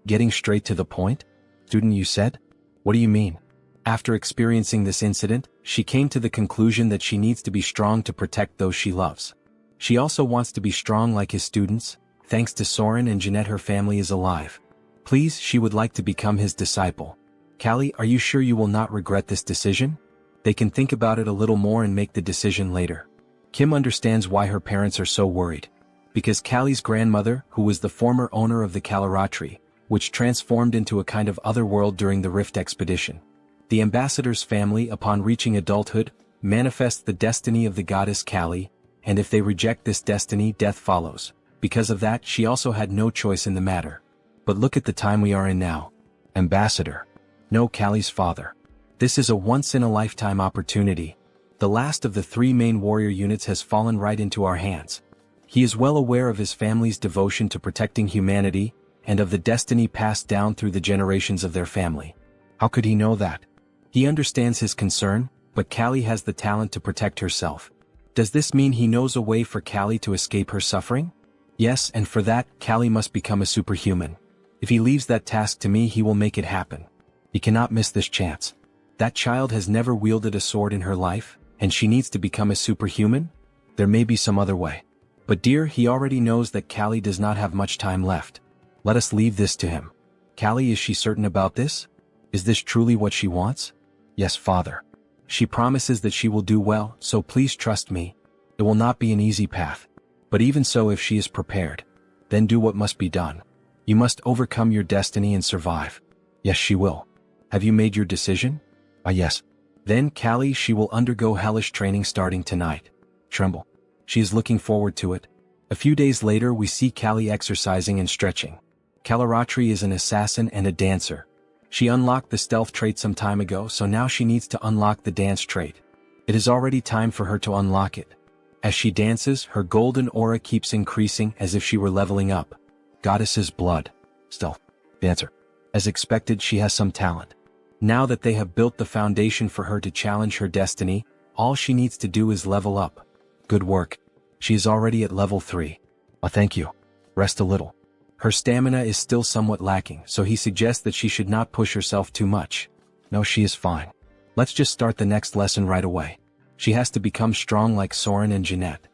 S1: Getting straight to the point? Student, you said? What do you mean? After experiencing this incident, she came to the conclusion that she needs to be strong to protect those she loves. She also wants to be strong like his students. Thanks to Soren and Jeanette, her family is alive. Please, she would like to become his disciple. Callie, are you sure you will not regret this decision? They can think about it a little more and make the decision later. Kim understands why her parents are so worried. Because Callie's grandmother, who was the former owner of the Kalaratri, which transformed into a kind of other world during the Rift expedition. The ambassador's family, upon reaching adulthood, manifests the destiny of the goddess Callie, and if they reject this destiny, death follows. Because of that, she also had no choice in the matter. But look at the time we are in now. Ambassador. No, Callie's father. This is a once-in-a-lifetime opportunity. The last of the 3 main warrior units has fallen right into our hands. He is well aware of his family's devotion to protecting humanity, and of the destiny passed down through the generations of their family. How could he know that? He understands his concern, but Callie has the talent to protect herself. Does this mean he knows a way for Callie to escape her suffering? Yes, and for that, Callie must become a superhuman. If he leaves that task to me, he will make it happen. He cannot miss this chance. That child has never wielded a sword in her life, and she needs to become a superhuman? There may be some other way. But dear, he already knows that Callie does not have much time left. Let us leave this to him. Callie, is she certain about this? Is this truly what she wants? Yes, father. She promises that she will do well, so please trust me. It will not be an easy path. But even so, if she is prepared, then do what must be done. You must overcome your destiny and survive. Yes, she will. Have you made your decision? Yes. Then, Callie, she will undergo hellish training starting tonight. Tremble. She is looking forward to it. A few days later, we see Callie exercising and stretching. Kalaratri is an assassin and a dancer. She unlocked the stealth trait some time ago, so now she needs to unlock the dance trait. It is already time for her to unlock it. As she dances, her golden aura keeps increasing as if she were leveling up. Goddess's blood. Stealth. Dancer. As expected, she has some talent. Now that they have built the foundation for her to challenge her destiny, all she needs to do is level up. Good work. She is already at level 3. Thank you. Rest a little. Her stamina is still somewhat lacking, so he suggests that she should not push herself too much. No, she is fine. Let's just start the next lesson right away. She has to become strong like Soren and Jeanette.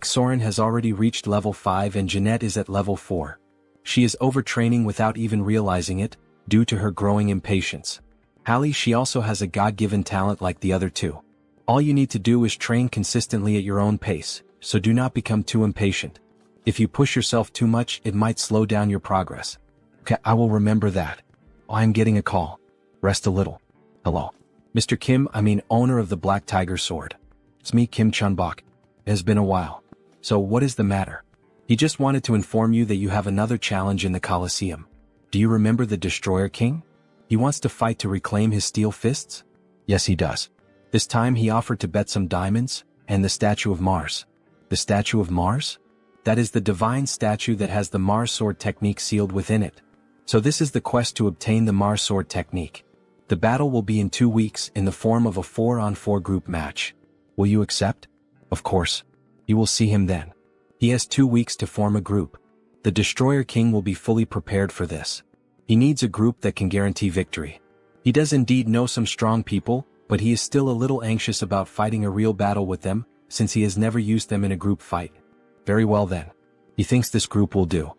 S1: Soren has already reached level 5 and Jeanette is at level 4. She is overtraining without even realizing it, due to her growing impatience. Hallie, she also has a God-given talent like the other two. All you need to do is train consistently at your own pace, so do not become too impatient. If you push yourself too much, it might slow down your progress. Okay, I will remember that. Oh, I'm getting a call. Rest a little. Hello. Mr. Kim, owner of the Black Tiger Sword. It's me, Kim Chunbok. It has been a while. So what is the matter? He just wanted to inform you that you have another challenge in the Colosseum. Do you remember the Destroyer King? He wants to fight to reclaim his steel fists? Yes, he does. This time he offered to bet some diamonds, and the statue of Mars. The statue of Mars? That is the divine statue that has the Mars sword technique sealed within it. So this is the quest to obtain the Mars sword technique. The battle will be in 2 weeks in the form of a 4-on-4 group match. Will you accept? Of course. You will see him then. He has 2 weeks to form a group. The Destroyer King will be fully prepared for this. He needs a group that can guarantee victory. He does indeed know some strong people, but he is still a little anxious about fighting a real battle with them, since he has never used them in a group fight. Very well then. He thinks this group will do.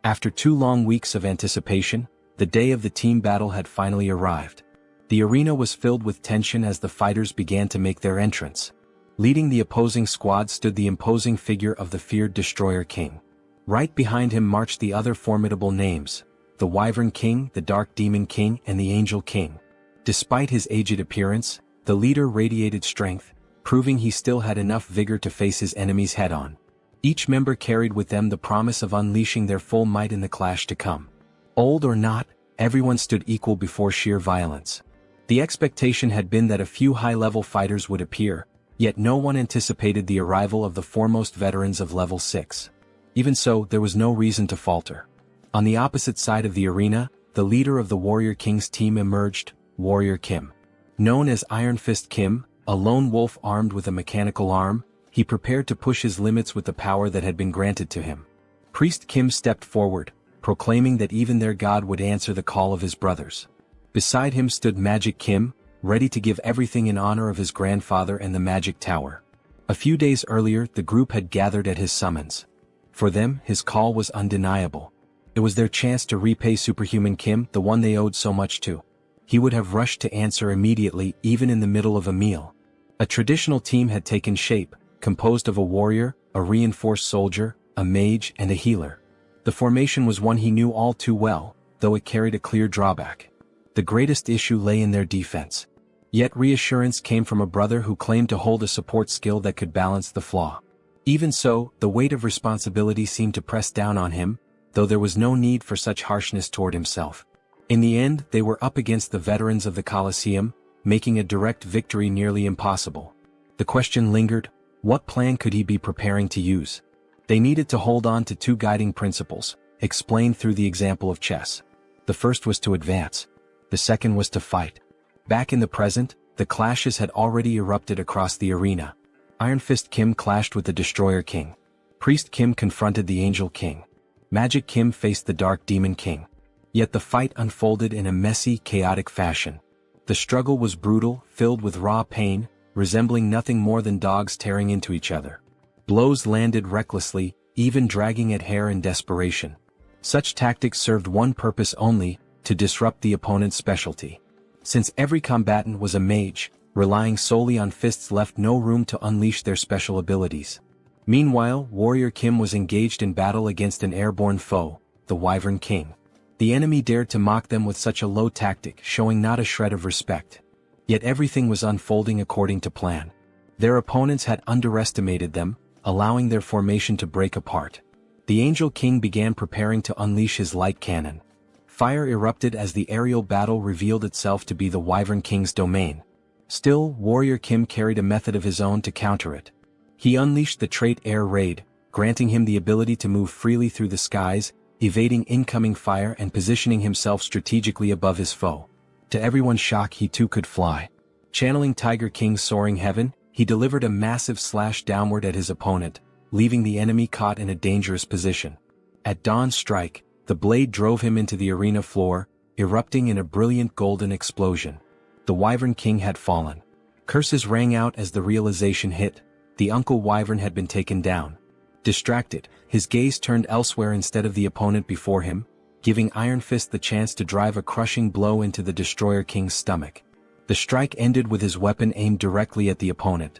S1: After 2 long weeks of anticipation, the day of the team battle had finally arrived. The arena was filled with tension as the fighters began to make their entrance. Leading the opposing squad stood the imposing figure of the feared Destroyer King. Right behind him marched the other formidable names, the Wyvern King, the Dark Demon King, and the Angel King. Despite his aged appearance, the leader radiated strength, proving he still had enough vigor to face his enemies head-on. Each member carried with them the promise of unleashing their full might in the clash to come. Old or not, everyone stood equal before sheer violence. The expectation had been that a few high-level fighters would appear, yet no one anticipated the arrival of the foremost veterans of level 6. Even so, there was no reason to falter. On the opposite side of the arena, the leader of the Warrior King's team emerged, Warrior Kim. Known as Iron Fist Kim, a lone wolf armed with a mechanical arm, he prepared to push his limits with the power that had been granted to him. Priest Kim stepped forward, proclaiming that even their god would answer the call of his brothers. Beside him stood Magic Kim, ready to give everything in honor of his grandfather and the Magic Tower. A few days earlier, the group had gathered at his summons. For them, his call was undeniable. It was their chance to repay Superhuman Kim, the one they owed so much to. He would have rushed to answer immediately, even in the middle of a meal. A traditional team had taken shape, composed of a warrior, a reinforced soldier, a mage, and a healer. The formation was one he knew all too well, though it carried a clear drawback. The greatest issue lay in their defense. Yet reassurance came from a brother who claimed to hold a support skill that could balance the flaw. Even so, the weight of responsibility seemed to press down on him, though there was no need for such harshness toward himself. In the end, they were up against the veterans of the Colosseum, making a direct victory nearly impossible. The question lingered: what plan could he be preparing to use? They needed to hold on to two guiding principles, explained through the example of chess. The first was to advance. The second was to fight. Back in the present, the clashes had already erupted across the arena. Iron Fist Kim clashed with the Destroyer King. Priest Kim confronted the Angel King. Magic Kim faced the Dark Demon King. Yet the fight unfolded in a messy, chaotic fashion. The struggle was brutal, filled with raw pain, resembling nothing more than dogs tearing into each other. Blows landed recklessly, even dragging at hair in desperation. Such tactics served one purpose only: to disrupt the opponent's specialty. Since every combatant was a mage, relying solely on fists left no room to unleash their special abilities. Meanwhile, Warrior Kim was engaged in battle against an airborne foe, the Wyvern King. The enemy dared to mock them with such a low tactic, showing not a shred of respect. Yet everything was unfolding according to plan. Their opponents had underestimated them, allowing their formation to break apart. The Angel King began preparing to unleash his light cannon. Fire erupted as the aerial battle revealed itself to be the Wyvern King's domain. Still, Warrior Kim carried a method of his own to counter it. He unleashed the trait Air Raid, granting him the ability to move freely through the skies, evading incoming fire and positioning himself strategically above his foe. To everyone's shock, he too could fly. Channeling Tiger King's soaring heaven, he delivered a massive slash downward at his opponent, leaving the enemy caught in a dangerous position. At Dawn's strike, the blade drove him into the arena floor, erupting in a brilliant golden explosion. The Wyvern King had fallen. Curses rang out as the realization hit: the Uncle Wyvern had been taken down. Distracted, his gaze turned elsewhere instead of the opponent before him, giving Iron Fist the chance to drive a crushing blow into the Destroyer King's stomach. The strike ended with his weapon aimed directly at the opponent.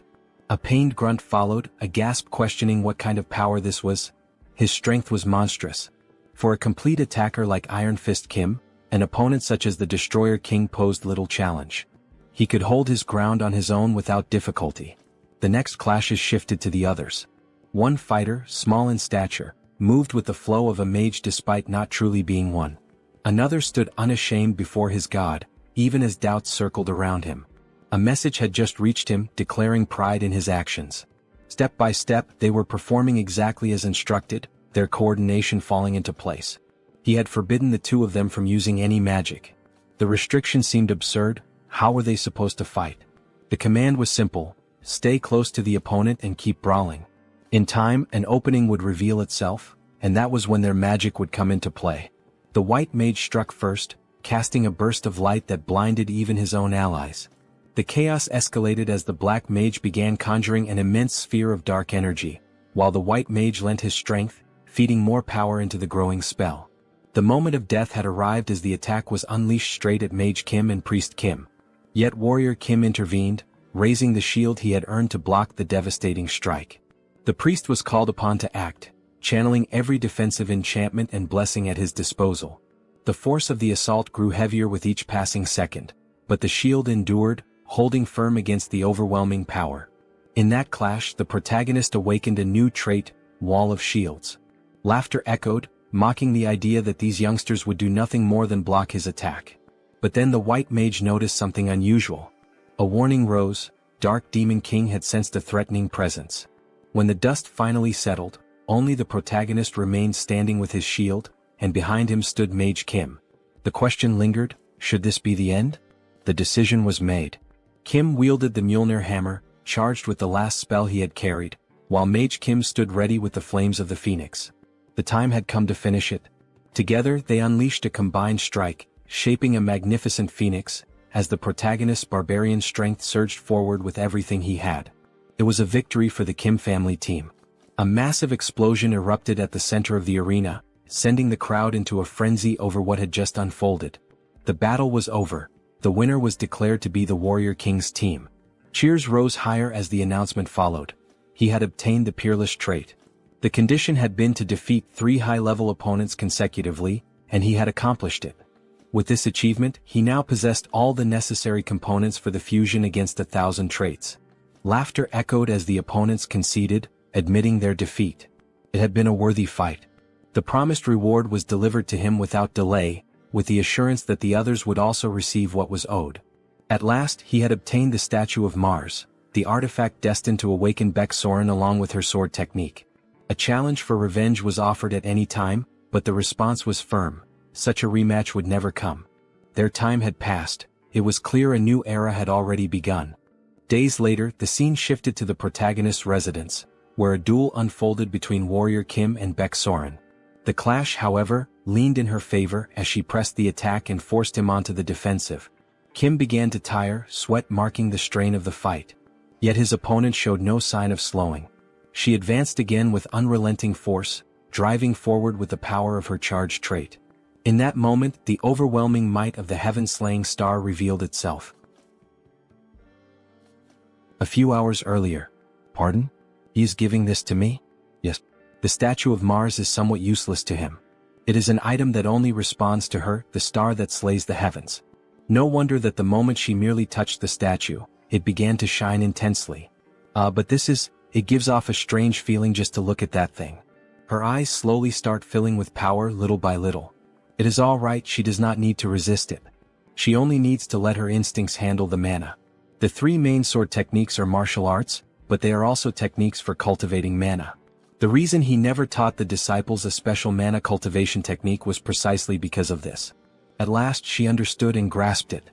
S1: A pained grunt followed, a gasp questioning what kind of power this was. His strength was monstrous. For a complete attacker like Iron Fist Kim, an opponent such as the Destroyer King posed little challenge. He could hold his ground on his own without difficulty. The next clashes shifted to the others. One fighter, small in stature, moved with the flow of a mage despite not truly being one. Another stood unashamed before his god, even as doubts circled around him. A message had just reached him, declaring pride in his actions. Step by step, they were performing exactly as instructed, their coordination falling into place. He had forbidden the two of them from using any magic. The restriction seemed absurd. How were they supposed to fight? The command was simple: stay close to the opponent and keep brawling. In time, an opening would reveal itself, and that was when their magic would come into play. The white mage struck first, casting a burst of light that blinded even his own allies. The chaos escalated as the black mage began conjuring an immense sphere of dark energy, while the white mage lent his strength, feeding more power into the growing spell. The moment of death had arrived as the attack was unleashed straight at Mage Kim and Priest Kim. Yet Warrior Kim intervened, raising the shield he had earned to block the devastating strike. The priest was called upon to act, channeling every defensive enchantment and blessing at his disposal. The force of the assault grew heavier with each passing second, but the shield endured, holding firm against the overwhelming power. In that clash, the protagonist awakened a new trait: Wall of Shields. Laughter echoed, mocking the idea that these youngsters would do nothing more than block his attack. But then the white mage noticed something unusual. A warning rose: Dark Demon King had sensed a threatening presence. When the dust finally settled, only the protagonist remained standing with his shield, and behind him stood Mage Kim. The question lingered: should this be the end? The decision was made. Kim wielded the Mjolnir hammer, charged with the last spell he had carried, while Mage Kim stood ready with the flames of the Phoenix. The time had come to finish it. Together they unleashed a combined strike, shaping a magnificent phoenix, as the protagonist's barbarian strength surged forward with everything he had. It was a victory for the Kim family team. A massive explosion erupted at the center of the arena, sending the crowd into a frenzy over what had just unfolded. The battle was over. The winner was declared to be the Warrior King's team. Cheers rose higher as the announcement followed. He had obtained the peerless trait. The condition had been to defeat 3 high-level opponents consecutively, and he had accomplished it. With this achievement, he now possessed all the necessary components for the fusion against 1,000 traits. Laughter echoed as the opponents conceded, admitting their defeat. It had been a worthy fight. The promised reward was delivered to him without delay, with the assurance that the others would also receive what was owed. At last he had obtained the statue of Mars, the artifact destined to awaken Baek Soren along with her sword technique. A challenge for revenge was offered at any time, but the response was firm. Such a rematch would never come. Their time had passed. It was clear a new era had already begun. Days later, the scene shifted to the protagonist's residence, where a duel unfolded between Warrior Kim and Baek Soren. The clash, however, leaned in her favor as she pressed the attack and forced him onto the defensive. Kim began to tire, sweat marking the strain of the fight. Yet his opponent showed no sign of slowing. She advanced again with unrelenting force, driving forward with the power of her charged trait. In that moment, the overwhelming might of the heaven-slaying star revealed itself. A few hours earlier. Pardon? He is giving this to me? Yes. The statue of Mars is somewhat useless to him. It is an item that only responds to her, the star that slays the heavens. No wonder that the moment she merely touched the statue, it began to shine intensely. But it gives off a strange feeling just to look at that thing. Her eyes slowly start filling with power little by little. It is all right, she does not need to resist it. She only needs to let her instincts handle the mana. The 3 main sword techniques are martial arts, but they are also techniques for cultivating mana. The reason he never taught the disciples a special mana cultivation technique was precisely because of this. At last she understood and grasped it.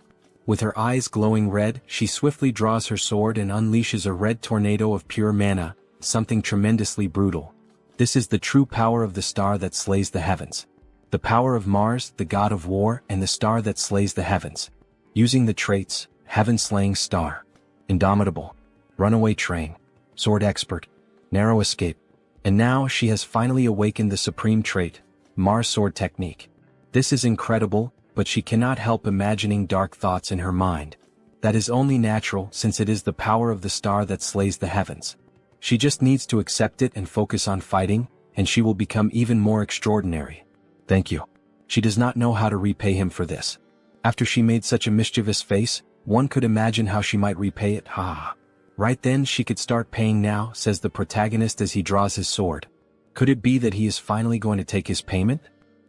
S1: With her eyes glowing red, she swiftly draws her sword and unleashes a red tornado of pure mana, something tremendously brutal. This is the true power of the star that slays the heavens. The power of Mars, the god of war, and the star that slays the heavens. Using the traits, heaven-slaying star, indomitable, runaway train, sword expert, narrow escape. And now she has finally awakened the supreme trait, Mars sword technique. This is incredible, but she cannot help imagining dark thoughts in her mind. That is only natural since it is the power of the star that slays the heavens. She just needs to accept it and focus on fighting, and she will become even more extraordinary. Thank you. She does not know how to repay him for this. After she made such a mischievous face, one could imagine how she might repay it, ha. Right then she could start paying now, says the protagonist as he draws his sword. Could it be that he is finally going to take his payment?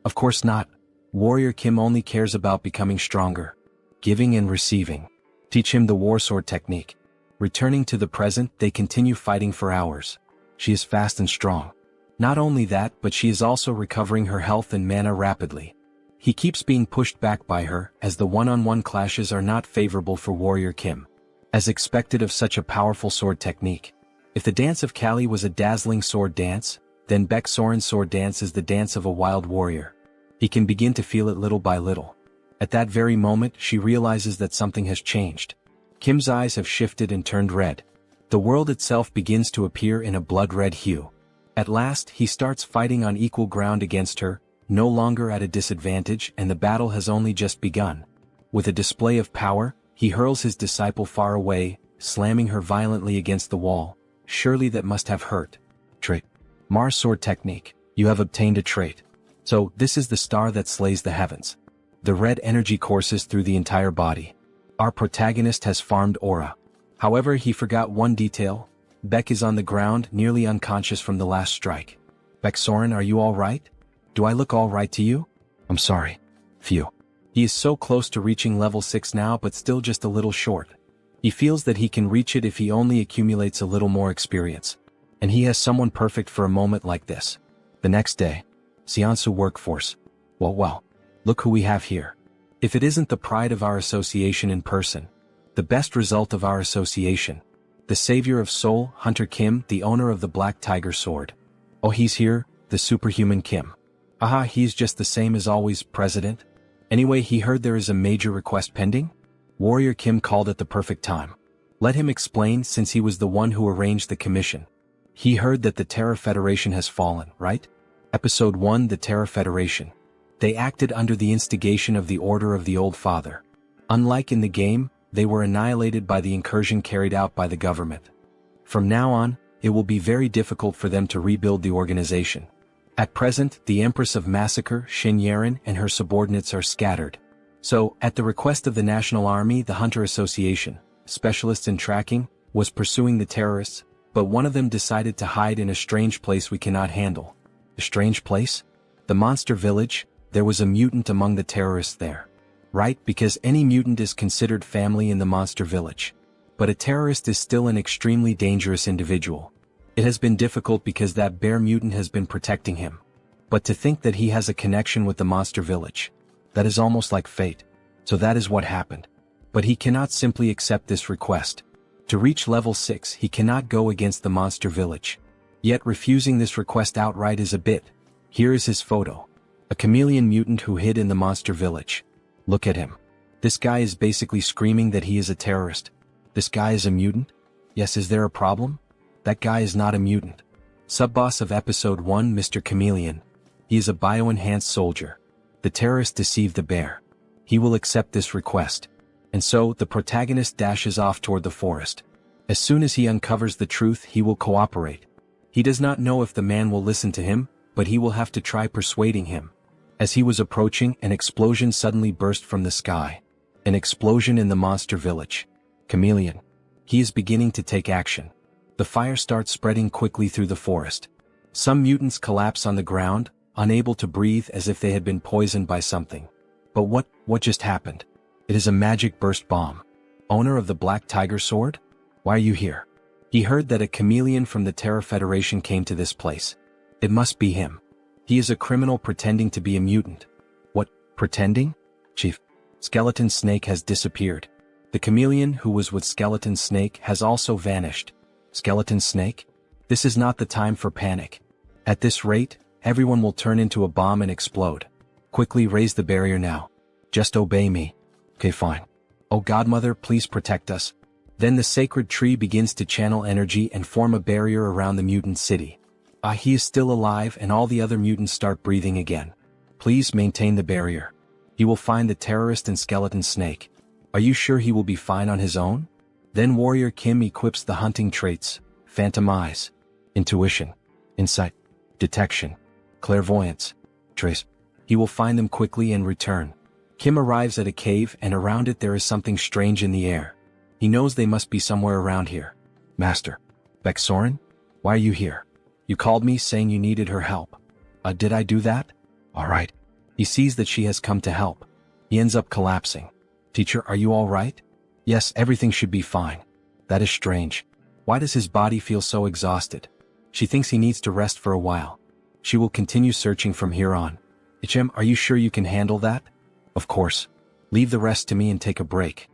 S1: Of course not. Warrior Kim only cares about becoming stronger. Giving and receiving. Teach him the war sword technique. Returning to the present, they continue fighting for hours. She is fast and strong. Not only that, but she is also recovering her health and mana rapidly. He keeps being pushed back by her, as the one-on-one clashes are not favorable for Warrior Kim. As expected of such a powerful sword technique. If the dance of Kali was a dazzling sword dance, then Baek Soren's sword dance is the dance of a wild warrior. He can begin to feel it little by little. At that very moment, she realizes that something has changed. Kim's eyes have shifted and turned red. The world itself begins to appear in a blood-red hue. At last, he starts fighting on equal ground against her, no longer at a disadvantage, and the battle has only just begun. With a display of power, he hurls his disciple far away, slamming her violently against the wall. Surely that must have hurt. Trait. Mars sword technique. You have obtained a trait. So, this is the star that slays the heavens. The red energy courses through the entire body. Our protagonist has farmed aura. However, he forgot one detail. Baek is on the ground, nearly unconscious from the last strike. Baek Soren, are you all right? Do I look all right to you? I'm sorry. Phew. He is so close to reaching level 6 now, but still just a little short. He feels that he can reach it if he only accumulates a little more experience. And he has someone perfect for a moment like this. The next day. Joonsoo workforce. Well, look who we have here. If it isn't the pride of our association in person. The best result of our association. The savior of Seoul, Hunter Kim, the owner of the Black Tiger Sword. Oh, he's here, the superhuman Kim. Aha, he's just the same as always, President. Anyway, he heard there is a major request pending? Warrior Kim called at the perfect time. Let him explain, since he was the one who arranged the commission. He heard that the Terror Federation has fallen, right? Episode 1, The Terror Federation. They acted under the instigation of the Order of the Old Father. Unlike in the game, they were annihilated by the incursion carried out by the government. From now on, it will be very difficult for them to rebuild the organization. At present, the Empress of Massacre, Shin Yaren, and her subordinates are scattered. So, at the request of the National Army, the Hunter Association, specialists in tracking, was pursuing the terrorists, but one of them decided to hide in a strange place we cannot handle. A strange place? The Monster Village. There was a mutant among the terrorists there. Right, because any mutant is considered family in the Monster Village. But a terrorist is still an extremely dangerous individual. It has been difficult because that bear mutant has been protecting him. But to think that he has a connection with the Monster Village, that is almost like fate. So that is what happened. But he cannot simply accept this request. To reach level 6, he cannot go against the Monster Village. Yet refusing this request outright is a bit. Here is his photo. A chameleon mutant who hid in the Monster Village. Look at him. This guy is basically screaming that he is a terrorist. This guy is a mutant? Yes, is there a problem? That guy is not a mutant. Sub-boss of Episode 1, Mr. Chameleon. He is a bio-enhanced soldier. The terrorist deceived the bear. He will accept this request. And so, the protagonist dashes off toward the forest. As soon as he uncovers the truth, he will cooperate. He does not know if the man will listen to him, but he will have to try persuading him. As he was approaching, an explosion suddenly burst from the sky. An explosion in the Monster Village. Chameleon. He is beginning to take action. The fire starts spreading quickly through the forest. Some mutants collapse on the ground, unable to breathe as if they had been poisoned by something. But what just happened? It is a magic burst bomb. Owner of the Black Tiger Sword? Why are you here? He heard that a chameleon from the Terror Federation came to this place. It must be him. He is a criminal pretending to be a mutant. What, pretending? Chief, Skeleton Snake has disappeared. The chameleon who was with Skeleton Snake has also vanished. Skeleton Snake? This is not the time for panic. At this rate, everyone will turn into a bomb and explode. Quickly raise the barrier now. Just obey me. Okay, fine. Oh Godmother, please protect us. Then the sacred tree begins to channel energy and form a barrier around the mutant city. He is still alive and all the other mutants start breathing again. Please maintain the barrier. He will find the terrorist and Skeleton Snake. Are you sure he will be fine on his own? Then Warrior Kim equips the hunting traits, Phantom Eyes, Intuition, Insight, Detection, Clairvoyance, Trace. He will find them quickly and return. Kim arrives at a cave and around it there is something strange in the air. He knows they must be somewhere around here. Master. Baeksoren? Why are you here? You called me saying you needed her help. Did I do that? Alright. He sees that she has come to help. He ends up collapsing. Teacher, are you alright? Yes, everything should be fine. That is strange. Why does his body feel so exhausted? She thinks he needs to rest for a while. She will continue searching from here on. Ichem, are you sure you can handle that? Of course. Leave the rest to me and take a break.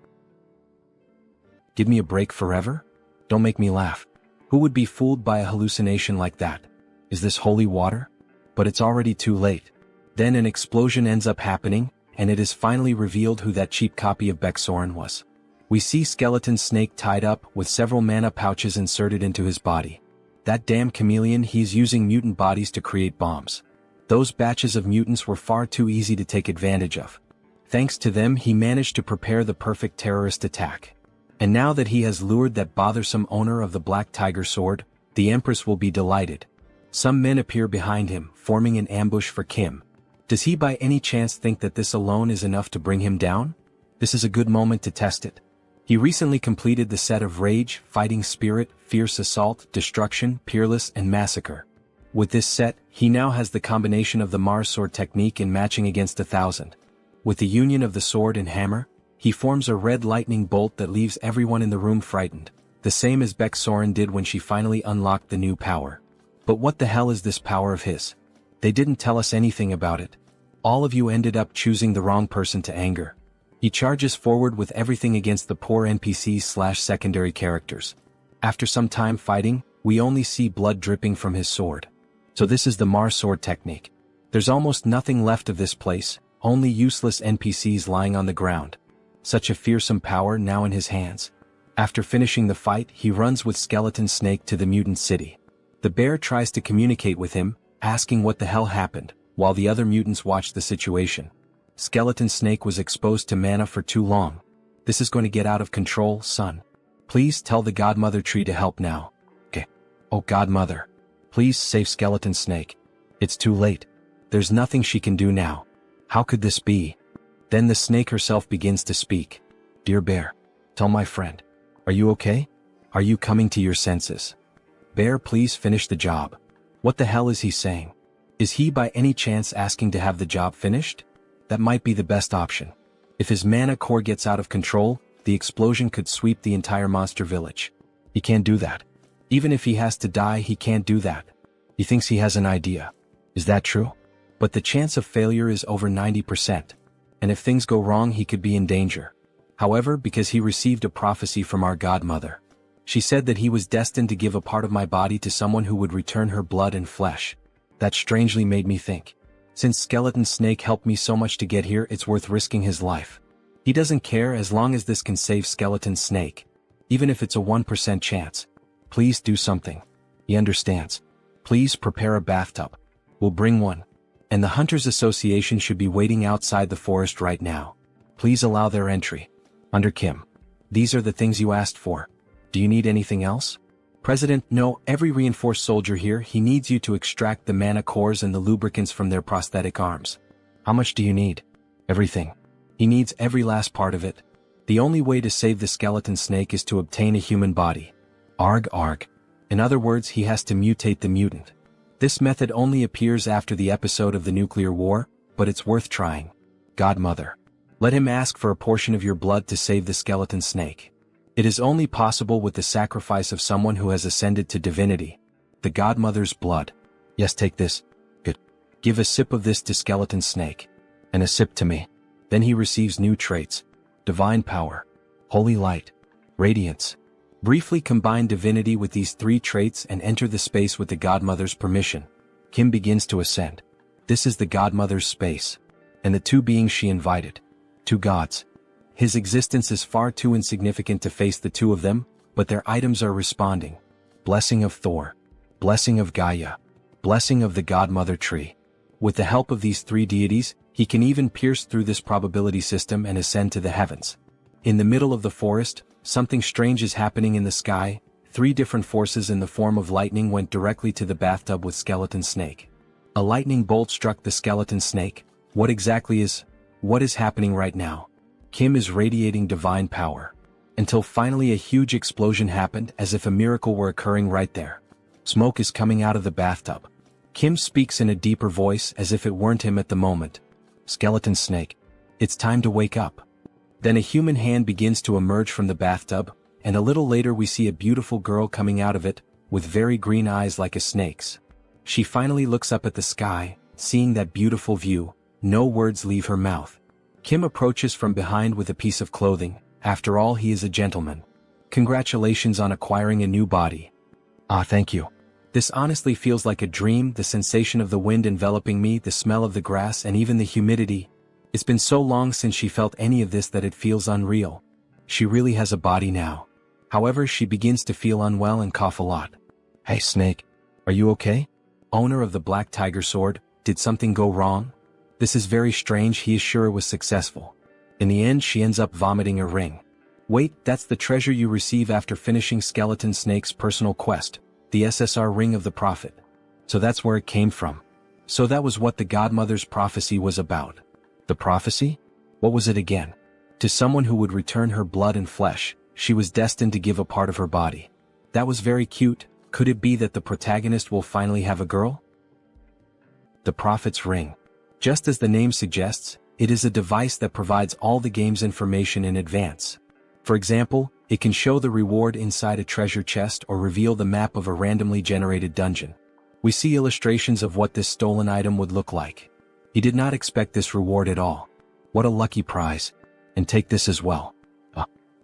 S1: Give me a break forever? Don't make me laugh. Who would be fooled by a hallucination like that? Is this holy water? But it's already too late. Then an explosion ends up happening, and it is finally revealed who that cheap copy of Baeksoren was. We see Skeleton Snake tied up with several mana pouches inserted into his body. That damn chameleon, he's using mutant bodies to create bombs. Those batches of mutants were far too easy to take advantage of. Thanks to them, he managed to prepare the perfect terrorist attack. And now that he has lured that bothersome owner of the Black Tiger Sword, the Empress will be delighted. Some men appear behind him, forming an ambush for Kim. Does he by any chance think that this alone is enough to bring him down? This is a good moment to test it. He recently completed the set of Rage, Fighting Spirit, Fierce Assault, Destruction, Peerless, and Massacre. With this set, he now has the combination of the Mars Sword technique in matching against 1,000. With the union of the sword and hammer, he forms a red lightning bolt that leaves everyone in the room frightened, the same as Baeksoren did when she finally unlocked the new power. But what the hell is this power of his? They didn't tell us anything about it. All of you ended up choosing the wrong person to anger. He charges forward with everything against the poor NPCs/secondary characters. After some time fighting, we only see blood dripping from his sword. So this is the Mar sword technique. There's almost nothing left of this place, only useless NPCs lying on the ground. Such a fearsome power now in his hands. After finishing the fight, he runs with Skeleton Snake to the mutant city. The bear tries to communicate with him, asking what the hell happened, while the other mutants watch the situation. Skeleton Snake was exposed to mana for too long. This is going to get out of control, son. Please tell the Godmother tree to help now. Okay. Oh Godmother. Please save Skeleton Snake. It's too late. There's nothing she can do now. How could this be? Then the snake herself begins to speak. Dear bear. Tell my friend. Are you okay? Are you coming to your senses? Bear, please finish the job. What the hell is he saying? Is he by any chance asking to have the job finished? That might be the best option. If his mana core gets out of control, the explosion could sweep the entire monster village. He can't do that. Even if he has to die, he can't do that. He thinks he has an idea. Is that true? But the chance of failure is over 90%. And if things go wrong, he could be in danger. However, because he received a prophecy from our Godmother. She said that he was destined to give a part of my body to someone who would return her blood and flesh. That strangely made me think. Since Skeleton Snake helped me so much to get here, it's worth risking his life. He doesn't care as long as this can save Skeleton Snake. Even if it's a 1% chance. Please do something. He understands. Please prepare a bathtub. We'll bring one. And the Hunters Association should be waiting outside the forest right now. Please allow their entry. Under Kim. These are the things you asked for. Do you need anything else? President, no, every reinforced soldier here, he needs you to extract the mana cores and the lubricants from their prosthetic arms. How much do you need? Everything. He needs every last part of it. The only way to save the Skeleton Snake is to obtain a human body. Arg arg. In other words, he has to mutate the mutant. This method only appears after the episode of the nuclear war, but it's worth trying. Godmother. Let him ask for a portion of your blood to save the Skeleton Snake. It is only possible with the sacrifice of someone who has ascended to divinity. The Godmother's blood. Yes, take this. Good. Give a sip of this to Skeleton Snake. And a sip to me. Then he receives new traits. Divine power. Holy light. Radiance. Briefly combine divinity with these 3 traits and enter the space with the Godmother's permission. Kim begins to ascend. This is the Godmother's space. And the 2 beings she invited. 2 gods. His existence is far too insignificant to face the 2 of them, but their items are responding. Blessing of Thor. Blessing of Gaia. Blessing of the Godmother tree. With the help of these 3 deities, he can even pierce through this probability system and ascend to the heavens. In the middle of the forest, something strange is happening in the sky. 3 different forces in the form of lightning went directly to the bathtub with Skeleton Snake. A lightning bolt struck the Skeleton Snake. What is happening right now? Kim is radiating divine power. Until finally a huge explosion happened as if a miracle were occurring right there. Smoke is coming out of the bathtub. Kim speaks in a deeper voice as if it weren't him at the moment. Skeleton Snake. It's time to wake up. Then a human hand begins to emerge from the bathtub, and a little later we see a beautiful girl coming out of it, with very green eyes like a snake's. She finally looks up at the sky, seeing that beautiful view. No words leave her mouth. Kim approaches from behind with a piece of clothing. After all, he is a gentleman. Congratulations on acquiring a new body. Ah, thank you. This honestly feels like a dream, the sensation of the wind enveloping me, the smell of the grass, and even the humidity. It's been so long since she felt any of this that it feels unreal. She really has a body now. However, she begins to feel unwell and cough a lot. Hey Snake, are you okay? Owner of the Black Tiger Sword, did something go wrong? This is very strange. He is sure it was successful. In the end, she ends up vomiting a ring. Wait, that's the treasure you receive after finishing Skeleton Snake's personal quest, the SSR Ring of the Prophet. So that's where it came from. So that was what the Godmother's prophecy was about. The prophecy? What was it again? To someone who would return her blood and flesh, she was destined to give a part of her body. That was very cute. Could it be that the protagonist will finally have a girl? The Prophet's Ring. Just as the name suggests, it is a device that provides all the game's information in advance. For example, it can show the reward inside a treasure chest or reveal the map of a randomly generated dungeon. We see illustrations of what this stolen item would look like. He did not expect this reward at all. What a lucky prize. And take this as well.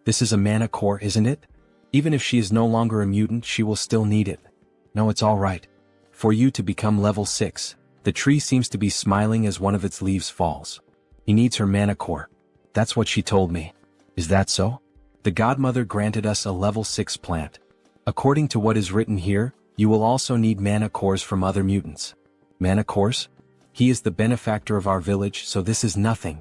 S1: This is a mana core, isn't it? Even if she is no longer a mutant, she will still need it. No, it's all right. For you to become level 6, the tree seems to be smiling as one of its leaves falls. He needs her mana core. That's what she told me. Is that so? The godmother granted us a level 6 plant. According to what is written here, you will also need mana cores from other mutants. Mana cores? He is the benefactor of our village, so this is nothing.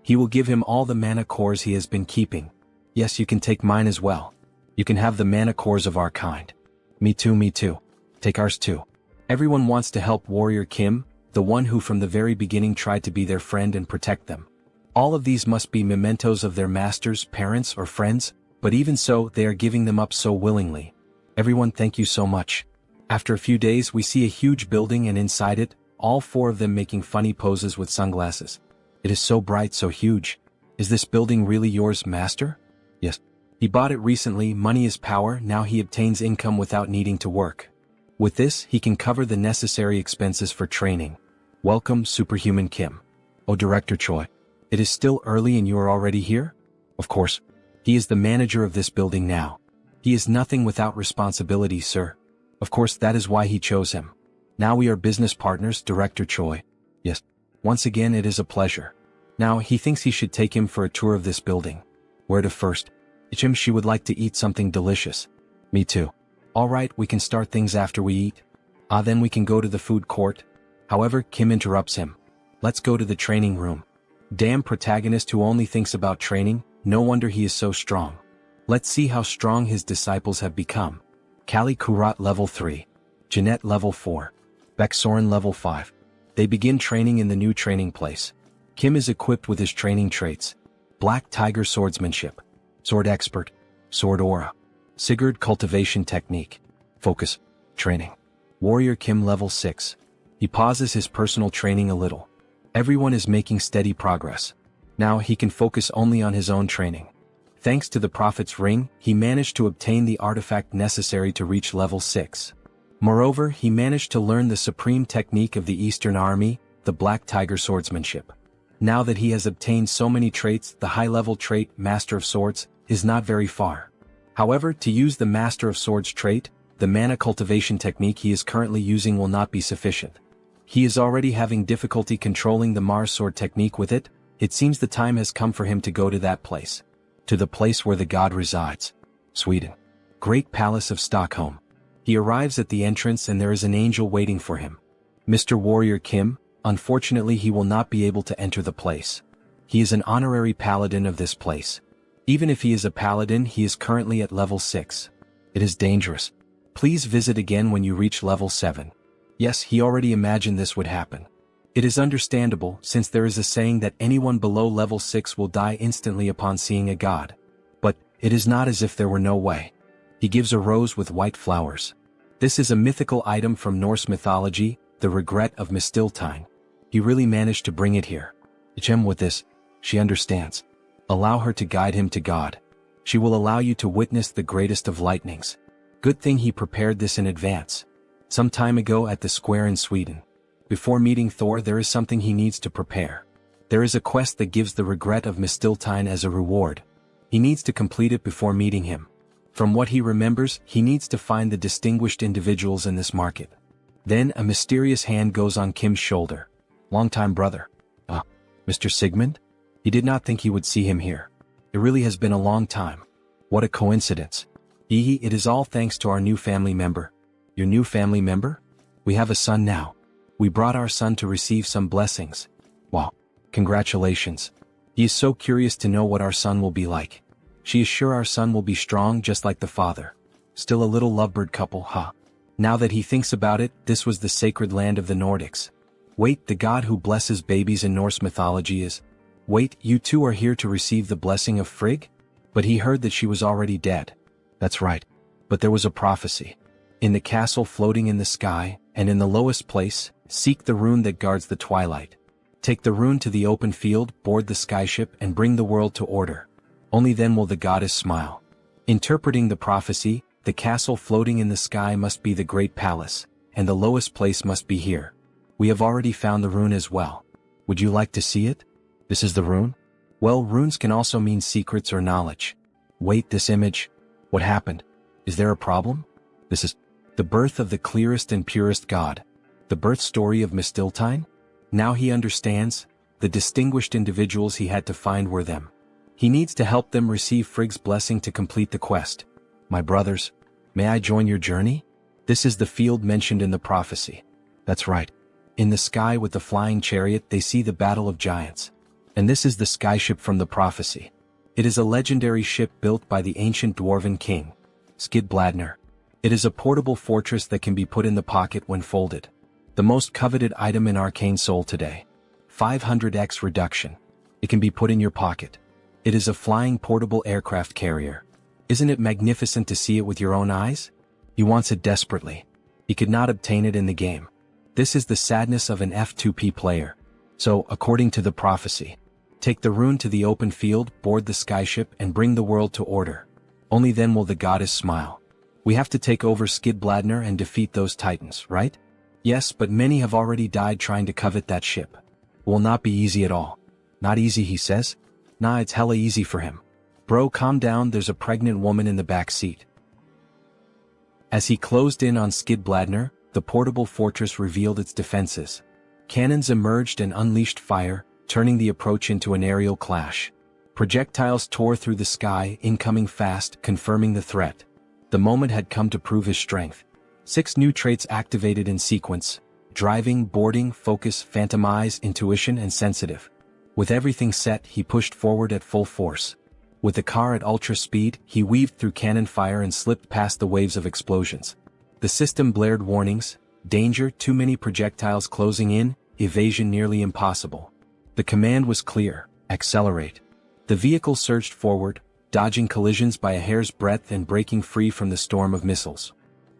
S1: He will give him all the mana cores he has been keeping. Yes, you can take mine as well. You can have the mana cores of our kind. Me too, me too. Take ours too. Everyone wants to help Warrior Kim, the one who from the very beginning tried to be their friend and protect them. All of these must be mementos of their masters, parents, or friends, but even so, they are giving them up so willingly. Everyone, thank you so much. After a few days, we see a huge building, and inside it, all 4 of them making funny poses with sunglasses. It is so bright, so huge. Is this building really yours, master? Yes. He bought it recently. Money is power. Now he obtains income without needing to work. With this, he can cover the necessary expenses for training. Welcome, Superhuman Kim. Oh, Director Choi. It is still early and you are already here? Of course. He is the manager of this building now. He is nothing without responsibility, sir. Of course, that is why he chose him. Now we are business partners, Director Choi. Yes. Once again, it is a pleasure. Now, he thinks he should take him for a tour of this building. Where to first? Ichim, she would like to eat something delicious. Me too. Alright, we can start things after we eat. Then we can go to the food court. However, Kim interrupts him. Let's go to the training room. Damn protagonist who only thinks about training, no wonder he is so strong. Let's see how strong his disciples have become. Kali Kurat level 3. Jeanette level 4. Beck Soren level 5. They begin training in the new training place. Kim is equipped with his training traits. Black Tiger Swordsmanship. Sword Expert. Sword Aura. Sigurd Cultivation Technique. Focus. Training. Warrior Kim level 6. He pauses his personal training a little. Everyone is making steady progress. Now he can focus only on his own training. Thanks to the Prophet's Ring, he managed to obtain the artifact necessary to reach level 6. Moreover, he managed to learn the supreme technique of the Eastern Army, the Black Tiger Swordsmanship. Now that he has obtained so many traits, the high-level trait, Master of Swords, is not very far. However, to use the Master of Swords trait, the mana cultivation technique he is currently using will not be sufficient. He is already having difficulty controlling the Mars Sword technique with it. It seems the time has come for him to go to that place. To the place where the god resides. Sweden. Great Palace of Stockholm. He arrives at the entrance and there is an angel waiting for him. Mr. Warrior Kim, unfortunately he will not be able to enter the place. He is an honorary paladin of this place. Even if he is a paladin, he is currently at level 6. It is dangerous. Please visit again when you reach level 7. Yes, he already imagined this would happen. It is understandable, since there is a saying that anyone below level 6 will die instantly upon seeing a god. But, it is not as if there were no way. He gives a rose with white flowers. This is a mythical item from Norse mythology, the regret of Mistiltine. He really managed to bring it here. Gem with this, she understands. Allow her to guide him to God. She will allow you to witness the greatest of lightnings. Good thing he prepared this in advance. Some time ago at the square in Sweden. Before meeting Thor, there is something he needs to prepare. There is a quest that gives the regret of Mistiltine as a reward. He needs to complete it before meeting him. From what he remembers, he needs to find the distinguished individuals in this market. Then a mysterious hand goes on Kim's shoulder. Long-time brother. Mr. Sigmund? He did not think he would see him here. It really has been a long time. What a coincidence. It is all thanks to our new family member. Your new family member? We have a son now. We brought our son to receive some blessings. Wow. Congratulations. He is so curious to know what our son will be like. She is sure our son will be strong just like the father. Still a little lovebird couple, huh? Now that he thinks about it, this was the sacred land of the Nordics. Wait, the god who blesses babies in Norse mythology is... Wait, you two are here to receive the blessing of Frigg? But he heard that she was already dead. That's right. But there was a prophecy. In the castle floating in the sky, and in the lowest place, seek the rune that guards the twilight. Take the rune to the open field, board the skyship, and bring the world to order. Only then will the goddess smile. Interpreting the prophecy, the castle floating in the sky must be the great palace, and the lowest place must be here. We have already found the rune as well. Would you like to see it? This is the rune? Well, runes can also mean secrets or knowledge. Wait, this image? What happened? Is there a problem? This is... The birth of the clearest and purest god. The birth story of Mistiltine? Now he understands, the distinguished individuals he had to find were them. He needs to help them receive Frigg's blessing to complete the quest. My brothers, may I join your journey? This is the field mentioned in the prophecy. That's right. In the sky with the flying chariot they see the battle of giants. And this is the skyship from the prophecy. It is a legendary ship built by the ancient dwarven king, Skidbladner. It is a portable fortress that can be put in the pocket when folded. The most coveted item in Arcane Seoul today. 500x reduction. It can be put in your pocket. It is a flying portable aircraft carrier. Isn't it magnificent to see it with your own eyes? He wants it desperately. He could not obtain it in the game. This is the sadness of an F2P player. So, according to the prophecy, take the rune to the open field, board the skyship, and bring the world to order. Only then will the goddess smile. We have to take over Skidbladner and defeat those titans, right? Yes, but many have already died trying to covet that ship. Will not be easy at all. Not easy, he says? Nah, it's hella easy for him. Bro, calm down, there's a pregnant woman in the back seat. As he closed in on Skidbladner, the portable fortress revealed its defenses. Cannons emerged and unleashed fire, turning the approach into an aerial clash. Projectiles tore through the sky, incoming fast, confirming the threat. The moment had come to prove his strength. 6 new traits activated in sequence: driving, boarding, focus, phantom eyes, intuition, and sensitive. With everything set, he pushed forward at full force. With the car at ultra speed, he weaved through cannon fire and slipped past the waves of explosions. The system blared warnings: danger, too many projectiles closing in, evasion nearly impossible. The command was clear: accelerate. The vehicle surged forward, dodging collisions by a hair's breadth and breaking free from the storm of missiles.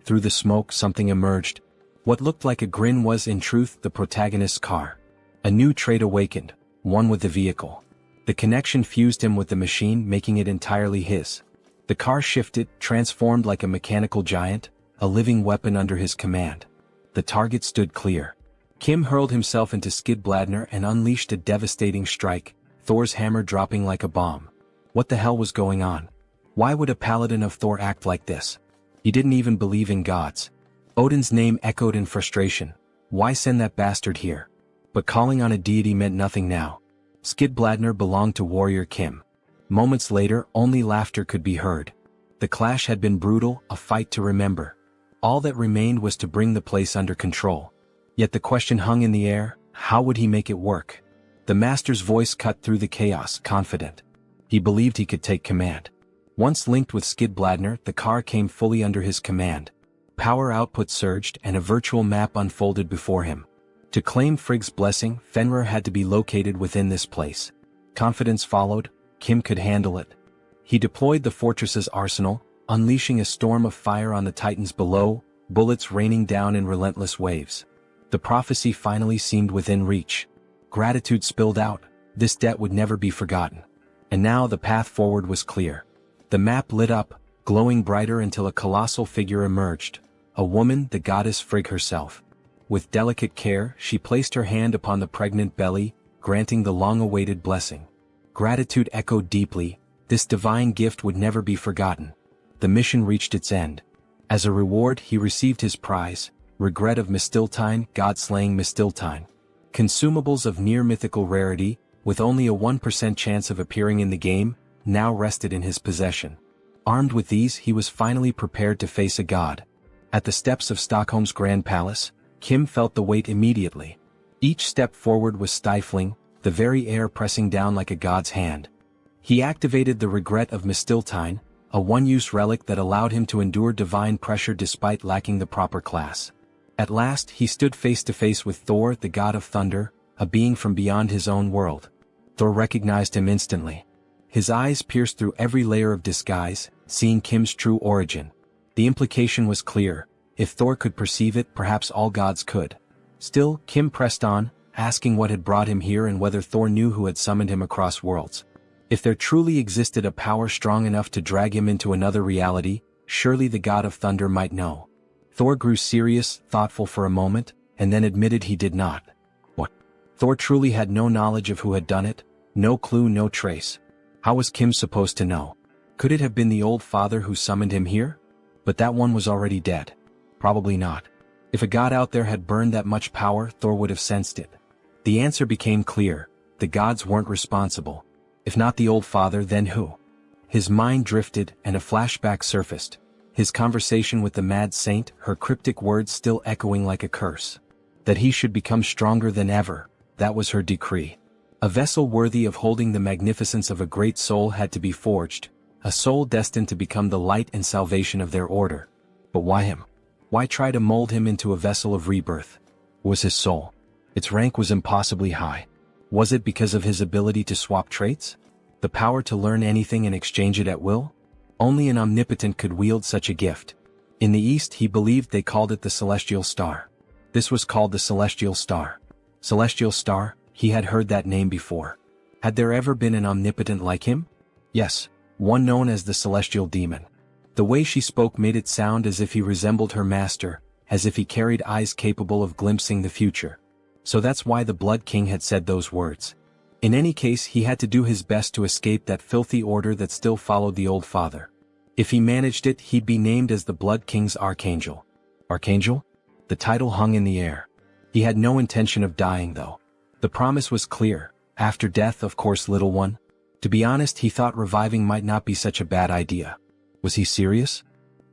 S1: Through the smoke something emerged. What looked like a grin was in truth the protagonist's car. A new trait awakened, one with the vehicle. The connection fused him with the machine, making it entirely his. The car shifted, transformed like a mechanical giant, a living weapon under his command. The target stood clear. Kim hurled himself into Skidbladner and unleashed a devastating strike, Thor's hammer dropping like a bomb. What the hell was going on? Why would a paladin of Thor act like this? He didn't even believe in gods. Odin's name echoed in frustration. Why send that bastard here? But calling on a deity meant nothing now. Skidbladner belonged to warrior Kim. Moments later, only laughter could be heard. The clash had been brutal, a fight to remember. All that remained was to bring the place under control. Yet the question hung in the air: how would he make it work? The master's voice cut through the chaos, confident. He believed he could take command. Once linked with Skidbladner, the car came fully under his command. Power output surged and a virtual map unfolded before him. To claim Frigg's blessing, Fenrir had to be located within this place. Confidence followed. Kim could handle it. He deployed the fortress's arsenal, unleashing a storm of fire on the titans below, bullets raining down in relentless waves. The prophecy finally seemed within reach. Gratitude spilled out. This debt would never be forgotten. And now the path forward was clear. The map lit up, glowing brighter until a colossal figure emerged. A woman, the goddess Frigg herself. With delicate care, she placed her hand upon the pregnant belly, granting the long-awaited blessing. Gratitude echoed deeply. This divine gift would never be forgotten. The mission reached its end. As a reward, he received his prize: regret of Mistiltine, god-slaying Mistiltine. Consumables of near-mythical rarity, with only a 1% chance of appearing in the game, now rested in his possession. Armed with these, he was finally prepared to face a god. At the steps of Stockholm's Grand Palace, Kim felt the weight immediately. Each step forward was stifling, the very air pressing down like a god's hand. He activated the regret of Mistiltine, a one-use relic that allowed him to endure divine pressure despite lacking the proper class. At last, he stood face to face with Thor, the god of thunder, a being from beyond his own world. Thor recognized him instantly. His eyes pierced through every layer of disguise, seeing Kim's true origin. The implication was clear: if Thor could perceive it, perhaps all gods could. Still, Kim pressed on, asking what had brought him here and whether Thor knew who had summoned him across worlds. If there truly existed a power strong enough to drag him into another reality, surely the god of thunder might know. Thor grew serious, thoughtful for a moment, and then admitted he did not. What? Thor truly had no knowledge of who had done it, no clue, no trace. How was Kim supposed to know? Could it have been the old father who summoned him here? But that one was already dead. Probably not. If a god out there had burned that much power, Thor would have sensed it. The answer became clear. The gods weren't responsible. If not the old father, then who? His mind drifted, and a flashback surfaced. His conversation with the mad saint, her cryptic words still echoing like a curse. That he should become stronger than ever, that was her decree. A vessel worthy of holding the magnificence of a great soul had to be forged, a soul destined to become the light and salvation of their order. But why him? Why try to mold him into a vessel of rebirth? Was his soul? Its rank was impossibly high. Was it because of his ability to swap traits? The power to learn anything and exchange it at will? Only an omnipotent could wield such a gift. In the East he believed they called it the Celestial Star. This was called the Celestial Star. Celestial Star, he had heard that name before. Had there ever been an omnipotent like him? Yes, one known as the Celestial Demon. The way she spoke made it sound as if he resembled her master, as if he carried eyes capable of glimpsing the future. So that's why the Blood King had said those words. In any case, he had to do his best to escape that filthy order that still followed the old father. If he managed it, he'd be named as the Blood King's Archangel. Archangel? The title hung in the air. He had no intention of dying though. The promise was clear. After death, of course, little one. To be honest, he thought reviving might not be such a bad idea. Was he serious?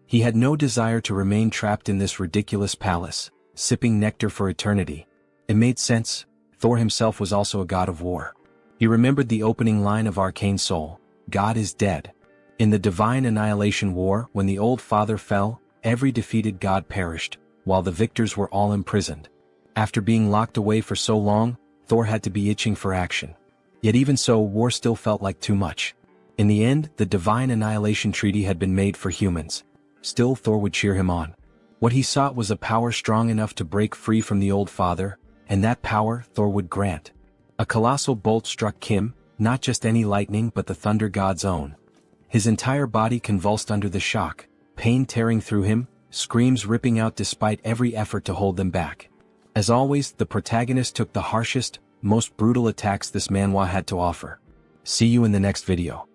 S1: He had no desire to remain trapped in this ridiculous palace, sipping nectar for eternity. It made sense. Thor himself was also a god of war. He remembered the opening line of Arcane Seoul, God is dead. In the divine annihilation war, when the old father fell, every defeated god perished, while the victors were all imprisoned. After being locked away for so long, Thor had to be itching for action. Yet even so, war still felt like too much. In the end, the divine annihilation treaty had been made for humans. Still, Thor would cheer him on. What he sought was a power strong enough to break free from the old father, and that power Thor would grant. A colossal bolt struck Kim, not just any lightning but the thunder god's own. His entire body convulsed under the shock, pain tearing through him, screams ripping out despite every effort to hold them back. As always, the protagonist took the harshest, most brutal attacks this manhwa had to offer. See you in the next video.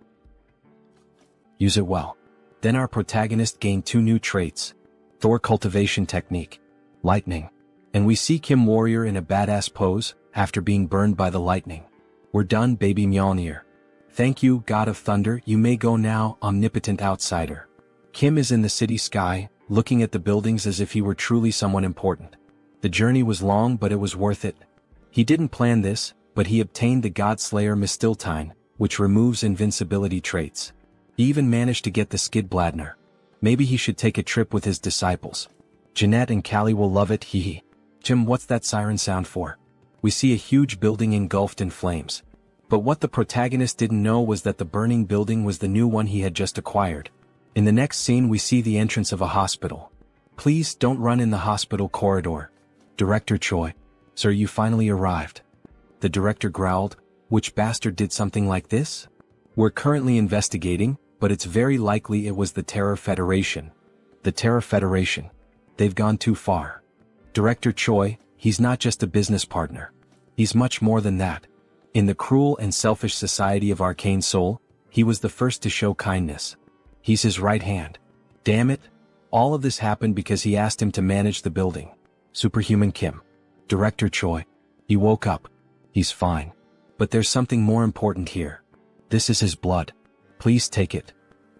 S1: Use it well. Then our protagonist gained 2 new traits. Thor cultivation technique. Lightning. And we see Kim warrior in a badass pose, after being burned by the lightning. We're done, baby Mjolnir. Thank you, God of Thunder, you may go now, omnipotent outsider. Kim is in the city sky, looking at the buildings as if he were truly someone important. The journey was long, but it was worth it. He didn't plan this, but he obtained the God-Slayer Mistiltine, which removes invincibility traits. He even managed to get the Skidbladner. Maybe he should take a trip with his disciples. Jeanette and Callie will love it, hee. Jim, what's that siren sound for? We see a huge building engulfed in flames. But what the protagonist didn't know was that the burning building was the new one he had just acquired. In the next scene we see the entrance of a hospital. Please don't run in the hospital corridor. Director Choi. Sir, you finally arrived. The director growled. Which bastard did something like this? We're currently investigating, but it's very likely it was the Terror Federation. The Terror Federation. They've gone too far. Director Choi, he's not just a business partner. He's much more than that. In the cruel and selfish society of Arcane Seoul, he was the first to show kindness. He's his right hand. Damn it. All of this happened because he asked him to manage the building. Superhuman Kim. Director Choi. He woke up. He's fine. But there's something more important here. This is his blood. Please take it.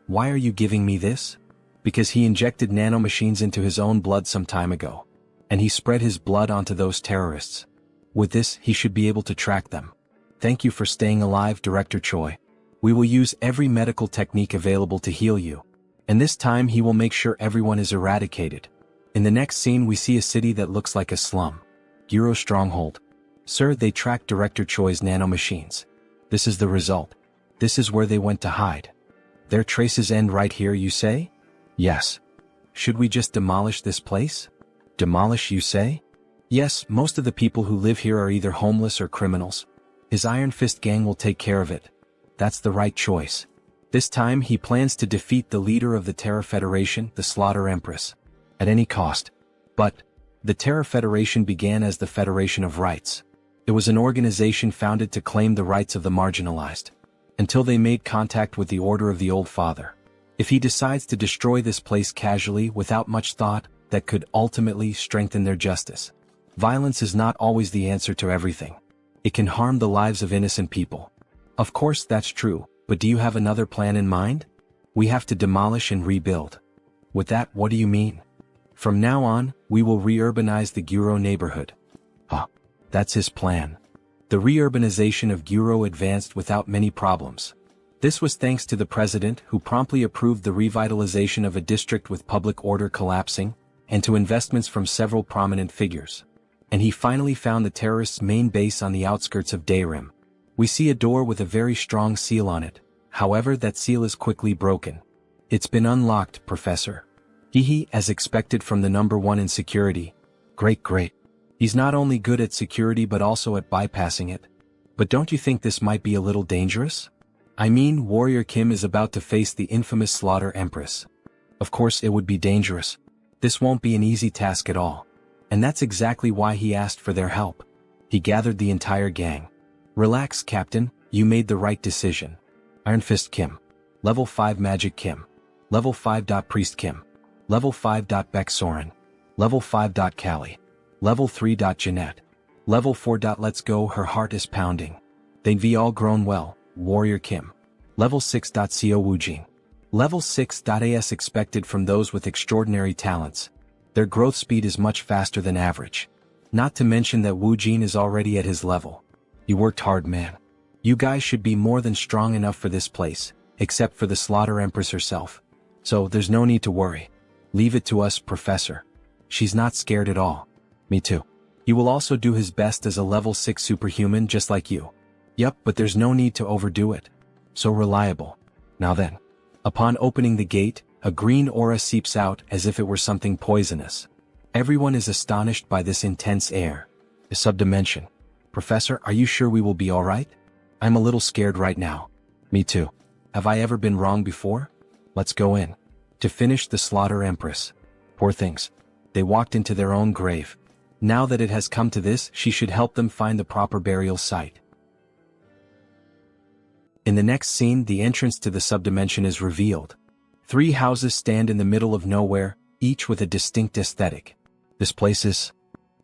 S1: Why are you giving me this? Because he injected nanomachines into his own blood some time ago. And he spread his blood onto those terrorists. With this, he should be able to track them. Thank you for staying alive, Director Choi. We will use every medical technique available to heal you. And this time he will make sure everyone is eradicated. In the next scene we see a city that looks like a slum. Giro Stronghold. Sir, they tracked Director Choi's nanomachines. This is the result. This is where they went to hide. Their traces end right here, you say? Yes. Should we just demolish this place? Demolish, you say? Yes, most of the people who live here are either homeless or criminals. His Iron Fist gang will take care of it. That's the right choice. This time he plans to defeat the leader of the Terror Federation, the Slaughter Empress. At any cost. But the Terror Federation began as the Federation of Rights. It was an organization founded to claim the rights of the marginalized. Until they made contact with the Order of the Old Father. If he decides to destroy this place casually without much thought, that could ultimately strengthen their justice. Violence is not always the answer to everything. It can harm the lives of innocent people. Of course that's true, but do you have another plan in mind? We have to demolish and rebuild. With that, what do you mean? From now on, we will re-urbanize the Guro neighborhood. That's his plan. The re-urbanization of Guro advanced without many problems. This was thanks to the president who promptly approved the revitalization of a district with public order collapsing, and to investments from several prominent figures. And he finally found the terrorists' main base on the outskirts of Daerim. We see a door with a very strong seal on it, however that seal is quickly broken. It's been unlocked, Professor. As expected from the number one in security. Great. He's not only good at security but also at bypassing it. But don't you think this might be a little dangerous? I mean, Warrior Kim is about to face the infamous Slaughter Empress. Of course it would be dangerous. This won't be an easy task at all. And that's exactly why he asked for their help. He gathered the entire gang. Relax, Captain, you made the right decision. Iron Fist Kim. Level 5 Magic Kim. Level 5. Priest Kim. Level 5. Beck Soren. Level 5. Callie. Level 3. Jeanette. Level 4. Let's go, her heart is pounding. They've all grown well, Warrior Kim. Level 6. Co Woojin. Level 6. As expected from those with extraordinary talents. Their growth speed is much faster than average. Not to mention that Woojin is already at his level. You worked hard, man. You guys should be more than strong enough for this place, except for the Slaughter Empress herself. So there's no need to worry. Leave it to us, Professor. She's not scared at all. Me too. He will also do his best as a level 6 superhuman just like you. Yup, but there's no need to overdo it. So reliable. Now then. Upon opening the gate, a green aura seeps out as if it were something poisonous. Everyone is astonished by this intense air. The subdimension. Professor, are you sure we will be alright? I'm a little scared right now. Me too. Have I ever been wrong before? Let's go in. To finish the Slaughter Empress. Poor things. They walked into their own grave. Now that it has come to this, she should help them find the proper burial site. In the next scene, the entrance to the subdimension is revealed. 3 houses stand in the middle of nowhere, each with a distinct aesthetic. This place is...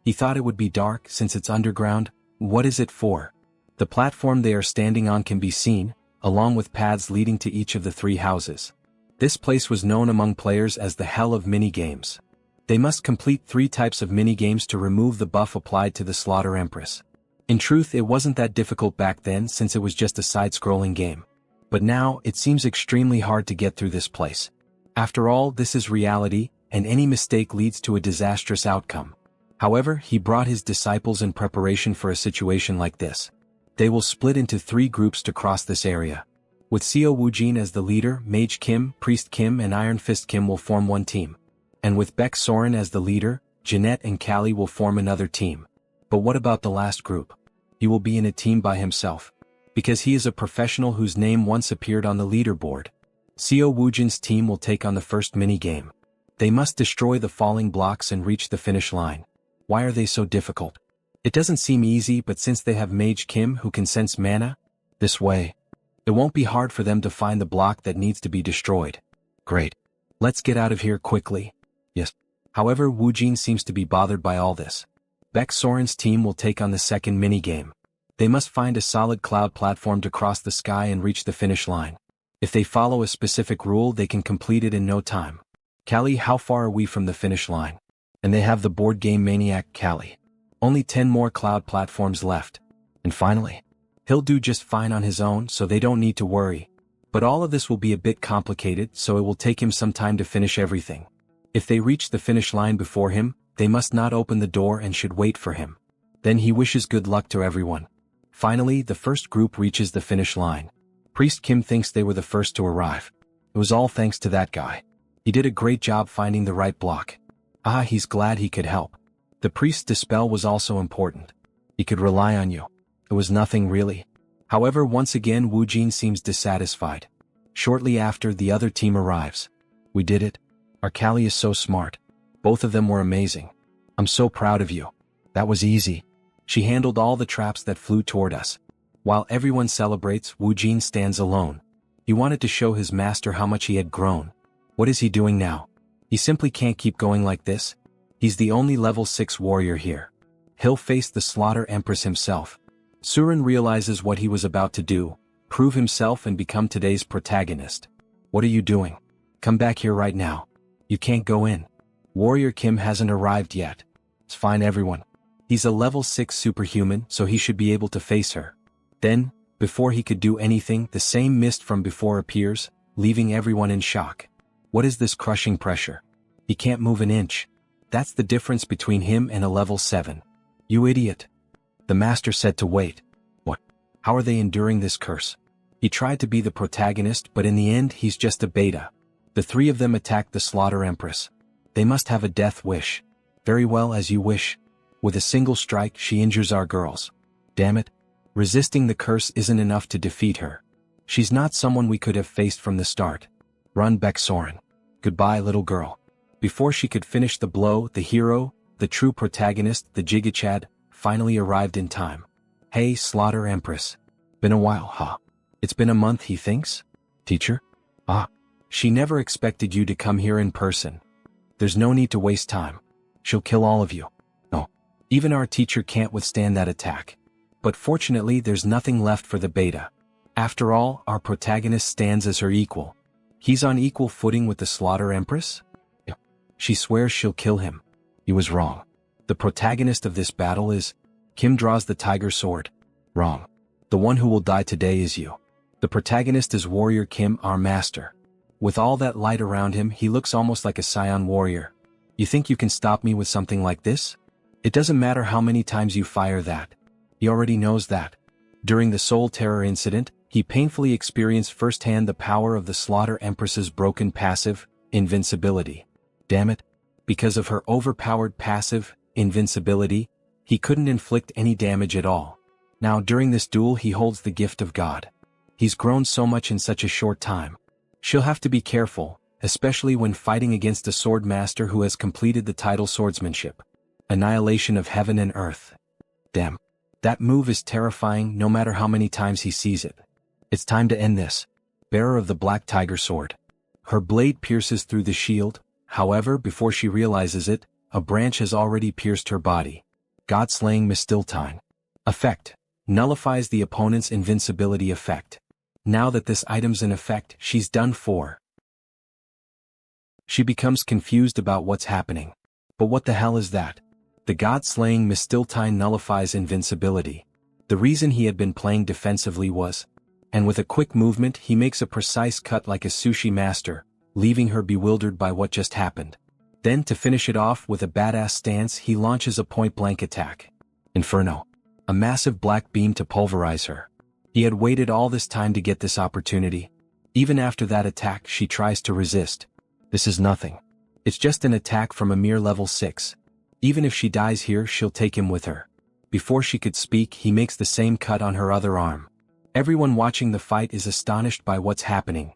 S1: He thought it would be dark since it's underground. What is it for? The platform they are standing on can be seen, along with paths leading to each of the 3 houses. This place was known among players as the Hell of Minigames. They must complete 3 types of minigames to remove the buff applied to the Slaughter Empress. In truth, it wasn't that difficult back then since it was just a side-scrolling game. But now, it seems extremely hard to get through this place. After all, this is reality, and any mistake leads to a disastrous outcome. However, he brought his disciples in preparation for a situation like this. They will split into 3 groups to cross this area. With Co Woojin as the leader, Mage Kim, Priest Kim and Iron Fist Kim will form one team. And with Beck Soren as the leader, Jeanette and Callie will form another team. But what about the last group? He will be in a team by himself. Because he is a professional whose name once appeared on the leaderboard. Co Woojin's team will take on the first minigame. They must destroy the falling blocks and reach the finish line. Why are they so difficult? It doesn't seem easy, but since they have Mage Kim who can sense mana, this way, it won't be hard for them to find the block that needs to be destroyed. Great. Let's get out of here quickly. Yes. However, Woojin seems to be bothered by all this. Beck Soren's team will take on the second minigame. They must find a solid cloud platform to cross the sky and reach the finish line. If they follow a specific rule, they can complete it in no time. Callie, how far are we from the finish line? And they have the board game maniac Callie. Only 10 more cloud platforms left. And finally, he'll do just fine on his own, so they don't need to worry. But all of this will be a bit complicated, so it will take him some time to finish everything. If they reach the finish line before him, they must not open the door and should wait for him. Then he wishes good luck to everyone. Finally, the first group reaches the finish line. Priest Kim thinks they were the first to arrive. It was all thanks to that guy. He did a great job finding the right block. He's glad he could help. The priest's dispel was also important. He could rely on you. It was nothing really. However, once again Woojin seems dissatisfied. Shortly after, the other team arrives. We did it. Our Callie is so smart. Both of them were amazing. I'm so proud of you. That was easy. She handled all the traps that flew toward us. While everyone celebrates, Woojin stands alone. He wanted to show his master how much he had grown. What is he doing now? He simply can't keep going like this. He's the only level 6 warrior here. He'll face the Slaughter Empress himself. Surin realizes what he was about to do, prove himself and become today's protagonist. What are you doing? Come back here right now. You can't go in. Warrior Kim hasn't arrived yet. It's fine everyone. He's a level 6 superhuman, so he should be able to face her. Then, before he could do anything, the same mist from before appears, leaving everyone in shock. What is this crushing pressure? He can't move an inch. That's the difference between him and a level 7. You idiot. The master said to wait. What? How are they enduring this curse? He tried to be the protagonist, but in the end he's just a beta. The three of them attacked the Slaughter Empress. They must have a death wish. Very well, as you wish. With a single strike she injures our girls. Damn it. Resisting the curse isn't enough to defeat her. She's not someone we could have faced from the start. Run back, Soren. Goodbye, little girl. Before she could finish the blow, the hero, the true protagonist, the Gigachad, finally arrived in time. Hey, Slaughter Empress. Been a while, huh? It's been a month, he thinks? Teacher? Ah. She never expected you to come here in person. There's no need to waste time. She'll kill all of you. No. Even our teacher can't withstand that attack. But fortunately there's nothing left for the beta. After all, our protagonist stands as her equal. He's on equal footing with the Slaughter Empress? She swears she'll kill him. He was wrong. The protagonist of this battle is... Kim draws the tiger sword. Wrong. The one who will die today is you. The protagonist is Warrior Kim, our master. With all that light around him, he looks almost like a scion warrior. You think you can stop me with something like this? It doesn't matter how many times you fire that. He already knows that. During the Soul Terror incident, he painfully experienced firsthand the power of the Slaughter Empress's broken passive, invincibility. Damn it. Because of her overpowered passive, invincibility, he couldn't inflict any damage at all. Now during this duel he holds the gift of God. He's grown so much in such a short time. She'll have to be careful, especially when fighting against a sword master who has completed the title swordsmanship. Annihilation of heaven and earth. Damn. That move is terrifying no matter how many times he sees it. It's time to end this. Bearer of the Black Tiger Sword. Her blade pierces through the shield, however before she realizes it, a branch has already pierced her body. God-slaying Mistiltine. Effect. Nullifies the opponent's invincibility effect. Now that this item's in effect, she's done for. She becomes confused about what's happening. But what the hell is that? The God-slaying Mistiltine nullifies invincibility. The reason he had been playing defensively was... And with a quick movement he makes a precise cut like a sushi master, leaving her bewildered by what just happened. Then to finish it off with a badass stance he launches a point-blank attack. Inferno. A massive black beam to pulverize her. He had waited all this time to get this opportunity. Even after that attack she tries to resist. This is nothing. It's just an attack from a mere level 6. Even if she dies here she'll take him with her. Before she could speak he makes the same cut on her other arm. Everyone watching the fight is astonished by what's happening.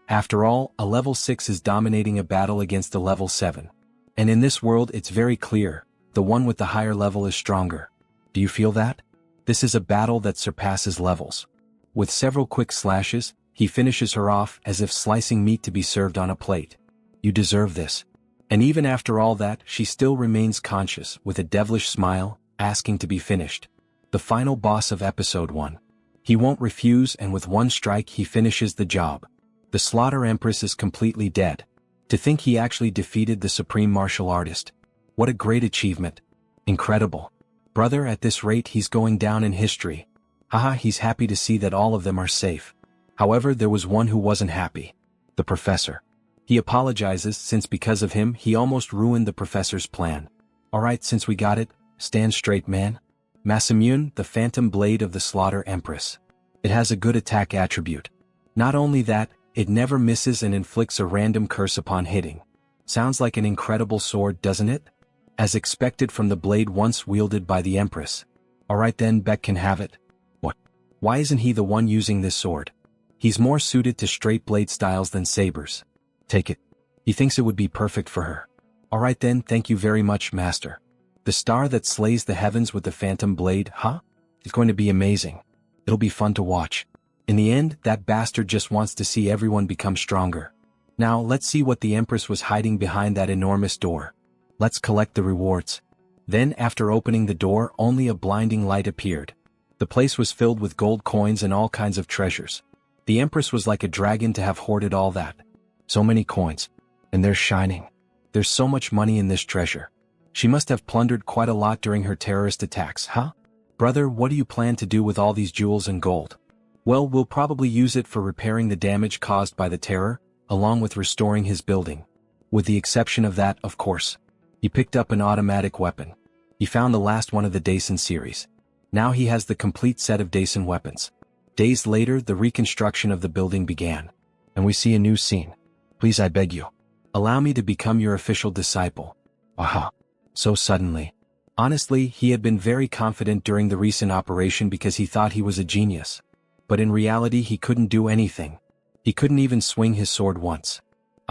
S1: After all, a level 6 is dominating a battle against a level 7. And in this world it's very clear, the one with the higher level is stronger. Do you feel that? This is a battle that surpasses levels. With several quick slashes, he finishes her off as if slicing meat to be served on a plate. You deserve this. And even after all that, she still remains conscious with a devilish smile, asking to be finished. The final boss of episode 1. He won't refuse and with one strike he finishes the job. The Slaughter Empress is completely dead. To think he actually defeated the supreme martial artist. What a great achievement. Incredible. Brother, at this rate he's going down in history. Haha, he's happy to see that all of them are safe. However, there was one who wasn't happy. The professor. He apologizes since because of him he almost ruined the professor's plan. Alright, since we got it, stand straight, man. Masamune, the phantom blade of the Slaughter Empress. It has a good attack attribute. Not only that, it never misses and inflicts a random curse upon hitting. Sounds like an incredible sword, doesn't it? As expected from the blade once wielded by the Empress. Alright then, Beck can have it. What? Why isn't he the one using this sword? He's more suited to straight blade styles than sabers. Take it. He thinks it would be perfect for her. Alright then, thank you very much, Master. The star that slays the heavens with the phantom blade, huh? It's going to be amazing. It'll be fun to watch. In the end, that bastard just wants to see everyone become stronger. Now let's see what the Empress was hiding behind that enormous door. Let's collect the rewards. Then after opening the door, only a blinding light appeared. The place was filled with gold coins and all kinds of treasures. The Empress was like a dragon to have hoarded all that. So many coins. And they're shining. There's so much money in this treasure. She must have plundered quite a lot during her terrorist attacks, huh? Brother, what do you plan to do with all these jewels and gold? Well, we'll probably use it for repairing the damage caused by the terror, along with restoring his building. With the exception of that, of course. He picked up an automatic weapon. He found the last one of the Daisen series. Now he has the complete set of Daisen weapons. Days later, the reconstruction of the building began. And we see a new scene. Please, I beg you. Allow me to become your official disciple. Aha. So suddenly. Honestly, he had been very confident during the recent operation because he thought he was a genius. But in reality he couldn't do anything. He couldn't even swing his sword once.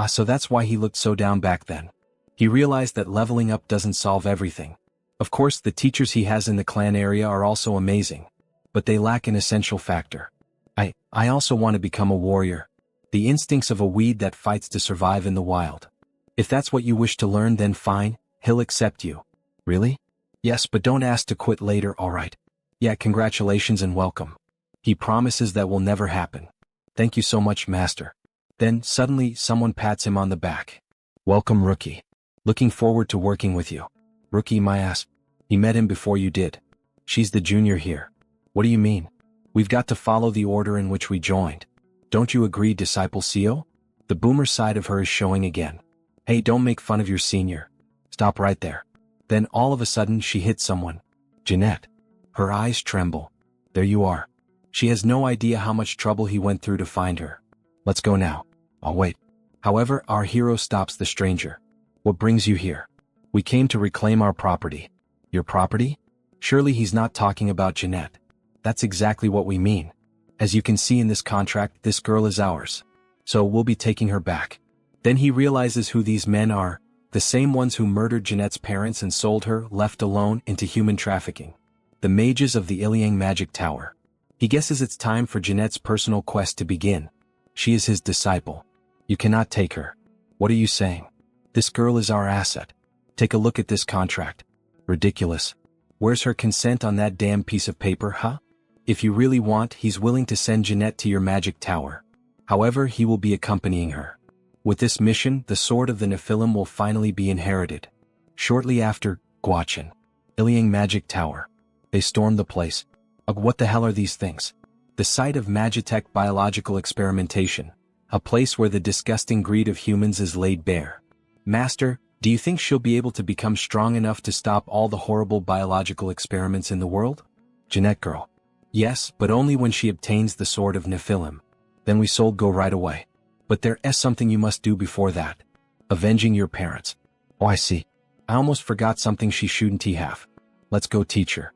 S1: So that's why he looked so down back then. He realized that leveling up doesn't solve everything. Of course, the teachers he has in the clan area are also amazing. But they lack an essential factor. I also want to become a warrior. The instincts of a weed that fights to survive in the wild. If that's what you wish to learn, then fine, he'll accept you. Really? Yes, but don't ask to quit later, alright? Yeah, congratulations and welcome. He promises that will never happen. Thank you so much, Master. Then, suddenly, someone pats him on the back. Welcome, Rookie. Looking forward to working with you. Rookie, my ass. He met him before you did. She's the junior here. What do you mean? We've got to follow the order in which we joined. Don't you agree, Disciple Seo? The boomer side of her is showing again. Hey, don't make fun of your senior. Stop right there. Then all of a sudden she hits someone. Jeanette. Her eyes tremble. There you are. She has no idea how much trouble he went through to find her. Let's go now. I'll wait. However, our hero stops the stranger. What brings you here? We came to reclaim our property. Your property? Surely he's not talking about Jeanette. That's exactly what we mean. As you can see in this contract, this girl is ours. So we'll be taking her back. Then he realizes who these men are, the same ones who murdered Jeanette's parents and sold her, left alone, into human trafficking. The mages of the Ilyang Magic Tower. He guesses it's time for Jeanette's personal quest to begin. She is his disciple. You cannot take her. What are you saying? This girl is our asset. Take a look at this contract. Ridiculous. Where's her consent on that damn piece of paper, huh? If you really want, he's willing to send Jeanette to your magic tower. However, he will be accompanying her. With this mission, the sword of the Nephilim will finally be inherited. Shortly after, Guachin. Ilyang Magic Tower. They storm the place. Ugh, what the hell are these things? The site of Magitech biological experimentation. A place where the disgusting greed of humans is laid bare. Master, do you think she'll be able to become strong enough to stop all the horrible biological experiments in the world? Jeanette girl. Yes, but only when she obtains the sword of Nephilim. Then we soul go right away. But there is something you must do before that. Avenging your parents. Oh, I see. I almost forgot something she shouldn't have. Let's go teach her.